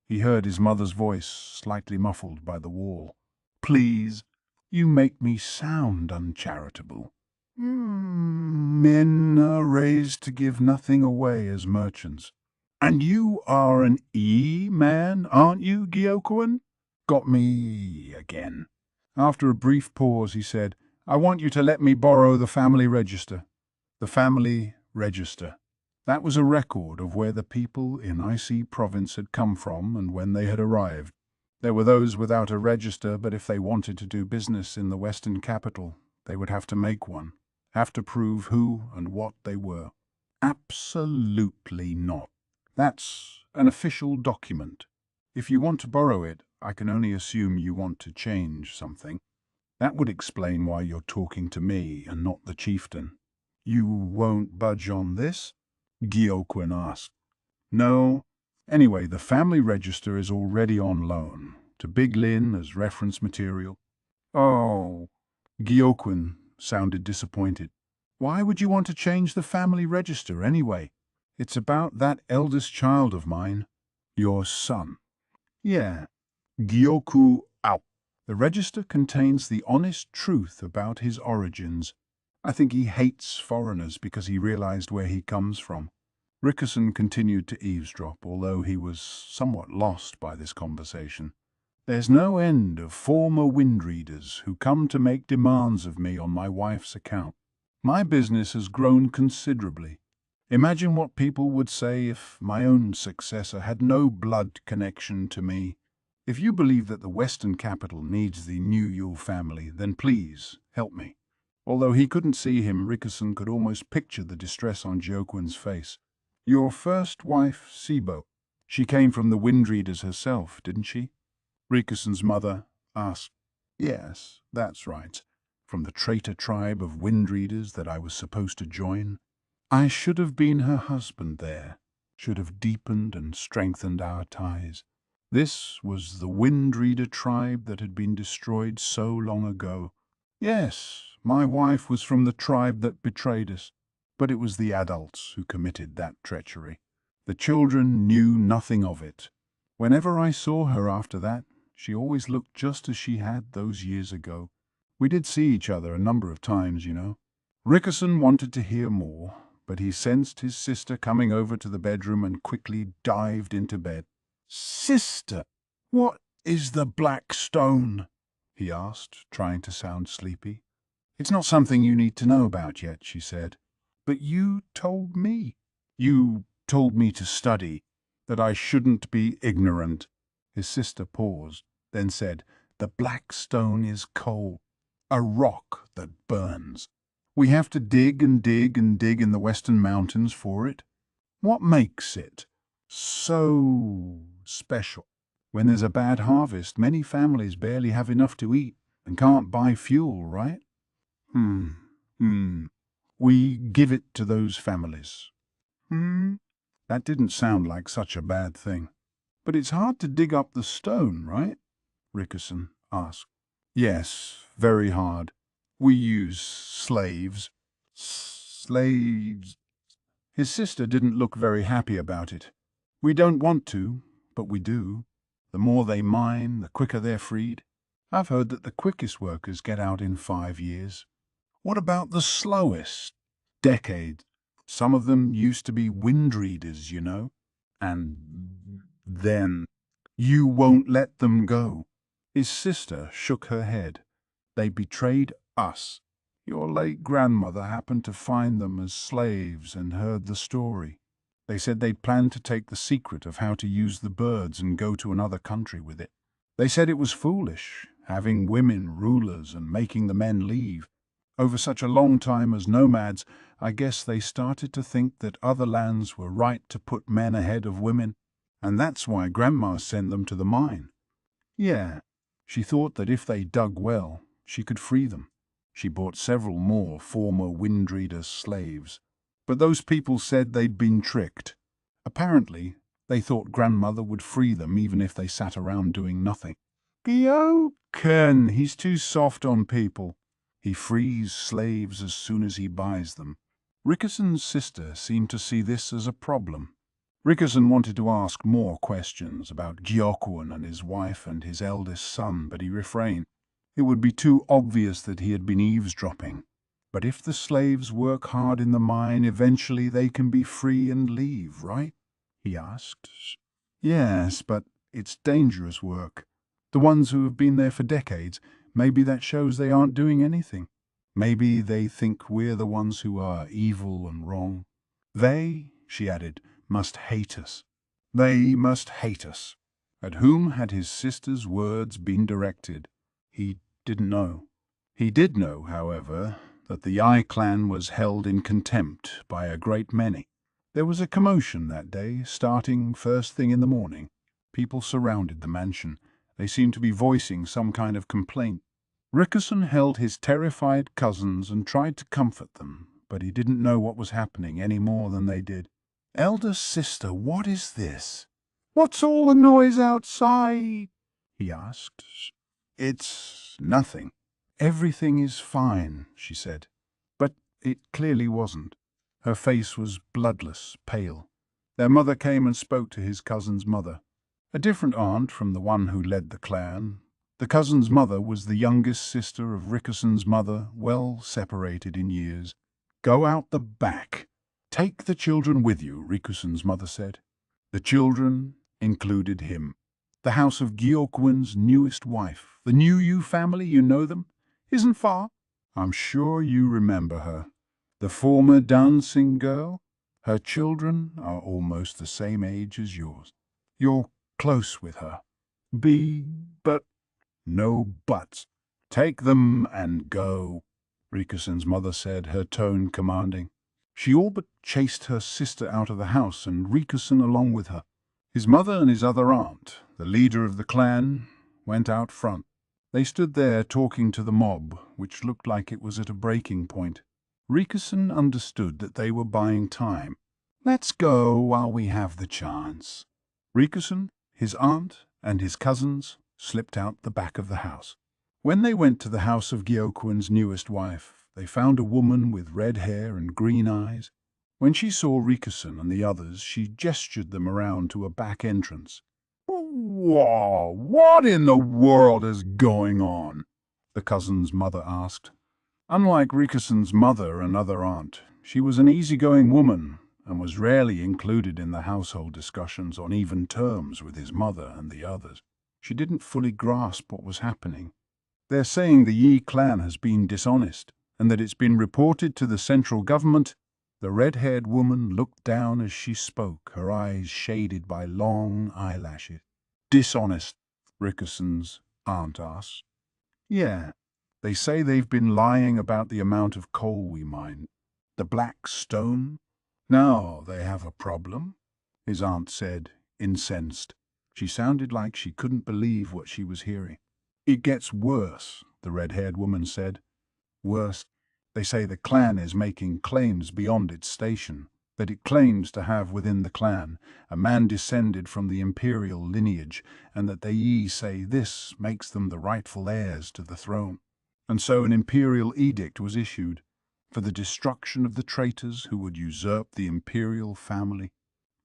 He heard his mother's voice, slightly muffled by the wall. Please, you make me sound uncharitable. Men are raised to give nothing away as merchants. And you are an E-man, aren't you, Gyokuen? Got me again. After a brief pause, he said, I want you to let me borrow the family register. The family register. That was a record of where the people in IC province had come from and when they had arrived. There were those without a register, but if they wanted to do business in the Western capital, they would have to make one, have to prove who and what they were. Absolutely not. That's an official document. If you want to borrow it, I can only assume you want to change something. That would explain why you're talking to me and not the chieftain. You won't budge on this? Gyokuen asked. No. Anyway, the family register is already on loan to Big Lin as reference material. Oh. Gyokuen sounded disappointed. Why would you want to change the family register anyway? It's about that eldest child of mine. Your son. Yeah. Gyoku out. The register contains the honest truth about his origins. I think he hates foreigners because he realized where he comes from. Rickerson continued to eavesdrop, although he was somewhat lost by this conversation. There's no end of former wind readers who come to make demands of me on my wife's account. My business has grown considerably. Imagine what people would say if my own successor had no blood connection to me. If you believe that the Western capital needs the New Yule family, then please help me. Although he couldn't see him, Rickerson could almost picture the distress on Joquin's face. Your first wife, Sibo, she came from the wind readers herself, didn't she? Rickerson's mother asked. Yes, that's right. From the traitor tribe of wind readers that I was supposed to join. I should have been her husband there, should have deepened and strengthened our ties. This was the wind reader tribe that had been destroyed so long ago. Yes, my wife was from the tribe that betrayed us, but it was the adults who committed that treachery. The children knew nothing of it. Whenever I saw her after that, she always looked just as she had those years ago. We did see each other a number of times, you know. Rickerson wanted to hear more, but he sensed his sister coming over to the bedroom and quickly dived into bed. Sister, what is the black stone? He asked, trying to sound sleepy. It's not something you need to know about yet, she said. But you told me. You told me to study, that I shouldn't be ignorant. His sister paused, then said, The black stone is coal, a rock that burns. We have to dig and dig and dig in the Western Mountains for it. What makes it so special. When there's a bad harvest, many families barely have enough to eat and can't buy fuel, right? Hmm. Hmm. We give it to those families. That didn't sound like such a bad thing. But it's hard to dig up the stone, right? Rickerson asked. Yes, very hard. We use slaves. Slaves. His sister didn't look very happy about it. We don't want to, but we do. The more they mine, the quicker they're freed. I've heard that the quickest workers get out in 5 years. What about the slowest? Decades. Some of them used to be wind readers, you know. And then you won't let them go. His sister shook her head. They betrayed us. Your late grandmother happened to find them as slaves and heard the story. They said they'd planned to take the secret of how to use the birds and go to another country with it. They said it was foolish, having women rulers and making the men leave. Over such a long time as nomads, I guess they started to think that other lands were right to put men ahead of women, and that's why Grandma sent them to the mine. Yeah, she thought that if they dug well, she could free them. She bought several more former Windreader slaves. But those people said they'd been tricked. Apparently, they thought Grandmother would free them even if they sat around doing nothing. Gyoken, he's too soft on people. He frees slaves as soon as he buys them. Rickerson's sister seemed to see this as a problem. Rickerson wanted to ask more questions about Gyokuan and his wife and his eldest son, but he refrained. It would be too obvious that he had been eavesdropping. But if the slaves work hard in the mine, eventually they can be free and leave, right? He asked. Yes, but it's dangerous work. The ones who have been there for decades, maybe that shows they aren't doing anything. Maybe they think we're the ones who are evil and wrong. They, she added, must hate us. They must hate us. At whom had his sister's words been directed? He didn't know. He did know, however, that the Yi clan was held in contempt by a great many. There was a commotion that day, starting first thing in the morning. People surrounded the mansion. They seemed to be voicing some kind of complaint. Rickerson held his terrified cousins and tried to comfort them, but he didn't know what was happening any more than they did. Elder sister, what is this? What's all the noise outside? He asked. It's nothing. Everything is fine, she said. But it clearly wasn't. Her face was bloodless, pale. Their mother came and spoke to his cousin's mother. A different aunt from the one who led the clan. The cousin's mother was the youngest sister of Rickerson's mother, well separated in years. Go out the back. Take the children with you, Rickerson's mother said. The children included him. The house of Gyokuin's newest wife. The New Yu family, you know them? Isn't far. I'm sure you remember her. The former dancing girl? Her children are almost the same age as yours. You're close with her. But no buts. Take them and go, Rickerson's mother said, her tone commanding. She all but chased her sister out of the house and Rickerson along with her. His mother and his other aunt, the leader of the clan, went out front. They stood there talking to the mob, which looked like it was at a breaking point. Rickerson understood that they were buying time. Let's go while we have the chance. Rickerson, his aunt, and his cousins slipped out the back of the house. When they went to the house of Gyokuin's newest wife, they found a woman with red hair and green eyes. When she saw Rickerson and the others, she gestured them around to a back entrance. Whoa, what in the world is going on? The cousin's mother asked. Unlike Rickerson's mother and other aunt, she was an easygoing woman and was rarely included in the household discussions on even terms with his mother and the others. She didn't fully grasp what was happening. They're saying the Yi clan has been dishonest and that it's been reported to the central government. The red-haired woman looked down as she spoke, her eyes shaded by long eyelashes. Dishonest, Rickerson's aunt asked. Yeah, they say they've been lying about the amount of coal we mine. The black stone? Now they have a problem, his aunt said, incensed. She sounded like she couldn't believe what she was hearing. "It gets worse," the red-haired woman said. "Worse. They say the clan is making claims beyond its station, that it claims to have within the clan a man descended from the imperial lineage, and that they say this makes them the rightful heirs to the throne. And so an imperial edict was issued for the destruction of the traitors who would usurp the imperial family.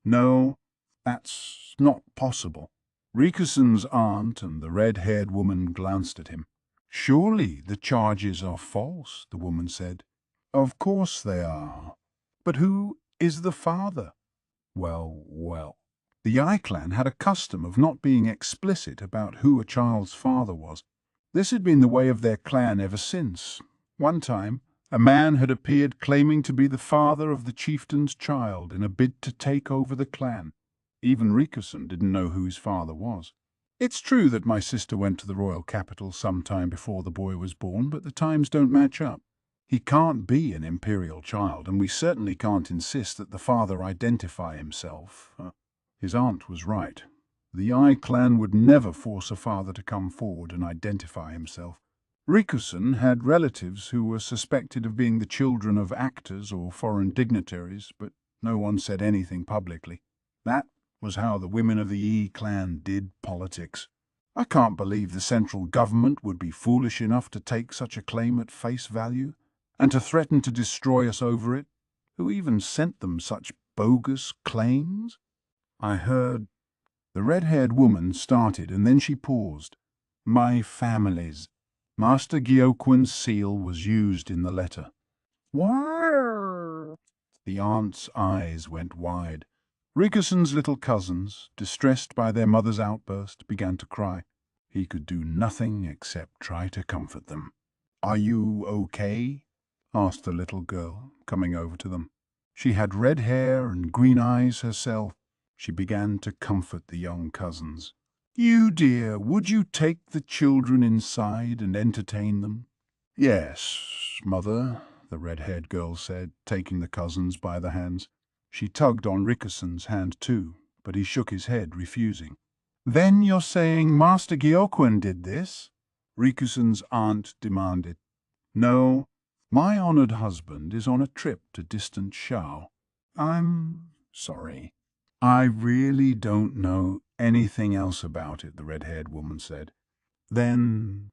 No, that's not possible." Rikusen's aunt and the red-haired woman glanced at him. "Surely the charges are false," the woman said. "Of course they are. But who is the father?" Well. The Yi clan had a custom of not being explicit about who a child's father was. This had been the way of their clan ever since. One time, a man had appeared claiming to be the father of the chieftain's child in a bid to take over the clan. Even Rikusen didn't know who his father was. "It's true that my sister went to the royal capital some time before the boy was born, but the times don't match up. He can't be an imperial child, and we certainly can't insist that the father identify himself." His aunt was right. The Yi clan would never force a father to come forward and identify himself. Rikusen had relatives who were suspected of being the children of actors or foreign dignitaries, but no one said anything publicly. That was how the women of the Yi clan did politics. "I can't believe the central government would be foolish enough to take such a claim at face value, and to threaten to destroy us over it. Who even sent them such bogus claims?" "I heard—" The red-haired woman started, and then she paused. "My family's." Master Gyokun's seal was used in the letter. "What?" The aunt's eyes went wide. Rikusen's little cousins, distressed by their mother's outburst, began to cry. He could do nothing except try to comfort them. "Are you okay?" asked the little girl, coming over to them. She had red hair and green eyes herself. She began to comfort the young cousins. "You dear, would you take the children inside and entertain them?" "Yes, mother," the red-haired girl said, taking the cousins by the hands. She tugged on Rikusen's hand too, but he shook his head, refusing. "Then you're saying Master Gyokuen did this?" Rikusen's aunt demanded. "No, my honored husband is on a trip to distant Shao. I'm sorry. I really don't know anything else about it," the red-haired woman said. Then,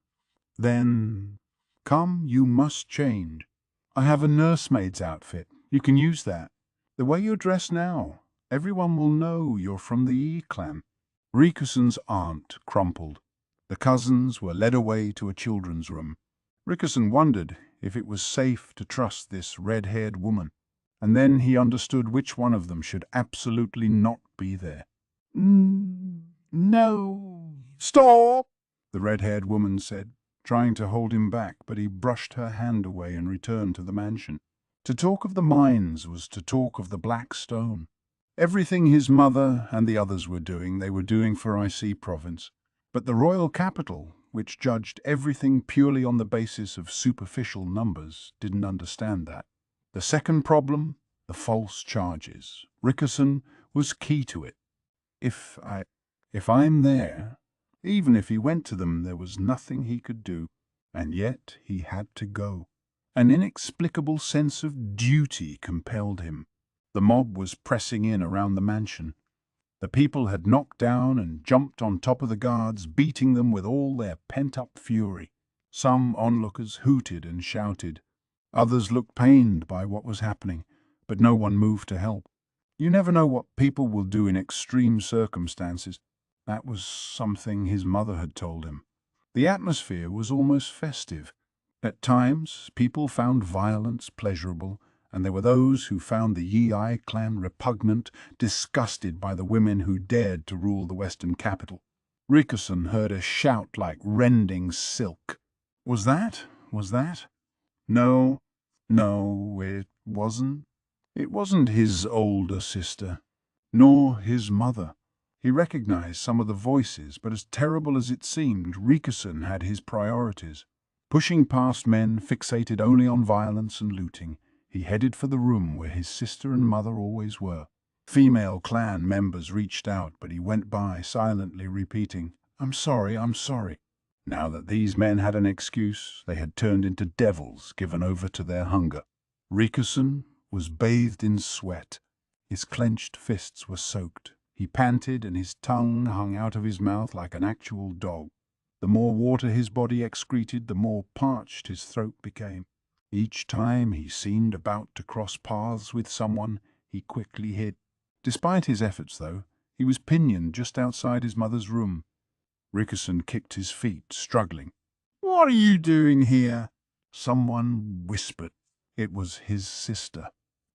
come, you must change. I have a nursemaid's outfit. You can use that. The way you're dressed now, everyone will know you're from the Yi clan." Rikusen's aunt crumpled. The cousins were led away to a children's room. Rikusen wondered if it was safe to trust this red-haired woman, and then he understood which one of them should absolutely not be there. No. Stop!" the red-haired woman said, trying to hold him back, but he brushed her hand away and returned to the mansion. To talk of the mines was to talk of the Black Stone. Everything his mother and the others were doing, they were doing for IC Province. But the royal capital, which judged everything purely on the basis of superficial numbers, didn't understand that. The second problem, the false charges. Rikusen was key to it. If I'm there, even if he went to them, there was nothing he could do. And yet he had to go. An inexplicable sense of duty compelled him. The mob was pressing in around the mansion. The people had knocked down and jumped on top of the guards, beating them with all their pent-up fury. Some onlookers hooted and shouted. Others looked pained by what was happening, but no one moved to help. You never know what people will do in extreme circumstances. That was something his mother had told him. The atmosphere was almost festive. At times, people found violence pleasurable, and there were those who found the Yi clan repugnant, disgusted by the women who dared to rule the western capital. Rikusen heard a shout like rending silk. Was that? No, it wasn't. It wasn't his older sister, nor his mother. He recognized some of the voices, but as terrible as it seemed, Rikusen had his priorities. Pushing past men fixated only on violence and looting, he headed for the room where his sister and mother always were. Female clan members reached out, but he went by, silently repeating, "I'm sorry, I'm sorry." Now that these men had an excuse, they had turned into devils given over to their hunger. Rikuson was bathed in sweat. His clenched fists were soaked. He panted and his tongue hung out of his mouth like an actual dog. The more water his body excreted, the more parched his throat became. Each time he seemed about to cross paths with someone, he quickly hid. Despite his efforts, though, he was pinioned just outside his mother's room. Rikuson kicked his feet, struggling. "What are you doing here?" Someone whispered. It was his sister.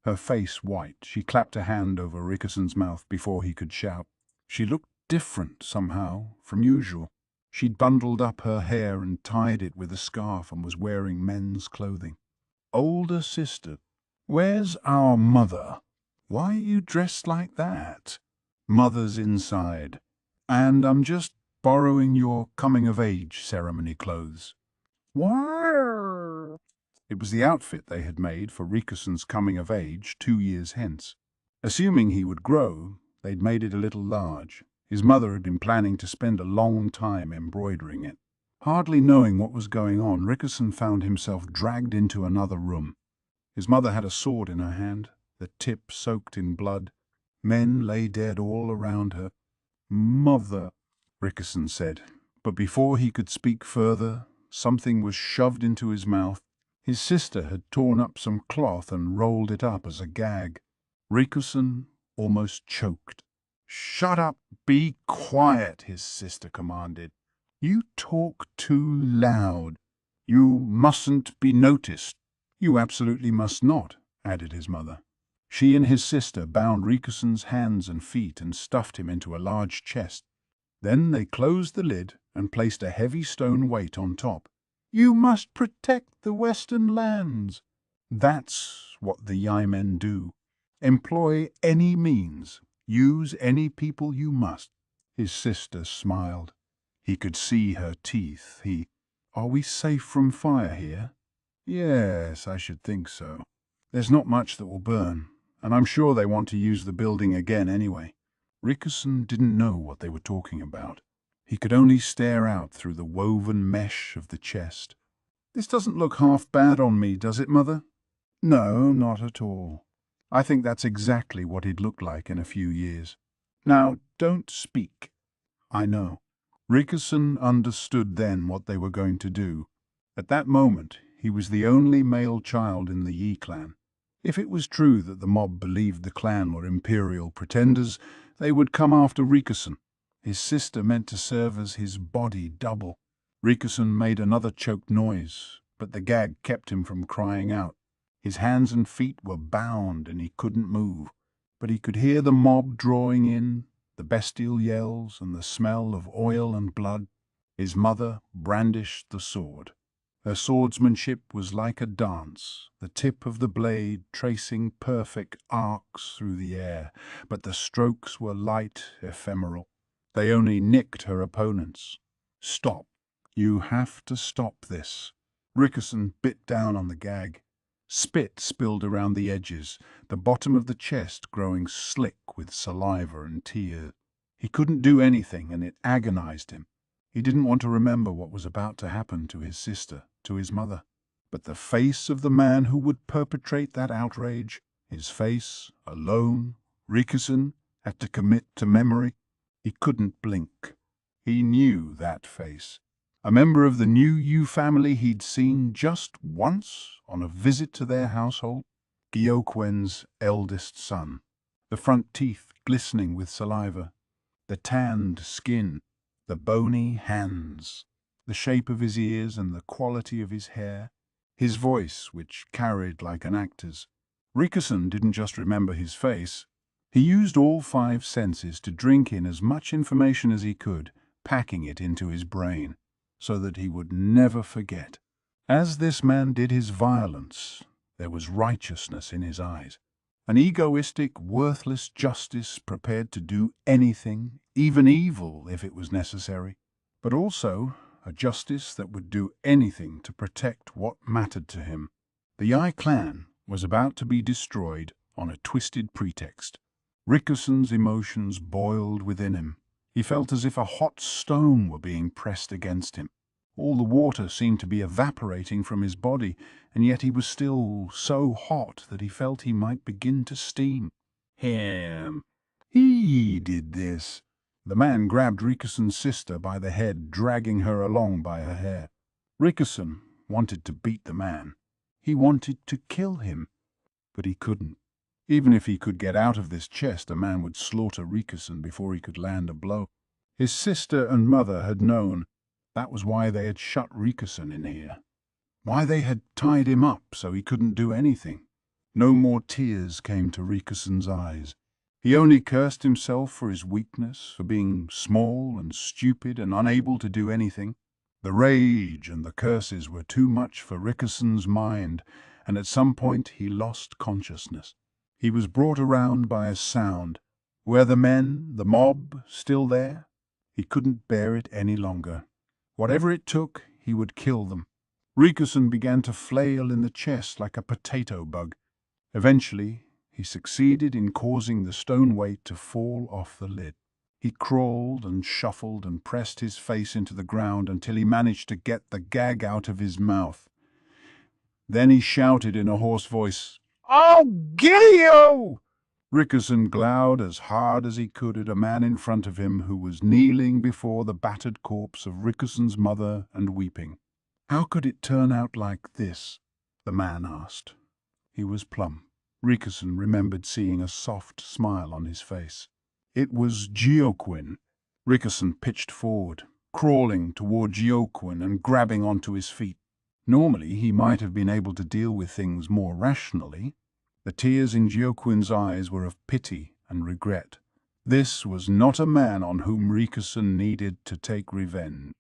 Her face white, she clapped a hand over Rikuson's mouth before he could shout. She looked different, somehow, from usual. She'd bundled up her hair and tied it with a scarf and was wearing men's clothing. "Older sister, where's our mother? Why are you dressed like that?" "Mother's inside. And I'm just borrowing your coming-of-age ceremony clothes." "Why?" It was the outfit they had made for Rikuson's coming-of-age 2 years hence. Assuming he would grow, they'd made it a little large. His mother had been planning to spend a long time embroidering it. Hardly knowing what was going on, Rikuson found himself dragged into another room. His mother had a sword in her hand, the tip soaked in blood. Men lay dead all around her. "Mother," Rikuson said, but before he could speak further, something was shoved into his mouth. His sister had torn up some cloth and rolled it up as a gag. Rikuson almost choked. "Shut up, be quiet," his sister commanded. "You talk too loud. You mustn't be noticed." "You absolutely must not," added his mother. She and his sister bound Rikuson's hands and feet and stuffed him into a large chest. Then they closed the lid and placed a heavy stone weight on top. "You must protect the Western lands." That's what the Yemen do. Employ any means. Use any people you must. His sister smiled. He could see her teeth. "Are we safe from fire here?" "Yes, I should think so. There's not much that will burn, and I'm sure they want to use the building again anyway." Rikuson didn't know what they were talking about. He could only stare out through the woven mesh of the chest. "This doesn't look half bad on me, does it, Mother?" "No, not at all. I think that's exactly what he'd look like in a few years. Now, don't speak." "I know." Rikuson understood then what they were going to do. At that moment, he was the only male child in the Yi clan. If it was true that the mob believed the clan were imperial pretenders, they would come after Rikuson. His sister meant to serve as his body double. Rikuson made another choked noise, but the gag kept him from crying out. His hands and feet were bound and he couldn't move, but he could hear the mob drawing in, the bestial yells and the smell of oil and blood. His mother brandished the sword. Her swordsmanship was like a dance, the tip of the blade tracing perfect arcs through the air, but the strokes were light, ephemeral. They only nicked her opponents. "Stop. You have to stop this." Rikuson bit down on the gag. Spit spilled around the edges, the bottom of the chest growing slick with saliva and tears. He couldn't do anything, and it agonized him. He didn't want to remember what was about to happen to his sister, to his mother. But the face of the man who would perpetrate that outrage, his face, alone, Rikuson had to commit to memory. He couldn't blink. He knew that face. A member of the New Yu family he'd seen just once on a visit to their household. Gyokwen's eldest son. The front teeth glistening with saliva. The tanned skin. The bony hands. The shape of his ears and the quality of his hair. His voice, which carried like an actor's. Rikuson didn't just remember his face. He used all 5 senses to drink in as much information as he could, packing it into his brain, so that he would never forget. As this man did his violence, there was righteousness in his eyes. An egoistic, worthless justice prepared to do anything, even evil, if it was necessary. But also a justice that would do anything to protect what mattered to him. The Yi clan was about to be destroyed on a twisted pretext. Rickerson's emotions boiled within him. He felt as if a hot stone were being pressed against him. All the water seemed to be evaporating from his body, and yet he was still so hot that he felt he might begin to steam. Him. He did this. The man grabbed Rickerson's sister by the head, dragging her along by her hair. Rickerson wanted to beat the man. He wanted to kill him, but he couldn't. Even if he could get out of this chest, a man would slaughter Rickerson before he could land a blow. His sister and mother had known. That was why they had shut Rickerson in here. Why they had tied him up so he couldn't do anything. No more tears came to Rickerson's eyes. He only cursed himself for his weakness, for being small and stupid and unable to do anything. The rage and the curses were too much for Rickerson's mind, and at some point he lost consciousness. He was brought around by a sound. Were the men, the mob, still there? He couldn't bear it any longer. Whatever it took, he would kill them. Rickerson began to flail in the chest like a potato bug. Eventually, he succeeded in causing the stone weight to fall off the lid. He crawled and shuffled and pressed his face into the ground until he managed to get the gag out of his mouth. Then he shouted in a hoarse voice, "I'll get you!" Rickerson glowered as hard as he could at a man in front of him who was kneeling before the battered corpse of Rickerson's mother and weeping. "How could it turn out like this?" the man asked. He was plump. Rickerson remembered seeing a soft smile on his face. It was Geoquin. Rickerson pitched forward, crawling toward Geoquin and grabbing onto his feet. Normally, he might have been able to deal with things more rationally. The tears in Geoquin's eyes were of pity and regret. This was not a man on whom Rickerson needed to take revenge.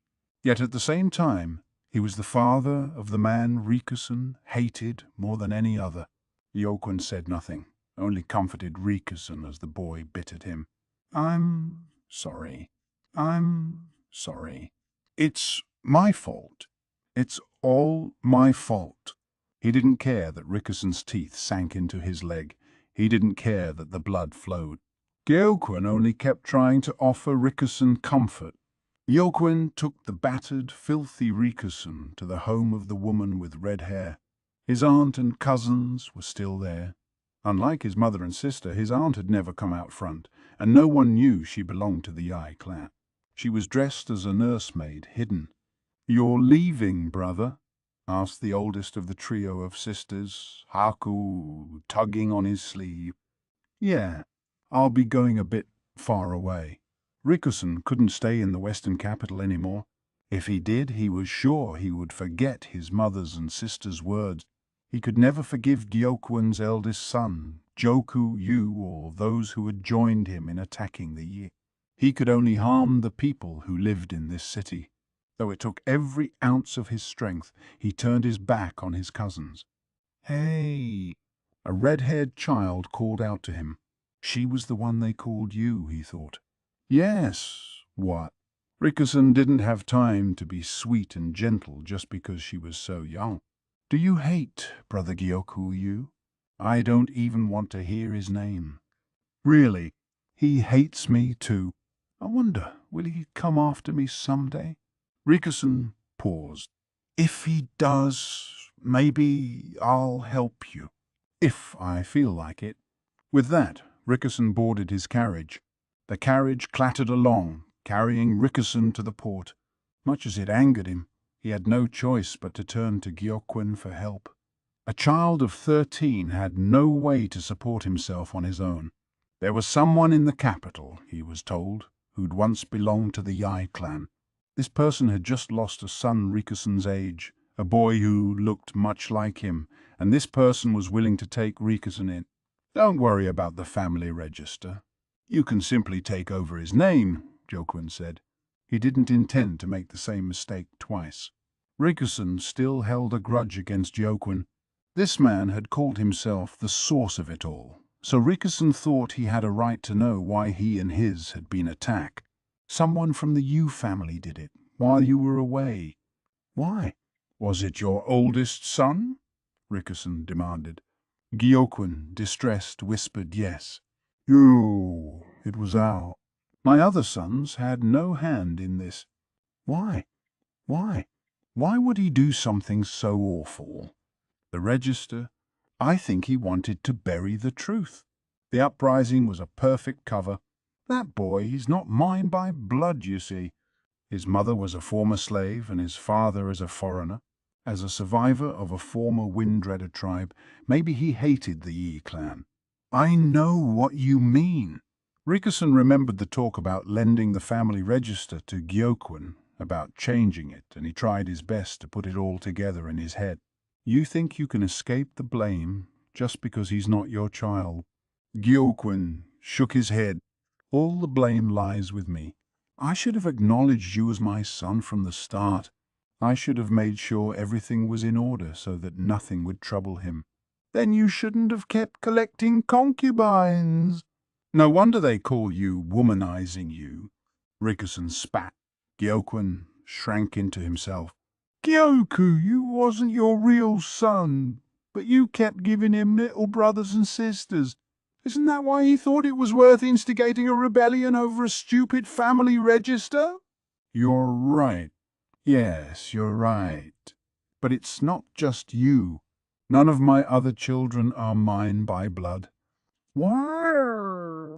Yet at the same time, he was the father of the man Rickerson hated more than any other. Geoquin said nothing, only comforted Rickerson as the boy bit at him. "I'm sorry. I'm sorry. It's my fault. It's all my fault." He didn't care that Rickerson's teeth sank into his leg. He didn't care that the blood flowed. Geoquin only kept trying to offer Rickerson comfort. Geoquin took the battered, filthy Rickerson to the home of the woman with red hair. His aunt and cousins were still there. Unlike his mother and sister, his aunt had never come out front, and no one knew she belonged to the Yi clan. She was dressed as a nursemaid, hidden. "You're leaving, brother?" asked the oldest of the trio of sisters, Haku tugging on his sleeve. "Yeah, I'll be going a bit far away." Rickerson couldn't stay in the Western capital anymore. If he did, he was sure he would forget his mother's and sister's words. He could never forgive Geoquin's eldest son, Joku Yu, or those who had joined him in attacking the Yi. He could only harm the people who lived in this city. Though it took every ounce of his strength, he turned his back on his cousins. "Hey!" A red-haired child called out to him. She was the one they called Yu, he thought. "Yes, what?" Rickerson didn't have time to be sweet and gentle just because she was so young. "Do you hate Brother Gyoku Yu? I don't even want to hear his name." "Really? He hates me too. I wonder, will he come after me someday?" Rickerson paused. "If he does, maybe I'll help you, if I feel like it." With that, Rickerson boarded his carriage. The carriage clattered along, carrying Rickerson to the port. Much as it angered him, he had no choice but to turn to Geoquin for help. A child of 13 had no way to support himself on his own. There was someone in the capital, he was told, who'd once belonged to the Yi clan. This person had just lost a son Rickerson's age, a boy who looked much like him, and this person was willing to take Rickerson in. "Don't worry about the family register. You can simply take over his name," Joquin said. He didn't intend to make the same mistake twice. Rickerson still held a grudge against Joquin. This man had called himself the source of it all, so Rickerson thought he had a right to know why he and his had been attacked. "Someone from the Yu family did it, while you were away." "Why? Was it your oldest son?" Rickerson demanded. Geoquin, distressed, whispered yes. You, it was Al. My other sons had no hand in this. Why? Why? Why would he do something so awful? The register? I think he wanted to bury the truth. The uprising was a perfect cover. That boy, he's not mine by blood, you see. His mother was a former slave, and his father is a foreigner. As a survivor of a former Windredder tribe, maybe he hated the Yi clan. I know what you mean. Rickerson remembered the talk about lending the family register to Gyokwin, about changing it, and he tried his best to put it all together in his head. You think you can escape the blame just because he's not your child? Gyokwin shook his head. All the blame lies with me. I should have acknowledged you as my son from the start. I should have made sure everything was in order so that nothing would trouble him. Then you shouldn't have kept collecting concubines. No wonder they call you womanizing you. Rickerson spat. Gyokwin shrank into himself. Gyoku, you wasn't your real son, but you kept giving him little brothers and sisters. Isn't that why he thought it was worth instigating a rebellion over a stupid family register? You're right. Yes, you're right. But it's not just you. None of my other children are mine by blood. Why?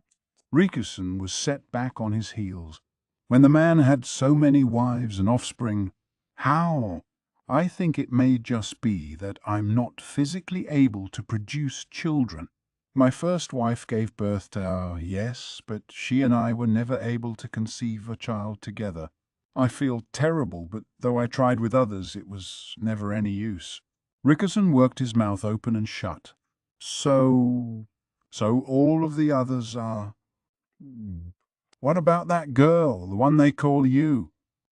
Rickerson was set back on his heels. When the man had so many wives and offspring, how? I think it may just be that I'm not physically able to produce children. My first wife gave birth to yes, but she and I were never able to conceive a child together. I feel terrible, but though I tried with others, it was never any use. Rickerson worked his mouth open and shut. So all of the others are... What about that girl, the one they call you?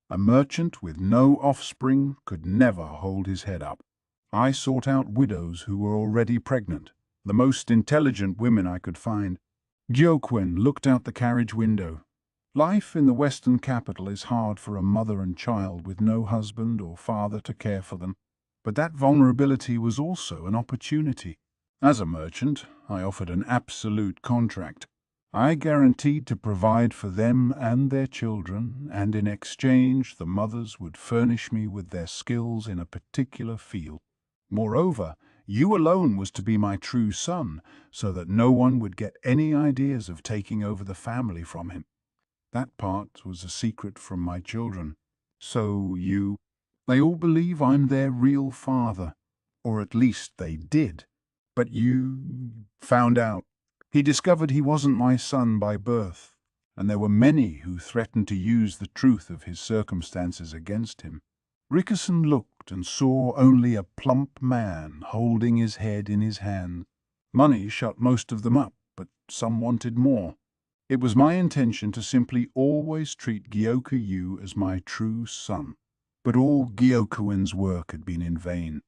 A merchant with no offspring could never hold his head up. I sought out widows who were already pregnant, the most intelligent women I could find. Gyokwin looked out the carriage window. Life in the Western capital is hard for a mother and child with no husband or father to care for them. But that vulnerability was also an opportunity. As a merchant, I offered an absolute contract. I guaranteed to provide for them and their children, and in exchange the mothers would furnish me with their skills in a particular field. Moreover, you alone was to be my true son, so that no one would get any ideas of taking over the family from him. That part was a secret from my children. So they all believe I'm their real father, or at least they did. But you found out. He discovered he wasn't my son by birth, and there were many who threatened to use the truth of his circumstances against him. Rickerson looked and saw only a plump man holding his head in his hand. Money shut most of them up, but some wanted more. It was my intention to simply always treat Gyoku-yu as my true son. But all Gyokuin's work had been in vain.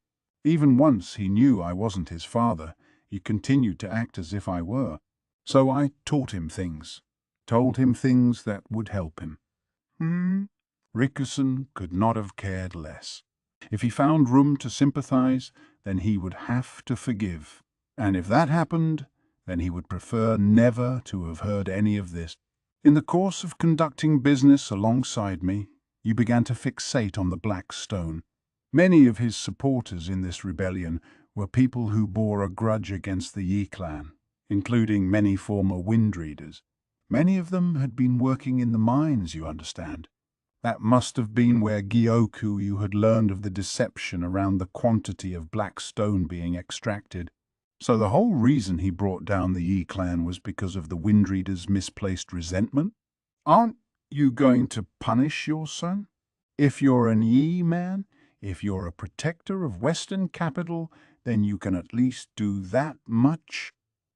Even once he knew I wasn't his father, he continued to act as if I were. So I taught him things, told him things that would help him. Rickerson could not have cared less. If he found room to sympathize, then he would have to forgive. And if that happened, then he would prefer never to have heard any of this. In the course of conducting business alongside me, you began to fixate on the Black Stone. Many of his supporters in this rebellion were people who bore a grudge against the Yi clan, including many former Windreaders. Many of them had been working in the mines, you understand. That must have been where Gyoku-yu had learned of the deception around the quantity of black stone being extracted. So the whole reason he brought down the Yi clan was because of the Windreaders' misplaced resentment? Aren't you going to punish your son? If you're an Yi man, if you're a protector of Western capital, then you can at least do that much.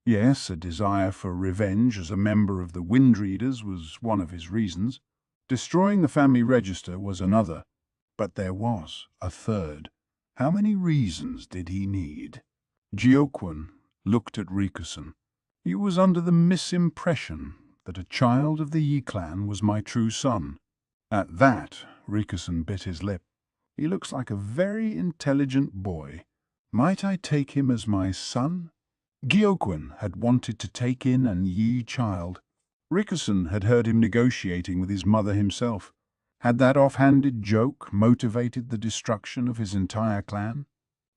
Yes, a desire for revenge as a member of the Windreaders was one of his reasons. Destroying the family register was another, but there was a third. How many reasons did he need? Gyokwin looked at Rickerson. He was under the misimpression that a child of the Yi clan was my true son. At that, Rickerson bit his lip. He looks like a very intelligent boy. Might I take him as my son? Gyokwin had wanted to take in an Yi child. Rickerson had heard him negotiating with his mother himself. Had that offhanded joke motivated the destruction of his entire clan?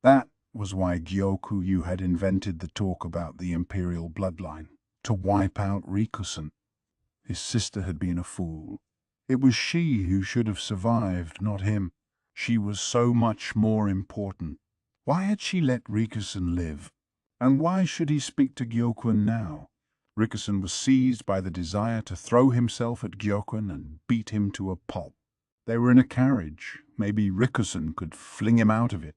That was why Gyokuyu had invented the talk about the imperial bloodline, to wipe out Rikusen. His sister had been a fool. It was she who should have survived, not him. She was so much more important. Why had she let Rikusen live? And why should he speak to Gyokwin now? Rikusen was seized by the desire to throw himself at Gyokwin and beat him to a pulp. They were in a carriage. Maybe Rikusen could fling him out of it.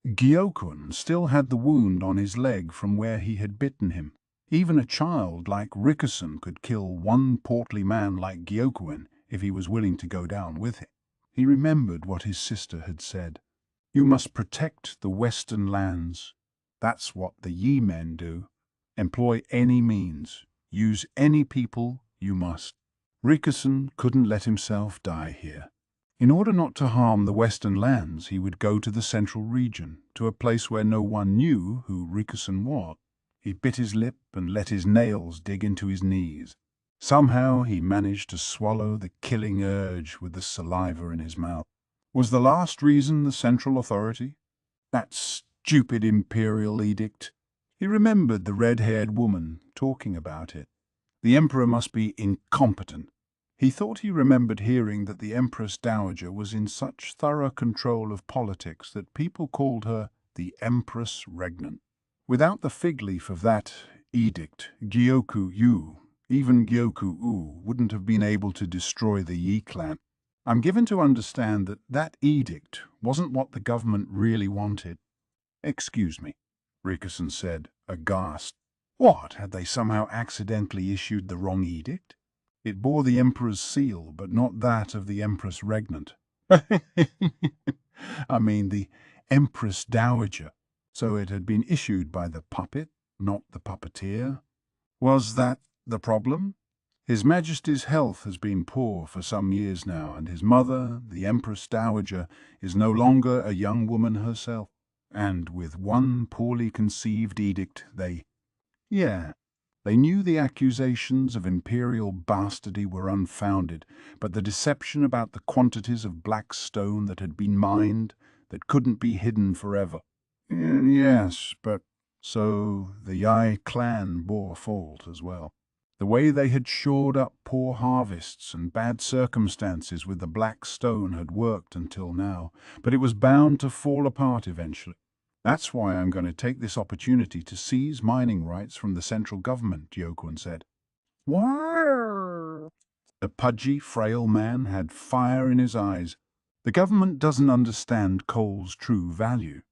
Gyokwin still had the wound on his leg from where he had bitten him. Even a child like Rikusen could kill one portly man like Gyokwin if he was willing to go down with him. He remembered what his sister had said. You must protect the western lands. That's what the Yi men do. Employ any means. Use any people you must. Rikusen couldn't let himself die here. In order not to harm the western lands, he would go to the central region, to a place where no one knew who Rikusen was. He bit his lip and let his nails dig into his knees. Somehow he managed to swallow the killing urge with the saliva in his mouth. Was the last reason the central authority? That stupid imperial edict. He remembered the red-haired woman talking about it. The emperor must be incompetent. He thought he remembered hearing that the Empress Dowager was in such thorough control of politics that people called her the Empress Regnant. Without the fig leaf of that edict, Gyoku-yu, even Gyoku-u, wouldn't have been able to destroy the Yi clan. I'm given to understand that that edict wasn't what the government really wanted. Excuse me, Rickerson said, aghast. What, had they somehow accidentally issued the wrong edict? It bore the Emperor's seal, but not that of the Empress Regnant. I mean, the Empress Dowager. So it had been issued by the puppet, not the puppeteer. Was that the problem? His Majesty's health has been poor for some years now, and his mother, the Empress Dowager, is no longer a young woman herself. And with one poorly conceived edict, they knew the accusations of imperial bastardy were unfounded, but the deception about the quantities of black stone that had been mined, that couldn't be hidden forever. Yes, but so the Yi clan bore fault as well. The way they had shored up poor harvests and bad circumstances with the black stone had worked until now, but it was bound to fall apart eventually. That's why I'm going to take this opportunity to seize mining rights from the central government, Gyokwin said. Why? The pudgy, frail man had fire in his eyes. The government doesn't understand coal's true value.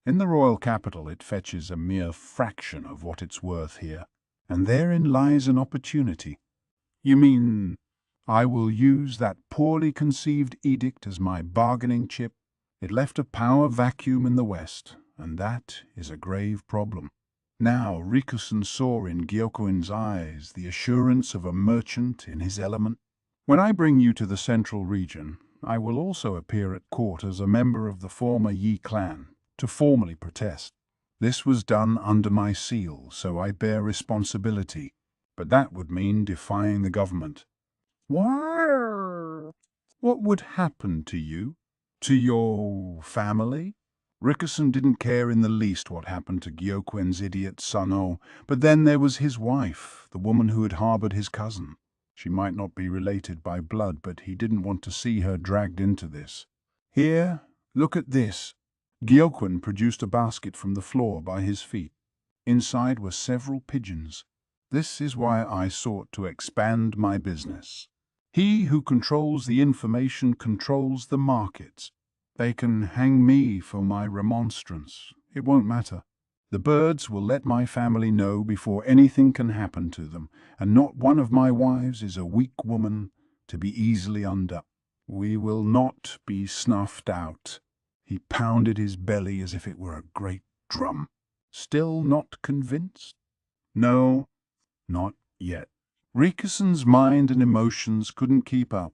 In the royal capital it fetches a mere fraction of what it's worth here, and therein lies an opportunity. You mean I will use that poorly conceived edict as my bargaining chip? It left a power vacuum in the West, and that is a grave problem. Now Rikusen saw in Gyokwin's eyes the assurance of a merchant in his element. When I bring you to the central region, I will also appear at court as a member of the former Yi clan, to formally protest. This was done under my seal, so I bear responsibility, but that would mean defying the government. Why? What would happen to you? To your family? Rickerson didn't care in the least what happened to Gyokwin's idiot son-o, but then there was his wife, the woman who had harbored his cousin. She might not be related by blood, but he didn't want to see her dragged into this. Here, look at this. Gyokwin produced a basket from the floor by his feet. Inside were several pigeons. This is why I sought to expand my business. He who controls the information controls the markets. They can hang me for my remonstrance. It won't matter. The birds will let my family know before anything can happen to them, and not one of my wives is a weak woman to be easily undone. We will not be snuffed out. He pounded his belly as if it were a great drum. Still not convinced? No, not yet. Rikerson's mind and emotions couldn't keep up.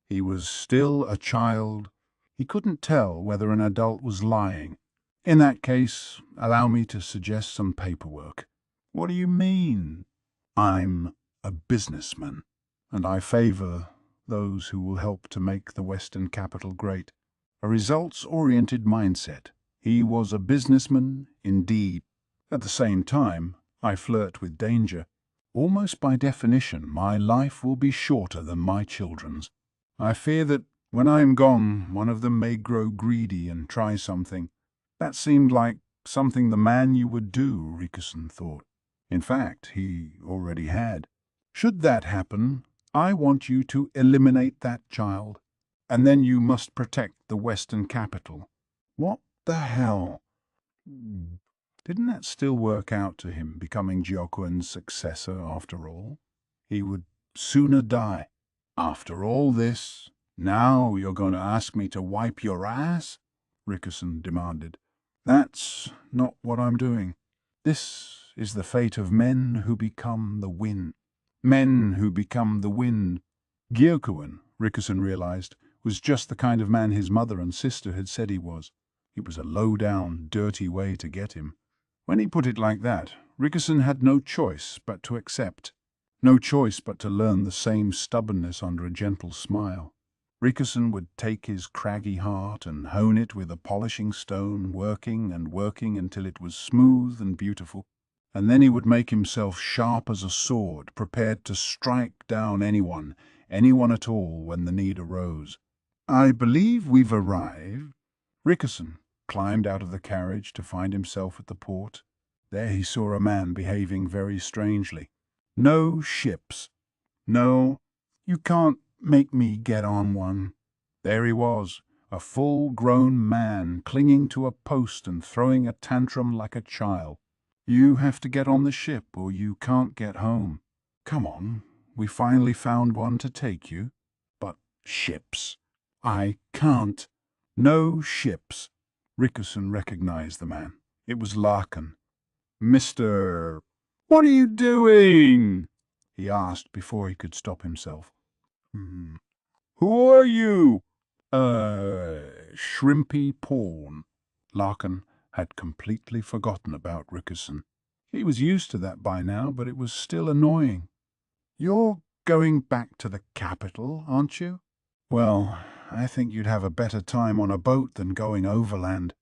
He was still a child. He couldn't tell whether an adult was lying. In that case, allow me to suggest some paperwork. What do you mean? I'm a businessman, and I favor those who will help to make the Western capital great. A results-oriented mindset. He was a businessman indeed. At the same time, I flirt with danger. Almost by definition, my life will be shorter than my children's. I fear that when I am gone, one of them may grow greedy and try something. That seemed like something the man you would do, Rickerson thought. In fact, he already had. Should that happen, I want you to eliminate that child, and then you must protect the Western capital. What the hell? Didn't that still work out to him, becoming Gyokuin's successor after all? He would sooner die. After all this, now you're going to ask me to wipe your ass? Rickerson demanded. That's not what I'm doing. This is the fate of men who become the wind. Men who become the wind. Gyokuin, Rickerson realized, was just the kind of man his mother and sister had said he was. It was a low-down, dirty way to get him. When he put it like that, Rickerson had no choice but to accept. No choice but to learn the same stubbornness under a gentle smile. Rickerson would take his craggy heart and hone it with a polishing stone, working and working until it was smooth and beautiful. And then he would make himself sharp as a sword, prepared to strike down anyone at all when the need arose. I believe we've arrived. Rickerson climbed out of the carriage to find himself at the port. There he saw a man behaving very strangely. No ships. No, you can't make me get on one. There he was, a full-grown man clinging to a post and throwing a tantrum like a child. You have to get on the ship or you can't get home. Come on, we finally found one to take you. But ships. I can't. No ships. Rickerson recognized the man. It was Larkin. Mr. What are you doing? He asked before he could stop himself. Who are you? Shrimpy Pawn. Larkin had completely forgotten about Rickerson. He was used to that by now, but it was still annoying. You're going back to the capital, aren't you? Well, I think you'd have a better time on a boat than going overland.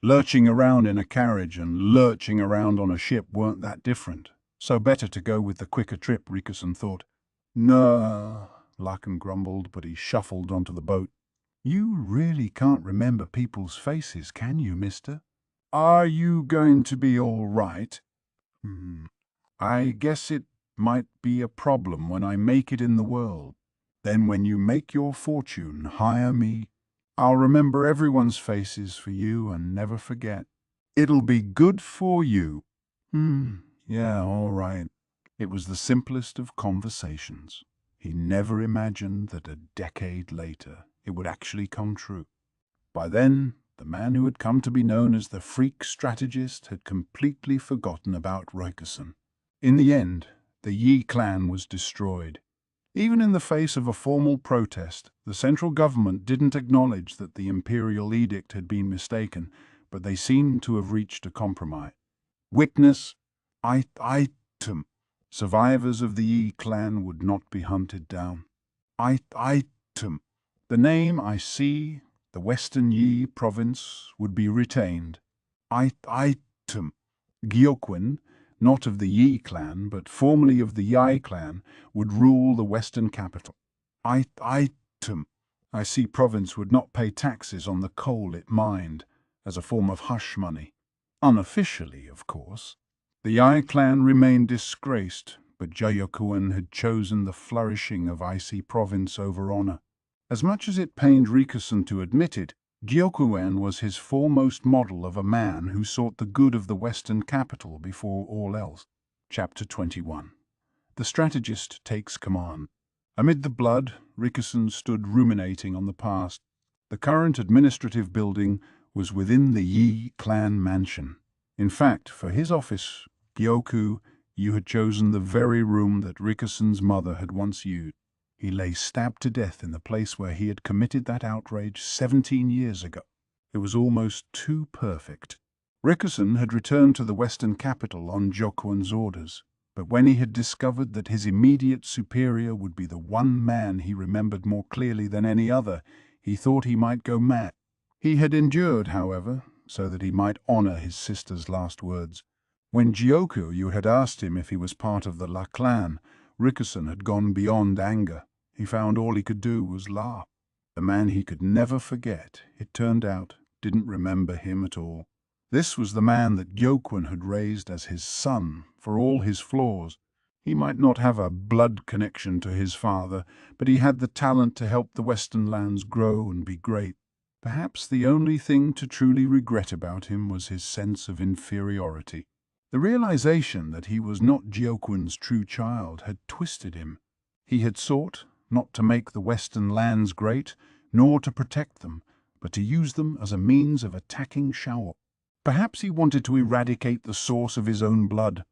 Lurching around in a carriage and lurching around on a ship weren't that different, so better to go with the quicker trip, Rickerson thought. No, Larkin grumbled, but he shuffled onto the boat. You really can't remember people's faces, can you, mister? Are you going to be all right? I guess it might be a problem when I make it in the world. Then when you make your fortune, hire me. I'll remember everyone's faces for you and never forget. It'll be good for you. Yeah, all right. It was the simplest of conversations. He never imagined that a decade later it would actually come true. By then, the man who had come to be known as the freak strategist had completely forgotten about Rickerson. In the end, the Yi clan was destroyed. Even in the face of a formal protest, the central government didn't acknowledge that the imperial edict had been mistaken, but they seemed to have reached a compromise. Witness, item. Survivors of the Yi clan would not be hunted down. Item. The name I see, the Western Yi province, would be retained. Item. Gyokuin, not of the Yi clan, but formerly of the Yi clan, would rule the Western capital. Item. I see province would not pay taxes on the coal it mined, as a form of hush money. Unofficially, of course. The Yi clan remained disgraced, but Gyokuin had chosen the flourishing of Icy province over honor. As much as it pained Rickerson to admit it, Gyokuin was his foremost model of a man who sought the good of the Western capital before all else. Chapter 21. The strategist takes command. Amid the blood, Rickerson stood ruminating on the past. The current administrative building was within the Yi clan mansion. In fact, for his office, Gyoku, you had chosen the very room that Rickerson's mother had once used. He lay stabbed to death in the place where he had committed that outrage 17 years ago. It was almost too perfect. Rickerson had returned to the Western capital on Jokuan's orders, but when he had discovered that his immediate superior would be the one man he remembered more clearly than any other, he thought he might go mad. He had endured, however, so that he might honor his sister's last words. When Gyokyu had asked him if he was part of the La clan, Rickerson had gone beyond anger. He found all he could do was laugh. The man he could never forget, it turned out, didn't remember him at all. This was the man that Gyokyu had raised as his son, for all his flaws. He might not have a blood connection to his father, but he had the talent to help the Western lands grow and be great. Perhaps the only thing to truly regret about him was his sense of inferiority. The realization that he was not Gyokun's true child had twisted him. He had sought not to make the Western lands great, nor to protect them, but to use them as a means of attacking Shao. Perhaps he wanted to eradicate the source of his own blood.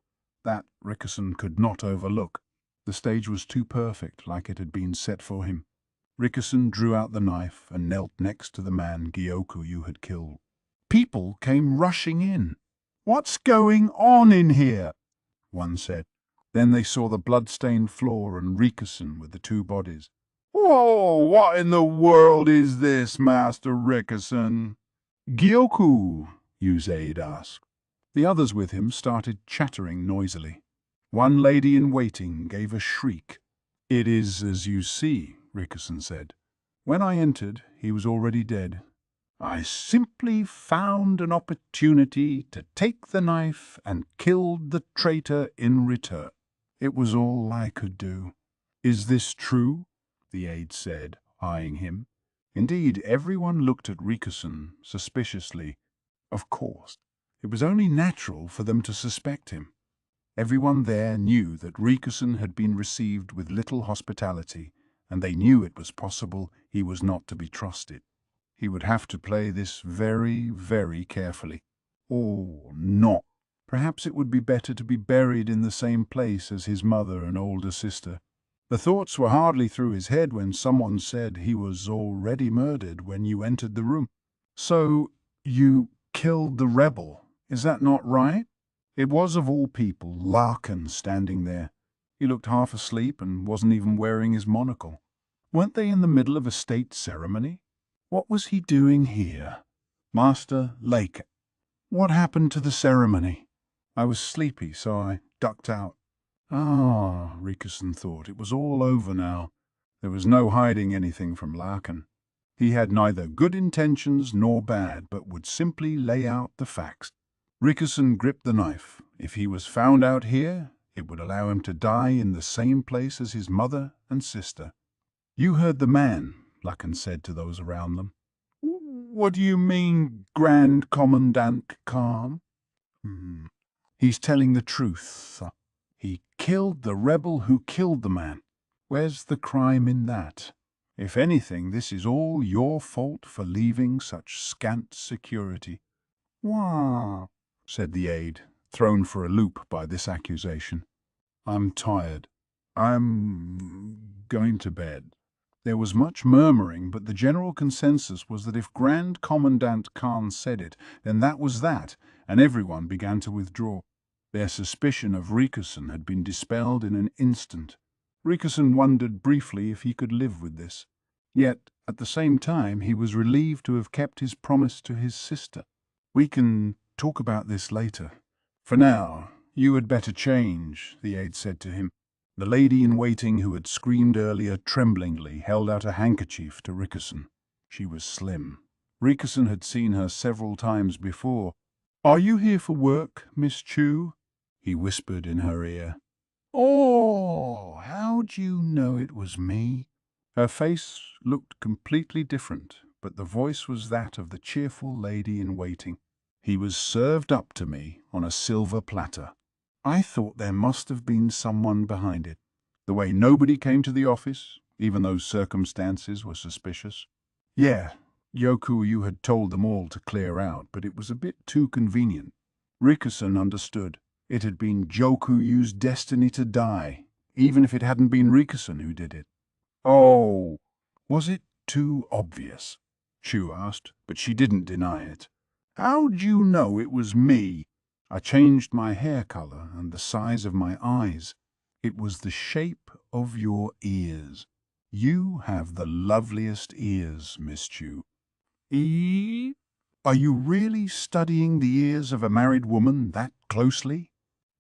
That Rickerson could not overlook. The stage was too perfect, like it had been set for him. Rickerson drew out the knife and knelt next to the man Gyokyu had killed. People came rushing in. "What's going on in here?" one said. Then they saw the blood-stained floor and Rickerson with the two bodies. "Whoa, what in the world is this, Master Rickerson?" "Gyokyu," Yu's aide asked. The others with him started chattering noisily. One lady-in-waiting gave a shriek. "It is as you see," Rickerson said. "When I entered, he was already dead. I simply found an opportunity to take the knife and killed the traitor in return. It was all I could do." "Is this true?" the aide said, eyeing him. Indeed, everyone looked at Rickerson suspiciously. Of course, it was only natural for them to suspect him. Everyone there knew that Rickerson had been received with little hospitality, and they knew it was possible he was not to be trusted. He would have to play this very, very carefully. Or not. Perhaps it would be better to be buried in the same place as his mother and older sister. The thoughts were hardly through his head when someone said he was already murdered when you entered the room. "So, you killed the rebel, is that not right?" It was, of all people, Larkin standing there. He looked half asleep and wasn't even wearing his monocle. Weren't they in the middle of a state ceremony? What was he doing here? "Master Lake, what happened to the ceremony?" "I was sleepy, so I ducked out." Ah, Rickerson thought, it was all over now. There was no hiding anything from Larkin. He had neither good intentions nor bad, but would simply lay out the facts. Rickerson gripped the knife. If he was found out here, it would allow him to die in the same place as his mother and sister. "You heard the man," Larkin said to those around them. "What do you mean, Grand Commandant Khan?" "He's telling the truth. He killed the rebel who killed the man. Where's the crime in that? If anything, this is all your fault for leaving such scant security." "Wah," said the aide, thrown for a loop by this accusation. "I'm tired. I'm going to bed." There was much murmuring, but the general consensus was that if Grand Commandant Khan said it, then that was that, and everyone began to withdraw. Their suspicion of Rickerson had been dispelled in an instant. Rickerson wondered briefly if he could live with this. Yet, at the same time, he was relieved to have kept his promise to his sister. "We can talk about this later. For now, you had better change," the aide said to him. The lady-in-waiting who had screamed earlier tremblingly held out a handkerchief to Rickerson. She was slim. Rickerson had seen her several times before. "Are you here for work, Miss Chu?" he whispered in her ear. "Oh, how'd you know it was me?" Her face looked completely different, but the voice was that of the cheerful lady-in-waiting. "He was served up to me on a silver platter. I thought there must have been someone behind it. The way nobody came to the office, even though circumstances were suspicious. Yeah, Gyokyu had told them all to clear out, but it was a bit too convenient." Rickerson understood. It had been Gyoku's destiny to die, even if it hadn't been Rickerson who did it. "Oh, was it too obvious?" Chu asked, but she didn't deny it. How'd you know it was me? I changed my hair color and the size of my eyes. It was the shape of your ears. You have the loveliest ears, Miss Chu. Are you really studying the ears of a married woman that closely?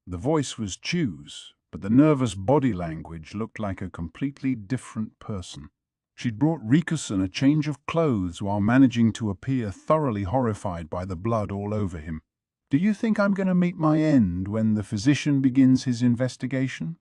The voice was Chu's, but the nervous body language looked like a completely different person. She'd brought Rikusen a change of clothes while managing to appear thoroughly horrified by the blood all over him. Do you think I'm going to meet my end when the physician begins his investigation?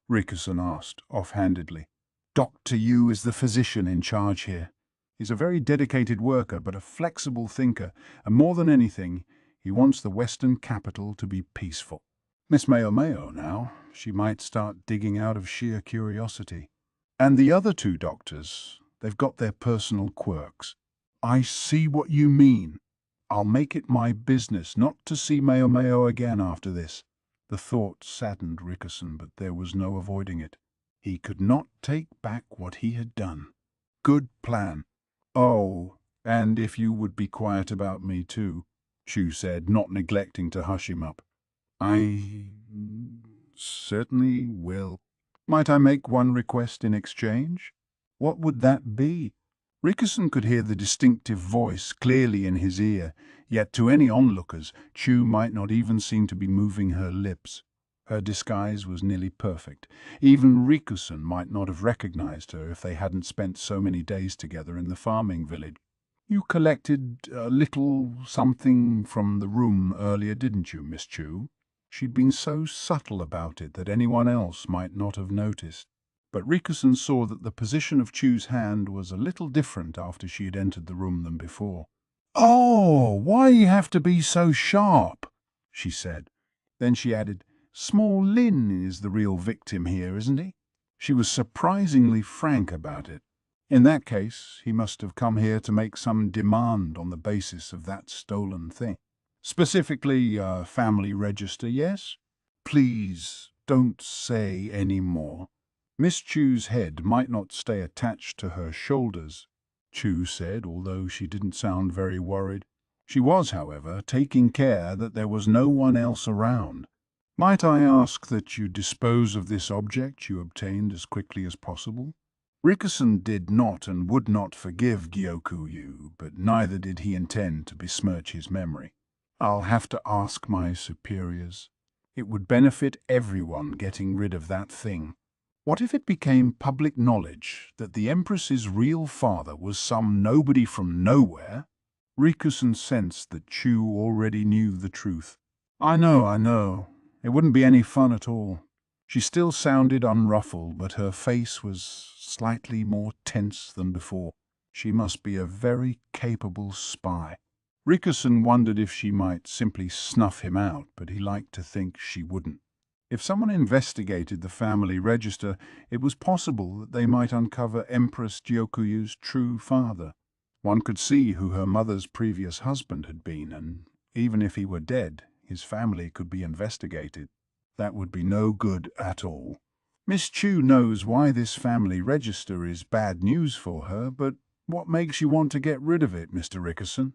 Rikusen asked, offhandedly. Dr. Yu is the physician in charge here. He's a very dedicated worker, but a flexible thinker, and more than anything, he wants the Western capital to be peaceful. Miss Mayo Mayo now, she might start digging out of sheer curiosity. And the other two doctors, they've got their personal quirks. I see what you mean. I'll make it my business not to see Mayo Mayo again after this. The thought saddened Rickerson, but there was no avoiding it. He could not take back what he had done. Good plan. Oh, and if you would be quiet about me too, Chu said, not neglecting to hush him up. I certainly will. Might I make one request in exchange? What would that be? Rickerson could hear the distinctive voice clearly in his ear, yet to any onlookers, Chu might not even seem to be moving her lips. Her disguise was nearly perfect. Even Rikusen might not have recognized her if they hadn't spent so many days together in the farming village. You collected a little something from the room earlier, didn't you, Miss Chu? She'd been so subtle about it that anyone else might not have noticed. But Rikusen saw that the position of Chu's hand was a little different after she had entered the room than before. Oh, why you have to be so sharp? She said. Then she added, Small Lin is the real victim here, isn't he? She was surprisingly frank about it. In that case, he must have come here to make some demand on the basis of that stolen thing. Specifically, family register, yes? Please, don't say any more. Miss Chu's head might not stay attached to her shoulders, Chu said, although she didn't sound very worried. She was, however, taking care that there was no one else around. Might I ask that you dispose of this object you obtained as quickly as possible? Rickerson did not and would not forgive Gyokuyu, but neither did he intend to besmirch his memory. I'll have to ask my superiors. It would benefit everyone getting rid of that thing. What if it became public knowledge that the Empress's real father was some nobody from nowhere? Rikusen sensed that Chu already knew the truth. I know. It wouldn't be any fun at all. She still sounded unruffled, but her face was slightly more tense than before. She must be a very capable spy. Rickerson wondered if she might simply snuff him out, but he liked to think she wouldn't. If someone investigated the family register, it was possible that they might uncover Empress Gyokuyu's true father. One could see who her mother's previous husband had been, and even if he were dead, his family could be investigated. That would be no good at all. Miss Chu knows why this family register is bad news for her, but what makes you want to get rid of it, Mr. Rickerson?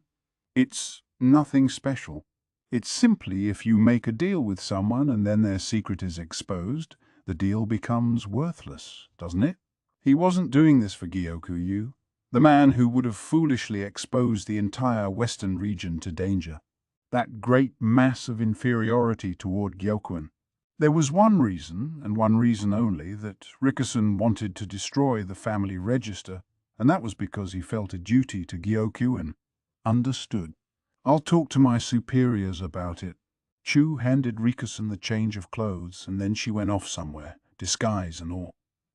It's nothing special. It's simply if you make a deal with someone and then their secret is exposed, the deal becomes worthless, doesn't it? He wasn't doing this for Gyokuyu, the man who would have foolishly exposed the entire western region to danger. That great mass of inferiority toward Gyokuen. There was one reason, and one reason only, that Rickerson wanted to destroy the family register, and that was because he felt a duty to Gyokuen. Understood. I'll talk to my superiors about it. Chu handed Rickerson the change of clothes, and then she went off somewhere, disguise and all.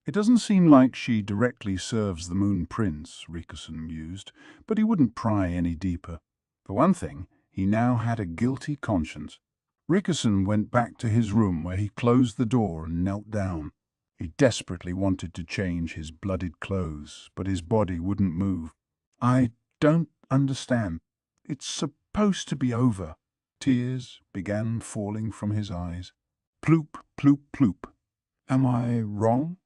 It doesn't seem like she directly serves the Moon Prince, Rickerson mused, but he wouldn't pry any deeper. For one thing, he now had a guilty conscience. Rickerson went back to his room where he closed the door and knelt down. He desperately wanted to change his blooded clothes, but his body wouldn't move. I don't understand. It's supposed to be over. Tears began falling from his eyes. Ploop, ploop, ploop. Am I wrong?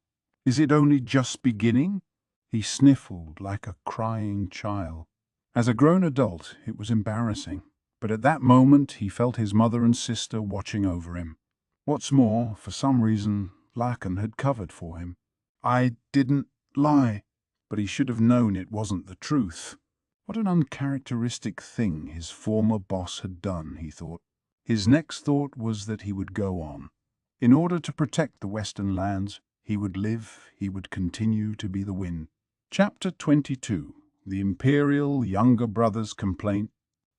Is it only just beginning? He sniffled like a crying child. As a grown adult, it was embarrassing. But at that moment he felt his mother and sister watching over him. What's more, for some reason, Larkin had covered for him. I didn't lie, but he should have known it wasn't the truth. What an uncharacteristic thing his former boss had done, he thought. His next thought was that he would go on. In order to protect the Western lands, he would live, he would continue to be the wind. Chapter 22. The Imperial Younger Brother's Complaint.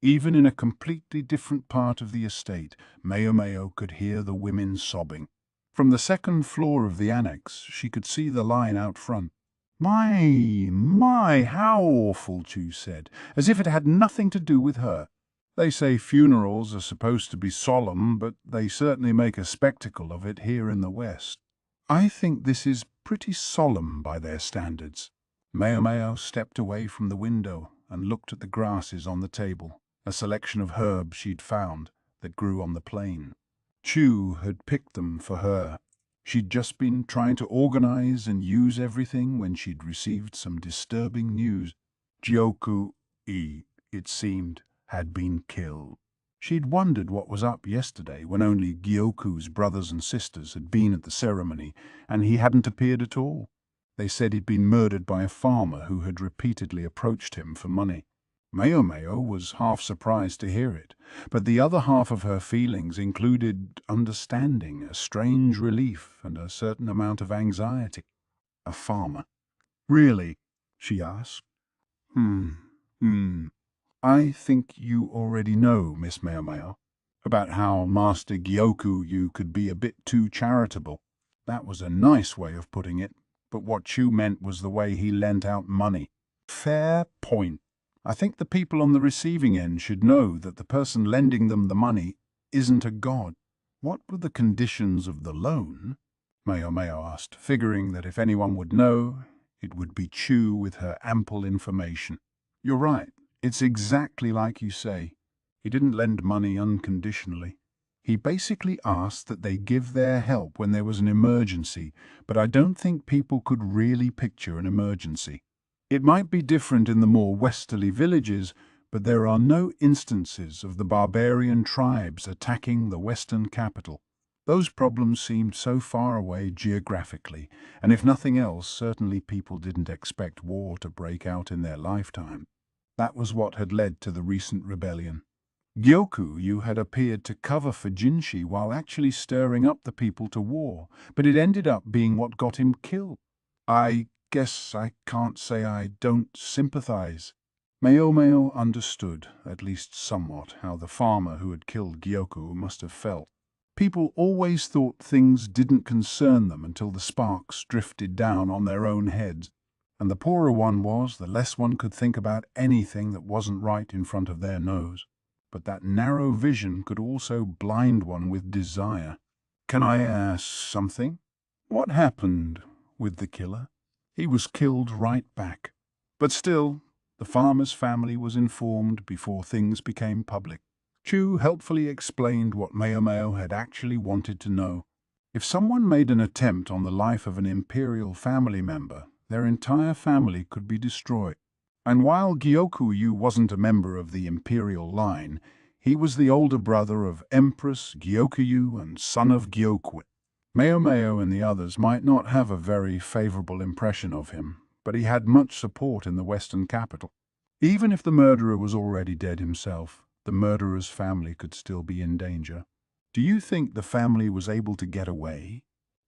Even in a completely different part of the estate, Mayo could hear the women sobbing. From the second floor of the annex, she could see the line out front. My, how awful, Chu said, as if it had nothing to do with her. They say funerals are supposed to be solemn, but they certainly make a spectacle of it here in the West. I think this is pretty solemn by their standards. Mayo stepped away from the window and looked at the grasses on the table, a selection of herbs she'd found that grew on the plain. Chu had picked them for her. She'd just been trying to organize and use everything when she'd received some disturbing news. Gyoku-e, it seemed, had been killed. She'd wondered what was up yesterday when only Gyoku's brothers and sisters had been at the ceremony, and he hadn't appeared at all. They said he'd been murdered by a farmer who had repeatedly approached him for money. Mayo was half surprised to hear it, but the other half of her feelings included understanding, a strange relief, and a certain amount of anxiety. A farmer. Really? She asked. I think you already know, Miss Mayo, about how Master Gyoku could be a bit too charitable. That was a nice way of putting it, but what Chu meant was the way he lent out money. Fair point. I think the people on the receiving end should know that the person lending them the money isn't a god. What were the conditions of the loan? Mayo asked, figuring that if anyone would know, it would be Chu with her ample information. You're right. It's exactly like you say. He didn't lend money unconditionally. He basically asked that they give their help when there was an emergency, but I don't think people could really picture an emergency. It might be different in the more westerly villages, but there are no instances of the barbarian tribes attacking the western capital. Those problems seemed so far away geographically, and if nothing else, certainly people didn't expect war to break out in their lifetime. That was what had led to the recent rebellion. Gyoku had appeared to cover for Jinshi while actually stirring up the people to war, but it ended up being what got him killed. I guess I can't say I don't sympathize. Mayo understood, at least somewhat, how the farmer who had killed Gyoku must have felt. People always thought things didn't concern them until the sparks drifted down on their own heads, and the poorer one was, the less one could think about anything that wasn't right in front of their nose. But that narrow vision could also blind one with desire. Can I ask something? What happened with the killer? He was killed right back. But still, the farmer's family was informed before things became public. Chu helpfully explained what Mayo had actually wanted to know. If someone made an attempt on the life of an imperial family member, their entire family could be destroyed. And while Gyoku wasn't a member of the imperial line, he was the older brother of Empress Gyoku and son of Gyoku. Mayo and the others might not have a very favorable impression of him, but he had much support in the western capital. Even if the murderer was already dead himself, the murderer's family could still be in danger. Do you think the family was able to get away?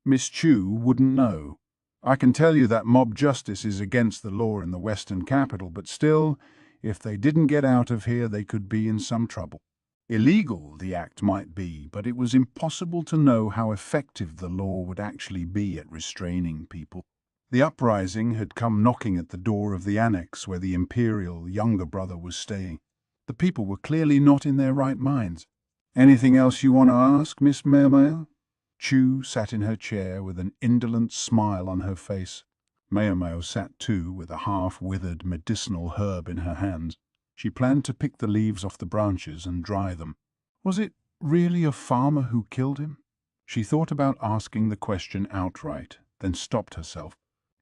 Miss Chu wouldn't know. I can tell you that mob justice is against the law in the western capital, but still, if they didn't get out of here, they could be in some trouble. Illegal the act might be, but it was impossible to know how effective the law would actually be at restraining people. The uprising had come knocking at the door of the annex where the imperial younger brother was staying. The people were clearly not in their right minds. Anything else you want to ask, Miss Mayo? Chu sat in her chair with an indolent smile on her face. Mayo sat too, with a half-withered medicinal herb in her hands. She planned to pick the leaves off the branches and dry them. Was it really a farmer who killed him? She thought about asking the question outright, then stopped herself.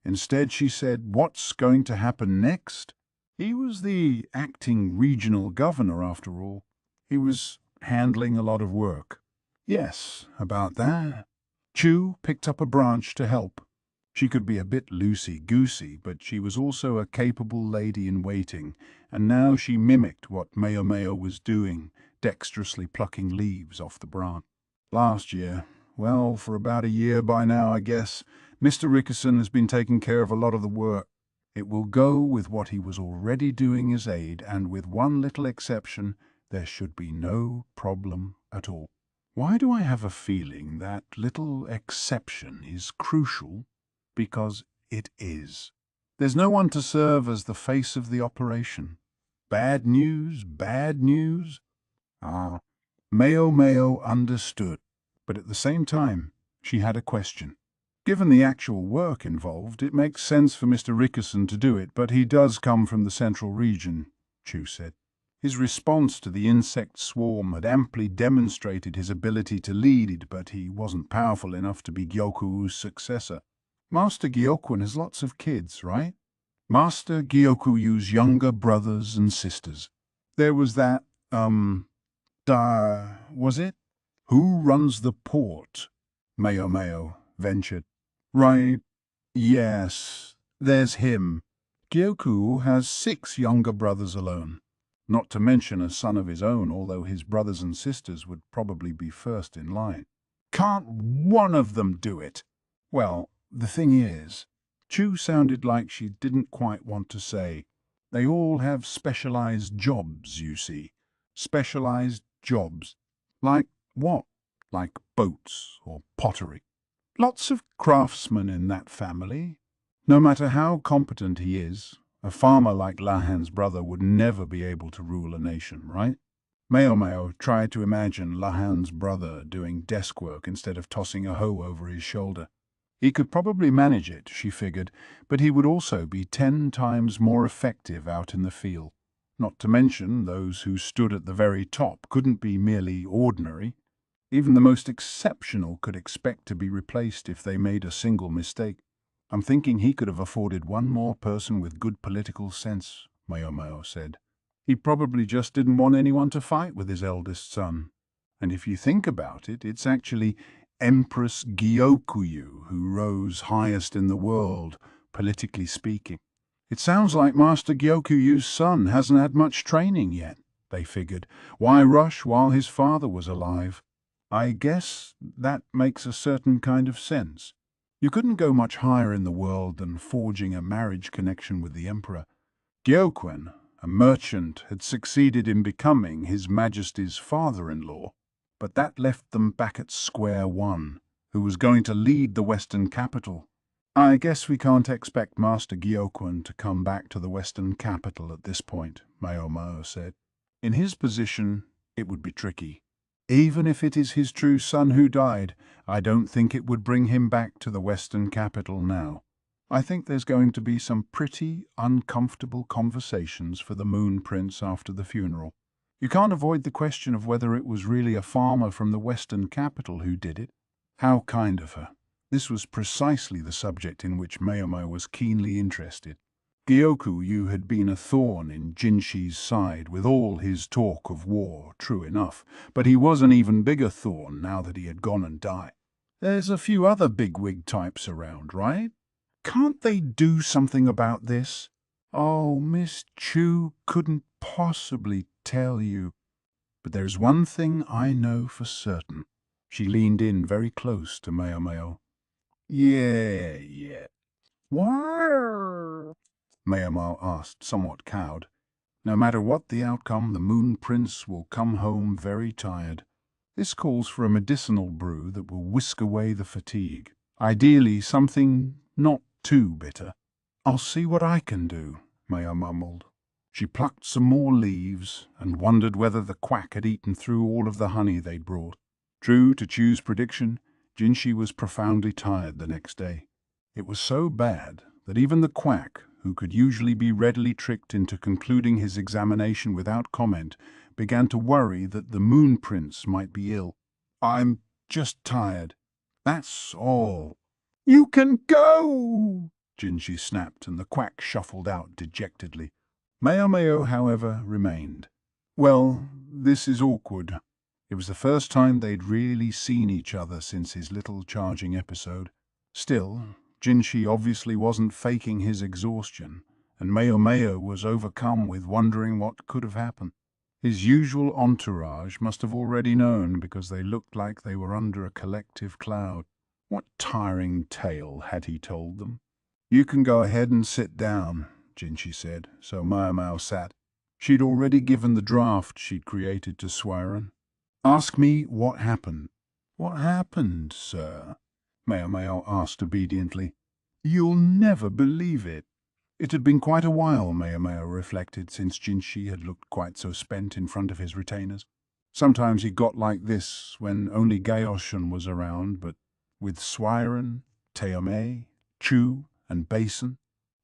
Instead, she said, "What's going to happen next?" He was the acting regional governor, after all. He was handling a lot of work. Yes, about that. Chu picked up a branch to help. She could be a bit loosey-goosey, but she was also a capable lady-in-waiting, and now she mimicked what Meo was doing, dexterously plucking leaves off the branch. Last year, well, for about a year by now, I guess, Mr. Rickerson has been taking care of a lot of the work. It will go with what he was already doing as aide, and with one little exception, there should be no problem at all. Why do I have a feeling that little exception is crucial? Because it is. There's no one to serve as the face of the operation. Bad news, bad news. Ah, Meo understood, but at the same time, she had a question. Given the actual work involved, it makes sense for Mr. Rickerson to do it, but he does come from the central region, Chu said. His response to the insect swarm had amply demonstrated his ability to lead, but he wasn't powerful enough to be Gyoku's successor. Master Gyokuen has lots of kids, right? Master Gyokuyu's younger brothers and sisters. There was that, was it? Who runs the port? Meo ventured. Right, yes, there's him. Gyoku has 6 younger brothers alone. Not to mention a son of his own, although his brothers and sisters would probably be first in line. Can't one of them do it? Well, the thing is, Chu sounded like she didn't quite want to say. They all have specialized jobs, you see. Specialized jobs. Like what? Like boats or pottery. Lots of craftsmen in that family. No matter how competent he is, a farmer like Lahan's brother would never be able to rule a nation, right? Meo tried to imagine Lahan's brother doing desk work instead of tossing a hoe over his shoulder. He could probably manage it, she figured, but he would also be 10 times more effective out in the field. Not to mention those who stood at the very top couldn't be merely ordinary. Even the most exceptional could expect to be replaced if they made a single mistake. I'm thinking he could have afforded one more person with good political sense, Meo said. He probably just didn't want anyone to fight with his eldest son. And if you think about it, it's actually Empress Gyokuyu who rose highest in the world, politically speaking. It sounds like Master Gyokuyu's son hasn't had much training yet, they figured. Why rush while his father was alive? I guess that makes a certain kind of sense. You couldn't go much higher in the world than forging a marriage connection with the emperor. Gyokuen, a merchant, had succeeded in becoming His Majesty's father-in-law, but that left them back at square one. Who was going to lead the Western capital? I guess we can't expect Master Gyokuen to come back to the Western capital at this point, Meo said. In his position, it would be tricky. Even if it is his true son who died, I don't think it would bring him back to the Western capital now. I think there's going to be some pretty uncomfortable conversations for the Moon Prince after the funeral. You can't avoid the question of whether it was really a farmer from the Western capital who did it. How kind of her. This was precisely the subject in which Meo was keenly interested. Gyokuyu had been a thorn in Jinshi's side with all his talk of war, true enough, but he was an even bigger thorn now that he had gone and died. There's a few other bigwig types around, right? Can't they do something about this? Oh, Miss Chu couldn't possibly tell you. But there's one thing I know for certain. She leaned in very close to Meo. Yeah. What? Meo asked, somewhat cowed. No matter what the outcome, the Moon Prince will come home very tired. This calls for a medicinal brew that will whisk away the fatigue. Ideally, something not too bitter. I'll see what I can do, Meo mumbled. She plucked some more leaves and wondered whether the quack had eaten through all of the honey they'd brought. True to Chu's prediction, Jinshi was profoundly tired the next day. It was so bad that even the quack, who could usually be readily tricked into concluding his examination without comment, began to worry that the Moon Prince might be ill. I'm just tired. That's all. You can go! Jinshi snapped, and the quack shuffled out dejectedly. Meo, however, remained. Well, this is awkward. It was the first time they'd really seen each other since his little charging episode. Still, Jinshi obviously wasn't faking his exhaustion, and Mayo was overcome with wondering what could have happened. His usual entourage must have already known because they looked like they were under a collective cloud. What tiring tale had he told them? You can go ahead and sit down, Jinshi said, so Mayo sat. She'd already given the draft she'd created to Swyron. Ask me what happened. What happened, sir? Mayo asked obediently. You'll never believe it. It had been quite a while, Mayo reflected, since Jinshi had looked quite so spent in front of his retainers. Sometimes he got like this when only Gaoshan was around, but with Swyron, Teomei, Chu, and Basin,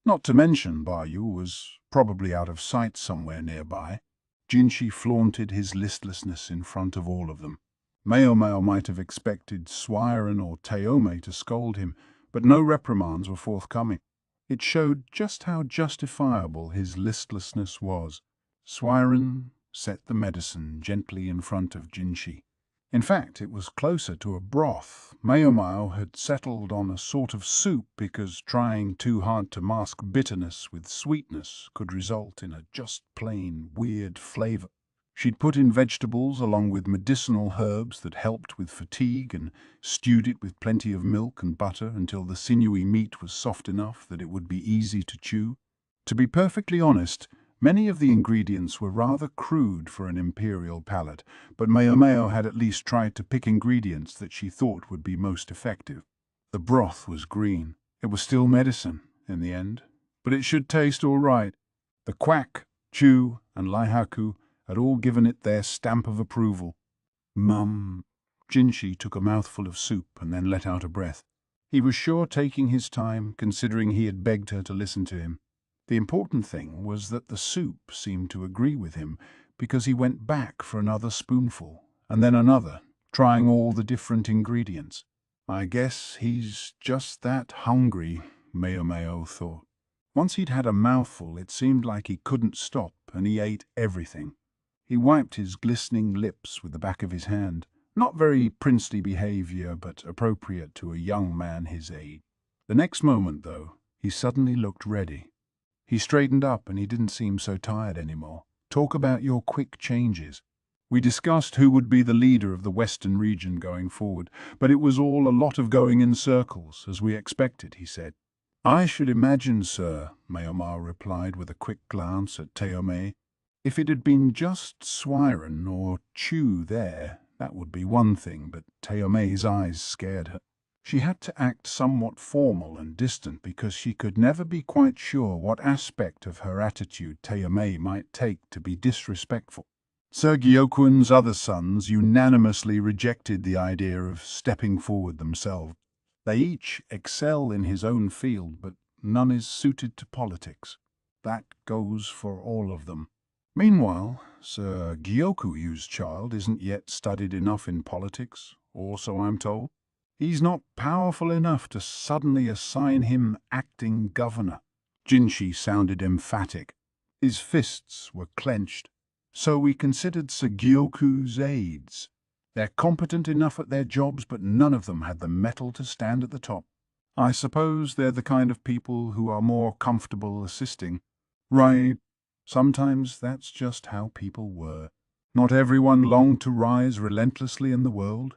not to mention Bayu was probably out of sight somewhere nearby, Jinshi flaunted his listlessness in front of all of them. Mayo might have expected Swyron or Teomei to scold him, but no reprimands were forthcoming. It showed just how justifiable his listlessness was. Swyron set the medicine gently in front of Jinshi. In fact, it was closer to a broth. Mayo had settled on a sort of soup because trying too hard to mask bitterness with sweetness could result in a just plain weird flavor. She'd put in vegetables along with medicinal herbs that helped with fatigue and stewed it with plenty of milk and butter until the sinewy meat was soft enough that it would be easy to chew. To be perfectly honest, many of the ingredients were rather crude for an imperial palate, but Mayo had at least tried to pick ingredients that she thought would be most effective. The broth was green. It was still medicine, in the end, but it should taste all right. The quack, Chu, and Laihaku had all given it their stamp of approval. Mum. Jinshi took a mouthful of soup and then let out a breath. He was sure taking his time, considering he had begged her to listen to him. The important thing was that the soup seemed to agree with him, because he went back for another spoonful, and then another, trying all the different ingredients. I guess he's just that hungry, Mayo thought. Once he'd had a mouthful, it seemed like he couldn't stop, and he ate everything. He wiped his glistening lips with the back of his hand. Not very princely behavior, but appropriate to a young man his age. The next moment, though, he suddenly looked ready. He straightened up and he didn't seem so tired anymore. Talk about your quick changes. We discussed who would be the leader of the Western region going forward, but it was all a lot of going in circles, as we expected, he said. I should imagine, sir, Mayomar replied with a quick glance at Teomei. If it had been just Swyron or Chu there, that would be one thing, but Teomei's eyes scared her. She had to act somewhat formal and distant because she could never be quite sure what aspect of her attitude Teomei might take to be disrespectful. Sir Gyokun's other sons unanimously rejected the idea of stepping forward themselves. They each excel in his own field, but none is suited to politics. That goes for all of them. Meanwhile, Sir Gyokuyu's child isn't yet studied enough in politics, or so I'm told. He's not powerful enough to suddenly assign him acting governor. Jinshi sounded emphatic. His fists were clenched. So we considered Sir Gyoku's aides. They're competent enough at their jobs, but none of them had the mettle to stand at the top. I suppose they're the kind of people who are more comfortable assisting. Right. Sometimes that's just how people were. Not everyone longed to rise relentlessly in the world.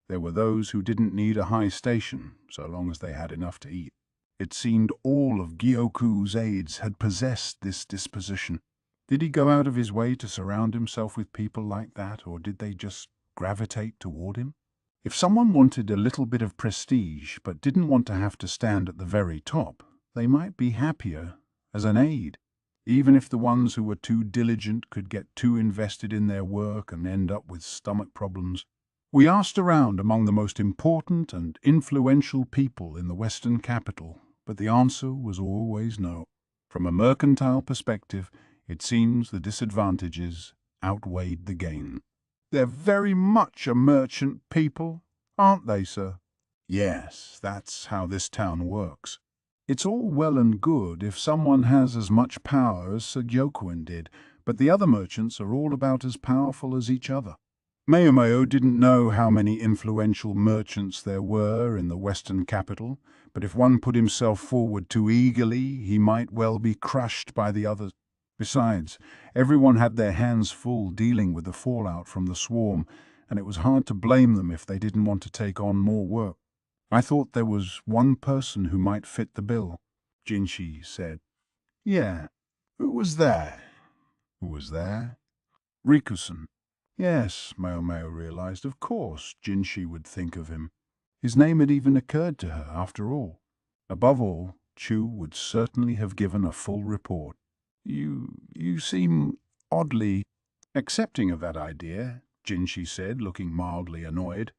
There were those who didn't need a high station, so long as they had enough to eat. It seemed all of Gyoku's aides had possessed this disposition. Did he go out of his way to surround himself with people like that, or did they just gravitate toward him? If someone wanted a little bit of prestige but didn't want to have to stand at the very top, they might be happier as an aide, even if the ones who were too diligent could get too invested in their work and end up with stomach problems. We asked around among the most important and influential people in the Western capital, but the answer was always no. From a mercantile perspective, it seems the disadvantages outweighed the gain. They're very much a merchant people, aren't they, sir? Yes, that's how this town works. It's all well and good if someone has as much power as Sir Gyokuin did, but the other merchants are all about as powerful as each other. Mayo didn't know how many influential merchants there were in the Western capital, but if one put himself forward too eagerly, he might well be crushed by the others. Besides, everyone had their hands full dealing with the fallout from the swarm, and it was hard to blame them if they didn't want to take on more work. I thought there was one person who might fit the bill, Jinshi said. Yeah, who was that? Who was there? Rikusen. Yes, Mayo realized, of course Jinshi would think of him. His name had even occurred to her, after all. Above all, Chu would certainly have given a full report. You seem oddly accepting of that idea, Jinshi said, looking mildly annoyed.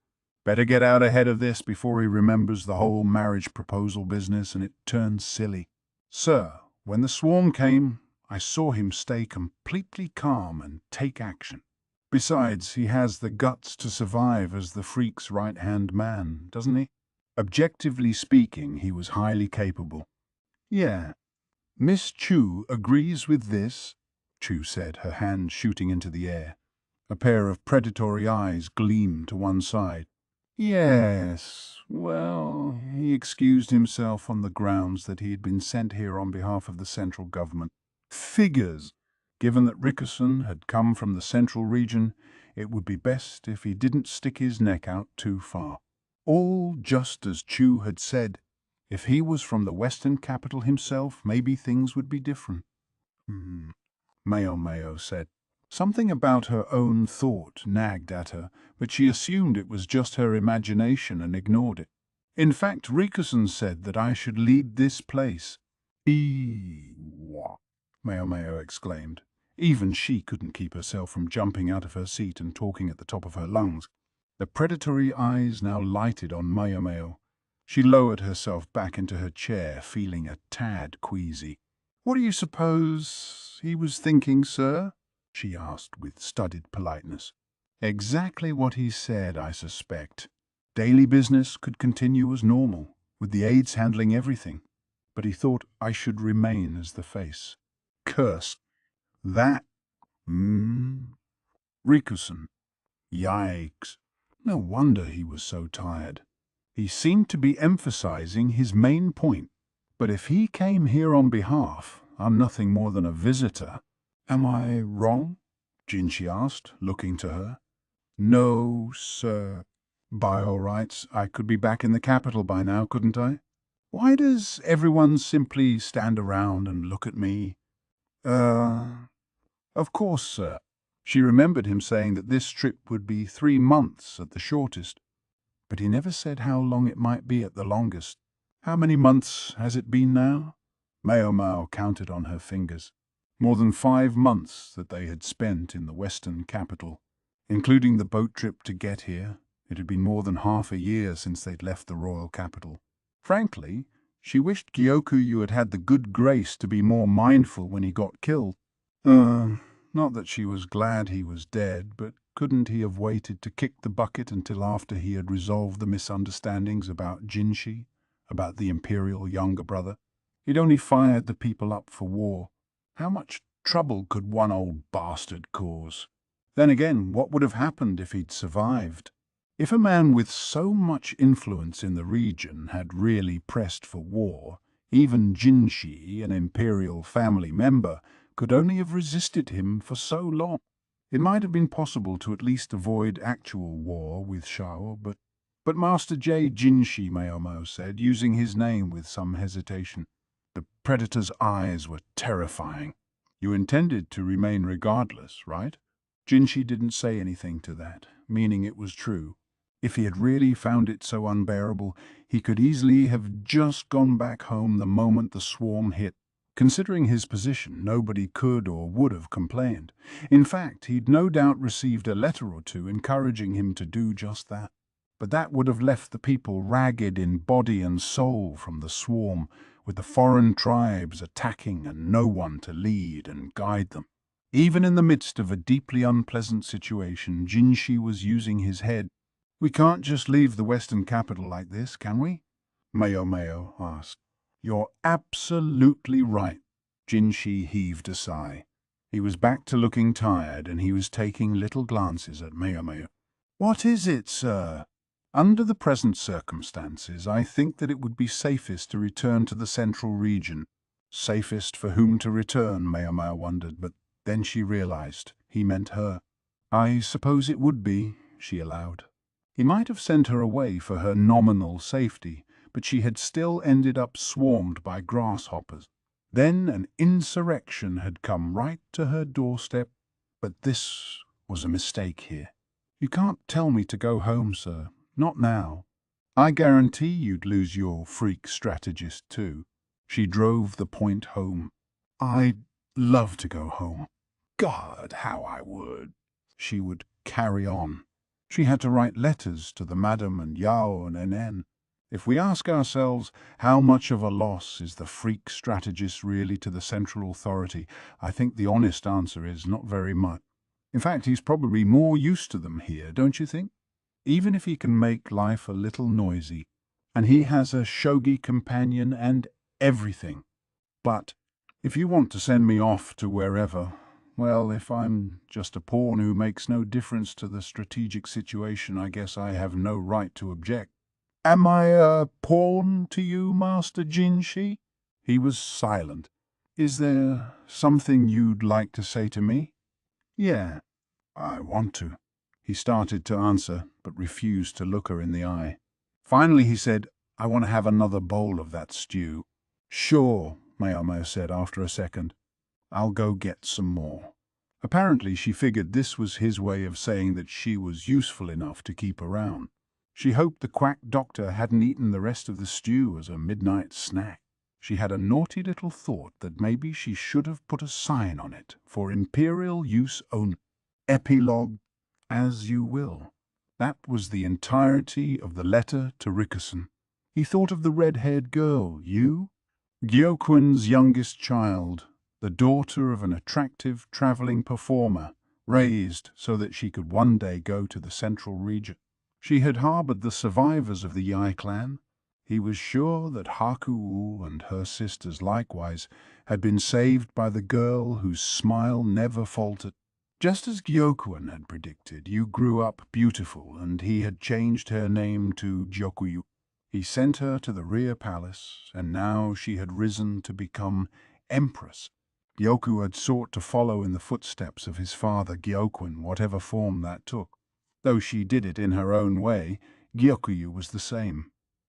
Better get out ahead of this before he remembers the whole marriage proposal business and it turns silly. Sir, when the swarm came, I saw him stay completely calm and take action. Besides, he has the guts to survive as the freak's right-hand man, doesn't he? Objectively speaking, he was highly capable. Yeah. Miss Chu agrees with this, Chu said, her hand shooting into the air. A pair of predatory eyes gleamed to one side. Yes, well, he excused himself on the grounds that he had been sent here on behalf of the central government. Figures. Given that Rickerson had come from the central region, it would be best if he didn't stick his neck out too far. All just as Chu had said. If he was from the western capital himself, maybe things would be different. Mayo said. Something about her own thought nagged at her, but she assumed it was just her imagination and ignored it. In fact, Rickerson said that I should lead this place. What? Mayo exclaimed. Even she couldn't keep herself from jumping out of her seat and talking at the top of her lungs. The predatory eyes now lighted on Mayo. She lowered herself back into her chair, feeling a tad queasy. What do you suppose he was thinking, sir? She asked with studied politeness. Exactly what he said, I suspect. Daily business could continue as normal, with the aides handling everything. But he thought I should remain as the face. Curse. That. Rikusen. Yikes. No wonder he was so tired. He seemed to be emphasizing his main point. But if he came here on behalf, I'm nothing more than a visitor. Am I wrong? Jinshi asked, looking to her. No, sir. By all rights, I could be back in the capital by now, couldn't I? Why does everyone simply stand around and look at me? Of course, sir. She remembered him saying that this trip would be 3 months at the shortest. But he never said how long it might be at the longest. How many months has it been now? Mayo counted on her fingers. More than 5 months that they had spent in the western capital. Including the boat trip to get here, it had been more than half a year since they'd left the royal capital. Frankly, she wished Gyokuyu had had the good grace to be more mindful when he got killed. Not that she was glad he was dead, but couldn't he have waited to kick the bucket until after he had resolved the misunderstandings about Jinshi, about the imperial younger brother? He'd only fired the people up for war. How much trouble could one old bastard cause? Then again, what would have happened if he'd survived? If a man with so much influence in the region had really pressed for war, even Jinshi, an imperial family member, could only have resisted him for so long. It might have been possible to at least avoid actual war with Shao, but Master J. Jinshi, Mayo said, using his name with some hesitation. The predator's eyes were terrifying. You intended to remain regardless, right? Jinshi didn't say anything to that, meaning it was true. If he had really found it so unbearable, he could easily have just gone back home the moment the swarm hit. Considering his position, nobody could or would have complained. In fact, he'd no doubt received a letter or two encouraging him to do just that. But that would have left the people ragged in body and soul from the swarm, with the foreign tribes attacking and no one to lead and guide them. Even in the midst of a deeply unpleasant situation, Jinshi was using his head. We can't just leave the western capital like this, can we? Mayo asked. You're absolutely right. Jinshi heaved a sigh. He was back to looking tired, and he was taking little glances at Mayomeo. "What is it, sir?" "Under the present circumstances, I think that it would be safest to return to the central region." Safest for whom to return, Mayomeo wondered, but then she realized he meant her. "I suppose it would be," she allowed. He might have sent her away for her nominal safety, but she had still ended up swarmed by grasshoppers. Then an insurrection had come right to her doorstep. But this was a mistake here. "You can't tell me to go home, sir. Not now. I guarantee you'd lose your freak strategist too." She drove the point home. "I'd love to go home. God, how I would." She would carry on. She had to write letters to the Madam and Yao and Nen. If we ask ourselves how much of a loss is the freak strategist really to the central authority, I think the honest answer is not very much. In fact, he's probably more used to them here, don't you think? Even if he can make life a little noisy, and he has a shogi companion and everything. But if you want to send me off to wherever, well, if I'm just a pawn who makes no difference to the strategic situation, I guess I have no right to object. "Am I a pawn to you, Master Jinshi?" He was silent. "Is there something you'd like to say to me?" "Yeah, I want to." He started to answer, but refused to look her in the eye. Finally he said, "I want to have another bowl of that stew." "Sure," Mayomeo said after a second. "I'll go get some more." Apparently she figured this was his way of saying that she was useful enough to keep around. She hoped the quack doctor hadn't eaten the rest of the stew as a midnight snack. She had a naughty little thought that maybe she should have put a sign on it for imperial use only. Epilogue, as you will. That was the entirety of the letter to Rikusen. He thought of the red-haired girl, Gyokun's youngest child, the daughter of an attractive traveling performer, raised so that she could one day go to the central region. She had harbored the survivors of the Yai clan. He was sure that Haku and her sisters likewise had been saved by the girl whose smile never faltered. Just as Gyokuen had predicted, you grew up beautiful, and he had changed her name to Gyokuyu. He sent her to the rear palace, and now she had risen to become empress. Gyoku had sought to follow in the footsteps of his father Gyokuen, whatever form that took. Though she did it in her own way, Gyokuyu was the same.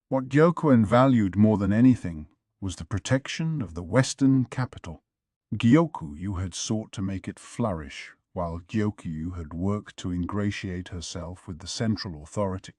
What Gyokuen valued more than anything was the protection of the Western capital. Gyokuyu had sought to make it flourish, while Gyokyu had worked to ingratiate herself with the central authority.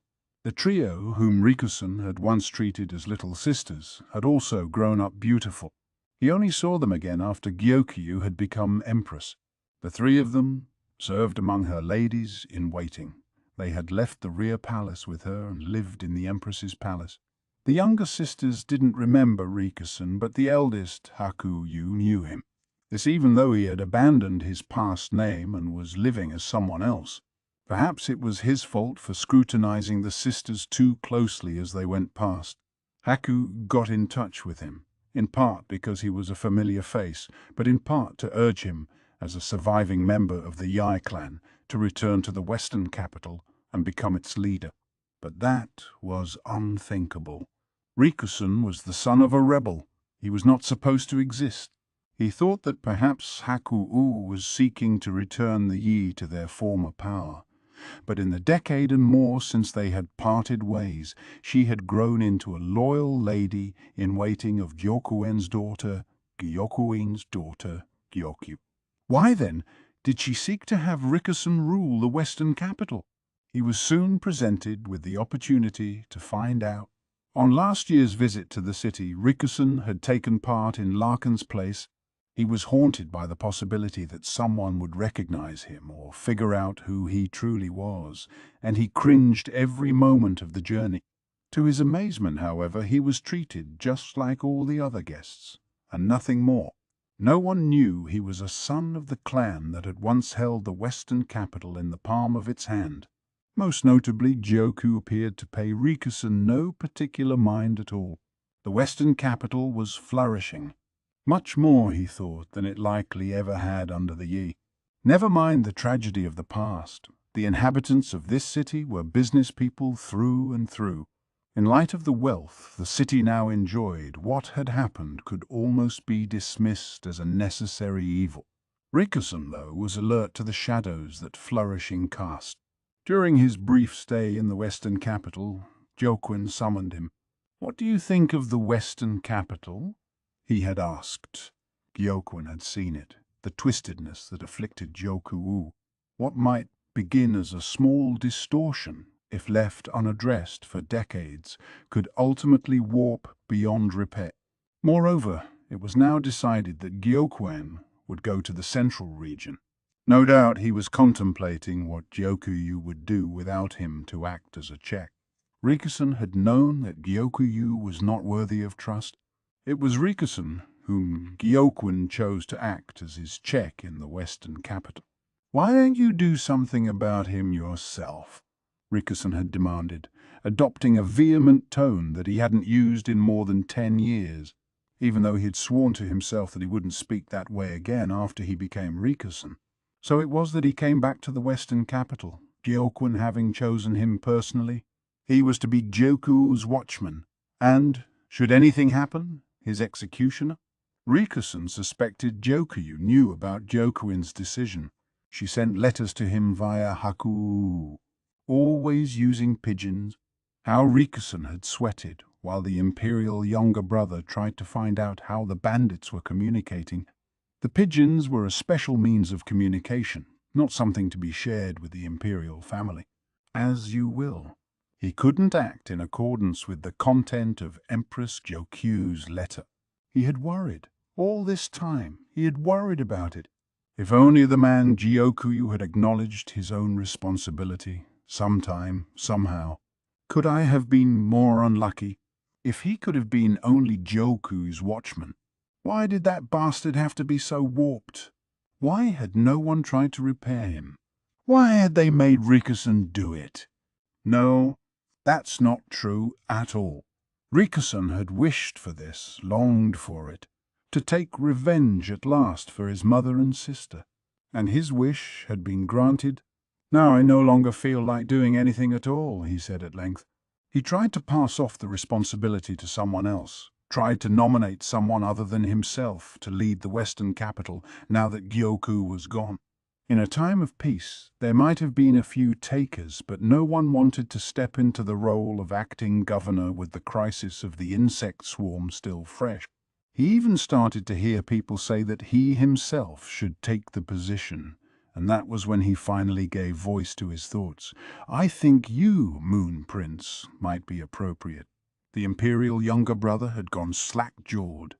The trio, whom Rikusen had once treated as little sisters, had also grown up beautiful. He only saw them again after Gyokyu had become empress. The three of them served among her ladies in waiting. They had left the rear palace with her and lived in the empress's palace. The younger sisters didn't remember Rikusen, but the eldest, Hakuyu, knew him. This even though he had abandoned his past name and was living as someone else. Perhaps it was his fault for scrutinizing the sisters too closely as they went past. Haku got in touch with him, in part because he was a familiar face, but in part to urge him, as a surviving member of the Yai clan, to return to the Western capital and become its leader. But that was unthinkable. Rikusen was the son of a rebel. He was not supposed to exist. He thought that perhaps Haku-U was seeking to return the Yi to their former power. But in the decade and more since they had parted ways, she had grown into a loyal lady in waiting of Gyokuen's daughter, Gyokuin's daughter, Gyokyu. Why, then, did she seek to have Rikusen rule the Western capital? He was soon presented with the opportunity to find out. On last year's visit to the city, Rikusen had taken part in Larkin's place. He was haunted by the possibility that someone would recognize him or figure out who he truly was, and he cringed every moment of the journey. To his amazement, however, he was treated just like all the other guests, and nothing more. No one knew he was a son of the clan that had once held the Western capital in the palm of its hand. Most notably, Gyoku appeared to pay Rikusen no particular mind at all. The Western capital was flourishing. Much more, he thought, than it likely ever had under the Yi. Never mind the tragedy of the past. The inhabitants of this city were business people through and through. In light of the wealth the city now enjoyed, what had happened could almost be dismissed as a necessary evil. Rikusen, though, was alert to the shadows that flourishing cast. During his brief stay in the western capital, Jokwin summoned him. "What do you think of the western capital?" he had asked. Gyokwin had seen it, the twistedness that afflicted Joku-u. What might begin as a small distortion, if left unaddressed for decades, could ultimately warp beyond repair. Moreover, it was now decided that Gyokwin would go to the central region. No doubt he was contemplating what Gyokuyu would do without him to act as a check. Rikusen had known that Gyokuyu was not worthy of trust. It was Rikusen whom Gyokwin chose to act as his check in the western capital. "Why don't you do something about him yourself?" Rikusen had demanded, adopting a vehement tone that he hadn't used in more than 10 years, even though he had sworn to himself that he wouldn't speak that way again after he became Rikusen. So it was that he came back to the western capital, Gyokwin having chosen him personally. He was to be Joku's watchman, and, should anything happen, his executioner. Rikusen suspected Jokuyu knew about Jokuin's decision. She sent letters to him via Haku, always using pigeons. How Rikusen had sweated while the imperial younger brother tried to find out how the bandits were communicating. The pigeons were a special means of communication, not something to be shared with the imperial family. As you will. He couldn't act in accordance with the content of Empress Gyoku's letter. He had worried. All this time, he had worried about it. If only the man Gyokuyu had acknowledged his own responsibility, sometime, somehow. Could I have been more unlucky? If he could have been only Joku's watchman, why did that bastard have to be so warped? Why had no one tried to repair him? Why had they made Rikusen do it? No, that's not true at all. Rikusen had wished for this, longed for it, to take revenge at last for his mother and sister. And his wish had been granted. "Now I no longer feel like doing anything at all," he said at length. He tried to pass off the responsibility to someone else, tried to nominate someone other than himself to lead the western capital now that Gyoku was gone. In a time of peace, there might have been a few takers, but no one wanted to step into the role of acting governor with the crisis of the insect swarm still fresh. He even started to hear people say that he himself should take the position, and that was when he finally gave voice to his thoughts. "I think you, Moon Prince, might be appropriate." The imperial younger brother had gone slack-jawed.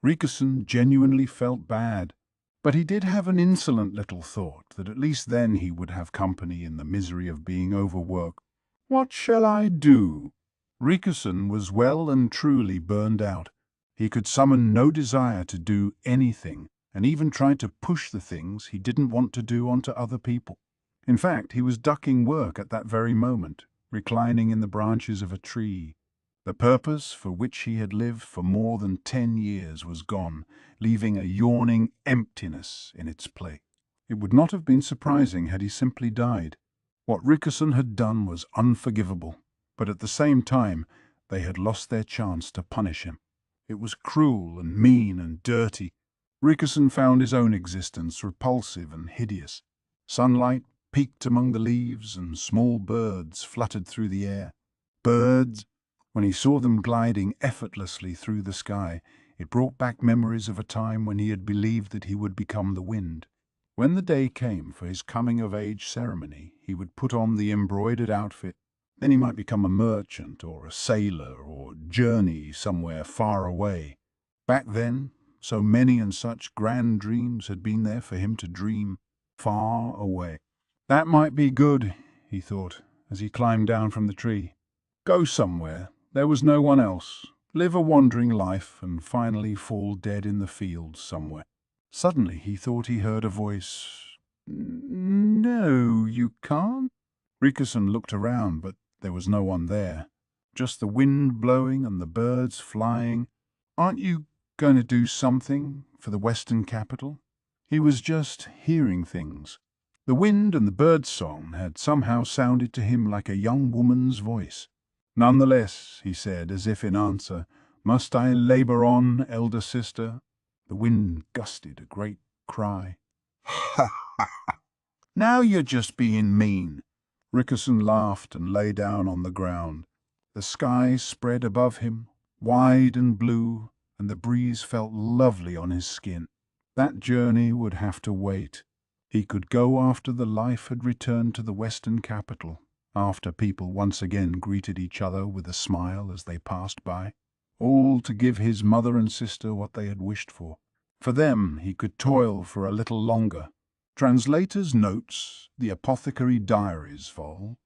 Rikusen genuinely felt bad. But he did have an insolent little thought that at least then he would have company in the misery of being overworked. "What shall I do?" Rikusen was well and truly burned out. He could summon no desire to do anything, and even tried to push the things he didn't want to do onto other people. In fact, he was ducking work at that very moment, reclining in the branches of a tree. The purpose for which he had lived for more than 10 years was gone, leaving a yawning emptiness in its place. It would not have been surprising had he simply died. What Rikusen had done was unforgivable, but at the same time they had lost their chance to punish him. It was cruel and mean and dirty. Rikusen found his own existence repulsive and hideous. Sunlight peeked among the leaves and small birds fluttered through the air. Birds! When he saw them gliding effortlessly through the sky, it brought back memories of a time when he had believed that he would become the wind. When the day came for his coming-of-age ceremony, he would put on the embroidered outfit. Then he might become a merchant or a sailor or journey somewhere far away. Back then, so many and such grand dreams had been there for him to dream, far away. That might be good, he thought, as he climbed down from the tree. Go somewhere. There was no one else. Live a wandering life and finally fall dead in the fields somewhere. Suddenly he thought he heard a voice. "No, you can't." Rikusen looked around, but there was no one there. Just the wind blowing and the birds flying. "Aren't you going to do something for the Western capital. He was just hearing things. The wind and the bird's song had somehow sounded to him like a young woman's voice. "Nonetheless," he said, as if in answer, "must I labor on, elder sister?" The wind gusted a great cry. "Ha ha ha! Now you're just being mean." Rickerson laughed and lay down on the ground. The sky spread above him, wide and blue, and the breeze felt lovely on his skin. That journey would have to wait. He could go after the life had returned to the Western capital, after people once again greeted each other with a smile as they passed by, all to give his mother and sister what they had wished for. For them he could toil for a little longer. Translator's Notes, The Apothecary Diaries, Vol.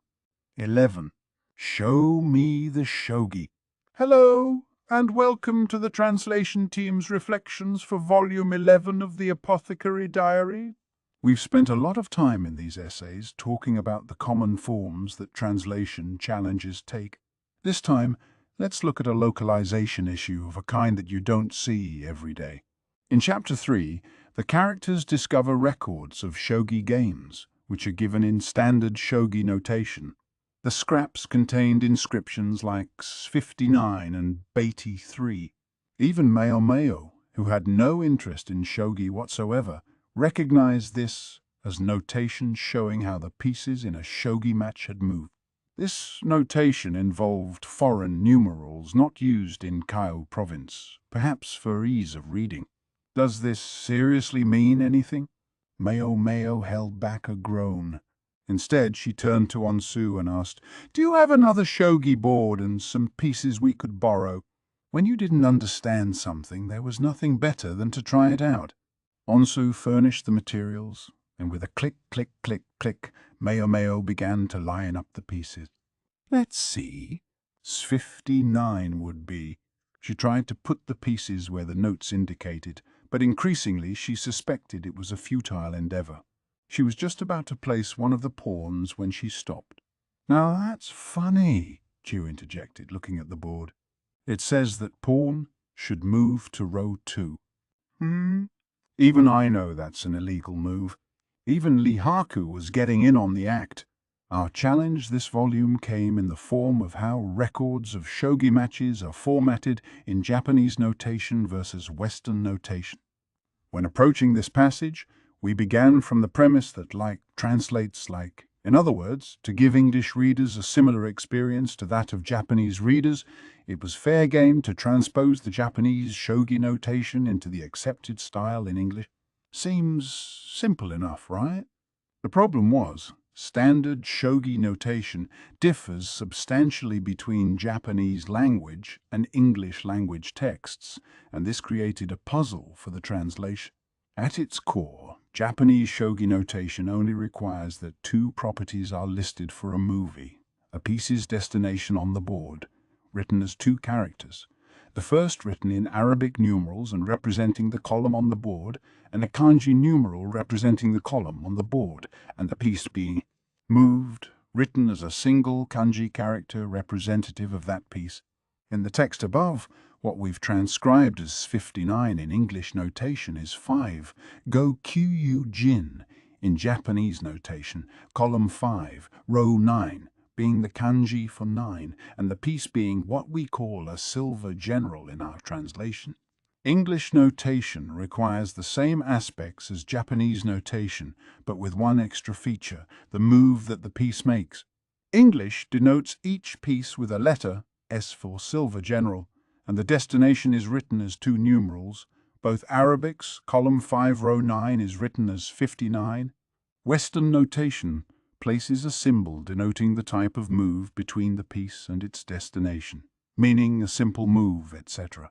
11. Show me the shogi. Hello, and welcome to the translation team's reflections for Volume 11 of The Apothecary Diary. We've spent a lot of time in these essays talking about the common forms that translation challenges take. This time, let's look at a localization issue of a kind that you don't see every day. In Chapter 3, the characters discover records of shogi games, which are given in standard shogi notation. The scraps contained inscriptions like 59 and 83. Even Meo Meo, who had no interest in shogi whatsoever, recognized this as notation showing how the pieces in a shogi match had moved. This notation involved foreign numerals not used in Kyo province, perhaps for ease of reading. Does this seriously mean anything? Meo Meo held back a groan. Instead, she turned to Onsu and asked, "Do you have another shogi board and some pieces we could borrow?" When you didn't understand something, there was nothing better than to try it out. Onsu furnished the materials, and with a click, click, click, click, Meo Meo began to line up the pieces. "Let's see. 59 would be." She tried to put the pieces where the notes indicated, but increasingly she suspected it was a futile endeavor. She was just about to place one of the pawns when she stopped. "Now that's funny," Chu interjected, looking at the board. "It says that pawn should move to row 2. Even I know that's an illegal move. Even Lihaku was getting in on the act. Our challenge this volume came in the form of how records of shogi matches are formatted in Japanese notation versus Western notation. When approaching this passage, we began from the premise that like translates like. In other words, to give English readers a similar experience to that of Japanese readers, it was fair game to transpose the Japanese shogi notation into the accepted style in English. Seems simple enough, right? The problem was, standard shogi notation differs substantially between Japanese language and English language texts, and this created a puzzle for the translation. At its core, Japanese shogi notation only requires that 2 properties are listed for a movie: a piece's destination on the board, written as 2 characters, the first written in Arabic numerals and representing the column on the board, and a kanji numeral representing the column on the board, and the piece being moved, written as a single kanji character representative of that piece. In the text above, what we've transcribed as 59 in English notation is 5, go Kyu Jin in Japanese notation, column 5, row 9, being the kanji for 9, and the piece being what we call a silver general in our translation. English notation requires the same aspects as Japanese notation, but with one extra feature, the move that the piece makes. English denotes each piece with a letter, S for silver general, and the destination is written as 2 numerals. Both Arabic's column 5 row 9 is written as 59. Western notation places a symbol denoting the type of move between the piece and its destination, meaning a simple move, etc.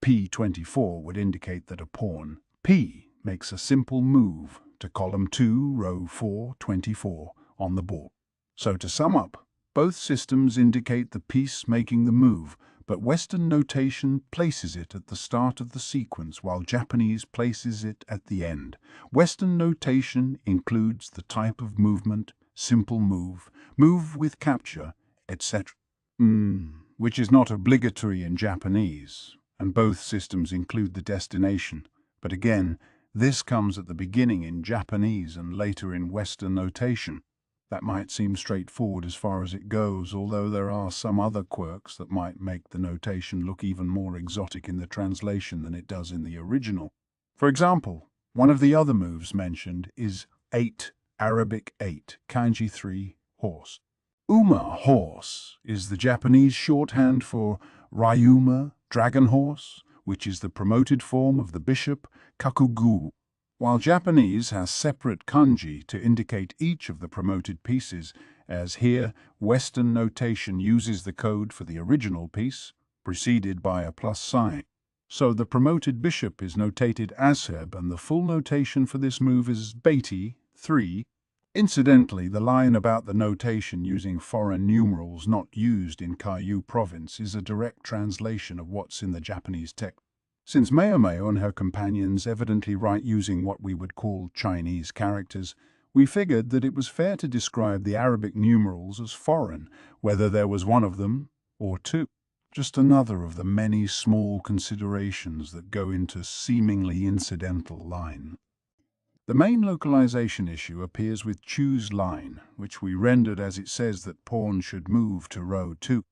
P24 would indicate that a pawn P makes a simple move to column 2, row 4, 24 on the board. So to sum up, both systems indicate the piece making the move, but Western notation places it at the start of the sequence while Japanese places it at the end. Western notation includes the type of movement, simple move, move with capture, etc., which is not obligatory in Japanese, and both systems include the destination. But again, this comes at the beginning in Japanese and later in Western notation. That might seem straightforward as far as it goes, although there are some other quirks that might make the notation look even more exotic in the translation than it does in the original. For example, one of the other moves mentioned is 8, Arabic 8, kanji 3, horse. Uma, horse, is the Japanese shorthand for Ryuma, dragon horse, which is the promoted form of the bishop, kakugu. While Japanese has separate kanji to indicate each of the promoted pieces, as here, Western notation uses the code for the original piece, preceded by a plus sign. So the promoted bishop is notated asheb, and the full notation for this move is beiti, 3. Incidentally, the line about the notation using foreign numerals not used in Kaiyu province is a direct translation of what's in the Japanese text. Since Mayomeo and her companions evidently write using what we would call Chinese characters, we figured that it was fair to describe the Arabic numerals as foreign, whether there was one of them or two. Just another of the many small considerations that go into seemingly incidental line. The main localization issue appears with Chu's line, which we rendered as it says that pawn should move to row 2.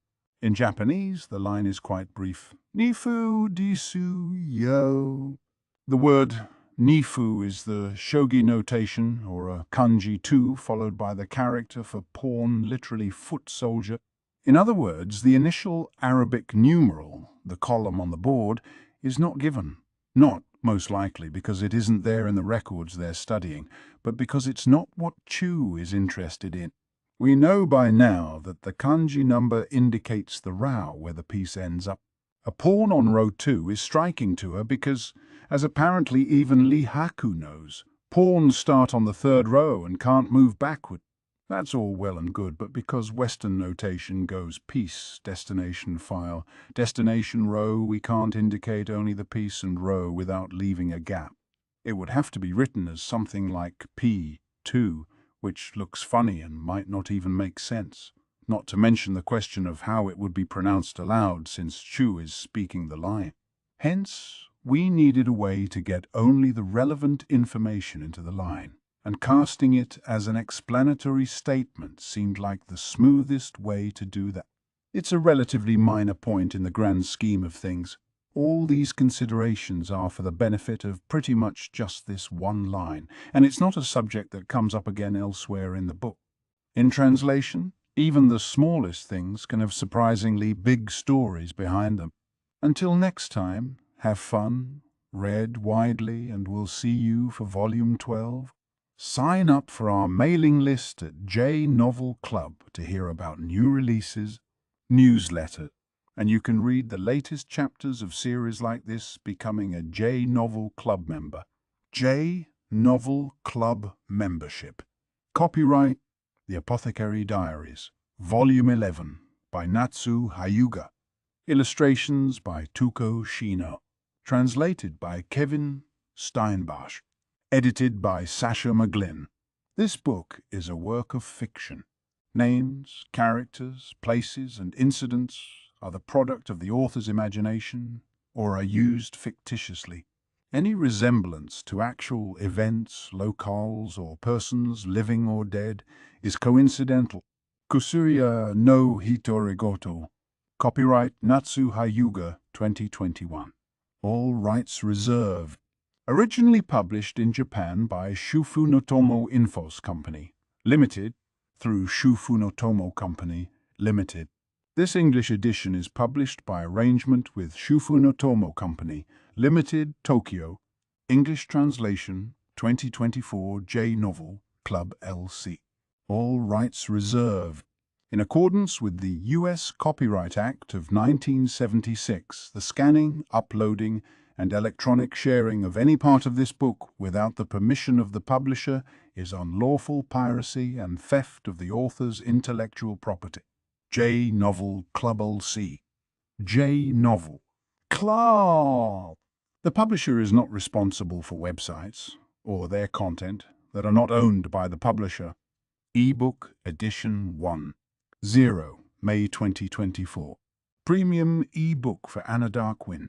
In Japanese, the line is quite brief. Nifu disu yo. The word nifu is the shogi notation, or a kanji 2, followed by the character for pawn, literally foot soldier. In other words, the initial Arabic numeral, the column on the board, is not given. Not, most likely, because it isn't there in the records they're studying, but because it's not what Chu is interested in. We know by now that the kanji number indicates the row where the piece ends up. A pawn on row 2 is striking to her because, as apparently even Lee Haku knows, pawns start on the 3rd row and can't move backward. That's all well and good, but because Western notation goes piece, destination file, destination row, we can't indicate only the piece and row without leaving a gap. It would have to be written as something like P2, which looks funny and might not even make sense, not to mention the question of how it would be pronounced aloud since Chu is speaking the line. Hence, we needed a way to get only the relevant information into the line, and casting it as an explanatory statement seemed like the smoothest way to do that. It's a relatively minor point in the grand scheme of things. All these considerations are for the benefit of pretty much just this one line, and it's not a subject that comes up again elsewhere in the book. In translation, even the smallest things can have surprisingly big stories behind them. Until next time, have fun, read widely, and we'll see you for Volume 12. Sign up for our mailing list at J Novel Club to hear about new releases, newsletter, and you can read the latest chapters of series like this becoming a J Novel Club member. J Novel Club membership. Copyright The Apothecary Diaries, Volume 11 by Natsu Hyuga. Illustrations by Tuko Shino. Translated by Kevin Steinbach. Edited by Sasha McGlynn. This book is a work of fiction. Names, characters, places, and incidents are the product of the author's imagination or are used fictitiously. Any resemblance to actual events, locales, or persons, living or dead, is coincidental. Kusuya no Hitorigoto. Copyright Natsu Hyuga 2021. All rights reserved. Originally published in Japan by Shufu no Tomo Infos Company, Limited, through Shufu no Tomo Company, Limited. This English edition is published by arrangement with Shufu no Tomo Company, Limited, Tokyo. English translation, 2024 J Novel Club LC. All rights reserved. In accordance with the U.S. Copyright Act of 1976, the scanning, uploading, and electronic sharing of any part of this book without the permission of the publisher is unlawful piracy and theft of the author's intellectual property. J Novel Club LC. J Novel Club. The publisher is not responsible for websites or their content that are not owned by the publisher. Ebook Edition 1. 0, May 2024. Premium ebook for Anna Darkwin.